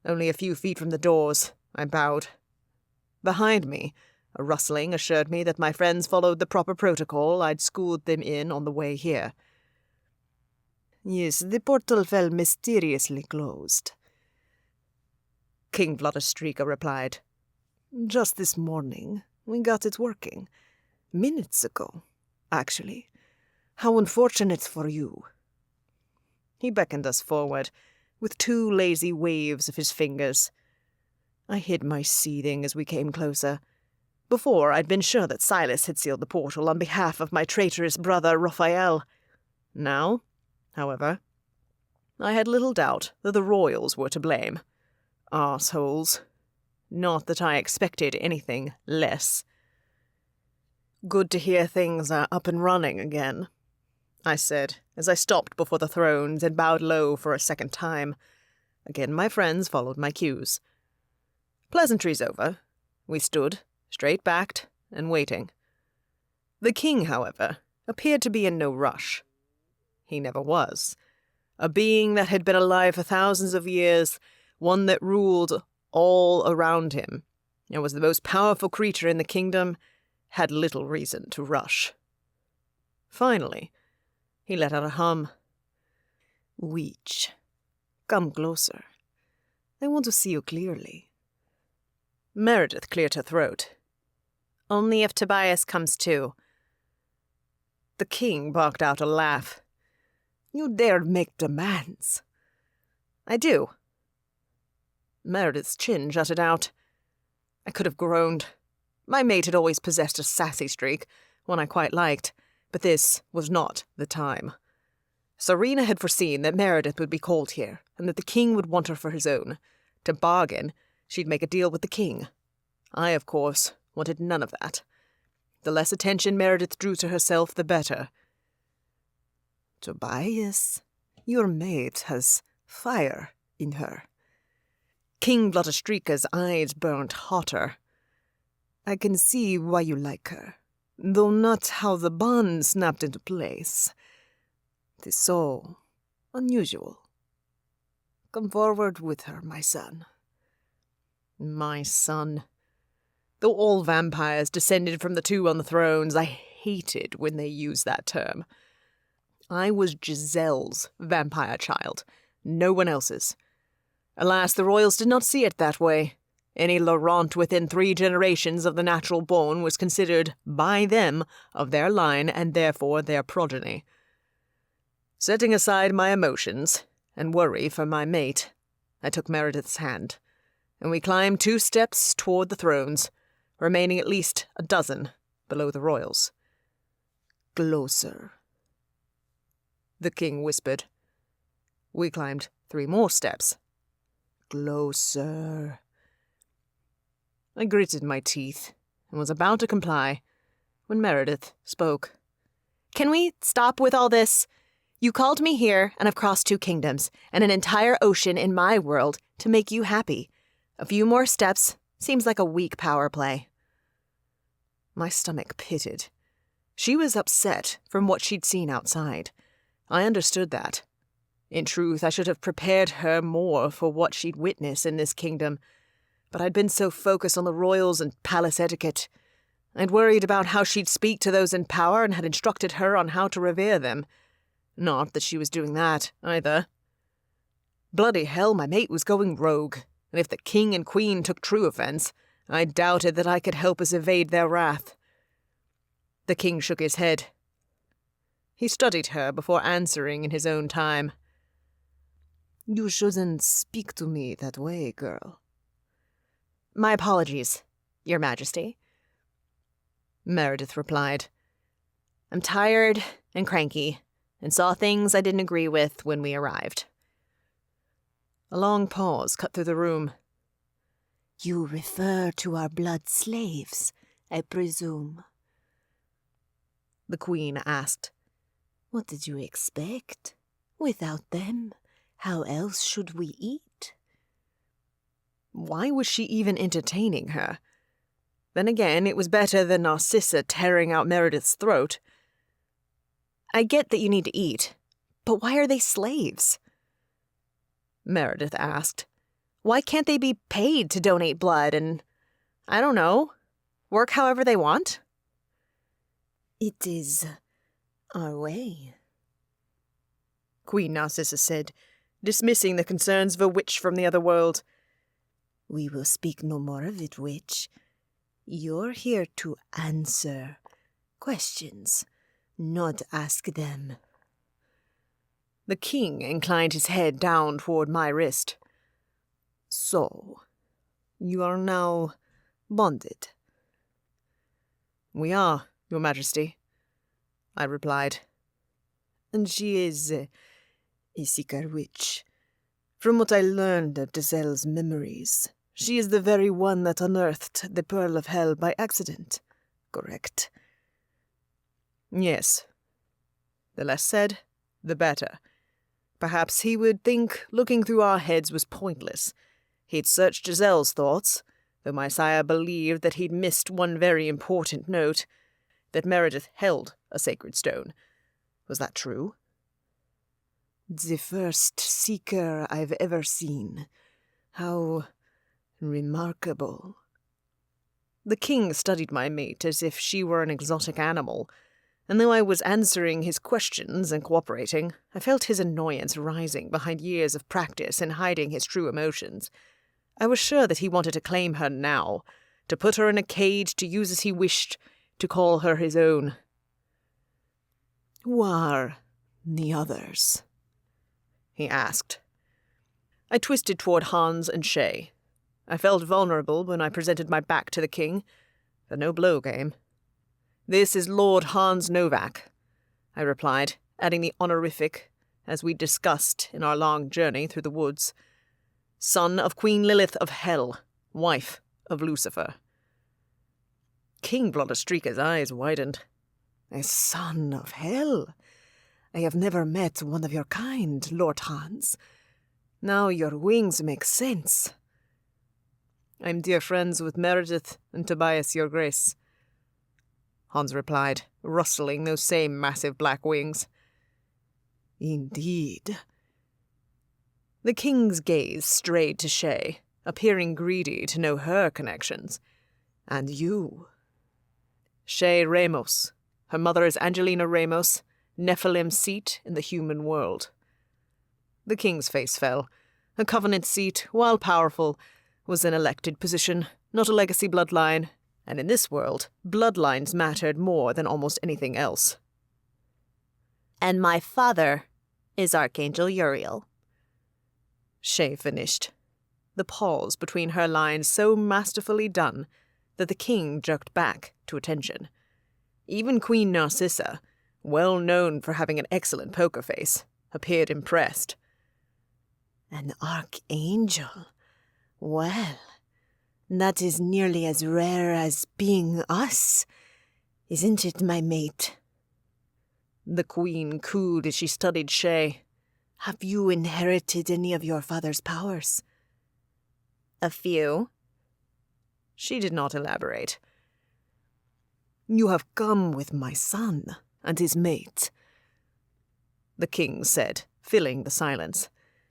Only a few feet from the doors, I bowed. Behind me, a rustling assured me that my friends followed the proper protocol I'd schooled them in on the way here. Yes, the portal fell mysteriously closed, King Vladistrika replied. Just this morning, we got it working. Minutes ago, actually. How unfortunate for you. He beckoned us forward, with 2 lazy waves of his fingers. I hid my seething as we came closer. Before, I'd been sure that Silas had sealed the portal on behalf of my traitorous brother Raphael. Now, however, I had little doubt that the royals were to blame. Arseholes. Not that I expected anything less. Good to hear things are up and running again, I said, as I stopped before the thrones and bowed low for a second time. Again my friends followed my cues. Pleasantries over, we stood, straight-backed, and waiting. The king, however, appeared to be in no rush. He never was. A being that had been alive for thousands of years, one that ruled all around him, and was the most powerful creature in the kingdom, had little reason to rush. Finally, he let out a hum. Witch, come closer. I want to see you clearly. Meredith cleared her throat. Only if Tobias comes too. The king barked out a laugh. You dared make demands. I do. Meredith's chin jutted out. I could have groaned. My mate had always possessed a sassy streak, one I quite liked, but this was not the time. Serena had foreseen that Meredith would be called here, and that the king would want her for his own. To bargain, she'd make a deal with the king. I, of course, wanted none of that. The less attention Meredith drew to herself, the better. Tobias, your mate has fire in her. King Bloodstreaker's eyes burnt hotter. I can see why you like her, though not how the bond snapped into place. 'Tis so unusual. Come forward with her, my son. My son. Though all vampires descended from the two on the thrones, I hated when they used that term. I was Giselle's vampire child, no one else's. Alas, the royals did not see it that way. Any Laurent within 3 generations of the natural born was considered, by them, of their line and therefore their progeny. Setting aside my emotions and worry for my mate, I took Meredith's hand, and we climbed 2 steps toward the thrones, remaining at least a dozen below the royals. Closer, the king whispered. We climbed 3 more steps. Closer. I gritted my teeth and was about to comply when Meredith spoke. Can we stop with all this? You called me here, and I've crossed 2 kingdoms and an entire ocean in my world to make you happy. A few more steps seems like a weak power play. My stomach pitted. She was upset from what she'd seen outside. I understood that. In truth, I should have prepared her more for what she'd witness in this kingdom, but I'd been so focused on the royals and palace etiquette. I'd worried about how she'd speak to those in power and had instructed her on how to revere them. Not that she was doing that, either. Bloody hell, my mate was going rogue, and if the king and queen took true offense, I doubted that I could help us evade their wrath. The king shook his head. He studied her before answering in his own time. You shouldn't speak to me that way, girl. My apologies, Your Majesty. Meredith replied. I'm tired and cranky, and saw things I didn't agree with when we arrived. A long pause cut through the room. You refer to our blood slaves, I presume? The queen asked. What did you expect? Without them, how else should we eat? Why was she even entertaining her? Then again, it was better than Narcissa tearing out Meredith's throat. I get that you need to eat, but why are they slaves? Meredith asked. Why can't they be paid to donate blood and, I don't know, work however they want? It is our way, Queen Narcissa said, dismissing the concerns of a witch from the other world. We will speak no more of it, witch. You're here to answer questions, not ask them. The king inclined his head down toward my wrist. So, you are now bonded? We are, Your Majesty, I replied. And she is a seeker witch. From what I learned of Giselle's memories, she is the very one that unearthed the Pearl of Hell by accident, correct? Yes. The less said, the better. Perhaps he would think looking through our heads was pointless. He'd searched Giselle's thoughts, though my sire believed that he'd missed one very important note, that Meredith held a sacred stone. Was that true? The first seeker I've ever seen. How remarkable. The king studied my mate as if she were an exotic animal, and though I was answering his questions and cooperating, I felt his annoyance rising behind years of practice in hiding his true emotions. I was sure that he wanted to claim her now, to put her in a cage to use as he wished, to call her his own. Who are the others? He asked. I twisted toward Hans and Shay. I felt vulnerable when I presented my back to the king, but no blow came. This is Lord Hans Novak, I replied, adding the honorific, as we discussed in our long journey through the woods. Son of Queen Lilith of Hell, wife of Lucifer. King Bloodstreaker's eyes widened. A son of hell? I have never met one of your kind, Lord Hans. Now your wings make sense. I'm dear friends with Meredith and Tobias, your grace, Hans replied, rustling those same massive black wings. Indeed. The king's gaze strayed to Shay, appearing greedy to know her connections. And you? Shay Ramos. Her mother is Angelina Ramos, Nephilim seat in the human world. The king's face fell. A covenant seat, while powerful, was an elected position, not a legacy bloodline, and in this world, bloodlines mattered more than almost anything else. And my father is Archangel Uriel. Shay finished, the pause between her lines so masterfully done that the king jerked back to attention. Even Queen Narcissa, well known for having an excellent poker face, appeared impressed. An archangel? Well, that is nearly as rare as being us, isn't it, my mate? The queen cooed as she studied Shay. Have you inherited any of your father's powers? A few. She did not elaborate. You have come with my son and his mate, the king said, filling the silence.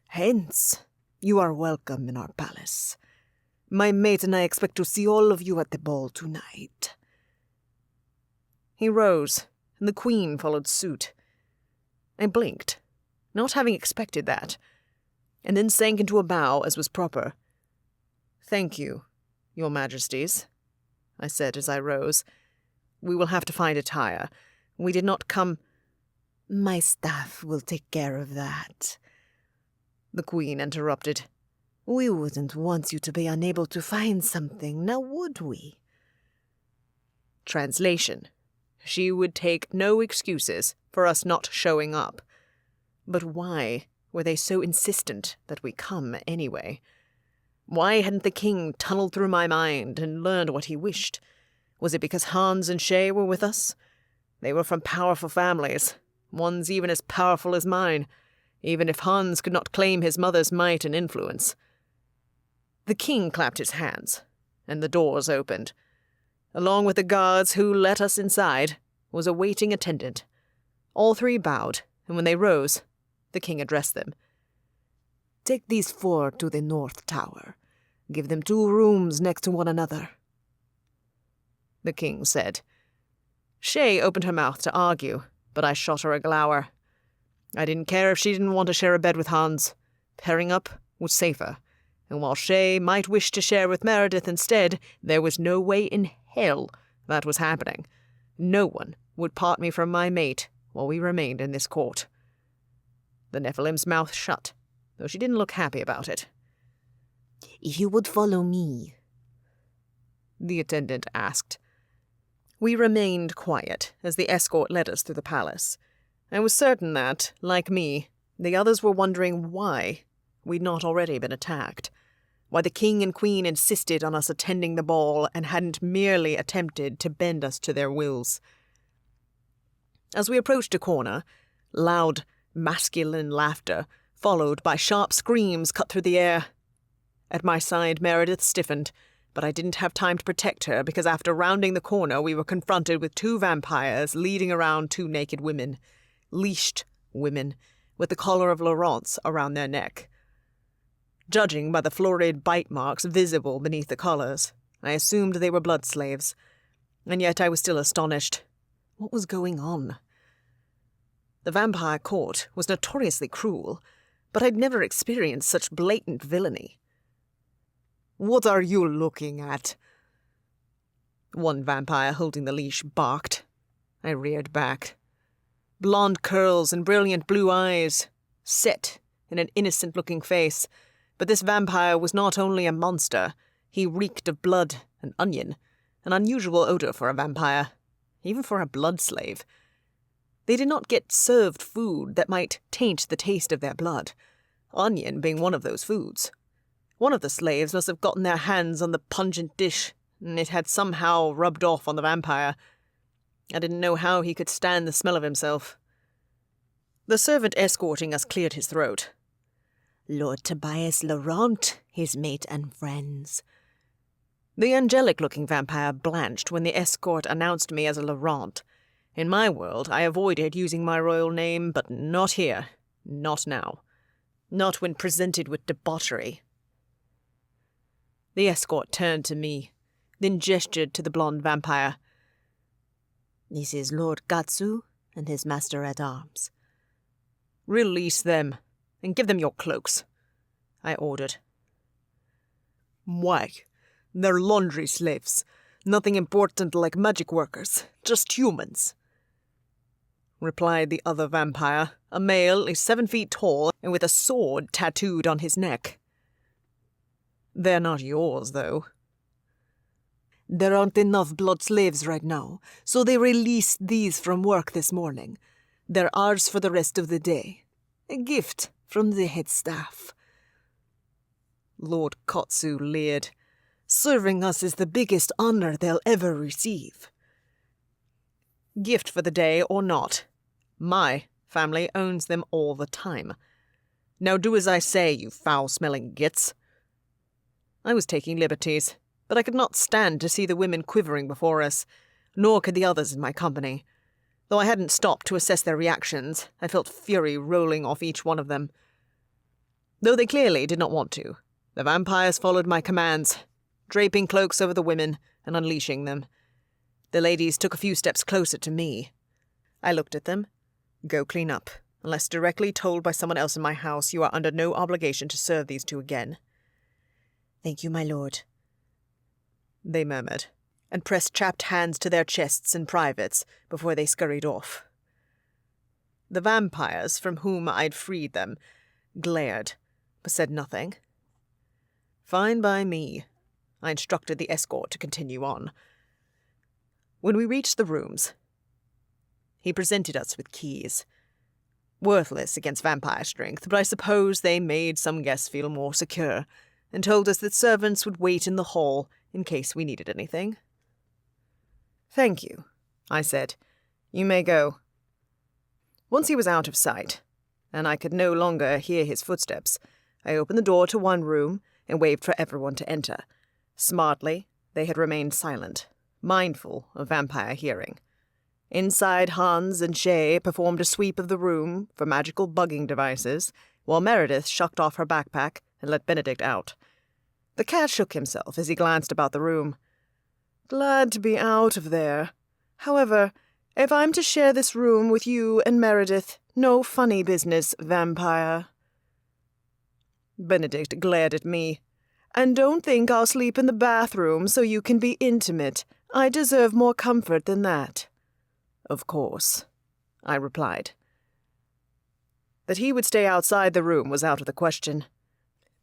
Hence, you are welcome in our palace. My mate and I expect to see all of you at the ball tonight. He rose, and the queen followed suit. I blinked, not having expected that, and then sank into a bow as was proper. Thank you, your majesties, I said as I rose. We will have to find attire. We did not come— My staff will take care of that, the queen interrupted. We wouldn't want you to be unable to find something, now would we? Translation. She would take no excuses for us not showing up. But why were they so insistent that we come anyway? Why hadn't the king tunneled through my mind and learned what he wished? Was it because Hans and Shay were with us? They were from powerful families, ones even as powerful as mine, even if Hans could not claim his mother's might and influence. The king clapped his hands, and the doors opened. Along with the guards who let us inside was a waiting attendant. All three bowed, and when they rose, the king addressed them. Take these 4 to the north tower. Give them 2 rooms next to one another, the king said. Shay opened her mouth to argue, but I shot her a glower. I didn't care if she didn't want to share a bed with Hans. Pairing up was safer, and while Shay might wish to share with Meredith instead, there was no way in hell that was happening. No one would part me from my mate while we remained in this court. The Nephilim's mouth shut, though she didn't look happy about it. If you would follow me, the attendant asked. We remained quiet as the escort led us through the palace. I was certain that, like me, the others were wondering why we'd not already been attacked, why the king and queen insisted on us attending the ball and hadn't merely attempted to bend us to their wills. As we approached a corner, loud, masculine laughter, followed by sharp screams, cut through the air. At my side, Meredith stiffened, but I didn't have time to protect her because after rounding the corner we were confronted with 2 vampires leading around 2 naked women. Leashed women, with the collar of Laurence around their neck. Judging by the florid bite marks visible beneath the collars, I assumed they were blood slaves. And yet I was still astonished. What was going on? The vampire court was notoriously cruel, but I'd never experienced such blatant villainy. What are you looking at? One vampire holding the leash barked. I reared back. Blonde curls and brilliant blue eyes, set in an innocent-looking face. But this vampire was not only a monster, he reeked of blood and onion, an unusual odor for a vampire, even for a blood slave. They did not get served food that might taint the taste of their blood, onion being one of those foods. One of the slaves must have gotten their hands on the pungent dish, and it had somehow rubbed off on the vampire. I didn't know how he could stand the smell of himself. The servant escorting us cleared his throat. Lord Tobias Laurent, his mate and friends. The angelic-looking vampire blanched when the escort announced me as a Laurent. In my world, I avoided using my royal name, but not here. Not now. Not when presented with debauchery. The escort turned to me, then gestured to the blonde vampire. This is Lord Gatsu and his master-at-arms. Release them, and give them your cloaks, I ordered. Why? They're laundry slaves. Nothing important like magic workers, just humans, replied the other vampire, a male 7 feet tall and with a sword tattooed on his neck. They're not yours, though. There aren't enough blood slaves right now, so they released these from work this morning. They're ours for the rest of the day. A gift from the head staff. Lord Kotsu leered. Serving us is the biggest honor they'll ever receive. Gift for the day or not, my family owns them all the time. Now do as I say, you foul-smelling gits. I was taking liberties, but I could not stand to see the women quivering before us, nor could the others in my company. Though I hadn't stopped to assess their reactions, I felt fury rolling off each one of them. Though they clearly did not want to, the vampires followed my commands, draping cloaks over the women and unleashing them. The ladies took a few steps closer to me. I looked at them. Go clean up. Unless directly told by someone else in my house, you are under no obligation to serve these two again. Thank you, my lord, they murmured, and pressed chapped hands to their chests and privates before they scurried off. The vampires, from whom I'd freed them, glared, but said nothing. Fine by me. I instructed the escort to continue on. When we reached the rooms, he presented us with keys. Worthless against vampire strength, but I suppose they made some guests feel more secure, and told us that servants would wait in the hall in case we needed anything. Thank you, I said. You may go. Once he was out of sight, and I could no longer hear his footsteps, I opened the door to one room and waved for everyone to enter. Smartly, they had remained silent, mindful of vampire hearing. Inside, Hans and Shay performed a sweep of the room for magical bugging devices, while Meredith shucked off her backpack and let Benedict out. The cat shook himself as he glanced about the room. Glad to be out of there. However, if I'm to share this room with you and Meredith, no funny business, vampire. Benedict glared at me. And don't think I'll sleep in the bathroom so you can be intimate. I deserve more comfort than that. Of course, I replied. That he would stay outside the room was out of the question.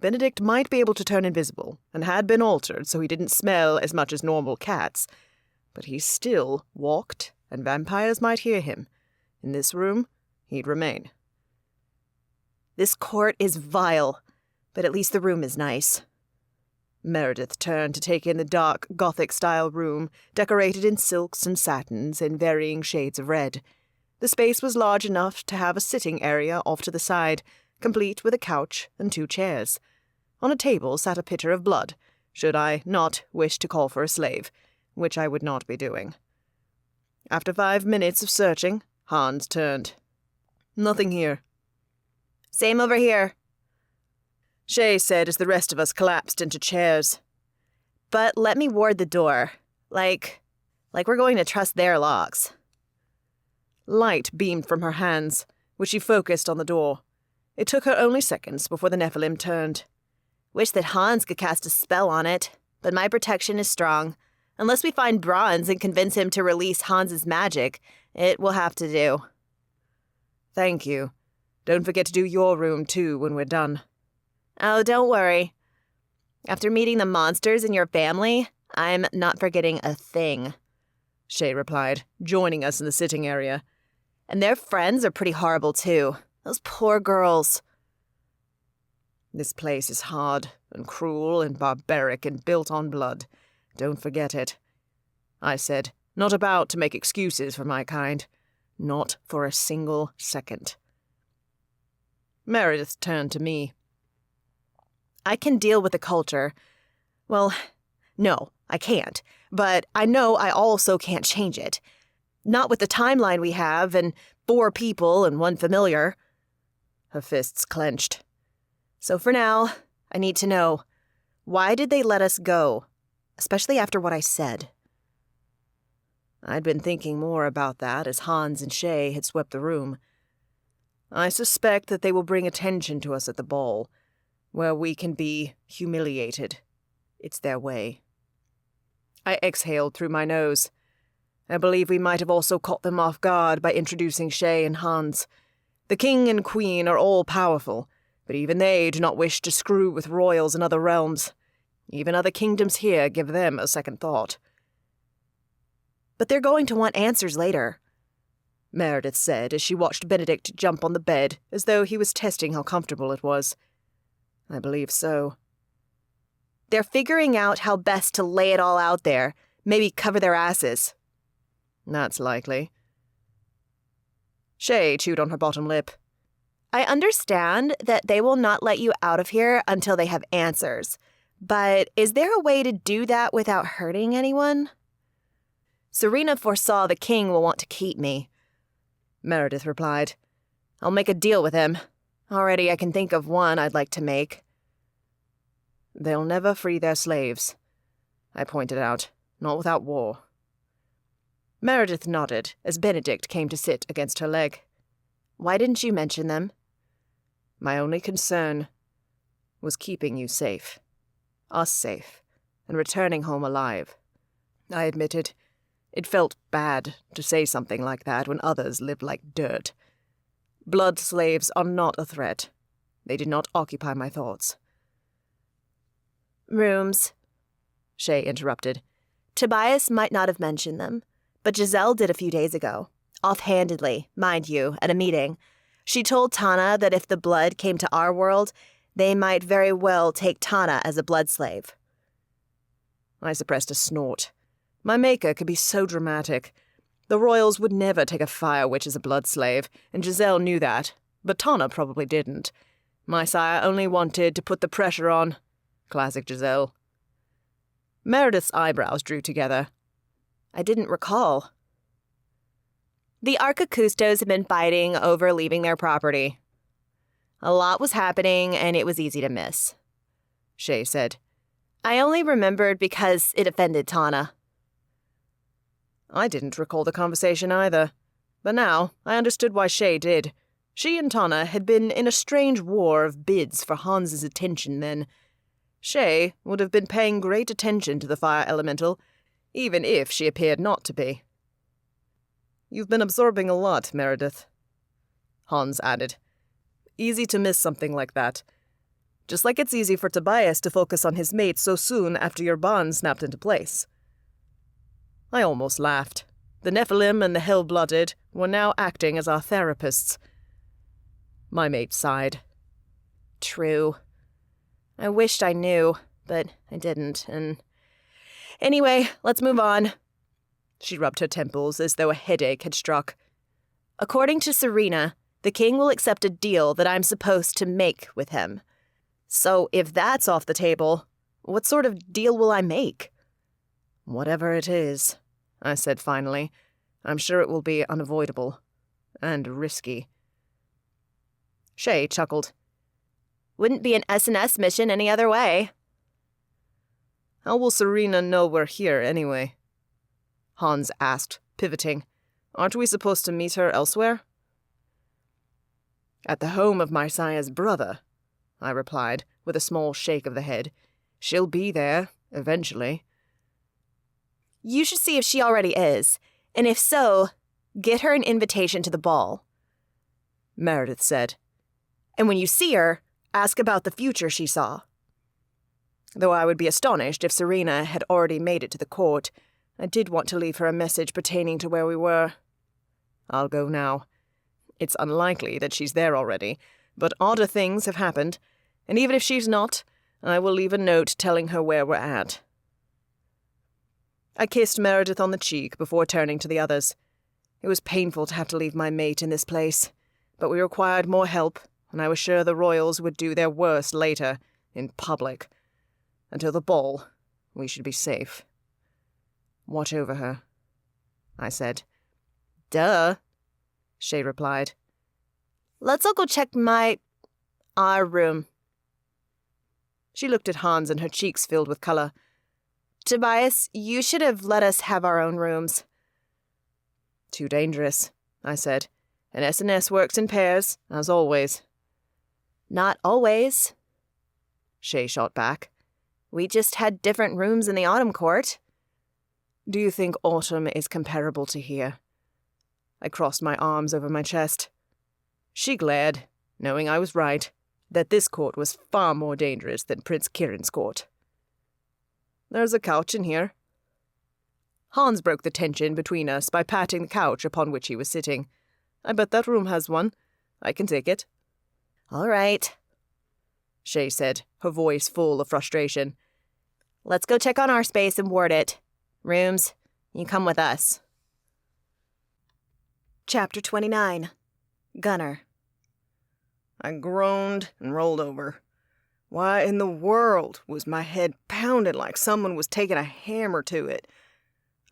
Benedict might be able to turn invisible, and had been altered so he didn't smell as much as normal cats, but he still walked, and vampires might hear him. In this room, he'd remain. This court is vile, but at least the room is nice. Meredith turned to take in the dark, Gothic-style room, decorated in silks and satins in varying shades of red. The space was large enough to have a sitting area off to the side, complete with a couch and 2 chairs. On a table sat a pitcher of blood, should I not wish to call for a slave, which I would not be doing. After 5 minutes of searching, Hans turned. Nothing here. Same over here, Shay said as the rest of us collapsed into chairs. But let me ward the door. Like we're going to trust their locks. Light beamed from her hands, which she focused on the door. It took her only seconds before the Nephilim turned. Wish that Hans could cast a spell on it, but my protection is strong. Unless we find bronze and convince him to release Hans's magic, it will have to do. Thank you. Don't forget to do your room, too, when we're done. Oh, don't worry. After meeting the monsters in your family, I'm not forgetting a thing, Shay replied, joining us in the sitting area. And their friends are pretty horrible, too. Those poor girls. This place is hard and cruel and barbaric and built on blood. Don't forget it, I said, not about to make excuses for my kind. Not for a single second. Meredith turned to me. I can deal with the culture. Well, no, I can't. But I know I also can't change it. Not with the timeline we have, and 4 people and 1 familiar. Her fists clenched. So for now, I need to know, why did they let us go? Especially after what I said. I'd been thinking more about that as Hans and Shay had swept the room. I suspect that they will bring attention to us at the ball, where we can be humiliated. It's their way. I exhaled through my nose. I believe we might have also caught them off guard by introducing Shay and Hans. The king and queen are all powerful, but even they do not wish to screw with royals in other realms. Even other kingdoms here give them a second thought. But they're going to want answers later, Meredith said as she watched Benedict jump on the bed as though he was testing how comfortable it was. I believe so. They're figuring out how best to lay it all out there, maybe cover their asses. That's likely. Shay chewed on her bottom lip. I understand that they will not let you out of here until they have answers, but is there a way to do that without hurting anyone? Serena foresaw the king will want to keep me, Meredith replied. I'll make a deal with him. Already I can think of one I'd like to make. They'll never free their slaves, I pointed out, not without war. Meredith nodded as Benedict came to sit against her leg. Why didn't you mention them? My only concern was keeping you safe, us safe, and returning home alive. I admitted, it felt bad to say something like that when others lived like dirt. Blood slaves are not a threat. They did not occupy my thoughts. Rooms, Shay interrupted. Tobias might not have mentioned them, but Giselle did a few days ago. Offhandedly, mind you, at a meeting. She told Tana that if the blood came to our world, they might very well take Tana as a blood slave. I suppressed a snort. My maker could be so dramatic. The royals would never take a fire witch as a blood slave, and Giselle knew that, but Tana probably didn't. My sire only wanted to put the pressure on. Classic Giselle. Meredith's eyebrows drew together. I didn't recall. The Arcacustos had been fighting over leaving their property. A lot was happening, and it was easy to miss, Shay said. I only remembered because it offended Tana. I didn't recall the conversation either, but now I understood why Shay did. She and Tana had been in a strange war of bids for Hans's attention then. Shay would have been paying great attention to the fire elemental, even if she appeared not to be. You've been absorbing a lot, Meredith, Hans added. Easy to miss something like that. Just like it's easy for Tobias to focus on his mate so soon after your bond snapped into place. I almost laughed. The Nephilim and the Hell-Blooded were now acting as our therapists. My mate sighed. True. I wished I knew, but I didn't, and... Anyway, let's move on. She rubbed her temples as though a headache had struck. According to Serena, the king will accept a deal that I'm supposed to make with him. So if that's off the table, what sort of deal will I make? Whatever it is, I said finally, I'm sure it will be unavoidable. And risky. Shay chuckled. Wouldn't be an S&S mission any other way. How will Serena know we're here anyway? Hans asked, pivoting. Aren't we supposed to meet her elsewhere? At the home of my sire's brother, I replied, with a small shake of the head. She'll be there, eventually. You should see if she already is, and if so, get her an invitation to the ball," Meredith said. "and when you see her, ask about the future she saw." Though I would be astonished if Serena had already made it to the court, I did want to leave her a message pertaining to where we were. I'll go now. It's unlikely that she's there already, but odder things have happened, and even if she's not, I will leave a note telling her where we're at. I kissed Meredith on the cheek before turning to the others. It was painful to have to leave my mate in this place, but we required more help, and I was sure the royals would do their worst later, in public. Until the ball, we should be safe. "Watch over her," I said. "Duh," Shay replied. "Let's all go check our room." She looked at Hans and her cheeks filled with color. "Tobias, you should have let us have our own rooms." "Too dangerous," I said. "And S&S works in pairs, as always." "Not always," Shay shot back. "We just had different rooms in the autumn court." "Do you think autumn is comparable to here?" I crossed my arms over my chest. She glared, knowing I was right, that this court was far more dangerous than Prince Kieran's court. "There's a couch in here." Hans broke the tension between us by patting the couch upon which he was sitting. "I bet that room has one. I can take it." "All right," Shay said, her voice full of frustration. "Let's go check on our space and ward it. Rooms, you come with us." Chapter 29. Gunner. I groaned and rolled over. Why in the world was my head pounding like someone was taking a hammer to it?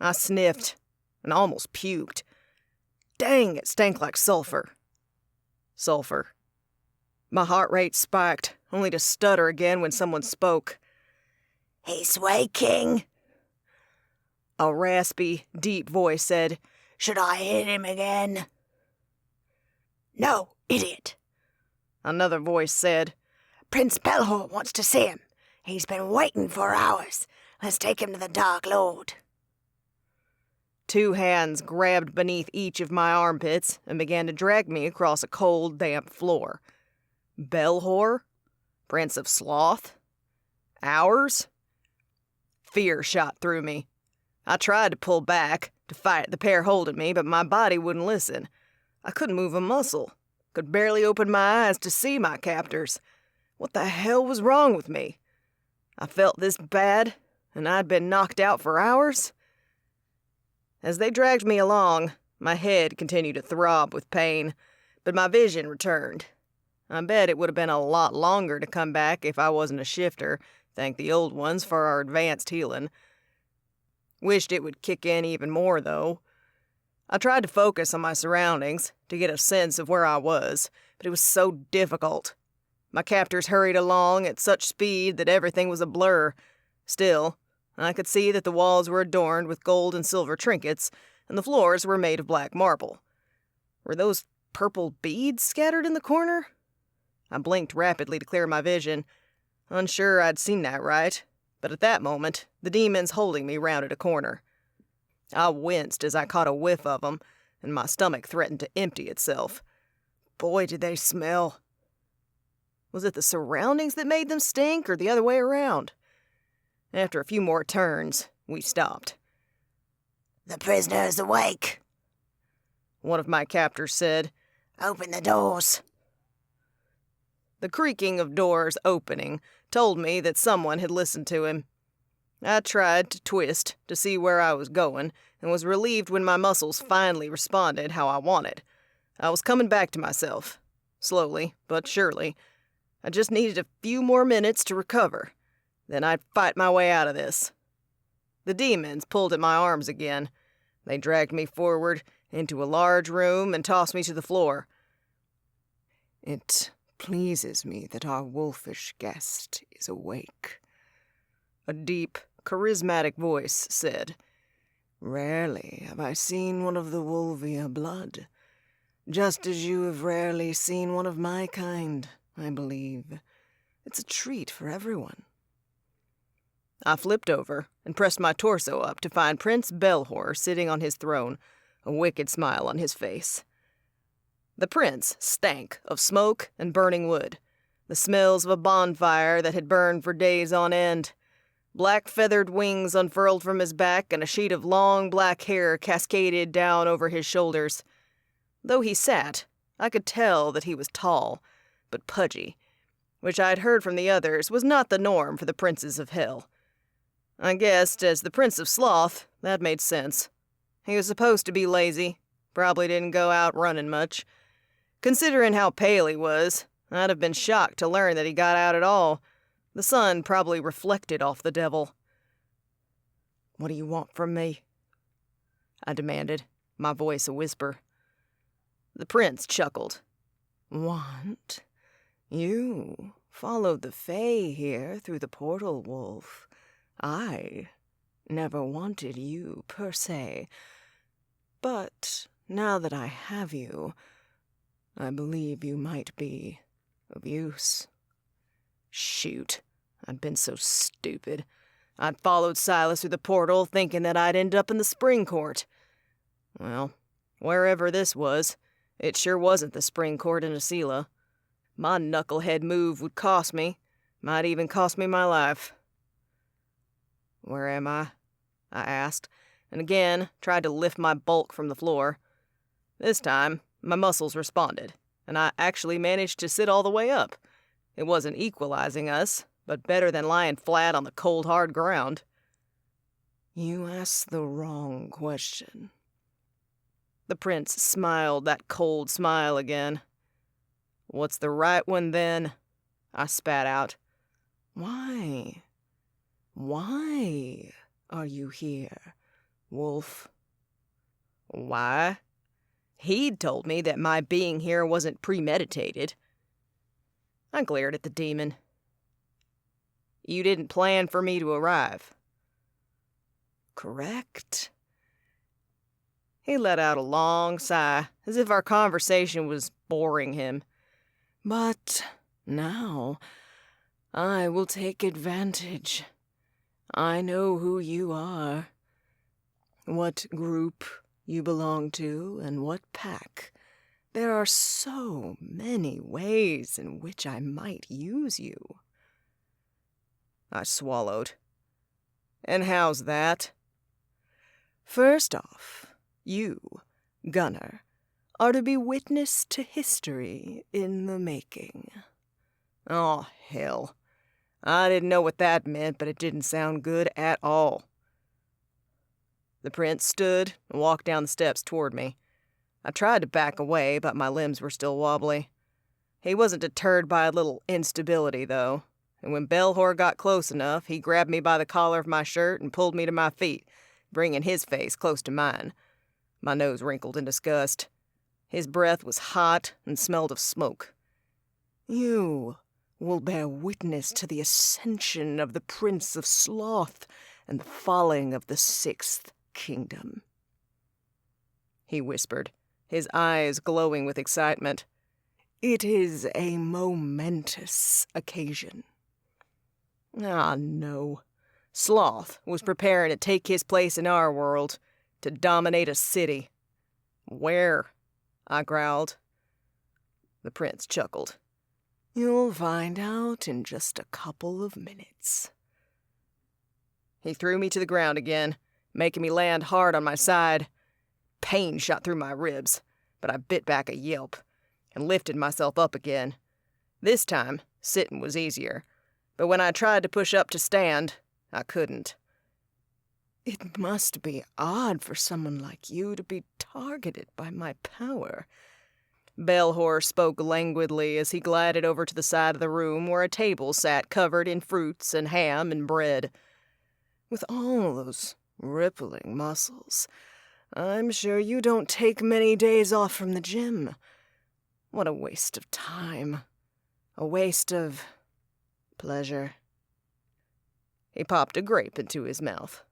I sniffed and almost puked. Dang, it stank like sulfur. Sulfur. My heart rate spiked, only to stutter again when someone spoke. "He's waking." A raspy, deep voice said, "Should I hit him again?" "No, idiot." Another voice said, "Prince Belhor wants to see him. He's been waiting for hours. Let's take him to the Dark Lord." Two hands grabbed beneath each of my armpits and began to drag me across a cold, damp floor. Belhor? Prince of Sloth? Hours? Fear shot through me. I tried to pull back, to fight the pair holding me, but my body wouldn't listen. I couldn't move a muscle. Could barely open my eyes to see my captors. What the hell was wrong with me? I felt this bad, and I'd been knocked out for hours? As they dragged me along, my head continued to throb with pain, but my vision returned. I bet it would have been a lot longer to come back if I wasn't a shifter, thank the old ones for our advanced healing. Wished it would kick in even more, though. I tried to focus on my surroundings, to get a sense of where I was, but it was so difficult. My captors hurried along at such speed that everything was a blur. Still, I could see that the walls were adorned with gold and silver trinkets, and the floors were made of black marble. Were those purple beads scattered in the corner? I blinked rapidly to clear my vision, unsure I'd seen that right, but at that moment, the demons holding me rounded a corner. I winced as I caught a whiff of them, and my stomach threatened to empty itself. Boy, did they smell. Was it the surroundings that made them stink, or the other way around? After a few more turns, we stopped. "The prisoner's awake," one of my captors said. "Open the doors." The creaking of doors opening told me that someone had listened to him. I tried to twist to see where I was going, and was relieved when my muscles finally responded how I wanted. I was coming back to myself. Slowly, but surely. I just needed a few more minutes to recover. Then I'd fight my way out of this. The demons pulled at my arms again. They dragged me forward into a large room and tossed me to the floor. "It pleases me that our wolfish guest is awake," a deep, charismatic voice said. "Rarely have I seen one of the Wolvia blood, just as you have rarely seen one of my kind, I believe. It's a treat for everyone." I flipped over and pressed my torso up to find Prince Belhor sitting on his throne, a wicked smile on his face. The prince stank of smoke and burning wood, the smells of a bonfire that had burned for days on end. Black feathered wings unfurled from his back, and a sheet of long black hair cascaded down over his shoulders. Though he sat, I could tell that he was tall, but pudgy, which I'd heard from the others was not the norm for the princes of hell. I guessed, as the Prince of Sloth, that made sense. He was supposed to be lazy, probably didn't go out running much. Considering how pale he was, I'd have been shocked to learn that he got out at all. The sun probably reflected off the devil. "What do you want from me?" I demanded, my voice a whisper. The prince chuckled. "Want? You followed the Fae here through the portal, Wolf. I never wanted you, per se. But now that I have you, I believe you might be of use." Shoot, I'd been so stupid. I'd followed Silas through the portal, thinking that I'd end up in the spring court. Well, wherever this was, it sure wasn't the spring court in Asila. My knucklehead move would cost me, might even cost me my life. "Where am I?" I asked, and again tried to lift my bulk from the floor. This time, my muscles responded, and I actually managed to sit all the way up. It wasn't equalizing us, but better than lying flat on the cold, hard ground. "You asked the wrong question." The prince smiled that cold smile again. "What's the right one, then?" I spat out. Why are you here, Wolf?" Why? He'd told me that my being here wasn't premeditated. I glared at the demon. "You didn't plan for me to arrive." "Correct." He let out a long sigh, as if our conversation was boring him. "But now I will take advantage. I know who you are, what group you belong to, and what pack. There are so many ways in which I might use you." I swallowed. "And how's that?" "First off, you, Gunner, are to be witness to history in the making." Oh, hell. I didn't know what that meant, but it didn't sound good at all. The prince stood and walked down the steps toward me. I tried to back away, but my limbs were still wobbly. He wasn't deterred by a little instability, though, and when Belhor got close enough, he grabbed me by the collar of my shirt and pulled me to my feet, bringing his face close to mine. My nose wrinkled in disgust. His breath was hot and smelled of smoke. "You will bear witness to the ascension of the Prince of Sloth and the falling of the Sixth Kingdom," he whispered, his eyes glowing with excitement. "It is a momentous occasion." Ah, no. Sloth was preparing to take his place in our world, to dominate a city. "Where?" I growled. The prince chuckled. "You'll find out in just a couple of minutes." He threw me to the ground again, making me land hard on my side. Pain shot through my ribs, but I bit back a yelp and lifted myself up again. This time, sitting was easier, but when I tried to push up to stand, I couldn't. "It must be odd for someone like you to be targeted by my power." Belhor spoke languidly as he glided over to the side of the room where a table sat covered in fruits and ham and bread. "With all those rippling muscles, I'm sure you don't take many days off from the gym. What a waste of time. A waste of pleasure." He popped a grape into his mouth.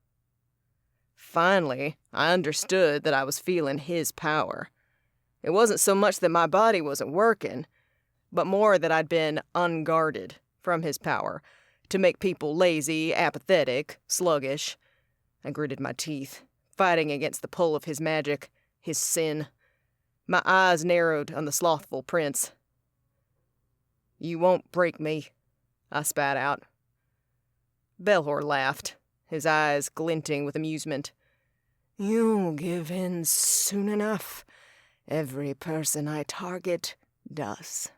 Finally, I understood that I was feeling his power. It wasn't so much that my body wasn't working, but more that I'd been unguarded from his power to make people lazy, apathetic, sluggish. I gritted my teeth, fighting against the pull of his magic, his sin. My eyes narrowed on the slothful prince. "You won't break me," I spat out. Belhor laughed, his eyes glinting with amusement. "You'll give in soon enough. Every person I target does."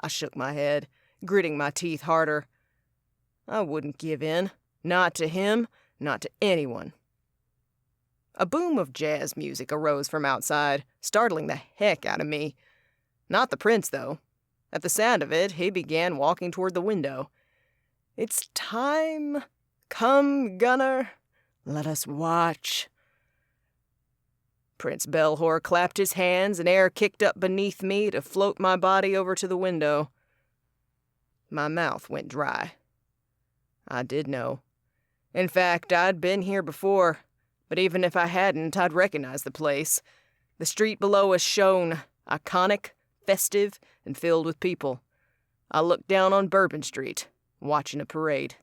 I shook my head, gritting my teeth harder. I wouldn't give in. Not to him, not to anyone. A boom of jazz music arose from outside, startling the heck out of me. Not the prince, though. At the sound of it, he began walking toward the window. "It's time. Come, Gunner. Let us watch." Prince Belhor clapped his hands and air kicked up beneath me to float my body over to the window. My mouth went dry. I did know. In fact, I'd been here before, but even if I hadn't, I'd recognize the place. The street below us shone, iconic, festive, and filled with people. I looked down on Bourbon Street, watching a parade.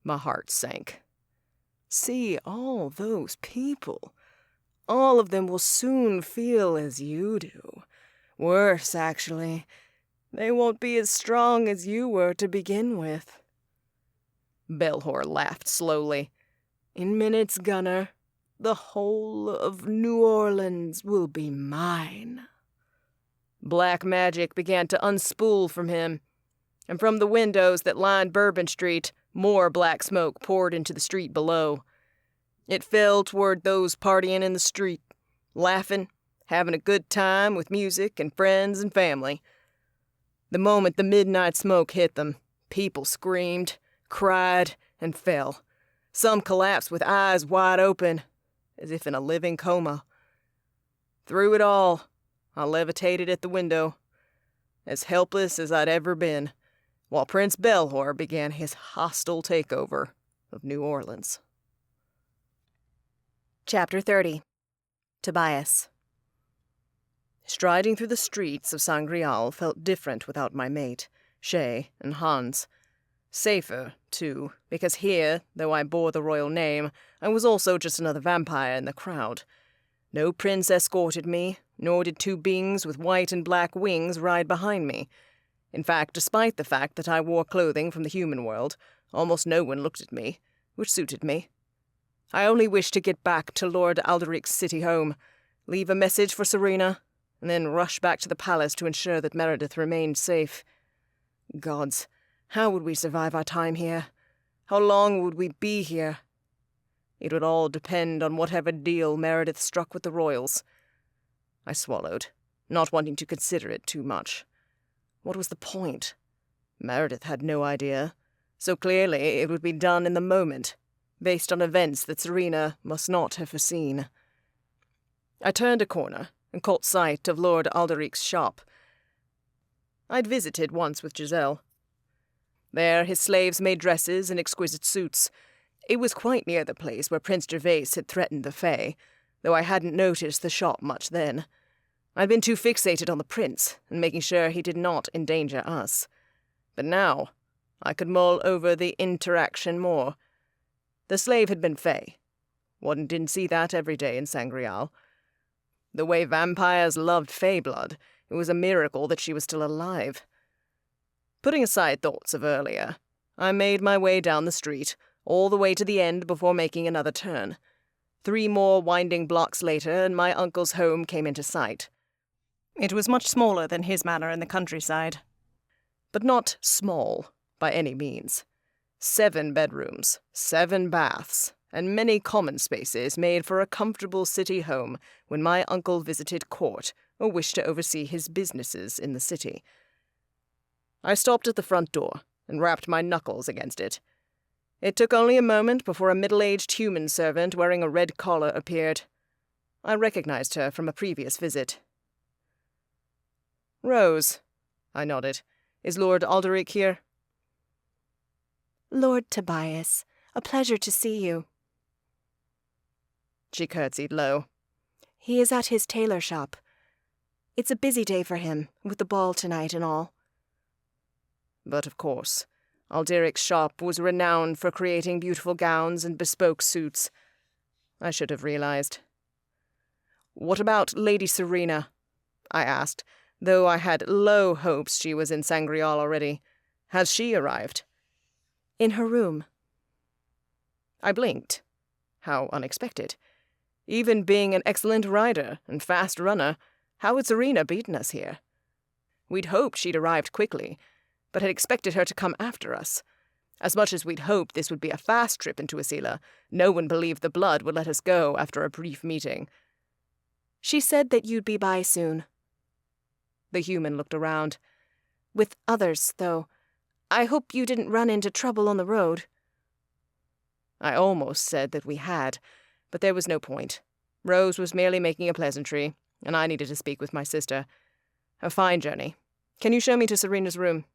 My heart sank. See all those people. All of them will soon feel as you do. Worse, actually. They won't be as strong as you were to begin with. Belhor laughed slowly. "In minutes, Gunner, the whole of New Orleans will be mine." Black magic began to unspool from him, and from the windows that lined Bourbon Street, more black smoke poured into the street below. It fell toward those partying in the street, laughing, having a good time with music and friends and family. The moment the midnight smoke hit them, people screamed, cried, and fell. Some collapsed with eyes wide open, as if in a living coma. Through it all, I levitated at the window, as helpless as I'd ever been, while Prince Belhor began his hostile takeover of New Orleans. Chapter 30. Tobias. Striding through the streets of Sangreal felt different without my mate, Shay, and Hans. Safer, too, because here, though I bore the royal name, I was also just another vampire in the crowd. No prince escorted me, nor did two beings with white and black wings ride behind me. In fact, despite the fact that I wore clothing from the human world, almost no one looked at me, which suited me. I only wished to get back to Lord Alderic's city home, leave a message for Serena, and then rush back to the palace to ensure that Meredith remained safe. Gods, how would we survive our time here? How long would we be here? It would all depend on whatever deal Meredith struck with the royals. I swallowed, not wanting to consider it too much. What was the point? Meredith had no idea, so clearly it would be done in the moment, based on events that Serena must not have foreseen. I turned a corner and caught sight of Lord Alderic's shop. I'd visited once with Giselle. There his slaves made dresses and exquisite suits. It was quite near the place where Prince Gervais had threatened the Fae, though I hadn't noticed the shop much then. I'd been too fixated on the prince and making sure he did not endanger us. But now, I could mull over the interaction more. The slave had been Fae. One didn't see that every day in Sangreal. The way vampires loved Fae blood, it was a miracle that she was still alive. Putting aside thoughts of earlier, I made my way down the street, all the way to the end before making another turn. 3 more winding blocks later, and my uncle's home came into sight. It was much smaller than his manor in the countryside. But not small, by any means. 7 bedrooms, 7 baths, and many common spaces made for a comfortable city home when my uncle visited court or wished to oversee his businesses in the city. I stopped at the front door and rapped my knuckles against it. It took only a moment before a middle-aged human servant wearing a red collar appeared. I recognized her from a previous visit. "Rose," I nodded. "Is Lord Alderic here?" "Lord Tobias, a pleasure to see you." She curtsied low. "He is at his tailor shop. It's a busy day for him, with the ball tonight and all." But of course, Alderic's shop was renowned for creating beautiful gowns and bespoke suits. I should have realized. "What about Lady Serena?" I asked, though I had low hopes she was in Sangreal already. Has she arrived? In her room. I blinked. How unexpected. Even being an excellent rider and fast runner, how had Serena beaten us here? We'd hoped she'd arrived quickly, but had expected her to come after us. As much as we'd hoped this would be a fast trip into Asila, no one believed the blood would let us go after a brief meeting. She said that you'd be by soon. The human looked around. With others, though. I hope you didn't run into trouble on the road. I almost said that we had, but there was no point. Rose was merely making a pleasantry, and I needed to speak with my sister. A fine journey. Can you show me to Serena's room?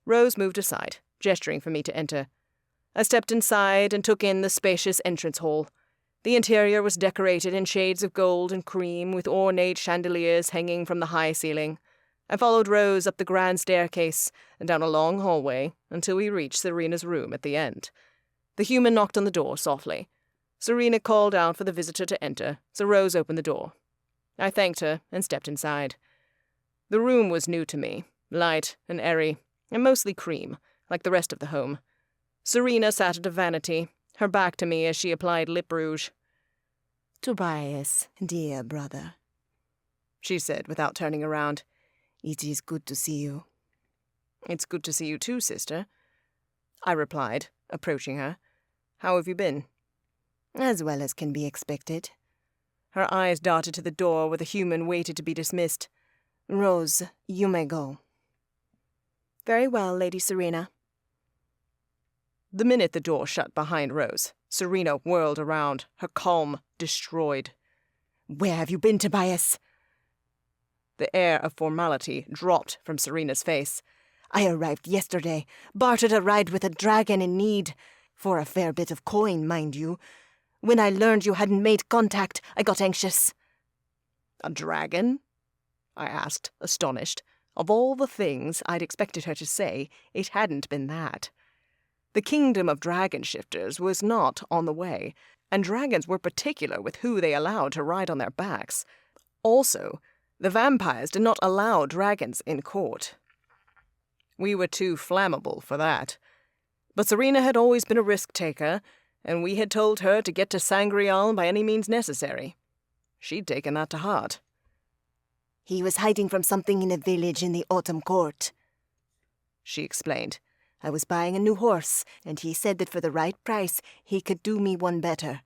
Rose moved aside, gesturing for me to enter. I stepped inside and took in the spacious entrance hall. The interior was decorated in shades of gold and cream, with ornate chandeliers hanging from the high ceiling. I followed Rose up the grand staircase and down a long hallway until we reached Serena's room at the end. The human knocked on the door softly. Serena called out for the visitor to enter, so Rose opened the door. I thanked her and stepped inside. The room was new to me, light and airy, and mostly cream, like the rest of the home. Serena sat at a vanity, her back to me as she applied lip rouge. "Tobias, dear brother," she said without turning around. "it is good to see you." "It's good to see you too, sister," I replied, approaching her. "How have you been?" "As well as can be expected." Her eyes darted to the door where the human waited to be dismissed. "Rose, you may go." Very well, Lady Serena. The minute the door shut behind Rose, Serena whirled around, her calm destroyed. "Where have you been, Tobias?" The air of formality dropped from Serena's face. "I arrived yesterday, bartered a ride with a dragon in need. For a fair bit of coin, mind you. When I learned you hadn't made contact, I got anxious." "A dragon?" I asked, astonished. Of all the things I'd expected her to say, it hadn't been that. The kingdom of dragon shifters was not on the way, and dragons were particular with who they allowed to ride on their backs. Also, the vampires did not allow dragons in court. We were too flammable for that. But Serena had always been a risk-taker, and we had told her to get to Sangreal by any means necessary. She'd taken that to heart. "He was hiding from something in a village in the Autumn Court," she explained. "I was buying a new horse, and he said that for the right price he could do me one better.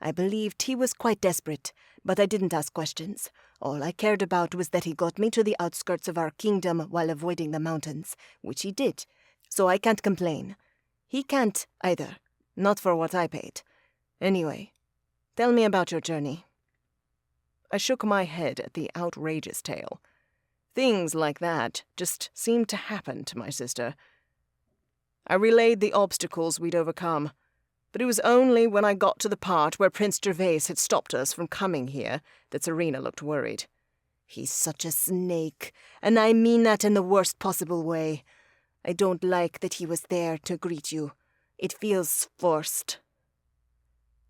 I believed he was quite desperate, but I didn't ask questions. All I cared about was that he got me to the outskirts of our kingdom while avoiding the mountains, which he did, so I can't complain. He can't either, not for what I paid. Anyway, tell me about your journey." I shook my head at the outrageous tale. Things like that just seemed to happen to my sister. I relayed the obstacles we'd overcome, but it was only when I got to the part where Prince Gervais had stopped us from coming here that Serena looked worried. "He's such a snake, and I mean that in the worst possible way. I don't like that he was there to greet you. It feels forced."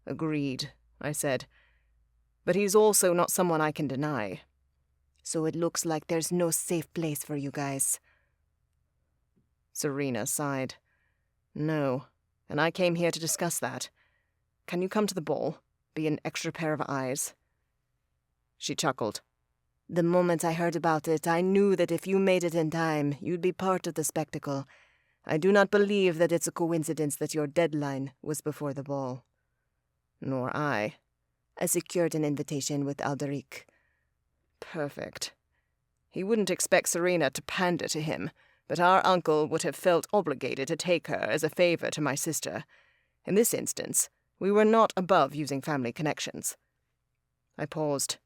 "Agreed," I said. "But he's also not someone I can deny." "So it looks like there's no safe place for you guys." Serena sighed. "No, and I came here to discuss that. Can you come to the ball? Be an extra pair of eyes?" She chuckled. "The moment I heard about it, I knew that if you made it in time, you'd be part of the spectacle. I do not believe that it's a coincidence that your deadline was before the ball." "Nor I." "I secured an invitation with Alderic." "Perfect. He wouldn't expect Serena to pander to him, but our uncle would have felt obligated to take her as a favor to my sister. In this instance, we were not above using family connections." I paused.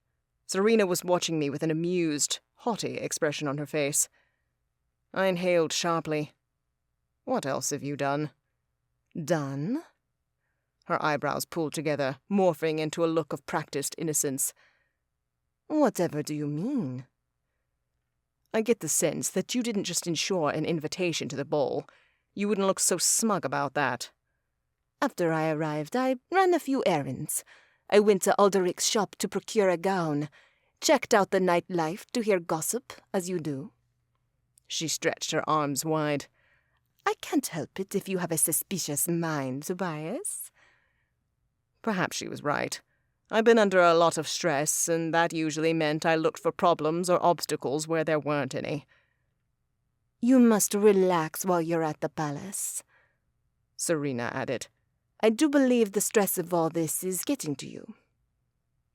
Serena was watching me with an amused, haughty expression on her face. I inhaled sharply. "What else have you done?" "Done?" Her eyebrows pulled together, morphing into a look of practiced innocence. "Whatever do you mean?" "I get the sense that you didn't just ensure an invitation to the ball. You wouldn't look so smug about that. After I arrived, I ran a few errands. I went to Alderic's shop to procure a gown, checked out the nightlife to hear gossip, as you do. She stretched her arms wide. I can't help it if you have a suspicious mind, Tobias. Perhaps she was right. I've been under a lot of stress, and that usually meant I looked for problems or obstacles where there weren't any. You must relax while you're at the palace, Serena added. I do believe the stress of all this is getting to you.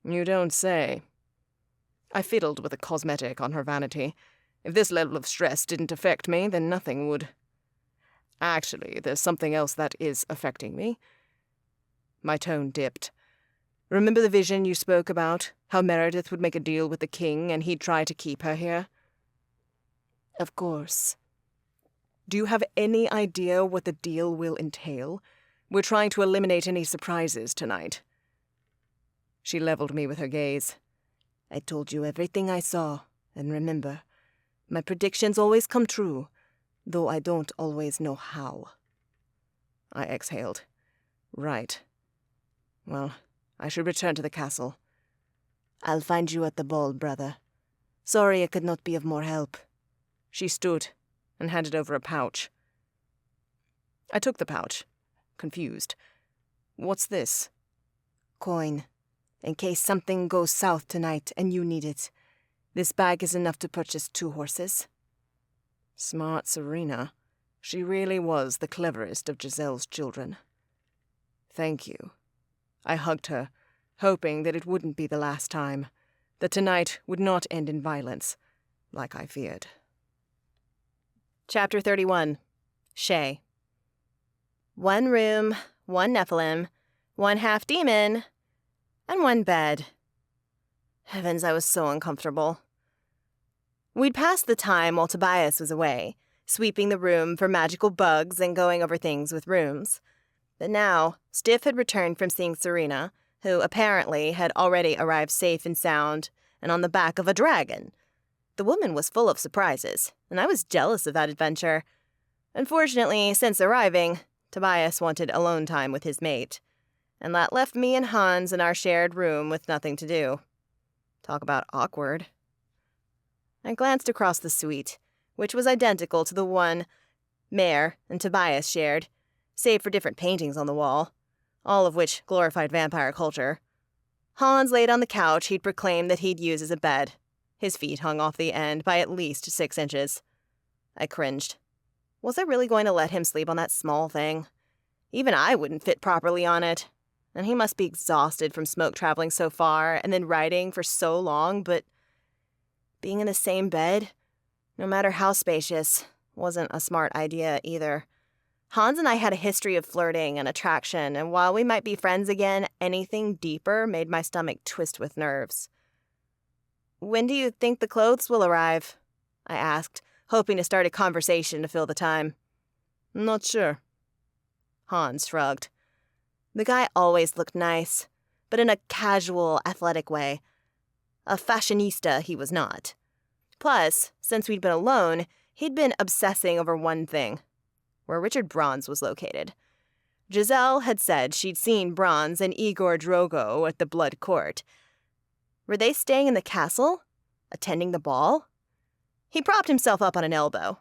You don't say. I fiddled with a cosmetic on her vanity. If this level of stress didn't affect me, then nothing would. Actually, there's something else that is affecting me. My tone dipped. Remember the vision you spoke about? How Meredith would make a deal with the king and he'd try to keep her here? Of course. Do you have any idea what the deal will entail? We're trying to eliminate any surprises tonight. She leveled me with her gaze. I told you everything I saw, and remember, my predictions always come true, though I don't always know how. I exhaled. Right. Well, I should return to the castle. I'll find you at the ball, brother. Sorry I could not be of more help. She stood and handed over a pouch. I took the pouch, confused. What's this? Coin. In case something goes south tonight and you need it. This bag is enough to purchase 2 horses. Smart Serena. She really was the cleverest of Giselle's children. Thank you. I hugged her, hoping that it wouldn't be the last time, that tonight would not end in violence, like I feared. Chapter 31. Shay. 1 room, 1 Nephilim, 1 half-demon, and 1 bed. Heavens, I was so uncomfortable. We'd passed the time while Tobias was away, sweeping the room for magical bugs and going over things with rooms. But now, Stiff had returned from seeing Serena, who apparently had already arrived safe and sound and on the back of a dragon. The woman was full of surprises, and I was jealous of that adventure. Unfortunately, since arriving, Tobias wanted alone time with his mate, and that left me and Hans in our shared room with nothing to do. Talk about awkward. I glanced across the suite, which was identical to the one Mare and Tobias shared, save for different paintings on the wall, all of which glorified vampire culture. Hans laid on the couch he'd proclaimed that he'd use as a bed. His feet hung off the end by at least 6 inches. I cringed. Was I really going to let him sleep on that small thing? Even I wouldn't fit properly on it. And he must be exhausted from smoke traveling so far and then riding for so long, but being in the same bed, no matter how spacious, wasn't a smart idea either. Hans and I had a history of flirting and attraction, and while we might be friends again, anything deeper made my stomach twist with nerves. "When do you think the clothes will arrive?" I asked, hoping to start a conversation to fill the time. "Not sure." Hans shrugged. The guy always looked nice, but in a casual, athletic way. A fashionista he was not. Plus, since we'd been alone, he'd been obsessing over one thing: where Richard Bronze was located. Giselle had said she'd seen Bronze and Igor Drogo at the Blood Court. Were they staying in the castle? Attending the ball? He propped himself up on an elbow.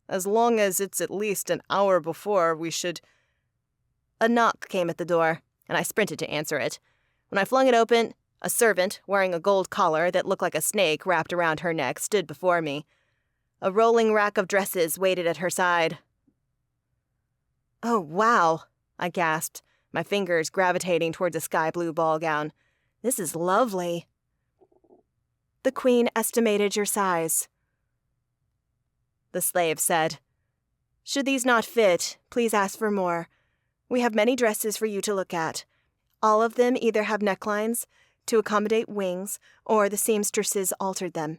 "As long as it's at least an hour before, we should—" A knock came at the door, and I sprinted to answer it. When I flung it open, a servant, wearing a gold collar that looked like a snake wrapped around her neck, stood before me. A rolling rack of dresses waited at her side. "Oh, wow," I gasped, my fingers gravitating towards a sky-blue ball gown. "This is lovely." "The queen estimated your size," the slave said. "Should these not fit, please ask for more. We have many dresses for you to look at. All of them either have necklines to accommodate wings, or the seamstresses altered them."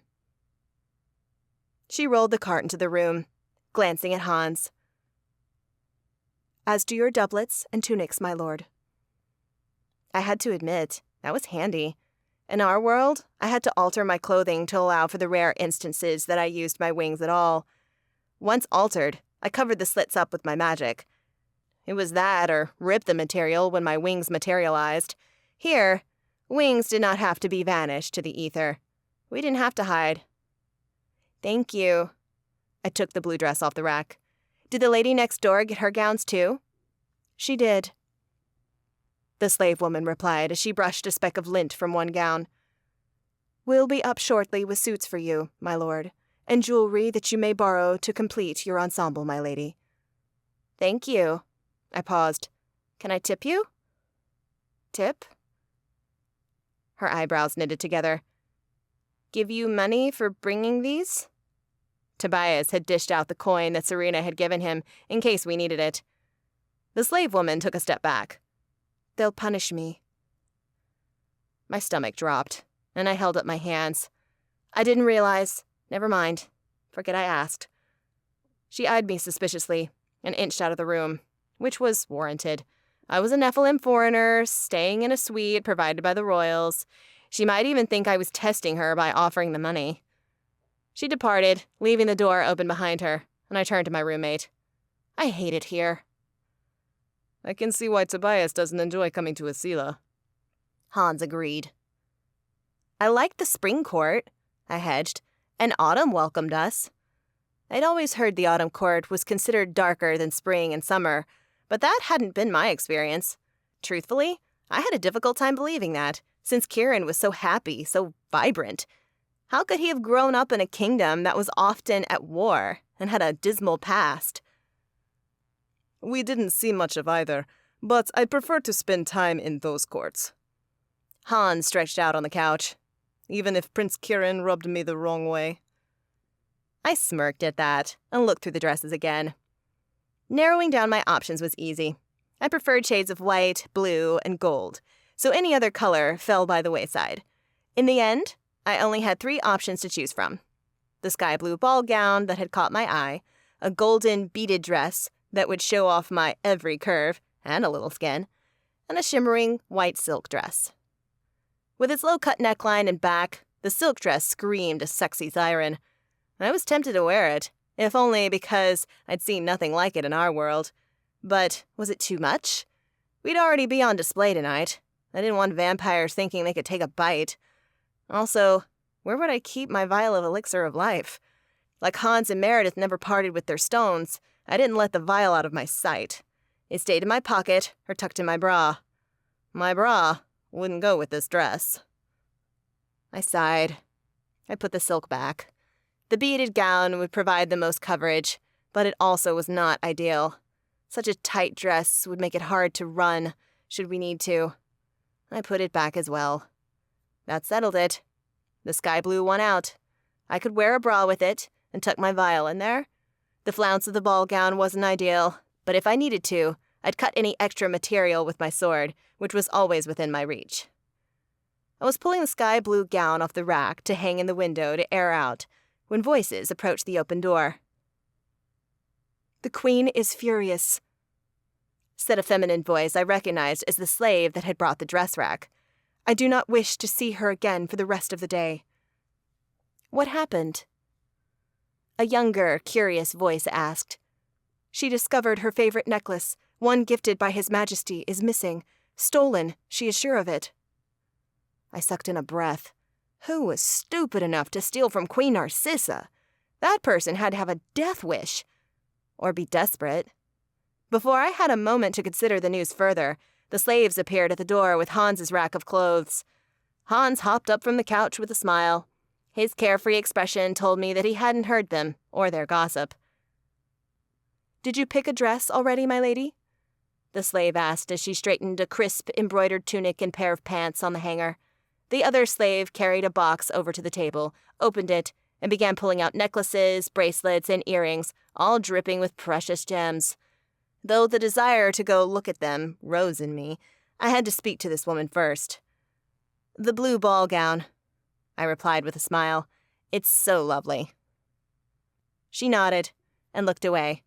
She rolled the cart into the room, glancing at Hans. "As do your doublets and tunics, my lord." I had to admit, that was handy. In our world, I had to alter my clothing to allow for the rare instances that I used my wings at all. Once altered, I covered the slits up with my magic. It was that or rip the material when my wings materialized. Here, wings did not have to be vanished to the ether. We didn't have to hide. Thank you. I took the blue dress off the rack. Did the lady next door get her gowns too? She did. The slave woman replied as she brushed a speck of lint from one gown. We'll be up shortly with suits for you, my lord, and jewelry that you may borrow to complete your ensemble, my lady. Thank you. I paused. Can I tip you? Tip? Her eyebrows knitted together. Give you money for bringing these? Tobias had dished out the coin that Serena had given him in case we needed it. The slave woman took a step back. They'll punish me. My stomach dropped, and I held up my hands. I didn't realize. Never mind. Forget I asked. She eyed me suspiciously and inched out of the room, which was warranted. I was a Nephilim foreigner, staying in a suite provided by the royals. She might even think I was testing her by offering the money. She departed, leaving the door open behind her, and I turned to my roommate. I hate it here. I can see why Tobias doesn't enjoy coming to Asila. Hans agreed. I liked the spring court, I hedged, and autumn welcomed us. I'd always heard the autumn court was considered darker than spring and summer, but that hadn't been my experience. Truthfully, I had a difficult time believing that, since Kieran was so happy, so vibrant. How could he have grown up in a kingdom that was often at war and had a dismal past? We didn't see much of either, but I prefer to spend time in those courts. Hans stretched out on the couch. Even if Prince Kieran rubbed me the wrong way. I smirked at that and looked through the dresses again. Narrowing down my options was easy. I preferred shades of white, blue, and gold, so any other color fell by the wayside. In the end, I only had 3 options to choose from. The sky blue ball gown that had caught my eye, a golden beaded dress that would show off my every curve and a little skin, and a shimmering white silk dress. With its low-cut neckline and back, the silk dress screamed a sexy siren. I was tempted to wear it, if only because I'd seen nothing like it in our world. But was it too much? We'd already be on display tonight. I didn't want vampires thinking they could take a bite. Also, where would I keep my vial of elixir of life? Like Hans and Meredith never parted with their stones, I didn't let the vial out of my sight. It stayed in my pocket or tucked in my bra. My bra wouldn't go with this dress. I sighed. I put the silk back. The beaded gown would provide the most coverage, but it also was not ideal. Such a tight dress would make it hard to run, should we need to. I put it back as well. That settled it. The sky blue won out. I could wear a bra with it and tuck my vial in there. The flounce of the ball gown wasn't ideal, but if I needed to, I'd cut any extra material with my sword, which was always within my reach. I was pulling the sky blue gown off the rack to hang in the window to air out when voices approached the open door. The queen is furious, said a feminine voice I recognized as the slave that had brought the dress rack. I do not wish to see her again for the rest of the day. What happened? A younger, curious voice asked. She discovered her favorite necklace, one gifted by His Majesty, is missing. Stolen, she is sure of it. I sucked in a breath. Who was stupid enough to steal from Queen Narcissa? That person had to have a death wish. Or be desperate. Before I had a moment to consider the news further, the slaves appeared at the door with Hans's rack of clothes. Hans hopped up from the couch with a smile. His carefree expression told me that he hadn't heard them or their gossip. Did you pick a dress already, my lady? The slave asked as she straightened a crisp embroidered tunic and pair of pants on the hanger. The other slave carried a box over to the table, opened it, and began pulling out necklaces, bracelets, and earrings, all dripping with precious gems. Though the desire to go look at them rose in me, I had to speak to this woman first. The blue ball gown, I replied with a smile. It's so lovely. She nodded and looked away.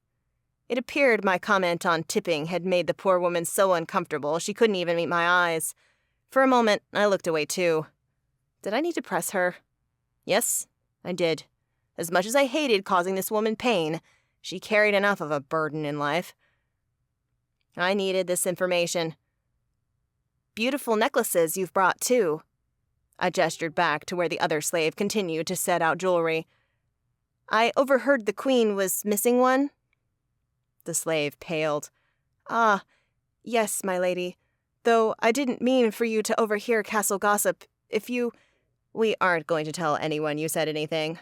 It appeared my comment on tipping had made the poor woman so uncomfortable she couldn't even meet my eyes. For a moment, I looked away too. Did I need to press her? Yes, I did. As much as I hated causing this woman pain, She carried enough of a burden in life. I needed this information. Beautiful necklaces you've brought, too. I gestured back to where the other slave continued to set out jewelry. I overheard the queen was missing one. The slave paled. Ah, yes, my lady. Though I didn't mean for you to overhear castle gossip. If you... We aren't going to tell anyone you said anything.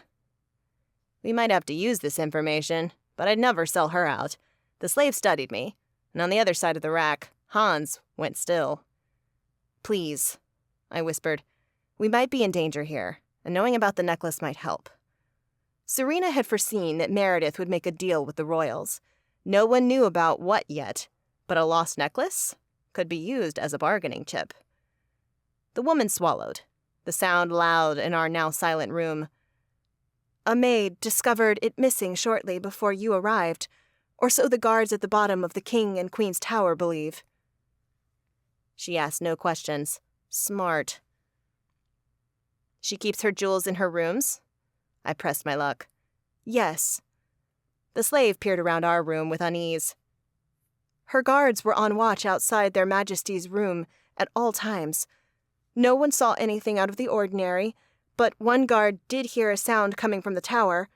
We might have to use this information, but I'd never sell her out. The slave studied me, and on the other side of the rack, Hans went still. Please, I whispered. We might be in danger here, and knowing about the necklace might help. Serena had foreseen that Meredith would make a deal with the royals. No one knew about what yet, but a lost necklace could be used as a bargaining chip. The woman swallowed, the sound loud in our now silent room. A maid discovered it missing shortly before you arrived, or so the guards at the bottom of the King and Queen's Tower believe. She asked no questions. Smart. She keeps her jewels in her rooms? I pressed my luck. Yes. The slave peered around our room with unease. Her guards were on watch outside their Majesty's room at all times. No one saw anything out of the ordinary, but one guard did hear a sound coming from the tower.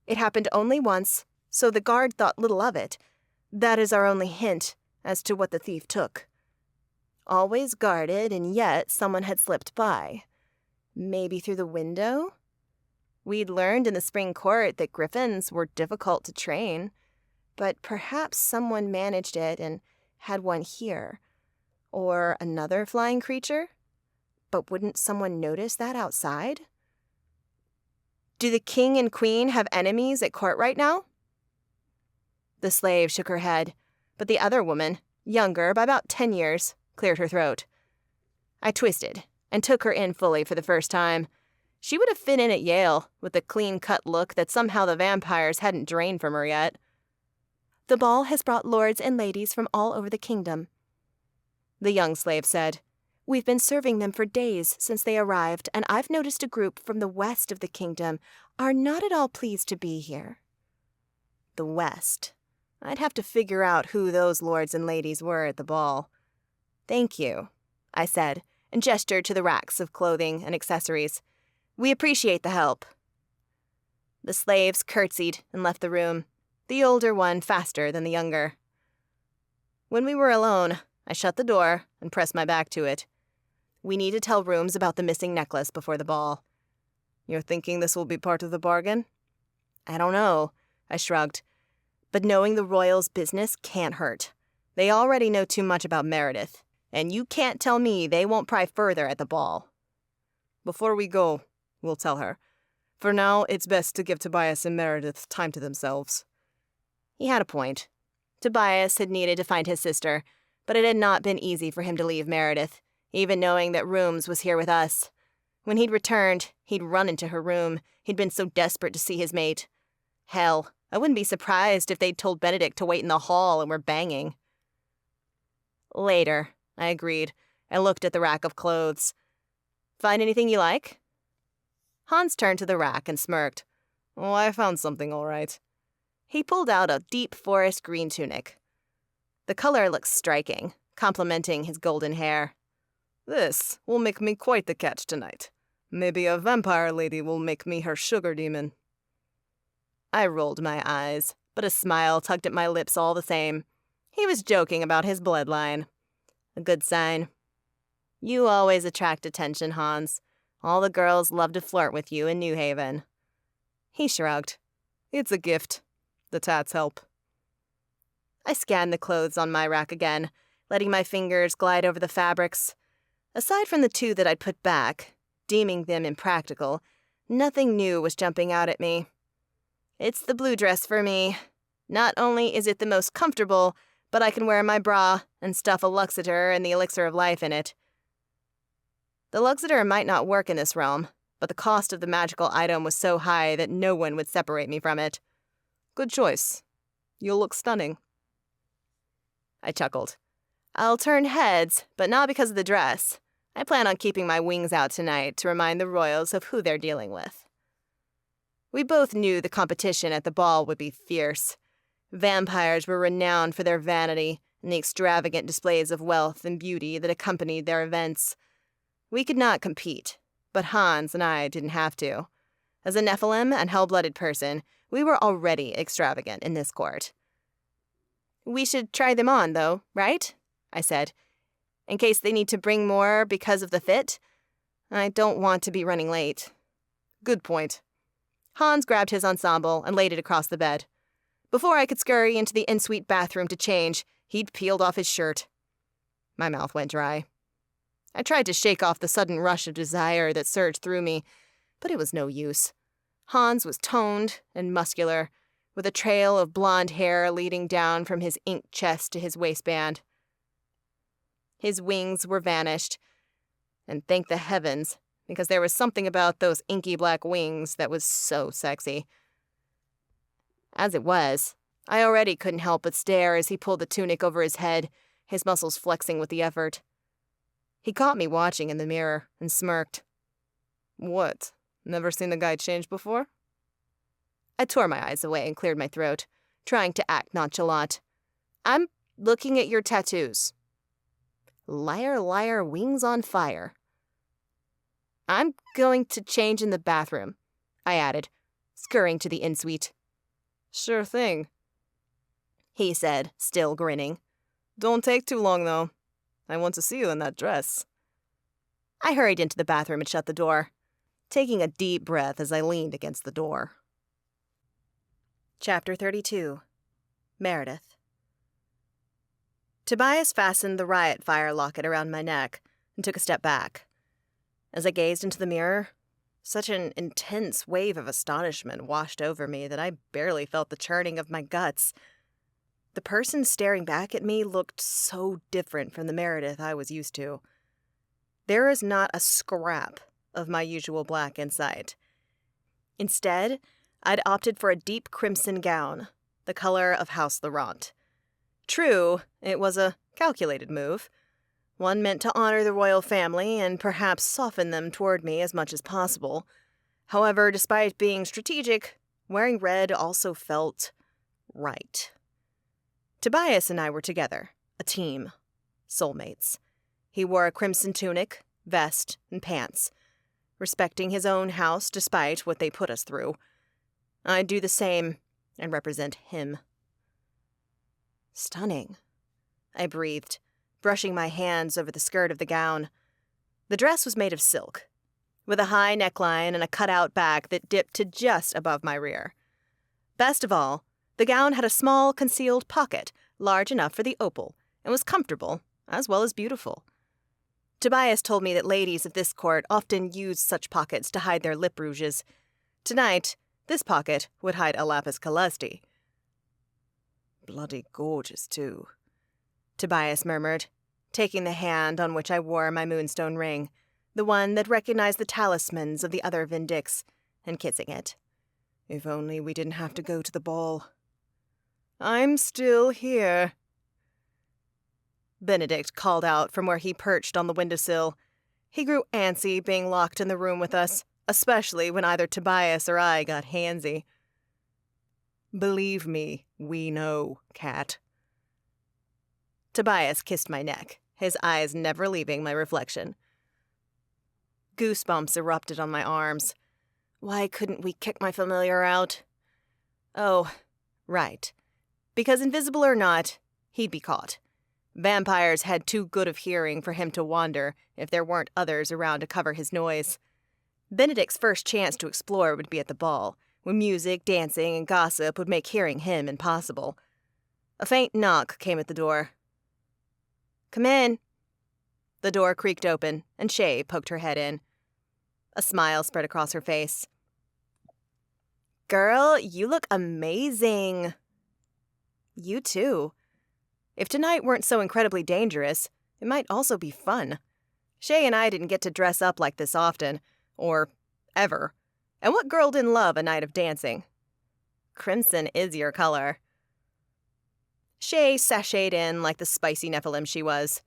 It happened only once, so the guard thought little of it. That is our only hint as to what the thief took. Always guarded, and yet someone had slipped by. Maybe through the window? We'd learned in the spring court that griffins were difficult to train, but perhaps someone managed it and had one here. Or another flying creature? But wouldn't someone notice that outside? Do the king and queen have enemies at court right now? The slave shook her head, but the other woman, younger by about 10 years, cleared her throat. I twisted and took her in fully for the first time. She would have fit in at Yale with the clean-cut look that somehow the vampires hadn't drained from her yet. The ball has brought lords and ladies from all over the kingdom, the young slave said. We've been serving them for days since they arrived, and I've noticed a group from the west of the kingdom are not at all pleased to be here. The west. I'd have to figure out who those lords and ladies were at the ball. Thank you, I said, and gestured to the racks of clothing and accessories. We appreciate the help. The slaves curtsied and left the room, the older one faster than the younger. When we were alone, I shut the door and pressed my back to it. We need to tell rooms about the missing necklace before the ball. You're thinking this will be part of the bargain? I don't know, I shrugged. But knowing the royals' business can't hurt. They already know too much about Meredith, and you can't tell me they won't pry further at the ball. Before we go, we'll tell her. For now, it's best to give Tobias and Meredith time to themselves. He had a point. Tobias had needed to find his sister, but it had not been easy for him to leave Meredith, even knowing that Rooms was here with us. When he'd returned, he'd run into her room. He'd been so desperate to see his mate. Hell, I wouldn't be surprised if they'd told Benedict to wait in the hall and were banging. Later, I agreed, and looked at the rack of clothes. Find anything you like? Hans turned to the rack and smirked. Oh, I found something all right. He pulled out a deep forest green tunic. The color looked striking, complementing his golden hair. This will make me quite the catch tonight. Maybe a vampire lady will make me her sugar demon. I rolled my eyes, but a smile tugged at my lips all the same. He was joking about his bloodline. A good sign. You always attract attention, Hans. All the girls love to flirt with you in New Haven. He shrugged. It's a gift. The tats help. I scanned the clothes on my rack again, letting my fingers glide over the fabrics. Aside from the two that I'd put back, deeming them impractical, nothing new was jumping out at me. It's the blue dress for me. Not only is it the most comfortable, but I can wear my bra and stuff a Luxeter and the elixir of life in it. The Luxeter might not work in this realm, but the cost of the magical item was so high that no one would separate me from it. Good choice. You'll look stunning. I chuckled. I'll turn heads, but not because of the dress. I plan on keeping my wings out tonight to remind the royals of who they're dealing with. We both knew the competition at the ball would be fierce. Vampires were renowned for their vanity and the extravagant displays of wealth and beauty that accompanied their events. We could not compete, but Hans and I didn't have to. As a Nephilim and hell-blooded person, we were already extravagant in this court. "We should try them on, though, right?" I said. "In case they need to bring more because of the fit. I don't want to be running late." Good point. Hans grabbed his ensemble and laid it across the bed. Before I could scurry into the en-suite bathroom to change, he'd peeled off his shirt. My mouth went dry. I tried to shake off the sudden rush of desire that surged through me, but it was no use. Hans was toned and muscular, with a trail of blonde hair leading down from his inked chest to his waistband. His wings were vanished, and thank the heavens, because there was something about those inky black wings that was so sexy. As it was, I already couldn't help but stare as he pulled the tunic over his head, his muscles flexing with the effort. He caught me watching in the mirror and smirked. What? Never seen the guy change before? I tore my eyes away and cleared my throat, trying to act nonchalant. "I'm looking at your tattoos." Liar, liar, wings on fire. "I'm going to change in the bathroom," I added, scurrying to the en-suite. Sure thing, he said, still grinning. Don't take too long, though. I want to see you in that dress. I hurried into the bathroom and shut the door, taking a deep breath as I leaned against the door. Chapter 32. Meredith. Tobias fastened the riot fire locket around my neck and took a step back. As I gazed into the mirror, such an intense wave of astonishment washed over me that I barely felt the churning of my guts. The person staring back at me looked so different from the Meredith I was used to. There is not a scrap of my usual black in sight. Instead, I'd opted for a deep crimson gown, the color of House Laurent. True, it was a calculated move, one meant to honor the royal family and perhaps soften them toward me as much as possible. However, despite being strategic, wearing red also felt right. Tobias and I were together, a team, soulmates. He wore a crimson tunic, vest, and pants, respecting his own house despite what they put us through. I'd do the same and represent him. Stunning, I breathed, brushing my hands over the skirt of the gown. The dress was made of silk, with a high neckline and a cutout back that dipped to just above my rear. Best of all, the gown had a small, concealed pocket, large enough for the opal, and was comfortable, as well as beautiful. Tobias told me that ladies of this court often used such pockets to hide their lip rouges. Tonight, this pocket would hide a lapis lazuli. Bloody gorgeous, too, Tobias murmured, taking the hand on which I wore my moonstone ring, the one that recognized the talismans of the other Vindix, and kissing it. If only we didn't have to go to the ball. I'm still here, Benedict called out from where he perched on the windowsill. He grew antsy being locked in the room with us, especially when either Tobias or I got handsy. Believe me, we know, Cat. Tobias kissed my neck, his eyes never leaving my reflection. Goosebumps erupted on my arms. Why couldn't we kick my familiar out? Oh, right. Because invisible or not, he'd be caught. Vampires had too good of hearing for him to wander if there weren't others around to cover his noise. Benedict's first chance to explore would be at the ball, when music, dancing, and gossip would make hearing him impossible. A faint knock came at the door. "Come in." The door creaked open, and Shay poked her head in. A smile spread across her face. "Girl, you look amazing." "You too. If tonight weren't so incredibly dangerous, it might also be fun. Shay and I didn't get to dress up like this often, or ever. And what girl didn't love a night of dancing? Crimson is your color." Shay sashayed in like the spicy Nephilim she was.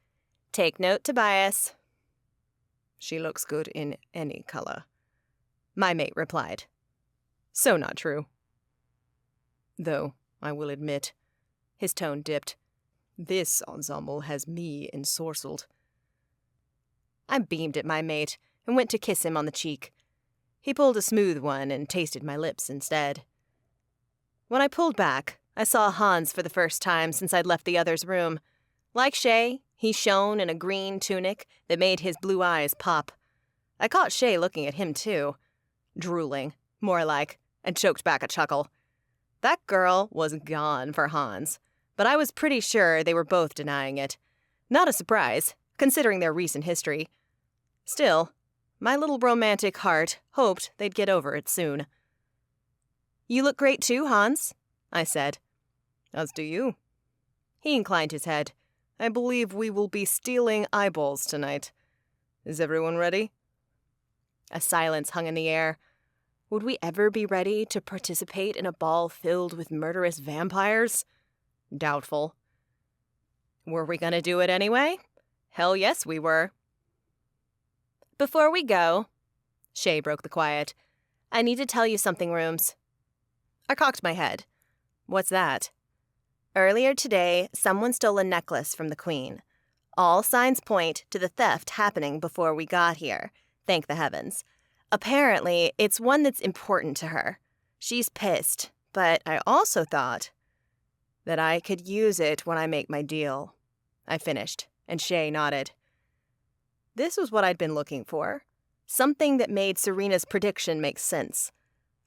"Take note, Tobias." "She looks good in any color," my mate replied. So not true. Though, I will admit. His tone dipped. This ensemble has me ensorcelled. I beamed at my mate and went to kiss him on the cheek. He pulled a smooth one and tasted my lips instead. When I pulled back, I saw Hans for the first time since I'd left the other's room. Like Shay, he shone in a green tunic that made his blue eyes pop. I caught Shay looking at him too. Drooling, more like, and choked back a chuckle. That girl was gone for Hans, but I was pretty sure they were both denying it. Not a surprise, considering their recent history. Still, my little romantic heart hoped they'd get over it soon. "You look great too, Hans," I said. "As do you." He inclined his head. "I believe we will be stealing eyeballs tonight. Is everyone ready?" A silence hung in the air. Would we ever be ready to participate in a ball filled with murderous vampires? Doubtful. Were we going to do it anyway? Hell yes, we were. "Before we go," Shay broke the quiet, "I need to tell you something, Rooms." I cocked my head. "What's that?" "Earlier today, someone stole a necklace from the Queen. All signs point to the theft happening before we got here, thank the heavens. Apparently, it's one that's important to her. She's pissed, but I also thought that I could use it when I make my deal." I finished, and Shay nodded. This was what I'd been looking for. Something that made Serena's prediction make sense.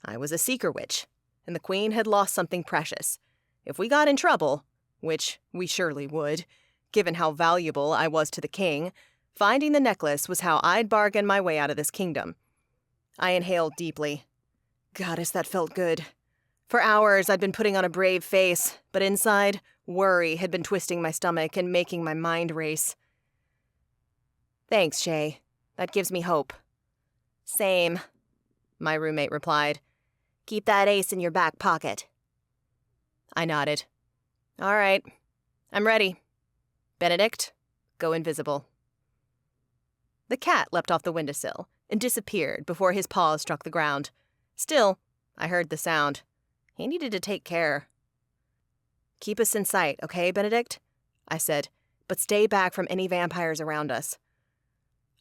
I was a seeker witch, and the Queen had lost something precious. If we got in trouble, which we surely would, given how valuable I was to the king, finding the necklace was how I'd bargain my way out of this kingdom. I inhaled deeply. Goddess, that felt good. For hours I'd been putting on a brave face, but inside, worry had been twisting my stomach and making my mind race. "Thanks, Shay. That gives me hope." "Same," my roommate replied. "Keep that ace in your back pocket." I nodded. "All right. I'm ready. Benedict, go invisible." The cat leapt off the windowsill and disappeared before his paws struck the ground. Still, I heard the sound. He needed to take care. "Keep us in sight, okay, Benedict?" I said, "but stay back from any vampires around us."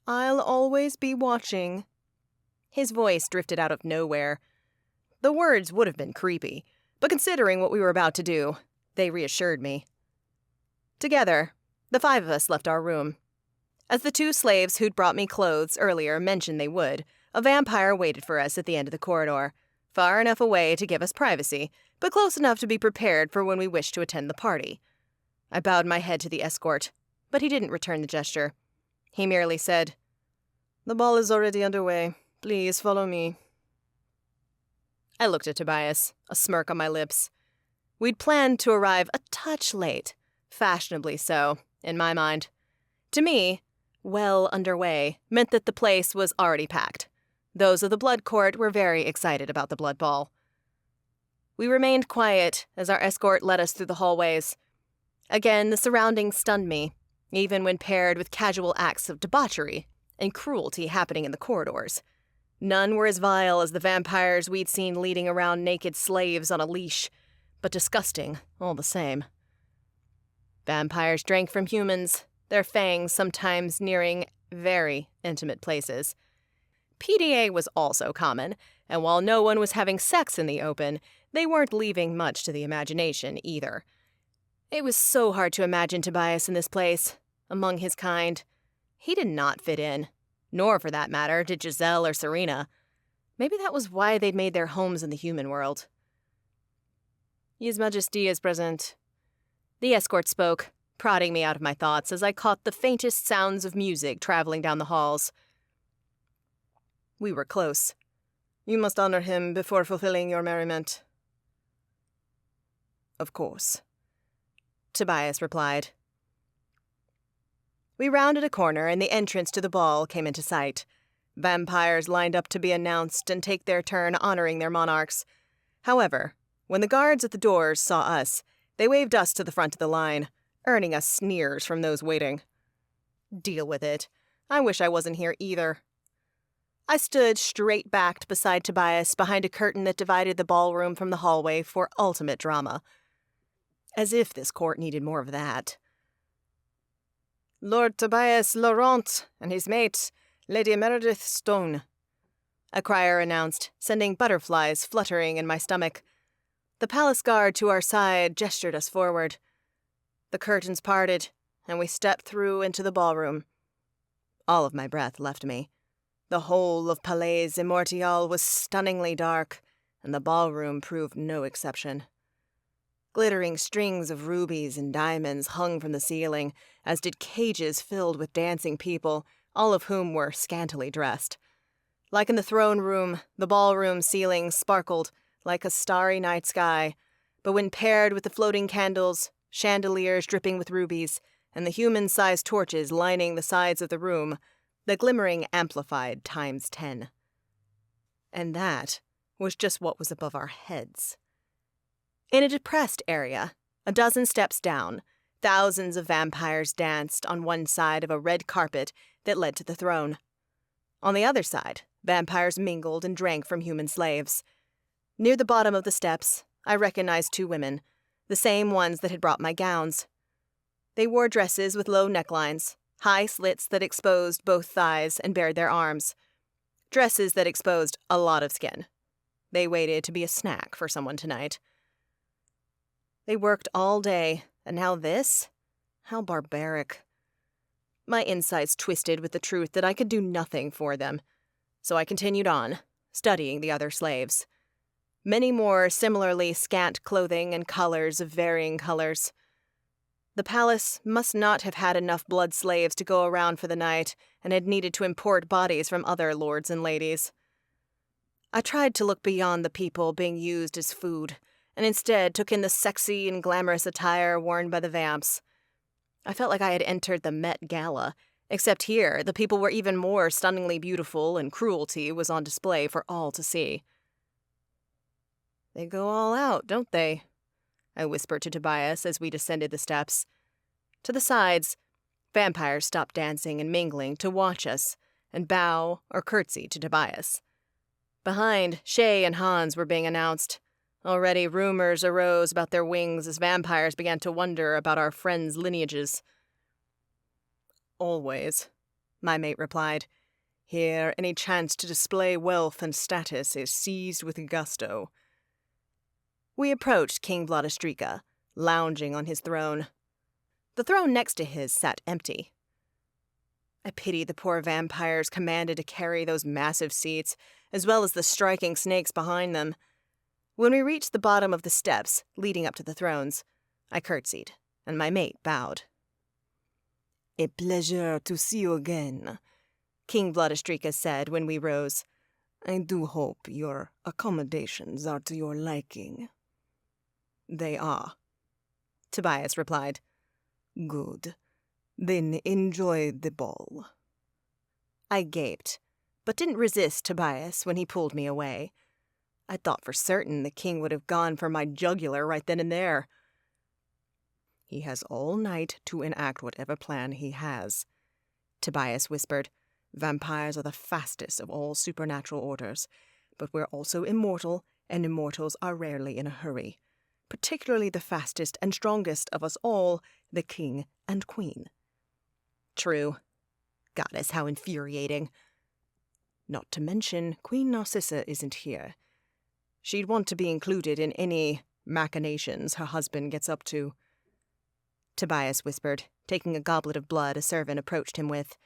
"I'll always be watching." His voice drifted out of nowhere. The words would have been creepy, but considering what we were about to do, they reassured me. Together, the 5 of us left our room. As the 2 slaves who'd brought me clothes earlier mentioned they would, a vampire waited for us at the end of the corridor, far enough away to give us privacy, but close enough to be prepared for when we wished to attend the party. I bowed my head to the escort, but he didn't return the gesture. He merely said, "The ball is already underway. Please follow me." I looked at Tobias, a smirk on my lips. We'd planned to arrive a touch late, fashionably so, in my mind. To me, well underway meant that the place was already packed. Those of the blood court were very excited about the blood ball. We remained quiet as our escort led us through the hallways. Again, the surroundings stunned me, even when paired with casual acts of debauchery and cruelty happening in the corridors. None were as vile as the vampires we'd seen leading around naked slaves on a leash, but disgusting all the same. Vampires drank from humans, their fangs sometimes nearing very intimate places. PDA was also common, and while no one was having sex in the open, they weren't leaving much to the imagination either. It was so hard to imagine Tobias in this place, among his kind. He did not fit in, nor for that matter did Giselle or Serena. Maybe that was why they'd made their homes in the human world. "His Majesty is present," the escort spoke, prodding me out of my thoughts as I caught the faintest sounds of music traveling down the halls. We were close. "You must honor him before fulfilling your merriment." "Of course," Tobias replied. We rounded a corner and the entrance to the ball came into sight. Vampires lined up to be announced and take their turn honoring their monarchs. However, when the guards at the doors saw us, they waved us to the front of the line, earning us sneers from those waiting. Deal with it. I wish I wasn't here either. I stood straight-backed beside Tobias behind a curtain that divided the ballroom from the hallway for ultimate drama. As if this court needed more of that. Lord Tobias Laurent and his mate, Lady Meredith Stone, a crier announced, sending butterflies fluttering in my stomach. The palace guard to our side gestured us forward. The curtains parted, and we stepped through into the ballroom. All of my breath left me. The whole of Palais Immortial was stunningly dark, and the ballroom proved no exception. Glittering strings of rubies and diamonds hung from the ceiling, as did cages filled with dancing people, all of whom were scantily dressed. Like in the throne room, the ballroom ceiling sparkled like a starry night sky, but when paired with the floating candles, chandeliers dripping with rubies, and the human-sized torches lining the sides of the room, the glimmering amplified times 10. And that was just what was above our heads. In a depressed area, a dozen steps down, thousands of vampires danced on one side of a red carpet that led to the throne. On the other side, vampires mingled and drank from human slaves. Near the bottom of the steps, I recognized 2 women, the same ones that had brought my gowns. They wore dresses with low necklines, high slits that exposed both thighs and bared their arms. Dresses that exposed a lot of skin. They waited to be a snack for someone tonight. They worked all day, and now this? How barbaric. My insides twisted with the truth that I could do nothing for them, so I continued on, studying the other slaves. Many more similarly scant clothing and colors of varying colors. The palace must not have had enough blood slaves to go around for the night, and had needed to import bodies from other lords and ladies. I tried to look beyond the people being used as food, and instead took in the sexy and glamorous attire worn by the vamps. I felt like I had entered the Met Gala, except here the people were even more stunningly beautiful and cruelty was on display for all to see. "They go all out, don't they?" I whispered to Tobias as we descended the steps. To the sides, vampires stopped dancing and mingling to watch us and bow or curtsy to Tobias. Behind, Shay and Hans were being announced. Already rumors arose about their wings as vampires began to wonder about our friends' lineages. "Always," my mate replied. "Here, any chance to display wealth and status is seized with gusto." We approached King Vladistrika, lounging on his throne. The throne next to his sat empty. I pitied the poor vampires commanded to carry those massive seats, as well as the striking snakes behind them. When we reached the bottom of the steps leading up to the thrones, I curtsied, and my mate bowed. "A pleasure to see you again," King Vladistrika said when we rose. "I do hope your accommodations are to your liking." "They are," Tobias replied. "Good. Then enjoy the ball." I gaped, but didn't resist Tobias when he pulled me away. I thought for certain the king would have gone for my jugular right then and there. "He has all night to enact whatever plan he has," Tobias whispered. "Vampires are the fastest of all supernatural orders, but we're also immortal, and immortals are rarely in a hurry. Particularly the fastest and strongest of us all, the king and queen." True. Goddess, how infuriating. Not to mention, Queen Narcissa isn't here. She'd want to be included in any machinations her husband gets up to. Tobias whispered, taking a goblet of blood a servant approached him with.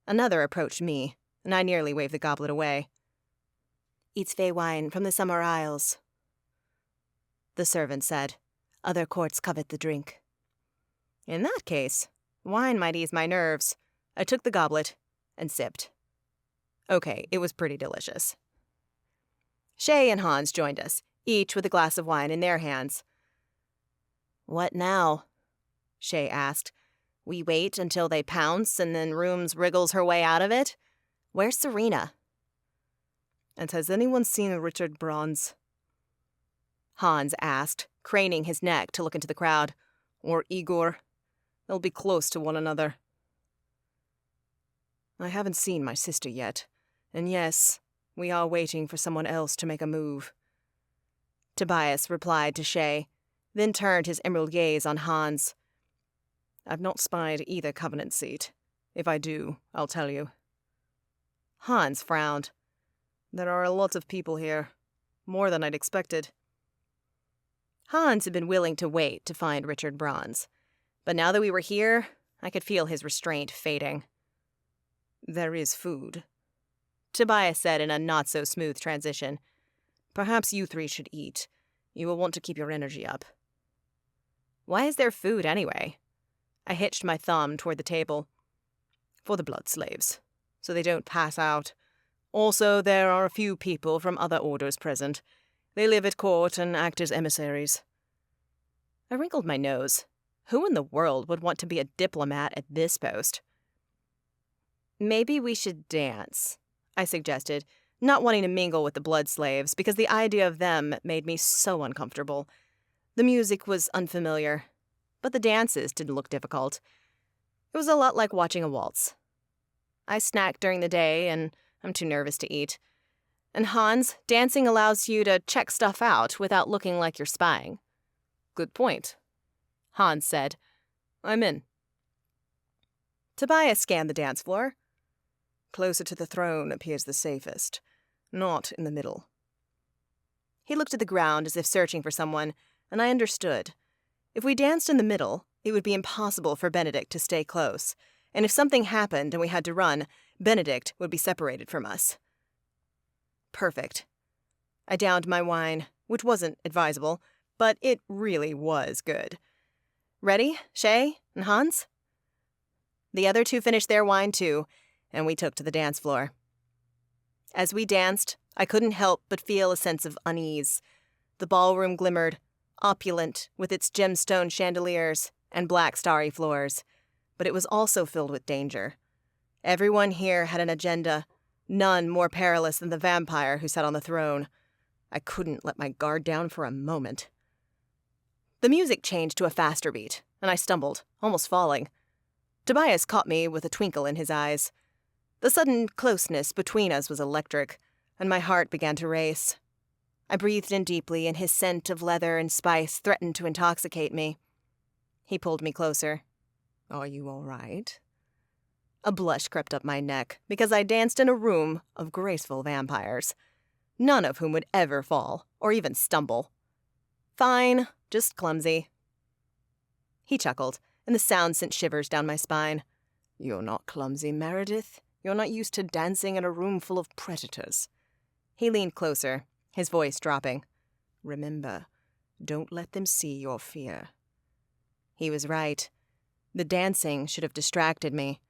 Another approached me, and I nearly waved the goblet away. "It's fey wine from the Summer Isles," the servant said. "Other courts covet the drink." In that case, wine might ease my nerves. I took the goblet and sipped. Okay, it was pretty delicious. Shay and Hans joined us, each with a glass of wine in their hands. "What now?" Shay asked. "We wait until they pounce and then Rooms wriggles her way out of it? Where's Serena?" "And has anyone seen Richard Bronze?" Hans asked, craning his neck to look into the crowd. "Or Igor? They'll be close to one another." "I haven't seen my sister yet. And yes, we are waiting for someone else to make a move," Tobias replied to Shay. then turned his emerald gaze on Hans. "I've not spied either Covenant seat. If I do, I'll tell you." Hans frowned. "There are a lot of people here. More than I'd expected." Hans had been willing to wait to find Richard Bronze, but now that we were here, I could feel his restraint fading. "There is food," Tobias said in a not-so-smooth transition. "Perhaps you three should eat. You will want to keep your energy up." "Why is there food, anyway?" I hitched my thumb toward the table. "For the blood slaves, so they don't pass out. Also, there are a few people from other orders present. They live at court and act as emissaries." I wrinkled my nose. Who in the world would want to be a diplomat at this post? "Maybe we should dance," I suggested, not wanting to mingle with the blood slaves because the idea of them made me so uncomfortable. The music was unfamiliar, but the dances didn't look difficult. It was a lot like watching a waltz. I snack during the day, and I'm too nervous to eat. And Hans, dancing allows you to check stuff out without looking like you're spying. "Good point," Hans said. "I'm in." Tobias scanned the dance floor. "Closer to the throne appears the safest, not in the middle." He looked at the ground as if searching for someone, and I understood. If we danced in the middle, it would be impossible for Benedict to stay close, and if something happened and we had to run, Benedict would be separated from us. Perfect. I downed my wine, which wasn't advisable, but it really was good. "Ready, Shay and Hans?" The other two finished their wine too, and we took to the dance floor. As we danced, I couldn't help but feel a sense of unease. The ballroom glimmered, opulent with its gemstone chandeliers and black starry floors, but it was also filled with danger. Everyone here had an agenda, none more perilous than the vampire who sat on the throne. I couldn't let my guard down for a moment. The music changed to a faster beat, and I stumbled, almost falling. Tobias caught me with a twinkle in his eyes. The sudden closeness between us was electric, and my heart began to race. I breathed in deeply, and his scent of leather and spice threatened to intoxicate me. He pulled me closer. "Are you all right?" A blush crept up my neck, because I danced in a room of graceful vampires, none of whom would ever fall, or even stumble. "Fine, just clumsy." He chuckled, and the sound sent shivers down my spine. "You're not clumsy, Meredith. You're not used to dancing in a room full of predators." He leaned closer, his voice dropping. "Remember, don't let them see your fear." He was right. The dancing should have distracted me.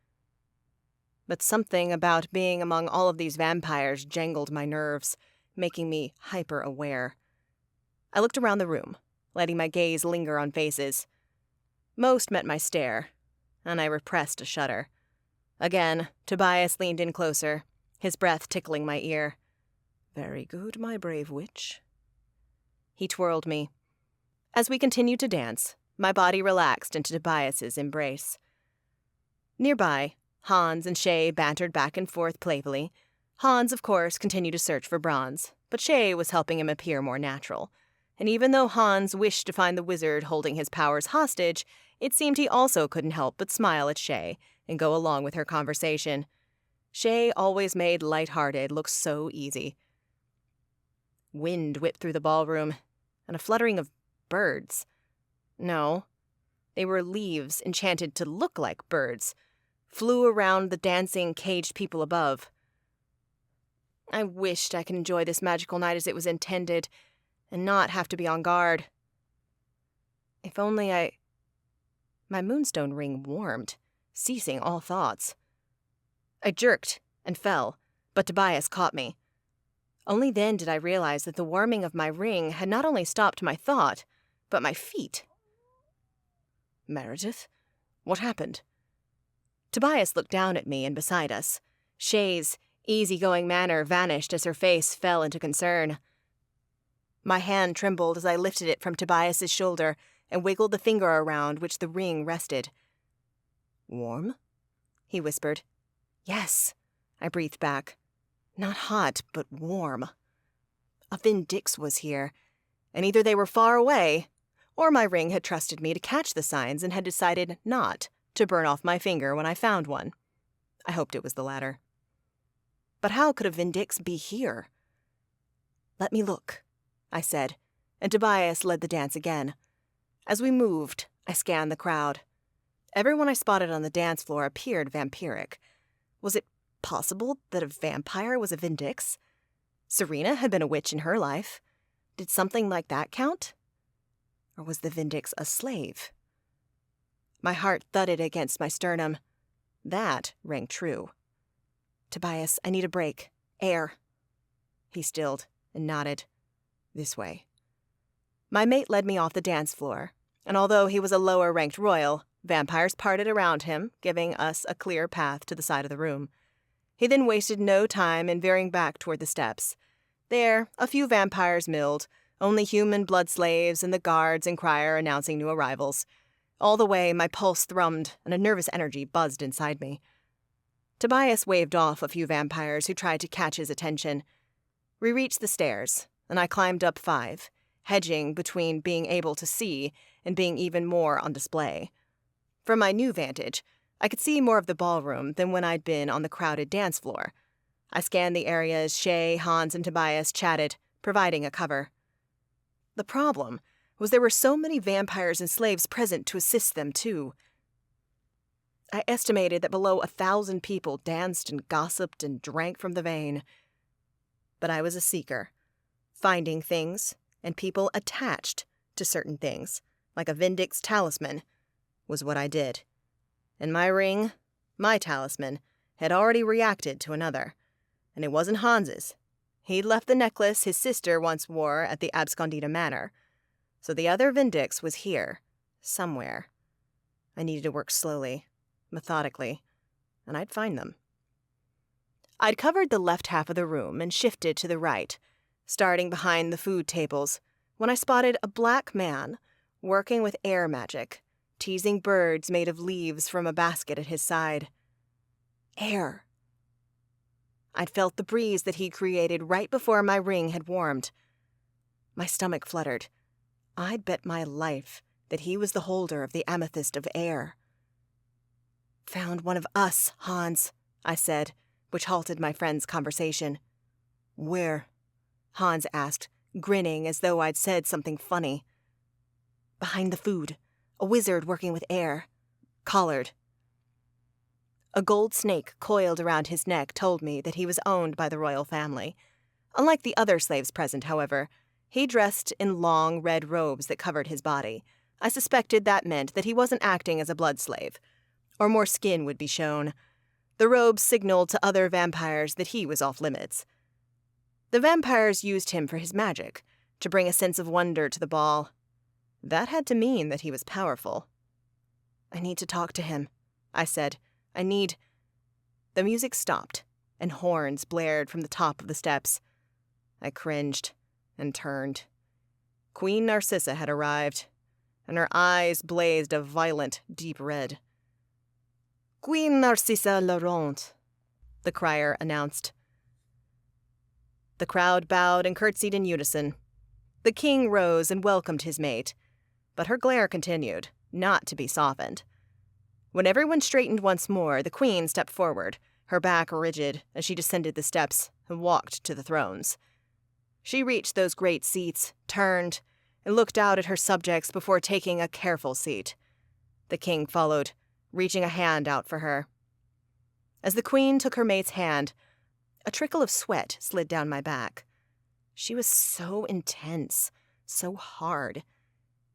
But something about being among all of these vampires jangled my nerves, making me hyper-aware. I looked around the room, letting my gaze linger on faces. Most met my stare, and I repressed a shudder. Again, Tobias leaned in closer, his breath tickling my ear. "Very good, my brave witch." He twirled me. As we continued to dance, my body relaxed into Tobias's embrace. Nearby, Hans and Shay bantered back and forth playfully. Hans, of course, continued to search for Bronze, but Shay was helping him appear more natural. And even though Hans wished to find the wizard holding his powers hostage, it seemed he also couldn't help but smile at Shay and go along with her conversation. Shay always made light-hearted look so easy. Wind whipped through the ballroom, and a fluttering of birds. No, they were leaves enchanted to look like birds, flew around the dancing, caged people above. I wished I could enjoy this magical night as it was intended, and not have to be on guard. If only My moonstone ring warmed, ceasing all thoughts. I jerked and fell, but Tobias caught me. Only then did I realize that the warming of my ring had not only stopped my thought, but my feet. "Meredith? What happened?" Tobias looked down at me and beside us. Shay's easygoing manner vanished as her face fell into concern. My hand trembled as I lifted it from Tobias's shoulder and wiggled the finger around which the ring rested. "Warm?" he whispered. "Yes," I breathed back. "Not hot, but warm." A Vindix was here, and either they were far away, Or my ring had trusted me to catch the signs and had decided not to burn off my finger when I found one. I hoped it was the latter. But how could a Vindix be here? "Let me look," I said, and Tobias led the dance again. As we moved, I scanned the crowd. Everyone I spotted on the dance floor appeared vampiric. Was it possible that a vampire was a Vindix? Serena had been a witch in her life. Did something like that count? Or was the Vindix a slave? My heart thudded against my sternum. That rang true. "Tobias, I need a break. Air." He stilled and nodded. "This way." My mate led me off the dance floor, and although he was a lower-ranked royal, vampires parted around him, giving us a clear path to the side of the room. He then wasted no time in veering back toward the steps. There, a few vampires milled, only human blood slaves and the guards and crier announcing new arrivals. All the way, my pulse thrummed and a nervous energy buzzed inside me. Tobias waved off a few vampires who tried to catch his attention. We reached the stairs, and I climbed up 5, hedging between being able to see and being even more on display. From my new vantage, I could see more of the ballroom than when I'd been on the crowded dance floor. I scanned the area as Shay, Hans, and Tobias chatted, providing a cover. The problem was there were so many vampires and slaves present to assist them, too. I estimated that below 1,000 people danced and gossiped and drank from the vein. But I was a seeker. Finding things, and people attached to certain things, like a Vindix talisman, was what I did. And my ring, my talisman, had already reacted to another. And it wasn't Hans's. He'd left the necklace his sister once wore at the Abscondita Manor. So the other Vindix was here, somewhere. I needed to work slowly, methodically, and I'd find them. I'd covered the left half of the room and shifted to the right, starting behind the food tables, when I spotted a black man working with air magic, teasing birds made of leaves from a basket at his side. Air. I'd felt the breeze that he'd created right before my ring had warmed. My stomach fluttered. I'd bet my life that he was the holder of the amethyst of air. "Found one of us, Hans," I said, which halted my friend's conversation. "Where?" Hans asked, grinning as though I'd said something funny. "Behind the food. A wizard working with air. Collared." A gold snake coiled around his neck told me that he was owned by the royal family. Unlike the other slaves present, however, he dressed in long red robes that covered his body. I suspected that meant that he wasn't acting as a blood slave, or more skin would be shown. The robes signaled to other vampires that he was off limits. The vampires used him for his magic, to bring a sense of wonder to the ball. That had to mean that he was powerful. "I need to talk to him," I said. "I need—" The music stopped, and horns blared from the top of the steps. I cringed and turned. Queen Narcissa had arrived, and her eyes blazed a violent, deep red. "Queen Narcissa Laurent," the crier announced. The crowd bowed and curtsied in unison. The king rose and welcomed his mate, but her glare continued, not to be softened. When everyone straightened once more, the queen stepped forward, her back rigid as she descended the steps and walked to the thrones. She reached those great seats, turned, and looked out at her subjects before taking a careful seat. The king followed, reaching a hand out for her. As the queen took her mate's hand, a trickle of sweat slid down my back. She was so intense, so hard.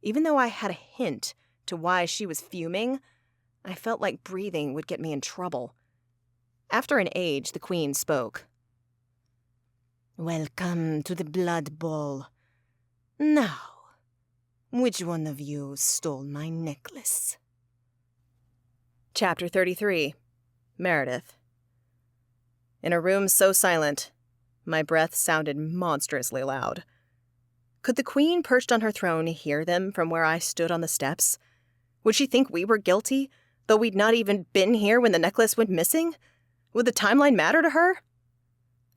Even though I had a hint to why she was fuming, I felt like breathing would get me in trouble. After an age, the queen spoke. "Welcome to the Blood Bowl. Now, which one of you stole my necklace?" Chapter 33. Meredith. In a room so silent, my breath sounded monstrously loud. Could the queen perched on her throne hear them from where I stood on the steps? Would she think we were guilty, though we'd not even been here when the necklace went missing? Would the timeline matter to her?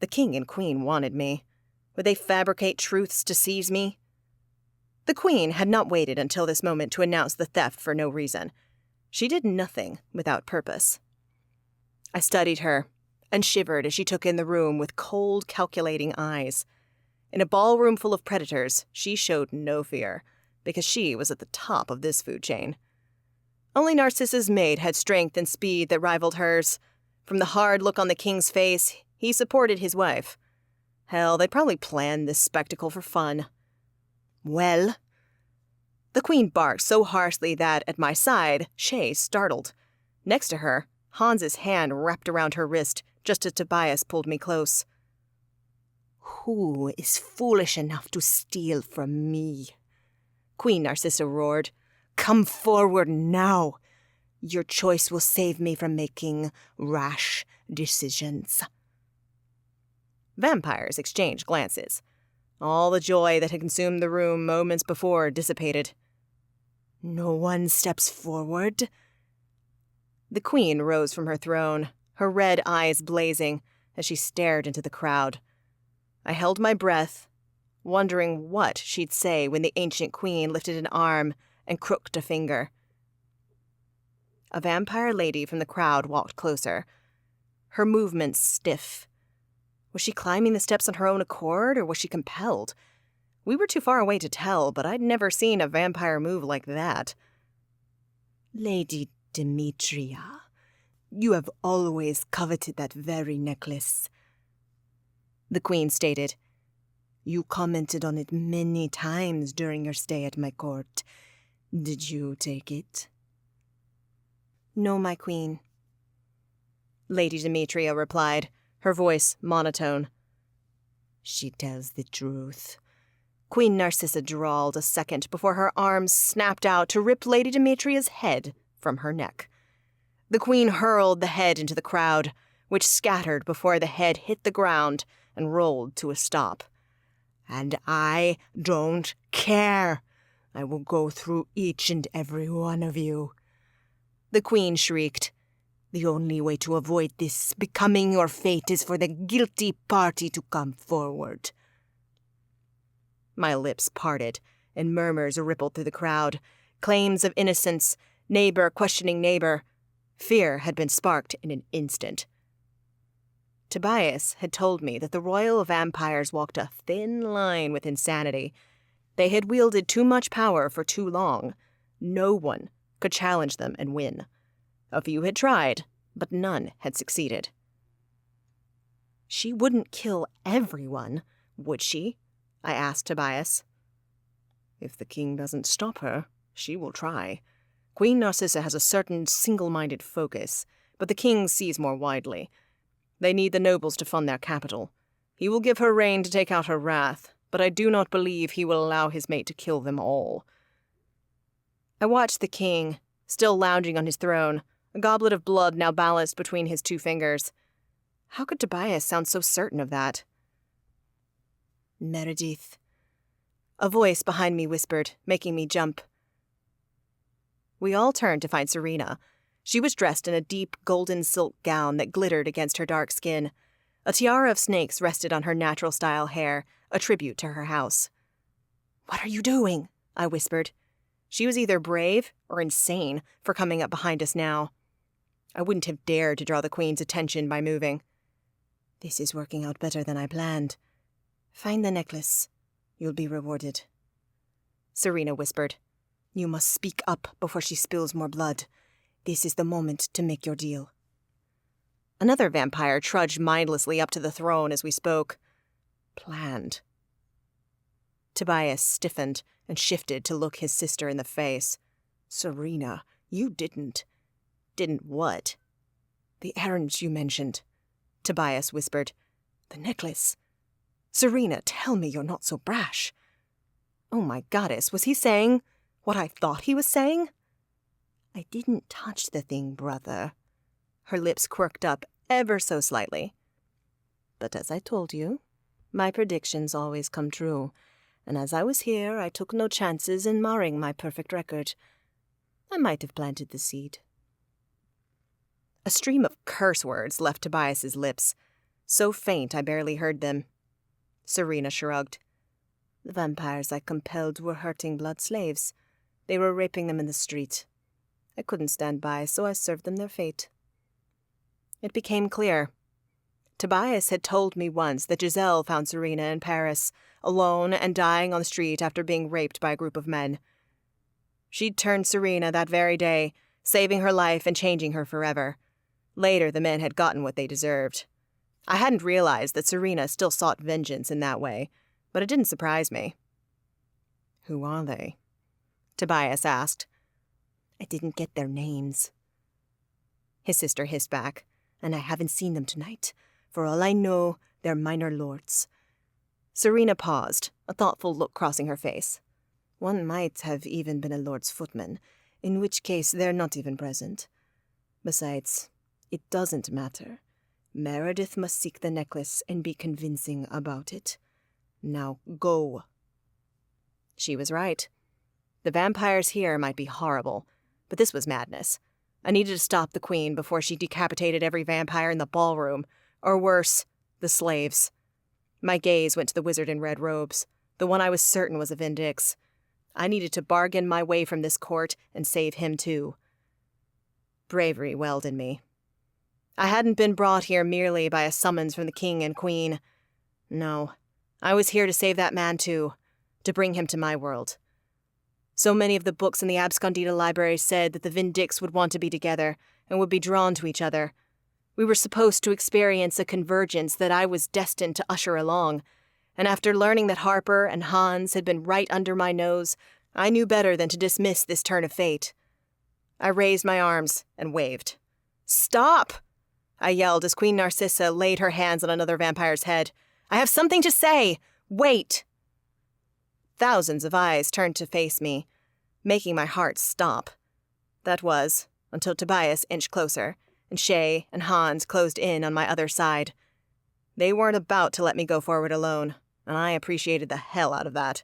The king and queen wanted me. Would they fabricate truths to seize me? The Queen had not waited until this moment to announce the theft for no reason. She did nothing without purpose. I studied her and shivered as she took in the room with cold, calculating eyes. In a ballroom full of predators, she showed no fear, because she was at the top of this food chain. Only Narcissa's maid had strength and speed that rivaled hers. From the hard look on the king's face, he supported his wife. Hell, they probably planned this spectacle for fun. Well? The Queen barked so harshly that, at my side, Shay startled. Next to her, Hans's hand wrapped around her wrist just as Tobias pulled me close. Who is foolish enough to steal from me? Queen Narcissa roared. Come forward now. Your choice will save me from making rash decisions. Vampires exchanged glances. All the joy that had consumed the room moments before dissipated. No one steps forward. The Queen rose from her throne, her red eyes blazing as she stared into the crowd. I held my breath, wondering what she'd say when the ancient Queen lifted an arm and crooked a finger. A vampire lady from the crowd walked closer, her movements stiff. Was she climbing the steps on her own accord, or was she compelled? We were too far away to tell, but I'd never seen a vampire move like that. Lady Demetria, you have always coveted that very necklace. The Queen stated. You commented on it many times during your stay at my court. Did you take it? No, my Queen. Lady Demetria replied, her voice monotone. She tells the truth. Queen Narcissa drawled a second before her arms snapped out to rip Lady Demetria's head from her neck. The Queen hurled the head into the crowd, which scattered before the head hit the ground and rolled to a stop. And I don't care. I will go through each and every one of you. The Queen shrieked. The only way to avoid this becoming your fate is for the guilty party to come forward. My lips parted, and murmurs rippled through the crowd. Claims of innocence, neighbor questioning neighbor. Fear had been sparked in an instant. Tobias had told me that the royal vampires walked a thin line with insanity. They had wielded too much power for too long. No one could challenge them and win. A few had tried, but none had succeeded. She wouldn't kill everyone, would she? I asked Tobias. If the king doesn't stop her, she will try. Queen Narcissa has a certain single-minded focus, but the king sees more widely. They need the nobles to fund their capital. He will give her reign to take out her wrath, but I do not believe he will allow his mate to kill them all. I watched the king, still lounging on his throne, a goblet of blood now balanced between his two fingers. How could Tobias sound so certain of that? Meredith. A voice behind me whispered, making me jump. We all turned to find Serena. She was dressed in a deep golden silk gown that glittered against her dark skin. A tiara of snakes rested on her natural-style hair, a tribute to her house. "What are you doing?" I whispered. She was either brave or insane for coming up behind us now. I wouldn't have dared to draw the Queen's attention by moving. This is working out better than I planned. Find the necklace. You'll be rewarded. Serena whispered. You must speak up before she spills more blood. This is the moment to make your deal. Another vampire trudged mindlessly up to the throne as we spoke. Planned. Tobias stiffened and shifted to look his sister in the face. Serena, you didn't. Didn't what? The errands you mentioned, Tobias whispered. The necklace. Serena, tell me you're not so brash. Oh my goddess, was he saying what I thought he was saying? I didn't touch the thing, brother. Her lips quirked up ever so slightly. But as I told you, my predictions always come true, and as I was here, I took no chances in marring my perfect record. I might have planted the seed. A stream of curse words left Tobias's lips, so faint I barely heard them. Serena shrugged. The vampires I compelled were hurting blood slaves. They were raping them in the street. I couldn't stand by, so I served them their fate. It became clear. Tobias had told me once that Giselle found Serena in Paris, alone and dying on the street after being raped by a group of men. She'd turned Serena that very day, saving her life and changing her forever. Later, the men had gotten what they deserved. I hadn't realized that Serena still sought vengeance in that way, but it didn't surprise me. Who are they? Tobias asked. I didn't get their names. His sister hissed back. And I haven't seen them tonight. For all I know, they're minor lords. Serena paused, a thoughtful look crossing her face. One might have even been a lord's footman, in which case they're not even present. Besides, it doesn't matter. Meredith must seek the necklace and be convincing about it. Now go. She was right. The vampires here might be horrible, but this was madness. I needed to stop the queen before she decapitated every vampire in the ballroom, or worse, the slaves. My gaze went to the wizard in red robes, the one I was certain was a Vindix. I needed to bargain my way from this court and save him too. Bravery welled in me. I hadn't been brought here merely by a summons from the king and queen. No, I was here to save that man too, to bring him to my world. So many of the books in the Abscondita library said that the Vindix would want to be together and would be drawn to each other. We were supposed to experience a convergence that I was destined to usher along, and after learning that Harper and Hans had been right under my nose, I knew better than to dismiss this turn of fate. I raised my arms and waved. "Stop!" I yelled as Queen Narcissa laid her hands on another vampire's head. "I have something to say! Wait!" Thousands of eyes turned to face me, making my heart stop. That was, until Tobias inched closer, and Shay and Hans closed in on my other side. They weren't about to let me go forward alone, and I appreciated the hell out of that.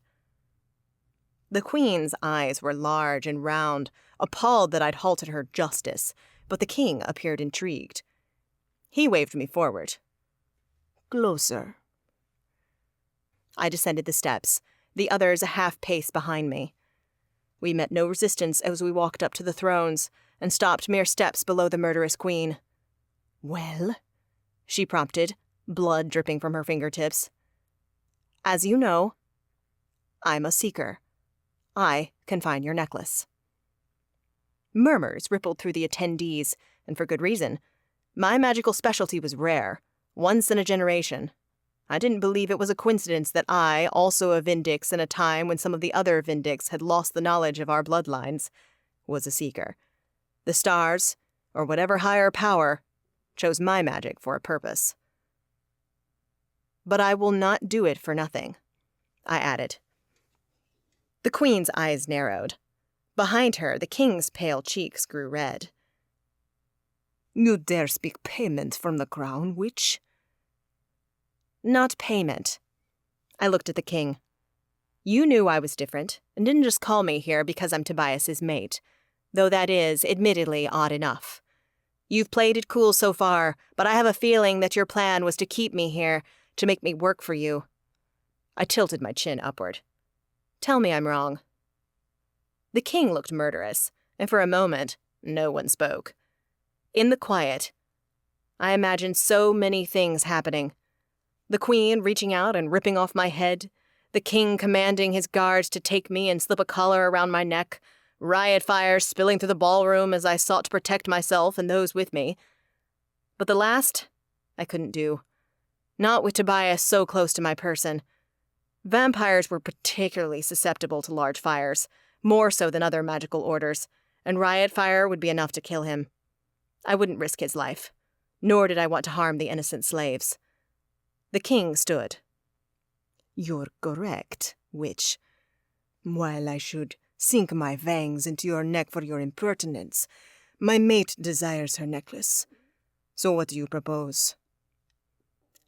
The queen's eyes were large and round, appalled that I'd halted her justice, but the king appeared intrigued. He waved me forward. Closer. I descended the steps, the others a half-pace behind me. We met no resistance as we walked up to the thrones and stopped mere steps below the murderous queen. "Well?" she prompted, blood dripping from her fingertips. "As you know, I'm a seeker. I can find your necklace." Murmurs rippled through the attendees, and for good reason. My magical specialty was rare, once in a generation. I didn't believe it was a coincidence that I, also a Vindix in a time when some of the other Vindix had lost the knowledge of our bloodlines, was a seeker. The stars, or whatever higher power, chose my magic for a purpose. "But I will not do it for nothing," I added. The queen's eyes narrowed. Behind her, the king's pale cheeks grew red. "You dare speak payment from the crown, witch?" "Not payment." I looked at the king. "You knew I was different, and didn't just call me here because I'm Tobias's mate, though that is, admittedly, odd enough. You've played it cool so far, but I have a feeling that your plan was to keep me here, to make me work for you." I tilted my chin upward. "Tell me I'm wrong." The king looked murderous, and for a moment, no one spoke. In the quiet, I imagined so many things happening. The queen reaching out and ripping off my head, the king commanding his guards to take me and slip a collar around my neck, riot fires spilling through the ballroom as I sought to protect myself and those with me. But the last, I couldn't do. Not with Tobias so close to my person. Vampires were particularly susceptible to large fires, more so than other magical orders, and riot fire would be enough to kill him. I wouldn't risk his life, nor did I want to harm the innocent slaves. The king stood. "You're correct, witch. While I should sink my fangs into your neck for your impertinence, my mate desires her necklace. So what do you propose?"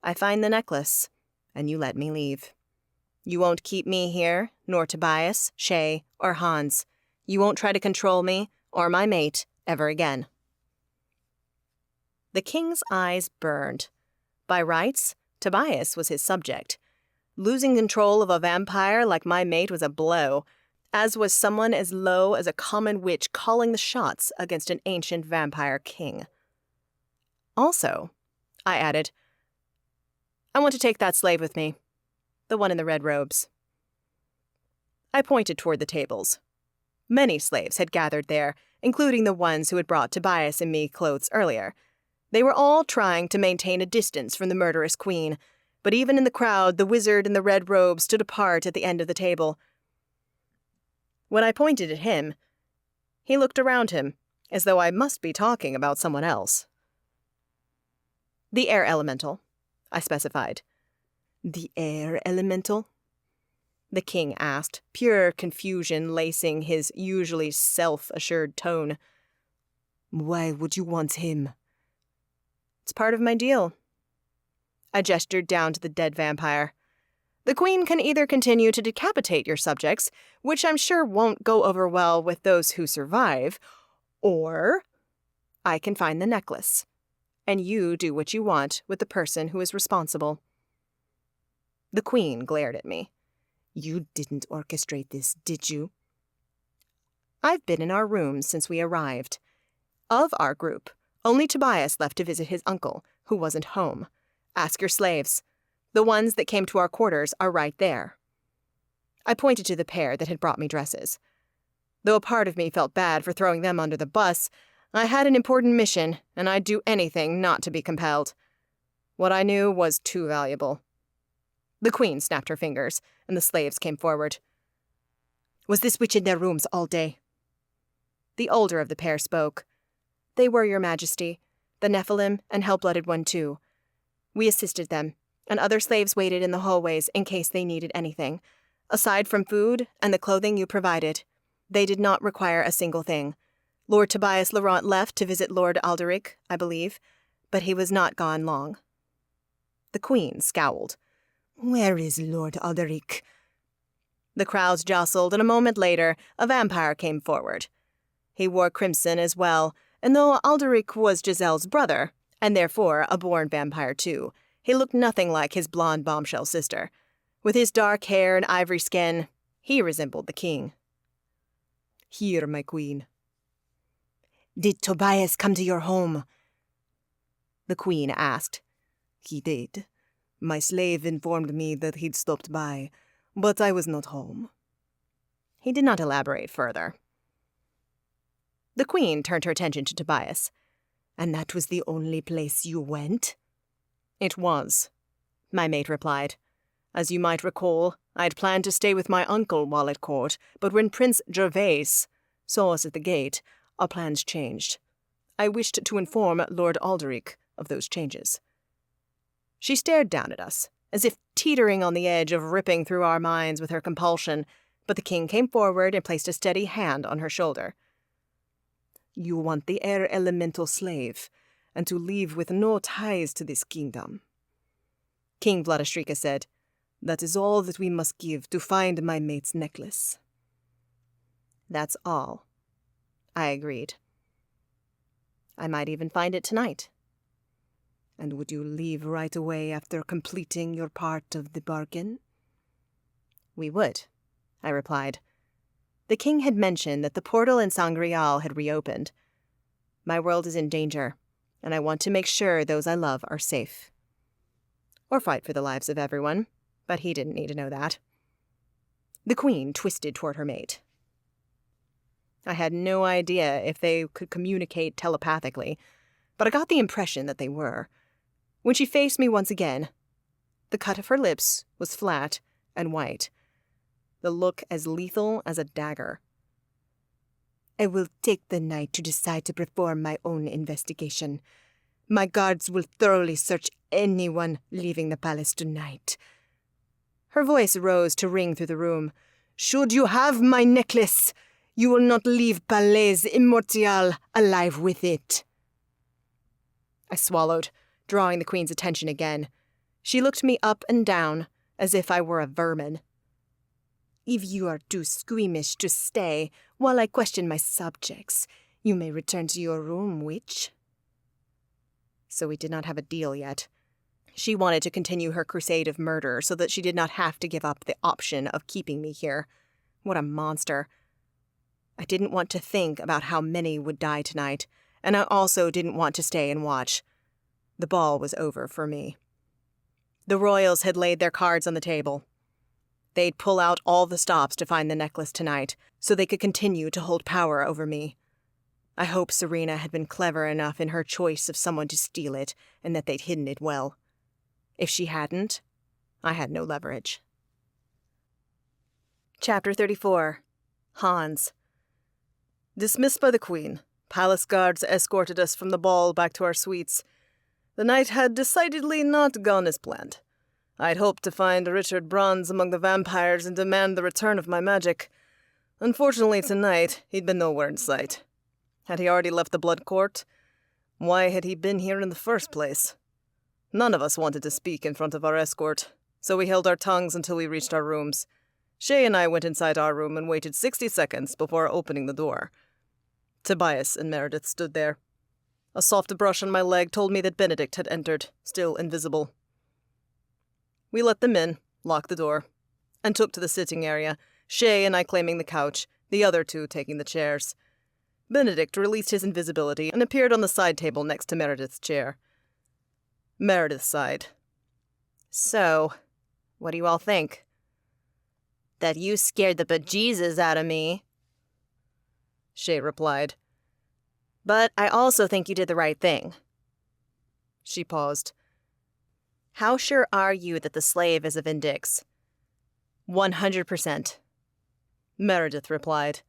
"I find the necklace, and you let me leave. You won't keep me here, nor Tobias, Shay, or Hans. You won't try to control me, or my mate, ever again." The king's eyes burned. By rights, Tobias was his subject. Losing control of a vampire like my mate was a blow, as was someone as low as a common witch calling the shots against an ancient vampire king. Also, I added, I want to take that slave with me, the one in the red robes. I pointed toward the tables. Many slaves had gathered there, including the ones who had brought Tobias and me clothes earlier. They were all trying to maintain a distance from the murderous queen, but even in the crowd, the wizard in the red robe stood apart at the end of the table. When I pointed at him, he looked around him, as though I must be talking about someone else. The air elemental, I specified. The air elemental? The king asked, pure confusion lacing his usually self-assured tone. Why would you want him? It's part of my deal. I gestured down to the dead vampire. The queen can either continue to decapitate your subjects, which I'm sure won't go over well with those who survive, or I can find the necklace, and you do what you want with the person who is responsible. The queen glared at me. You didn't orchestrate this, did you? I've been in our rooms since we arrived. Of our group, only Tobias left to visit his uncle, who wasn't home. Ask your slaves. The ones that came to our quarters are right there. I pointed to the pair that had brought me dresses. Though a part of me felt bad for throwing them under the bus, I had an important mission, and I'd do anything not to be compelled. What I knew was too valuable. The queen snapped her fingers, and the slaves came forward. Was this witch in their rooms all day? The older of the pair spoke. They were, your majesty, the Nephilim and Hell-Blooded one too. We assisted them, and other slaves waited in the hallways in case they needed anything. Aside from food and the clothing you provided, they did not require a single thing. Lord Tobias Laurent left to visit Lord Alderic, I believe, but he was not gone long. The queen scowled. Where is Lord Alderic? The crowds jostled, and a moment later, a vampire came forward. He wore crimson as well, and though Alderic was Giselle's brother, and therefore a born vampire too, he looked nothing like his blonde bombshell sister. With his dark hair and ivory skin, he resembled the king. Here, my queen. Did Tobias come to your home? The queen asked. He did. My slave informed me that he'd stopped by, but I was not home. He did not elaborate further. The queen turned her attention to Tobias. And that was the only place you went? It was, my mate replied. As you might recall, I'd planned to stay with my uncle while at court, but when Prince Gervais saw us at the gate, our plans changed. I wished to inform Lord Alderic of those changes. She stared down at us, as if teetering on the edge of ripping through our minds with her compulsion, but the king came forward and placed a steady hand on her shoulder. You want the air elemental slave, and to leave with no ties to this kingdom. King Vladistrika said, That is all that we must give to find my mate's necklace. That's all, I agreed. I might even find it tonight. And would you leave right away after completing your part of the bargain? We would, I replied. The king had mentioned that the portal in Sangreal had reopened. My world is in danger, and I want to make sure those I love are safe. Or fight for the lives of everyone, but he didn't need to know that. The queen twisted toward her mate. I had no idea if they could communicate telepathically, but I got the impression that they were. When she faced me once again, the cut of her lips was flat and white, the look as lethal as a dagger. I will take the night to decide to perform my own investigation. My guards will thoroughly search anyone leaving the palace tonight. Her voice rose to ring through the room. Should you have my necklace, you will not leave Palais Immortal alive with it. I swallowed, drawing the queen's attention again. She looked me up and down, as if I were a vermin. If you are too squeamish to stay while I question my subjects, you may return to your room, witch. So we did not have a deal yet. She wanted to continue her crusade of murder so that she did not have to give up the option of keeping me here. What a monster. I didn't want to think about how many would die tonight, and I also didn't want to stay and watch. The ball was over for me. The royals had laid their cards on the table. They'd pull out all the stops to find the necklace tonight, so they could continue to hold power over me. I hope Serena had been clever enough in her choice of someone to steal it, and that they'd hidden it well. If she hadn't, I had no leverage. Chapter 34. Hans. Dismissed by the Queen, palace guards escorted us from the ball back to our suites. The night had decidedly not gone as planned. I'd hoped to find Richard Bronze among the vampires and demand the return of my magic. Unfortunately, tonight, he'd been nowhere in sight. Had he already left the Blood Court? Why had he been here in the first place? None of us wanted to speak in front of our escort, so we held our tongues until we reached our rooms. Shay and I went inside our room and waited 60 seconds before opening the door. Tobias and Meredith stood there. A soft brush on my leg told me that Benedict had entered, still invisible. We let them in, locked the door, and took to the sitting area, Shay and I claiming the couch, the other two taking the chairs. Benedict released his invisibility and appeared on the side table next to Meredith's chair. Meredith sighed. So, what do you all think? That you scared the bejesus out of me, Shay replied. But I also think you did the right thing. She paused. How sure are you that the slave is a Vindix? 100%. Meredith replied.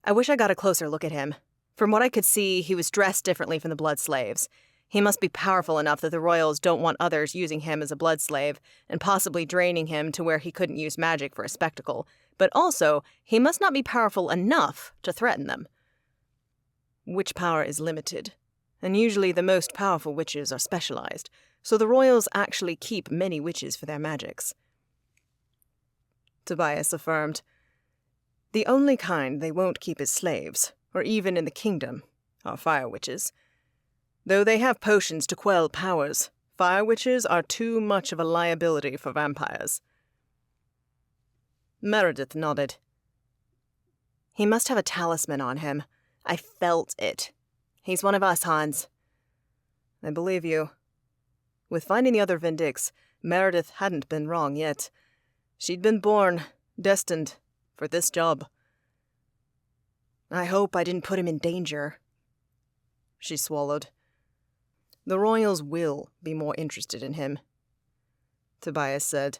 I wish I got a closer look at him. From what I could see, he was dressed differently from the blood slaves. He must be powerful enough that the royals don't want others using him as a blood slave, and possibly draining him to where he couldn't use magic for a spectacle. But also, he must not be powerful enough to threaten them. Witch power is limited, and usually the most powerful witches are specialized, so the royals actually keep many witches for their magics. Tobias affirmed. The only kind they won't keep as slaves, or even in the kingdom, are fire witches. Though they have potions to quell powers, fire witches are too much of a liability for vampires. Meredith nodded. He must have a talisman on him. I felt it. He's one of us, Hans. I believe you. With finding the other Vindix, Meredith hadn't been wrong yet. She'd been born, destined, for this job. I hope I didn't put him in danger. She swallowed. The royals will be more interested in him, Tobias said.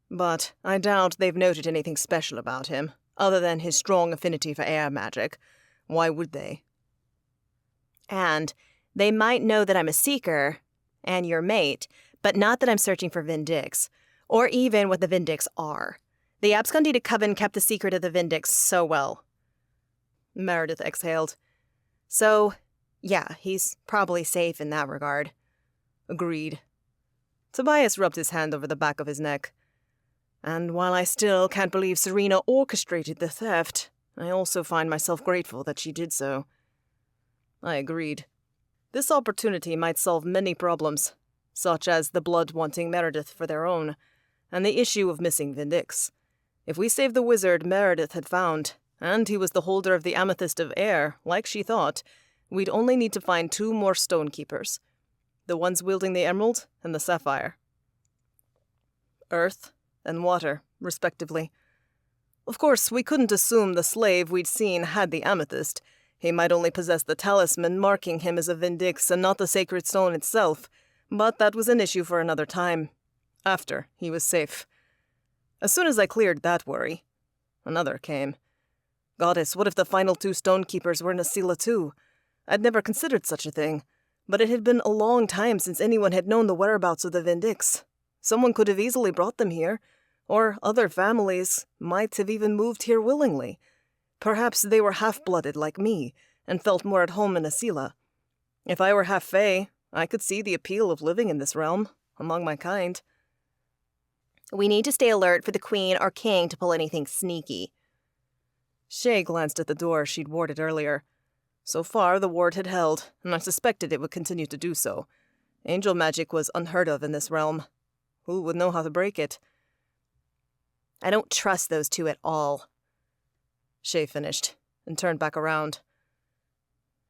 But I doubt they've noted anything special about him, other than his strong affinity for air magic. Why would they? And they might know that I'm a seeker, and your mate, but not that I'm searching for Vindix, or even what the Vindix are. The absconded Coven kept the secret of the Vindix so well. Meredith exhaled. So, yeah, he's probably safe in that regard. Agreed. Tobias rubbed his hand over the back of his neck. And while I still can't believe Serena orchestrated the theft, I also find myself grateful that she did so. I agreed. This opportunity might solve many problems, such as the blood wanting Meredith for their own, and the issue of missing Vindix. If we save the wizard Meredith had found, and he was the holder of the Amethyst of Air, like she thought, we'd only need to find 2 more Stonekeepers, the ones wielding the Emerald and the Sapphire. Earth and water, respectively. Of course, we couldn't assume the slave we'd seen had the amethyst. He might only possess the talisman marking him as a Vindix and not the sacred stone itself, but that was an issue for another time, after he was safe. As soon as I cleared that worry, another came. Goddess, what if the final 2 Stonekeepers were Nasila too? I'd never considered such a thing, but it had been a long time since anyone had known the whereabouts of the Vindix. Someone could have easily brought them here, or other families might have even moved here willingly. Perhaps they were half-blooded like me, and felt more at home in Nasila. If I were half Fae, I could see the appeal of living in this realm, among my kind. We need to stay alert for the Queen or King to pull anything sneaky. Shay glanced at the door she'd warded earlier. So far, the ward had held, and I suspected it would continue to do so. Angel magic was unheard of in this realm. Who would know how to break it? I don't trust those two at all. Shay finished and turned back around.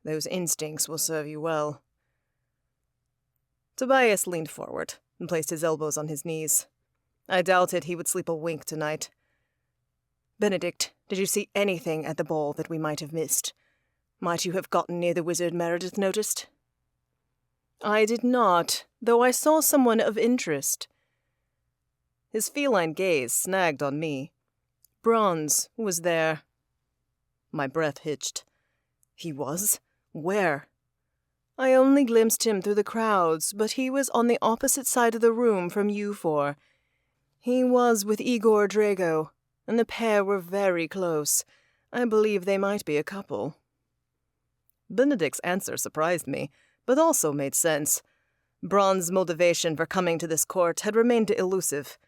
Those instincts will serve you well. Tobias leaned forward and placed his elbows on his knees. I doubted he would sleep a wink tonight. Benedict, did you see anything at the ball that we might have missed? Might you have gotten near the wizard Meredith noticed? I did not, though I saw someone of interest. His feline gaze snagged on me. Bronze was there. My breath hitched. He was? Where? I only glimpsed him through the crowds, but he was on the opposite side of the room from you four. He was with Igor Drago, and the pair were very close. I believe they might be a couple. Benedict's answer surprised me, but also made sense. Bronze's motivation for coming to this court had remained elusive.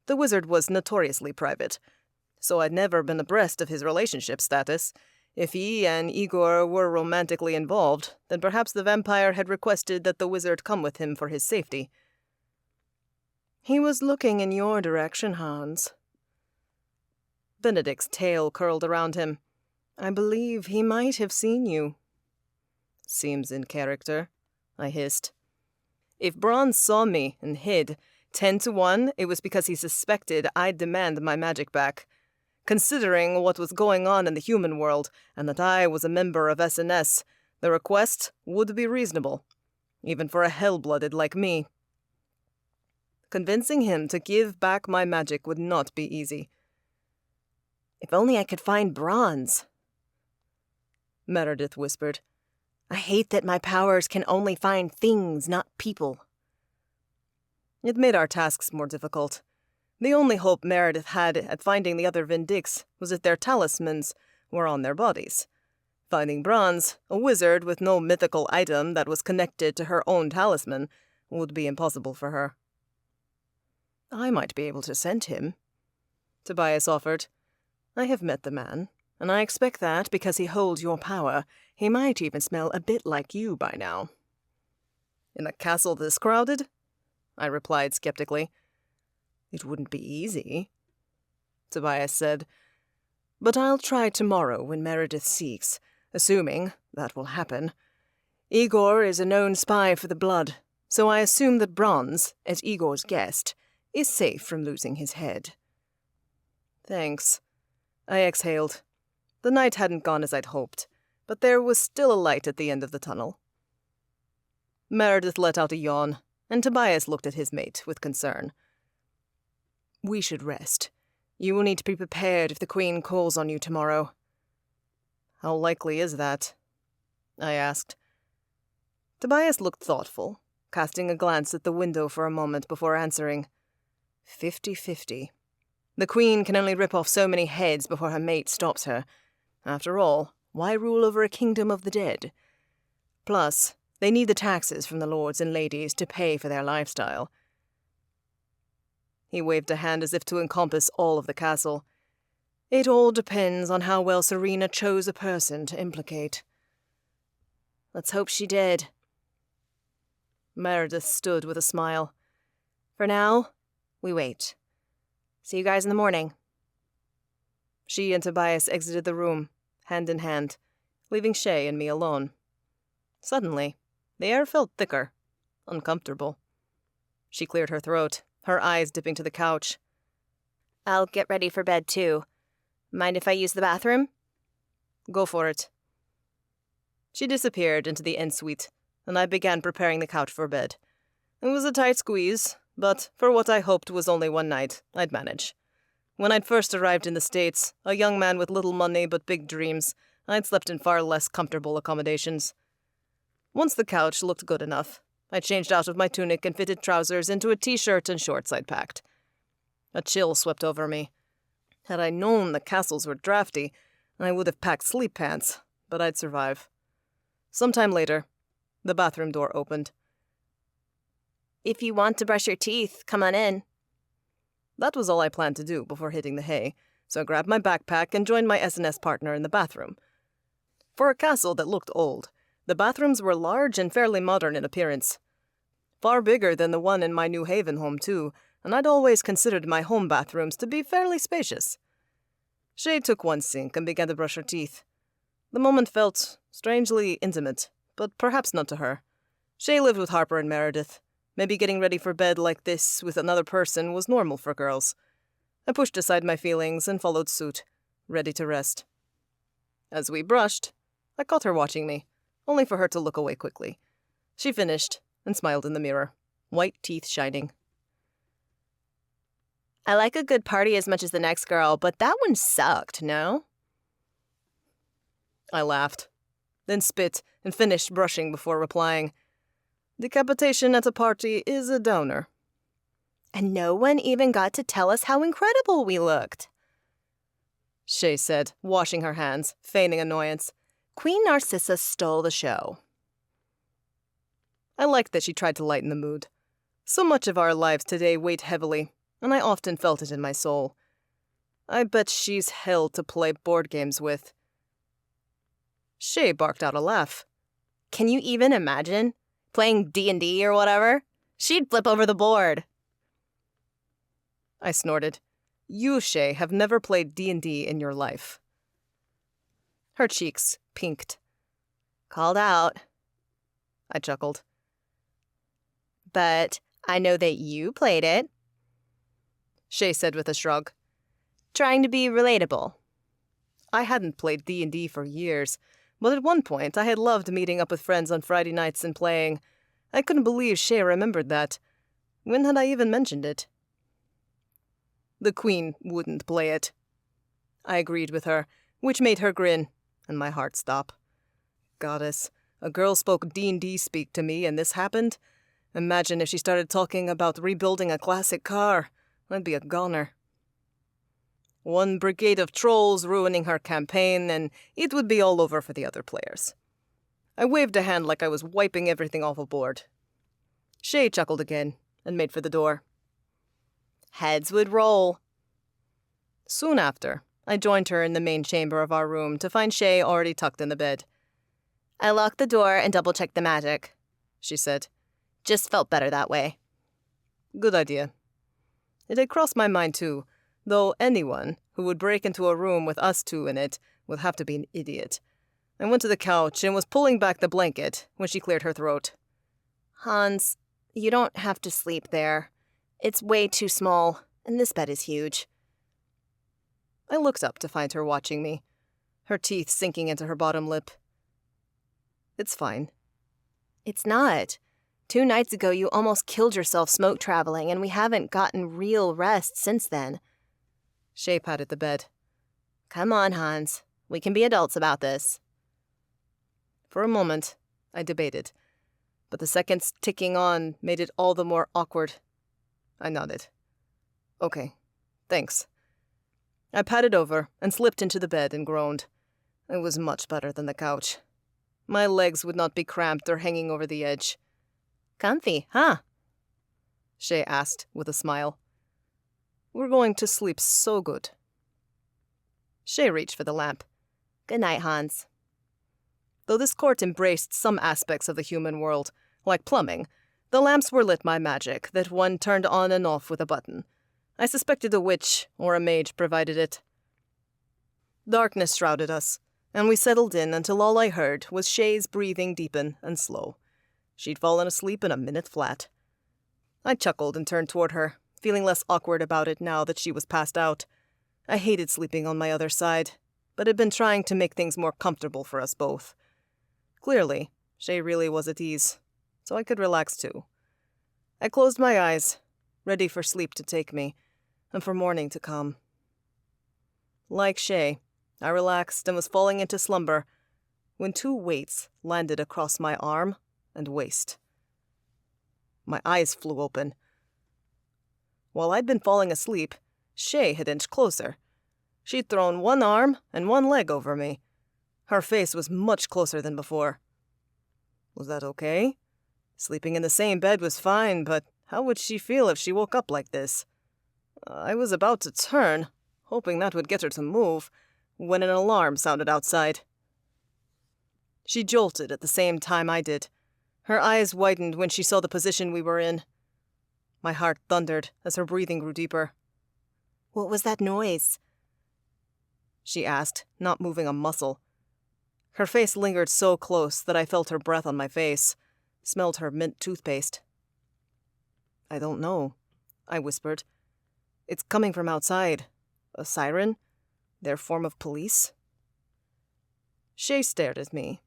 The wizard was notoriously private, so I'd never been abreast of his relationship status. If he and Igor were romantically involved, then perhaps the vampire had requested that the wizard come with him for his safety. He was looking in your direction, Hans. Benedict's tail curled around him. I believe he might have seen you. Seems in character, I hissed. If Bronze saw me and hid, 10-1, it was because he suspected I'd demand my magic back. Considering what was going on in the human world, and that I was a member of SNS, the request would be reasonable, even for a hell-blooded like me. Convincing him to give back my magic would not be easy. If only I could find Bronze, Meredith whispered. I hate that my powers can only find things, not people. It made our tasks more difficult. The only hope Meredith had at finding the other Vindix was that their talismans were on their bodies. Finding Bronze, a wizard with no mythical item that was connected to her own talisman, would be impossible for her. I might be able to send him, Tobias offered. I have met the man, and I expect that, because he holds your power, he might even smell a bit like you by now. In a castle this crowded? I replied skeptically. It wouldn't be easy, Tobias said. But I'll try tomorrow when Meredith seeks, assuming that will happen. Igor is a known spy for the blood, so I assume that Bronze, as Igor's guest, is safe from losing his head. Thanks. I exhaled. The night hadn't gone as I'd hoped, but there was still a light at the end of the tunnel. Meredith let out a yawn, and Tobias looked at his mate with concern. We should rest. You will need to be prepared if the Queen calls on you tomorrow. How likely is that? I asked. Tobias looked thoughtful, casting a glance at the window for a moment before answering. 50-50. The Queen can only rip off so many heads before her mate stops her. After all, why rule over a kingdom of the dead? Plus, they need the taxes from the lords and ladies to pay for their lifestyle. He waved a hand as if to encompass all of the castle. It all depends on how well Serena chose a person to implicate. Let's hope she did. Meredith stood with a smile. For now, we wait. See you guys in the morning. She and Tobias exited the room, hand in hand, leaving Shay and me alone. Suddenly, the air felt thicker, uncomfortable. She cleared her throat, her eyes dipping to the couch. I'll get ready for bed, too. Mind if I use the bathroom? Go for it. She disappeared into the ensuite, and I began preparing the couch for bed. It was a tight squeeze, but for what I hoped was only one night, I'd manage. When I'd first arrived in the States, a young man with little money but big dreams, I'd slept in far less comfortable accommodations. Once the couch looked good enough, I changed out of my tunic and fitted trousers into a t-shirt and shorts I'd packed. A chill swept over me. Had I known the castles were drafty, I would have packed sleep pants, but I'd survive. Sometime later, the bathroom door opened. If you want to brush your teeth, come on in. That was all I planned to do before hitting the hay, so I grabbed my backpack and joined my SNS partner in the bathroom. For a castle that looked old, the bathrooms were large and fairly modern in appearance. Far bigger than the one in my New Haven home, too, and I'd always considered my home bathrooms to be fairly spacious. Shay took one sink and began to brush her teeth. The moment felt strangely intimate, but perhaps not to her. Shay lived with Harper and Meredith. Maybe getting ready for bed like this with another person was normal for girls. I pushed aside my feelings and followed suit, ready to rest. As we brushed, I caught her watching me, only for her to look away quickly. She finished and smiled in the mirror, white teeth shining. I like a good party as much as the next girl, but that one sucked, no? I laughed, then spit and finished brushing before replying. Decapitation at a party is a downer. And no one even got to tell us how incredible we looked, Shay said, washing her hands, feigning annoyance. Queen Narcissa stole the show. I liked that she tried to lighten the mood. So much of our lives today weighed heavily, and I often felt it in my soul. I bet she's hell to play board games with. Shay barked out a laugh. Can you even imagine? Playing D&D or whatever? She'd flip over the board. I snorted. You, Shay, have never played D&D in your life. Her cheeks pinked. Called out. I chuckled. But I know that you played it, Shay said with a shrug. Trying to be relatable. I hadn't played D&D for years, but at one point I had loved meeting up with friends on Friday nights and playing. I couldn't believe Shay remembered that. When had I even mentioned it? The Queen wouldn't play it. I agreed with her, which made her grin, and my heart stop. Goddess, a girl spoke D&D speak to me and this happened? Imagine if she started talking about rebuilding a classic car. I'd be a goner. One brigade of trolls ruining her campaign, and it would be all over for the other players. I waved a hand like I was wiping everything off a board. Shay chuckled again and made for the door. Heads would roll. Soon after, I joined her in the main chamber of our room to find Shay already tucked in the bed. I locked the door and double-checked the magic, she said. Just felt better that way. Good idea. It had crossed my mind too, though anyone who would break into a room with us two in it would have to be an idiot. I went to the couch and was pulling back the blanket when she cleared her throat. Hans, you don't have to sleep there. It's way too small, and this bed is huge. I looked up to find her watching me, her teeth sinking into her bottom lip. It's fine. It's not. 2 nights ago, you almost killed yourself smoke traveling, and we haven't gotten real rest since then. Shay patted the bed. Come on, Hans. We can be adults about this. For a moment, I debated, but the seconds ticking on made it all the more awkward. I nodded. Okay, thanks. I padded over and slipped into the bed and groaned. It was much better than the couch. My legs would not be cramped or hanging over the edge. Comfy, huh? Shay asked with a smile. We're going to sleep so good. Shay reached for the lamp. Good night, Hans. Though this court embraced some aspects of the human world, like plumbing, the lamps were lit by magic that one turned on and off with a button. I suspected a witch or a mage provided it. Darkness shrouded us, and we settled in until all I heard was Shay's breathing deepen and slow. She'd fallen asleep in a minute flat. I chuckled and turned toward her, feeling less awkward about it now that she was passed out. I hated sleeping on my other side, but had been trying to make things more comfortable for us both. Clearly, Shay really was at ease, so I could relax too. I closed my eyes, ready for sleep to take me, and for morning to come. Like Shay, I relaxed and was falling into slumber when 2 weights landed across my arm and waist. My eyes flew open. While I'd been falling asleep, Shay had inched closer. She'd thrown 1 arm and 1 leg over me. Her face was much closer than before. Was that okay? Sleeping in the same bed was fine, but how would she feel if she woke up like this? I was about to turn, hoping that would get her to move, when an alarm sounded outside. She jolted at the same time I did. Her eyes widened when she saw the position we were in. My heart thundered as her breathing grew deeper. What was that noise? She asked, not moving a muscle. Her face lingered so close that I felt her breath on my face, smelled her mint toothpaste. I don't know, I whispered. It's coming from outside. A siren? Their form of police? Shay stared at me,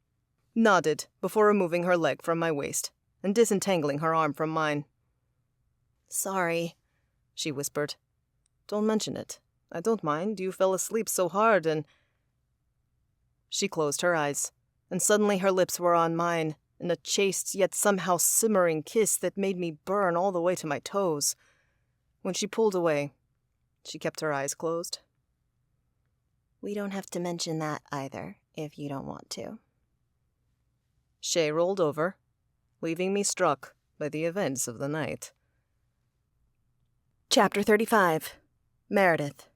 nodded before removing her leg from my waist and disentangling her arm from mine. Sorry, she whispered. Don't mention it. I don't mind. You fell asleep so hard and... She closed her eyes, and suddenly her lips were on mine in a chaste yet somehow simmering kiss that made me burn all the way to my toes. When she pulled away, she kept her eyes closed. We don't have to mention that either, if you don't want to. Shay rolled over, leaving me struck by the events of the night. Chapter 35. Meredith.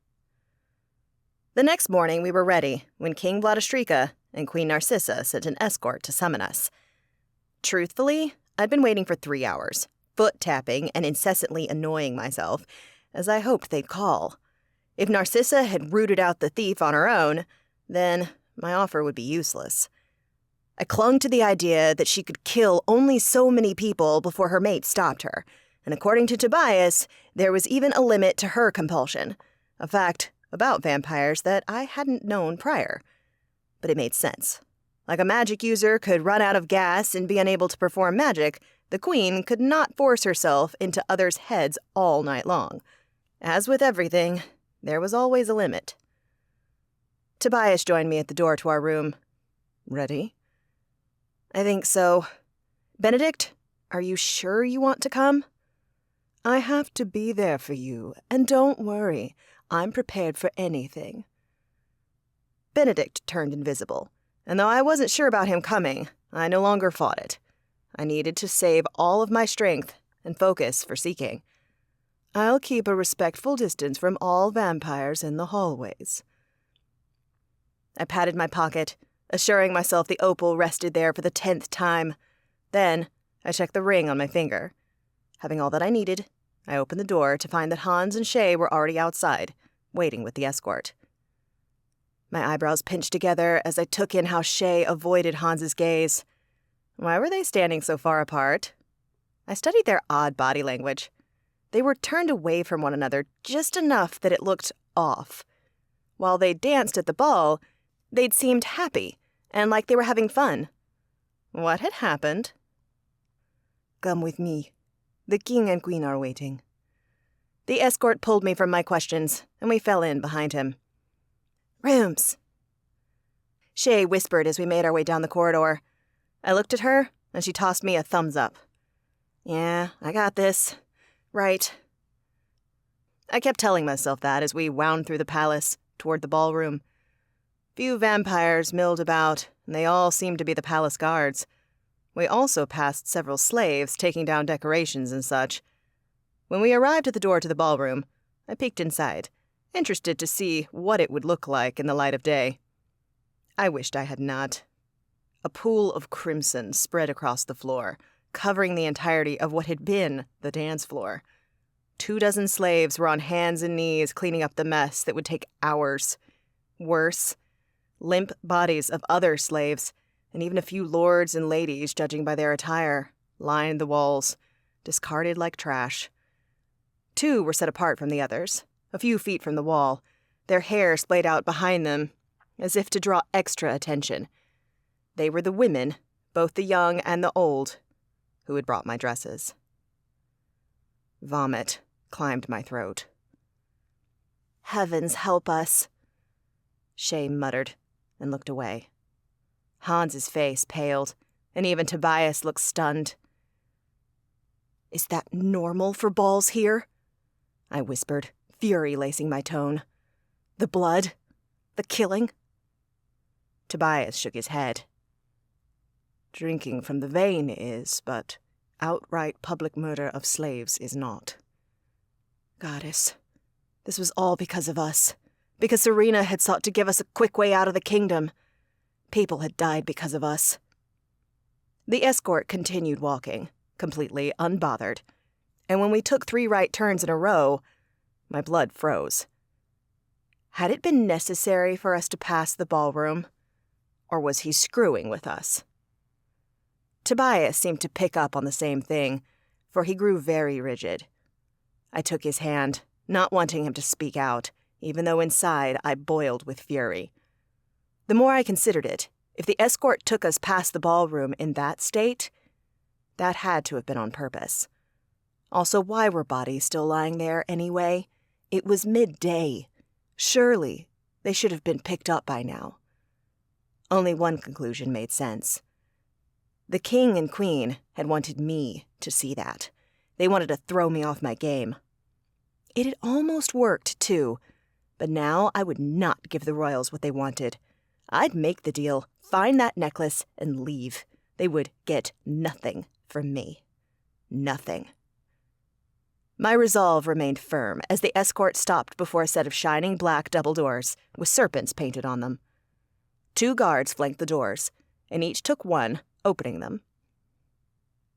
The next morning we were ready when King Vladistrika and Queen Narcissa sent an escort to summon us. Truthfully, I'd been waiting for 3 hours, foot-tapping and incessantly annoying myself, as I hoped they'd call. If Narcissa had rooted out the thief on her own, then my offer would be useless. I clung to the idea that she could kill only so many people before her mate stopped her, and according to Tobias, there was even a limit to her compulsion, a fact about vampires that I hadn't known prior. But it made sense. Like a magic user could run out of gas and be unable to perform magic, the queen could not force herself into others' heads all night long. As with everything, there was always a limit. Tobias joined me at the door to our room. Ready? I think so. Benedict, are you sure you want to come? I have to be there for you, and don't worry, I'm prepared for anything. Benedict turned invisible, and though I wasn't sure about him coming, I no longer fought it. I needed to save all of my strength and focus for seeking. I'll keep a respectful distance from all vampires in the hallways. I patted my pocket, assuring myself the opal rested there for the 10th time. Then I checked the ring on my finger. Having all that I needed, I opened the door to find that Hans and Shay were already outside, waiting with the escort. My eyebrows pinched together as I took in how Shay avoided Hans's gaze. Why were they standing so far apart? I studied their odd body language. They were turned away from one another just enough that it looked off. While they danced at the ball, they'd seemed happy and like they were having fun. What had happened? Come with me. The king and queen are waiting. The escort pulled me from my questions, and we fell in behind him. Rooms. Shay whispered as we made our way down the corridor. I looked at her, and she tossed me a thumbs up. Yeah, I got this. Right. I kept telling myself that as we wound through the palace, toward the ballroom. Few vampires milled about, and they all seemed to be the palace guards. We also passed several slaves taking down decorations and such. When we arrived at the door to the ballroom, I peeked inside, interested to see what it would look like in the light of day. I wished I had not. A pool of crimson spread across the floor, covering the entirety of what had been the dance floor. 24 slaves were on hands and knees cleaning up the mess that would take hours. Worse, limp bodies of other slaves, and even a few lords and ladies, judging by their attire, lined the walls, discarded like trash. 2 were set apart from the others, a few feet from the wall, their hair splayed out behind them, as if to draw extra attention. They were the women, both the young and the old, who had brought my dresses. Vomit climbed my throat. Heavens help us, Shay muttered and looked away. Hans's face paled, and even Tobias looked stunned. Is that normal for balls here? I whispered, fury lacing my tone. The blood? The killing? Tobias shook his head. Drinking from the vein is, but outright public murder of slaves is not. Goddess, this was all because of us. Because Serena had sought to give us a quick way out of the kingdom. People had died because of us. The escort continued walking, completely unbothered. And when we took 3 right turns in a row, my blood froze. Had it been necessary for us to pass the ballroom, or was he screwing with us? Tobias seemed to pick up on the same thing, for he grew very rigid. I took his hand, not wanting him to speak out, even though inside I boiled with fury. The more I considered it, if the escort took us past the ballroom in that state, that had to have been on purpose. Also, why were bodies still lying there anyway? It was midday. Surely, they should have been picked up by now. Only one conclusion made sense. The king and queen had wanted me to see that. They wanted to throw me off my game. It had almost worked, too, but now I would not give the royals what they wanted. I'd make the deal, find that necklace, and leave. They would get nothing from me. Nothing. My resolve remained firm as the escort stopped before a set of shining black double doors with serpents painted on them. 2 guards flanked the doors, and each took one, opening them.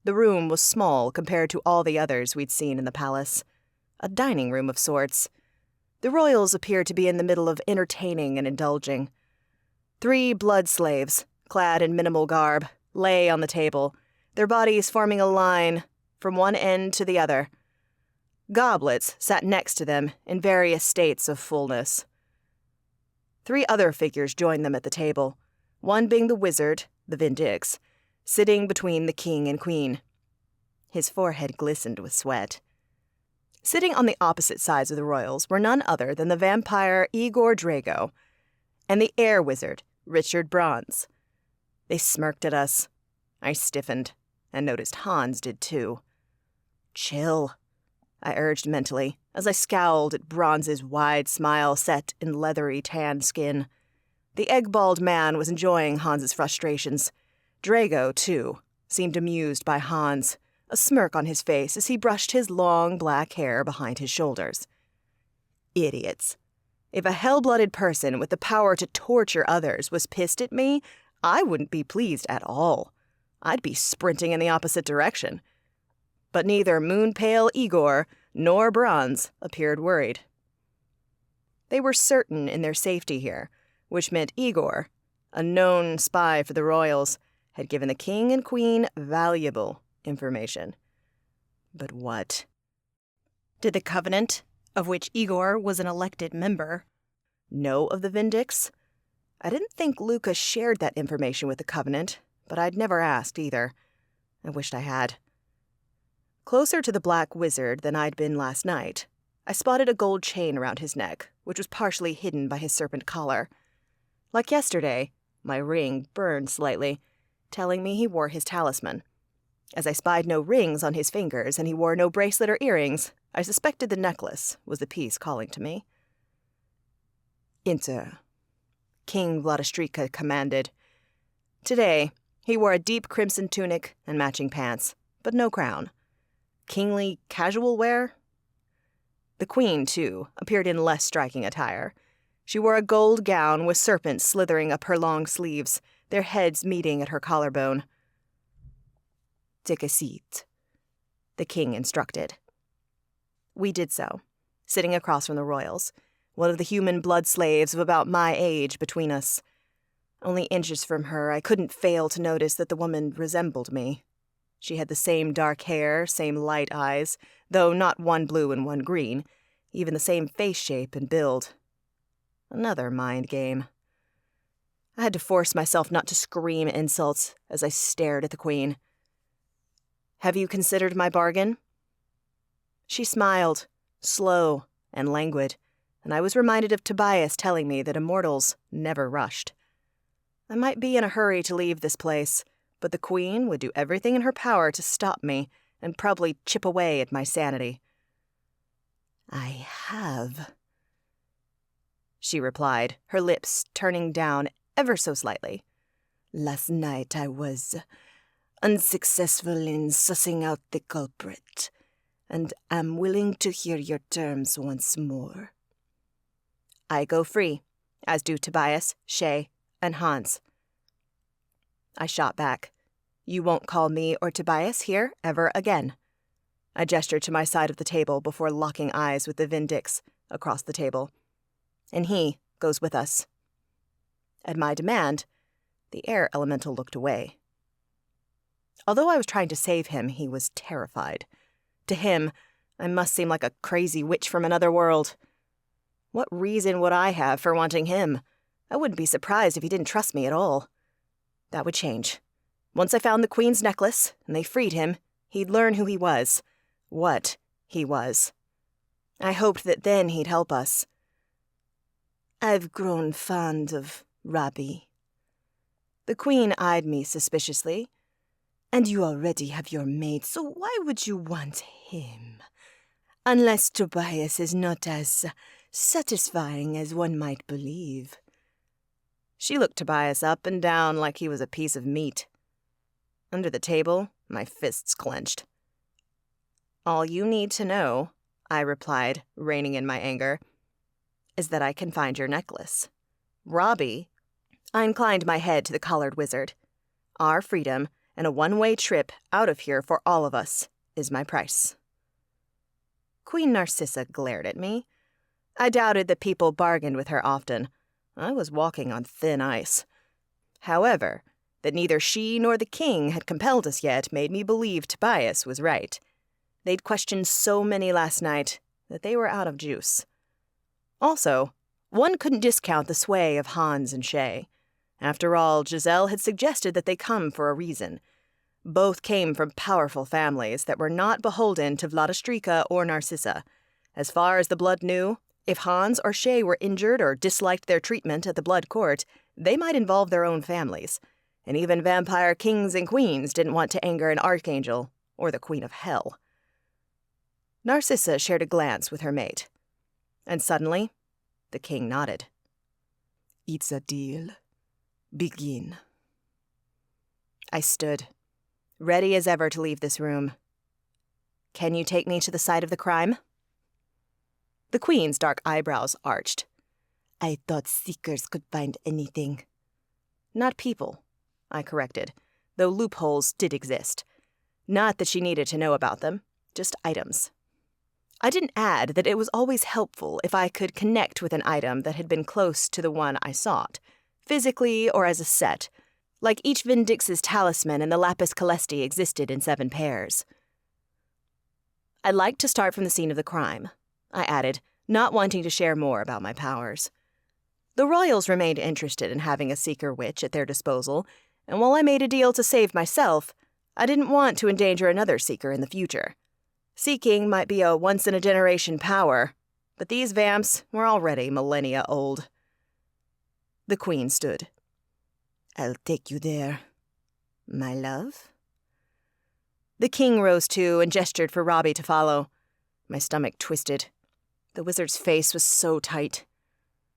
The room was small compared to all the others we'd seen in the palace. A dining room of sorts. The royals appeared to be in the middle of entertaining and indulging. 3 blood slaves, clad in minimal garb, lay on the table, their bodies forming a line from one end to the other. Goblets sat next to them in various states of fullness. 3 other figures joined them at the table, one being the wizard, the Vindix, sitting between the king and queen. His forehead glistened with sweat. Sitting on the opposite sides of the royals were none other than the vampire Igor Drago and the air wizard Richard Bronze. They smirked at us. I stiffened, and noticed Hans did too. Chill, I urged mentally, as I scowled at Bronze's wide smile set in leathery tan skin. The egg-balled man was enjoying Hans's frustrations. Drago, too, seemed amused by Hans, a smirk on his face as he brushed his long black hair behind his shoulders. Idiots. If a hell-blooded person with the power to torture others was pissed at me, I wouldn't be pleased at all. I'd be sprinting in the opposite direction. But neither moon-pale Igor nor Bronze appeared worried. They were certain in their safety here, which meant Igor, a known spy for the royals, had given the king and queen valuable information. But what? Did the Covenant, of which Igor was an elected member, know of the Vindix? I didn't think Lucas shared that information with the Covenant, but I'd never asked either. I wished I had. Closer to the Black Wizard than I'd been last night, I spotted a gold chain around his neck, which was partially hidden by his serpent collar. Like yesterday, my ring burned slightly, telling me he wore his talisman. As I spied no rings on his fingers and he wore no bracelet or earrings, I suspected the necklace was the piece calling to me. Enter, King Vladistrika commanded. Today, he wore a deep crimson tunic and matching pants, but no crown. Kingly casual wear? The queen, too, appeared in less striking attire. She wore a gold gown with serpents slithering up her long sleeves, their heads meeting at her collarbone. Take a seat, the king instructed. We did so, sitting across from the royals, one of the human blood slaves of about my age between us. Only inches from her, I couldn't fail to notice that the woman resembled me. She had the same dark hair, same light eyes, though not one blue and one green, even the same face shape and build. Another mind game. I had to force myself not to scream insults as I stared at the queen. Have you considered my bargain? She smiled, slow and languid, and I was reminded of Tobias telling me that immortals never rushed. I might be in a hurry to leave this place, but the queen would do everything in her power to stop me and probably chip away at my sanity. I have, she replied, her lips turning down ever so slightly. Last night I was unsuccessful in sussing out the culprit, and am willing to hear your terms once more. I go free, as do Tobias, Shay, and Hans. I shot back. You won't call me or Tobias here ever again. I gestured to my side of the table before locking eyes with the Vindix across the table. And he goes with us. At my demand, the air elemental looked away. Although I was trying to save him, he was terrified. To him, I must seem like a crazy witch from another world. What reason would I have for wanting him? I wouldn't be surprised if he didn't trust me at all. That would change. Once I found the Queen's necklace, and they freed him, he'd learn who he was, what he was. I hoped that then he'd help us. I've grown fond of Robbie. The Queen eyed me suspiciously. And you already have your maid, so why would you want him? Unless Tobias is not as satisfying as one might believe. She looked Tobias up and down like he was a piece of meat. Under the table, my fists clenched. All you need to know, I replied, reining in my anger, is that I can find your necklace. Robbie, I inclined my head to the collared wizard. Our freedom and a one-way trip out of here for all of us is my price. Queen Narcissa glared at me. I doubted that people bargained with her often. I was walking on thin ice. However, that neither she nor the king had compelled us yet made me believe Tobias was right. They'd questioned so many last night that they were out of juice. Also, one couldn't discount the sway of Hans and Shay. After all, Giselle had suggested that they come for a reason. Both came from powerful families that were not beholden to Vladistrika or Narcissa. As far as the blood knew, if Hans or Shay were injured or disliked their treatment at the Blood Court, they might involve their own families. And even vampire kings and queens didn't want to anger an archangel or the Queen of Hell. Narcissa shared a glance with her mate. And suddenly, the king nodded. It's a deal. Begin. I stood, ready as ever to leave this room. Can you take me to the site of the crime? The Queen's dark eyebrows arched. I thought seekers could find anything. Not people, I corrected, though loopholes did exist. Not that she needed to know about them, just items. I didn't add that it was always helpful if I could connect with an item that had been close to the one I sought, physically or as a set, like each Vindix's talisman and the lapis celesti existed in 7 pairs. I'd like to start from the scene of the crime, I added, not wanting to share more about my powers. The royals remained interested in having a seeker witch at their disposal, and while I made a deal to save myself, I didn't want to endanger another seeker in the future. Seeking might be a once-in-a-generation power, but these vamps were already millennia old. The Queen stood. I'll take you there, my love. The king rose too and gestured for Robbie to follow. My stomach twisted. The wizard's face was so tight.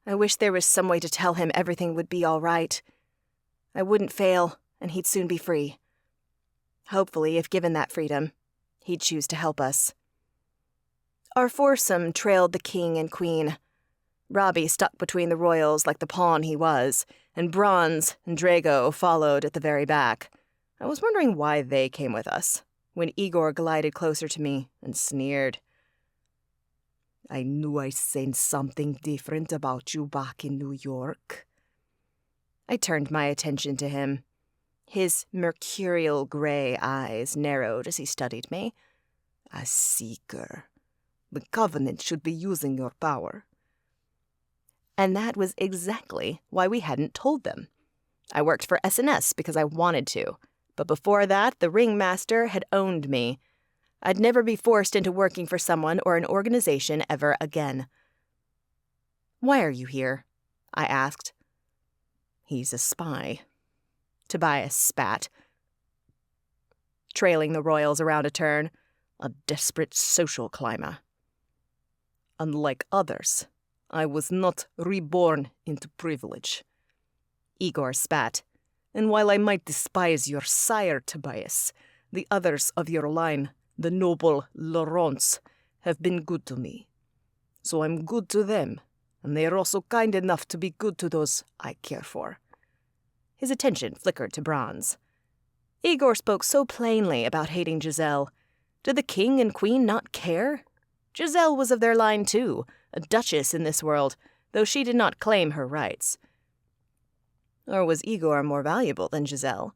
I wished there was some way to tell him everything would be all right. I wouldn't fail, and he'd soon be free. Hopefully, if given that freedom, he'd choose to help us. Our foursome trailed the king and queen. Robbie stuck between the royals like the pawn he was, and Bronze and Drago followed at the very back. I was wondering why they came with us, when Igor glided closer to me and sneered. I knew I sensed something different about you back in New York. I turned my attention to him. His mercurial gray eyes narrowed as he studied me. A seeker. The Covenant should be using your power. And that was exactly why we hadn't told them. I worked for SNS because I wanted to, but before that, the ringmaster had owned me. I'd never be forced into working for someone or an organization ever again. Why are you here? I asked. He's a spy. Tobias spat, trailing the royals around a turn. A desperate social climber. Unlike others, I was not reborn into privilege. Igor spat. And while I might despise your sire, Tobias, the others of your line, the noble Laurents, have been good to me. So I'm good to them, and they are also kind enough to be good to those I care for. His attention flickered to Bronze. Igor spoke so plainly about hating Giselle. Did the king and queen not care? Giselle was of their line too, a duchess in this world, though she did not claim her rights. Or was Igor more valuable than Giselle?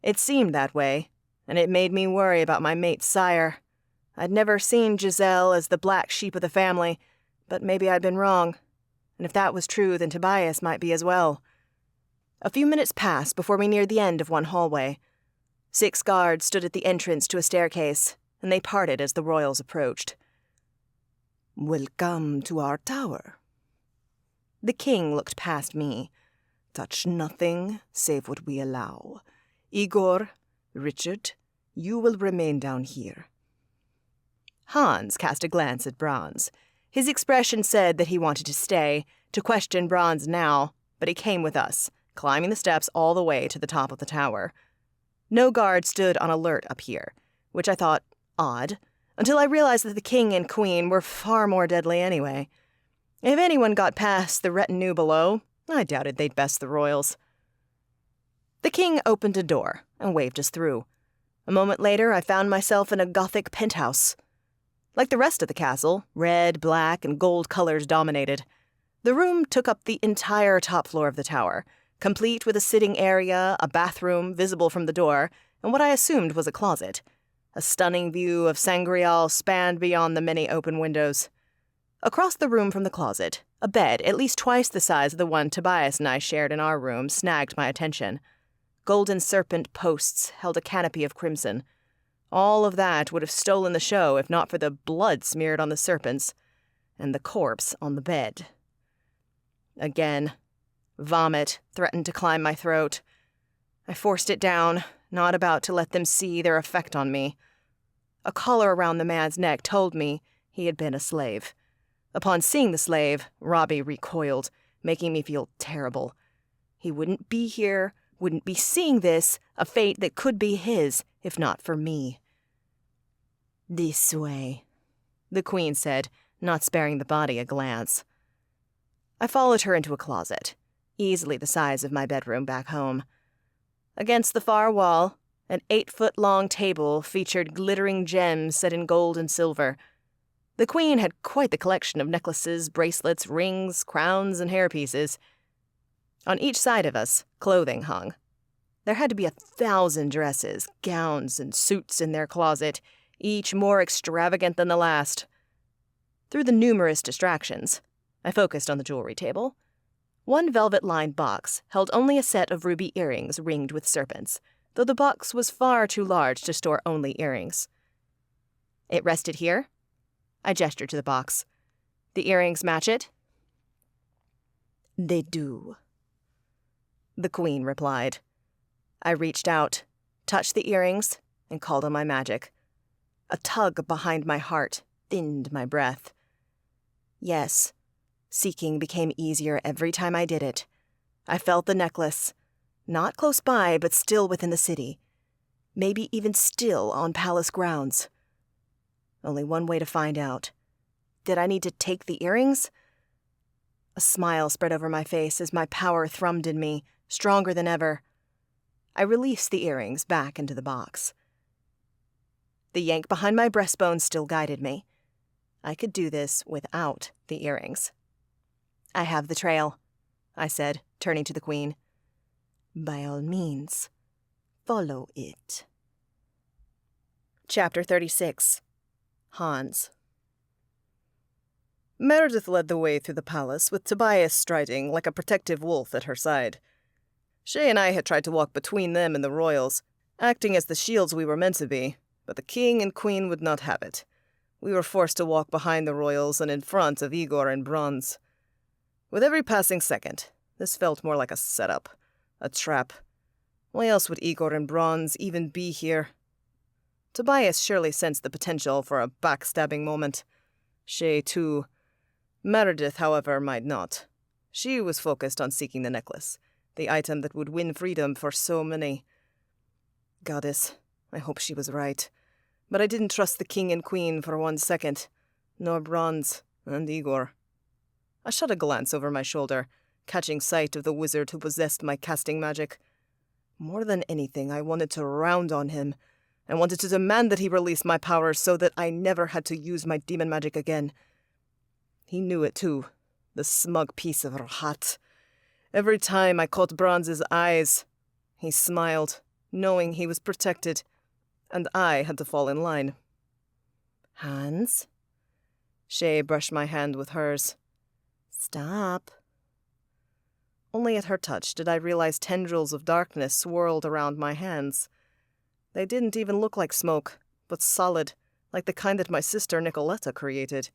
It seemed that way, and it made me worry about my mate's sire. I'd never seen Giselle as the black sheep of the family, but maybe I'd been wrong. And if that was true, then Tobias might be as well. A few minutes passed before we neared the end of one hallway. 6 guards stood at the entrance to a staircase, and they parted as the royals approached. Welcome to our tower. The king looked past me. Touch nothing save what we allow. Igor, Richard, you will remain down here. Hans cast a glance at Bronze. His expression said that he wanted to stay, to question Bronze now, but he came with us, climbing the steps all the way to the top of the tower. No guard stood on alert up here, which I thought odd, until I realized that the king and queen were far more deadly anyway. If anyone got past the retinue below, I doubted they'd best the royals. The king opened a door and waved us through. A moment later, I found myself in a Gothic penthouse. Like the rest of the castle, red, black, and gold colors dominated. The room took up the entire top floor of the tower, complete with a sitting area, a bathroom visible from the door, and what I assumed was a closet. A stunning view of Sangreal spanned beyond the many open windows. Across the room from the closet, a bed at least twice the size of the one Tobias and I shared in our room snagged my attention. Golden serpent posts held a canopy of crimson. All of that would have stolen the show if not for the blood smeared on the serpents and the corpse on the bed. Again, vomit threatened to climb my throat. I forced it down, not about to let them see their effect on me. A collar around the man's neck told me he had been a slave. Upon seeing the slave, Robbie recoiled, making me feel terrible. He wouldn't be here, wouldn't be seeing this, a fate that could be his, if not for me. This way, the queen said, not sparing the body a glance. I followed her into a closet, easily the size of my bedroom back home. Against the far wall, an 8-foot-long table featured glittering gems set in gold and silver. The queen had quite the collection of necklaces, bracelets, rings, crowns, and hairpieces. On each side of us, clothing hung. There had to be 1,000 dresses, gowns, and suits in their closet, each more extravagant than the last. Through the numerous distractions, I focused on the jewelry table. One velvet-lined box held only a set of ruby earrings ringed with serpents, though the box was far too large to store only earrings. It rested here. I gestured to the box. The earrings match it? They do, the queen replied. I reached out, touched the earrings, and called on my magic. A tug behind my heart thinned my breath. Yes, seeking became easier every time I did it. I felt the necklace, not close by, but still within the city. Maybe even still on palace grounds. Only one way to find out. Did I need to take the earrings? A smile spread over my face as my power thrummed in me, stronger than ever. I released the earrings back into the box. The yank behind my breastbone still guided me. I could do this without the earrings. I have the trail, I said, turning to the queen. By all means, follow it. Chapter 36. Hans. Meredith led the way through the palace, with Tobias striding like a protective wolf at her side. Shay and I had tried to walk between them and the royals, acting as the shields we were meant to be, but the king and queen would not have it. We were forced to walk behind the royals and in front of Igor and Bronze. With every passing second, this felt more like a setup, a trap. Why else would Igor and Bronze even be here? Tobias surely sensed the potential for a backstabbing moment. Shay, too. Meredith, however, might not. She was focused on seeking the necklace, the item that would win freedom for so many. Goddess, I hope she was right. But I didn't trust the king and queen for 1 second, nor Bronze and Igor. I shot a glance over my shoulder, catching sight of the wizard who possessed my casting magic. More than anything, I wanted to round on him. I wanted to demand that he release my powers so that I never had to use my demon magic again. He knew it too, the smug piece of Rahat. Every time I caught Bronze's eyes, he smiled, knowing he was protected, and I had to fall in line. Hands? Shay brushed my hand with hers. Stop. Only at her touch did I realize tendrils of darkness swirled around my hands. They didn't even look like smoke, but solid, like the kind that my sister Nicoletta created.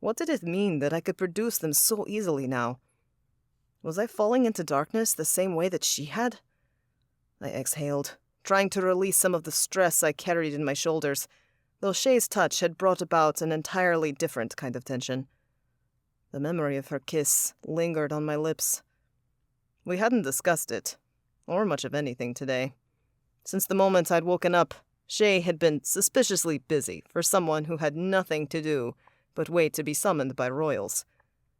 What did it mean that I could produce them so easily now? Was I falling into darkness the same way that she had? I exhaled, trying to release some of the stress I carried in my shoulders, though Shay's touch had brought about an entirely different kind of tension. The memory of her kiss lingered on my lips. We hadn't discussed it, or much of anything today. Since the moment I'd woken up, Shay had been suspiciously busy for someone who had nothing to do but wait to be summoned by royals.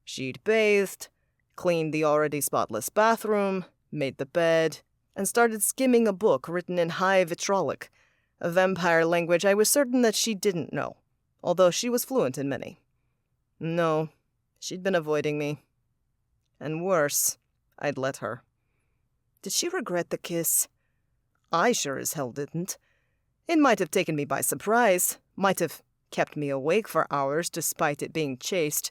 She'd bathed, cleaned the already spotless bathroom, made the bed, and started skimming a book written in high vitrolic, a vampire language I was certain that she didn't know, although she was fluent in many. No, she'd been avoiding me. And worse, I'd let her. Did she regret the kiss? I sure as hell didn't. It might have taken me by surprise, might have kept me awake for hours despite it being chaste,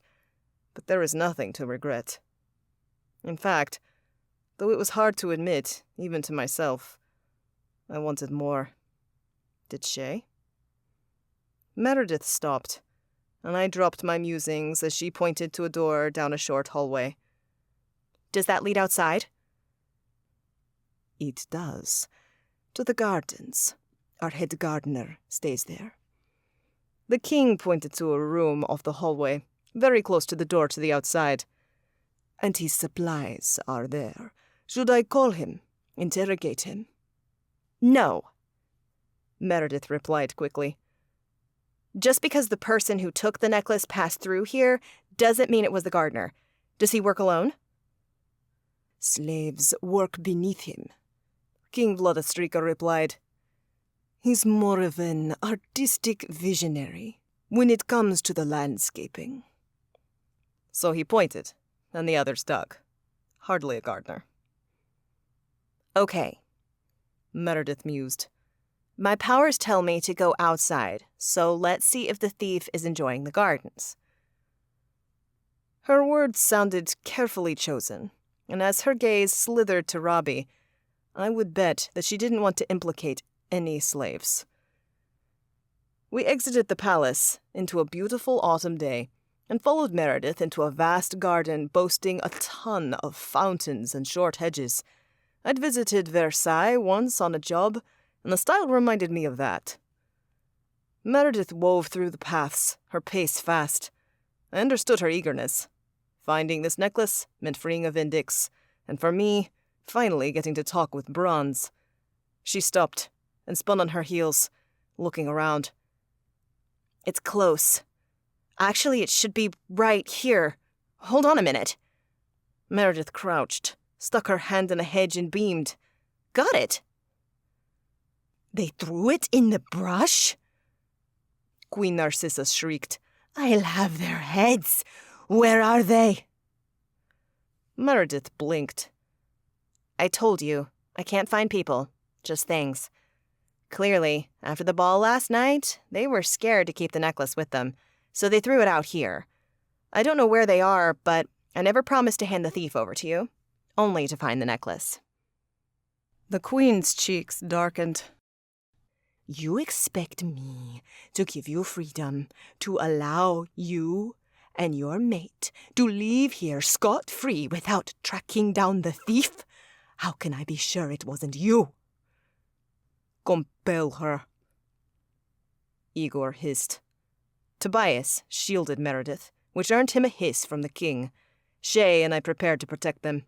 but there is nothing to regret. In fact, though it was hard to admit, even to myself, I wanted more. Did Shay? Meredith stopped, and I dropped my musings as she pointed to a door down a short hallway. Does that lead outside? It does. To the gardens. Our head gardener stays there. The king pointed to a room off the hallway, very close to the door to the outside. And his supplies are there. Should I call him? Interrogate him? No, Meredith replied quickly. just because the person who took the necklace passed through here doesn't mean it was the gardener. Does he work alone? Slaves work beneath him. King Bloodstreaker replied. He's more of an artistic visionary when it comes to the landscaping. So he pointed, and the others dug. Hardly a gardener. Okay, Meredith mused. my powers tell me to go outside, so let's see if the thief is enjoying the gardens. Her words sounded carefully chosen, and as her gaze slithered to Robbie, I would bet that she didn't want to implicate any slaves. We exited the palace into a beautiful autumn day and followed Meredith into a vast garden boasting a ton of fountains and short hedges. I'd visited Versailles once on a job, and the style reminded me of that. Meredith wove through the paths, her pace fast. I understood her eagerness. Finding this necklace meant freeing a Vindix, and for me, finally getting to talk with Bronze. She stopped and spun on her heels, looking around. It's close. Actually, it should be right here. Hold on a minute. Meredith crouched, stuck her hand in a hedge and beamed. Got it. They threw it in the brush? Queen Narcissa shrieked. I'll have their heads. Where are they? Meredith blinked. I told you, I can't find people, just things. Clearly, after the ball last night, they were scared to keep the necklace with them, so they threw it out here. I don't know where they are, but I never promised to hand the thief over to you, only to find the necklace. The Queen's cheeks darkened. You expect me to give you freedom, to allow you and your mate to leave here scot-free without tracking down the thief? How can I be sure it wasn't you? Compel her, Igor hissed. Tobias shielded Meredith, which earned him a hiss from the king. Shay and I prepared to protect them.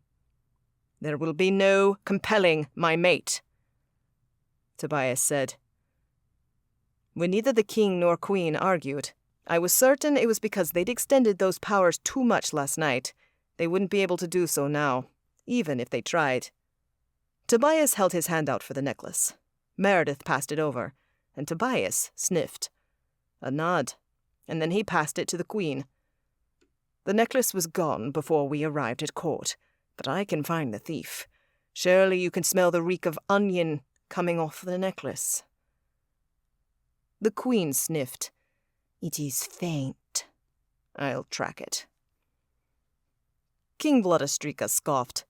There will be no compelling my mate, Tobias said. When neither the king nor queen argued, I was certain it was because they'd extended those powers too much last night. They wouldn't be able to do so now, even if they tried. Tobias held his hand out for the necklace. Meredith passed it over, and Tobias sniffed. A nod, and then he passed it to the Queen. The necklace was gone before we arrived at court, but I can find the thief. Surely you can smell the reek of onion coming off the necklace. The Queen sniffed. It is faint. I'll track it. King Vladastrika scoffed.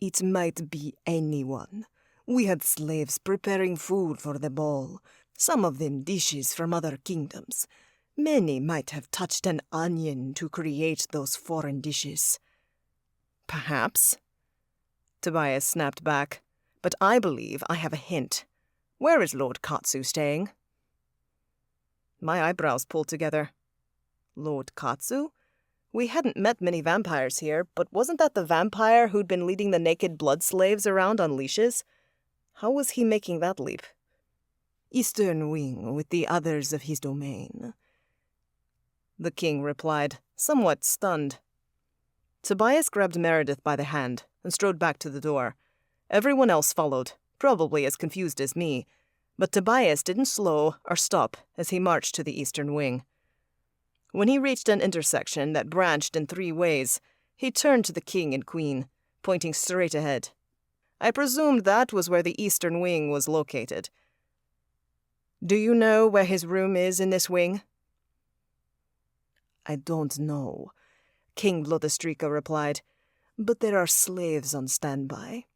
It might be anyone. We had slaves preparing food for the ball, some of them dishes from other kingdoms. Many might have touched an onion to create those foreign dishes. Perhaps. Tobias snapped back. But I believe I have a hint. Where is Lord Katsu staying? My eyebrows pulled together. Lord Katsu? We hadn't met many vampires here, but wasn't that the vampire who'd been leading the naked blood slaves around on leashes? How was he making that leap? Eastern wing with the others of his domain. The king replied, somewhat stunned. Tobias grabbed Meredith by the hand and strode back to the door. Everyone else followed, probably as confused as me, but Tobias didn't slow or stop as he marched to the eastern wing. When he reached an intersection that branched in 3 ways, he turned to the king and queen, pointing straight ahead. I presumed that was where the eastern wing was located. Do you know where his room is in this wing? I don't know, King Vladastrika replied, but there are slaves on standby.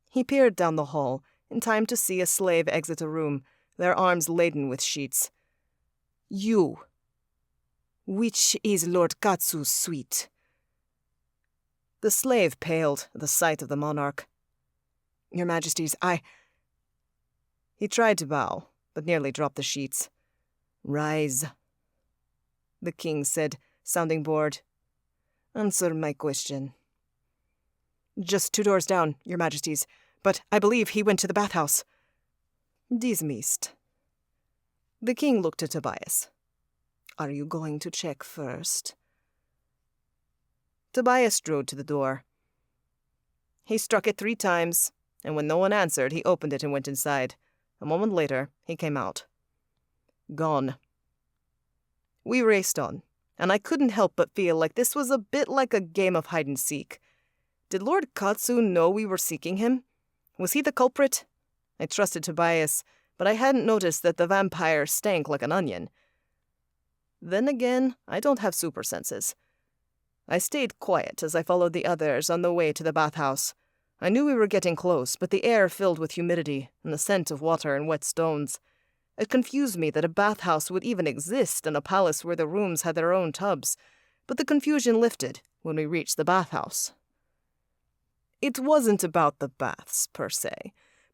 He peered down the hall, in time to see a slave exit a room, their arms laden with sheets. You. Which is Lord Katsu's suite? The slave paled at the sight of the monarch. Your Majesties, He tried to bow, but nearly dropped the sheets. Rise, the king said, sounding bored. Answer my question. Just 2 doors down, Your Majesties, but I believe he went to the bathhouse. Dismissed. The king looked at Tobias. Are you going to check first? Tobias strode to the door. He struck it 3 times, and when no one answered, he opened it and went inside. A moment later, he came out. Gone. We raced on, and I couldn't help but feel like this was a bit like a game of hide-and-seek. Did Lord Katsu know we were seeking him? Was he the culprit? I trusted Tobias, but I hadn't noticed that the vampire stank like an onion. Then again, I don't have super senses. I stayed quiet as I followed the others on the way to the bathhouse. I knew we were getting close, but the air filled with humidity and the scent of water and wet stones. It confused me that a bathhouse would even exist in a palace where the rooms had their own tubs, but the confusion lifted when we reached the bathhouse. It wasn't about the baths, per se,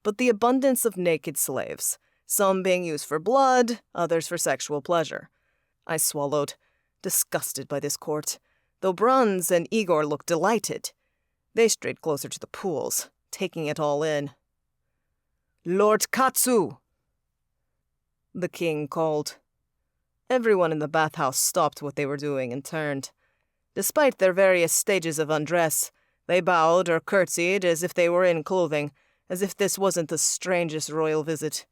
but the abundance of naked slaves, some being used for blood, others for sexual pleasure. I swallowed, disgusted by this court, though Bronze and Igor looked delighted. They strayed closer to the pools, taking it all in. "Lord Katsu!" the king called. Everyone in the bathhouse stopped what they were doing and turned. Despite their various stages of undress, they bowed or curtsied as if they were in clothing, as if this wasn't the strangest royal visit.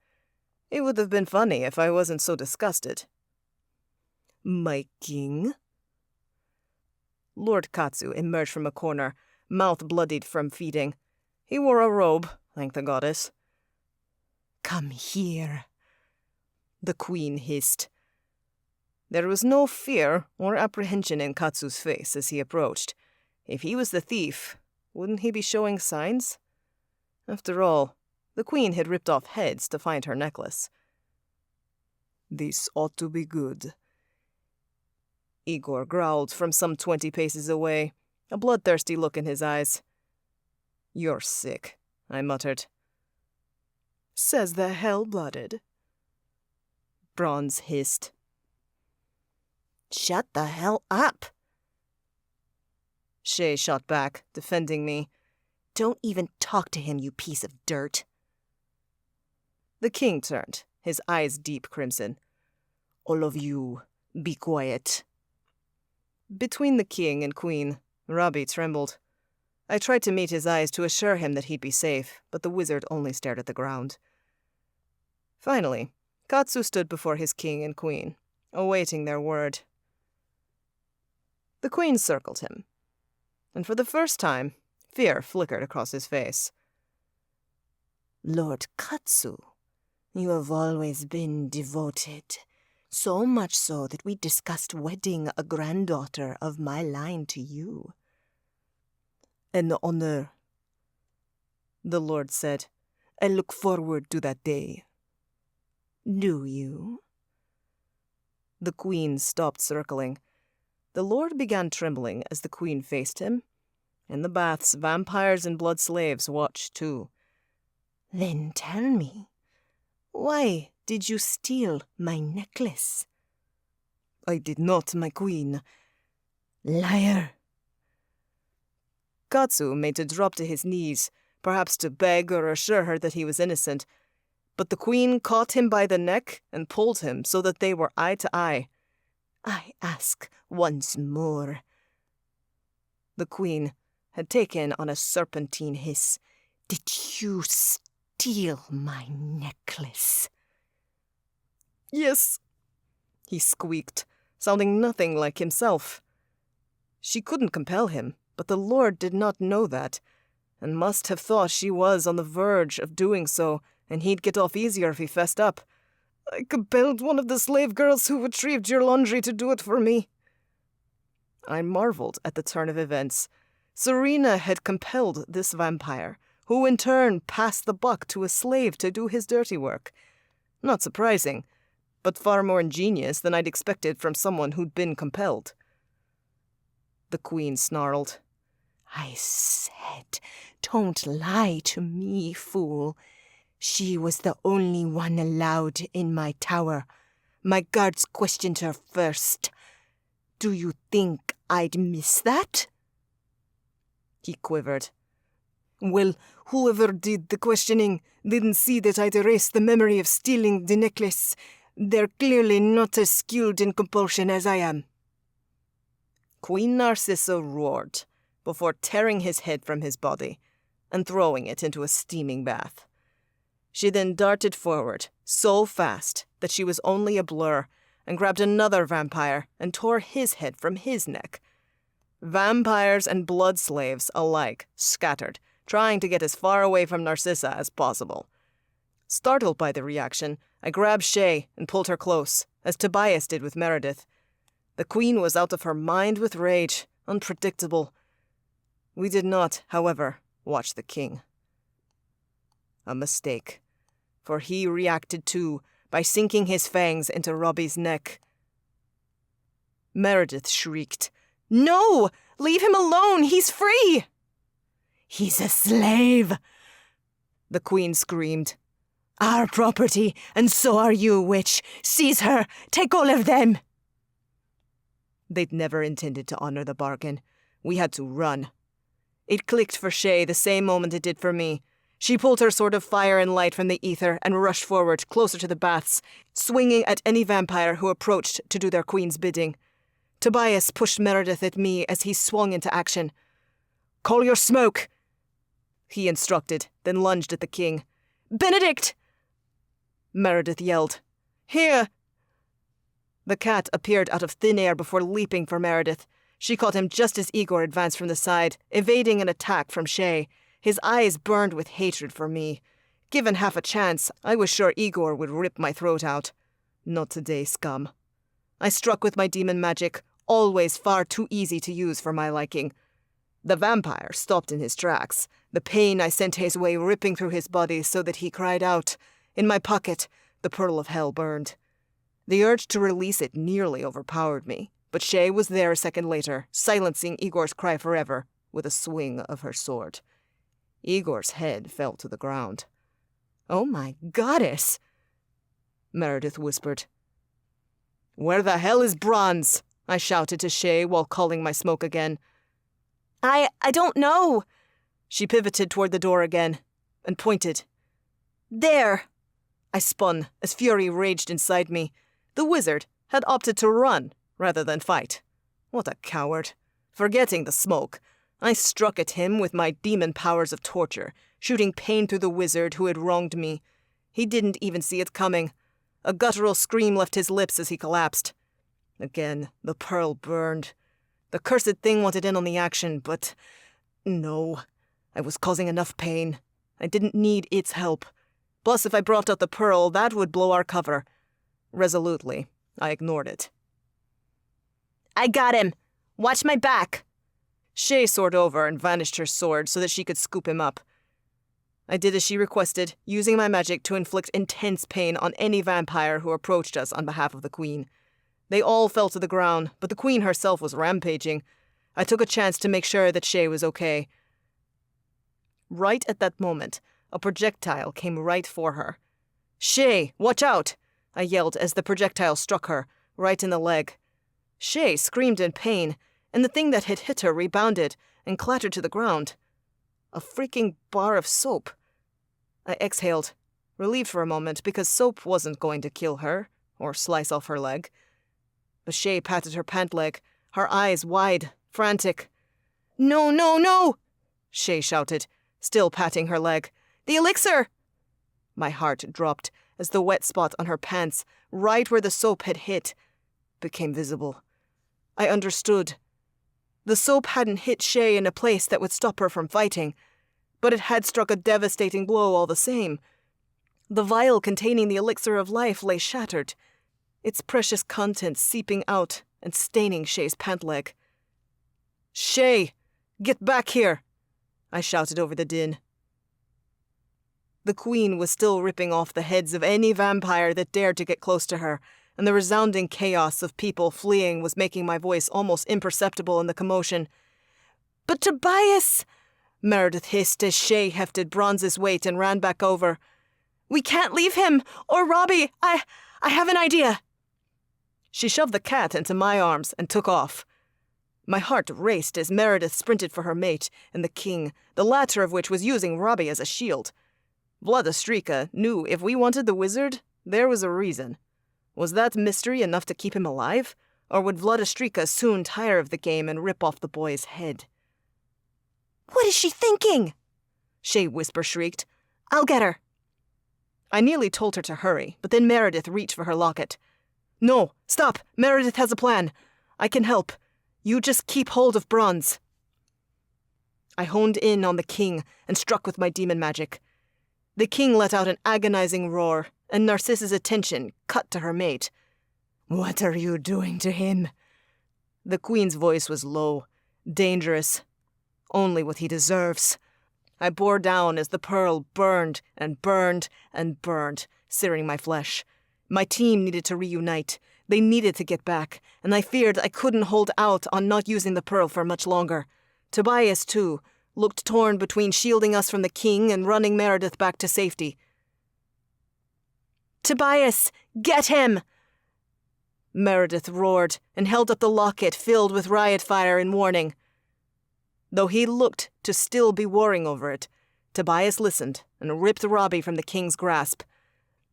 It would have been funny if I wasn't so disgusted. My king? Lord Katsu emerged from a corner, mouth bloodied from feeding. He wore a robe, thank the goddess. Come here, the queen hissed. There was no fear or apprehension in Katsu's face as he approached. If he was the thief, wouldn't he be showing signs? After all, the queen had ripped off heads to find her necklace. This ought to be good. Igor growled from some 20 paces away, a bloodthirsty look in his eyes. You're sick, I muttered. Says the hell-blooded. Bronze hissed. Shut the hell up! Shay shot back, defending me. Don't even talk to him, you piece of dirt. The king turned, his eyes deep crimson. All of you, be quiet. Between the king and queen, Robbie trembled. I tried to meet his eyes to assure him that he'd be safe, but the wizard only stared at the ground. Finally, Katsu stood before his king and queen, awaiting their word. The queen circled him, and for the first time, fear flickered across his face. Lord Katsu, you have always been devoted, so much so that we discussed wedding a granddaughter of my line to you. An honor, the Lord said. I look forward to that day. Do you? The queen stopped circling. The Lord began trembling as the queen faced him. In the baths, vampires and blood slaves watched too. Then tell me, why did you steal my necklace? I did not, my queen. Liar! Katsu made to drop to his knees, perhaps to beg or assure her that he was innocent, but the queen caught him by the neck and pulled him so that they were eye to eye. I ask once more. The queen had taken on a serpentine hiss. Did you steal my necklace? Yes, he squeaked, sounding nothing like himself. She couldn't compel him, but the Lord did not know that, and must have thought she was on the verge of doing so, and he'd get off easier if he fessed up. I compelled one of the slave girls who retrieved your laundry to do it for me. I marveled at the turn of events. Serena had compelled this vampire, who in turn passed the buck to a slave to do his dirty work. Not surprising, but far more ingenious than I'd expected from someone who'd been compelled. The queen snarled. I said, don't lie to me, fool. She was the only one allowed in my tower. My guards questioned her first. Do you think I'd miss that? He quivered. Well, whoever did the questioning didn't see that I'd erased the memory of stealing the necklace. They're clearly not as skilled in compulsion as I am. Queen Narcissa roared, before tearing his head from his body and throwing it into a steaming bath. She then darted forward, so fast that she was only a blur, and grabbed another vampire and tore his head from his neck. Vampires and blood slaves alike scattered, trying to get as far away from Narcissa as possible. Startled by the reaction, I grabbed Shay and pulled her close, as Tobias did with Meredith. The queen was out of her mind with rage, unpredictable. We did not, however, watch the king. A mistake, for he reacted too by sinking his fangs into Robbie's neck. Meredith shrieked, "No! Leave him alone! He's free!" He's a slave, the queen screamed. Our property, and so are you, witch. Seize her! Take all of them! They'd never intended to honor the bargain. We had to run. It clicked for Shay the same moment it did for me. She pulled her sword of fire and light from the ether and rushed forward, closer to the baths, swinging at any vampire who approached to do their queen's bidding. Tobias pushed Meredith at me as he swung into action. "Call your smoke!" he instructed, then lunged at the king. "Benedict!" Meredith yelled. "Here!" The cat appeared out of thin air before leaping for Meredith. She caught him just as Igor advanced from the side, evading an attack from Shay. His eyes burned with hatred for me. Given half a chance, I was sure Igor would rip my throat out. Not today, scum. I struck with my demon magic, always far too easy to use for my liking. The vampire stopped in his tracks, the pain I sent his way ripping through his body so that he cried out. In my pocket, the pearl of hell burned. The urge to release it nearly overpowered me, but Shay was there a second later, silencing Igor's cry forever with a swing of her sword. Igor's head fell to the ground. "Oh my goddess!" Meredith whispered. "Where the hell is Bronze?" I shouted to Shay while calling my smoke again. I don't know." She pivoted toward the door again and pointed. "There!" I spun as fury raged inside me. The wizard had opted to run rather than fight. What a coward. Forgetting the smoke, I struck at him with my demon powers of torture, shooting pain through the wizard who had wronged me. He didn't even see it coming. A guttural scream left his lips as he collapsed. Again, the pearl burned. The cursed thing wanted in on the action, but no. I was causing enough pain. I didn't need its help. Plus, if I brought out the pearl, that would blow our cover. Resolutely, I ignored it. I got him! Watch my back! Shay soared over and vanished her sword so that she could scoop him up. I did as she requested, using my magic to inflict intense pain on any vampire who approached us on behalf of the Queen. They all fell to the ground, but the Queen herself was rampaging. I took a chance to make sure that Shay was okay. Right at that moment, a projectile came right for her. "Shay, watch out!" I yelled as the projectile struck her, right in the leg. Shay screamed in pain, and the thing that had hit her rebounded and clattered to the ground. A freaking bar of soap. I exhaled, relieved for a moment because soap wasn't going to kill her or slice off her leg. But Shay patted her pant leg, her eyes wide, frantic. "No, no, no!" Shay shouted, still patting her leg. "The elixir!" My heart dropped as the wet spot on her pants, right where the soap had hit, became visible. I understood. The soap hadn't hit Shay in a place that would stop her from fighting, but it had struck a devastating blow all the same. The vial containing the elixir of life lay shattered, its precious contents seeping out and staining Shay's pant leg. "Shay, get back here!" I shouted over the din. The Queen was still ripping off the heads of any vampire that dared to get close to her, and the resounding chaos of people fleeing was making my voice almost imperceptible in the commotion. "But Tobias!" Meredith hissed as Shay hefted Bronze's weight and ran back over. "We can't leave him! Or Robbie! I have an idea!" She shoved the cat into my arms and took off. My heart raced as Meredith sprinted for her mate and the king, the latter of which was using Robbie as a shield. Vladastrika knew if we wanted the wizard, there was a reason. Was that mystery enough to keep him alive? Or would Vladastrika soon tire of the game and rip off the boy's head? What is she thinking? Shay whisper shrieked. "I'll get her." I nearly told her to hurry, but then Meredith reached for her locket. "No, stop! Meredith has a plan. I can help. You just keep hold of Bronze." I honed in on the king and struck with my demon magic. The king let out an agonizing roar, and Narcissa's attention cut to her mate. "What are you doing to him?" The queen's voice was low, dangerous. "Only what he deserves." I bore down as the pearl burned and burned and burned, searing my flesh. My team needed to reunite. They needed to get back, and I feared I couldn't hold out on not using the pearl for much longer. Tobias, too, looked torn between shielding us from the king and running Meredith back to safety. "Tobias, get him!" Meredith roared and held up the locket filled with riot fire in warning. Though he looked to still be warring over it, Tobias listened and ripped Robbie from the king's grasp.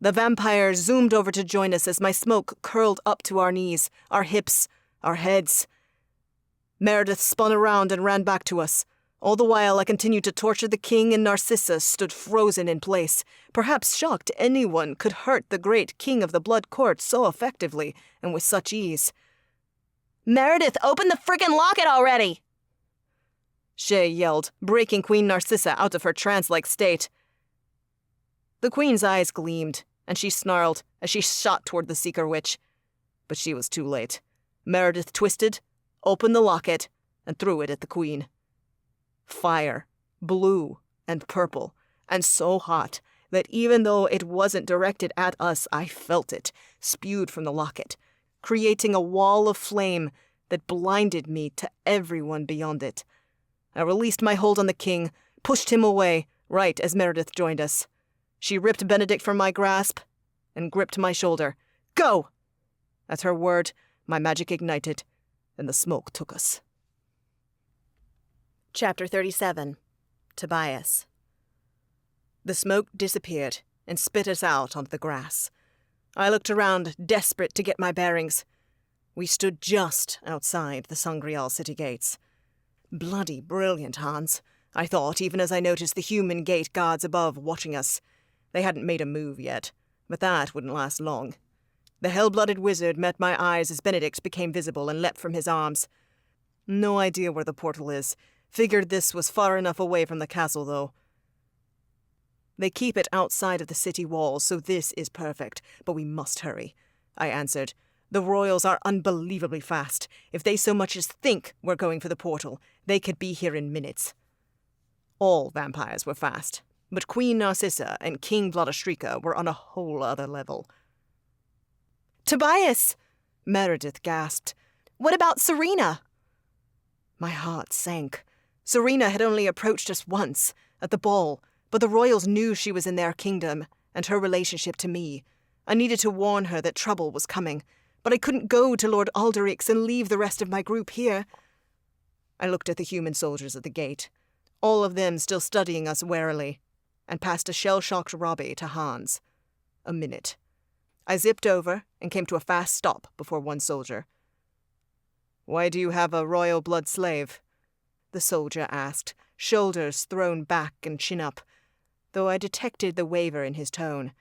The vampires zoomed over to join us as my smoke curled up to our knees, our hips, our heads. Meredith spun around and ran back to us. All the while I continued to torture the king, and Narcissa stood frozen in place, perhaps shocked anyone could hurt the great king of the Blood Court so effectively and with such ease. "Meredith, open the friggin' locket already!" Shay yelled, breaking Queen Narcissa out of her trance-like state. The queen's eyes gleamed, and she snarled as she shot toward the Seeker Witch. But she was too late. Meredith twisted, opened the locket, and threw it at the queen. Fire, blue and purple, and so hot that even though it wasn't directed at us, I felt it, spewed from the locket, creating a wall of flame that blinded me to everyone beyond it. I released my hold on the king, pushed him away, right as Meredith joined us. She ripped Benedict from my grasp and gripped my shoulder. "Go!" At her word, my magic ignited, and the smoke took us. Chapter 37. Tobias. The smoke disappeared and spit us out onto the grass. I looked around, desperate to get my bearings. We stood just outside the Sangreal city gates. Bloody brilliant, Hans, I thought, even as I noticed the human gate guards above watching us. They hadn't made a move yet, but that wouldn't last long. The hell-blooded wizard met my eyes as Benedict became visible and leapt from his arms. No idea where the portal is. Figured this was far enough away from the castle, though. They keep it outside of the city walls, so this is perfect, but we must hurry, I answered. The royals are unbelievably fast. If they so much as think we're going for the portal, they could be here in minutes. All vampires were fast, but Queen Narcissa and King Vladastrika were on a whole other level. Tobias! Meredith gasped. What about Serena? My heart sank. Serena had only approached us once, at the ball, but the royals knew she was in their kingdom, and her relationship to me. I needed to warn her that trouble was coming, but I couldn't go to Lord Alderic's and leave the rest of my group here. I looked at the human soldiers at the gate, all of them still studying us warily, and passed a shell-shocked Robbie to Hans. A minute. I zipped over and came to a fast stop before one soldier. "Why do you have a royal blood slave?" the soldier asked, shoulders thrown back and chin up, though I detected the waver in his tone.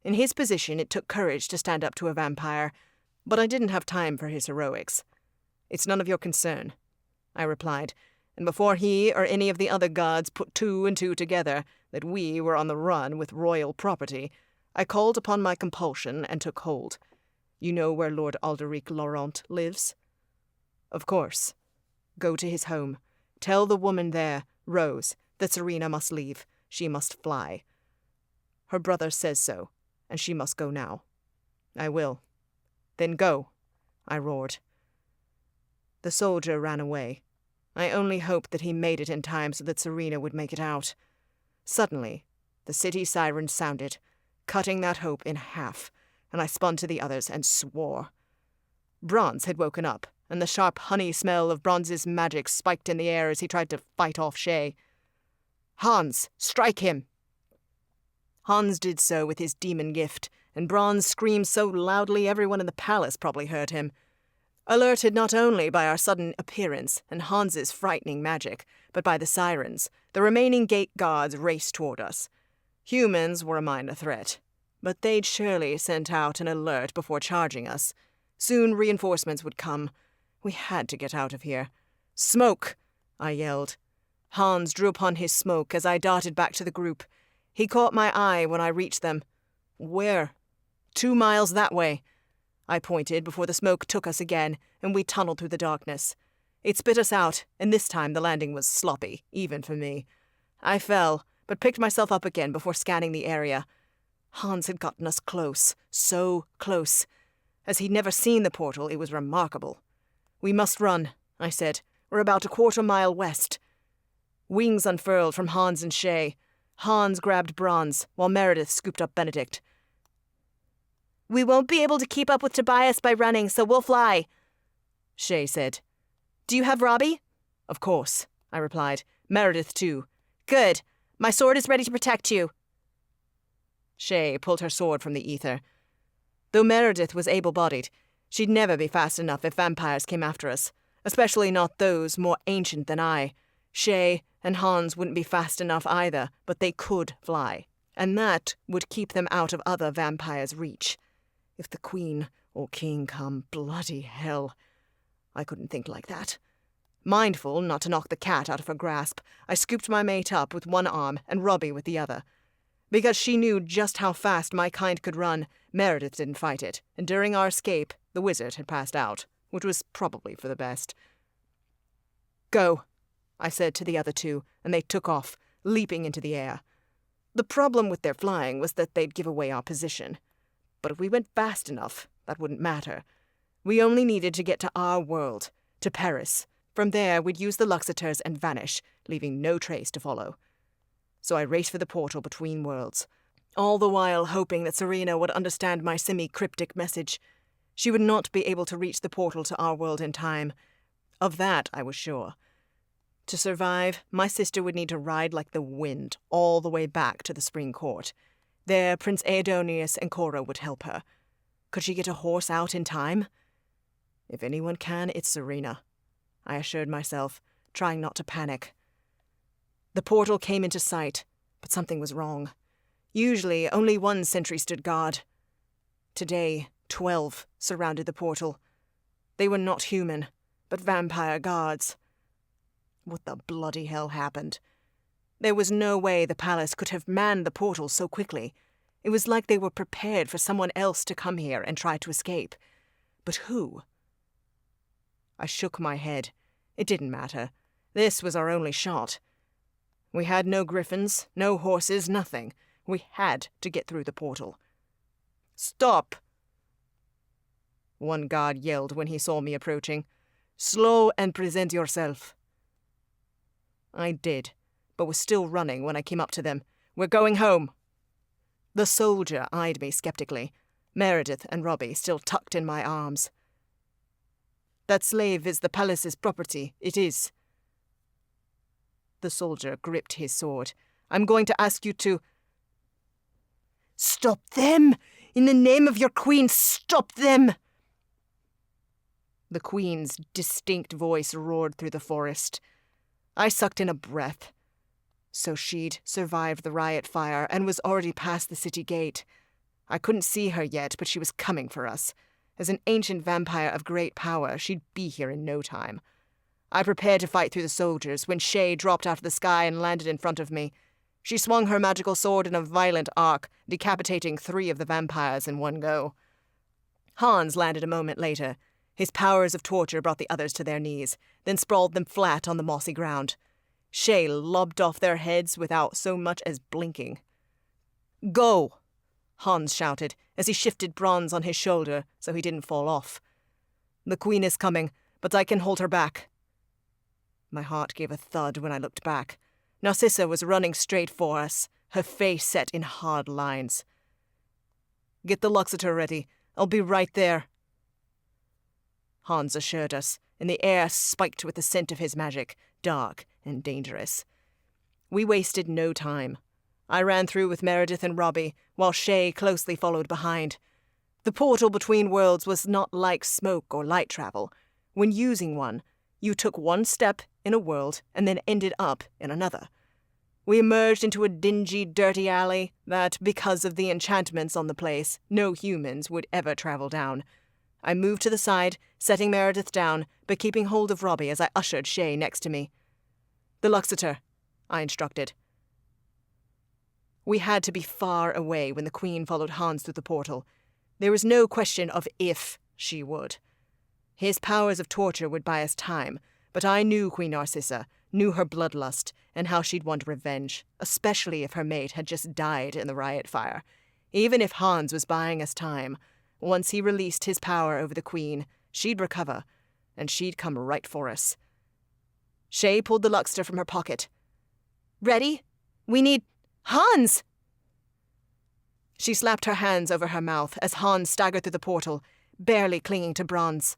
In his position, it took courage to stand up to a vampire, but I didn't have time for his heroics. "It's none of your concern," I replied, and before he or any of the other guards put two and two together that we were on the run with royal property, I called upon my compulsion and took hold. "You know where Lord Alderic Laurent lives?" "Of course." "Go to his home. Tell the woman there, Rose, that Serena must leave. She must fly. Her brother says so, and she must go now." "I will." "Then go," I roared. The soldier ran away. I only hoped that he made it in time so that Serena would make it out. Suddenly, the city siren sounded, cutting that hope in half, and I spun to the others and swore. Bronze had woken up, and the sharp honey smell of Bronze's magic spiked in the air as he tried to fight off Shay. "Hans, strike him!" Hans did so with his demon gift, and Bronze screamed so loudly everyone in the palace probably heard him. Alerted not only by our sudden appearance and Hans's frightening magic, but by the sirens, the remaining gate guards raced toward us. Humans were a minor threat, but they'd surely sent out an alert before charging us. Soon reinforcements would come. We had to get out of here. "Smoke!" I yelled. Hans drew upon his smoke as I darted back to the group. He caught my eye when I reached them. "Where?" 2 miles that way," I pointed before the smoke took us again, and we tunneled through the darkness. It spit us out, and this time the landing was sloppy, even for me. I fell, but picked myself up again before scanning the area. Hans had gotten us close, so close. As he'd never seen the portal, it was remarkable. "We must run," I said. "We're about a 1/4 mile west." Wings unfurled from Hans and Shay. Hans grabbed Bronze, while Meredith scooped up Benedict. "We won't be able to keep up with Tobias by running, so we'll fly," Shay said. "Do you have Robbie?" "Of course," I replied. "Meredith, too." "Good. My sword is ready to protect you." Shay pulled her sword from the ether. Though Meredith was able-bodied, she'd never be fast enough if vampires came after us, especially not those more ancient than I. Shay and Hans wouldn't be fast enough either, but they could fly, and that would keep them out of other vampires' reach. If the Queen or King come, bloody hell. I couldn't think like that. Mindful not to knock the cat out of her grasp, I scooped my mate up with one arm and Robbie with the other. Because she knew just how fast my kind could run, Meredith didn't fight it, and during our escape, the wizard had passed out, which was probably for the best. "Go," I said to the other two, and they took off, leaping into the air. The problem with their flying was that they'd give away our position. But if we went fast enough, that wouldn't matter. We only needed to get to our world, to Paris. From there, we'd use the Luxators and vanish, leaving no trace to follow. So I raced for the portal between worlds, all the while hoping that Serena would understand my semi-cryptic message. She would not be able to reach the portal to our world in time. Of that I was sure. To survive, my sister would need to ride like the wind all the way back to the Spring Court. There, Prince Aedonius and Cora would help her. Could she get a horse out in time? If anyone can, it's Serena, I assured myself, trying not to panic. The portal came into sight, but something was wrong. Usually, only one sentry stood guard. Today, 12 surrounded the portal. They were not human, but vampire guards. What the bloody hell happened? There was no way the palace could have manned the portal so quickly. It was like they were prepared for someone else to come here and try to escape. But who? I shook my head. It didn't matter. This was our only shot. We had no griffins, no horses, nothing. We had to get through the portal. "Stop!" one guard yelled when he saw me approaching. "Slow and present yourself." I did, but was still running when I came up to them. "We're going home." The soldier eyed me skeptically, Meredith and Robbie still tucked in my arms. "That slave is the palace's property. It is." The soldier gripped his sword. "I'm going to ask you to—" "Stop them! In the name of your queen, stop them!" The queen's distinct voice roared through the forest. I sucked in a breath. So she'd survived the riot fire and was already past the city gate. I couldn't see her yet, but she was coming for us. As an ancient vampire of great power, she'd be here in no time. I prepared to fight through the soldiers when Shay dropped out of the sky and landed in front of me. She swung her magical sword in a violent arc, decapitating 3 of the vampires in one go. Hans landed a moment later. His powers of torture brought the others to their knees, then sprawled them flat on the mossy ground. Shay lobbed off their heads without so much as blinking. "Go!" Hans shouted as he shifted bronze on his shoulder so he didn't fall off. "The queen is coming, but I can hold her back." My heart gave a thud when I looked back. Narcissa was running straight for us, her face set in hard lines. "Get the Luxeter ready. I'll be right there," Hans assured us, and the air spiked with the scent of his magic, dark and dangerous. We wasted no time. I ran through with Meredith and Robbie, while Shay closely followed behind. The portal between worlds was not like smoke or light travel. When using one, you took one step in a world and then ended up in another. We emerged into a dingy, dirty alley that, because of the enchantments on the place, no humans would ever travel down. I moved to the side, setting Meredith down, but keeping hold of Robbie as I ushered Shay next to me. "The Luxeter," I instructed. We had to be far away when the Queen followed Hans through the portal. There was no question of if she would. His powers of torture would buy us time, but I knew Queen Narcissa, knew her bloodlust, and how she'd want revenge, especially if her mate had just died in the riot fire. Even if Hans was buying us time, once he released his power over the Queen, she'd recover, and she'd come right for us. Shay pulled the Luxeter from her pocket. "Ready? We need— Hans!" She slapped her hands over her mouth as Hans staggered through the portal, barely clinging to bronze.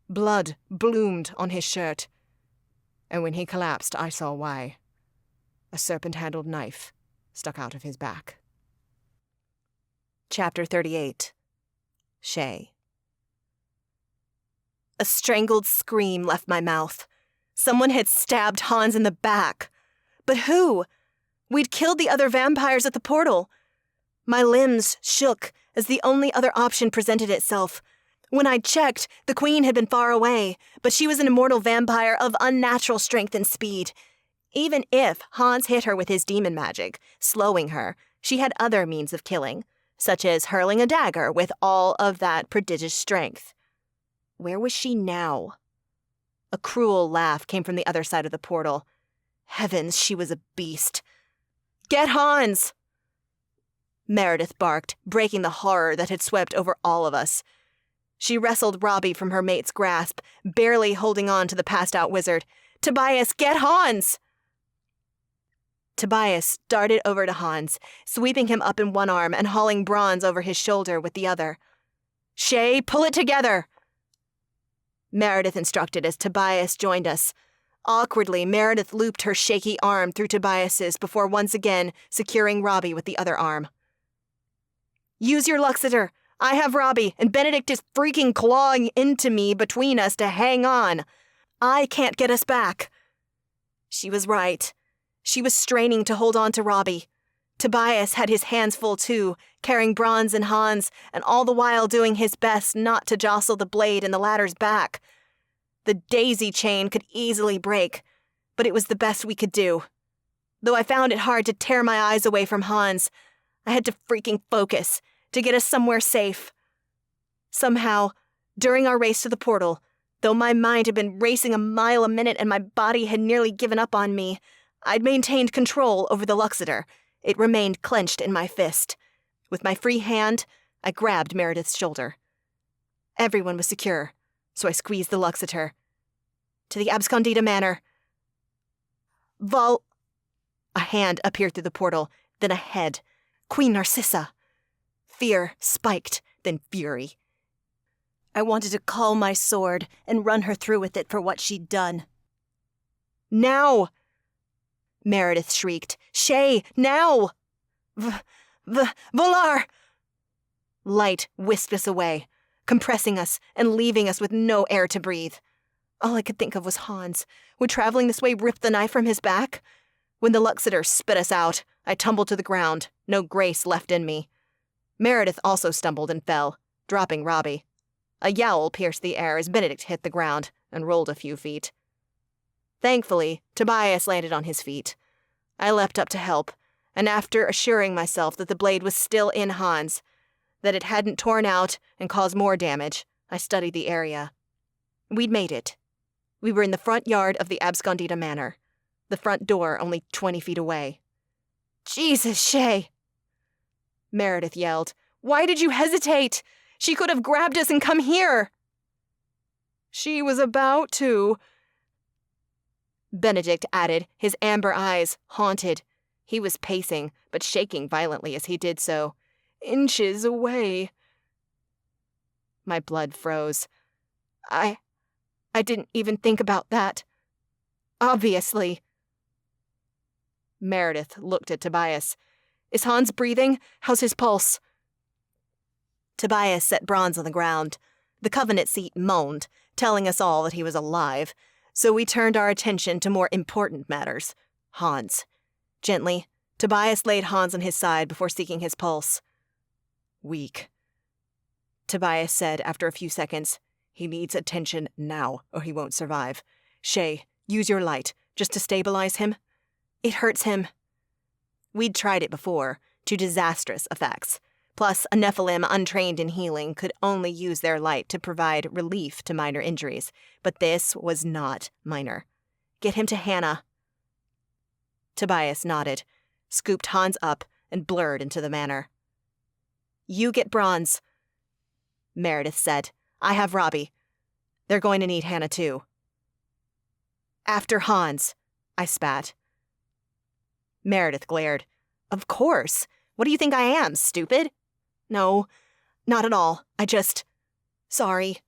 Blood bloomed on his shirt, and when he collapsed, I saw why. A serpent-handled knife stuck out of his back. Chapter 38. Shay. A strangled scream left my mouth. Someone had stabbed Hans in the back. But who? We'd killed the other vampires at the portal. My limbs shook as the only other option presented itself. When I checked, the Queen had been far away, but she was an immortal vampire of unnatural strength and speed. Even if Hans hit her with his demon magic, slowing her, she had other means of killing, such as hurling a dagger with all of that prodigious strength. Where was she now? A cruel laugh came from the other side of the portal. Heavens, she was a beast. "Get Hans!" Meredith barked, breaking the horror that had swept over all of us. She wrestled Robbie from her mate's grasp, barely holding on to the passed-out wizard. "Tobias, get Hans!" Tobias darted over to Hans, sweeping him up in one arm and hauling bronze over his shoulder with the other. "Shay, pull it together!" Meredith instructed as Tobias joined us. Awkwardly, Meredith looped her shaky arm through Tobias's before once again securing Robbie with the other arm. "Use your Luxeter. I have Robbie, and Benedict is freaking clawing into me between us to hang on. I can't get us back." She was right. She was straining to hold on to Robbie. Tobias had his hands full too, carrying Bronze and Hans, and all the while doing his best not to jostle the blade in the latter's back. The daisy chain could easily break, but it was the best we could do. Though I found it hard to tear my eyes away from Hans, I had to freaking focus to get us somewhere safe. Somehow, during our race to the portal, though my mind had been racing a mile a minute and my body had nearly given up on me, I'd maintained control over the Luxeter. It remained clenched in my fist. With my free hand, I grabbed Meredith's shoulder. Everyone was secure, so I squeezed the Luxeter. To the Abscondita Manor. A hand appeared through the portal, then a head. Queen Narcissa. Fear spiked, then fury. I wanted to call my sword and run her through with it for what she'd done. Now! Meredith shrieked. Shay, now! Volar! Light whisked us away, compressing us and leaving us with no air to breathe. All I could think of was Hans. Would traveling this way rip the knife from his back? When the Luxeter spit us out, I tumbled to the ground, no grace left in me. Meredith also stumbled and fell, dropping Robbie. A yowl pierced the air as Benedict hit the ground and rolled a few feet. Thankfully, Tobias landed on his feet. I leapt up to help, and after assuring myself that the blade was still in Hans, that it hadn't torn out and caused more damage, I studied the area. We'd made it. We were in the front yard of the Abscondita Manor, the front door only 20 feet away. Jesus, Shay! Meredith yelled. Why did you hesitate? She could have grabbed us and come here. She was about to, Benedict added, his amber eyes haunted. He was pacing, but shaking violently as he did so. Inches away. My blood froze. I didn't even think about that. Obviously. Meredith looked at Tobias. Is Hans breathing? How's his pulse? Tobias set Bronze on the ground. The Covenant seat moaned, telling us all that he was alive, so we turned our attention to more important matters. Hans. Gently, Tobias laid Hans on his side before seeking his pulse. Weak. Tobias said after a few seconds. He needs attention now, or he won't survive. Shay, use your light, just to stabilize him. It hurts him. We'd tried it before, to disastrous effects. Plus, a Nephilim untrained in healing could only use their light to provide relief to minor injuries, but this was not minor. Get him to Hannah. Tobias nodded, scooped Hans up, and blurred into the manor. You get Bronze, Meredith said. I have Robbie. They're going to need Hannah too. After Hans, I spat. Meredith glared. Of course. What do you think I am, stupid? No, not at all. Sorry.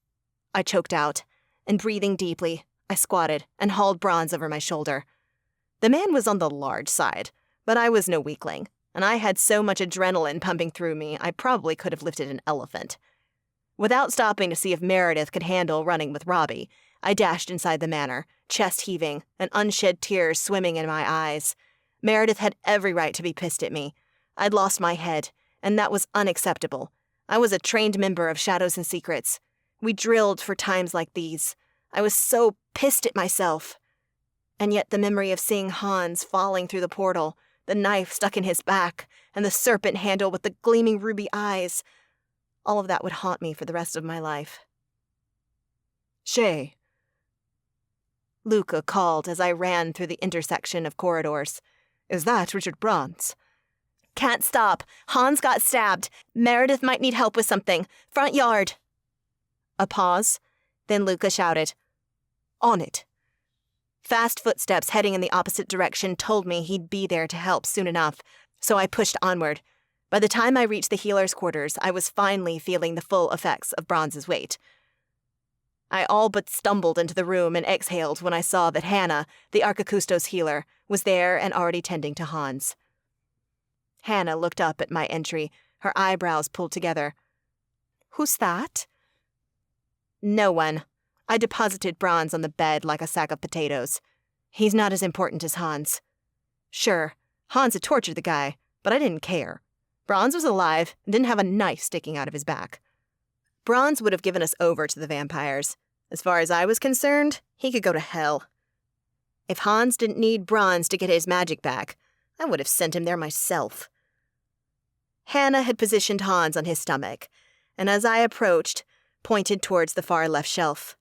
I choked out, and breathing deeply, I squatted and hauled Bronze over my shoulder. The man was on the large side, but I was no weakling, and I had so much adrenaline pumping through me I probably could have lifted an elephant. Without stopping to see if Meredith could handle running with Robbie, I dashed inside the manor, chest heaving and unshed tears swimming in my eyes. Meredith had every right to be pissed at me. I'd lost my head, and that was unacceptable. I was a trained member of Shadows and Secrets. We drilled for times like these. I was so pissed at myself. And yet the memory of seeing Hans falling through the portal, the knife stuck in his back, and the serpent handle with the gleaming ruby eyes, all of that would haunt me for the rest of my life. Shay. Luca called as I ran through the intersection of corridors. Is that Richard Bronze? Can't stop. Hans got stabbed. Meredith might need help with something. Front yard. A pause. Then Luca shouted, On it. Fast footsteps heading in the opposite direction told me he'd be there to help soon enough, so I pushed onward. By the time I reached the healer's quarters, I was finally feeling the full effects of Bronze's weight. I all but stumbled into the room and exhaled when I saw that Hannah, the Archicustos healer, was there and already tending to Hans. Hannah looked up at my entry, her eyebrows pulled together. Who's that? No one. I deposited Bronze on the bed like a sack of potatoes. He's not as important as Hans. Sure, Hans had tortured the guy, but I didn't care. Bronze was alive and didn't have a knife sticking out of his back. Bronze would have given us over to the vampires. As far as I was concerned, he could go to hell. If Hans didn't need Bronze to get his magic back, I would have sent him there myself. Hannah had positioned Hans on his stomach, and as I approached, pointed towards the far left shelf.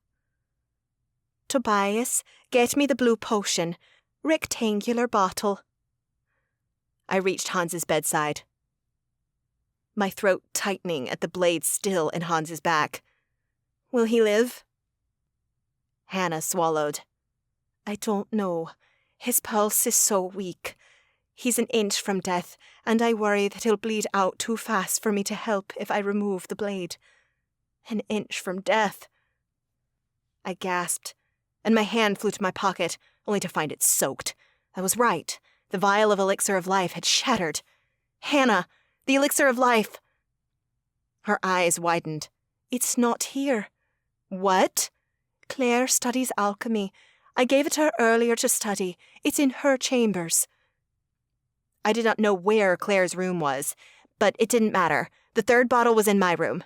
Tobias, get me the blue potion. Rectangular bottle. I reached Hans's bedside, my throat tightening at the blade still in Hans's back. Will he live? Hannah swallowed. I don't know. His pulse is so weak. He's an inch from death, and I worry that he'll bleed out too fast for me to help if I remove the blade. An inch from death. I gasped, and my hand flew to my pocket, only to find it soaked. I was right. The vial of elixir of life had shattered. Hannah, the elixir of life! Her eyes widened. It's not here. What? Claire studies alchemy. I gave it to her earlier to study. It's in her chambers. I did not know where Claire's room was, but it didn't matter. The third bottle was in my room.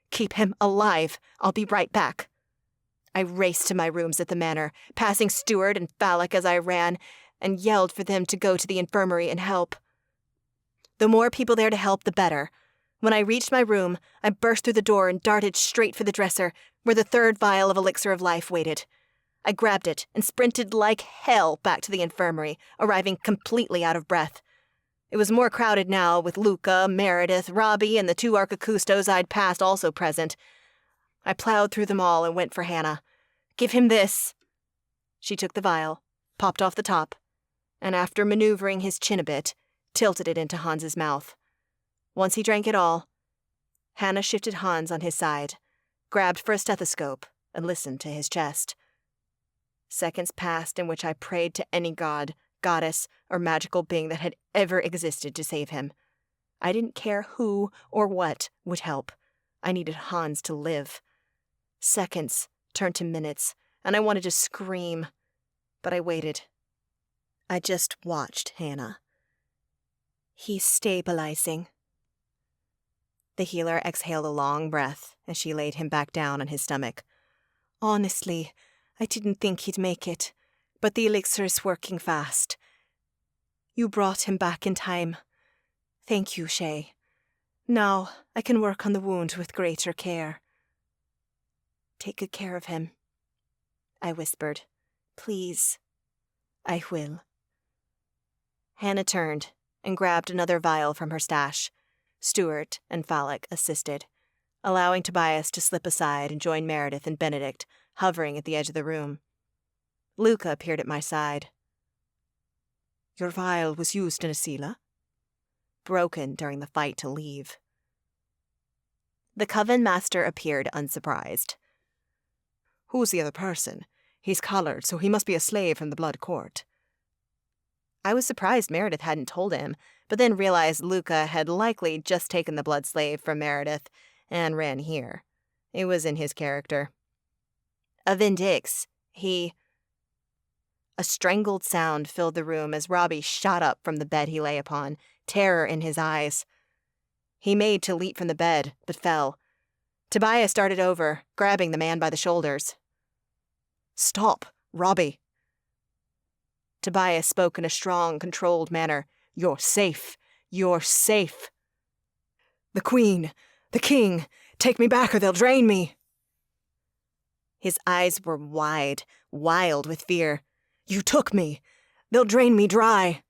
Keep him alive. I'll be right back. I raced to my rooms at the manor, passing Stewart and Phallic as I ran, and yelled for them to go to the infirmary and help. The more people there to help, the better. When I reached my room, I burst through the door and darted straight for the dresser, where the third vial of elixir of life waited. I grabbed it and sprinted like hell back to the infirmary, arriving completely out of breath. It was more crowded now, with Luca, Meredith, Robbie, and the 2 Archicustos I'd passed also present. I plowed through them all and went for Hannah. Give him this. She took the vial, popped off the top, and after maneuvering his chin a bit, tilted it into Hans's mouth. Once he drank it all, Hannah shifted Hans on his side, grabbed for a stethoscope, and listened to his chest. Seconds passed in which I prayed to any god, goddess, or magical being that had ever existed to save him. I didn't care who or what would help. I needed Hans to live. Seconds turned to minutes, and I wanted to scream, but I waited. I just watched Hannah. He's stabilizing. The healer exhaled a long breath as she laid him back down on his stomach. Honestly, I didn't think he'd make it, but the elixir's working fast. You brought him back in time. Thank you, Shay. Now I can work on the wound with greater care. Take good care of him, I whispered. Please. I will. Hannah turned and grabbed another vial from her stash. Stewart and Phallic assisted, allowing Tobias to slip aside and join Meredith and Benedict, hovering at the edge of the room. Luca appeared at my side. Your vial was used in Asila? Broken during the fight to leave. The Coven master appeared unsurprised. Who's the other person? He's collared, so he must be a slave from the Blood Court. I was surprised Meredith hadn't told him, but then realized Luca had likely just taken the blood slave from Meredith and ran here. It was in his character. A Vindix. A strangled sound filled the room as Robbie shot up from the bed he lay upon, terror in his eyes. He made to leap from the bed, but fell. Tobias started over, grabbing the man by the shoulders. Stop, Robbie. Tobias spoke in a strong, controlled manner. You're safe. You're safe. The Queen, the King, take me back or they'll drain me. His eyes were wide, wild with fear. You took me. They'll drain me dry.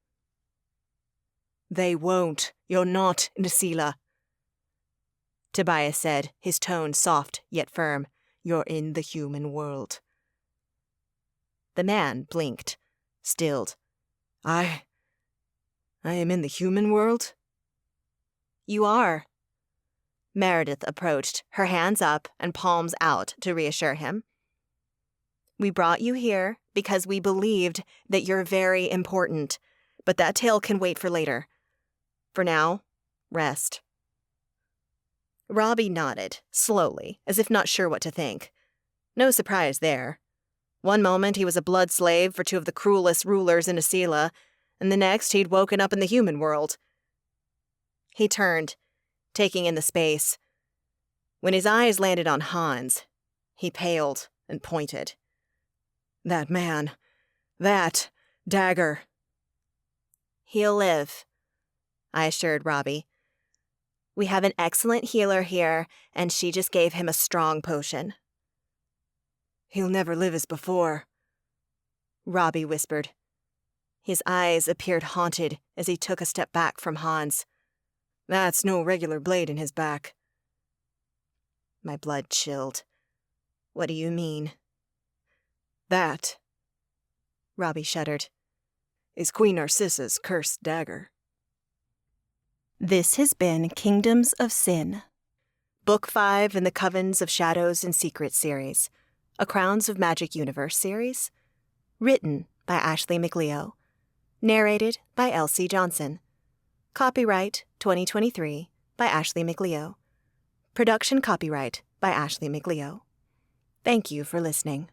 They won't. You're not in Asila. Tobias said, his tone soft yet firm. You're in the human world. The man blinked, stilled. I am in the human world? You are. Meredith approached, her hands up and palms out to reassure him. We brought you here because we believed that you're very important, but that tale can wait for later. For now, rest. Robbie nodded, slowly, as if not sure what to think. No surprise there. One moment he was a blood slave for two of the cruelest rulers in Asila, and the next he'd woken up in the human world. He turned, taking in the space. When his eyes landed on Hans, he paled and pointed. That man. That dagger. He'll live, I assured Robbie. We have an excellent healer here, and she just gave him a strong potion. He'll never live as before, Robbie whispered. His eyes appeared haunted as he took a step back from Hans. That's no regular blade in his back. My blood chilled. What do you mean? That, Robbie shuddered, is Queen Narcissa's cursed dagger. This has been Kingdoms of Sin, Book 5 in the Covens of Shadows and Secrets series, a Crowns of Magic Universe series, written by Ashley McLeo, narrated by Elsie Johnson. Copyright 2023 by Ashley McLeo. Production copyright by Ashley McLeo. Thank you for listening.